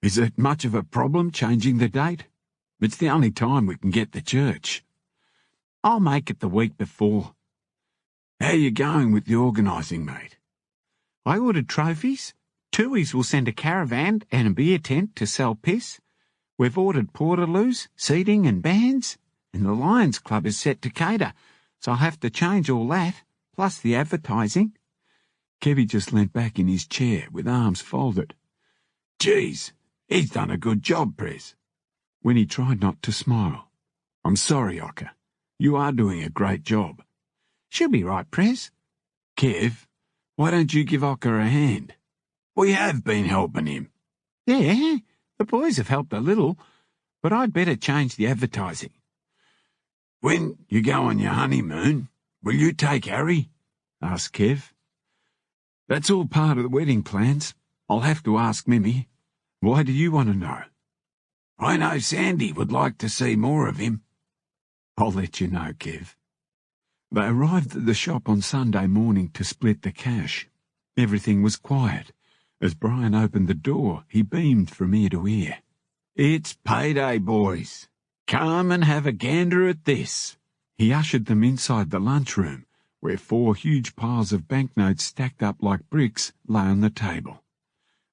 Is it much of a problem changing the date? It's the only time we can get to church. I'll make it the week before. How you going with the organising, mate? I ordered trophies. Tooheys will send a caravan and a beer tent to sell piss. We've ordered portaloos, seating and bands, and the Lions Club is set to cater, so I'll have to change all that, plus the advertising. Kevy just leant back in his chair with arms folded. Geez, he's done a good job, Prez. Winnie tried not to smile. I'm sorry, Ocker. You are doing a great job. She'll be right, Prez. Kev, why don't you give Ocker a hand? We have been helping him. Yeah, the boys have helped a little, but I'd better change the advertising. When you go on your honeymoon, will you take Harry? Asked Kev. That's all part of the wedding plans. I'll have to ask Mimmy. Why do you want to know? I know Sandy would like to see more of him. I'll let you know, Kev. They arrived at the shop on Sunday morning to split the cash. Everything was quiet. As Brian opened the door, he beamed from ear to ear. "It's payday, boys. Come and have a gander at this." He ushered them inside the lunchroom, where 4 huge piles of banknotes stacked up like bricks lay on the table.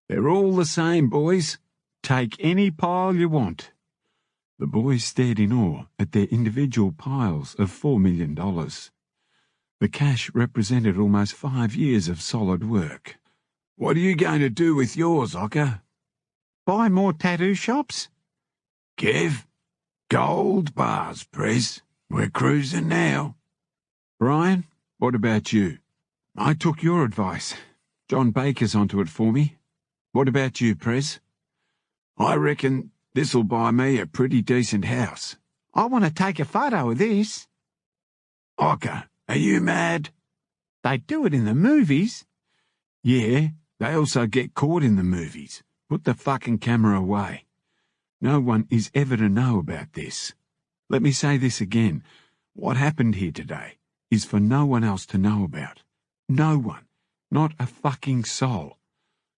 "They're all the same, boys. Take any pile you want." The boys stared in awe at their individual piles of $4 million. The cash represented almost 5 years of solid work. "What are you going to do with yours, Ocker?" Buy more tattoo shops? "Kev, gold bars, Prez. We're cruising now." Brian, what about you? I took your advice. John Baker's onto it for me. What about you, Prez? "I reckon this'll buy me a pretty decent house." I want to take a photo of this. "Ocker, are you mad?" They do it in the movies. Yeah, they also get caught in the movies. Put the fucking camera away. No one is ever to know about this. Let me say this again. What happened here today is for no one else to know about. No one. Not a fucking soul.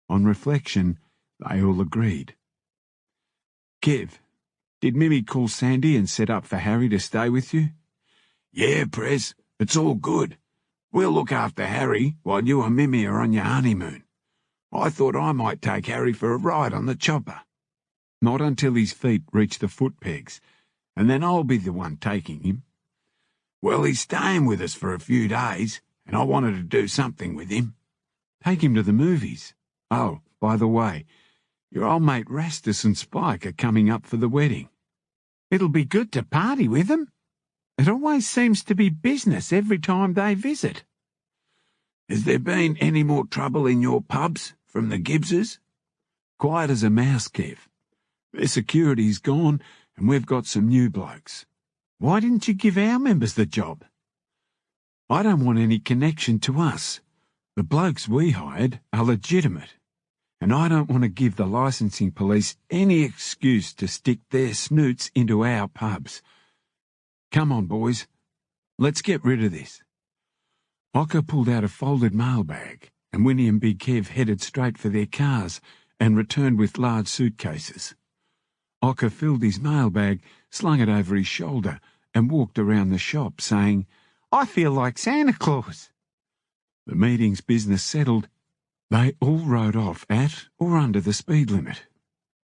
On reflection, they all agreed. Kev, did Mimi call Sandy and set up for Harry to stay with you? "Yeah, Prez, it's all good. We'll look after Harry while you and Mimi are on your honeymoon. I thought I might take Harry for a ride on the chopper." Not until his feet reach the foot pegs, and then I'll be the one taking him. "Well, he's staying with us for a few days, and I wanted to do something with him." Take him to the movies. Oh, by the way, your old mate Rastus and Spike are coming up for the wedding. It'll be good to party with them. It always seems to be business every time they visit. "Has there been any more trouble in your pubs from the Gibbses?" Quiet as a mouse, Kev. Their security's gone, and we've got some new blokes. Why didn't you give our members the job? I don't want any connection to us. The blokes we hired are legitimate, and I don't want to give the licensing police any excuse to stick their snoots into our pubs. Come on, boys. Let's get rid of this. Ocker pulled out a folded mailbag, and Winnie and Big Kev headed straight for their cars and returned with large suitcases. Ocker filled his mailbag, slung it over his shoulder, and walked around the shop, saying, I feel like Santa Claus. The meeting's business settled, they all rode off at or under the speed limit,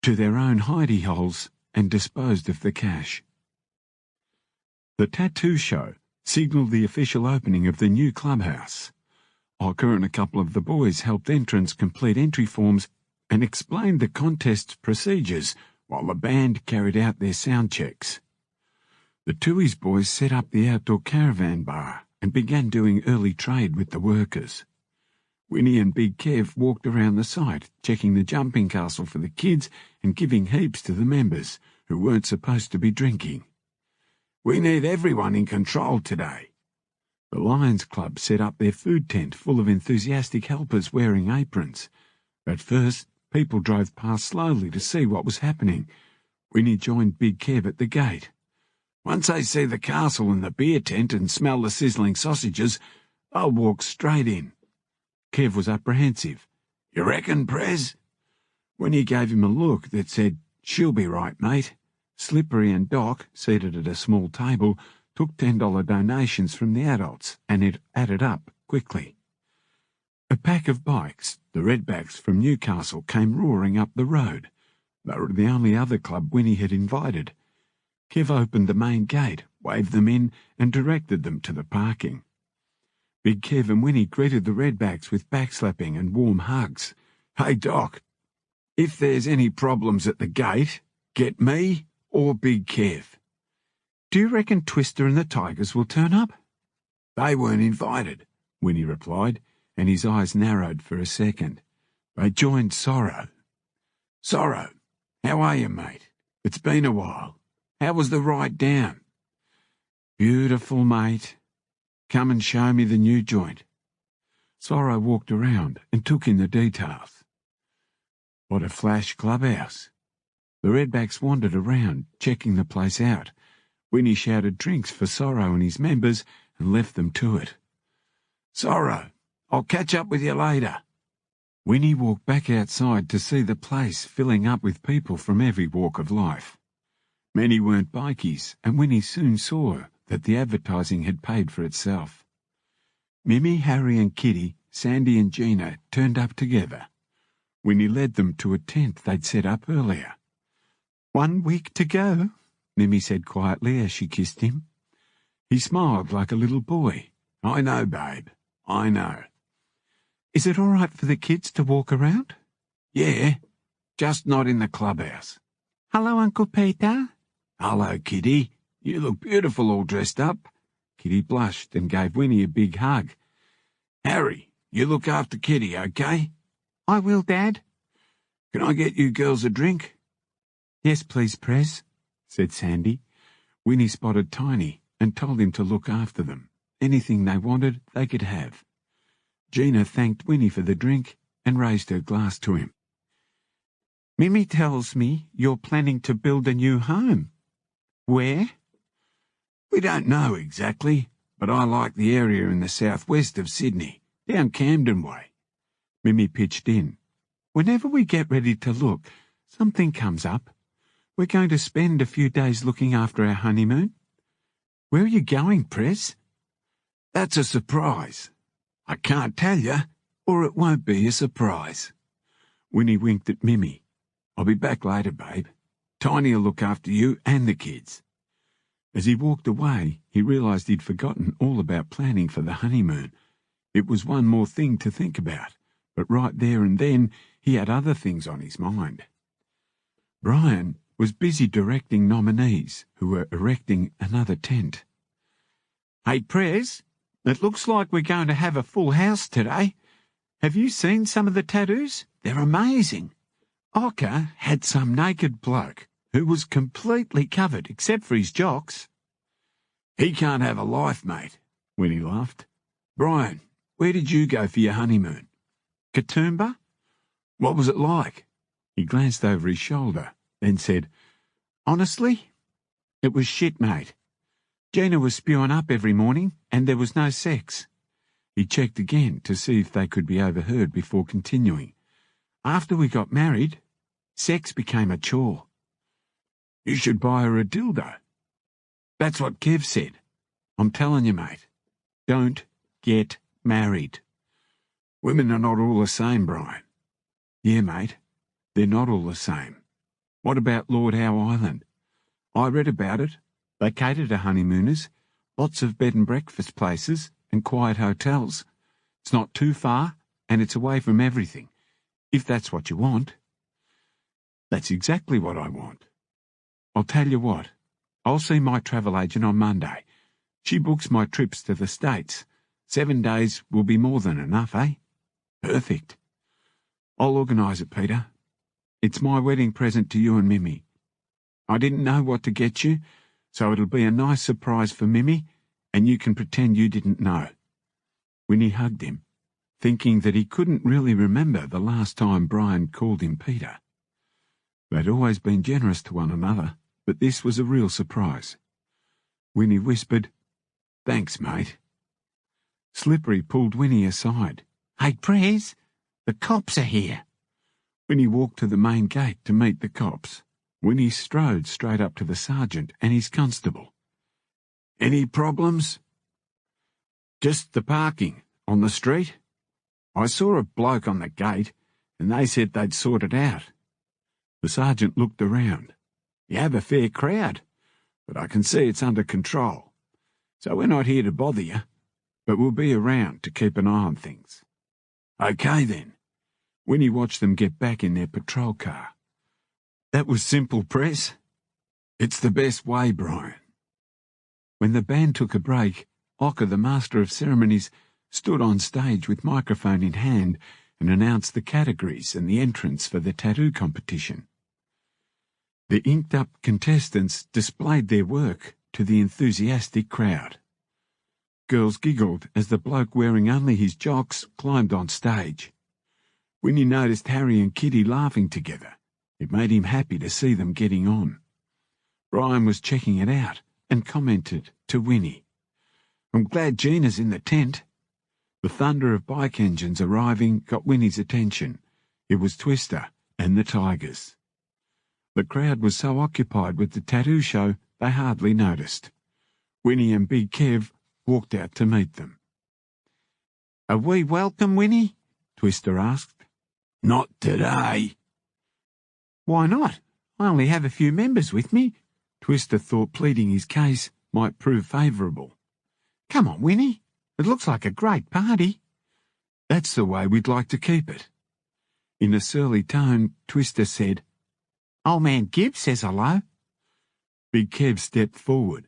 to their own hidey holes, and disposed of the cash. The tattoo show signalled the official opening of the new clubhouse. Ocker and a couple of the boys helped entrants complete entry forms and explained the contest's procedures while the band carried out their sound checks. The Tooheys boys set up the outdoor caravan bar and began doing early trade with the workers. Winnie and Big Kev walked around the site, checking the jumping castle for the kids and giving heaps to the members, who weren't supposed to be drinking. We need everyone in control today. The Lions Club set up their food tent full of enthusiastic helpers wearing aprons. At first, people drove past slowly to see what was happening. Winnie joined Big Kev at the gate. Once they see the castle and the beer tent and smell the sizzling sausages, they'll walk straight in. Kev was apprehensive. You reckon, Prez? Winnie gave him a look that said, She'll be right, mate. Slippery and Doc, seated at a small table, took $10 donations from the adults, and it added up quickly. A pack of bikes, the Redbacks from Newcastle, came roaring up the road. They were the only other club Winnie had invited. Kev opened the main gate, waved them in, and directed them to the parking. Big Kev and Winnie greeted the Redbacks with backslapping and warm hugs. Hey, Doc, if there's any problems at the gate, get me or Big Kev. Do you reckon Twister and the Tigers will turn up? They weren't invited, Winnie replied, and his eyes narrowed for a second. They joined Sorrow. Sorrow, how are you, mate? It's been a while. How was the ride down? Beautiful, mate. Come and show me the new joint. Sorrow walked around and took in the details. What a flash clubhouse. The Redbacks wandered around, checking the place out. Winnie shouted drinks for Sorrow and his members, and left them to it. Sorrow, I'll catch up with you later. Winnie walked back outside to see the place filling up with people from every walk of life. Many weren't bikies, and Winnie soon saw that the advertising had paid for itself. Mimi, Harry and Kitty, Sandy and Gina turned up together. Winnie led them to a tent they'd set up earlier. 1 week to go, Mimi said quietly as she kissed him. He smiled like a little boy. I know, babe. I know. Is it all right for the kids to walk around? Yeah, just not in the clubhouse. Hello, Uncle Peter. Hello, Kitty. You look beautiful all dressed up. Kitty blushed and gave Winnie a big hug. Harry, you look after Kitty, okay? I will, Dad. Can I get you girls a drink? Yes, please, Prez, said Sandy. Winnie spotted Tiny and told him to look after them. Anything they wanted, they could have. Gina thanked Winnie for the drink and raised her glass to him. Mimi tells me you're planning to build a new home. Where? We don't know exactly, but I like the area in the southwest of Sydney, down Camden way. Mimi pitched in. Whenever we get ready to look, something comes up. We're going to spend a few days looking after our honeymoon. Where are you going, Prez? That's a surprise. I can't tell you, or it won't be a surprise. Winnie winked at Mimi. I'll be back later, babe. Tiny'll look after you and the kids. As he walked away, he realised he'd forgotten all about planning for the honeymoon. It was one more thing to think about, but right there and then he had other things on his mind. Brian was busy directing nominees who were erecting another tent. Hey, Prez, it looks like we're going to have a full house today. Have you seen some of the tattoos? They're amazing. Ocker had some naked bloke who was completely covered except for his jocks. He can't have a life, mate, Winnie laughed. Brian, where did you go for your honeymoon? Katoomba? What was it like? He glanced over his shoulder, then said, Honestly, it was shit, mate. Gina was spewing up every morning, and there was no sex. He checked again to see if they could be overheard before continuing. After we got married, sex became a chore. You should buy her a dildo. That's what Kev said. I'm telling you, mate, don't get married. Women are not all the same, Brian. Yeah, mate, they're not all the same. What about Lord Howe Island? I read about it. They cater to honeymooners, lots of bed and breakfast places and quiet hotels. It's not too far, and it's away from everything, if that's what you want. That's exactly what I want. I'll tell you what, I'll see my travel agent on Monday. She books my trips to the States. 7 days will be more than enough, eh? Perfect. I'll organise it, Peter. It's my wedding present to you and Mimi. I didn't know what to get you, so it'll be a nice surprise for Mimi, and you can pretend you didn't know. Winnie hugged him, thinking that he couldn't really remember the last time Brian called him Peter. They'd always been generous to one another, but this was a real surprise. Winnie whispered, "Thanks, mate." Slippery pulled Winnie aside. Hey, Prez, the cops are here. Winnie walked to the main gate to meet the cops. Winnie strode straight up to the sergeant and his constable. Any problems? Just the parking on the street. I saw a bloke on the gate, and they said they'd sort it out. The sergeant looked around. You have a fair crowd, but I can see it's under control. So we're not here to bother you, but we'll be around to keep an eye on things. Okay, then. Winnie watched them get back in their patrol car. That was simple, Prez. It's the best way, Brian. When the band took a break, Ocker, the master of ceremonies, stood on stage with microphone in hand and announced the categories and the entrants for the tattoo competition. The inked-up contestants displayed their work to the enthusiastic crowd. Girls giggled as the bloke wearing only his jocks climbed on stage. Winnie noticed Harry and Kitty laughing together. It made him happy to see them getting on. Brian was checking it out and commented to Winnie, I'm glad Gina's in the tent." The thunder of bike engines arriving got Winnie's attention. It was Twister and the Tigers. The crowd was so occupied with the tattoo show they hardly noticed. Winnie and Big Kev walked out to meet them. "Are we welcome, Winnie?" Twister asked. "Not today." "Why not? I only have a few members with me." Twister thought pleading his case might prove favourable. "Come on, Winnie. It looks like a great party." "That's the way we'd like to keep it." In a surly tone, Twister said, "Old man Gibbs says hello." Big Kev stepped forward.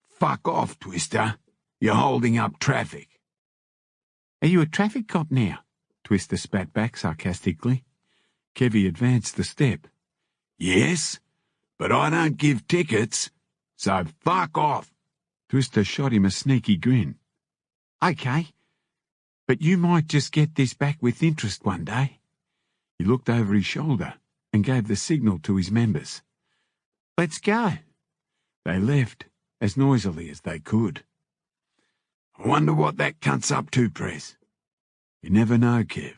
"Fuck off, Twister. You're holding up traffic." "Are you a traffic cop now?" Twister spat back sarcastically. Kevy advanced a step. "Yes, but I don't give tickets, so fuck off." Twister shot him a sneaky grin. "Okay, but you might just get this back with interest one day." He looked over his shoulder and gave the signal to his members. "Let's go." They left as noisily as they could. "I wonder what that cunt's up to, Prez." "You never know, Kev.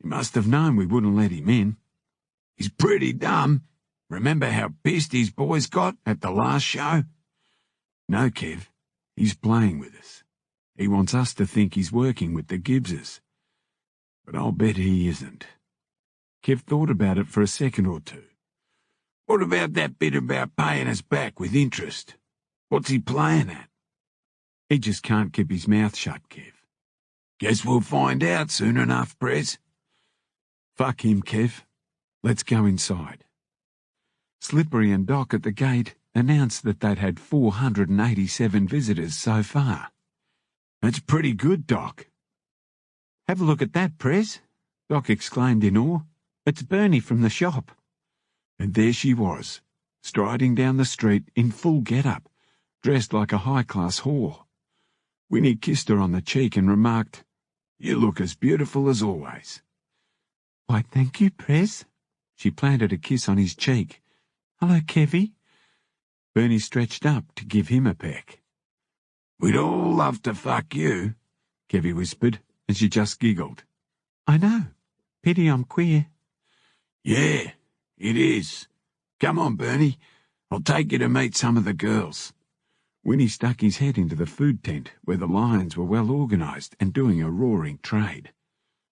He must have known we wouldn't let him in." "He's pretty dumb. Remember how pissed his boys got at the last show?" "No, Kev. He's playing with us. He wants us to think he's working with the Gibbses. But I'll bet he isn't." Kev thought about it for a second or two. "What about that bit about paying us back with interest? What's he playing at?" "He just can't keep his mouth shut, Kev." "Guess we'll find out soon enough, Prez." "Fuck him, Kev. Let's go inside." Slippery and Doc at the gate announced that they'd had 487 visitors so far. "That's pretty good, Doc." "Have a look at that, Prez," Doc exclaimed in awe. "It's Bernie from the shop." And there she was, striding down the street in full get-up, dressed like a high-class whore. Winnie kissed her on the cheek and remarked, "You look as beautiful as always." "Why, thank you, Prez." She planted a kiss on his cheek. "Hello, Kevy." Bernie stretched up to give him a peck. "We'd all love to fuck you," Kevy whispered, and she just giggled. "I know. Pity I'm queer." "Yeah, it is. Come on, Bernie. I'll take you to meet some of the girls." Winnie stuck his head into the food tent where the lions were well organised and doing a roaring trade.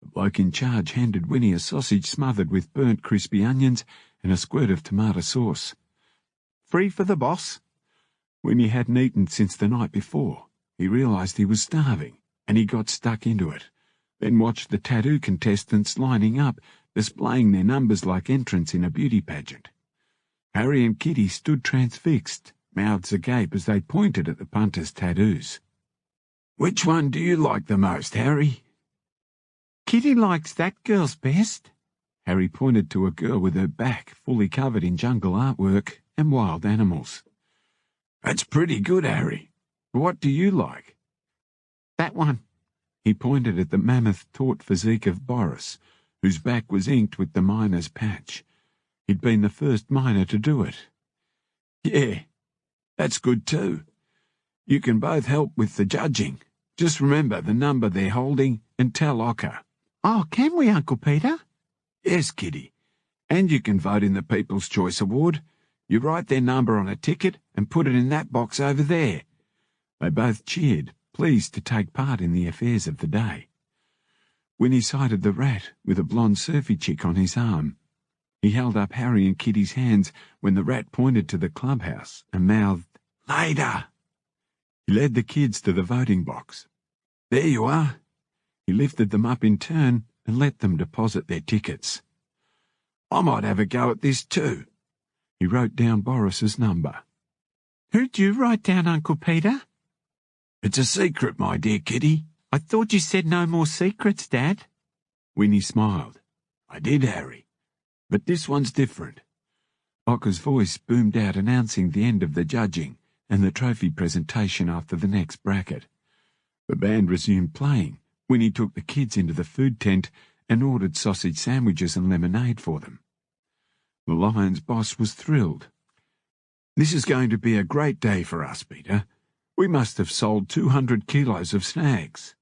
The bloke in charge handed Winnie a sausage smothered with burnt crispy onions and a squirt of tomato sauce. "Free for the boss." Winnie hadn't eaten since the night before. He realised he was starving, and he got stuck into it, then watched the tattoo contestants lining up, displaying their numbers like entrants in a beauty pageant. Harry and Kitty stood transfixed, mouths agape as they pointed at the punters' tattoos. "Which one do you like the most, Harry?" "Kitty likes that girl's best." Harry pointed to a girl with her back fully covered in jungle artwork and wild animals. "That's pretty good, Harry. What do you like?" "That one." He pointed at the mammoth taut physique of Boris, whose back was inked with the miner's patch. He'd been the first miner to do it. "Yeah, that's good too. You can both help with the judging. Just remember the number they're holding and tell Ocker." "Oh, can we, Uncle Peter?" "Yes, Kitty. And you can vote in the People's Choice Award. You write their number on a ticket and put it in that box over there." They both cheered, pleased to take part in the affairs of the day. Winnie sighted the rat with a blonde surfy chick on his arm. He held up Harry and Kitty's hands when the rat pointed to the clubhouse and mouthed, "Later." He led the kids to the voting box. "There you are." He lifted them up in turn and let them deposit their tickets. "I might have a go at this too." He wrote down Boris's number. "Who'd you write down, Uncle Peter?" "It's a secret, my dear Kitty." "I thought you said no more secrets, Dad." Winnie smiled. "I did, Harry. But this one's different." Ocker's voice boomed out announcing the end of the judging and the trophy presentation after the next bracket. The band resumed playing. Winnie took the kids into the food tent and ordered sausage sandwiches and lemonade for them. The Lions boss was thrilled. "This is going to be a great day for us, Peter. We must have sold 200 kilos of snags.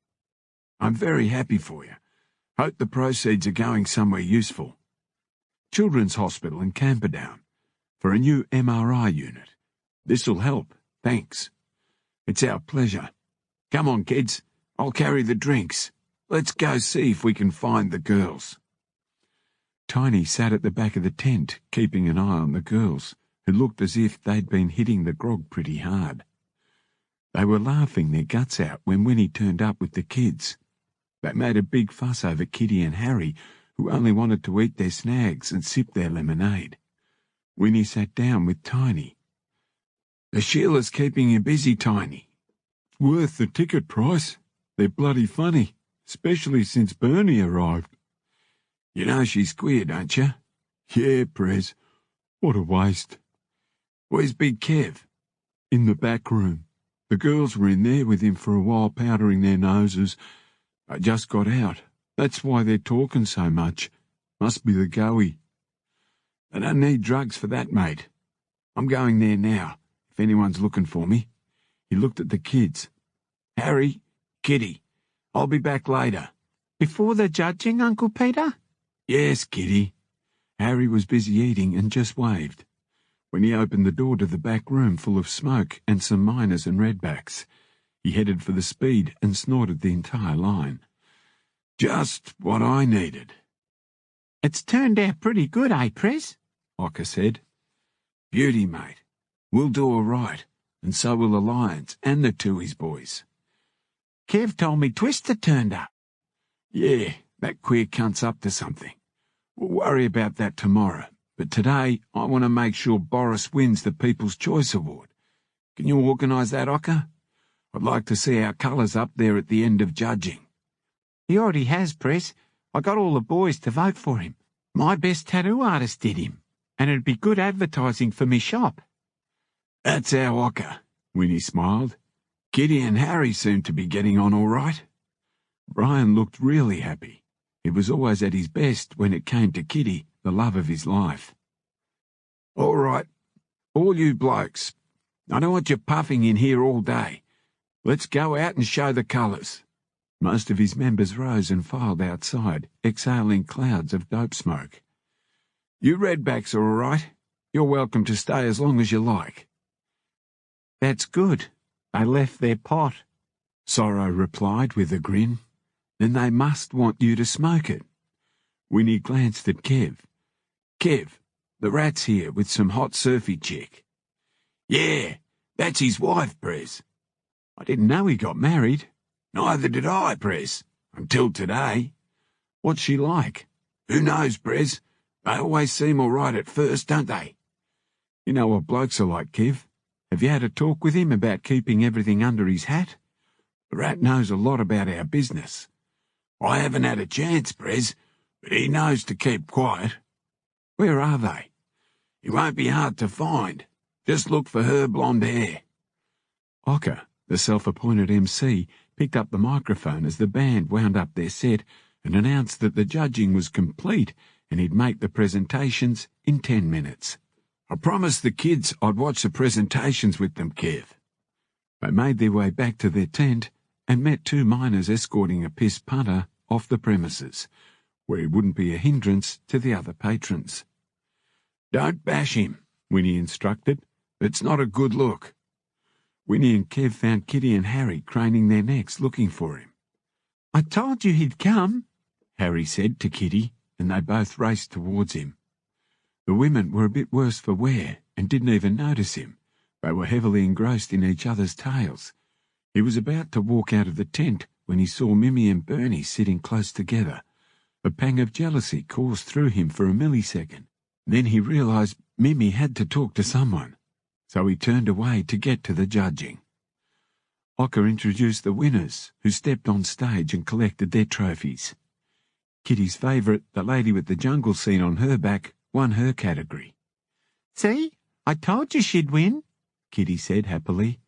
I'm very happy for you. Hope the proceeds are going somewhere useful. Children's Hospital in Camperdown, for a new MRI unit. This'll help, thanks. It's our pleasure. Come on, kids, I'll carry the drinks. Let's go see if we can find the girls. Tiny sat at the back of the tent, keeping an eye on the girls, who looked as if they'd been hitting the grog pretty hard. They were laughing their guts out when Winnie turned up with the kids. They made a big fuss over Kitty and Harry, who only wanted to eat their snags and sip their lemonade. Winnie sat down with Tiny. The Sheila's keeping you busy, Tiny. It's worth the ticket price. They're bloody funny, especially since Bernie arrived. You know she's queer, don't you? Yeah, Prez. What a waste. Where's Big Kev? In the back room. The girls were in there with him for a while powdering their noses. I just got out. That's why they're talking so much. Must be the goey. They don't need drugs for that, mate. I'm going there now, if anyone's looking for me. He looked at the kids. Harry, Kitty, I'll be back later. Before the judging, Uncle Peter? Yes, Kitty. Harry was busy eating and just waved. When he opened the door to the back room full of smoke and some miners and redbacks, he headed for the speed and snorted the entire line. Just what I needed. It's turned out pretty good, eh, Prez? Ocker said. Beauty, mate. We'll do all right, and so will the Lions and the Tooheys boys. Kev told me Twister turned up. Yeah, that queer cunt's up to something. We'll worry about that tomorrow, but today I want to make sure Boris wins the People's Choice Award. Can you organise that, Ocker? I'd like to see our colours up there at the end of judging. He already has, Prez. I got all the boys to vote for him. My best tattoo artist did him, and it'd be good advertising for me shop. That's our Ocker, Winnie smiled. Kitty and Harry seem to be getting on all right. Brian looked really happy. He was always at his best when it came to Kitty, the love of his life. All right, all you blokes. I don't want you puffing in here all day. Let's go out and show the colours. Most of his members rose and filed outside, exhaling clouds of dope smoke. You redbacks are all right. You're welcome to stay as long as you like. That's good. They left their pot. Sorrow replied with a grin. Then they must want you to smoke it. Winnie glanced at Kev. Kev, the rat's here with some hot surfy chick. Yeah, that's his wife, Prez. I didn't know he got married. Neither did I, Prez, until today. What's she like? Who knows, Prez? They always seem all right at first, don't they? You know what blokes are like, Kev. Have you had a talk with him about keeping everything under his hat? The rat knows a lot about our business. I haven't had a chance, Prez, but he knows to keep quiet. Where are they? It won't be hard to find. Just look for her blonde hair. Ocker, the self-appointed MC, picked up the microphone as the band wound up their set and announced that the judging was complete and he'd make the presentations in 10 minutes. I promised the kids I'd watch the presentations with them, Kev. They made their way back to their tent and met two miners escorting a piss punter off the premises, where he wouldn't be a hindrance to the other patrons. Don't bash him, Winnie instructed. It's not a good look. Winnie and Kev found Kitty and Harry craning their necks looking for him. I told you he'd come, Harry said to Kitty, and they both raced towards him. The women were a bit worse for wear and didn't even notice him. They were heavily engrossed in each other's tales. He was about to walk out of the tent when he saw Mimmy and Bernie sitting close together. A pang of jealousy coursed through him for a millisecond. Then he realised Mimmy had to talk to someone, so he turned away to get to the judging. Ocker introduced the winners, who stepped on stage and collected their trophies. Kitty's favourite, the lady with the jungle scene on her back, won her category. See, I told you she'd win, Kitty said happily.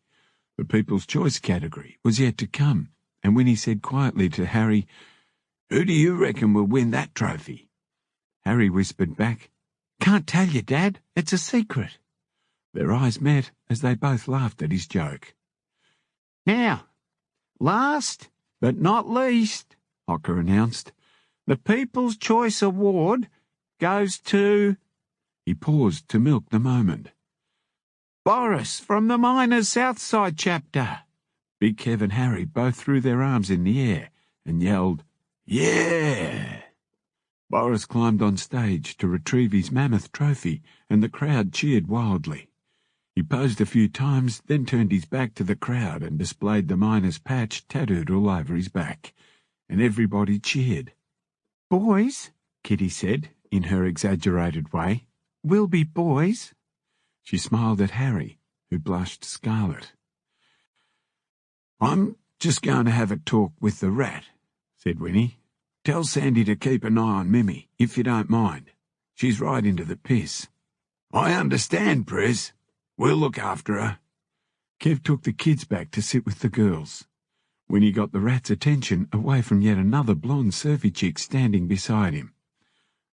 The People's Choice category was yet to come, and Winnie said quietly to Harry, "Who do you reckon will win that trophy?" Harry whispered back, "Can't tell you, Dad. It's a secret." Their eyes met as they both laughed at his joke. Now, last but not least, Hocker announced, the People's Choice Award goes to... He paused to milk the moment. Boris from the Miners Southside chapter. Big Kev and Harry both threw their arms in the air and yelled, Yeah! Boris climbed on stage to retrieve his mammoth trophy, and the crowd cheered wildly. He posed a few times, then turned his back to the crowd and displayed the miner's patch tattooed all over his back, and everybody cheered. Boys, Kitty said, in her exaggerated way, we'll be boys. She smiled at Harry, who blushed scarlet. I'm just going to have a talk with the rat, said Winnie. Tell Sandy to keep an eye on Mimi, if you don't mind. She's right into the piss. I understand, Prez. We'll look after her. Kev took the kids back to sit with the girls. Winnie got the rat's attention away from yet another blonde surfy chick standing beside him.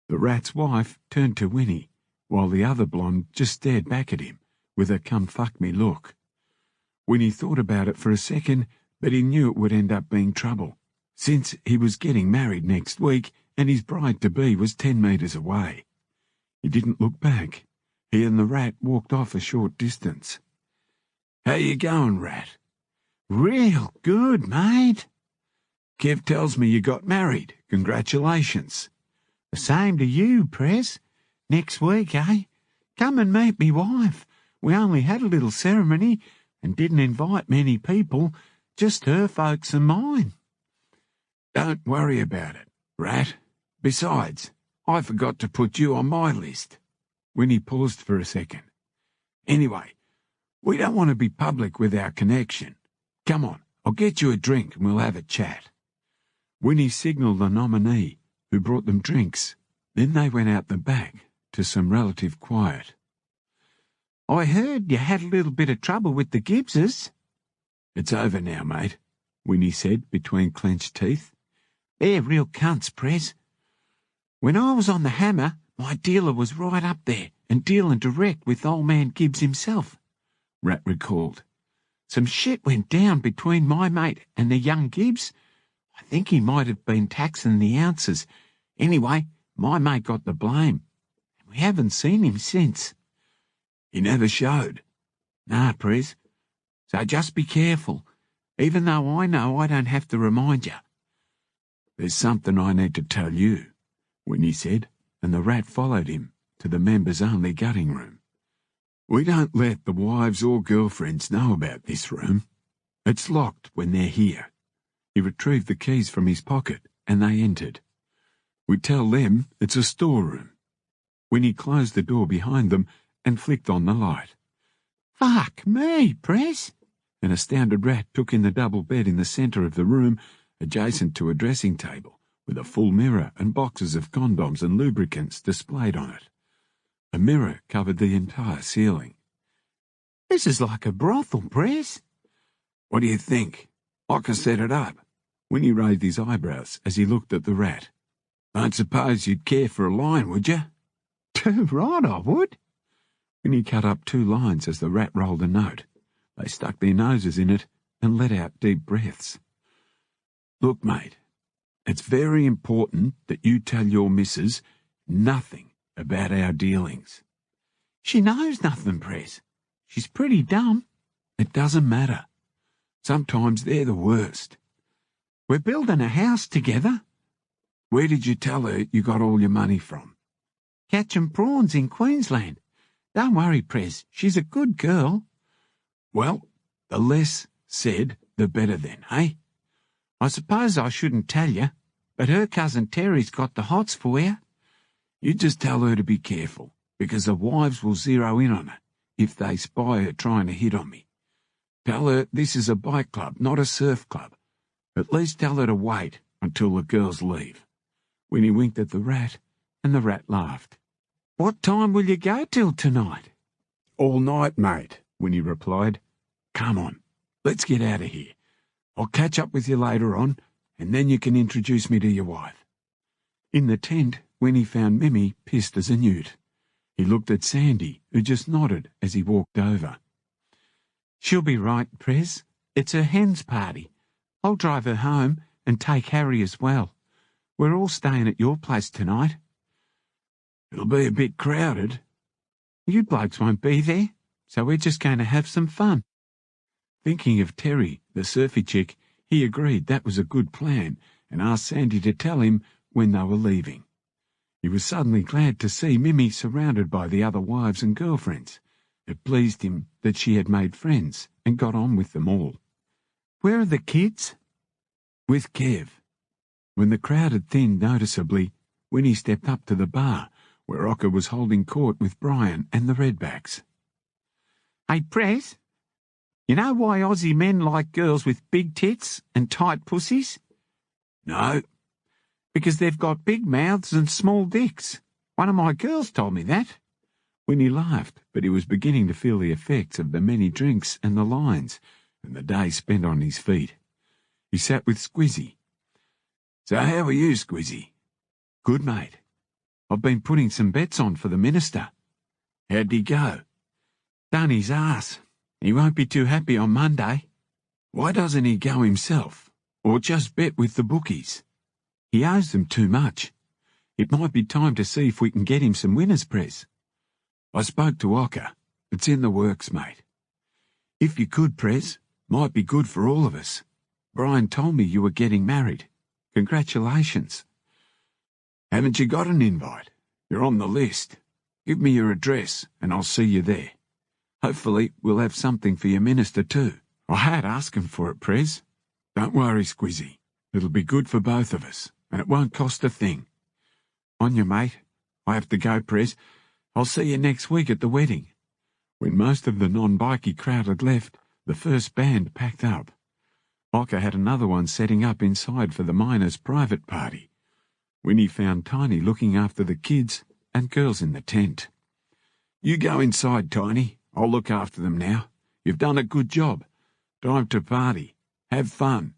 The rat's wife turned to Winnie, while the other blonde just stared back at him with a come-fuck-me look. Winnie thought about it for a second, but he knew it would end up being trouble, since he was getting married next week and his bride-to-be was 10 metres away. He didn't look back. He and the rat walked off a short distance. How you going, rat? Real good, mate. Kev tells me you got married. Congratulations. The same to you, Prez. Next week, eh? Come and meet me wife. We only had a little ceremony and didn't invite many people, just her folks and mine. Don't worry about it, rat. Besides, I forgot to put you on my list. Winnie paused for a second. Anyway, we don't want to be public with our connection. Come on, I'll get you a drink and we'll have a chat. Winnie signalled the nominee, who brought them drinks. Then they went out the back to some relative quiet. I heard you had a little bit of trouble with the Gibbses. It's over now, mate, Winnie said between clenched teeth. They're real cunts, Prez. When I was on the hammer, my dealer was right up there and dealing direct with old man Gibbs himself, Rat recalled. Some shit went down between my mate and the young Gibbs. I think he might have been taxing the ounces. Anyway, my mate got the blame. We haven't seen him since. He never showed. Nah, Prez. So just be careful, even though I know I don't have to remind you. There's something I need to tell you, Winnie said, and the rat followed him to the members-only gutting room. We don't let the wives or girlfriends know about this room. It's locked when they're here. He retrieved the keys from his pocket, and they entered. We tell them it's a storeroom. Winnie closed the door behind them and flicked on the light. Fuck me, Prez! An astounded rat took in the double bed in the centre of the room, adjacent to a dressing table, with a full mirror and boxes of condoms and lubricants displayed on it. A mirror covered the entire ceiling. This is like a brothel, Prez. What do you think? I can set it up. Winnie raised his eyebrows as he looked at the rat. Don't suppose you'd care for a line, would you? Too right, I would. Winnie cut up 2 lines as the rat rolled a note. They stuck their noses in it and let out deep breaths. Look, mate, it's very important that you tell your missus nothing about our dealings. She knows nothing, Prez. She's pretty dumb. It doesn't matter. Sometimes they're the worst. We're building a house together. Where did you tell her you got all your money from? Catching prawns in Queensland. Don't worry, Prez. She's a good girl. Well, the less said, the better then, eh? I suppose I shouldn't tell you, but her cousin Terry's got the hots for you. You just tell her to be careful, because the wives will zero in on her if they spy her trying to hit on me. Tell her this is a bike club, not a surf club. At least tell her to wait until the girls leave. Winnie winked at the rat, and the rat laughed. What time will you go till tonight? All night, mate, Winnie replied. Come on, let's get out of here. I'll catch up with you later on, and then you can introduce me to your wife. In the tent, Winnie found Mimi pissed as a newt. He looked at Sandy, who just nodded as he walked over. She'll be right, Prez. It's her hen's party. I'll drive her home and take Harry as well. We're all staying at your place tonight. It'll be a bit crowded. You blokes won't be there, so we're just going to have some fun. Thinking of Terry, the surfy chick, he agreed that was a good plan and asked Sandy to tell him when they were leaving. He was suddenly glad to see Mimi surrounded by the other wives and girlfriends. It pleased him that she had made friends and got on with them all. Where are the kids? With Kev. When the crowd had thinned noticeably, Winnie stepped up to the bar, where Ocker was holding court with Brian and the Redbacks. Hey, Prez, you know why Aussie men like girls with big tits and tight pussies? No. Because they've got big mouths and small dicks. One of my girls told me that. Winnie laughed, but he was beginning to feel the effects of the many drinks and the lines, and the day spent on his feet. He sat with Squizzy. So how are you, Squizzy? Good, mate. I've been putting some bets on for the minister. How'd he go? Done his ass. He won't be too happy on Monday. Why doesn't he go himself, or just bet with the bookies? He owes them too much. It might be time to see if we can get him some winners, Prez. I spoke to Ocker. It's in the works, mate. If you could, Prez, might be good for all of us. Brian told me you were getting married. Congratulations. Haven't you got an invite? You're on the list. Give me your address, and I'll see you there. Hopefully we'll have something for your minister too. I had asked him for it, Prez. Don't worry, Squizzy. It'll be good for both of us, and it won't cost a thing. On you, mate. I have to go, Prez. I'll see you next week at the wedding. When most of the non-bikey crowd had left, the first band packed up. Ocker had another one setting up inside for the miners' private party. Winnie found Tiny looking after the kids and girls in the tent. You go inside, Tiny. I'll look after them now. You've done a good job. Time to party. Have fun.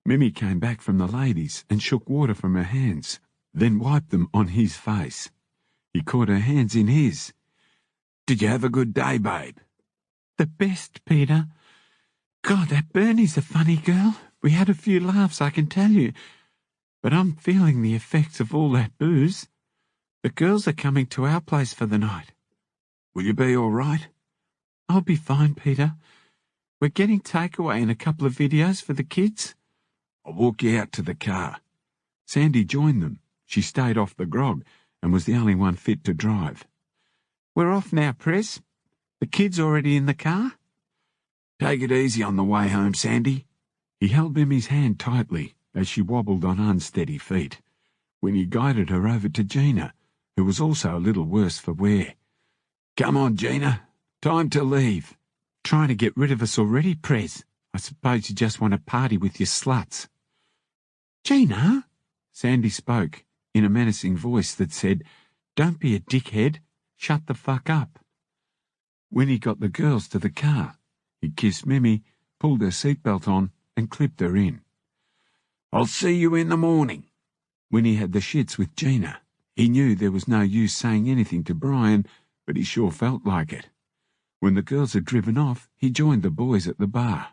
Mimi came back from the ladies and shook water from her hands, then wiped them on his face. He caught her hands in his. Did you have a good day, babe? The best, Peter. God, that Bernie's a funny girl. We had a few laughs, I can tell you. But I'm feeling the effects of all that booze. The girls are coming to our place for the night. Will you be all right? I'll be fine, Peter. We're getting takeaway and a couple of videos for the kids. I'll walk you out to the car. Sandy joined them. She stayed off the grog and was the only one fit to drive. We're off now, Prez. The kids already in the car? Take it easy on the way home, Sandy. He held Mimi's hand tightly as she wobbled on unsteady feet, when he guided her over to Gina, who was also a little worse for wear. Come on, Gina. Time to leave. Trying to get rid of us already, Prez. I suppose you just want to party with your sluts. Gina? Sandy spoke in a menacing voice that said, Don't be a dickhead. Shut the fuck up. Winnie got the girls to the car. He kissed Mimi, pulled her seatbelt on, and clipped her in. I'll see you in the morning. Winnie had the shits with Gina. He knew there was no use saying anything to Brian, but he sure felt like it. When the girls had driven off, he joined the boys at the bar.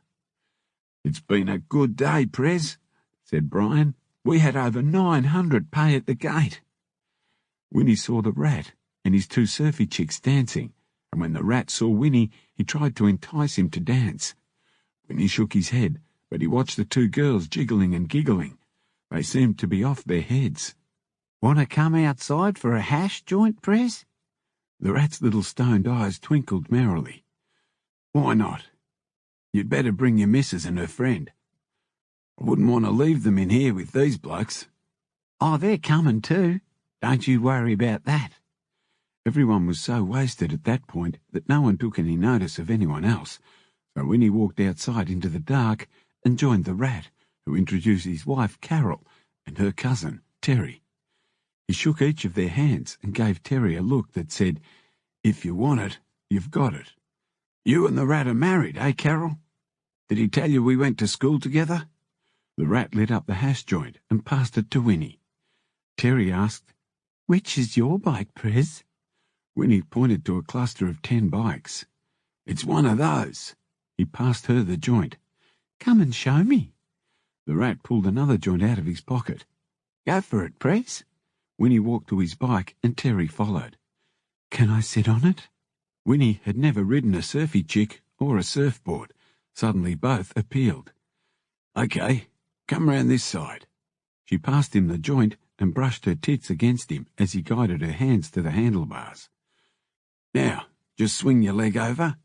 It's been a good day, Prez, said Brian. We had over 900 pay at the gate. Winnie saw the Rat and his two surfy chicks dancing, and when the Rat saw Winnie, he tried to entice him to dance. Winnie shook his head, but he watched the two girls jiggling and giggling. They seemed to be off their heads. Want to come outside for a hash joint, Prez? The Rat's little stoned eyes twinkled merrily. Why not? You'd better bring your missus and her friend. I wouldn't want to leave them in here with these blokes. Oh, they're coming too. Don't you worry about that. Everyone was so wasted at that point that no one took any notice of anyone else, so Winnie walked outside into the dark and joined the Rat, who introduced his wife Carol and her cousin Terry. He shook each of their hands and gave Terry a look that said, If you want it, you've got it. You and the Rat are married, eh, Carol? Did he tell you we went to school together? The Rat lit up the hash joint and passed it to Winnie. Terry asked, Which is your bike, Prez? Winnie pointed to a cluster of 10 bikes. It's one of those. He passed her the joint Come and show me. The rat pulled another joint out of his pocket. Go for it, Prez. Winnie walked to his bike and Terry followed. Can I sit on it? Winnie had never ridden a surfy chick or a surfboard. Suddenly both appealed. Okay, come round this side. She passed him the joint and brushed her tits against him as he guided her hands to the handlebars. Now, just swing your leg over.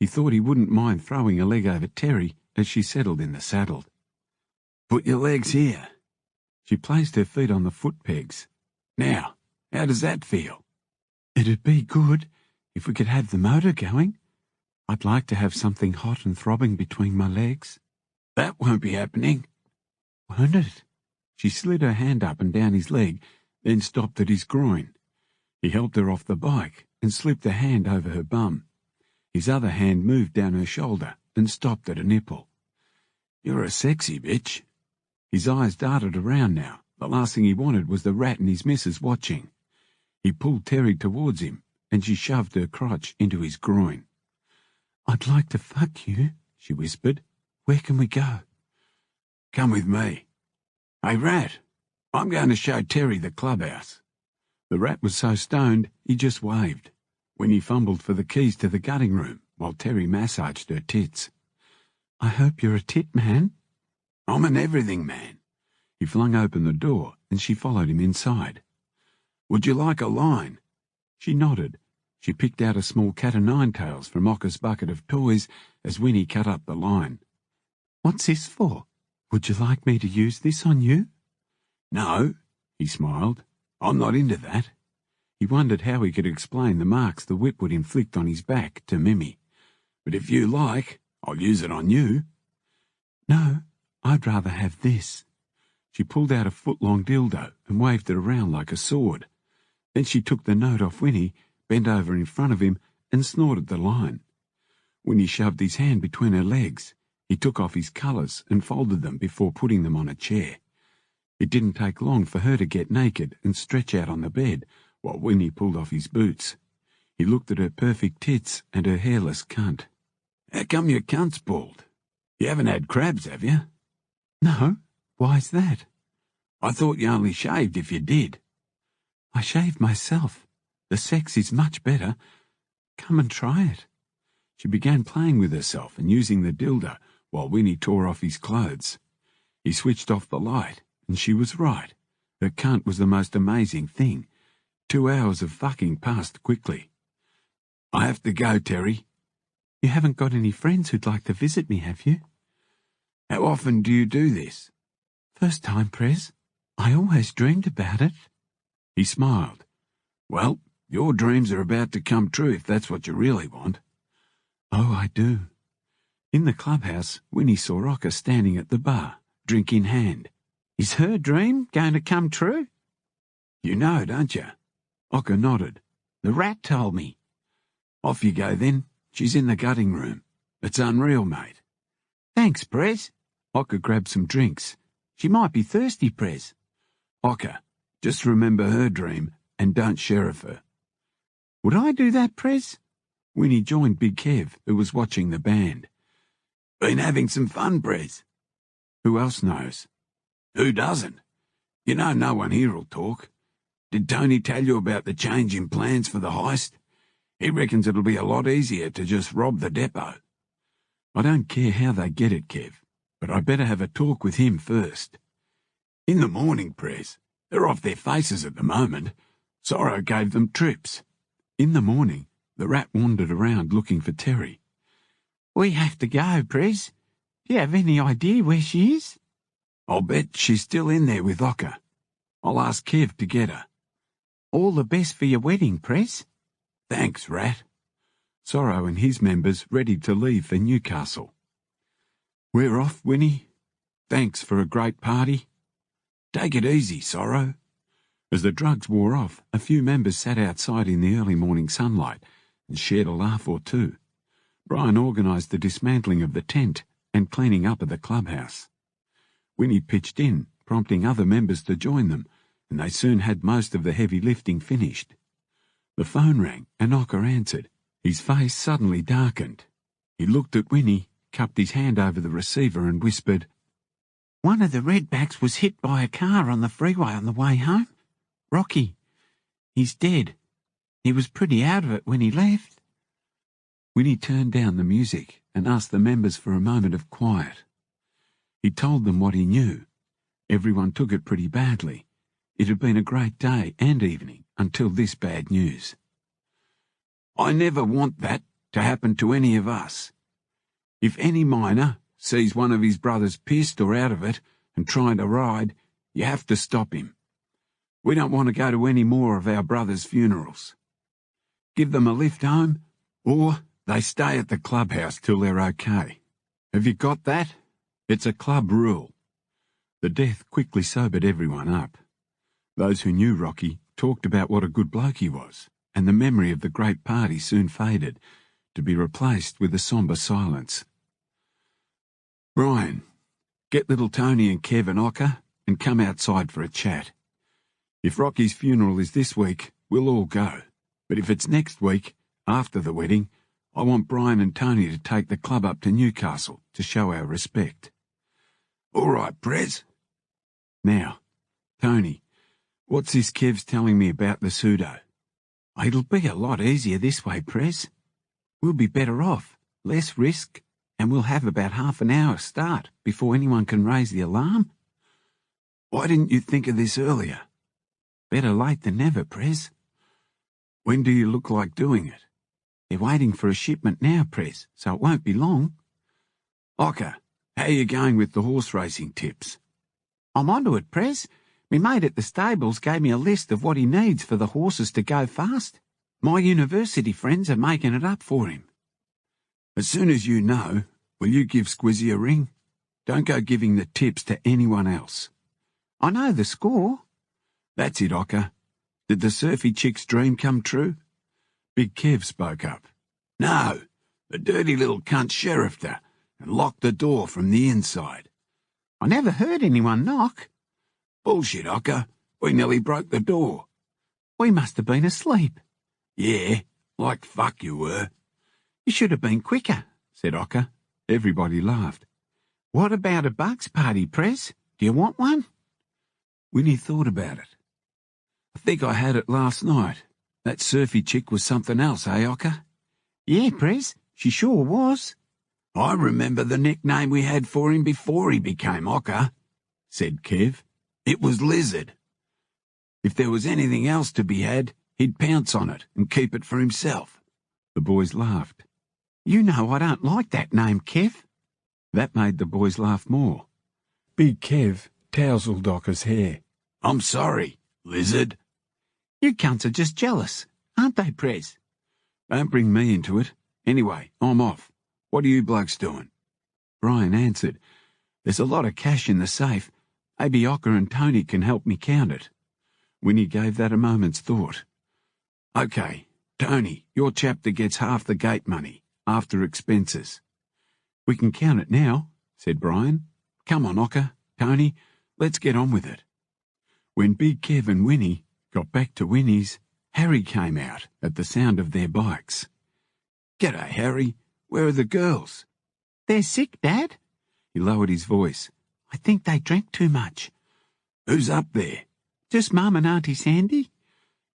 He thought he wouldn't mind throwing a leg over Terry as she settled in the saddle. Put your legs here. She placed her feet on the foot pegs. Now, how does that feel? It'd be good if we could have the motor going. I'd like to have something hot and throbbing between my legs. That won't be happening. Won't it? She slid her hand up and down his leg, then stopped at his groin. He helped her off the bike and slipped a hand over her bum. His other hand moved down her shoulder and stopped at a nipple. You're a sexy bitch. His eyes darted around now. The last thing he wanted was the rat and his missus watching. He pulled Terry towards him, and she shoved her crotch into his groin. I'd like to fuck you, she whispered. Where can we go? Come with me. Hey, rat, I'm going to show Terry the clubhouse. The rat was so stoned he just waved. Winnie fumbled for the keys to the gutting room while Terry massaged her tits. I hope you're a tit man. I'm an everything man. He flung open the door and she followed him inside. Would you like a line? She nodded. She picked out a small cat-o'-nine-tails from Ocker's bucket of toys as Winnie cut up the line. What's this for? Would you like me to use this on you? No, he smiled. I'm not into that. He wondered how he could explain the marks the whip would inflict on his back to Mimi. But if you like, I'll use it on you. No, I'd rather have this. She pulled out a foot-long dildo and waved it around like a sword. Then she took the note off Winnie, bent over in front of him, and snorted the line. Winnie shoved his hand between her legs. He took off his colours and folded them before putting them on a chair. It didn't take long for her to get naked and stretch out on the bed while Winnie pulled off his boots. He looked at her perfect tits and her hairless cunt. How come your cunt's bald? You haven't had crabs, have you? No. Why's that? I thought you only shaved if you did. I shave myself. The sex is much better. Come and try it. She began playing with herself and using the dildo while Winnie tore off his clothes. He switched off the light, and she was right. Her cunt was the most amazing thing. 2 hours of fucking passed quickly. I have to go, Terry. You haven't got any friends who'd like to visit me, have you? How often do you do this? First time, Prez. I always dreamed about it. He smiled. Well, your dreams are about to come true if that's what you really want. Oh, I do. In the clubhouse, Winnie saw Ocker standing at the bar, drink in hand. Is her dream going to come true? You know, don't you? Ocker nodded. The rat told me. Off you go then. She's in the gutting room. It's unreal, mate. Thanks, Prez. Ocker grabbed some drinks. She might be thirsty, Prez. Ocker, just remember her dream and don't sheriff her. Would I do that, Prez? Winnie joined Big Kev, who was watching the band. Been having some fun, Prez. Who else knows? Who doesn't? You know no one here'll talk. Did Tony tell you about the change in plans for the heist? He reckons it'll be a lot easier to just rob the depot. I don't care how they get it, Kev, but I better have a talk with him first. In the morning, Prez. They're off their faces at the moment. Sorrow gave them trips. In the morning, the rat wandered around looking for Terry. We have to go, Prez. Do you have any idea where she is? I'll bet she's still in there with Ocker. I'll ask Kev to get her. All the best for your wedding, Prez. Thanks, Rat. Sorrow and his members ready to leave for Newcastle. We're off, Winnie. Thanks for a great party. Take it easy, Sorrow. As the drugs wore off, a few members sat outside in the early morning sunlight and shared a laugh or two. Brian organised the dismantling of the tent and cleaning up of the clubhouse. Winnie pitched in, prompting other members to join them, and they soon had most of the heavy lifting finished. The phone rang and Ocker answered. His face suddenly darkened. He looked at Winnie, cupped his hand over the receiver and whispered, "One of the redbacks was hit by a car on the freeway on the way home. Rocky. He's dead. He was pretty out of it when he left." Winnie turned down the music and asked the members for a moment of quiet. He told them what he knew. Everyone took it pretty badly. It had been a great day and evening until this bad news. "I never want that to happen to any of us. If any miner sees one of his brothers pissed or out of it and trying to ride, you have to stop him. We don't want to go to any more of our brothers' funerals. Give them a lift home, or they stay at the clubhouse till they're okay. Have you got that? It's a club rule." The death quickly sobered everyone up. Those who knew Rocky talked about what a good bloke he was, and the memory of the great party soon faded, to be replaced with a sombre silence. "Brian, get little Tony and Kev and Ocker and come outside for a chat. If Rocky's funeral is this week, we'll all go. But if it's next week, after the wedding, I want Brian and Tony to take the club up to Newcastle to show our respect." "All right, Prez." "Now, Tony, what's this Kev's telling me about the pseudo?" "It'll be a lot easier this way, Prez. We'll be better off, less risk, and we'll have about half an hour start before anyone can raise the alarm." "Why didn't you think of this earlier?" "Better late than never, Prez." "When do you look like doing it?" "They're waiting for a shipment now, Prez, so it won't be long." "Ocker, how are you going with the horse racing tips?" "I'm onto it, Prez. Me mate at the stables gave me a list of what he needs for the horses to go fast. My university friends are making it up for him." "As soon as you know, will you give Squizzy a ring? Don't go giving the tips to anyone else." "I know the score." "That's it, Ocker. Did the surfy chick's dream come true?" Big Kev spoke up. "No, the dirty little cunt sheriffed her and locked the door from the inside." "I never heard anyone knock." "Bullshit, Ocker. We nearly broke the door." "We must have been asleep." "Yeah, like fuck you were." "You should have been quicker," said Ocker. Everybody laughed. "What about a bucks party, Prez? Do you want one?" Winnie thought about it. "I think I had it last night. That surfy chick was something else, eh, Ocker?" "Yeah, Prez, she sure was." "I remember the nickname we had for him before he became Ocker," said Kev. "It was Lizard. If there was anything else to be had, he'd pounce on it and keep it for himself." The boys laughed. "You know I don't like that name, Kev." That made the boys laugh more. Big Kev tousled Ocker's hair. "I'm sorry, Lizard." "You cunts are just jealous, aren't they, Prez?" "Don't bring me into it. Anyway, I'm off. What are you blokes doing?" Brian answered, "There's a lot of cash in the safe. Maybe Ocker and Tony can help me count it." Winnie gave that a moment's thought. "Okay, Tony, you're chap that gets half the gate money, after expenses." "We can count it now," said Brian. "Come on, Ocker, Tony, let's get on with it." When Big Kev and Winnie got back to Winnie's, Harry came out at the sound of their bikes. "G'day, Harry. Where are the girls?" "They're sick, Dad." He lowered his voice. "I think they drank too much." "Who's up there?" "Just Mum and Auntie Sandy."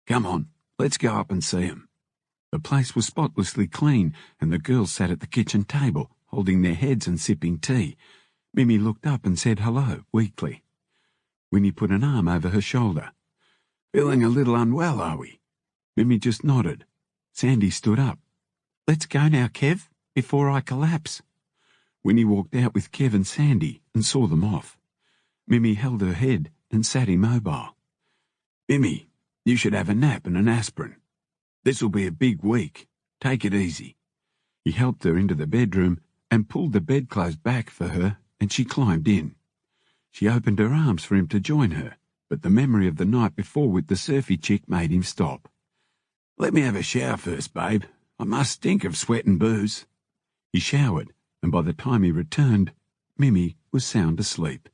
"Come on, let's go up and see 'em." The place was spotlessly clean, and the girls sat at the kitchen table, holding their heads and sipping tea. Mimi looked up and said hello, weakly. Winnie put an arm over her shoulder. "Feeling a little unwell, are we?" Mimi just nodded. Sandy stood up. "Let's go now, Kev, before I collapse." Winnie walked out with Kev and Sandy and saw them off. Mimi held her head and sat immobile. "Mimi, you should have a nap and an aspirin. This'll be a big week. Take it easy." He helped her into the bedroom and pulled the bedclothes back for her, and she climbed in. She opened her arms for him to join her, but the memory of the night before with the surfy chick made him stop. "Let me have a shower first, babe. I must stink of sweat and booze." He showered, and by the time he returned, Mimi was sound asleep.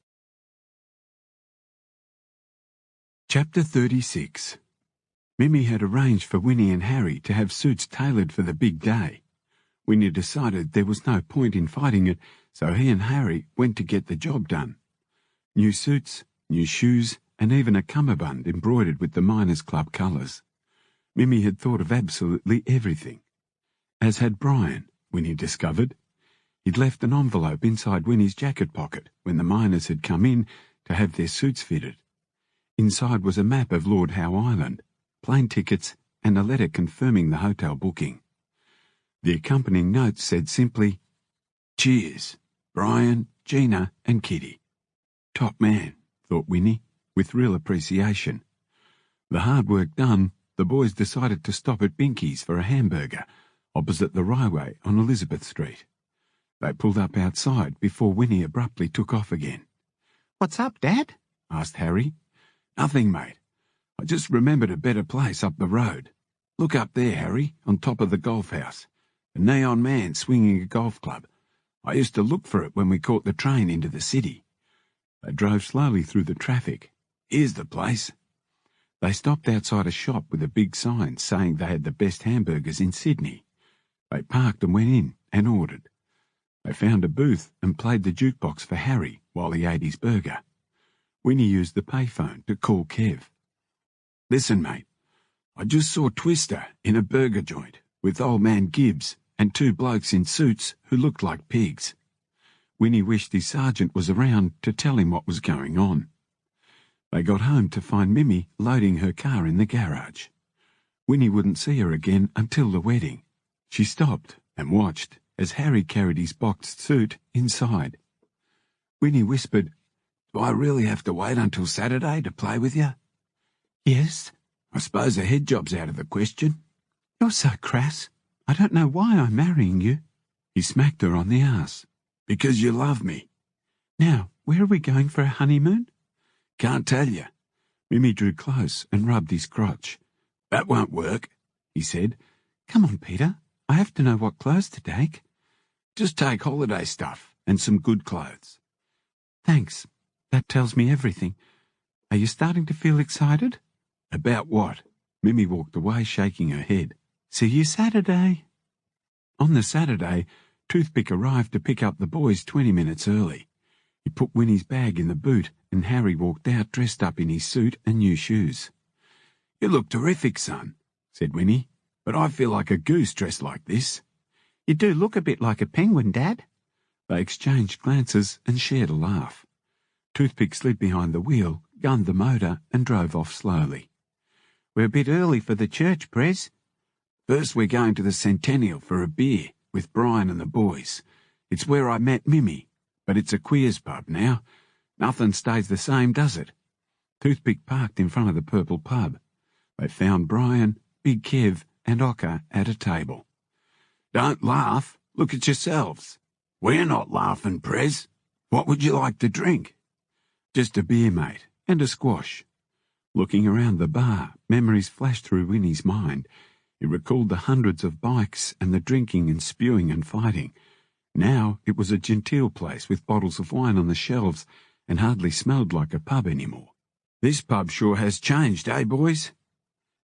Chapter 36. Mimi had arranged for Winnie and Harry to have suits tailored for the big day. Winnie decided there was no point in fighting it, so he and Harry went to get the job done. New suits, new shoes, and even a cummerbund embroidered with the Miners' Club colours. Mimi had thought of absolutely everything. As had Brian, Winnie discovered. He'd left an envelope inside Winnie's jacket pocket when the miners had come in to have their suits fitted. Inside was a map of Lord Howe Island, plane tickets, and a letter confirming the hotel booking. The accompanying note said simply, "Cheers, Brian, Gina, and Kitty." Top man, thought Winnie, with real appreciation. The hard work done, the boys decided to stop at Binky's for a hamburger, opposite the Railway on Elizabeth Street. They pulled up outside before Winnie abruptly took off again. "What's up, Dad?" asked Harry. "Nothing, mate. I just remembered a better place up the road. Look up there, Harry, on top of the golf house. A neon man swinging a golf club. I used to look for it when we caught the train into the city." They drove slowly through the traffic. "Here's the place." They stopped outside a shop with a big sign saying they had the best hamburgers in Sydney. They parked and went in and ordered. They found a booth and played the jukebox for Harry while he ate his burger. Winnie used the payphone to call Kev. "Listen, mate, I just saw Twister in a burger joint with old man Gibbs and two blokes in suits who looked like pigs." Winnie wished his sergeant was around to tell him what was going on. They got home to find Mimi loading her car in the garage. Winnie wouldn't see her again until the wedding. She stopped and watched as Harry carried his boxed suit inside. Winnie whispered, "Do I really have to wait until Saturday to play with you?" "Yes." "I suppose a head job's out of the question." "You're so crass. I don't know why I'm marrying you." He smacked her on the arse. "Because you love me." "Now, where are we going for a honeymoon?" "Can't tell you." Mimi drew close and rubbed his crotch. "That won't work," he said. "Come on, Peter. I have to know what clothes to take." "Just take holiday stuff and some good clothes." "Thanks. That tells me everything. Are you starting to feel excited?" "About what?" Mimi walked away, shaking her head. "See you Saturday." On the Saturday, Toothpick arrived to pick up the boys 20 minutes early. He put Winnie's bag in the boot and Harry walked out dressed up in his suit and new shoes. "You look terrific, son," said Winnie, "but I feel like a goose dressed like this." "You do look a bit like a penguin, Dad." They exchanged glances and shared a laugh. Toothpick slid behind the wheel, gunned the motor and drove off slowly. "We're a bit early for the church, Prez." "First we're going to the Centennial for a beer with Brian and the boys. It's where I met Mimi, but it's a queers pub now. Nothing stays the same, does it?" Toothpick parked in front of the purple pub. They found Brian, Big Kev and Ocker at a table. "Don't laugh. Look at yourselves." "We're not laughing, Prez. What would you like to drink?" "Just a beer, mate, and a squash." Looking around the bar, memories flashed through Winnie's mind. He recalled the hundreds of bikes and the drinking and spewing and fighting. Now it was a genteel place with bottles of wine on the shelves and hardly smelled like a pub anymore. "This pub sure has changed, eh, boys?"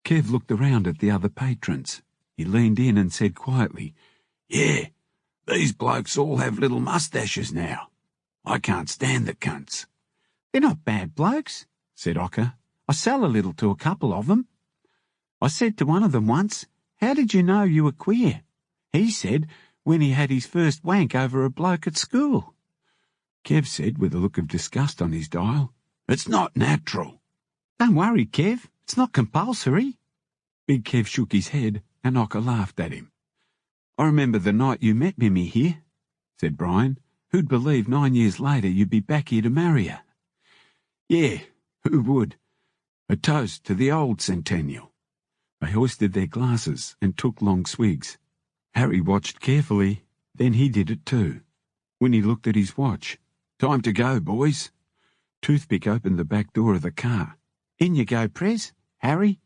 Kev looked around at the other patrons. He leaned in and said quietly, "Yeah, these blokes all have little mustaches now. I can't stand the cunts." "They're not bad blokes," said Ocker. "I sell a little to a couple of them. I said to one of them once, 'How did you know you were queer?' He said, 'When he had his first wank over a bloke at school.'" Kev said with a look of disgust on his dial, "It's not natural." "Don't worry, Kev. It's not compulsory." Big Kev shook his head and Ocker laughed at him. "I remember the night you met Mimi here," said Brian. "Who'd believe 9 years later you'd be back here to marry her?" "Yeah, who would? A toast to the old Centennial." They hoisted their glasses and took long swigs. Harry watched carefully, then he did it too. Winnie looked at his watch. "Time to go, boys." Toothpick opened the back door of the car. "In you go, Prez. Harry."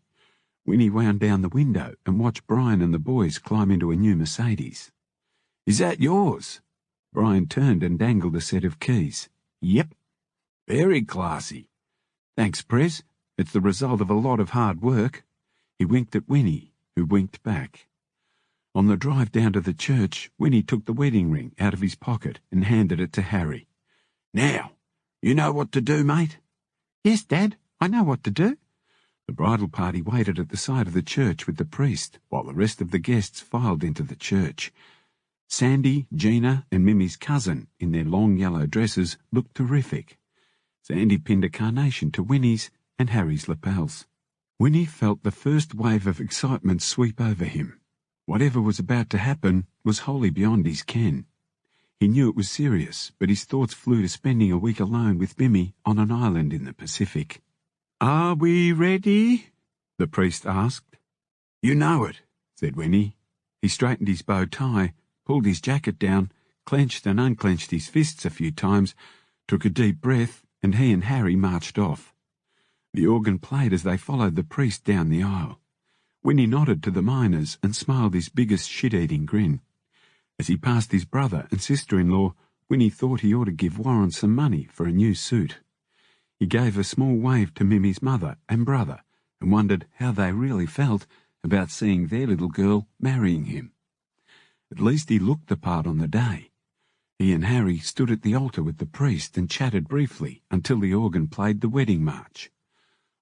Winnie wound down the window and watched Brian and the boys climb into a new Mercedes. "Is that yours?" Brian turned and dangled a set of keys. "Yep." "Very classy." "Thanks, Prez. It's the result of a lot of hard work." He winked at Winnie, who winked back. On the drive down to the church, Winnie took the wedding ring out of his pocket and handed it to Harry. Now, you know what to do, mate? Yes, Dad, I know what to do. The bridal party waited at the side of the church with the priest, while the rest of the guests filed into the church. Sandy, Gina, and Mimi's cousin, in their long yellow dresses, looked terrific. Sandy pinned a carnation to Winnie's and Harry's lapels. Winnie felt the first wave of excitement sweep over him. Whatever was about to happen was wholly beyond his ken. He knew it was serious, but his thoughts flew to spending a week alone with Mimi on an island in the Pacific. "Are we ready?" the priest asked. You know it, said Winnie. He straightened his bow tie, pulled his jacket down, clenched and unclenched his fists a few times, took a deep breath, and he and Harry marched off. The organ played as they followed the priest down the aisle. Winnie nodded to the miners and smiled his biggest shit-eating grin. As he passed his brother and sister-in-law, Winnie thought he ought to give Warren some money for a new suit. He gave a small wave to Mimi's mother and brother and wondered how they really felt about seeing their little girl marrying him. At least he looked the part on the day. He and Harry stood at the altar with the priest and chatted briefly until the organ played the wedding march.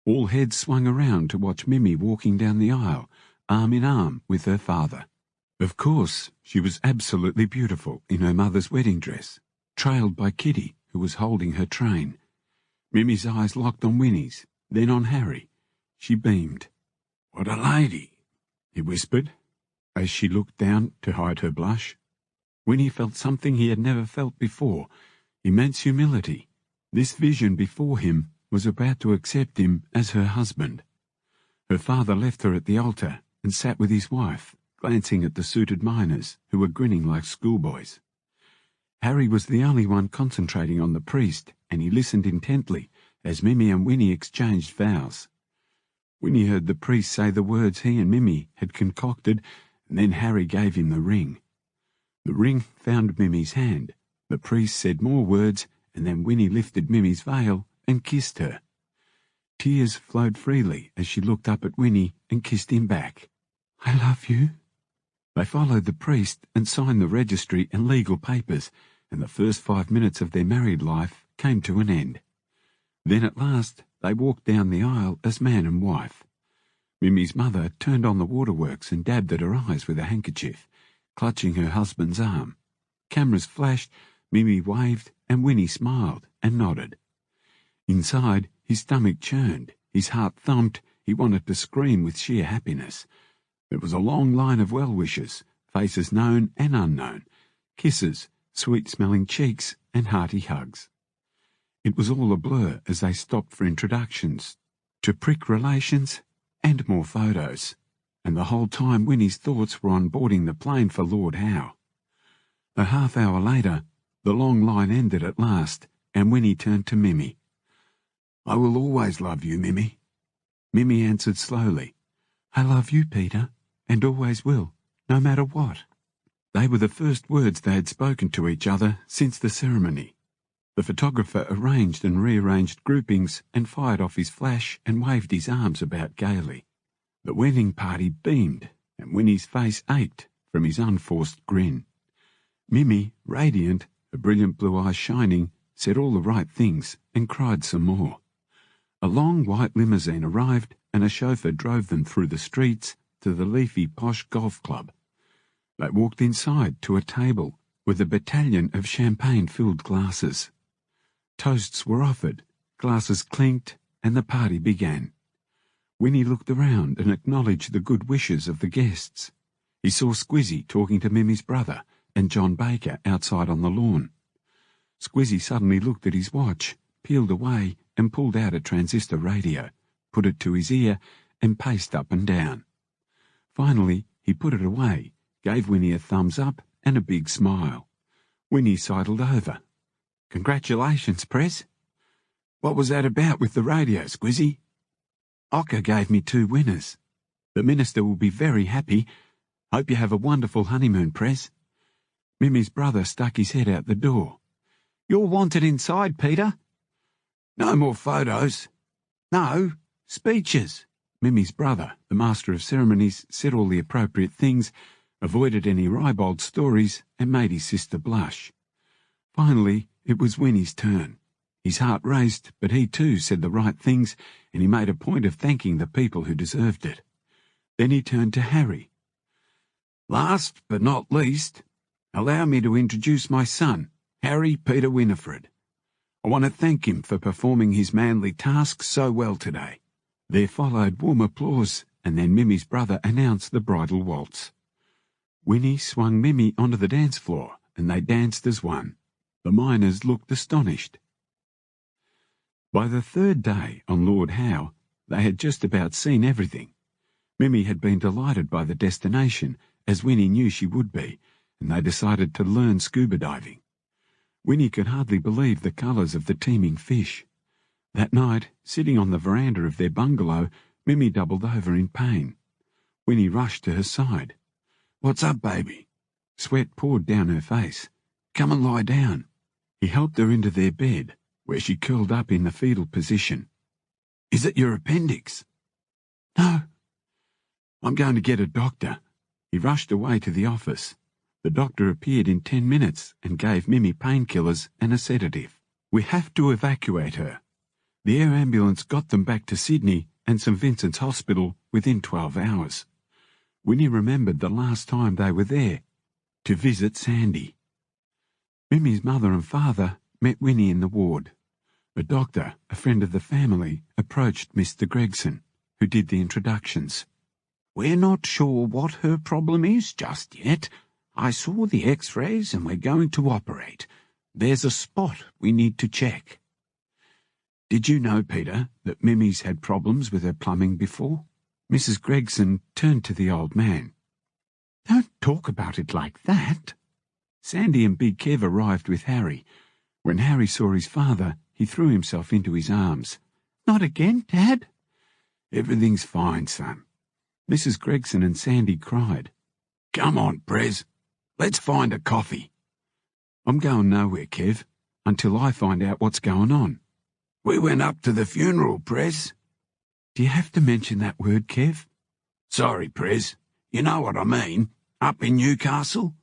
All heads swung around to watch Mimi walking down the aisle, arm in arm with her father. Of course, she was absolutely beautiful in her mother's wedding dress, trailed by Kitty, who was holding her train. Mimi's eyes locked on Winnie's, then on Harry. She beamed. "What a lady," he whispered, as she looked down to hide her blush. Winnie felt something he had never felt before, immense humility. This vision before him was about to accept him as her husband. Her father left her at the altar and sat with his wife, glancing at the suited miners, who were grinning like schoolboys. Harry was the only one concentrating on the priest, and he listened intently as Mimi and Winnie exchanged vows. Winnie heard the priest say the words he and Mimi had concocted, and then Harry gave him the ring. The ring found Mimi's hand. The priest said more words, and then Winnie lifted Mimi's veil and kissed her. Tears flowed freely as she looked up at Winnie and kissed him back. "I love you." They followed the priest and signed the registry and legal papers, and the first 5 minutes of their married life came to an end. Then at last they walked down the aisle as man and wife. Mimi's mother turned on the waterworks and dabbed at her eyes with a handkerchief, clutching her husband's arm. Cameras flashed, Mimi waved, and Winnie smiled and nodded. Inside, his stomach churned, his heart thumped, he wanted to scream with sheer happiness. There was a long line of well-wishers, faces known and unknown, kisses, sweet-smelling cheeks, and hearty hugs. It was all a blur as they stopped for introductions, to prick relations, and more photos, and the whole time Winnie's thoughts were on boarding the plane for Lord Howe. A half hour later, the long line ended at last, and Winnie turned to Mimi. "I will always love you, Mimi." Mimi answered slowly, "I love you, Peter, and always will, no matter what." They were the first words they had spoken to each other since the ceremony. The photographer arranged and rearranged groupings and fired off his flash and waved his arms about gaily. The wedding party beamed, and Winnie's face ached from his unforced grin. Mimi, radiant, her brilliant blue eyes shining, said all the right things and cried some more. A long white limousine arrived, and a chauffeur drove them through the streets to the leafy posh golf club. They walked inside to a table with a battalion of champagne-filled glasses. Toasts were offered, glasses clinked, and the party began. Winnie looked around and acknowledged the good wishes of the guests. He saw Squizzy talking to Mimi's brother and John Baker outside on the lawn. Squizzy suddenly looked at his watch, peeled away, and pulled out a transistor radio, put it to his ear, and paced up and down. Finally, he put it away, gave Winnie a thumbs up and a big smile. Winnie sidled over. "Congratulations, Prez." "What was that about with the radio, Squizzy?" "Ocker gave me 2 winners. The minister will be very happy. Hope you have a wonderful honeymoon, Prez." Mimi's brother stuck his head out the door. "You're wanted inside, Peter." "No more photos." "No, speeches." Mimi's brother, the master of ceremonies, said all the appropriate things, avoided any ribald stories, and made his sister blush. Finally, it was Winnie's turn. His heart raced, but he too said the right things, and he made a point of thanking the people who deserved it. Then he turned to Harry. "Last but not least, allow me to introduce my son, Harry Peter Winifred. I want to thank him for performing his manly task so well today." There followed warm applause, and then Mimi's brother announced the bridal waltz. Winnie swung Mimi onto the dance floor, and they danced as one. The miners looked astonished. By the third day on Lord Howe, they had just about seen everything. Mimi had been delighted by the destination, as Winnie knew she would be, and they decided to learn scuba diving. Winnie could hardly believe the colours of the teeming fish. That night, sitting on the veranda of their bungalow, Mimi doubled over in pain. Winnie rushed to her side. "What's up, baby?" Sweat poured down her face. "Come and lie down." He helped her into their bed, where she curled up in the fetal position. "Is it your appendix?" "No." "I'm going to get a doctor." He rushed away to the office. The doctor appeared in 10 minutes and gave Mimi painkillers and a sedative. "We have to evacuate her." The air ambulance got them back to Sydney and St Vincent's Hospital within 12 hours. Winnie remembered the last time they were there, to visit Sandy. Mimi's mother and father met Winnie in the ward. A doctor, a friend of the family, approached Mr Gregson, who did the introductions. "We're not sure what her problem is just yet. I saw the x-rays and we're going to operate. There's a spot we need to check." "Did you know, Peter, that Mimi's had problems with her plumbing before?" Mrs Gregson turned to the old man. "Don't talk about it like that." Sandy and Big Kev arrived with Harry. When Harry saw his father, he threw himself into his arms. "Not again, Dad?" "Everything's fine, son." Mrs Gregson and Sandy cried. "Come on, Prez. Let's find a coffee." "I'm going nowhere, Kev, until I find out what's going on." "We went up to the funeral, Prez." "Do you have to mention that word, Kev?" "Sorry, Prez. You know what I mean. Up in Newcastle."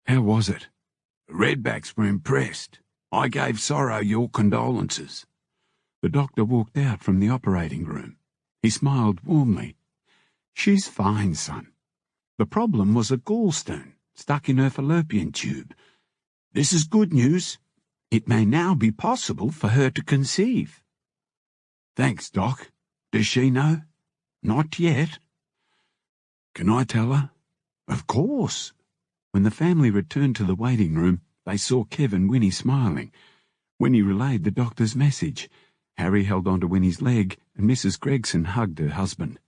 "How was it?" "The Redbacks were impressed. I gave Sorrow your condolences." The doctor walked out from the operating room. He smiled warmly. "She's fine, son. The problem was a gallstone stuck in her fallopian tube. This is good news. It may now be possible for her to conceive." "Thanks, Doc. Does she know?" "Not yet." "Can I tell her?" "Of course." When the family returned to the waiting room, they saw Kev and Winnie smiling. Winnie relayed the doctor's message. Harry held onto Winnie's leg, and Mrs Gregson hugged her husband.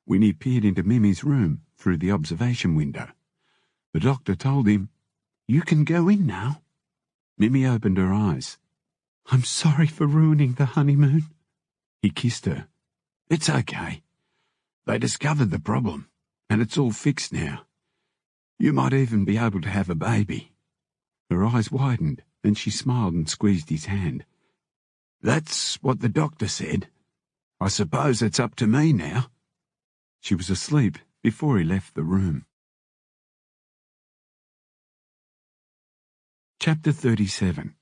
Winnie peered into Mimi's room through the observation window. The doctor told him, "You can go in now." Mimi opened her eyes. "I'm sorry for ruining the honeymoon." He kissed her. "It's okay. They discovered the problem, and it's all fixed now. You might even be able to have a baby." Her eyes widened, then she smiled and squeezed his hand. "That's what the doctor said. I suppose it's up to me now." She was asleep before he left the room. Chapter 37.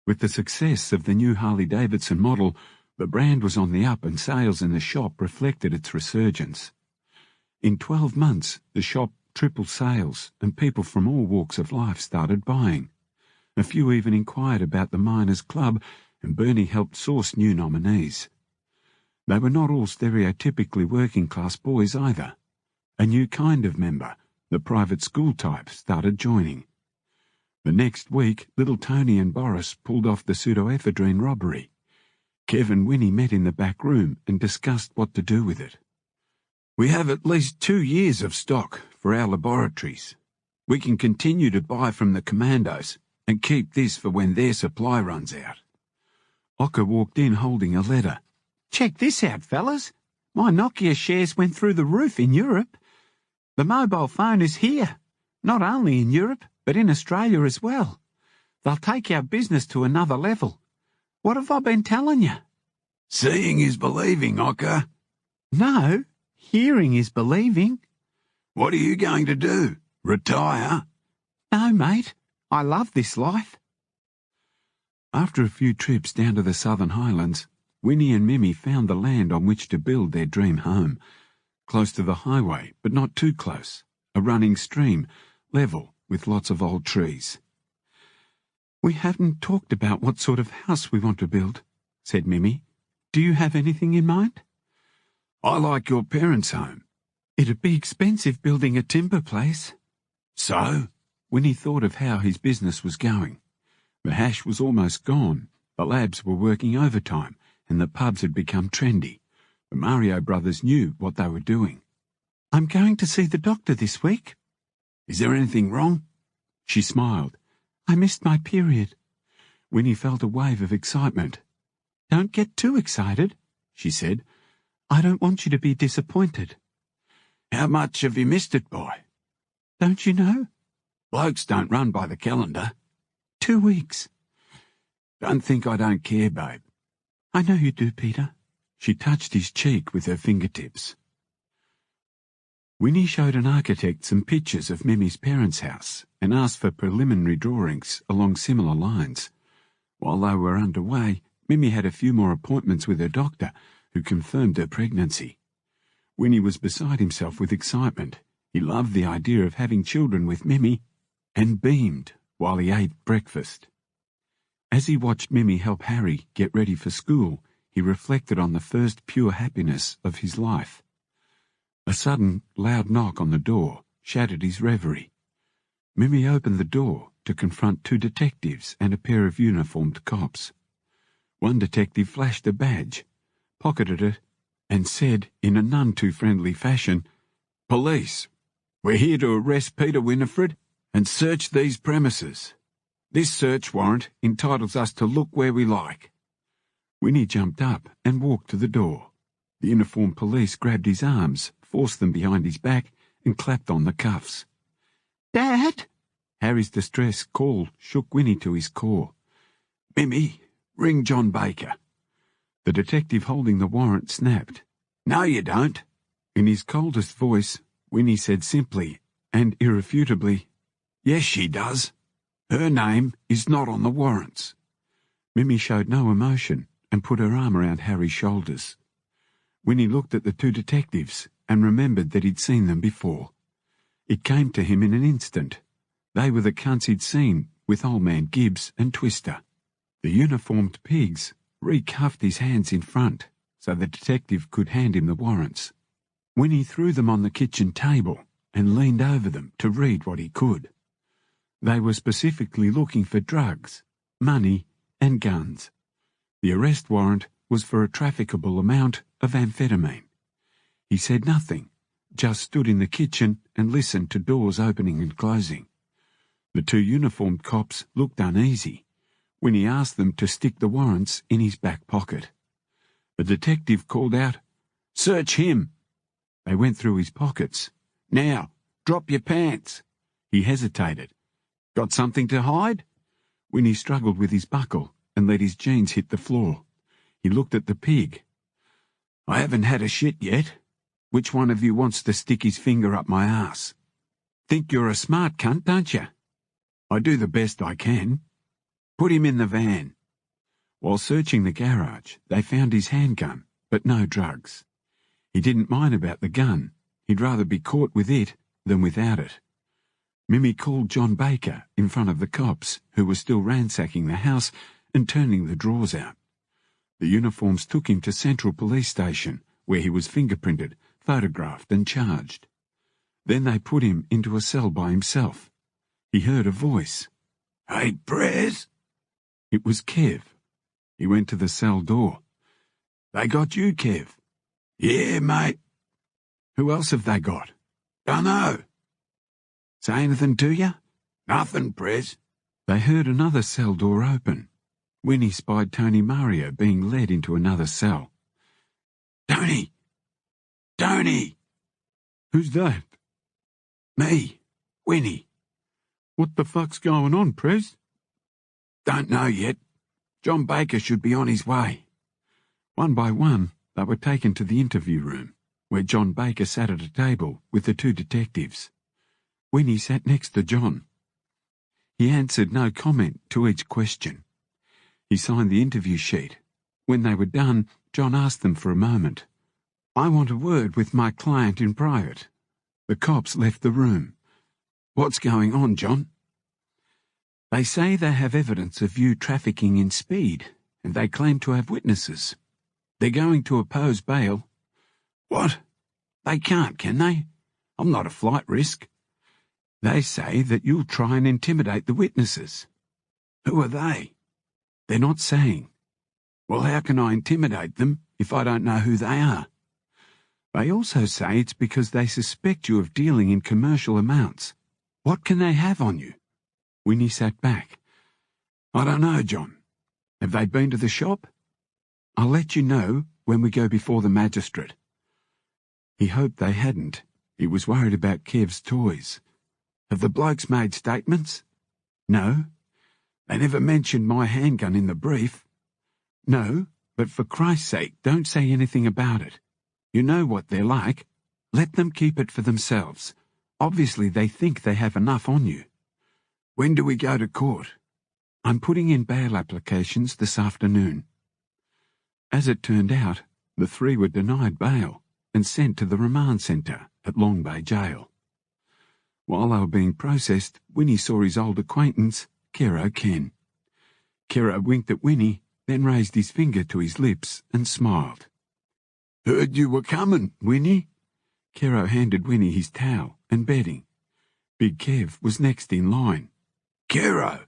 With the success of the new Harley-Davidson model, the brand was on the up and sales in the shop reflected its resurgence. In 12 months, the shop tripled sales and people from all walks of life started buying. A few even inquired about the Miners' Club, and Bernie helped source new nominees. They were not all stereotypically working-class boys either. A new kind of member, the private school type, started joining. The next week, little Tony and Boris pulled off the pseudoephedrine robbery. Kev and Winnie met in the back room and discussed what to do with it. "We have at least 2 years of stock for our laboratories. We can continue to buy from the commandos and keep this for when their supply runs out." Ocker walked in holding a letter. "Check this out, fellas. My Nokia shares went through the roof in Europe. The mobile phone is here, not only in Europe, but in Australia as well. They'll take our business to another level. What have I been telling you?" "Seeing is believing, Ocker." "No, hearing is believing." What are you going to do? Retire? No, mate. I love this life. After a few trips down to the Southern Highlands, Winnie and Mimi found the land on which to build their dream home. Close to the highway, but not too close. A running stream, level, with lots of old trees. We haven't talked about what sort of house we want to build, said Mimi. Do you have anything in mind? I like your parents' home. It'd be expensive building a timber place. So? Winnie thought of how his business was going. The hash was almost gone, the labs were working overtime, and the pubs had become trendy. The Mario brothers knew what they were doing. I'm going to see the doctor this week. Is there anything wrong? She smiled. I missed my period. Winnie felt a wave of excitement. Don't get too excited, she said. I don't want you to be disappointed. How much have you missed it by? Don't you know? Blokes don't run by the calendar. 2 weeks. Don't think I don't care, babe. I know you do, Peter. She touched his cheek with her fingertips. Winnie showed an architect some pictures of Mimi's parents' house and asked for preliminary drawings along similar lines. While they were underway, Mimi had a few more appointments with her doctor, who confirmed her pregnancy. Winnie was beside himself with excitement. He loved the idea of having children with Mimi, and beamed while he ate breakfast. As he watched Mimi help Harry get ready for school, he reflected on the first pure happiness of his life. A sudden, loud knock on the door shattered his reverie. Mimi opened the door to confront 2 detectives and a pair of uniformed cops. One detective flashed a badge, pocketed it, and said in a none too friendly fashion, "Police, we're here to arrest Peter Winifred and search these premises. This search warrant entitles us to look where we like." Winnie jumped up and walked to the door. The uniformed police grabbed his arms, forced them behind his back, and clapped on the cuffs. Dad! Harry's distress call shook Winnie to his core. "Mimi, ring John Baker." The detective holding the warrant snapped. "No, you don't." In his coldest voice, Winnie said simply and irrefutably, "Yes, she does. Her name is not on the warrants." Mimi showed no emotion and put her arm around Harry's shoulders. Winnie looked at the 2 detectives and remembered that he'd seen them before. It came to him in an instant. They were the cunts he'd seen with old man Gibbs and Twister. The uniformed pigs recuffed his hands in front so the detective could hand him the warrants. Winnie threw them on the kitchen table and leaned over them to read what he could. They were specifically looking for drugs, money, and guns. The arrest warrant was for a trafficable amount of amphetamine. He said nothing, just stood in the kitchen and listened to doors opening and closing. The 2 uniformed cops looked uneasy when he asked them to stick the warrants in his back pocket. The detective called out, "Search him!" They went through his pockets. "Now, drop your pants." He hesitated. "Got something to hide?" Winnie struggled with his buckle and let his jeans hit the floor. He looked at the pig. "I haven't had a shit yet. Which one of you wants to stick his finger up my ass? Think you're a smart cunt, don't you?" "I do the best I can." "Put him in the van." While searching the garage, they found his handgun, but no drugs. He didn't mind about the gun. He'd rather be caught with it than without it. Mimi called John Baker in front of the cops, who were still ransacking the house and turning the drawers out. The uniforms took him to Central Police Station, where he was fingerprinted, photographed and charged. Then they put him into a cell by himself. He heard a voice. "Hey, Prez." It was Kev. He went to the cell door. "They got you, Kev." "Yeah, mate." "Who else have they got?" "Dunno." "Say anything to you?" "Nothing, Prez." They heard another cell door open. Winnie spied Tony Mario being led into another cell. "Tony! Tony!" "Who's that?" "Me, Winnie." "What the fuck's going on, Prez?" "Don't know yet. John Baker should be on his way." One by one, they were taken to the interview room. where John Baker sat at a table with the two detectives. Winnie sat next to John. He answered no comment to each question. He signed the interview sheet. When they were done, John asked them for a moment. "I want a word with my client in private." The cops left the room. "What's going on, John?" "They say they have evidence of you trafficking in speed, and they claim to have witnesses. They're going to oppose bail." "What? They can't, can they? I'm not a flight risk." "They say that you'll try and intimidate the witnesses." "Who are they?" "They're not saying." "Well, how can I intimidate them if I don't know who they are?" "They also say it's because they suspect you of dealing in commercial amounts. What can they have on you?" Winnie sat back. "I don't know, John. Have they been to the shop?" "I'll let you know when we go before the magistrate." He hoped they hadn't. He was worried about Kev's toys. "Have the blokes made statements?" "No." "They never mentioned my handgun in the brief." "No, but for Christ's sake, don't say anything about it. You know what they're like. Let them keep it for themselves. Obviously they think they have enough on you." "When do we go to court?" "I'm putting in bail applications this afternoon." As it turned out, the three were denied bail and sent to the remand centre at Long Bay Jail. While they were being processed, Winnie saw his old acquaintance, Kero Ken. Kero winked at Winnie, then raised his finger to his lips and smiled. "Heard you were coming, Winnie." Kero handed Winnie his towel and bedding. Big Kev was next in line. "Kero,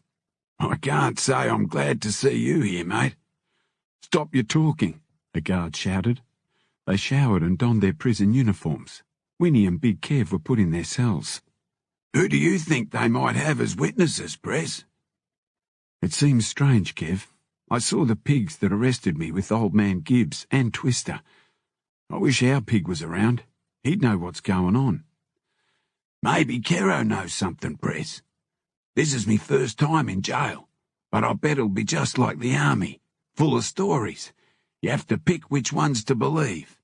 I can't say I'm glad to see you here, mate." "Stop your talking," the guard shouted. They showered and donned their prison uniforms. Winnie and Big Kev were put in their cells. "Who do you think they might have as witnesses, Prez?" "It seems strange, Kev. I saw the pigs that arrested me with Old Man Gibbs and Twister. I wish our pig was around. He'd know what's going on." "Maybe Kero knows something, Prez. This is me first time in jail, but I bet it'll be just like the army, full of stories. You have to pick which ones to believe."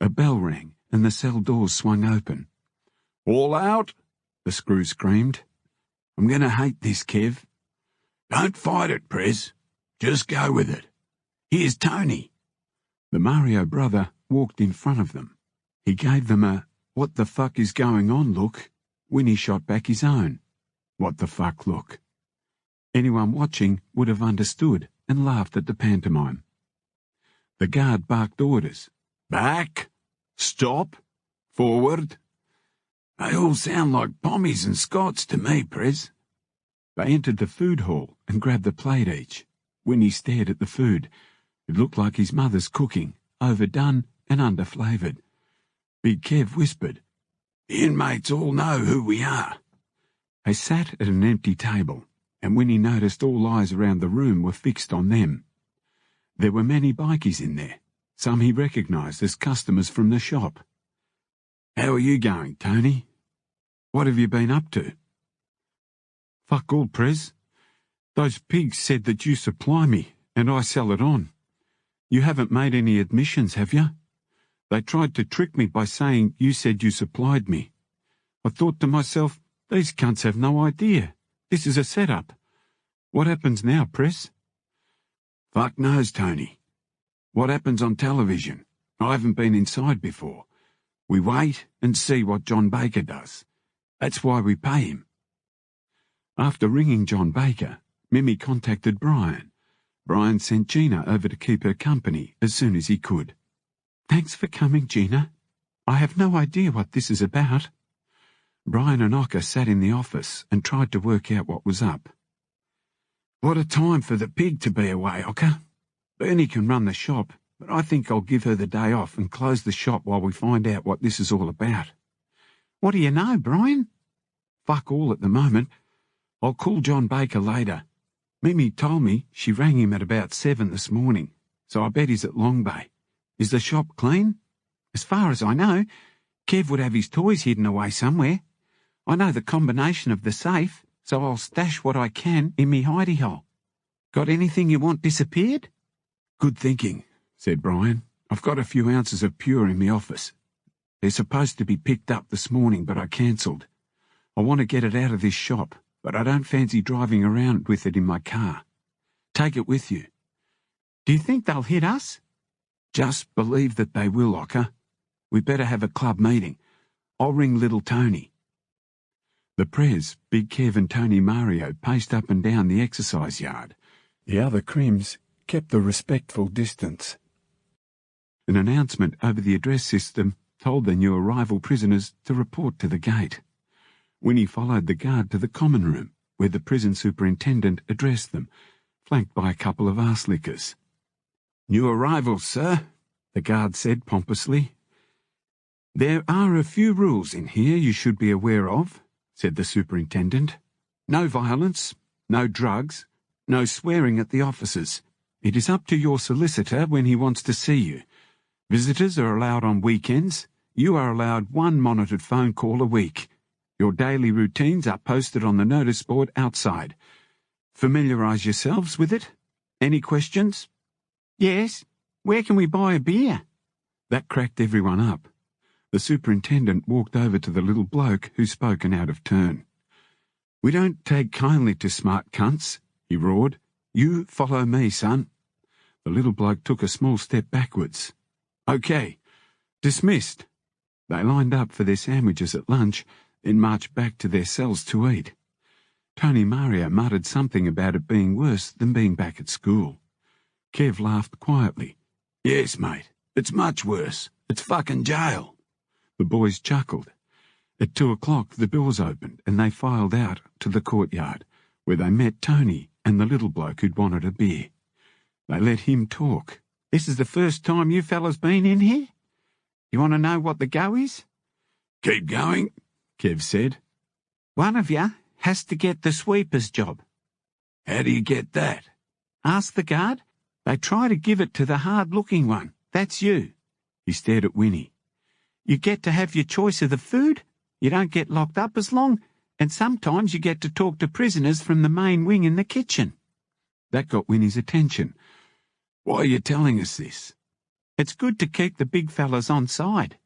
A bell rang and the cell doors swung open. "All out?" the screw screamed. "I'm going to hate this, Kev." "Don't fight it, Prez. Just go with it. Here's Tony." The Mario brother walked in front of them. He gave them a "what the fuck is going on" look. Winnie shot back his own "what the fuck" look. Anyone watching would have understood and laughed at the pantomime. The guard barked orders. "Back. Stop. Forward." They all sound like Pommies and Scots to me, Prez. They entered the food hall and grabbed a plate each. Winnie stared at the food. It looked like his mother's cooking, overdone and underflavoured. Big Kev whispered, "The inmates all know who we are." They sat at an empty table, and Winnie noticed all eyes around the room were fixed on them. There were many bikies in there, some he recognised as customers from the shop. "How are you going, Tony? What have you been up to?" "Fuck all, Prez. Those pigs said that you supply me, and I sell it on. You haven't made any admissions, have you? They tried to trick me by saying you said you supplied me. I thought to myself, these cunts have no idea. This is a setup. What happens now, Prez?" "Fuck knows, Tony. What happens on television? I haven't been inside before. We wait and see what John Baker does. That's why we pay him." After ringing John Baker, Mimi contacted Brian. Brian sent Gina over to keep her company as soon as he could. "Thanks for coming, Gina. I have no idea what this is about." Brian and Ocker sat in the office and tried to work out what was up. "What a time for the pig to be away, Ocker. Bernie can run the shop, but I think I'll give her the day off and close the shop while we find out what this is all about." "What do you know, Brian?" "Fuck all at the moment. I'll call John Baker later. Mimi told me she rang him at about 7 this morning, so I bet he's at Long Bay. Is the shop clean?" "As far as I know, Kev would have his toys hidden away somewhere. I know the combination of the safe, so I'll stash what I can in me hidey hole. Got anything you want disappeared?" "Good thinking," said Brian. "I've got a few ounces of pure in me office. They're supposed to be picked up this morning, but I cancelled. I want to get it out of this shop, but I don't fancy driving around with it in my car. Take it with you. Do you think they'll hit us? Just believe that they will, Ocker. We better have a club meeting. I'll ring little Tony. The Prez, Big Kev and Tony Mario paced up and down the exercise yard. The other crims kept a respectful distance. An announcement over the address system told the new arrival prisoners to report to the gate. Winnie followed the guard to the common room, where the prison superintendent addressed them, flanked by a couple of arse-lickers. New arrivals, sir, the guard said pompously. There are a few rules in here you should be aware of, said the superintendent. No violence, no drugs, no swearing at the officers. It is up to your solicitor when he wants to see you. Visitors are allowed on weekends. You are allowed one monitored phone call a week. Your daily routines are posted on the notice board outside. Familiarise yourselves with it. Any questions? Yes. Where can we buy a beer? That cracked everyone up. The superintendent walked over to the little bloke who spoken out of turn. We don't take kindly to smart cunts, he roared. You follow me, son. The little bloke took a small step backwards. Okay. Dismissed. They lined up for their sandwiches at lunch, then marched back to their cells to eat. Tony Mario muttered something about it being worse than being back at school. Kev laughed quietly. Yes, mate. It's much worse. It's fucking jail. The boys chuckled. At 2 o'clock the doors opened and they filed out to the courtyard, where they met Tony and the little bloke who'd wanted a beer. They let him talk. This is the first time you fellas been in here? You want to know what the go is? Keep going, Kev said. One of you has to get the sweeper's job. How do you get that? Ask the guard. They try to give it to the hard-looking one. That's you. He stared at Winnie. You get to have your choice of the food. You don't get locked up as long, and sometimes you get to talk to prisoners from the main wing in the kitchen. That got Winnie's attention. Why are you telling us this? It's good to keep the big fellas on side.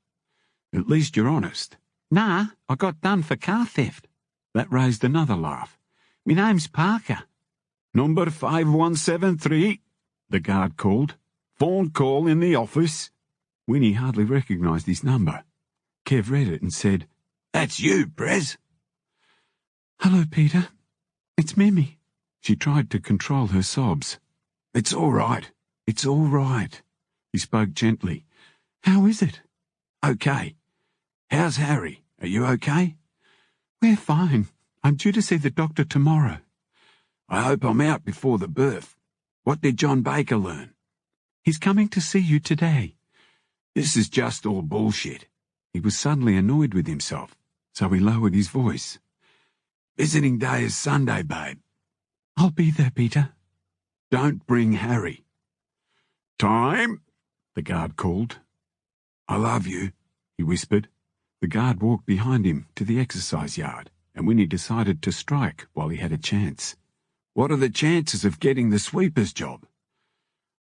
At least you're honest. Nah, I got done for car theft. That raised another laugh. Me name's Parker. Number 5173, the guard called. Phone call in the office. Winnie hardly recognised his number. Kev read it and said, That's you, Prez. Hello, Peter. It's Mimi. She tried to control her sobs. It's all right. It's all right. He spoke gently. How is it? Okay. How's Harry? Are you okay? We're fine. I'm due to see the doctor tomorrow. I hope I'm out before the birth. What did John Baker learn? He's coming to see you today. This is just all bullshit. He was suddenly annoyed with himself, so he lowered his voice. Visiting day is Sunday, babe. I'll be there, Peter. Don't bring Harry. Time, the guard called. I love you, he whispered. The guard walked behind him to the exercise yard, and Winnie decided to strike while he had a chance. What are the chances of getting the sweeper's job?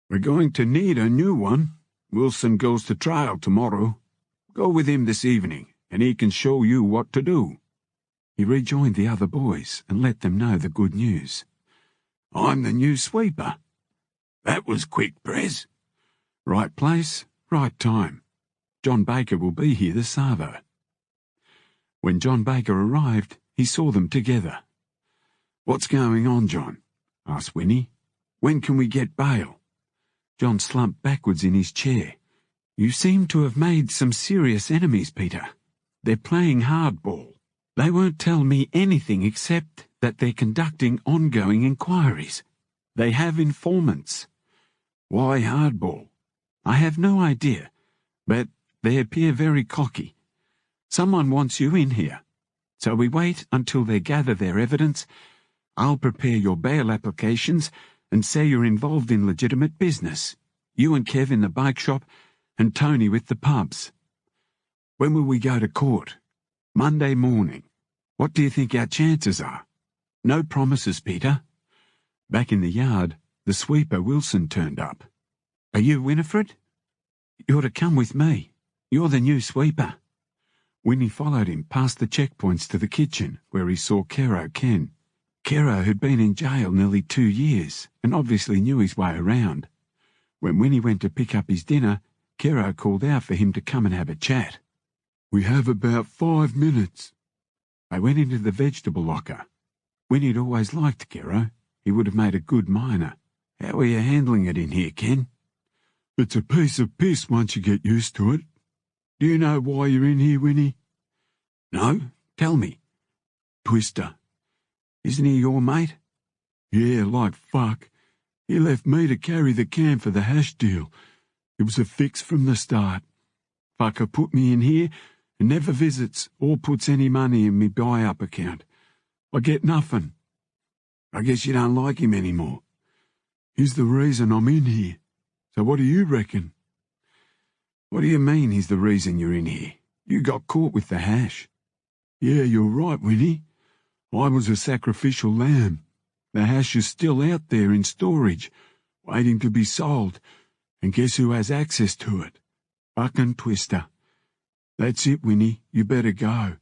We're going to need a new one. Wilson goes to trial tomorrow. Go with him this evening, and he can show you what to do. He rejoined the other boys and let them know the good news. I'm the new sweeper. That was quick, Prez. Right place, right time. John Baker will be here this Savo. When John Baker arrived, he saw them together. What's going on, John? Asked Winnie. When can we get bail? John slumped backwards in his chair. You seem to have made some serious enemies, Peter. They're playing hardball. They won't tell me anything except that they're conducting ongoing inquiries. They have informants. Why hardball? I have no idea, but they appear very cocky. Someone wants you in here. So we wait until they gather their evidence. I'll prepare your bail applications and say you're involved in legitimate business. You and Kev in the bike shop, and Tony with the pubs. When will we go to court? Monday morning. What do you think our chances are? No promises, Peter. Back in the yard, the sweeper Wilson turned up. Are you Winifred? You're to come with me. You're the new sweeper. Winnie followed him past the checkpoints to the kitchen, where he saw Kero Ken. Kero had been in jail nearly 2 years, and obviously knew his way around. When Winnie went to pick up his dinner, Kero called out for him to come and have a chat. "We have about 5 minutes." They went into the vegetable locker. Winnie'd always liked Kero. He would have made a good miner. "How are you handling it in here, Ken?" "It's a piece of piss once you get used to it. Do you know why you're in here, Winnie?" "No, tell me." "Twister. Isn't he your mate?" "Yeah, like fuck. He left me to carry the can for the hash deal. It was a fix from the start. Fucker put me in here and never visits or puts any money in me buy-up account. I get nothing. I guess you don't like him anymore. He's the reason I'm in here. So what do you reckon?" "What do you mean he's the reason you're in here? You got caught with the hash." "Yeah, you're right, Winnie. I was a sacrificial lamb. The hash is still out there in storage, waiting to be sold. And guess who has access to it? Fucking Twister. That's it, Winnie. You better go.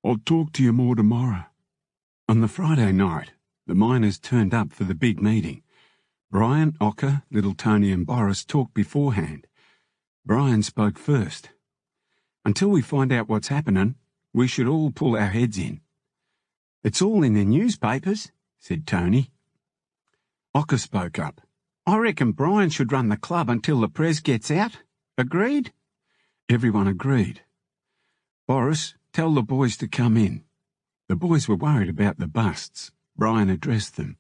I'll talk to you more tomorrow." On the Friday night, the miners turned up for the big meeting. Brian, Ocker, Little Tony and Boris talked beforehand. Brian spoke first. "Until we find out what's happening, we should all pull our heads in." "It's all in the newspapers," said Tony. Ocker spoke up. "I reckon Brian should run the club until the Prez gets out. Agreed?" Everyone agreed. "Boris, tell the boys to come in." The boys were worried about the busts. Brian addressed them.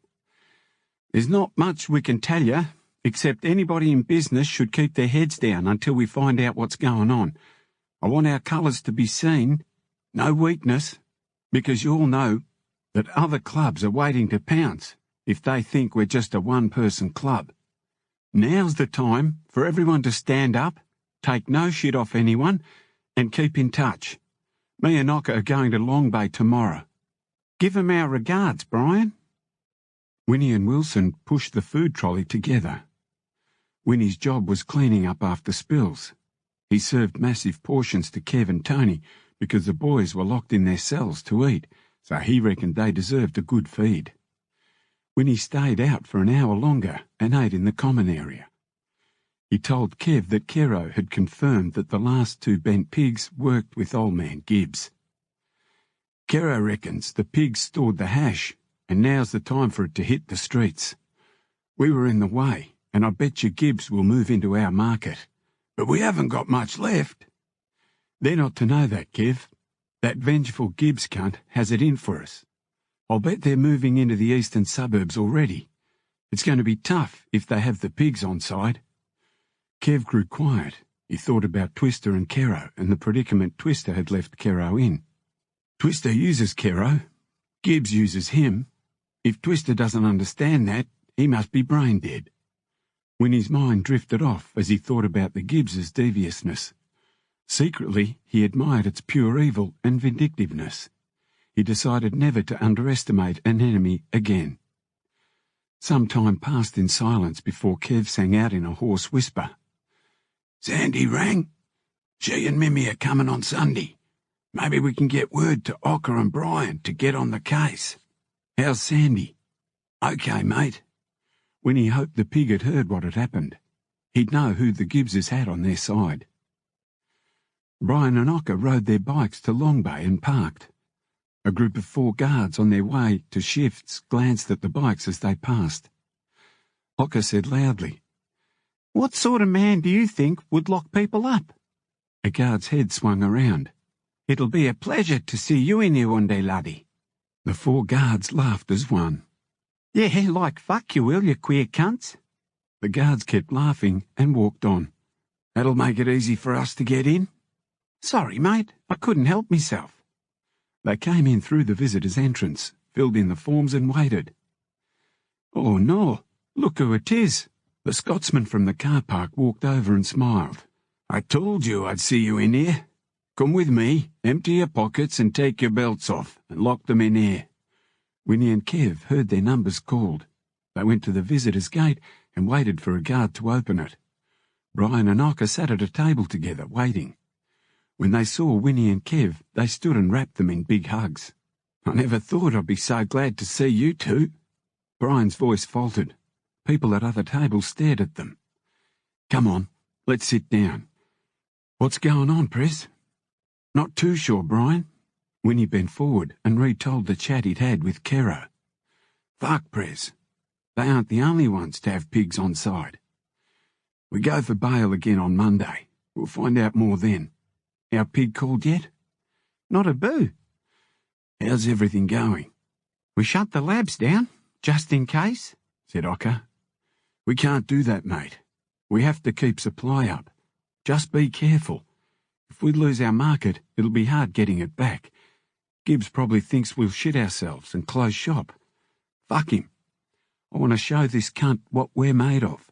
"There's not much we can tell you, except anybody in business should keep their heads down until we find out what's going on. I want our colours to be seen. No weakness, because you all know that other clubs are waiting to pounce if they think we're just a one-person club. Now's the time for everyone to stand up, take no shit off anyone, and keep in touch. Me and Ocker are going to Long Bay tomorrow. Give 'em our regards, Brian." Winnie and Wilson pushed the food trolley together. Winnie's job was cleaning up after spills. He served massive portions to Kev and Tony because the boys were locked in their cells to eat, so he reckoned they deserved a good feed. Winnie stayed out for an hour longer and ate in the common area. He told Kev that Kero had confirmed that the last 2 bent pigs worked with old man Gibbs. "Kero reckons the pigs stored the hash, and now's the time for it to hit the streets. We were in the way, and I bet you Gibbs will move into our market. But we haven't got much left." "They're not to know that, Kev. That vengeful Gibbs cunt has it in for us. I'll bet they're moving into the eastern suburbs already. It's going to be tough if they have the pigs on side." Kev grew quiet. He thought about Twister and Kero and the predicament Twister had left Kero in. Twister uses Kero. Gibbs uses him. If Twister doesn't understand that, he must be brain dead. Winnie's mind drifted off as he thought about the Gibbs' deviousness. Secretly, he admired its pure evil and vindictiveness. He decided never to underestimate an enemy again. Some time passed in silence before Kev sang out in a hoarse whisper. "Sandy rang. She and Mimi are coming on Sunday. Maybe we can get word to Ocker and Brian to get on the case. How's Sandy?" "Okay, mate." Winnie hoped the pig had heard what had happened. He'd know who the Gibbses had on their side. Brian and Ocker rode their bikes to Long Bay and parked. A group of 4 guards on their way to shifts glanced at the bikes as they passed. Ocker said loudly, "What sort of man do you think would lock people up?" A guard's head swung around. "It'll be a pleasure to see you in here one day, laddie." The 4 guards laughed as one. "Yeah, like fuck you will, you queer cunts." The guards kept laughing and walked on. "That'll make it easy for us to get in." "Sorry, mate, I couldn't help myself." They came in through the visitors' entrance, filled in the forms and waited. "Oh no, look who it is." The Scotsman from the car park walked over and smiled. "I told you I'd see you in here. Come with me, empty your pockets and take your belts off and lock them in here." Winnie and Kev heard their numbers called. They went to the visitors' gate and waited for a guard to open it. Brian and Ocker sat at a table together, waiting. When they saw Winnie and Kev, they stood and wrapped them in big hugs. "I never thought I'd be so glad to see you two." Brian's voice faltered. People at other tables stared at them. "Come on, let's sit down." "What's going on, Prez?" "Not too sure, Brian." Winnie bent forward and retold the chat he'd had with Kero. "Fuck, Prez. They aren't the only ones to have pigs on side. We go for bail again on Monday. We'll find out more then. Our pig called yet?" "Not a boo." "How's everything going?" "We shut the labs down, just in case," said Ocker. "We can't do that, mate. We have to keep supply up. Just be careful. If we lose our market, it'll be hard getting it back. Gibbs probably thinks we'll shit ourselves and close shop. Fuck him. I want to show this cunt what we're made of.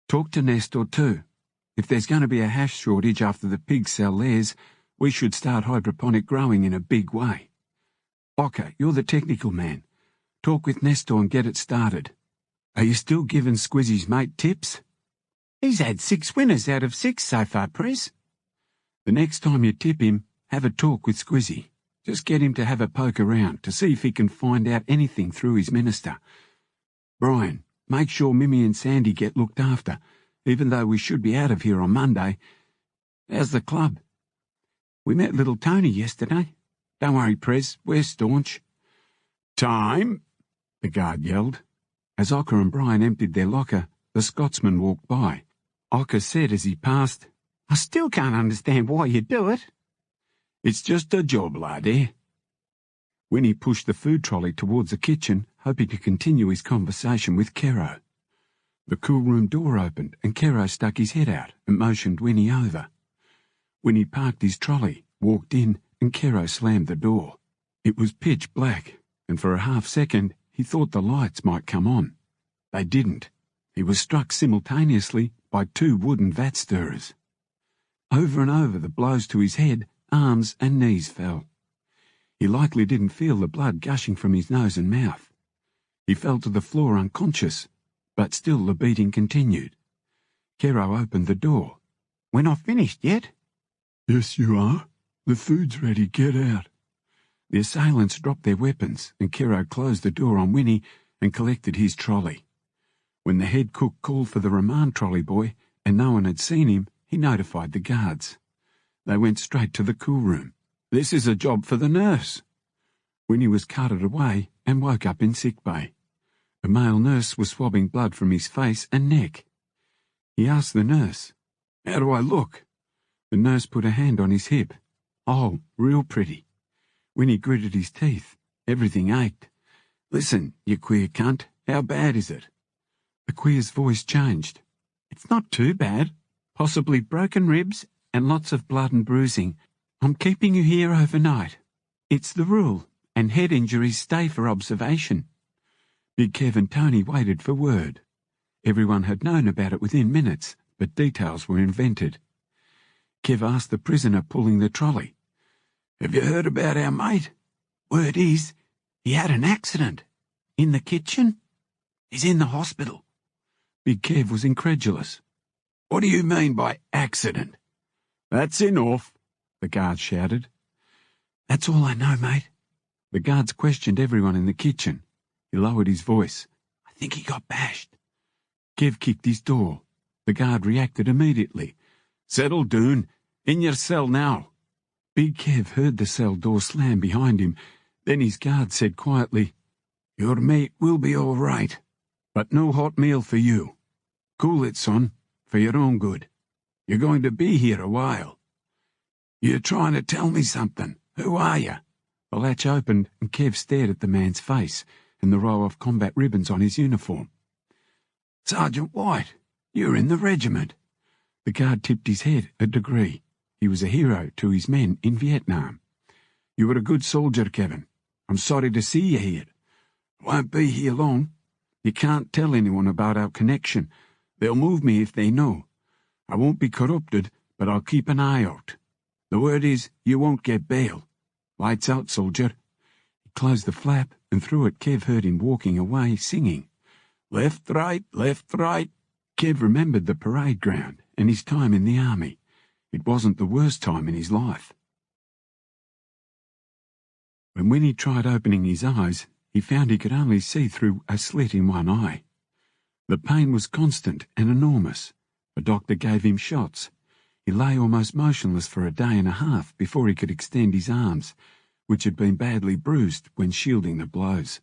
Talk to Nestor too. If there's going to be a hash shortage after the pigs sell theirs, we should start hydroponic growing in a big way. Ocker, you're the technical man. Talk with Nestor and get it started. Are you still giving Squizzy's mate tips?" "He's had 6 winners out of 6 so far, Prez." "The next time you tip him, have a talk with Squizzy. Just get him to have a poke around to see if he can find out anything through his minister. Brian, make sure Mimi and Sandy get looked after, even though we should be out of here on Monday. How's the club?" "We met little Tony yesterday. Don't worry, Prez, we're staunch." "Time!" the guard yelled. As Ocker and Brian emptied their locker, the Scotsman walked by. Ocker said as he passed, "I still can't understand why you do it." "It's just a job, lad, eh?" Winnie pushed the food trolley towards the kitchen, hoping to continue his conversation with Kero. The cool room door opened and Kero stuck his head out and motioned Winnie over. Winnie parked his trolley, walked in, and Kero slammed the door. It was pitch black, and for a half-second he thought the lights might come on. They didn't. He was struck simultaneously by 2 wooden vat stirrers. Over and over the blows to his head, arms and knees fell. He likely didn't feel the blood gushing from his nose and mouth. He fell to the floor unconscious, but still the beating continued. Kero opened the door. "We're not finished yet." "Yes, you are. The food's ready. Get out." The assailants dropped their weapons, and Kero closed the door on Winnie and collected his trolley. When the head cook called for the remand trolley boy, and no one had seen him, he notified the guards. They went straight to the cool room. "This is a job for the nurse." Winnie was carted away and woke up in sick bay. A male nurse was swabbing blood from his face and neck. He asked the nurse, "How do I look?" The nurse put a hand on his hip. "Oh, real pretty." Winnie gritted his teeth. Everything ached. "Listen, you queer cunt, how bad is it?" The queer's voice changed. "It's not too bad. Possibly broken ribs and lots of blood and bruising. I'm keeping you here overnight. It's the rule, and head injuries stay for observation." Big Kev and Tony waited for word. Everyone had known about it within minutes, but details were invented. Kev asked the prisoner pulling the trolley, "Have you heard about our mate?" "Word is, he had an accident. In the kitchen. He's in the hospital." Big Kev was incredulous. "What do you mean by accident?" "That's enough," the guard shouted. "That's all I know, mate." The guards questioned everyone in the kitchen. He lowered his voice. "I think he got bashed." Kev kicked his door. The guard reacted immediately. "Settle down. In your cell now." Big Kev heard the cell door slam behind him. Then his guard said quietly, "Your mate will be all right, but no hot meal for you. Cool it, son, for your own good. You're going to be here a while." "You're trying to tell me something. Who are you?" The latch opened and Kev stared at the man's face and the row of combat ribbons on his uniform. "Sergeant White, you're in the regiment." The guard tipped his head a degree. He was a hero to his men in Vietnam. "You were a good soldier, Kevin. I'm sorry to see you here. Won't be here long. You can't tell anyone about our connection. They'll move me if they know. I won't be corrupted, but I'll keep an eye out. The word is you won't get bail. Lights out, soldier." He closed the flap, and through it Kev heard him walking away, singing. Left, right, left, right. Kev remembered the parade ground and his time in the army. It wasn't the worst time in his life. When Winnie tried opening his eyes, he found he could only see through a slit in one eye. The pain was constant and enormous. A doctor gave him shots. He lay almost motionless for a day and a half before he could extend his arms, which had been badly bruised when shielding the blows.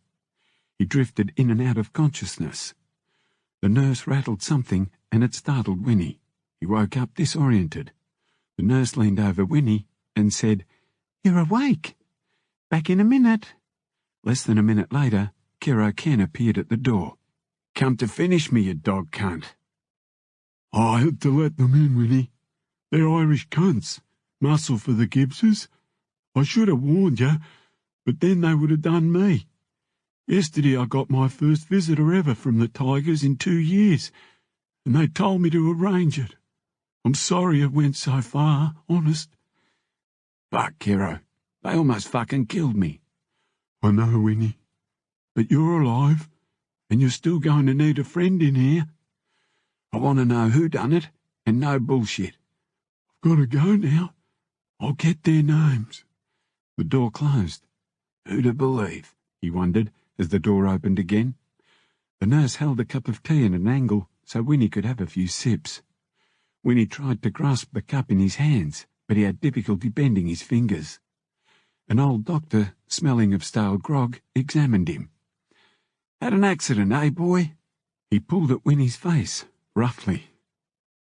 He drifted in and out of consciousness. The nurse rattled something and it startled Winnie. He woke up disoriented. The nurse leaned over Winnie and said, "You're awake. Back in a minute." Less than a minute later, Kero Ken appeared at the door. "Come to finish me, you dog cunt." "I had to let them in, Winnie. They're Irish cunts. Muscle for the Gibbses. I should have warned you, but then they would have done me. Yesterday I got my first visitor ever from the Tigers in 2 years, and they told me to arrange it. I'm sorry it went so far, honest." "Fuck, Kero. They almost fucking killed me." "I know, Winnie. But you're alive, and you're still going to need a friend in here." "I want to know who done it, and no bullshit." "I've got to go now. I'll get their names." The door closed. Who to believe? He wondered as the door opened again. The nurse held a cup of tea at an angle so Winnie could have a few sips. Winnie tried to grasp the cup in his hands, but he had difficulty bending his fingers. An old doctor, smelling of stale grog, examined him. "Had an accident, eh, boy?" He pulled at Winnie's face, roughly.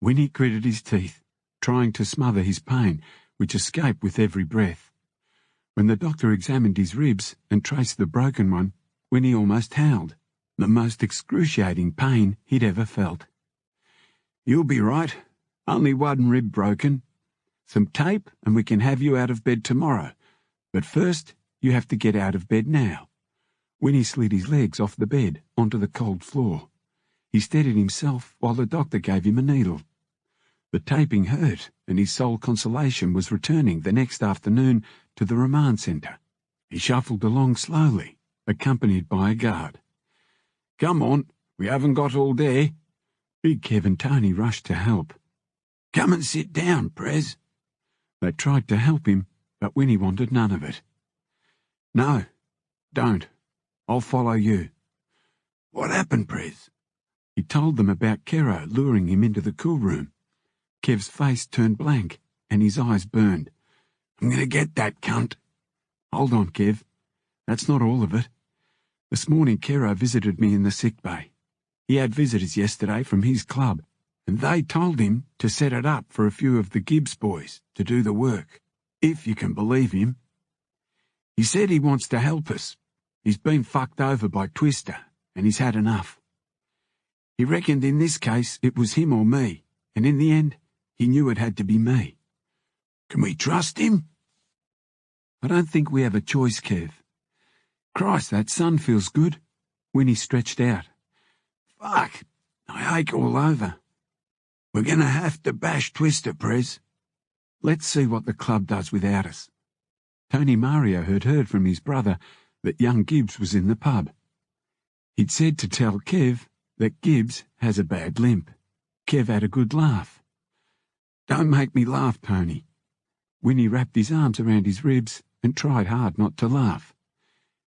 Winnie gritted his teeth, trying to smother his pain, which escaped with every breath. When the doctor examined his ribs and traced the broken one, Winnie almost howled, the most excruciating pain he'd ever felt. "You'll be right. Only one rib broken. Some tape and we can have you out of bed tomorrow. But first, you have to get out of bed now." Winnie slid his legs off the bed onto the cold floor. He steadied himself while the doctor gave him a needle. The taping hurt, and his sole consolation was returning the next afternoon to the remand centre. He shuffled along slowly, accompanied by a guard. "Come on, we haven't got all day." Big Kev and Tony rushed to help. "Come and sit down, Prez." They tried to help him, but Winnie wanted none of it. "No, don't. I'll follow you." "What happened, Prez?" He told them about Kero luring him into the cool room. Kev's face turned blank, and his eyes burned. "I'm going to get that cunt." "Hold on, Kev. That's not all of it. This morning Kero visited me in the sick bay. He had visitors yesterday from his club, and they told him to set it up for a few of the Gibbs boys to do the work, if you can believe him. He said he wants to help us. He's been fucked over by Twister, and he's had enough. He reckoned in this case it was him or me, and in the end, he knew it had to be me." "Can we trust him?" "I don't think we have a choice, Kev." "Christ, that sun feels good." Winnie stretched out. "Fuck, I ache all over. We're going to have to bash Twister, Prez. Let's see what the club does without us." Tony Mario had heard from his brother that young Gibbs was in the pub. He'd said to tell Kev that Gibbs has a bad limp. Kev had a good laugh. "Don't make me laugh, Tony." Winnie wrapped his arms around his ribs and tried hard not to laugh.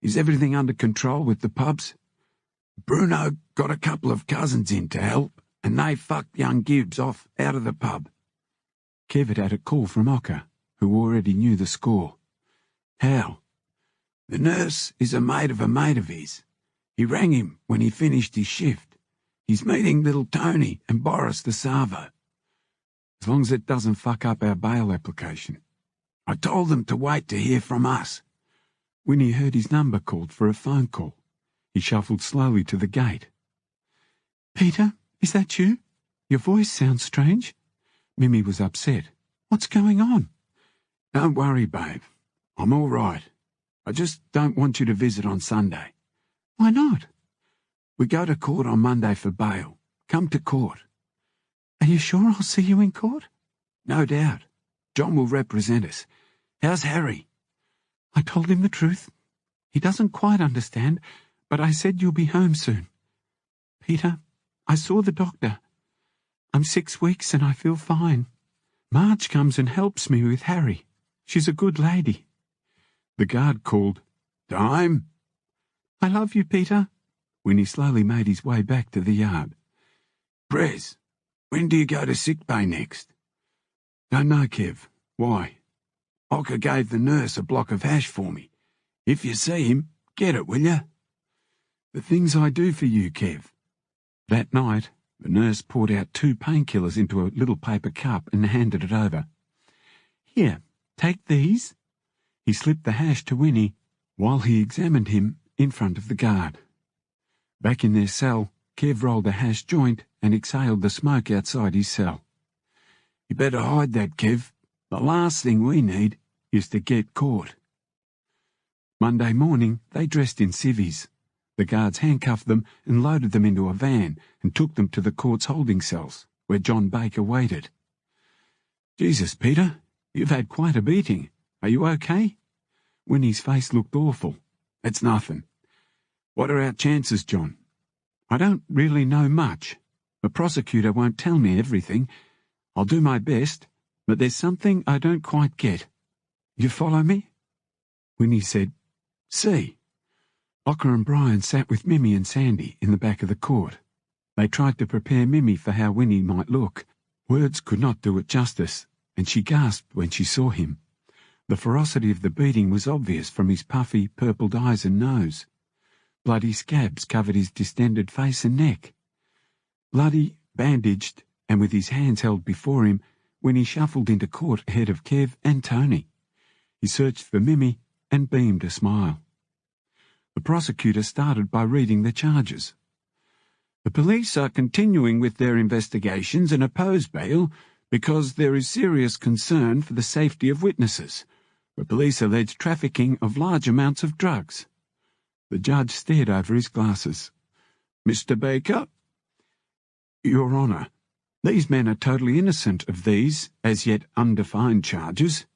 "Is everything under control with the pubs?" "Bruno got a couple of cousins in to help, and they fucked young Gibbs off out of the pub." Kev had a call from Ocker, who already knew the score. "How?" "The nurse is a mate of his. He rang him when he finished his shift. He's meeting little Tony and Boris the Savo." "As long as it doesn't fuck up our bail application." "I told them to wait to hear from us." Winnie heard his number called for a phone call. He shuffled slowly to the gate. "Peter, is that you? Your voice sounds strange." Mimi was upset. "What's going on?" "Don't worry, babe. I'm all right. I just don't want you to visit on Sunday." "Why not?" "We go to court on Monday for bail. Come to court." "Are you sure I'll see you in court?" "No doubt. John will represent us. How's Harry?" "I told him the truth. He doesn't quite understand, but I said you'll be home soon. Peter, I saw the doctor. I'm 6 weeks and I feel fine. Marge comes and helps me with Harry. She's a good lady. The guard called, "Time!" I love you, Peter. Winnie slowly made his way back to the yard. "Prez, when do you go to sick bay next?" "Don't know, Kev. Why?" "Ocker gave the nurse a block of hash for me. If you see him, get it, will you?" "The things I do for you, Kev." That night, the nurse poured out 2 painkillers into a little paper cup and handed it over. "Here, take these." He slipped the hash to Winnie while he examined him in front of the guard. Back in their cell, Kev rolled a hash joint and exhaled the smoke outside his cell. "You better hide that, Kev. The last thing we need is to get caught." Monday morning, they dressed in civvies. The guards handcuffed them and loaded them into a van and took them to the court's holding cells, where John Baker waited. "Jesus, Peter, you've had quite a beating. Are you okay?" Winnie's face looked awful. "It's nothing. What are our chances, John?" "I don't really know much. The prosecutor won't tell me everything. I'll do my best, but there's something I don't quite get. You follow me?" Winnie said, "See." Ocker and Brian sat with Mimmy and Sandy in the back of the court. They tried to prepare Mimmy for how Winnie might look. Words could not do it justice, and she gasped when she saw him. The ferocity of the beating was obvious from his puffy, purpled eyes and nose. Bloody scabs covered his distended face and neck. Bloody, bandaged, and with his hands held before him, Winnie shuffled into court ahead of Kev and Tony. He searched for Mimmy and beamed a smile. The prosecutor started by reading the charges. "The police are continuing with their investigations and oppose bail because there is serious concern for the safety of witnesses. The police allege trafficking of large amounts of drugs." The judge stared over his glasses. "Mr. Baker?" "Your Honour, these men are totally innocent of these, as yet undefined charges.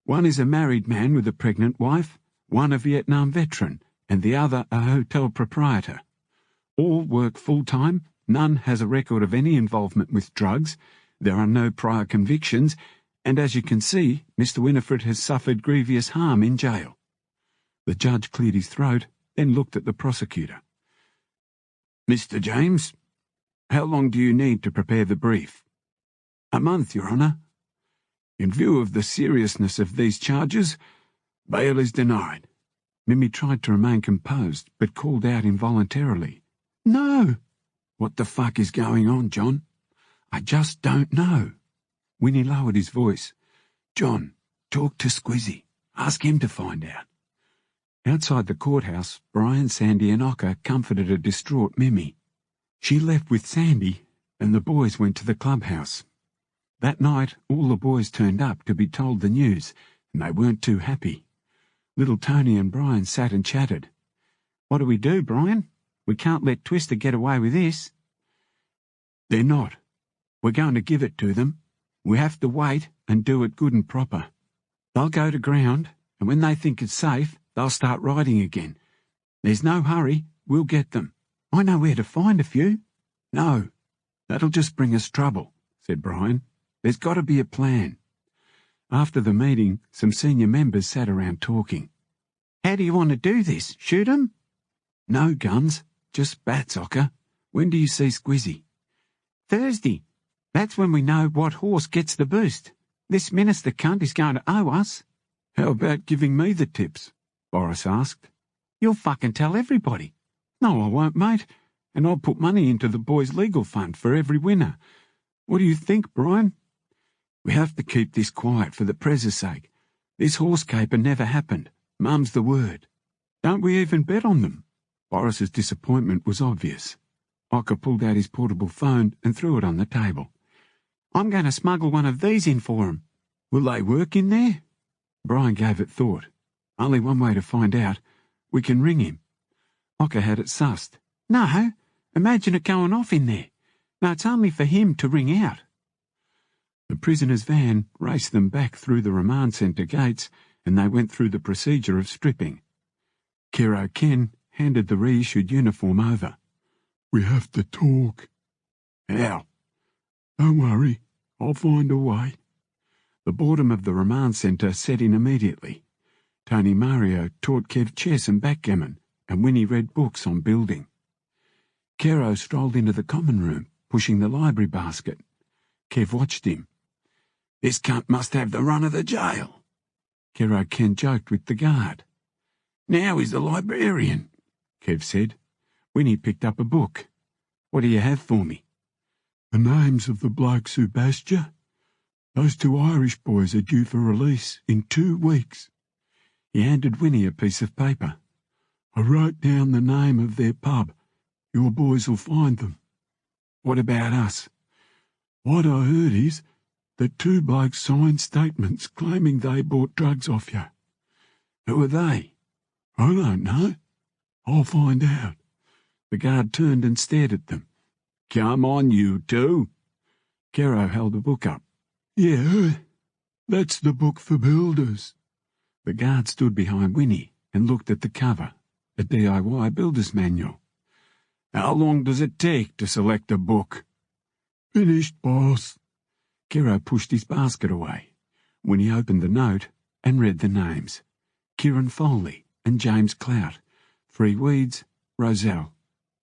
One is a married man with a pregnant wife, one a Vietnam veteran, and the other a hotel proprietor. All work full-time, none has a record of any involvement with drugs, there are no prior convictions, and as you can see, Mr. Winifred has suffered grievous harm in jail." The judge cleared his throat, then looked at the prosecutor. "Mr. James, how long do you need to prepare the brief?" "A month, Your Honour." "In view of the seriousness of these charges, bail is denied." Mimmy tried to remain composed, but called out involuntarily, "No!" "What the fuck is going on, John?" "I just don't know." Winnie lowered his voice. "John, talk to Squizzy. Ask him to find out." Outside the courthouse, Brian, Sandy and Ocker comforted a distraught Mimmy. She left with Sandy, and the boys went to the clubhouse. That night, all the boys turned up to be told the news, and they weren't too happy. Little Tony and Brian sat and chatted. "What do we do, Brian? We can't let Twister get away with this." "They're not. We're going to give it to them. We have to wait and do it good and proper. They'll go to ground, and when they think it's safe, they'll start riding again. There's no hurry. We'll get them. I know where to find a few." "No, that'll just bring us trouble," said Brian. "There's got to be a plan." After the meeting, some senior members sat around talking. "How do you want to do this? Shoot 'em?" "No guns, just bats, Ocker. When do you see Squizzy?" "Thursday. That's when we know what horse gets the boost. This minister cunt is going to owe us." "How about giving me the tips?" Boris asked. "You'll fucking tell everybody." "No, I won't, mate. And I'll put money into the boys' legal fund for every winner. What do you think, Brian?" "We have to keep this quiet for the Prez's sake. This horse caper never happened. Mum's the word." "Don't we even bet on them?" Boris's disappointment was obvious. Ocker pulled out his portable phone and threw it on the table. "I'm going to smuggle one of these in for 'em." "Will they work in there?" Brian gave it thought. "Only one way to find out. We can ring him." Ocker had it sussed. "No, imagine it going off in there. Now it's only for him to ring out." The prisoner's van raced them back through the remand centre gates, and they went through the procedure of stripping. Kiro Ken handed the reissued uniform over. "We have to talk." "How?" "Don't worry, I'll find a way." The boredom of the remand centre set in immediately. Tony Mario taught Kev chess and backgammon, and Winnie read books on building. Kero strolled into the common room, pushing the library basket. Kev watched him. "This cunt must have the run of the jail." Kero Ken joked with the guard. "Now he's the librarian," Kev said. Winnie picked up a book. "What do you have for me?" "The names of the blokes who bashed you. Those 2 Irish boys are due for release in 2 weeks. He handed Winnie a piece of paper. "I wrote down the name of their pub. Your boys will find them." "What about us?" "What I heard is that 2 blokes signed statements claiming they bought drugs off you." "Who are they?" "I don't know. I'll find out." The guard turned and stared at them. "Come on, you two." Kero held a book up. "Yeah, that's the book for builders." The guard stood behind Winnie and looked at the cover, a DIY builder's manual. "How long does it take to select a book?" "Finished, boss." Kero pushed his basket away. Winnie opened the note and read the names. Kieran Foley and James Clout. 3 Weeds, Roselle.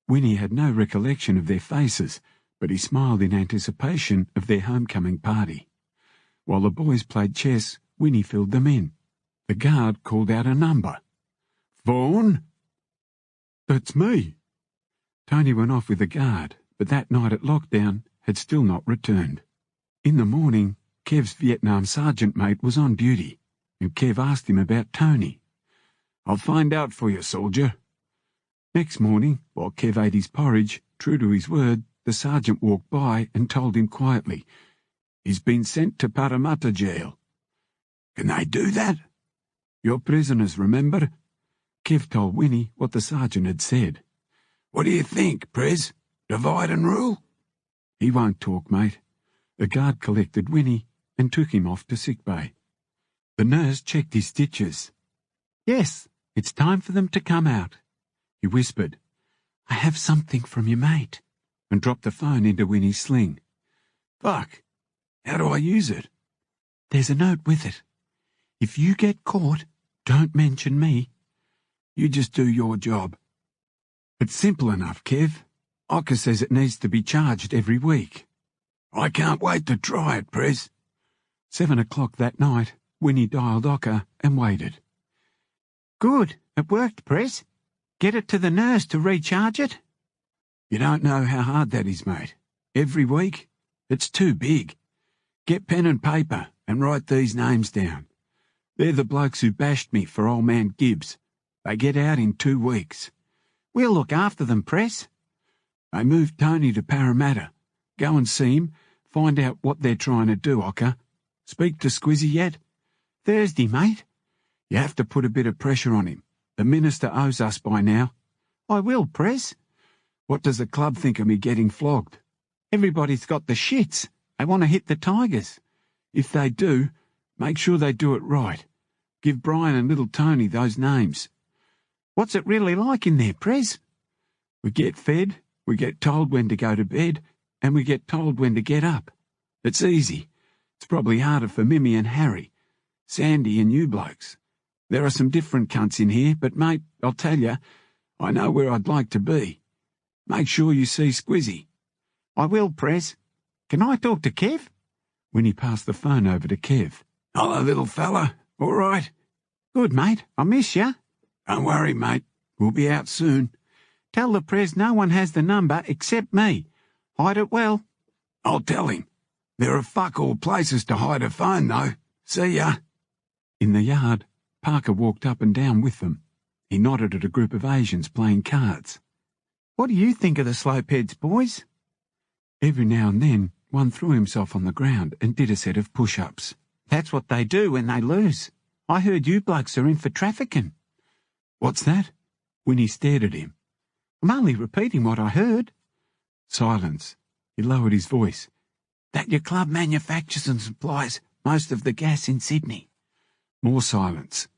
Winnie had no recollection of their faces, but he smiled in anticipation of their homecoming party. While the boys played chess, Winnie filled them in. The guard called out a number. "Phone?" "That's me." Tony went off with the guard, but that night at lockdown had still not returned. In the morning, Kev's Vietnam sergeant mate was on duty, and Kev asked him about Tony. "I'll find out for you, soldier." Next morning, while Kev ate his porridge, true to his word, the sergeant walked by and told him quietly, "He's been sent to Parramatta jail." "Can they do that?" "You're prisoners, remember?" Kev told Winnie what the sergeant had said. "What do you think, Prez? Divide and rule?" "He won't talk, mate." The guard collected Winnie and took him off to sick bay. The nurse checked his stitches. "Yes, it's time for them to come out." He whispered, "I have something from your mate," and dropped the phone into Winnie's sling. "Fuck! How do I use it?" "There's a note with it. If you get caught, don't mention me." "You just do your job." "It's simple enough, Kev. Ocker says it needs to be charged every week." "I can't wait to try it, Prez." 7 o'clock that night, Winnie dialed Ocker and waited. "Good, it worked, Prez. Get it to the nurse to recharge it?" "You don't know how hard that is, mate. Every week? It's too big. Get pen and paper and write these names down. They're the blokes who bashed me for old man Gibbs. They get out in 2 weeks." "We'll look after them, Prez." "They moved Tony to Parramatta. Go and see him. Find out what they're trying to do, Ocker. Speak to Squizzy yet?" "Thursday, mate." "You have to put a bit of pressure on him. The minister owes us by now." "I will, Prez." "What does the club think of me getting flogged?" "Everybody's got the shits. They want to hit the Tigers." "If they do, make sure they do it right. Give Brian and little Tony those names." "What's it really like in there, Prez?" "We get fed, we get told when to go to bed, and we get told when to get up. It's easy. It's probably harder for Mimmy and Harry, Sandy and you blokes. There are some different cunts in here, but, mate, I'll tell you, I know where I'd like to be. Make sure you see Squizzy." "I will, Prez. Can I talk to Kev?" Winnie passed the phone over to Kev. "Hello, little fella. All right?" "Good, mate. I miss ya." "Don't worry, mate. We'll be out soon." "Tell the Prez no one has the number except me. Hide it well." "I'll tell him. There are fuck all places to hide a phone, though. See ya." In the yard, Parker walked up and down with them. He nodded at a group of Asians playing cards. "What do you think of the slopeheads, boys?" Every now and then, one threw himself on the ground and did a set of push-ups. "That's what they do when they lose. I heard you blokes are in for trafficking." "What's that?" Winnie stared at him. "I'm only repeating what I heard." Silence. He lowered his voice. "That your club manufactures and supplies most of the gas in Sydney." More silence.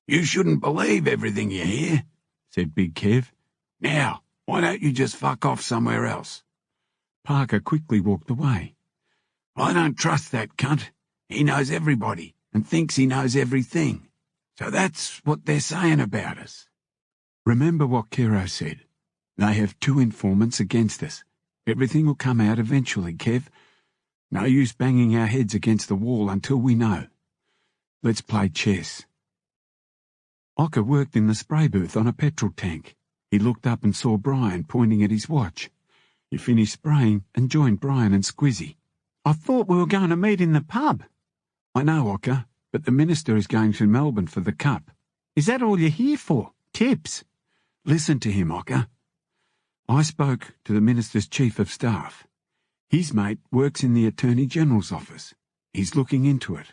"You shouldn't believe everything you hear," said Big Kev. "Now, why don't you just fuck off somewhere else?" Parker quickly walked away. "I don't trust that cunt. He knows everybody and thinks he knows everything. So that's what they're saying about us. Remember what Kiro said. They have 2 informants against us. Everything will come out eventually, Kev. No use banging our heads against the wall until we know. Let's play chess. Ocker worked in the spray booth on a petrol tank. He looked up and saw Brian pointing at his watch. He finished spraying and joined Brian and Squizzy. I thought we were going to meet in the pub. I know, Ocker, but the minister is going to Melbourne for the Cup. Is that all you're here for? Tips? Listen to him, Ocker. I spoke to the minister's chief of staff. His mate works in the Attorney General's office. He's looking into it.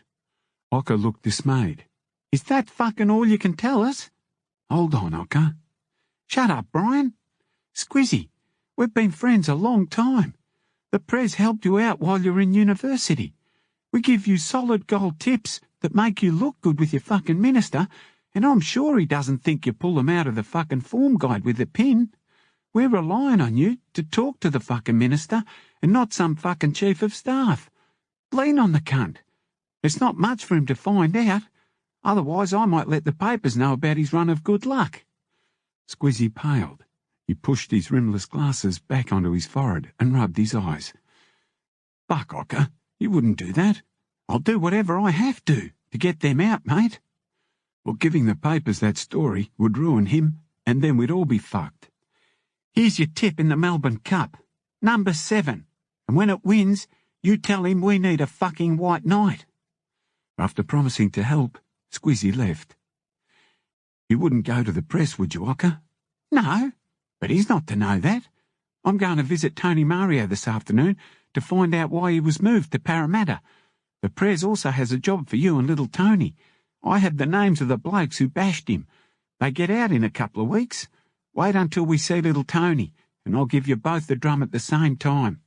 Ocker looked dismayed. Is that fucking all you can tell us? Hold on, Ocker. Shut up, Brian. Squizzy, we've been friends a long time. The Prez helped you out while you were in university. We give you solid gold tips that make you look good with your fucking minister, and I'm sure he doesn't think you pull him out of the fucking form guide with a pin. We're relying on you to talk to the fucking minister and not some fucking chief of staff. Lean on the cunt. It's not much for him to find out. Otherwise I might let the papers know about his run of good luck. Squizzy paled. He pushed his rimless glasses back onto his forehead and rubbed his eyes. Fuck, Ocker. You wouldn't do that. I'll do whatever I have to get them out, mate. Well, giving the papers that story would ruin him, and then we'd all be fucked. Here's your tip in the Melbourne Cup. Number 7. And when it wins, you tell him we need a fucking white knight. After promising to help, Squizzy left. You wouldn't go to the press, would you, Ocker? No, but he's not to know that. I'm going to visit Tony Mario this afternoon to find out why he was moved to Parramatta. The Prez also has a job for you and little Tony. I have the names of the blokes who bashed him. They get out in a couple of weeks. Wait until we see little Tony, and I'll give you both the drum at the same time.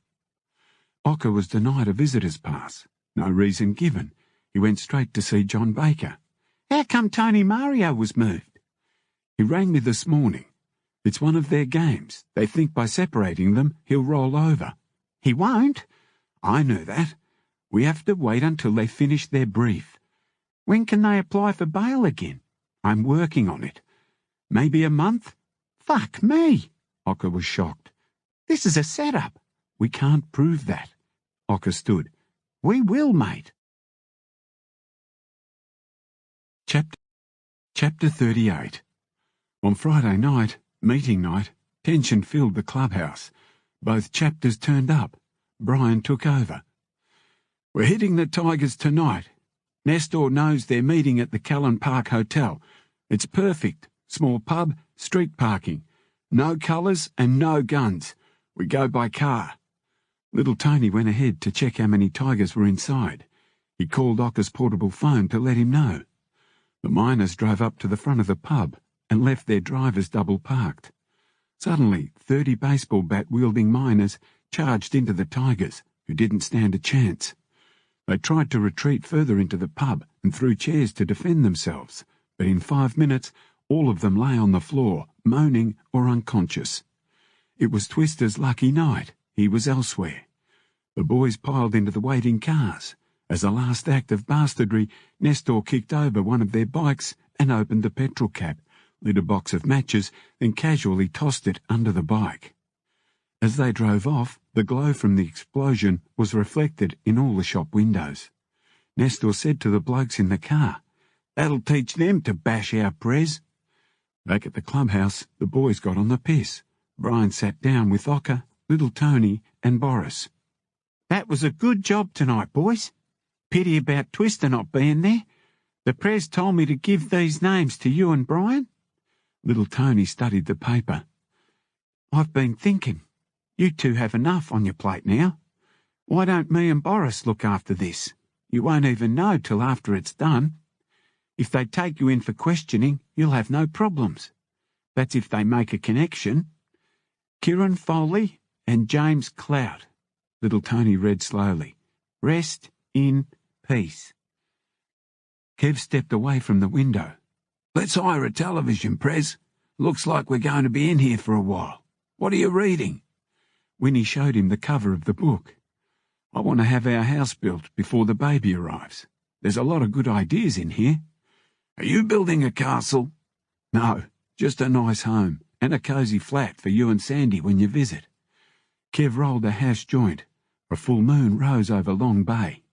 Ocker was denied a visitor's pass. No reason given. He went straight to see John Baker. How come Tony Mario was moved? He rang me this morning. It's one of their games. They think by separating them, he'll roll over. He won't. I know that. We have to wait until they finish their brief. When can they apply for bail again? I'm working on it. Maybe a month? Fuck me. Ocker was shocked. This is a setup. We can't prove that. Ocker stood. We will, mate. Chapter 38. On Friday night, meeting night, tension filled the clubhouse. Both chapters turned up. Brian took over. We're hitting the Tigers tonight. Nestor knows they're meeting at the Callan Park Hotel. It's perfect. Small pub, street parking. No colours and no guns. We go by car. Little Tony went ahead to check how many Tigers were inside. He called Ocker's portable phone to let him know. The miners drove up to the front of the pub and left their drivers double parked. Suddenly, 30 baseball bat-wielding miners charged into the Tigers, who didn't stand a chance. They tried to retreat further into the pub and threw chairs to defend themselves, but in 5 minutes all of them lay on the floor, moaning or unconscious. It was Twister's lucky night. He was elsewhere. The boys piled into the waiting cars. As a last act of bastardry, Nestor kicked over one of their bikes and opened the petrol cap, lit a box of matches, then casually tossed it under the bike. As they drove off, the glow from the explosion was reflected in all the shop windows. Nestor said to the blokes in the car, "That'll teach them to bash our Prez." Back at the clubhouse, the boys got on the piss. Brian sat down with Ocker, little Tony and Boris. That was a good job tonight, boys. Pity about Twister not being there. The Prez told me to give these names to you and Brian. Little Tony studied the paper. I've been thinking. You two have enough on your plate now. Why don't me and Boris look after this? You won't even know till after it's done. If they take you in for questioning, you'll have no problems. That's if they make a connection. Kieran Foley and James Clout. Little Tony read slowly. Rest in peace. Kev stepped away from the window. Let's hire a television, Prez. Looks like we're going to be in here for a while. What are you reading? Winnie showed him the cover of the book. I want to have our house built before the baby arrives. There's a lot of good ideas in here. Are you building a castle? No, just a nice home and a cosy flat for you and Sandy when you visit. Kev rolled a hash joint. A full moon rose over Long Bay.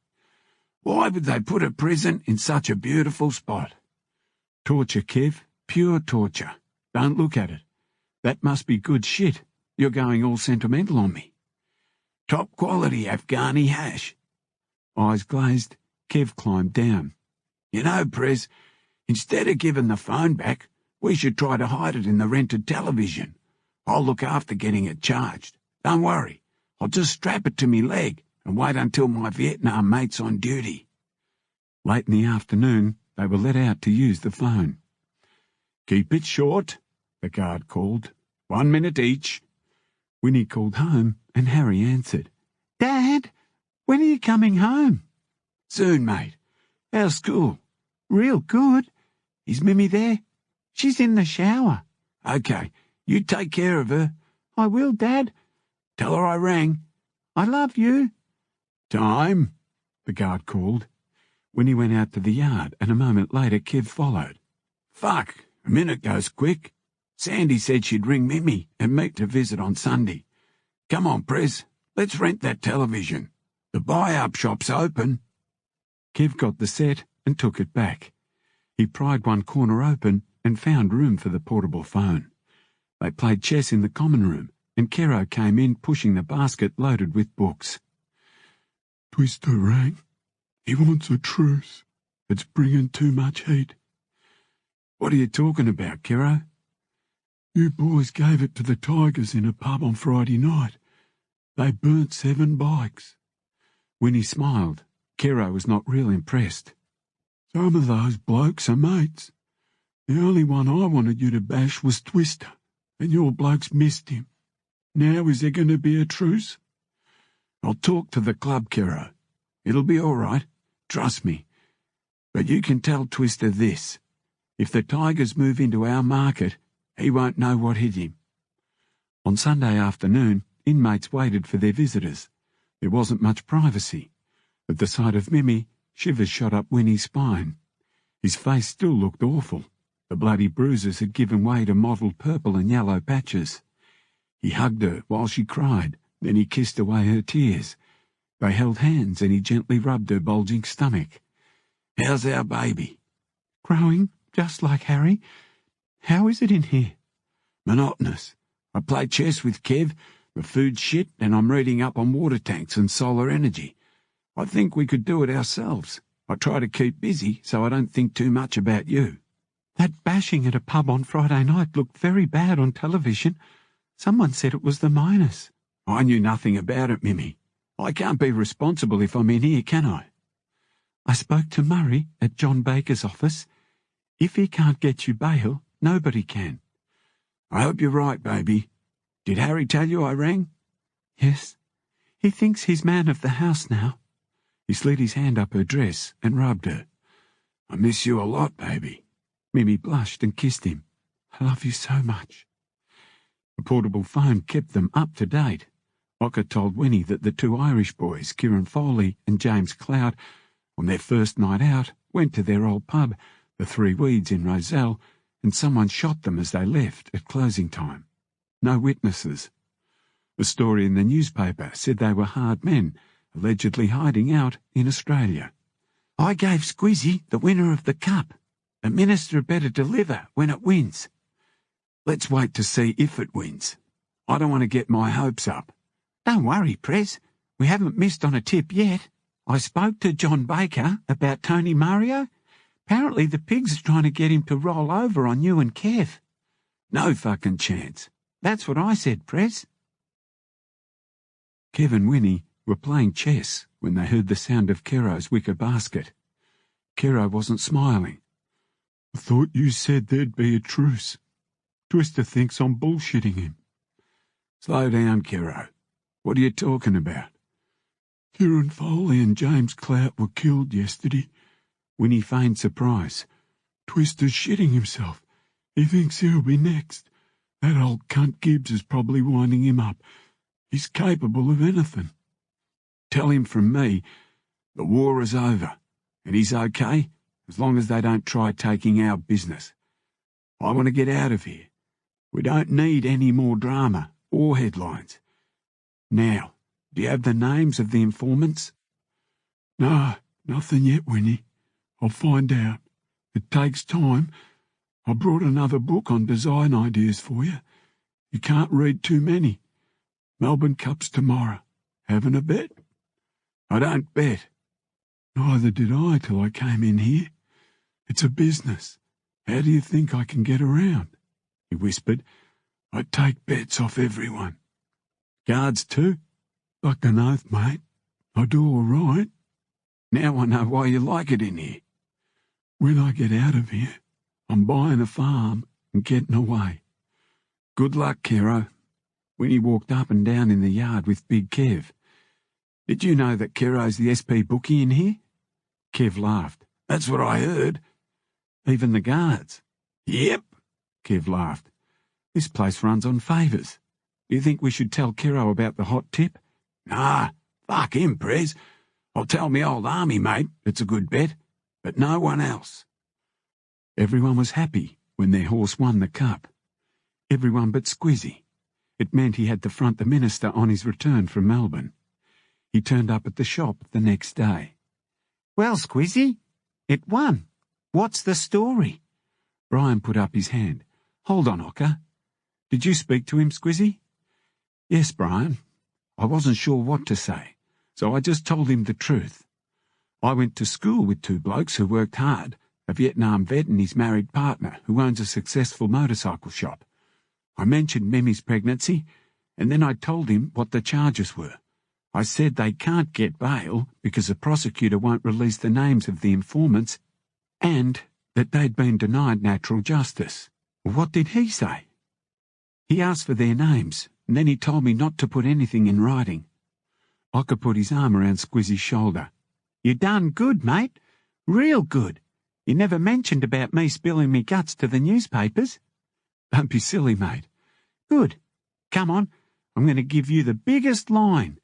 Why would they put a prison in such a beautiful spot? Torture, Kev. Pure torture. Don't look at it. That must be good shit. You're going all sentimental on me. Top quality Afghani hash. Eyes glazed, Kev climbed down. You know, Prez, instead of giving the phone back, we should try to hide it in the rented television. I'll look after getting it charged. Don't worry. I'll just strap it to me leg and wait until my Vietnam mate's on duty. Late in the afternoon, they were let out to use the phone. Keep it short, the guard called. 1 minute each. Winnie called home and Harry answered. Dad, when are you coming home? Soon, mate. How's school? Real good. Is Mimmy there? She's in the shower. Okay, you take care of her. I will, Dad. Tell her I rang. I love you. Time, the guard called. Winnie went out to the yard and a moment later Kev followed. Fuck, a minute goes quick. Sandy said she'd ring Mimmy and meet to visit on Sunday. Come on, Prez, let's rent that television. The buy-up shop's open. Kev got the set and took it back. He pried one corner open and found room for the portable phone. They played chess in the common room, and Kero came in pushing the basket loaded with books. Twister rang. He wants a truce. It's bringing too much heat. What are you talking about, Kero? You boys gave it to the Tigers in a pub on Friday night. They burnt 7 bikes. Winnie smiled. Kero was not real impressed. Some of those blokes are mates. The only one I wanted you to bash was Twister, and your blokes missed him. Now is there going to be a truce? I'll talk to the club, Kero. It'll be all right. Trust me. But you can tell Twister this. If the Tigers move into our market, he won't know what hit him. On Sunday afternoon, inmates waited for their visitors. There wasn't much privacy. At the sight of Mimmy, shivers shot up Winnie's spine. His face still looked awful. The bloody bruises had given way to mottled purple and yellow patches. He hugged her while she cried, then he kissed away her tears. They held hands and he gently rubbed her bulging stomach. How's our baby? Growing, just like Harry. How is it in here? Monotonous. I play chess with Kev, the food's shit, and I'm reading up on water tanks and solar energy. I think we could do it ourselves. I try to keep busy so I don't think too much about you. That bashing at a pub on Friday night looked very bad on television. Someone said it was the miners. I knew nothing about it, Mimmy. I can't be responsible if I'm in here, can I? I spoke to Murray at John Baker's office. If he can't get you bail, nobody can. I hope you're right, baby. Did Harry tell you I rang? Yes. He thinks he's man of the house now. He slid his hand up her dress and rubbed her. I miss you a lot, baby. Mimmy blushed and kissed him. I love you so much. The portable phone kept them up to date. Ocker told Winnie that the 2 Irish boys, Kieran Foley and James Clout, on their first night out, went to their old pub, the Three Weeds in Roselle, and someone shot them as they left at closing time. No witnesses. A story in the newspaper said they were hard men, allegedly hiding out in Australia. I gave Squeezy the winner of the cup. The minister better deliver when it wins. Let's wait to see if it wins. I don't want to get my hopes up. Don't worry, Prez. We haven't missed on a tip yet. I spoke to John Baker about Tony Mario. Apparently the pigs are trying to get him to roll over on you and Kev. No fucking chance. That's what I said, Prez. Kev and Winnie were playing chess when they heard the sound of Kero's wicker basket. Kero wasn't smiling. I thought you said there'd be a truce. Twister thinks I'm bullshitting him. Slow down, Kero. What are you talking about? Kieran Foley and James Clout were killed yesterday. Winnie feigned surprise. Twister's shitting himself. He thinks he'll be next. That old cunt Gibbs is probably winding him up. He's capable of anything. Tell him from me the war is over, and he's okay as long as they don't try taking our business. I want to get out of here. We don't need any more drama or headlines. Now, do you have the names of the informants? No, nothing yet, Winnie. I'll find out. It takes time. I brought another book on design ideas for you. You can't read too many. Melbourne Cup's tomorrow. Having a bet? I don't bet. Neither did I till I came in here. It's a business. How do you think I can get around? He whispered. I take bets off everyone. Guards too? Like an oath, mate. I do all right. Now I know why you like it in here. When I get out of here, I'm buying a farm and getting away. Good luck, Kiro. Winnie walked up and down in the yard with Big Kev. Did you know that Kiro's the SP bookie in here? Kev laughed. That's what I heard. Even the guards? Yep, Kev laughed. This place runs on favours. Do you think we should tell Kiro about the hot tip? Nah, fuck him, Prez. I'll tell me old army mate it's a good bet, but no one else. Everyone was happy when their horse won the cup. Everyone but Squizzy. It meant he had to front the minister on his return from Melbourne. He turned up at the shop the next day. Well, Squizzy, it won. What's the story? Brian put up his hand. Hold on, Ocker. Did you speak to him, Squizzy? Yes, Brian. I wasn't sure what to say, so I just told him the truth. I went to school with two blokes who worked hard, a Vietnam vet and his married partner who owns a successful motorcycle shop. I mentioned Mimi's pregnancy, and then I told him what the charges were. I said they can't get bail because the prosecutor won't release the names of the informants, and that they'd been denied natural justice. What did he say? He asked for their names, and then he told me not to put anything in writing. Ocker put his arm around Squizzy's shoulder. You done good, mate. Real good. You never mentioned about me spilling me guts to the newspapers. Don't be silly, mate. Good. Come on, I'm going to give you the biggest line.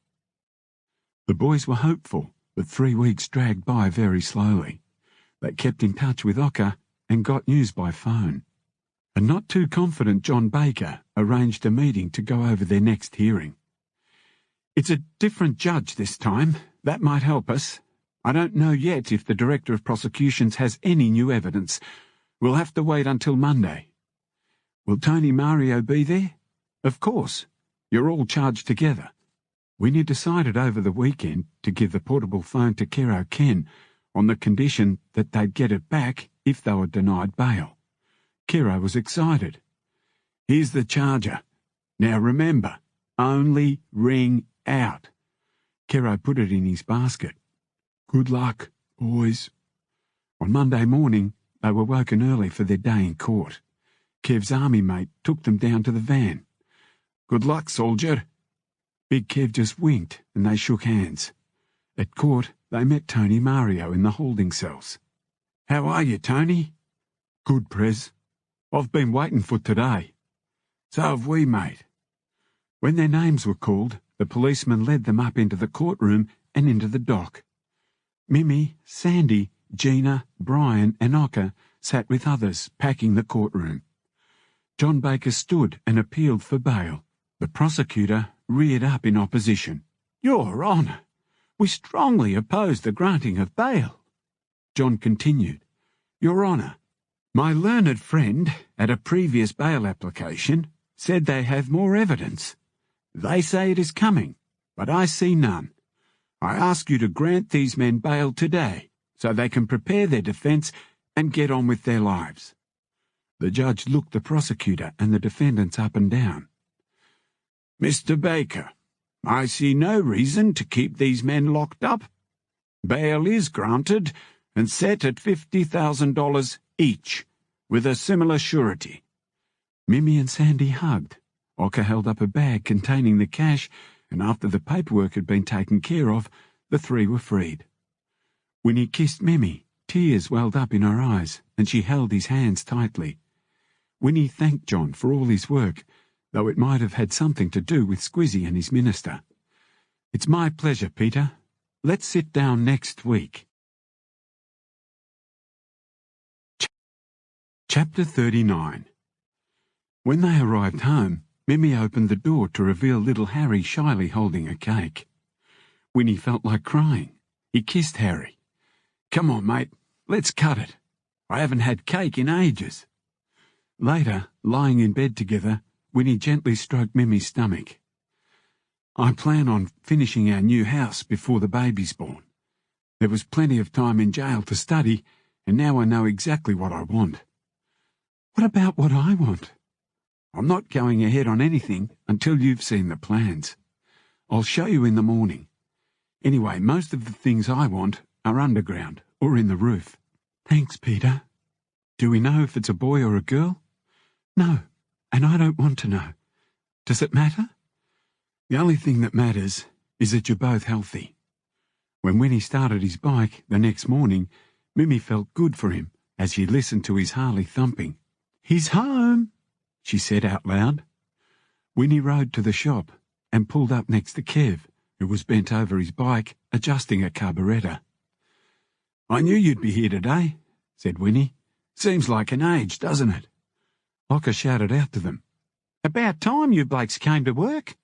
The boys were hopeful, but 3 weeks dragged by very slowly. They kept in touch with Ocker and got news by phone. A not too confident John Baker arranged a meeting to go over their next hearing. It's a different judge this time. That might help us. I don't know yet if the Director of Prosecutions has any new evidence. We'll have to wait until Monday. Will Tony Mario be there? Of course. You're all charged together. Winnie decided over the weekend to give the portable phone to Kiro Ken on the condition that they'd get it back if they were denied bail. Kiro was excited. Here's the charger. Now remember, only ring out. Kiro put it in his basket. Good luck, boys. On Monday morning, they were woken early for their day in court. Kev's army mate took them down to the van. Good luck, soldier. Big Kev just winked and they shook hands. At court, they met Tony Mario in the holding cells. How are you, Tony? Good, Prez. I've been waiting for today. So have we, mate. When their names were called, the policeman led them up into the courtroom and into the dock. Mimi, Sandy, Gina, Brian and Ocker sat with others, packing the courtroom. John Baker stood and appealed for bail. The prosecutor reared up in opposition. Your Honour, we strongly oppose the granting of bail. John continued. Your Honour, my learned friend, at a previous bail application, said they have more evidence. They say it is coming, but I see none. I ask you to grant these men bail today, so they can prepare their defence and get on with their lives. The judge looked the prosecutor and the defendants up and down. Mr. Baker, I see no reason to keep these men locked up. Bail is granted and set at $50,000 each, with a similar surety. Mimi and Sandy hugged. Ocker held up a bag containing the cash, and after the paperwork had been taken care of, the three were freed. Winnie kissed Mimi. Tears welled up in her eyes, and she held his hands tightly. Winnie thanked John for all his work, though it might have had something to do with Squizzy and his minister. It's my pleasure, Peter. Let's sit down next week. Chapter 39. When they arrived home, Mimi opened the door to reveal little Harry shyly holding a cake. Winnie felt like crying. He kissed Harry. "Come on, mate, let's cut it. I haven't had cake in ages." Later, lying in bed together, Winnie gently stroked Mimi's stomach. "I plan on finishing our new house before the baby's born. There was plenty of time in jail to study, and now I know exactly what I want." "What about what I want?" "I'm not going ahead on anything until you've seen the plans. I'll show you in the morning. Anyway, most of the things I want are underground or in the roof." "Thanks, Peter. Do we know if it's a boy or a girl?" "No, and I don't want to know. Does it matter?" "The only thing that matters is that you're both healthy." When Winnie started his bike the next morning, Mimi felt good for him as she listened to his Harley thumping. "He's home," she said out loud. Winnie rode to the shop and pulled up next to Kev, who was bent over his bike, adjusting a carburettor. "I knew you'd be here today," said Winnie. "Seems like an age, doesn't it?" Ocker shouted out to them. "About time you blokes came to work."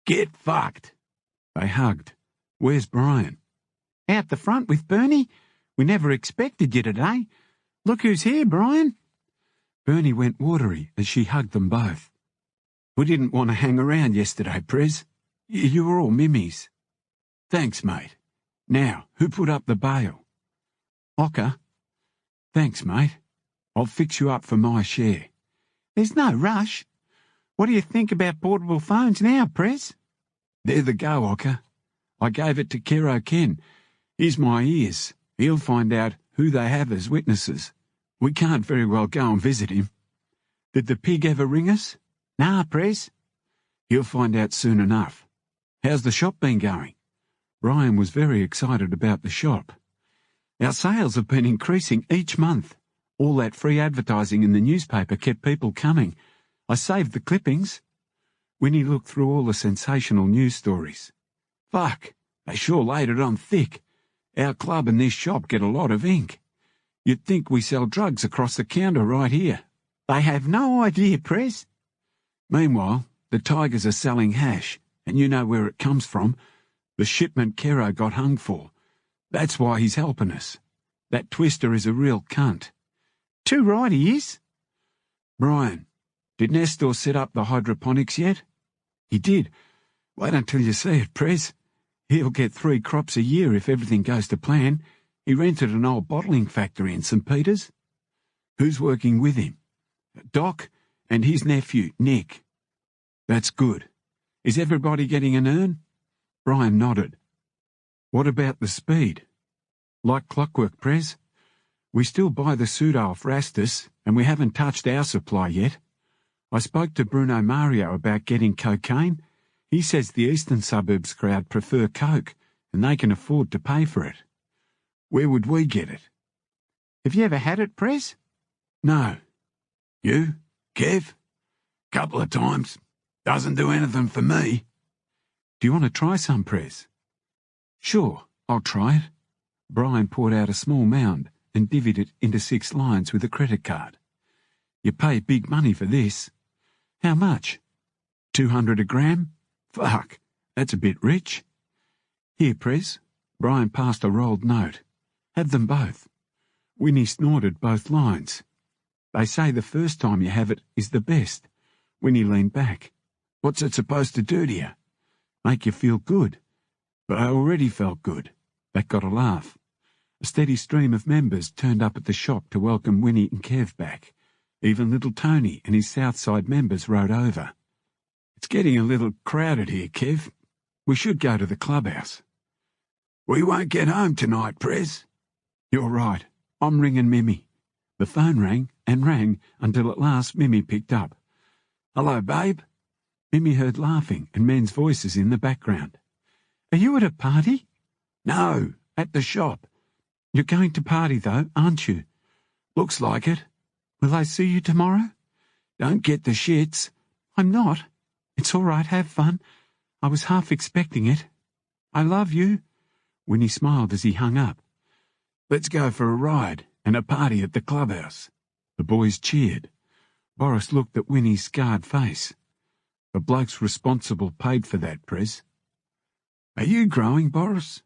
"Get fucked." They hugged. "Where's Brian?" "Out the front with Bernie. We never expected you today. Look who's here, Brian." Bernie went watery as she hugged them both. "We didn't want to hang around yesterday, Prez. You were all mimmies." "Thanks, mate. Now, who put up the bail?" "Ocker." "Thanks, mate. I'll fix you up for my share." "There's no rush. What do you think about portable phones now, Prez?" "They're the go, Ocker. I gave it to Kero Ken. Here's my ears. He'll find out who they have as witnesses. We can't very well go and visit him." "Did the pig ever ring us?" "Nah, Prez." "He'll find out soon enough. How's the shop been going?" Brian was very excited about the shop. "Our sales have been increasing each month. All that free advertising in the newspaper kept people coming. I saved the clippings." Winnie looked through all the sensational news stories. "Fuck, they sure laid it on thick. Our club and this shop get a lot of ink. You'd think we sell drugs across the counter right here." "They have no idea, Prez." "Meanwhile, the Tigers are selling hash, and you know where it comes from. The shipment Kero got hung for. That's why he's helping us. That Twister is a real cunt." "Too right he is." "Brian, did Nestor set up the hydroponics yet?" "He did. Wait until you see it, Prez. He'll get 3 crops a year if everything goes to plan. He rented an old bottling factory in St. Peter's." "Who's working with him?" "Doc and his nephew, Nick." "That's good. Is everybody getting an earn?" Brian nodded. "What about the speed?" "Like clockwork, Prez. We still buy the pseudo off Rastus, and we haven't touched our supply yet. I spoke to Bruno Mario about getting cocaine. He says the eastern suburbs crowd prefer coke, and they can afford to pay for it." "Where would we get it?" "Have you ever had it, Prez?" "No." "You, Kev?" "Couple of times. Doesn't do anything for me." "Do you want to try some, Prez?" "Sure, I'll try it." Brian poured out a small mound and divvied it into 6 lines with a credit card. "You pay big money for this." "How much?" $200 a gram? Fuck, that's a bit rich." "Here, Prez." Brian passed a rolled note. "Have them both." Winnie snorted both lines. "They say the first time you have it is the best." Winnie leaned back. "What's it supposed to do to you?" "Make you feel good." "But I already felt good." That got a laugh. A steady stream of members turned up at the shop to welcome Winnie and Kev back. Even little Tony and his Southside members rode over. "It's getting a little crowded here, Kev. We should go to the clubhouse." "We won't get home tonight, Prez." "You're right. I'm ringing Mimi." The phone rang and rang until at last Mimi picked up. "Hello, babe." Mimi heard laughing and men's voices in the background. "Are you at a party?" "No, at the shop." "You're going to party, though, aren't you?" "Looks like it." "Will I see you tomorrow?" Don't get the shits. I'm not. It's all right, have fun. I was half expecting it. I love you." Winnie smiled as he hung up. "Let's go for a ride and a party at the clubhouse." The boys cheered. Boris looked at Winnie's scarred face. "The blokes responsible paid for that, Prez." "Are you growing, Boris?"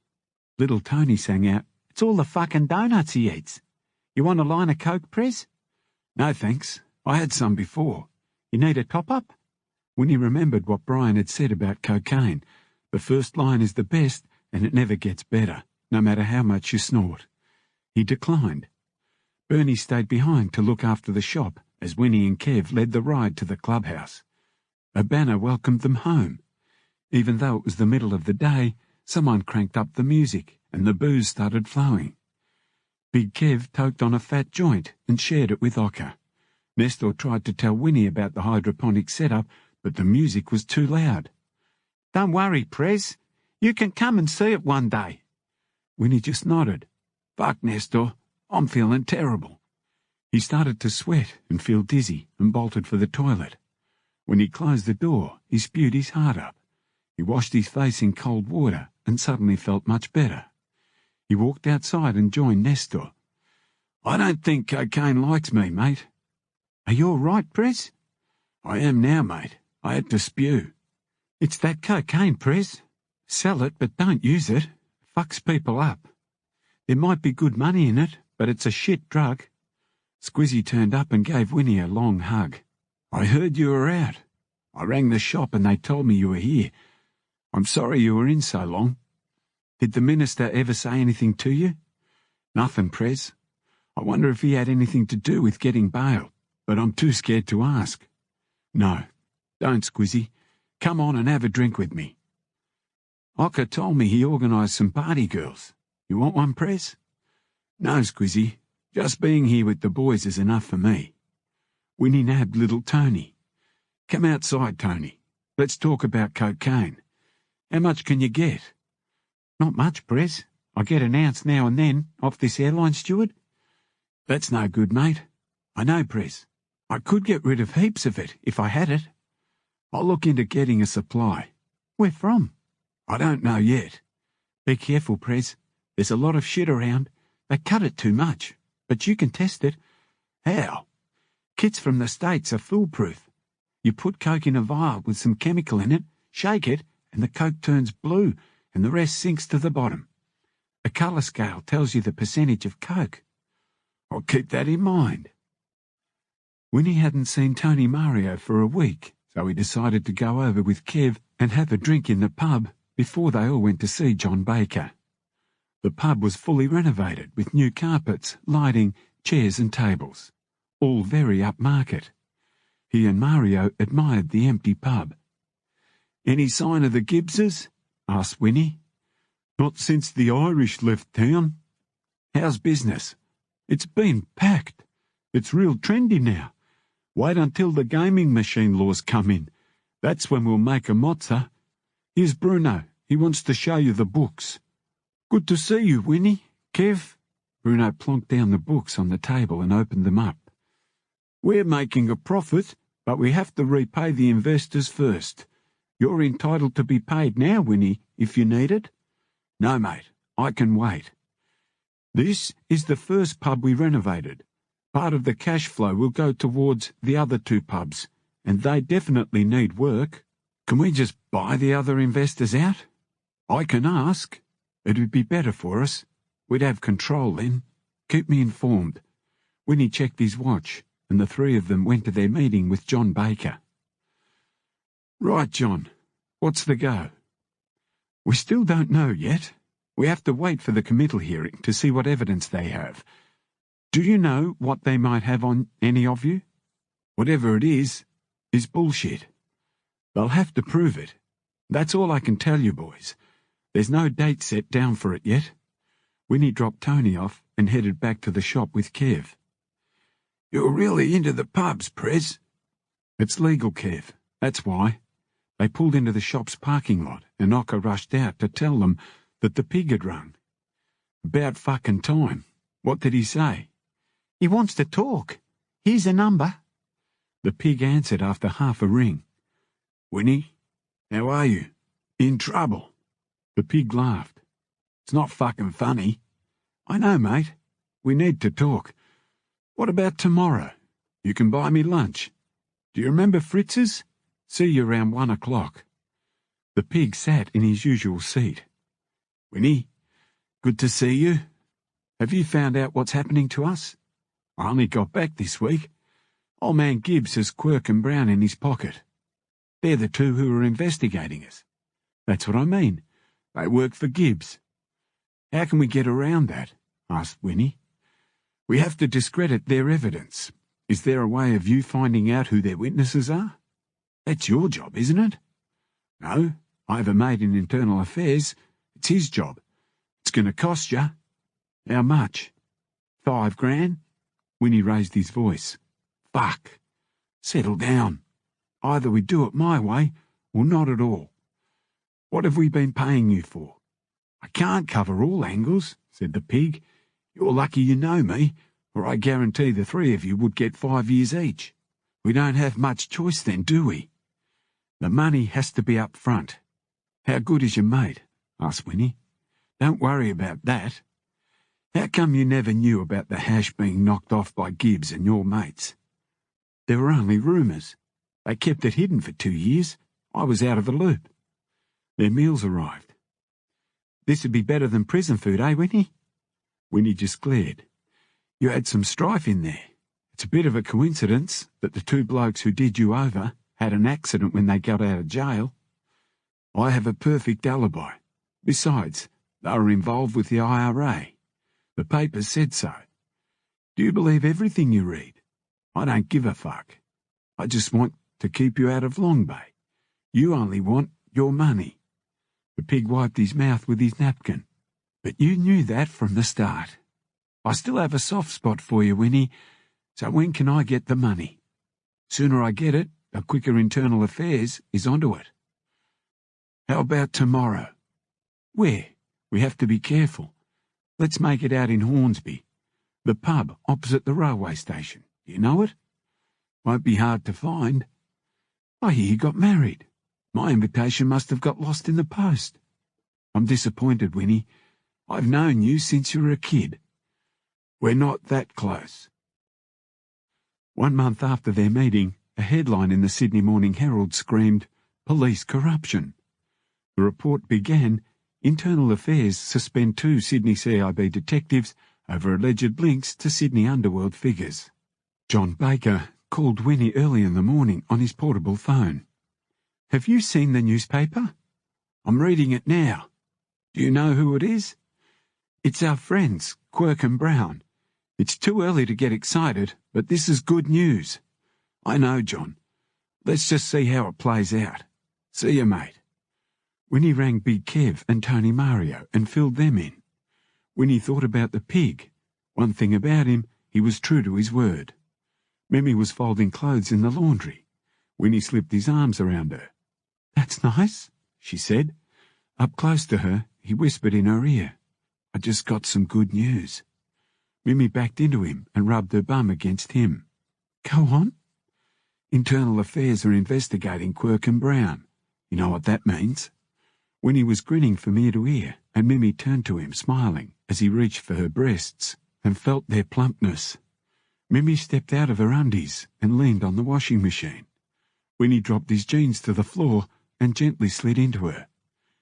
Little Tony sang out, "It's all the fucking doughnuts he eats. You want a line of Coke, Prez?" "No, thanks. I had some before." "You need a top-up?" Winnie remembered what Brian had said about cocaine. The first line is the best, and it never gets better, no matter how much you snort. He declined. Bernie stayed behind to look after the shop as Winnie and Kev led the ride to the clubhouse. A banner welcomed them home. Even though it was the middle of the day, someone cranked up the music and the booze started flowing. Big Kev toked on a fat joint and shared it with Ocker. Nestor tried to tell Winnie about the hydroponic setup, but the music was too loud. "Don't worry, Prez. You can come and see it one day." Winnie just nodded. "Fuck, Nestor. I'm feeling terrible." He started to sweat and feel dizzy and bolted for the toilet. When he closed the door, he spewed his heart up. He washed his face in cold water and suddenly felt much better. He walked outside and joined Nestor. "I don't think cocaine likes me, mate." "Are you all right, Prez?" "I am now, mate. I had to spew." "It's that cocaine, Prez. Sell it, but don't use it. Fucks people up. There might be good money in it, but it's a shit drug." Squizzy turned up and gave Winnie a long hug. "I heard you were out. I rang the shop and they told me you were here. I'm sorry you were in so long. Did the minister ever say anything to you?" "Nothing, Prez. I wonder if he had anything to do with getting bail, but I'm too scared to ask." "No, don't, Squizzy. Come on and have a drink with me." "Ocker told me he organised some party girls. You want one, Prez?" "No, Squizzy. Just being here with the boys is enough for me." Winnie nabbed little Tony. "Come outside, Tony. Let's talk about cocaine. How much can you get?" "Not much, Prez. I get an ounce now and then off this airline steward." "That's no good, mate. I know, Prez. I could get rid of heaps of it if I had it. I'll look into getting a supply." "Where from?" "I don't know yet." "Be careful, Prez. There's a lot of shit around. They cut it too much, but you can test it." "How?" "Kits from the States are foolproof. You put Coke in a vial with some chemical in it, shake it, and the Coke turns blue, and the rest sinks to the bottom. A colour scale tells you the percentage of Coke." "I'll keep that in mind." Winnie hadn't seen Tony Mario for a week, so he decided to go over with Kev and have a drink in the pub before they all went to see John Baker. The pub was fully renovated with new carpets, lighting, chairs and tables, all very upmarket. He and Mario admired the empty pub. "Any sign of the Gibbses?" asked Winnie. "Not since the Irish left town." "How's business?" "It's been packed. It's real trendy now. Wait until the gaming machine laws come in. That's when we'll make a mozza. Here's Bruno. He wants to show you the books." "Good to see you, Winnie. Kev." Bruno plonked down the books on the table and opened them up. "We're making a profit, but we have to repay the investors first. You're entitled to be paid now, Winnie, if you need it." "No, mate. I can wait." "This is the first pub we renovated. Part of the cash flow will go towards the other two pubs, and they definitely need work. Can we just buy the other investors out?" "I can ask. It would be better for us. We'd have control then. Keep me informed." Winnie checked his watch, and the three of them went to their meeting with John Baker. "Right, John. What's the go?" "We still don't know yet. We have to wait for the committal hearing to see what evidence they have. Do you know what they might have on any of you?" "Whatever it is bullshit. They'll have to prove it. That's all I can tell you, boys. There's no date set down for it yet." Winnie dropped Tony off and headed back to the shop with Kev. "You're really into the pubs, Prez." "It's legal, Kev. That's why." They pulled into the shop's parking lot and Ocker rushed out to tell them that the pig had rung. "About fucking time. What did he say?" "He wants to talk. Here's a number." The pig answered after half a ring. "Winnie, how are you?" "In trouble." The pig laughed. It's not fucking funny. I know, mate. We need to talk. What about tomorrow? You can buy me lunch. Do you remember Fritz's? See you around 1 o'clock. The pig sat in his usual seat. Winnie, good to see you. Have you found out what's happening to us? I only got back this week. Old man Gibbs has Quirk and Brown in his pocket. They're the two who are investigating us. That's what I mean. They work for Gibbs. How can we get around that? Asked Winnie. We have to discredit their evidence. Is there a way of you finding out who their witnesses are? That's your job, isn't it? No, I have a mate in internal affairs. It's his job. It's going to cost you. How much? 5 grand? Winnie raised his voice. Fuck. Settle down. Either we do it my way or not at all. What have we been paying you for? I can't cover all angles, said the pig. You're lucky you know me, or I guarantee the 3 of you would get 5 years each. We don't have much choice then, do we? The money has to be up front. How good is your mate? Asked Winnie. Don't worry about that. How come you never knew about the hash being knocked off by Gibbs and your mates? There were only rumours. They kept it hidden for 2 years. I was out of the loop. Their meals arrived. This would be better than prison food, eh, Winnie? Winnie just glared. You had some strife in there. It's a bit of a coincidence that the 2 blokes who did you over had an accident when they got out of jail. I have a perfect alibi. Besides, they were involved with the IRA. The papers said so. Do you believe everything you read? I don't give a fuck. I just want to keep you out of Long Bay. You only want your money. The pig wiped his mouth with his napkin. But you knew that from the start. I still have a soft spot for you, Winnie, so when can I get the money? Sooner I get it, the quicker internal affairs is onto it. How about tomorrow? Where? We have to be careful. Let's make it out in Hornsby. The pub opposite the railway station. You know it? Won't be hard to find. I hear you got married. My invitation must have got lost in the post. I'm disappointed, Winnie. I've known you since you were a kid. We're not that close. 1 month after their meeting, a headline in the Sydney Morning Herald screamed, Police Corruption. The report began, Internal Affairs suspend 2 Sydney CIB detectives over alleged links to Sydney underworld figures. John Baker called Winnie early in the morning on his portable phone. Have you seen the newspaper? I'm reading it now. Do you know who it is? It's our friends, Quirk and Brown. It's too early to get excited, but this is good news. I know, John. Let's just see how it plays out. See you, mate. Winnie rang Big Kev and Tony Mario and filled them in. Winnie thought about the pig. One thing about him, he was true to his word. Mimi was folding clothes in the laundry. Winnie slipped his arms around her. That's nice, she said. Up close to her, he whispered in her ear. I just got some good news. Mimi backed into him and rubbed her bum against him. Go on. Internal Affairs are investigating Quirk and Brown. You know what that means? Winnie was grinning from ear to ear, and Mimi turned to him, smiling, as he reached for her breasts, and felt their plumpness. Mimi stepped out of her undies and leaned on the washing machine. Winnie dropped his jeans to the floor and gently slid into her.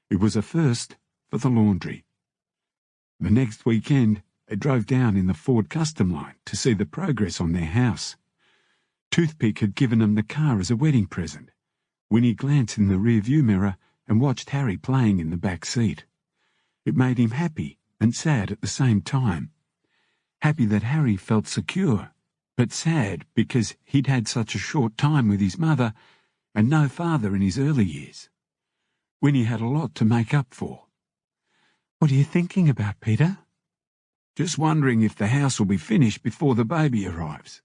It was a first for the laundry. The next weekend, they drove down in the Ford Custom Line to see the progress on their house. Toothpick had given them the car as a wedding present. Winnie glanced in the rear-view mirror and watched Harry playing in the back seat. It made him happy and sad at the same time. Happy that Harry felt secure, but sad because he'd had such a short time with his mother and no father in his early years. Winnie had a lot to make up for. What are you thinking about, Peter? Just wondering if the house will be finished before the baby arrives.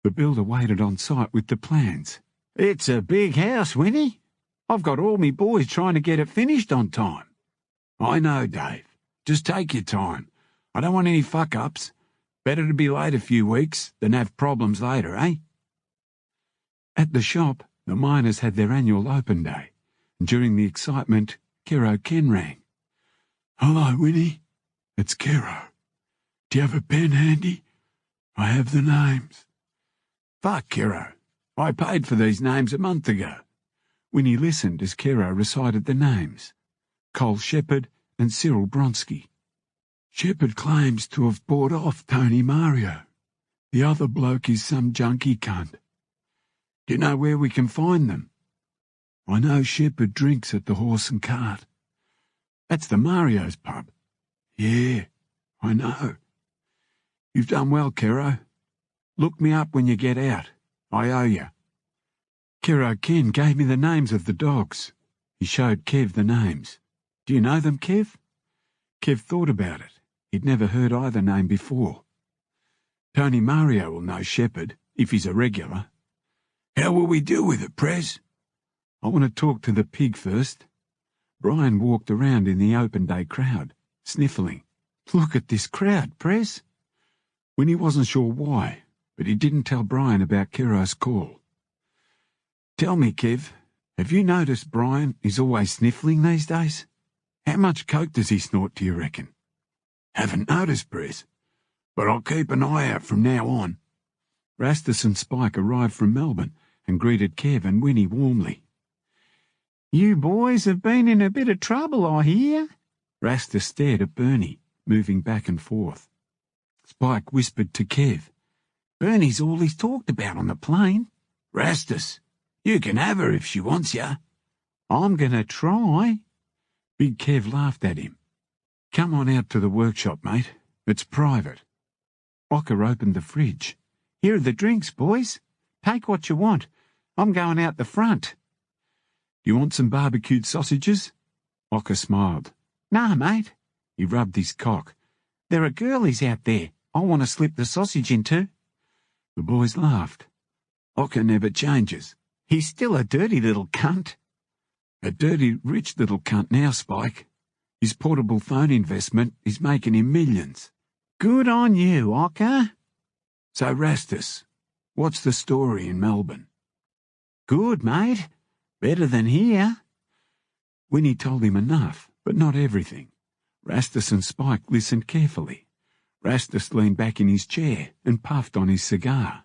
The builder waited on site with the plans. It's a big house, Winnie. I've got all me boys trying to get it finished on time. I know, Dave. Just take your time. I don't want any fuck-ups. Better to be late a few weeks than have problems later, eh? At the shop, the miners had their annual open day, and during the excitement, Kero Ken rang. Hello, Winnie. It's Kero. Do you have a pen handy? I have the names. Fuck, Kero. I paid for these names a month ago. Winnie listened as Kero recited the names. Cole Shepherd and Cyril Bronski. Shepherd claims to have bought off Tony Mario. The other bloke is some junkie cunt. Do you know where we can find them? I know Shepherd drinks at the Horse and Cart. That's the Mario's pub. Yeah, I know. You've done well, Kero. Look me up when you get out. I owe you. Kero Ken gave me the names of the dogs. He showed Kev the names. Do you know them, Kev? Kev thought about it. He'd never heard either name before. Tony Mario will know Shepherd, if he's a regular. How will we deal with it, Prez? I want to talk to the pig first. Brian walked around in the open day crowd, sniffling. Look at this crowd, Prez. Winnie wasn't sure why, but he didn't tell Brian about Kero's call. Tell me, Kev, have you noticed Brian is always sniffling these days? How much coke does he snort, do you reckon? Haven't noticed, Prez, but I'll keep an eye out from now on. Rastus and Spike arrived from Melbourne and greeted Kev and Winnie warmly. You boys have been in a bit of trouble, I hear. Rastus stared at Bernie, moving back and forth. Spike whispered to Kev. Bernie's all he's talked about on the plane. Rastus, you can have her if she wants ya. I'm going to try. Big Kev laughed at him. Come on out to the workshop, mate. It's private. Ocker opened the fridge. Here are the drinks, boys. Take what you want. I'm going out the front. You want some barbecued sausages? Ocker smiled. Nah, mate. He rubbed his cock. There are girlies out there I want to slip the sausage into. The boys laughed. Ocker never changes. He's still a dirty little cunt. A dirty, rich little cunt now, Spike. His portable phone investment is making him millions. Good on you, Ocker. So, Rastus, what's the story in Melbourne? Good, mate. Better than here. Winnie told him enough, but not everything. Rastus and Spike listened carefully. Rastus leaned back in his chair and puffed on his cigar.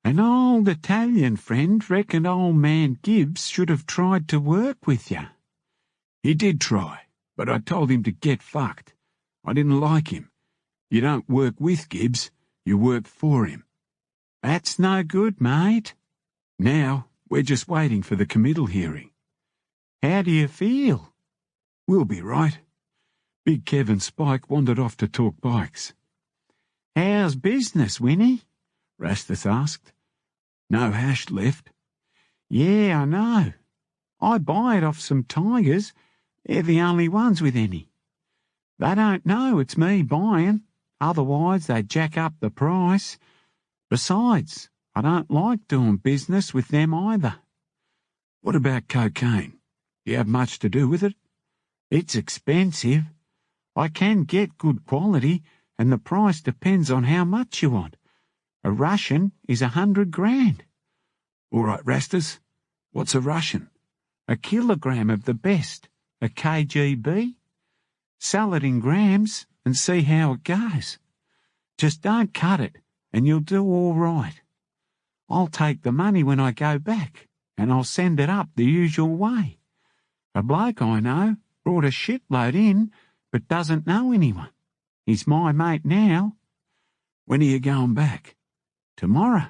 An old Italian friend reckoned old man Gibbs should have tried to work with you. He did try, but I told him to get fucked. I didn't like him. You don't work with Gibbs, you work for him. That's no good, mate. Now, we're just waiting for the committal hearing. How do you feel? We'll be right. Big Kev and Spike wandered off to talk bikes. How's business, Winnie? Rastus asked. No hash left. Yeah, I know. I buy it off some tigers. They're the only ones with any. They don't know it's me buying, otherwise they'd jack up the price. Besides, I don't like doing business with them either. What about cocaine? Do you have much to do with it? It's expensive. I can get good quality, and the price depends on how much you want. A Russian is 100 grand. All right, Rastus, what's a Russian? A kilogram of the best, a KGB. Sell it in grams and see how it goes. Just don't cut it, and you'll do all right. I'll take the money when I go back, and I'll send it up the usual way. A bloke I know brought a shitload in, but doesn't know anyone. He's my mate now. When are you going back? Tomorrow.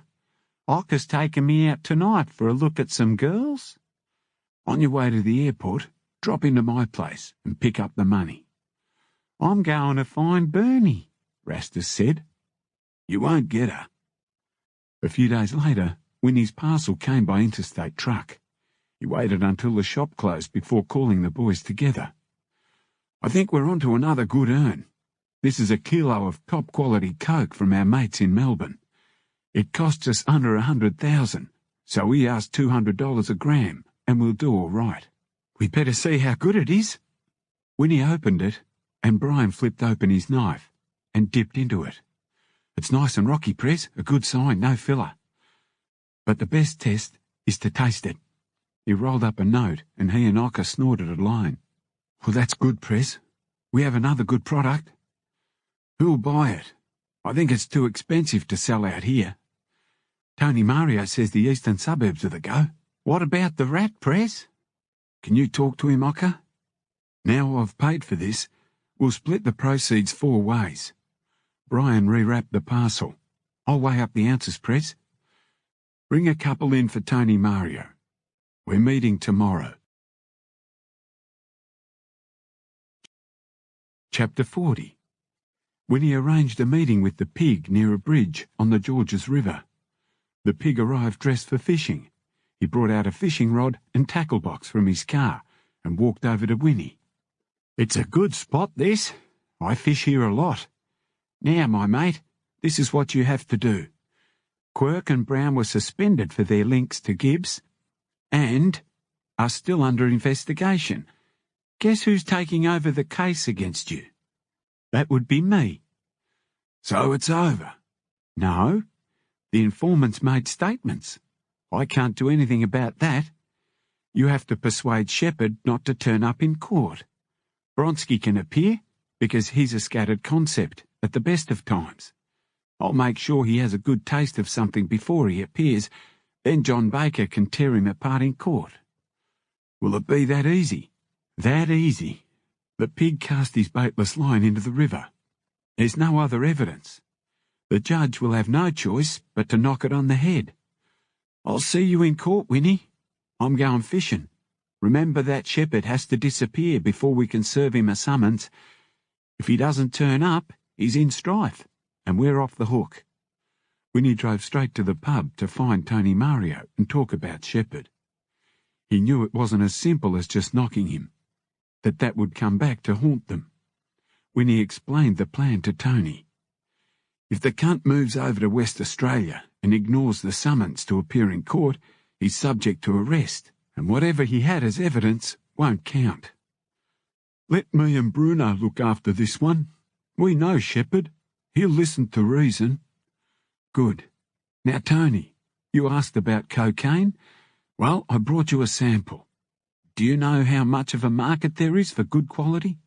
Ocker's taking me out tonight for a look at some girls. On your way to the airport, drop into my place and pick up the money. I'm going to find Bernie, Rastus said. You won't get her. A few days later, Winnie's parcel came by interstate truck. He waited until the shop closed before calling the boys together. I think we're on to another good earn. This is a kilo of top-quality coke from our mates in Melbourne. It costs us under 100,000, so we ask $200 a gram, and we'll do all right. We'd better see how good it is. Winnie opened it, and Brian flipped open his knife and dipped into it. It's nice and rocky, Prez, a good sign, no filler. But the best test is to taste it. He rolled up a note, and he and Ocker snorted a line. Well, that's good, Prez. We have another good product. Who'll buy it? I think it's too expensive to sell out here. Tony Mario says the eastern suburbs are the go. What about the rat, Prez? Can you talk to him, Ocker? Now I've paid for this, we'll split the proceeds 4 ways. Brian rewrapped the parcel. I'll weigh up the ounces, Prez. Bring a couple in for Tony Mario. We're meeting tomorrow. Chapter 40. Winnie arranged a meeting with the pig near a bridge on the Georges River. The pig arrived dressed for fishing. He brought out a fishing rod and tackle box from his car and walked over to Winnie. It's a good spot, this. I fish here a lot. Now, my mate, this is what you have to do. Quirk and Brown were suspended for their links to Gibbs and are still under investigation. Guess who's taking over the case against you? That would be me. So it's over? No. The informants made statements. I can't do anything about that. You have to persuade Shepherd not to turn up in court. Bronsky can appear because he's a scattered concept at the best of times. I'll make sure he has a good taste of something before he appears, then John Baker can tear him apart in court. Will it be that easy? That easy. The pig cast his baitless line into the river. There's no other evidence. The judge will have no choice but to knock it on the head. I'll see you in court, Winnie. I'm going fishing. Remember that Shepherd has to disappear before we can serve him a summons. If he doesn't turn up, he's in strife, and we're off the hook. Winnie drove straight to the pub to find Tony Mario and talk about Shepherd. He knew it wasn't as simple as just knocking him, that would come back to haunt them. Winnie explained the plan to Tony. If the cunt moves over to West Australia and ignores the summons to appear in court, he's subject to arrest, and whatever he had as evidence won't count. Let me and Bruno look after this one. We know Shepherd. He'll listen to reason. Good. Now, Tony, you asked about cocaine? Well, I brought you a sample. Do you know how much of a market there is for good quality?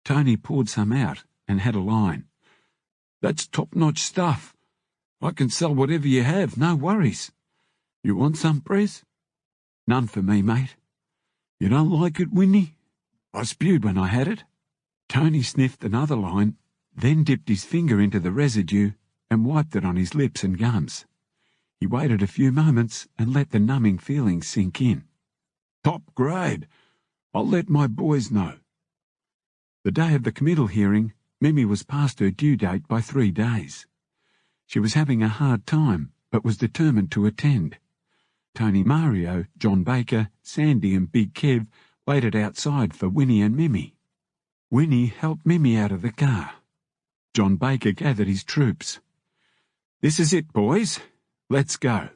Tony poured some out and had a line. That's top-notch stuff. I can sell whatever you have, no worries. You want some, Prez? None for me, mate. You don't like it, Winnie? I spewed when I had it. Tony sniffed another line, then dipped his finger into the residue and wiped it on his lips and gums. He waited a few moments and let the numbing feeling sink in. Top grade. I'll let my boys know. The day of the committal hearing, Mimi was past her due date by 3 days. She was having a hard time, but was determined to attend. Tony Mario, John Baker, Sandy and Big Kev waited outside for Winnie and Mimi. Winnie helped Mimi out of the car. John Baker gathered his troops. This is it, boys. Let's go.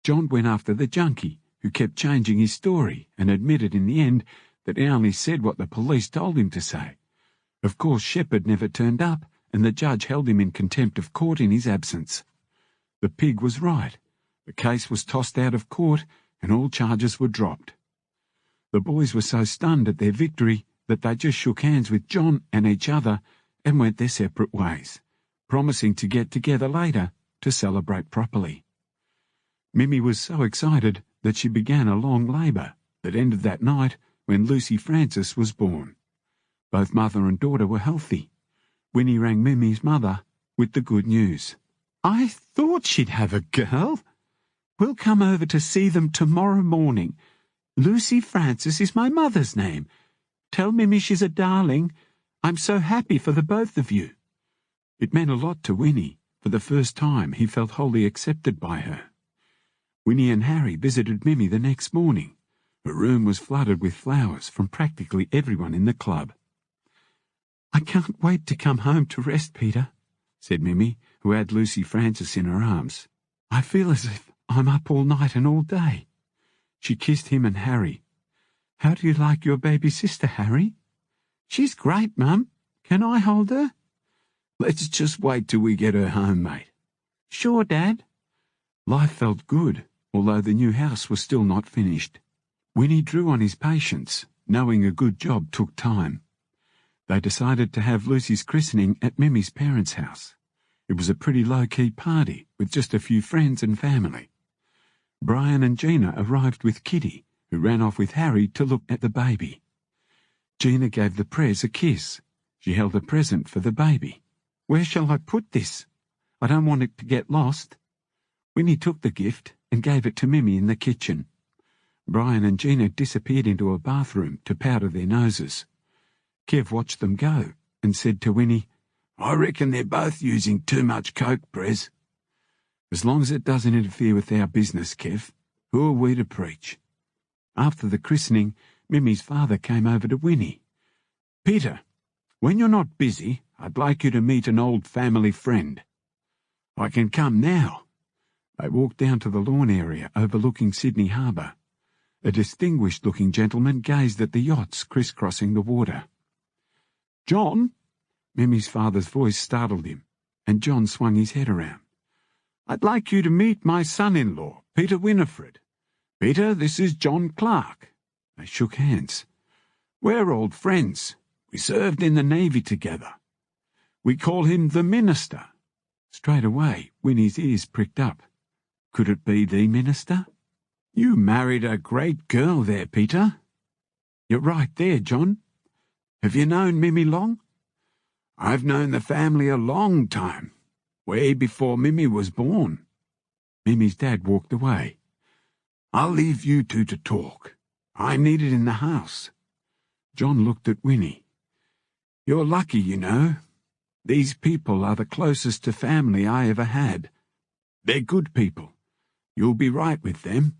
John went after the junkie, who kept changing his story and admitted in the end that he only said what the police told him to say. Of course, Shepherd never turned up, and the judge held him in contempt of court in his absence. The pig was right. The case was tossed out of court, and all charges were dropped. The boys were so stunned at their victory that they just shook hands with John and each other and went their separate ways, promising to get together later to celebrate properly. Mimi was so excited that she began a long labour that ended that night when Lucy Francis was born. Both mother and daughter were healthy. Winnie rang Mimi's mother with the good news. I thought she'd have a girl. We'll come over to see them tomorrow morning. Lucy Francis is my mother's name. Tell Mimi she's a darling. I'm so happy for the both of you. It meant a lot to Winnie. For the first time, he felt wholly accepted by her. Winnie and Harry visited Mimi the next morning. Her room was flooded with flowers from practically everyone in the club. I can't wait to come home to rest, Peter, said Mimi, who had Lucy Francis in her arms. I feel as if I'm up all night and all day. She kissed him and Harry. How do you like your baby sister, Harry? She's great, Mum. Can I hold her? Let's just wait till we get her home, mate. Sure, Dad. Life felt good, although the new house was still not finished. Winnie drew on his patience, knowing a good job took time. They decided to have Lucy's christening at Mimi's parents' house. It was a pretty low-key party with just a few friends and family. Brian and Gina arrived with Kitty, who ran off with Harry to look at the baby. Gina gave the Prez a kiss. She held a present for the baby. "Where shall I put this? I don't want it to get lost." Winnie took the gift and gave it to Mimi in the kitchen. Brian and Gina disappeared into a bathroom to powder their noses. Kev watched them go and said to Winnie, "I reckon they're both using too much coke, Prez." "As long as it doesn't interfere with our business, Kev, who are we to preach?" After the christening, Mimi's father came over to Winnie. "Peter, when you're not busy, I'd like you to meet an old family friend." "I can come now." They walked down to the lawn area overlooking Sydney Harbour. A distinguished-looking gentleman gazed at the yachts crisscrossing the water. "John?" Mimi's father's voice startled him, and John swung his head around. "I'd like you to meet my son-in-law, Peter Winifred. Peter, this is John Clark." They shook hands. "We're old friends. We served in the Navy together. We call him the Minister." Straight away, Winnie's ears pricked up. Could it be the Minister? "You married a great girl there, Peter." "You're right there, John. Have you known Mimi long?" "I've known the family a long time, way before Mimi was born." Mimi's dad walked away. "I'll leave you two to talk. I'm needed in the house." John looked at Winnie. "You're lucky, you know. These people are the closest to family I ever had. They're good people. You'll be right with them."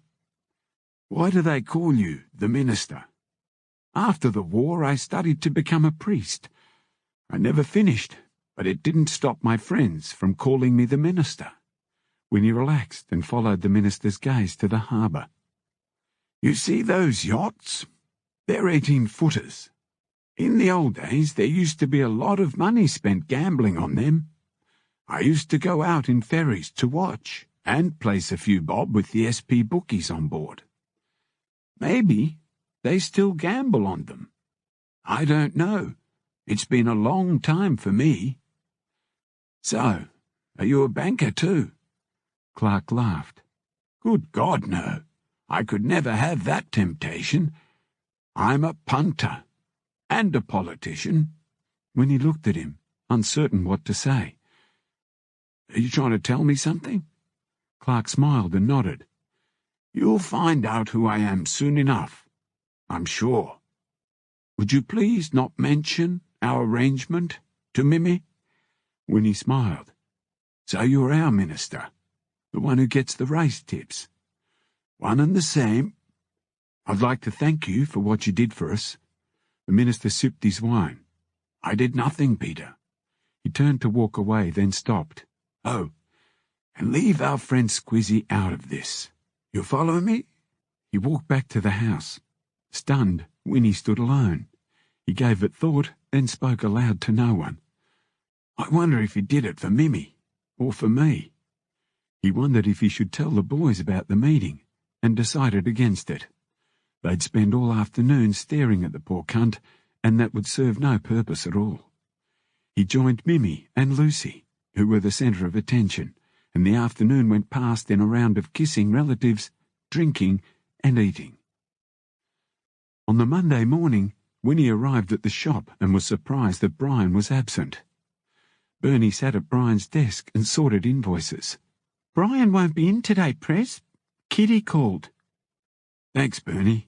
"Why do they call you the Minister?" "After the war, I studied to become a priest. I never finished, but it didn't stop my friends from calling me the Minister." Winnie relaxed and followed the minister's gaze to the harbour. "You see those yachts? They're 18-footers. In the old days, there used to be a lot of money spent gambling on them. I used to go out in ferries to watch and place a few bob with the SP bookies on board. Maybe they still gamble on them. I don't know. It's been a long time for me." "So, are you a banker too?" Clark laughed. "Good God, no. I could never have that temptation. I'm a punter. And a politician." Winnie looked at him, uncertain what to say. "Are you trying to tell me something?" Clark smiled and nodded. "You'll find out who I am soon enough, I'm sure. Would you please not mention our arrangement to Mimi?" Winnie smiled. "So you're our minister, the one who gets the race tips?" "One and the same." "I'd like to thank you for what you did for us." The minister sipped his wine. "I did nothing, Peter." He turned to walk away, then stopped. "Oh, and leave our friend Squizzy out of this. You follow me?" He walked back to the house. Stunned, Winnie stood alone. He gave it thought, then spoke aloud to no one. "I wonder if he did it for Mimi, or for me." He wondered if he should tell the boys about the meeting, and decided against it. They'd spend all afternoon staring at the poor cunt, and that would serve no purpose at all. He joined Mimi and Lucy, who were the centre of attention, and the afternoon went past in a round of kissing relatives, drinking, and eating. On the Monday morning, Winnie arrived at the shop and was surprised that Brian was absent. Bernie sat at Brian's desk and sorted invoices. "Brian won't be in today, Prez. Kitty called." "Thanks, Bernie."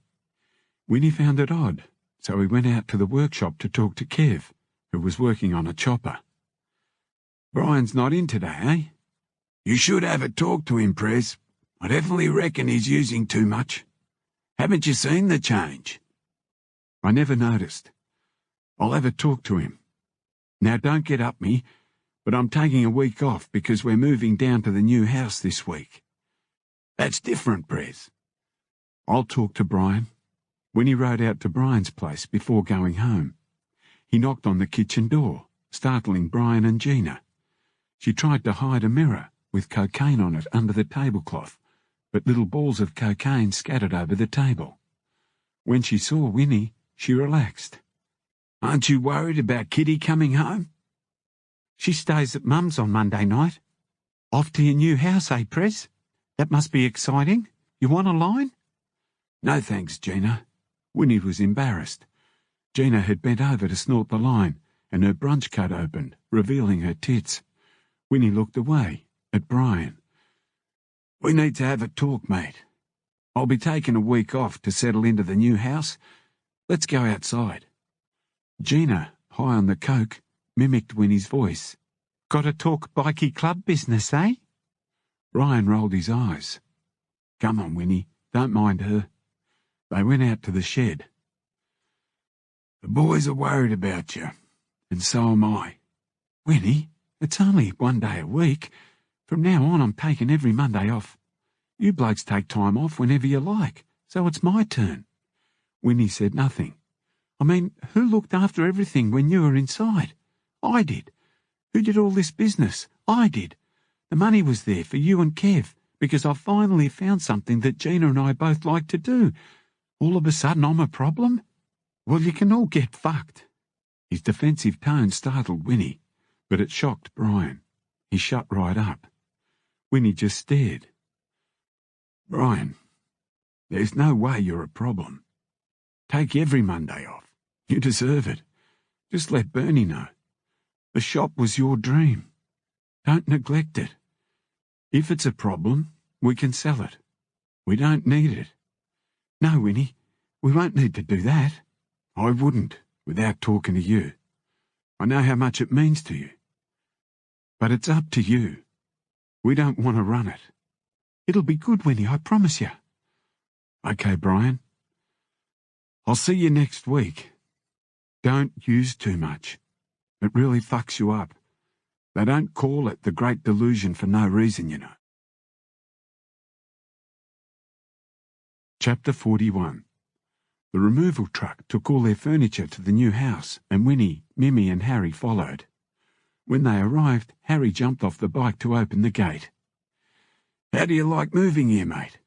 Winnie found it odd, so he went out to the workshop to talk to Kev, who was working on a chopper. "Brian's not in today, eh?" "You should have a talk to him, Prez. I definitely reckon he's using too much. Haven't you seen the change?" "I never noticed. I'll have a talk to him. Now don't get up me, but I'm taking a week off because we're moving down to the new house this week." "That's different, Prez." "I'll talk to Brian." Winnie rode out to Brian's place before going home. He knocked on the kitchen door, startling Brian and Gina. She tried to hide a mirror with cocaine on it under the tablecloth, but little balls of cocaine scattered over the table. When she saw Winnie, she relaxed. Aren't you worried about Kitty coming home? She stays at Mum's on Monday night. Off to your new house, eh, Prez? That must be exciting. You want a line? No thanks, Gina. Winnie was embarrassed. Gina had bent over to snort the line, and her brunch coat opened, revealing her tits. Winnie looked away, at Brian. We need to have a talk, mate. I'll be taking a week off to settle into the new house. Let's go outside. Gina, high on the coke, mimicked Winnie's voice. Got to talk bikey club business, eh? Brian rolled his eyes. Come on, Winnie, don't mind her. They went out to the shed. The boys are worried about you, and so am I. Winnie, it's only one day a week. From now on, I'm taking every Monday off. You blokes take time off whenever you like, so it's my turn. Winnie said nothing. I mean, who looked after everything when you were inside? I did. Who did all this business? I did. The money was there for you and Kev, because I finally found something that Gina and I both like to do. All of a sudden I'm a problem? Well, you can all get fucked. His defensive tone startled Winnie, but it shocked Brian. He shut right up. Winnie just stared. Brian, there's no way you're a problem. Take every Monday off. You deserve it. Just let Bernie know. The shop was your dream. Don't neglect it. If it's a problem, we can sell it. We don't need it. No, Winnie, we won't need to do that. I wouldn't, without talking to you. I know how much it means to you. But it's up to you. We don't want to run it. It'll be good, Winnie, I promise you. Okay, Brian. I'll see you next week. Don't use too much. It really fucks you up. They don't call it the Great Delusion for no reason, you know. Chapter 41. The removal truck took all their furniture to the new house, and Winnie, Mimmy and Harry followed. When they arrived, Harry jumped off the bike to open the gate. How do you like moving here, mate?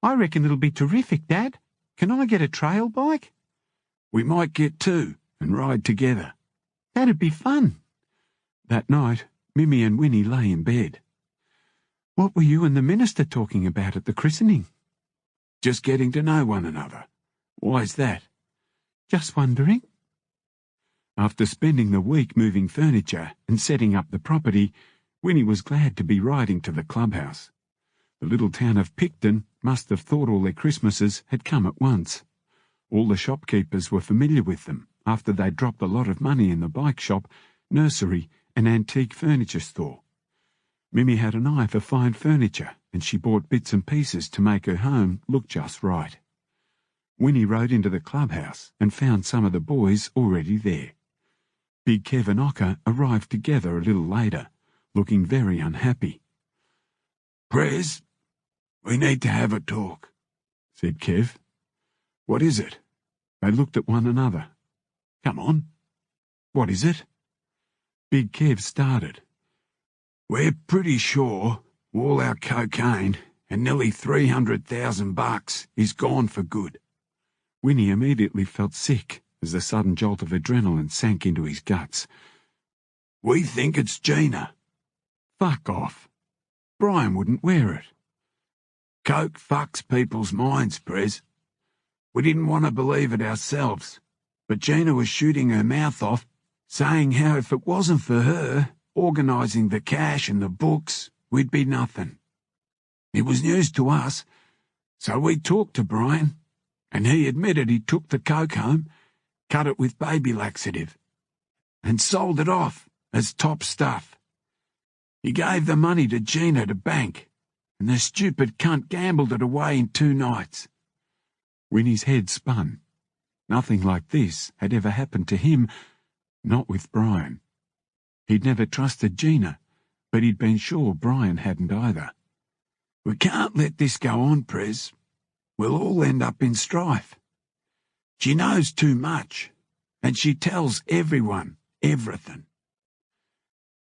I reckon it'll be terrific, Dad. Can I get a trail bike? We might get two and ride together. That'd be fun. That night, Mimmy and Winnie lay in bed. What were you and the minister talking about at the christening? Just getting to know one another. Why's that? Just wondering. After spending the week moving furniture and setting up the property, Winnie was glad to be riding to the clubhouse. The little town of Picton must have thought all their Christmases had come at once. All the shopkeepers were familiar with them after they dropped a lot of money in the bike shop, nursery and antique furniture store. Mimmy had an eye for fine furniture, and she bought bits and pieces to make her home look just right. Winnie rode into the clubhouse and found some of the boys already there. Big Kev and Ocker arrived together a little later, looking very unhappy. Prez, we need to have a talk, said Kev. What is it? They looked at one another. Come on. What is it? Big Kev started. We're pretty sure all our cocaine and nearly $300,000 is gone for good. Winnie immediately felt sick as the sudden jolt of adrenaline sank into his guts. We think it's Gina. Fuck off. Brian wouldn't wear it. Coke fucks people's minds, Prez. We didn't want to believe it ourselves, but Gina was shooting her mouth off, saying how if it wasn't for her organising the cash and the books, we'd be nothing. It was news to us, so we talked to Brian, and he admitted he took the coke home, cut it with baby laxative, and sold it off as top stuff. He gave the money to Gina to bank, and the stupid cunt gambled it away in 2 nights. Winnie's head spun. Nothing like this had ever happened to him, not with Brian. He'd never trusted Gina, but he'd been sure Brian hadn't either. We can't let this go on, Prez. We'll all end up in strife. She knows too much, and she tells everyone everything.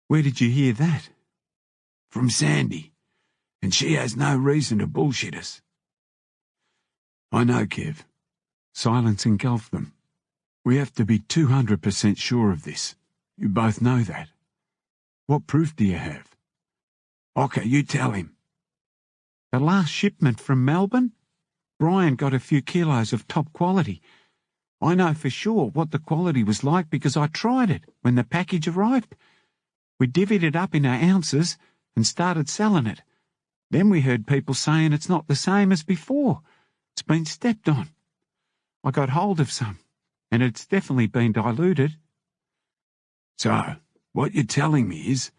Where did you hear that? From Sandy, and she has no reason to bullshit us. I know, Kev. Silence engulfed them. We have to be 200% sure of this. You both know that. What proof do you have? Okay, you tell him. The last shipment from Melbourne? Brian got a few kilos of top quality. I know for sure what the quality was like because I tried it when the package arrived. We divvied it up in our ounces and started selling it. Then we heard people saying it's not the same as before. It's been stepped on. I got hold of some, and it's definitely been diluted. So, what you're telling me is,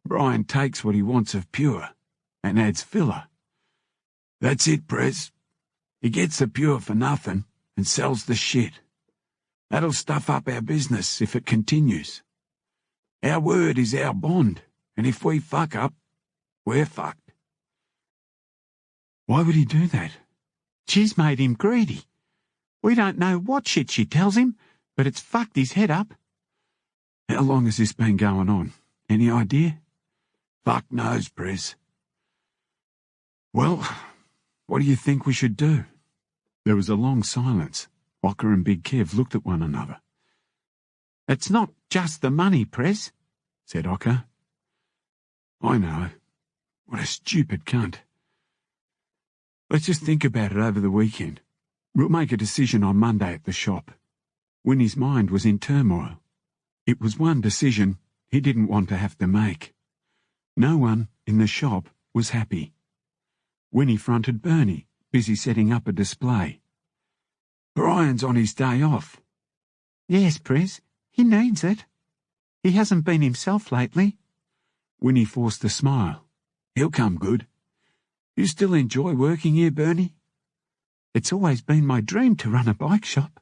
Brian takes what he wants of pure and adds filler. That's it, Prez. He gets the pure for nothing and sells the shit. That'll stuff up our business if it continues. Our word is our bond, and if we fuck up, we're fucked. Why would he do that? She's made him greedy. We don't know what shit she tells him, but it's fucked his head up. How long has this been going on? Any idea? Fuck knows, Prez. Well, what do you think we should do? There was a long silence. Walker and Big Kev looked at one another. It's not just the money, Prez, said Ocker. I know. What a stupid cunt. Let's just think about it over the weekend. We'll make a decision on Monday at the shop. Winnie's mind was in turmoil. It was one decision he didn't want to have to make. No one in the shop was happy. Winnie fronted Bernie, busy setting up a display. Brian's on his day off. Yes, Prez, he needs it. He hasn't been himself lately. Winnie forced a smile. He'll come good. You still enjoy working here, Bernie? It's always been my dream to run a bike shop.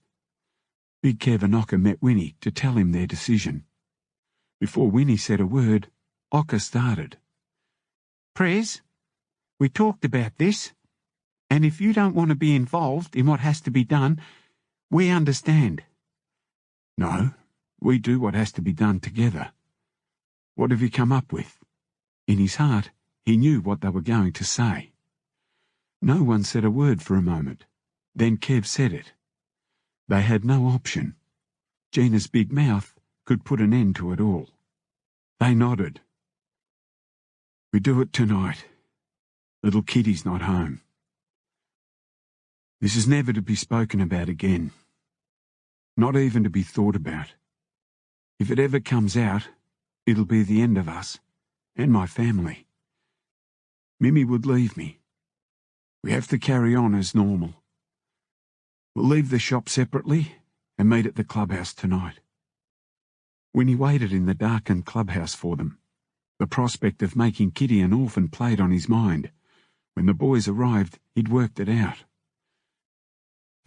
Big Kev and Ocker met Winnie to tell him their decision. Before Winnie said a word, Ocker started. Prez, we talked about this, and if you don't want to be involved in what has to be done, we understand. No, we do what has to be done together. What have you come up with? In his heart, he knew what they were going to say. No one said a word for a moment. Then Kev said it. They had no option. Gina's big mouth could put an end to it all. They nodded. We do it tonight. Little Kitty's not home. This is never to be spoken about again. Not even to be thought about. If it ever comes out, it'll be the end of us and my family. Mimi would leave me. We have to carry on as normal. We'll leave the shop separately and meet at the clubhouse tonight. Winnie waited in the darkened clubhouse for them. The prospect of making Kitty an orphan played on his mind. When the boys arrived, he'd worked it out.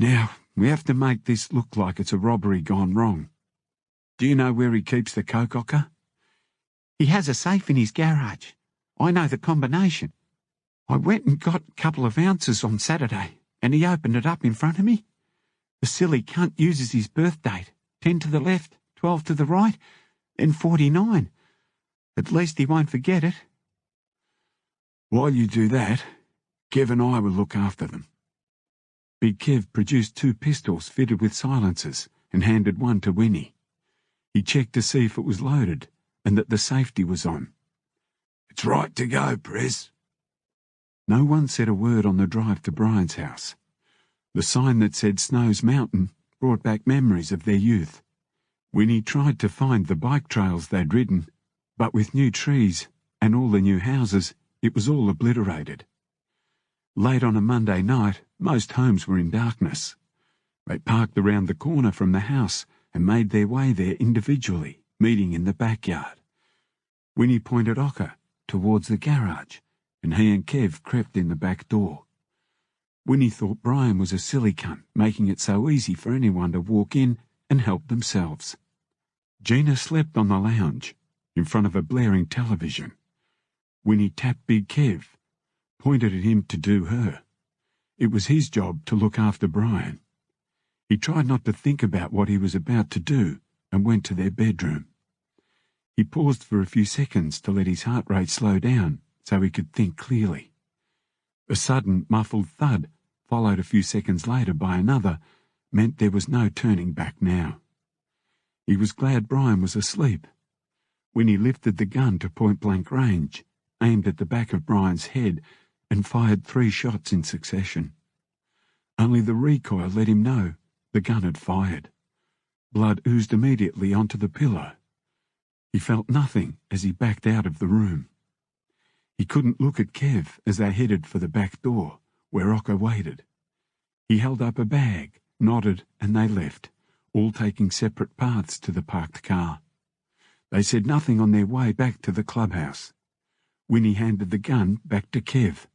Now, we have to make this look like it's a robbery gone wrong. Do you know where he keeps the coke, Ocker? He has a safe in his garage. I know the combination. I went and got a couple of ounces on Saturday, and he opened it up in front of me. The silly cunt uses his birth date, 10 to the left, 12 to the right, then 49. At least he won't forget it. While you do that, Kev and I will look after them. Big Kev produced 2 pistols fitted with silencers and handed one to Winnie. He checked to see if it was loaded and that the safety was on. It's right to go, Prez. No one said a word on the drive to Brian's house. The sign that said Snow's Mountain brought back memories of their youth. Winnie tried to find the bike trails they'd ridden, but with new trees and all the new houses, it was all obliterated. Late on a Monday night, most homes were in darkness. They parked around the corner from the house and made their way there individually, meeting in the backyard. Winnie pointed Ocker towards the garage, and he and Kev crept in the back door. Winnie thought Brian was a silly cunt, making it so easy for anyone to walk in and help themselves. Gina slept on the lounge, in front of a blaring television. Winnie tapped Big Kev, pointed at him to do her. It was his job to look after Brian. He tried not to think about what he was about to do and went to their bedroom. He paused for a few seconds to let his heart rate slow down so he could think clearly. A sudden, muffled thud, followed a few seconds later by another, meant there was no turning back now. He was glad Brian was asleep. Winnie lifted the gun to point-blank range, aimed at the back of Brian's head, and fired 3 shots in succession. Only the recoil let him know the gun had fired. Blood oozed immediately onto the pillow. He felt nothing as he backed out of the room. He couldn't look at Kev as they headed for the back door, where Ocker waited. He held up a bag, nodded, and they left, all taking separate paths to the parked car. They said nothing on their way back to the clubhouse. Winnie handed the gun back to Kev.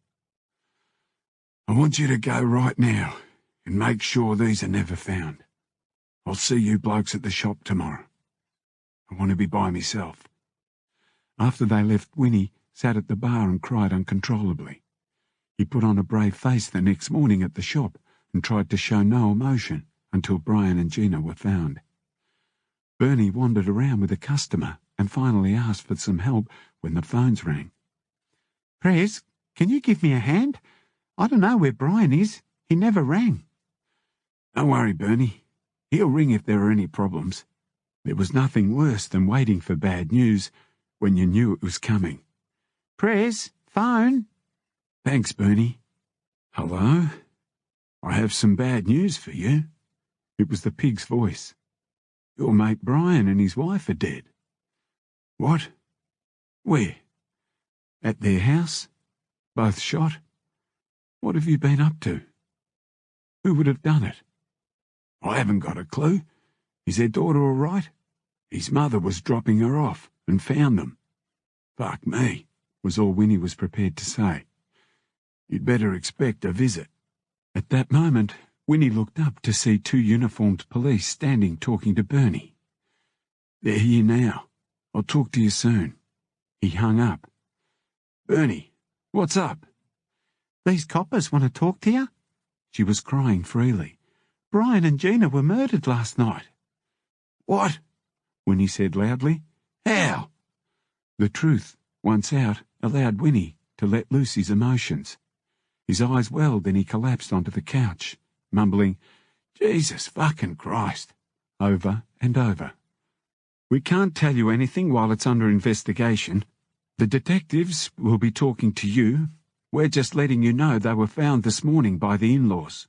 "I want you to go right now and make sure these are never found. I'll see you blokes at the shop tomorrow. I want to be by myself." After they left, Winnie sat at the bar and cried uncontrollably. He put on a brave face the next morning at the shop and tried to show no emotion until Brian and Gina were found. Bernie wandered around with a customer and finally asked for some help when the phones rang. "Prez, can you give me a hand? I don't know where Brian is. He never rang." "Don't worry, Bernie. He'll ring if there are any problems. There was nothing worse than waiting for bad news when you knew it was coming." "Prez, phone." "Thanks, Bernie. Hello? I have some bad news for you." It was the pig's voice. "Your mate Brian and his wife are dead." "What? Where?" "At their house. Both shot. What have you been up to? Who would have done it?" "I haven't got a clue. Is their daughter all right? His mother was dropping her off and found them." "Fuck me," was all Winnie was prepared to say. "You'd better expect a visit." At that moment, Winnie looked up to see 2 uniformed police standing talking to Bernie. "They're here now. I'll talk to you soon." He hung up. "Bernie, what's up?" "These coppers want to talk to you." She was crying freely. "Brian and Gina were murdered last night." "What?" Winnie said loudly. "How?" The truth, once out, allowed Winnie to let loose his emotions. His eyes welled and he collapsed onto the couch, mumbling, "Jesus fucking Christ," over and over. "We can't tell you anything while it's under investigation. The detectives will be talking to you. We're just letting you know they were found this morning by the in-laws."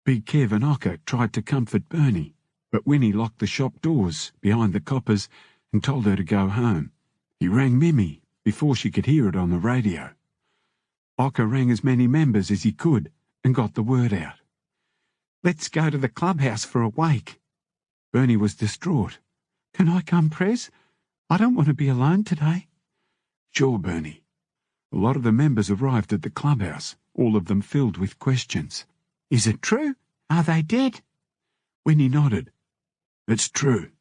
Big Kev and Ocker tried to comfort Bernie, but Winnie locked the shop doors behind the coppers and told her to go home. He rang Mimi before she could hear it on the radio. Ocker rang as many members as he could and got the word out. "Let's go to the clubhouse for a wake." Bernie was distraught. "Can I come, Prez? I don't want to be alone today." "Sure, Bernie." A lot of the members arrived at the clubhouse, all of them filled with questions. "Is it true? Are they dead?" Winnie nodded. "It's true.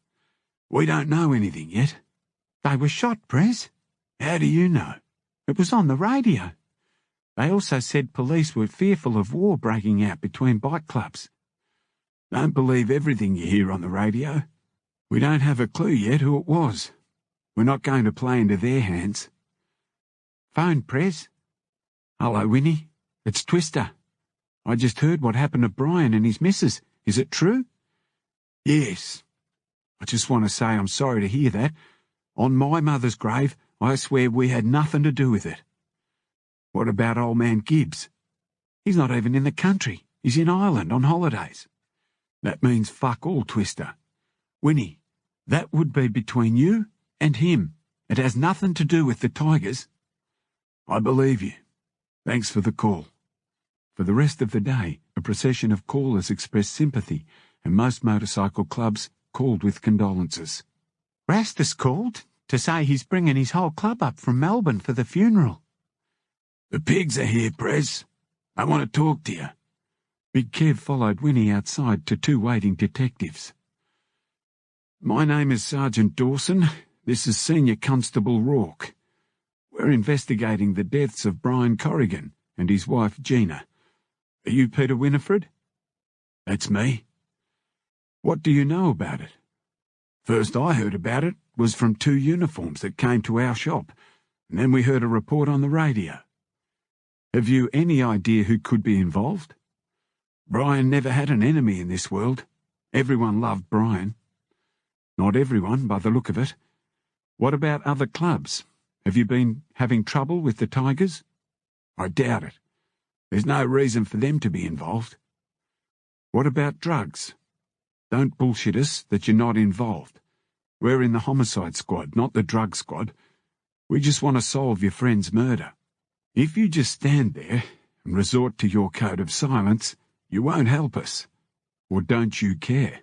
We don't know anything yet." "They were shot, Prez." "How do you know?" "It was on the radio. They also said police were fearful of war breaking out between bike clubs." "Don't believe everything you hear on the radio. We don't have a clue yet who it was. We're not going to play into their hands." "Phone, Prez." "Hello, Winnie. It's Twister. I just heard what happened to Brian and his missus. Is it true?" "Yes. I just want to say I'm sorry to hear that. On my mother's grave, I swear we had nothing to do with it." "What about old man Gibbs?" "He's not even in the country. He's in Ireland on holidays." "That means fuck all, Twister. Winnie, that would be between you and him. It has nothing to do with the Tigers." "I believe you. Thanks for the call." For the rest of the day, a procession of callers expressed sympathy, and most motorcycle clubs called with condolences. "Rastus called to say he's bringing his whole club up from Melbourne for the funeral." "The pigs are here, Prez. I want to talk to you." Big Kev followed Winnie outside to 2 waiting detectives. "My name is Sergeant Dawson. This is Senior Constable Rourke. We're investigating the deaths of Brian Corrigan and his wife Gina. Are you Peter Winifred?" "That's me." "What do you know about it?" "First I heard about it was from 2 uniforms that came to our shop, and then we heard a report on the radio." "Have you any idea who could be involved?" "Brian never had an enemy in this world. Everyone loved Brian." Not everyone, by the look of it. What about other clubs? Have you been having trouble with the Tigers? I doubt it. There's no reason for them to be involved. What about drugs? Don't bullshit us that you're not involved. We're in the homicide squad, not the drug squad. We just want to solve your friend's murder. If you just stand there and resort to your code of silence, you won't help us. Or don't you care?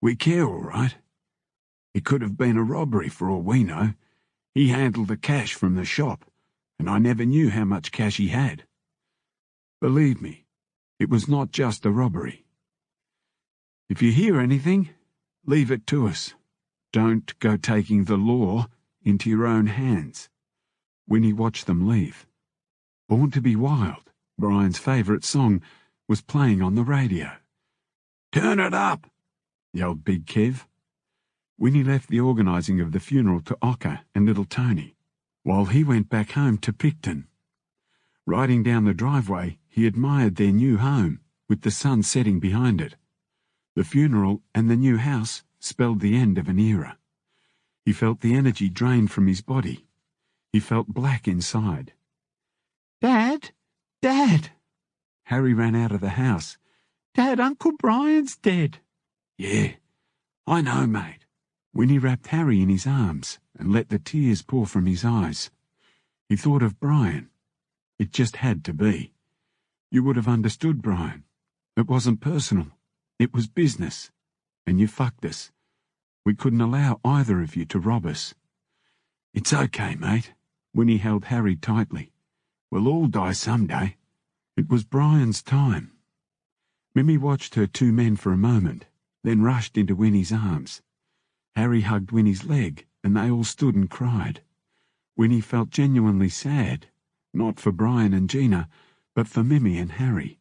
We care, all right. It could have been a robbery for all we know. He handled the cash from the shop, and I never knew how much cash he had. Believe me, it was not just a robbery. If you hear anything, leave it to us. Don't go taking the law into your own hands. Winnie watched them leave. Born to be Wild, Brian's favourite song, was playing on the radio. "Turn it up!" yelled Big Kev. Winnie left the organising of the funeral to Ocker and little Tony, while he went back home to Picton. Riding down the driveway, he admired their new home, with the sun setting behind it. The funeral and the new house spelled the end of an era. He felt the energy drained from his body. He felt black inside. "Dad! Dad!" Harry ran out of the house. "Dad, Uncle Brian's dead." "Yeah, I know, mate." Winnie wrapped Harry in his arms and let the tears pour from his eyes. He thought of Brian. It just had to be. You would have understood, Brian. It wasn't personal. It was business. And you fucked us. We couldn't allow either of you to rob us. "It's okay, mate." Winnie held Harry tightly. "We'll all die someday." It was Brian's time. Mimi watched her two men for a moment, then rushed into Winnie's arms. Harry hugged Winnie's leg, and they all stood and cried. Winnie felt genuinely sad, not for Brian and Gina, but for Mimi and Harry.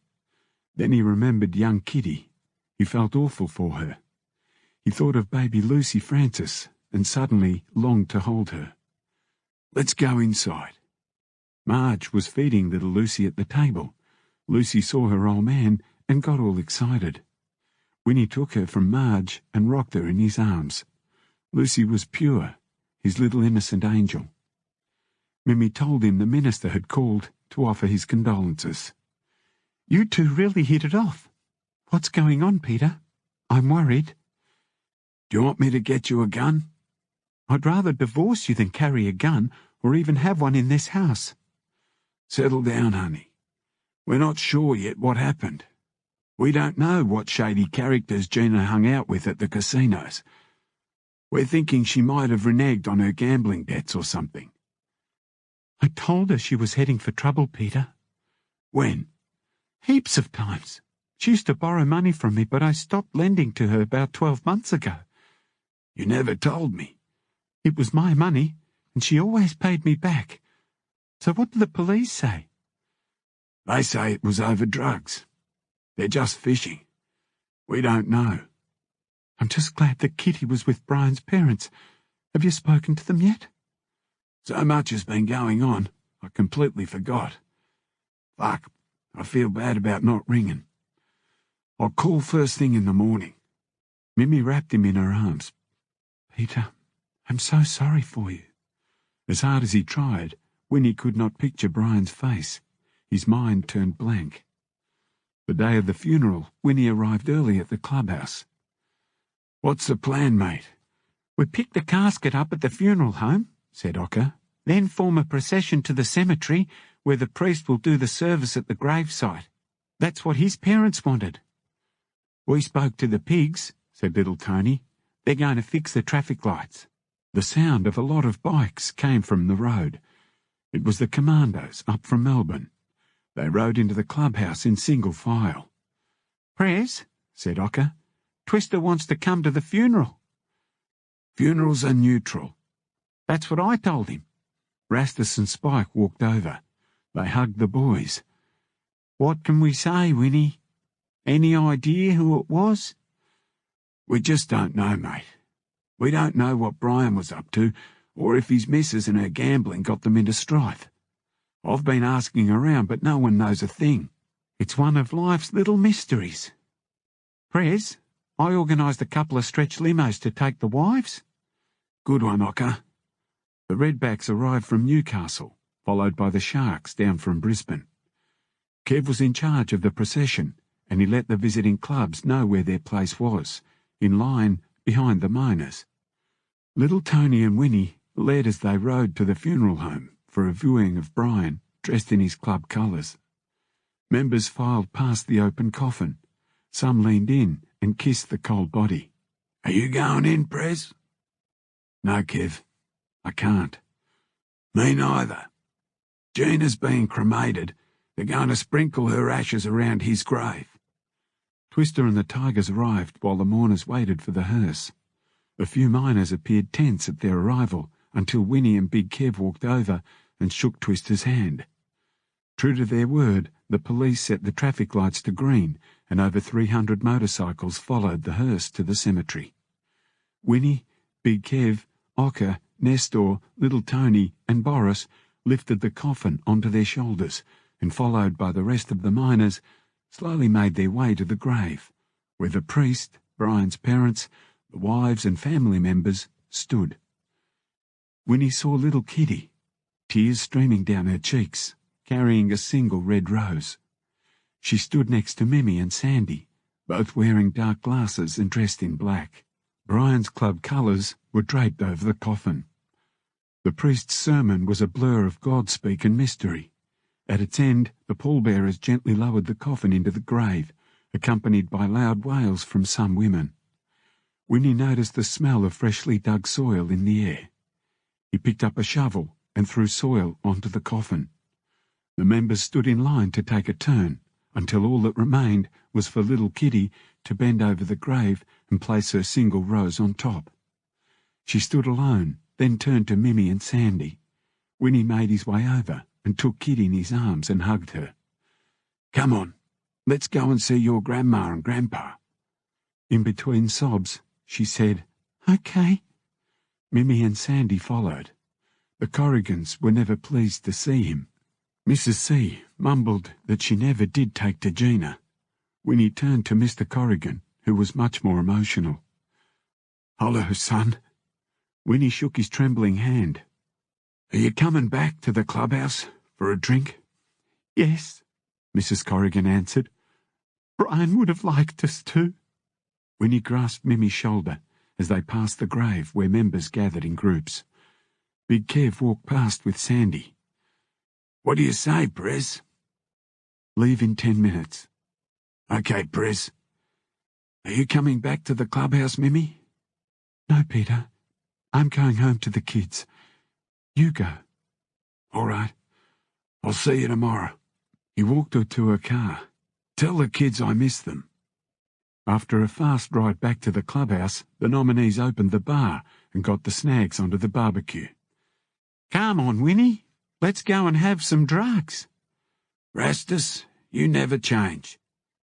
Then he remembered young Kitty. He felt awful for her. He thought of baby Lucy Francis, and suddenly longed to hold her. "Let's go inside." Marge was feeding little Lucy at the table. Lucy saw her old man and got all excited. Winnie took her from Marge and rocked her in his arms. Lucy was pure, his little innocent angel. Mimi told him the minister had called to offer his condolences. "You two really hit it off. What's going on, Peter? I'm worried." "Do you want me to get you a gun?" "I'd rather divorce you than carry a gun or even have one in this house." "Settle down, honey. We're not sure yet what happened. We don't know what shady characters Gina hung out with at the casinos. We're thinking she might have reneged on her gambling debts or something." "I told her she was heading for trouble, Peter." "When?" "Heaps of times. She used to borrow money from me, but I stopped lending to her about 12 months ago." "You never told me." "It was my money, and she always paid me back. So what do the police say?" "They say it was over drugs. They're just fishing. We don't know." "I'm just glad that Kitty was with Brian's parents. Have you spoken to them yet?" "So much has been going on, I completely forgot. Fuck, I feel bad about not ringing. I'll call first thing in the morning." Mimi wrapped him in her arms. "Peter, I'm so sorry for you." As hard as he tried, Winnie could not picture Brian's face. His mind turned blank. The day of the funeral, Winnie arrived early at the clubhouse. "What's the plan, mate?" "We pick the casket up at the funeral home," said Ocker, "then form a procession to the cemetery where the priest will do the service at the gravesite. That's what his parents wanted." "We spoke to the pigs," said little Tony. "They're going to fix the traffic lights." The sound of a lot of bikes came from the road. It was the commandos up from Melbourne. They rode into the clubhouse in single file. "Prez," said Ocker, "Twister wants to come to the funeral." "Funerals are neutral." "That's what I told him." Rastus and Spike walked over. They hugged the boys. "What can we say, Winnie? Any idea who it was?" "We just don't know, mate. We don't know what Brian was up to, or if his missus and her gambling got them into strife. I've been asking around, but no one knows a thing. It's one of life's little mysteries." "Prez, I organised a couple of stretch limos to take the wives. Good one, Ocker. The Redbacks arrived from Newcastle, followed by the Sharks down from Brisbane. Kev was in charge of the procession, and he let the visiting clubs know where their place was, in line behind the miners. Little Tony and Winnie led as they rode to the funeral home for a viewing of Brian, dressed in his club colours. Members filed past the open coffin. Some leaned in and kissed the cold body. "Are you going in, Prez?" "No, Kev. I can't." "Me neither. Gina's being cremated. They're going to sprinkle her ashes around his grave." Twister and the Tigers arrived while the mourners waited for the hearse. A few miners appeared tense at their arrival until Winnie and Big Kev walked over and shook Twister's hand. True to their word, the police set the traffic lights to green, and over 300 motorcycles followed the hearse to the cemetery. Winnie, Big Kev, Ocker, Nestor, Little Tony and Boris lifted the coffin onto their shoulders and, followed by the rest of the miners, slowly made their way to the grave, where the priest, Brian's parents, the wives and family members stood. Winnie saw little Kitty, tears streaming down her cheeks, carrying a single red rose. She stood next to Mimi and Sandy, both wearing dark glasses and dressed in black. Brian's club colours were draped over the coffin. The priest's sermon was a blur of God-speak and mystery. At its end, the pallbearers gently lowered the coffin into the grave, accompanied by loud wails from some women. Winnie noticed the smell of freshly dug soil in the air. He picked up a shovel and threw soil onto the coffin. The members stood in line to take a turn, until all that remained was for little Kitty to bend over the grave and place her single rose on top. She stood alone, then turned to Mimi and Sandy. Winnie made his way over and took Kitty in his arms and hugged her. "Come on, let's go and see your grandma and grandpa." In between sobs, she said, "Okay." Mimi and Sandy followed. The Corrigans were never pleased to see him. Mrs. C mumbled that she never did take to Gina. Winnie turned to Mr. Corrigan, who was much more emotional. "Hello, son." Winnie shook his trembling hand. "Are you coming back to the clubhouse for a drink?" "Yes," Mrs. Corrigan answered. "Brian would have liked us to." Winnie grasped Mimi's shoulder as they passed the grave where members gathered in groups. Big Kev walked past with Sandy. "What do you say, Prez?" "Leave in 10 minutes. "Okay, Prez. Are you coming back to the clubhouse, Mimi?" "No, Peter. I'm going home to the kids. You go." "All right. I'll see you tomorrow." He walked her to her car. "Tell the kids I miss them." After a fast ride back to the clubhouse, the nominees opened the bar and got the snags onto the barbecue. "Come on, Winnie. Let's go and have some drugs." "Rastus, you never change."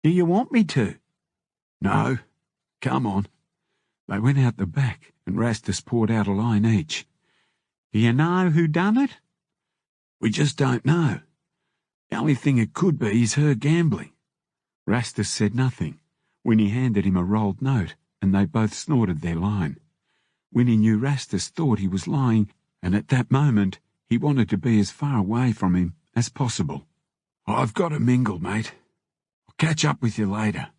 "Do you want me to?" "No. Come on." They went out the back and Rastus poured out a line each. "Do you know who done it?" "We just don't know. The only thing it could be is her gambling." Rastus said nothing. Winnie handed him a rolled note, and they both snorted their line. Winnie knew Rastus thought he was lying, and at that moment he wanted to be as far away from him as possible. "I've got to mingle, mate. I'll catch up with you later."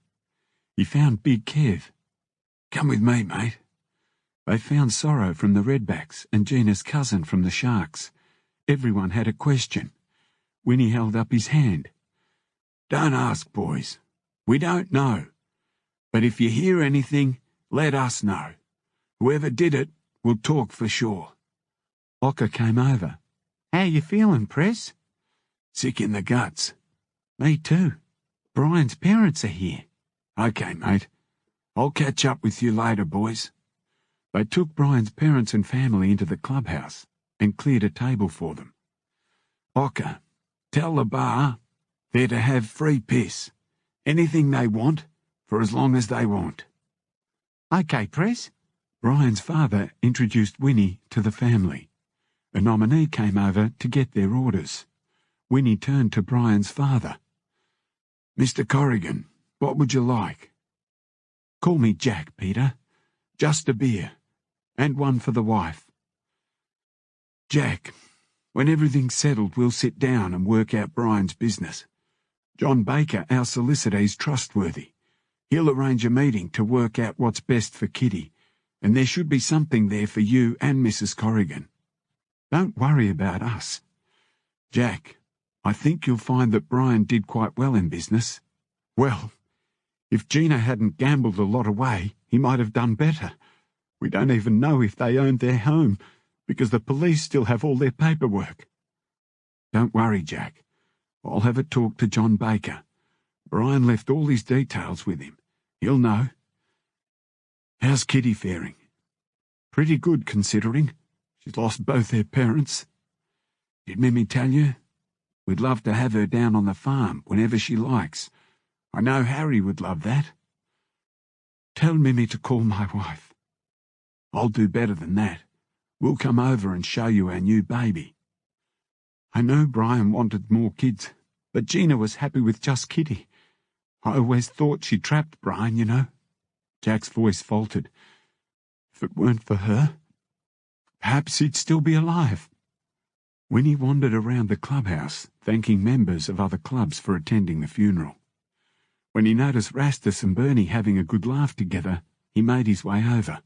He found Big Kev. "Come with me, mate." They found Sorrow from the Redbacks and Gina's cousin from the Sharks. Everyone had a question. Winnie held up his hand. "Don't ask, boys. We don't know. But if you hear anything, let us know. Whoever did it will talk for sure." Ocker came over. "How you feeling, Prez?" "Sick in the guts." "Me too. Brian's parents are here." "Okay, mate. I'll catch up with you later, boys." They took Brian's parents and family into the clubhouse and cleared a table for them. "Ocker, tell the bar they're to have free piss. Anything they want, for as long as they want." "Okay, Prez." Brian's father introduced Winnie to the family. A nominee came over to get their orders. Winnie turned to Brian's father. "Mr. Corrigan, what would you like?" Call me Jack, Peter. Just a beer. And one for the wife. Jack, when everything's settled, we'll sit down and work out Brian's business. John Baker, our solicitor, is trustworthy. He'll arrange a meeting to work out what's best for Kitty, and there should be something there for you and Mrs. Corrigan. Don't worry about us. Jack, I think you'll find that Brian did quite well in business. Well, if Gina hadn't gambled a lot away, he might have done better. We don't even know if they owned their home, because the police still have all their paperwork. Don't worry, Jack. I'll have a talk to John Baker. Brian left all his details with him. He'll know. How's Kitty faring? Pretty good, considering. She's lost both her parents. Did Mimi tell you? We'd love to have her down on the farm whenever she likes. I know Harry would love that. Tell Mimi to call my wife. I'll do better than that. We'll come over and show you our new baby. I know Brian wanted more kids, but Gina was happy with just Kitty. I always thought she trapped Brian, you know. Jack's voice faltered. If it weren't for her, perhaps he'd still be alive. Winnie wandered around the clubhouse, thanking members of other clubs for attending the funeral. When he noticed Rastus and Bernie having a good laugh together, he made his way over.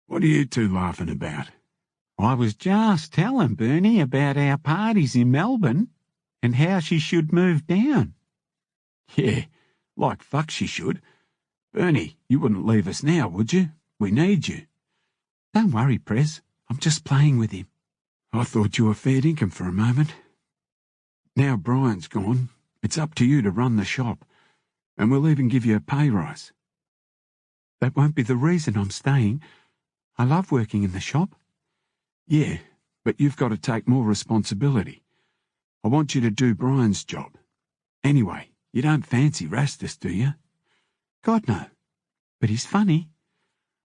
What are you two laughing about? I was just telling Bernie about our parties in Melbourne and how she should move down. Yeah, like fuck she should. Bernie, you wouldn't leave us now, would you? We need you. Don't worry, Prez. I'm just playing with him. I thought you were fair dinkum for a moment. Now Brian's gone, it's up to you to run the shop, and we'll even give you a pay rise. That won't be the reason I'm staying. I love working in the shop. Yeah, but you've got to take more responsibility. I want you to do Brian's job. Anyway, you don't fancy Rastus, do you? God, no. But he's funny.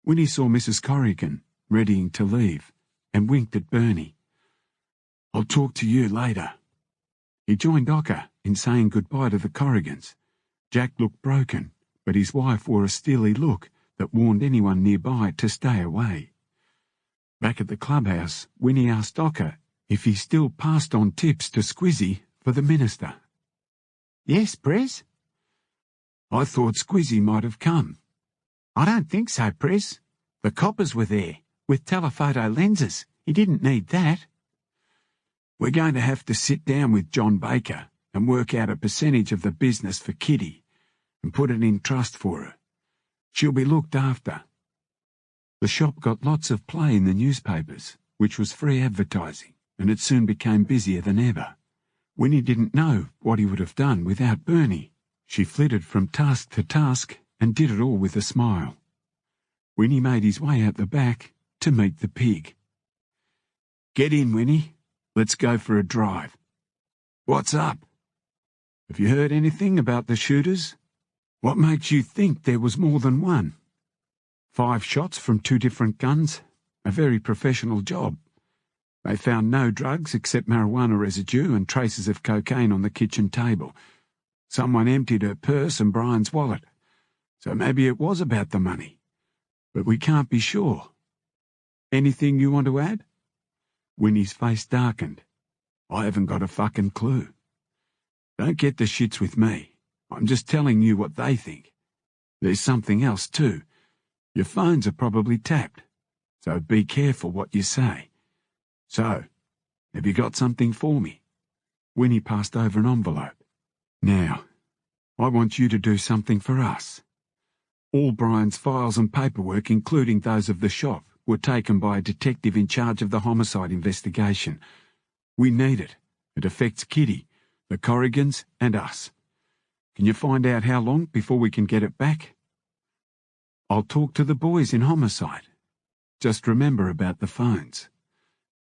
Winnie saw Mrs. Corrigan, readying to leave, and winked at Bernie. I'll talk to you later. He joined Ocker in saying goodbye to the Corrigans. Jack looked broken, but his wife wore a steely look that warned anyone nearby to stay away. Back at the clubhouse, Winnie asked Ocker if he still passed on tips to Squizzy for the minister. Yes, Prez. I thought Squizzy might have come. I don't think so, Prez. The coppers were there, with telephoto lenses. He didn't need that. We're going to have to sit down with John Baker and work out a percentage of the business for Kitty and put it in trust for her. She'll be looked after. The shop got lots of play in the newspapers, which was free advertising, and it soon became busier than ever. Winnie didn't know what he would have done without Bernie. She flitted from task to task and did it all with a smile. Winnie made his way out the back to meet the pig. Get in, Winnie. Let's go for a drive. What's up? Have you heard anything about the shooters? What makes you think there was more than one? 5 shots from 2 different guns. A very professional job. They found no drugs except marijuana residue and traces of cocaine on the kitchen table. Someone emptied her purse and Brian's wallet. So maybe it was about the money. But we can't be sure. Anything you want to add? Winnie's face darkened. I haven't got a fucking clue. Don't get the shits with me. I'm just telling you what they think. There's something else too. Your phones are probably tapped. So be careful what you say. So, have you got something for me? Winnie passed over an envelope. Now, I want you to do something for us. All Brian's files and paperwork, including those of the shop, were taken by a detective in charge of the homicide investigation. We need it. It affects Kitty, the Corrigans, and us. Can you find out how long before we can get it back? I'll talk to the boys in homicide. Just remember about the phones.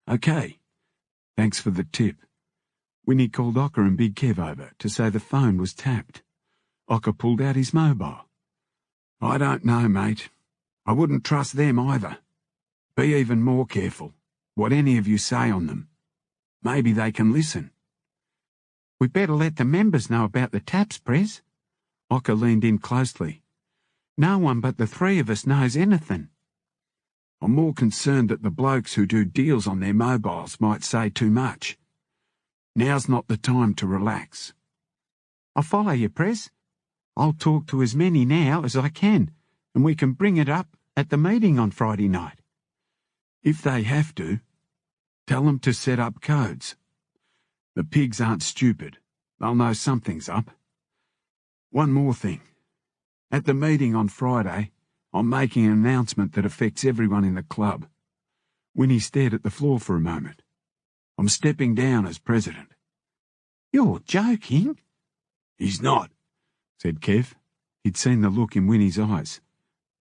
Okay. Thanks for the tip. Winnie called Ocker and Big Kev over to say the phone was tapped. Ocker pulled out his mobile. I don't know, mate. I wouldn't trust them either. Be even more careful, what any of you say on them. Maybe they can listen. We'd better let the members know about the taps, Prez. Ocker leaned in closely. No one but the three of us knows anything. I'm more concerned that the blokes who do deals on their mobiles might say too much. Now's not the time to relax. I follow you, Prez. I'll talk to as many now as I can, and we can bring it up at the meeting on Friday night. If they have to, tell them to set up codes. The pigs aren't stupid. They'll know something's up. One more thing. At the meeting on Friday, I'm making an announcement that affects everyone in the club. Winnie stared at the floor for a moment. I'm stepping down as president. You're joking? He's not, said Kev. He'd seen the look in Winnie's eyes.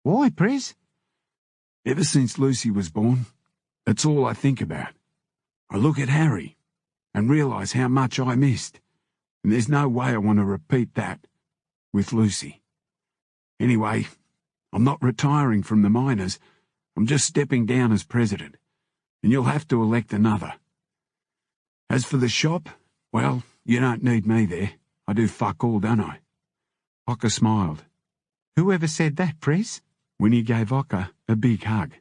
Why, Prez? Ever since Lucy was born, that's all I think about. I look at Harry and realise how much I missed, and there's no way I want to repeat that with Lucy. Anyway, I'm not retiring from the miners. I'm just stepping down as president, and you'll have to elect another. As for the shop, well, you don't need me there. I do fuck all, don't I? Ocker smiled. Whoever said that, Prez? Winnie gave Ocker a big hug.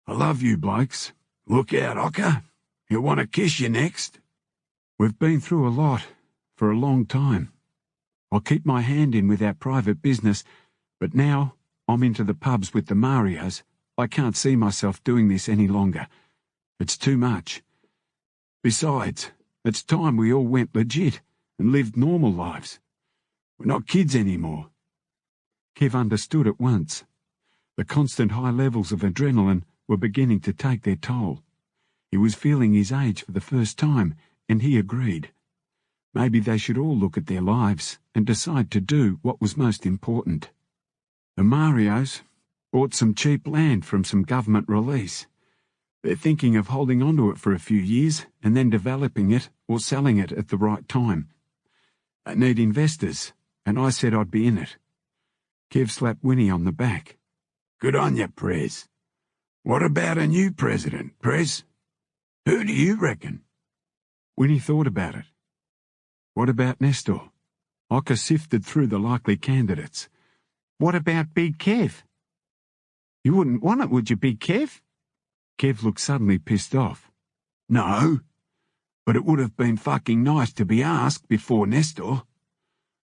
I love you blokes. Look out, Ocker. He'll want to kiss you next. We've been through a lot for a long time. I'll keep my hand in with our private business, but now I'm into the pubs with the Marios. I can't see myself doing this any longer. It's too much. Besides, it's time we all went legit and lived normal lives. We're not kids anymore. Kev understood at once. The constant high levels of adrenaline were beginning to take their toll. He was feeling his age for the first time, and he agreed. Maybe they should all look at their lives and decide to do what was most important. The Marios bought some cheap land from some government release. They're thinking of holding onto it for a few years and then developing it or selling it at the right time. They need investors, and I said I'd be in it. Kev slapped Winnie on the back. Good on you, Prez. What about a new president, Prez? Who do you reckon? Winnie thought about it. What about Nestor? Ocker sifted through the likely candidates. What about Big Kev? You wouldn't want it, would you, Big Kev? Kev looked suddenly pissed off. No, but it would have been fucking nice to be asked before Nestor.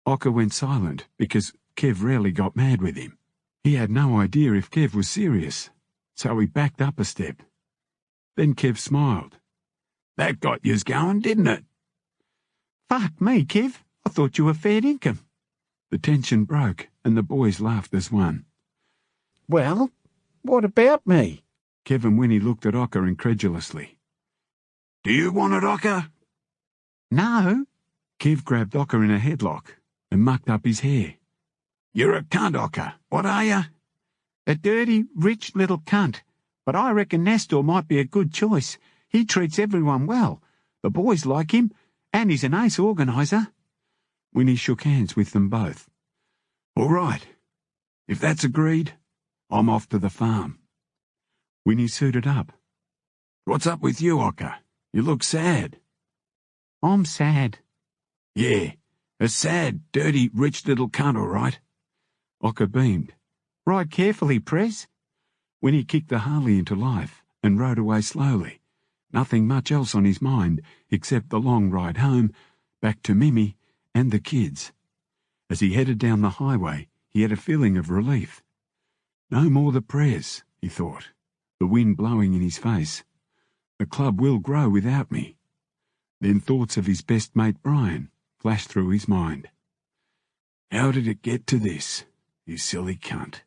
Ocker went silent because Kev rarely got mad with him. He had no idea if Kev was serious, so he backed up a step. Then Kev smiled. That got yous going, didn't it? Fuck me, Kev. I thought you were fair income. The tension broke, and the boys laughed as one. Well, what about me? Kev and Winnie looked at Ocker incredulously. Do you want it, Ocker? No. Kev grabbed Ocker in a headlock and mucked up his hair. You're a cunt, Ocker. What are you? A dirty, rich little cunt. But I reckon Nestor might be a good choice. He treats everyone well. The boys like him, and he's an ace organiser. Winnie shook hands with them both. All right. If that's agreed, I'm off to the farm. Winnie suited up. What's up with you, Ocker? You look sad. I'm sad. Yeah, a sad, dirty, rich little cunt, all right. Ocker beamed. Ride carefully, Prez. Winnie kicked the Harley into life and rode away slowly. Nothing much else on his mind except the long ride home, back to Mimi and the kids. As he headed down the highway, he had a feeling of relief. No more the Prez, he thought, the wind blowing in his face. The club will grow without me. Then thoughts of his best mate Brian flashed through his mind. How did it get to this, you silly cunt?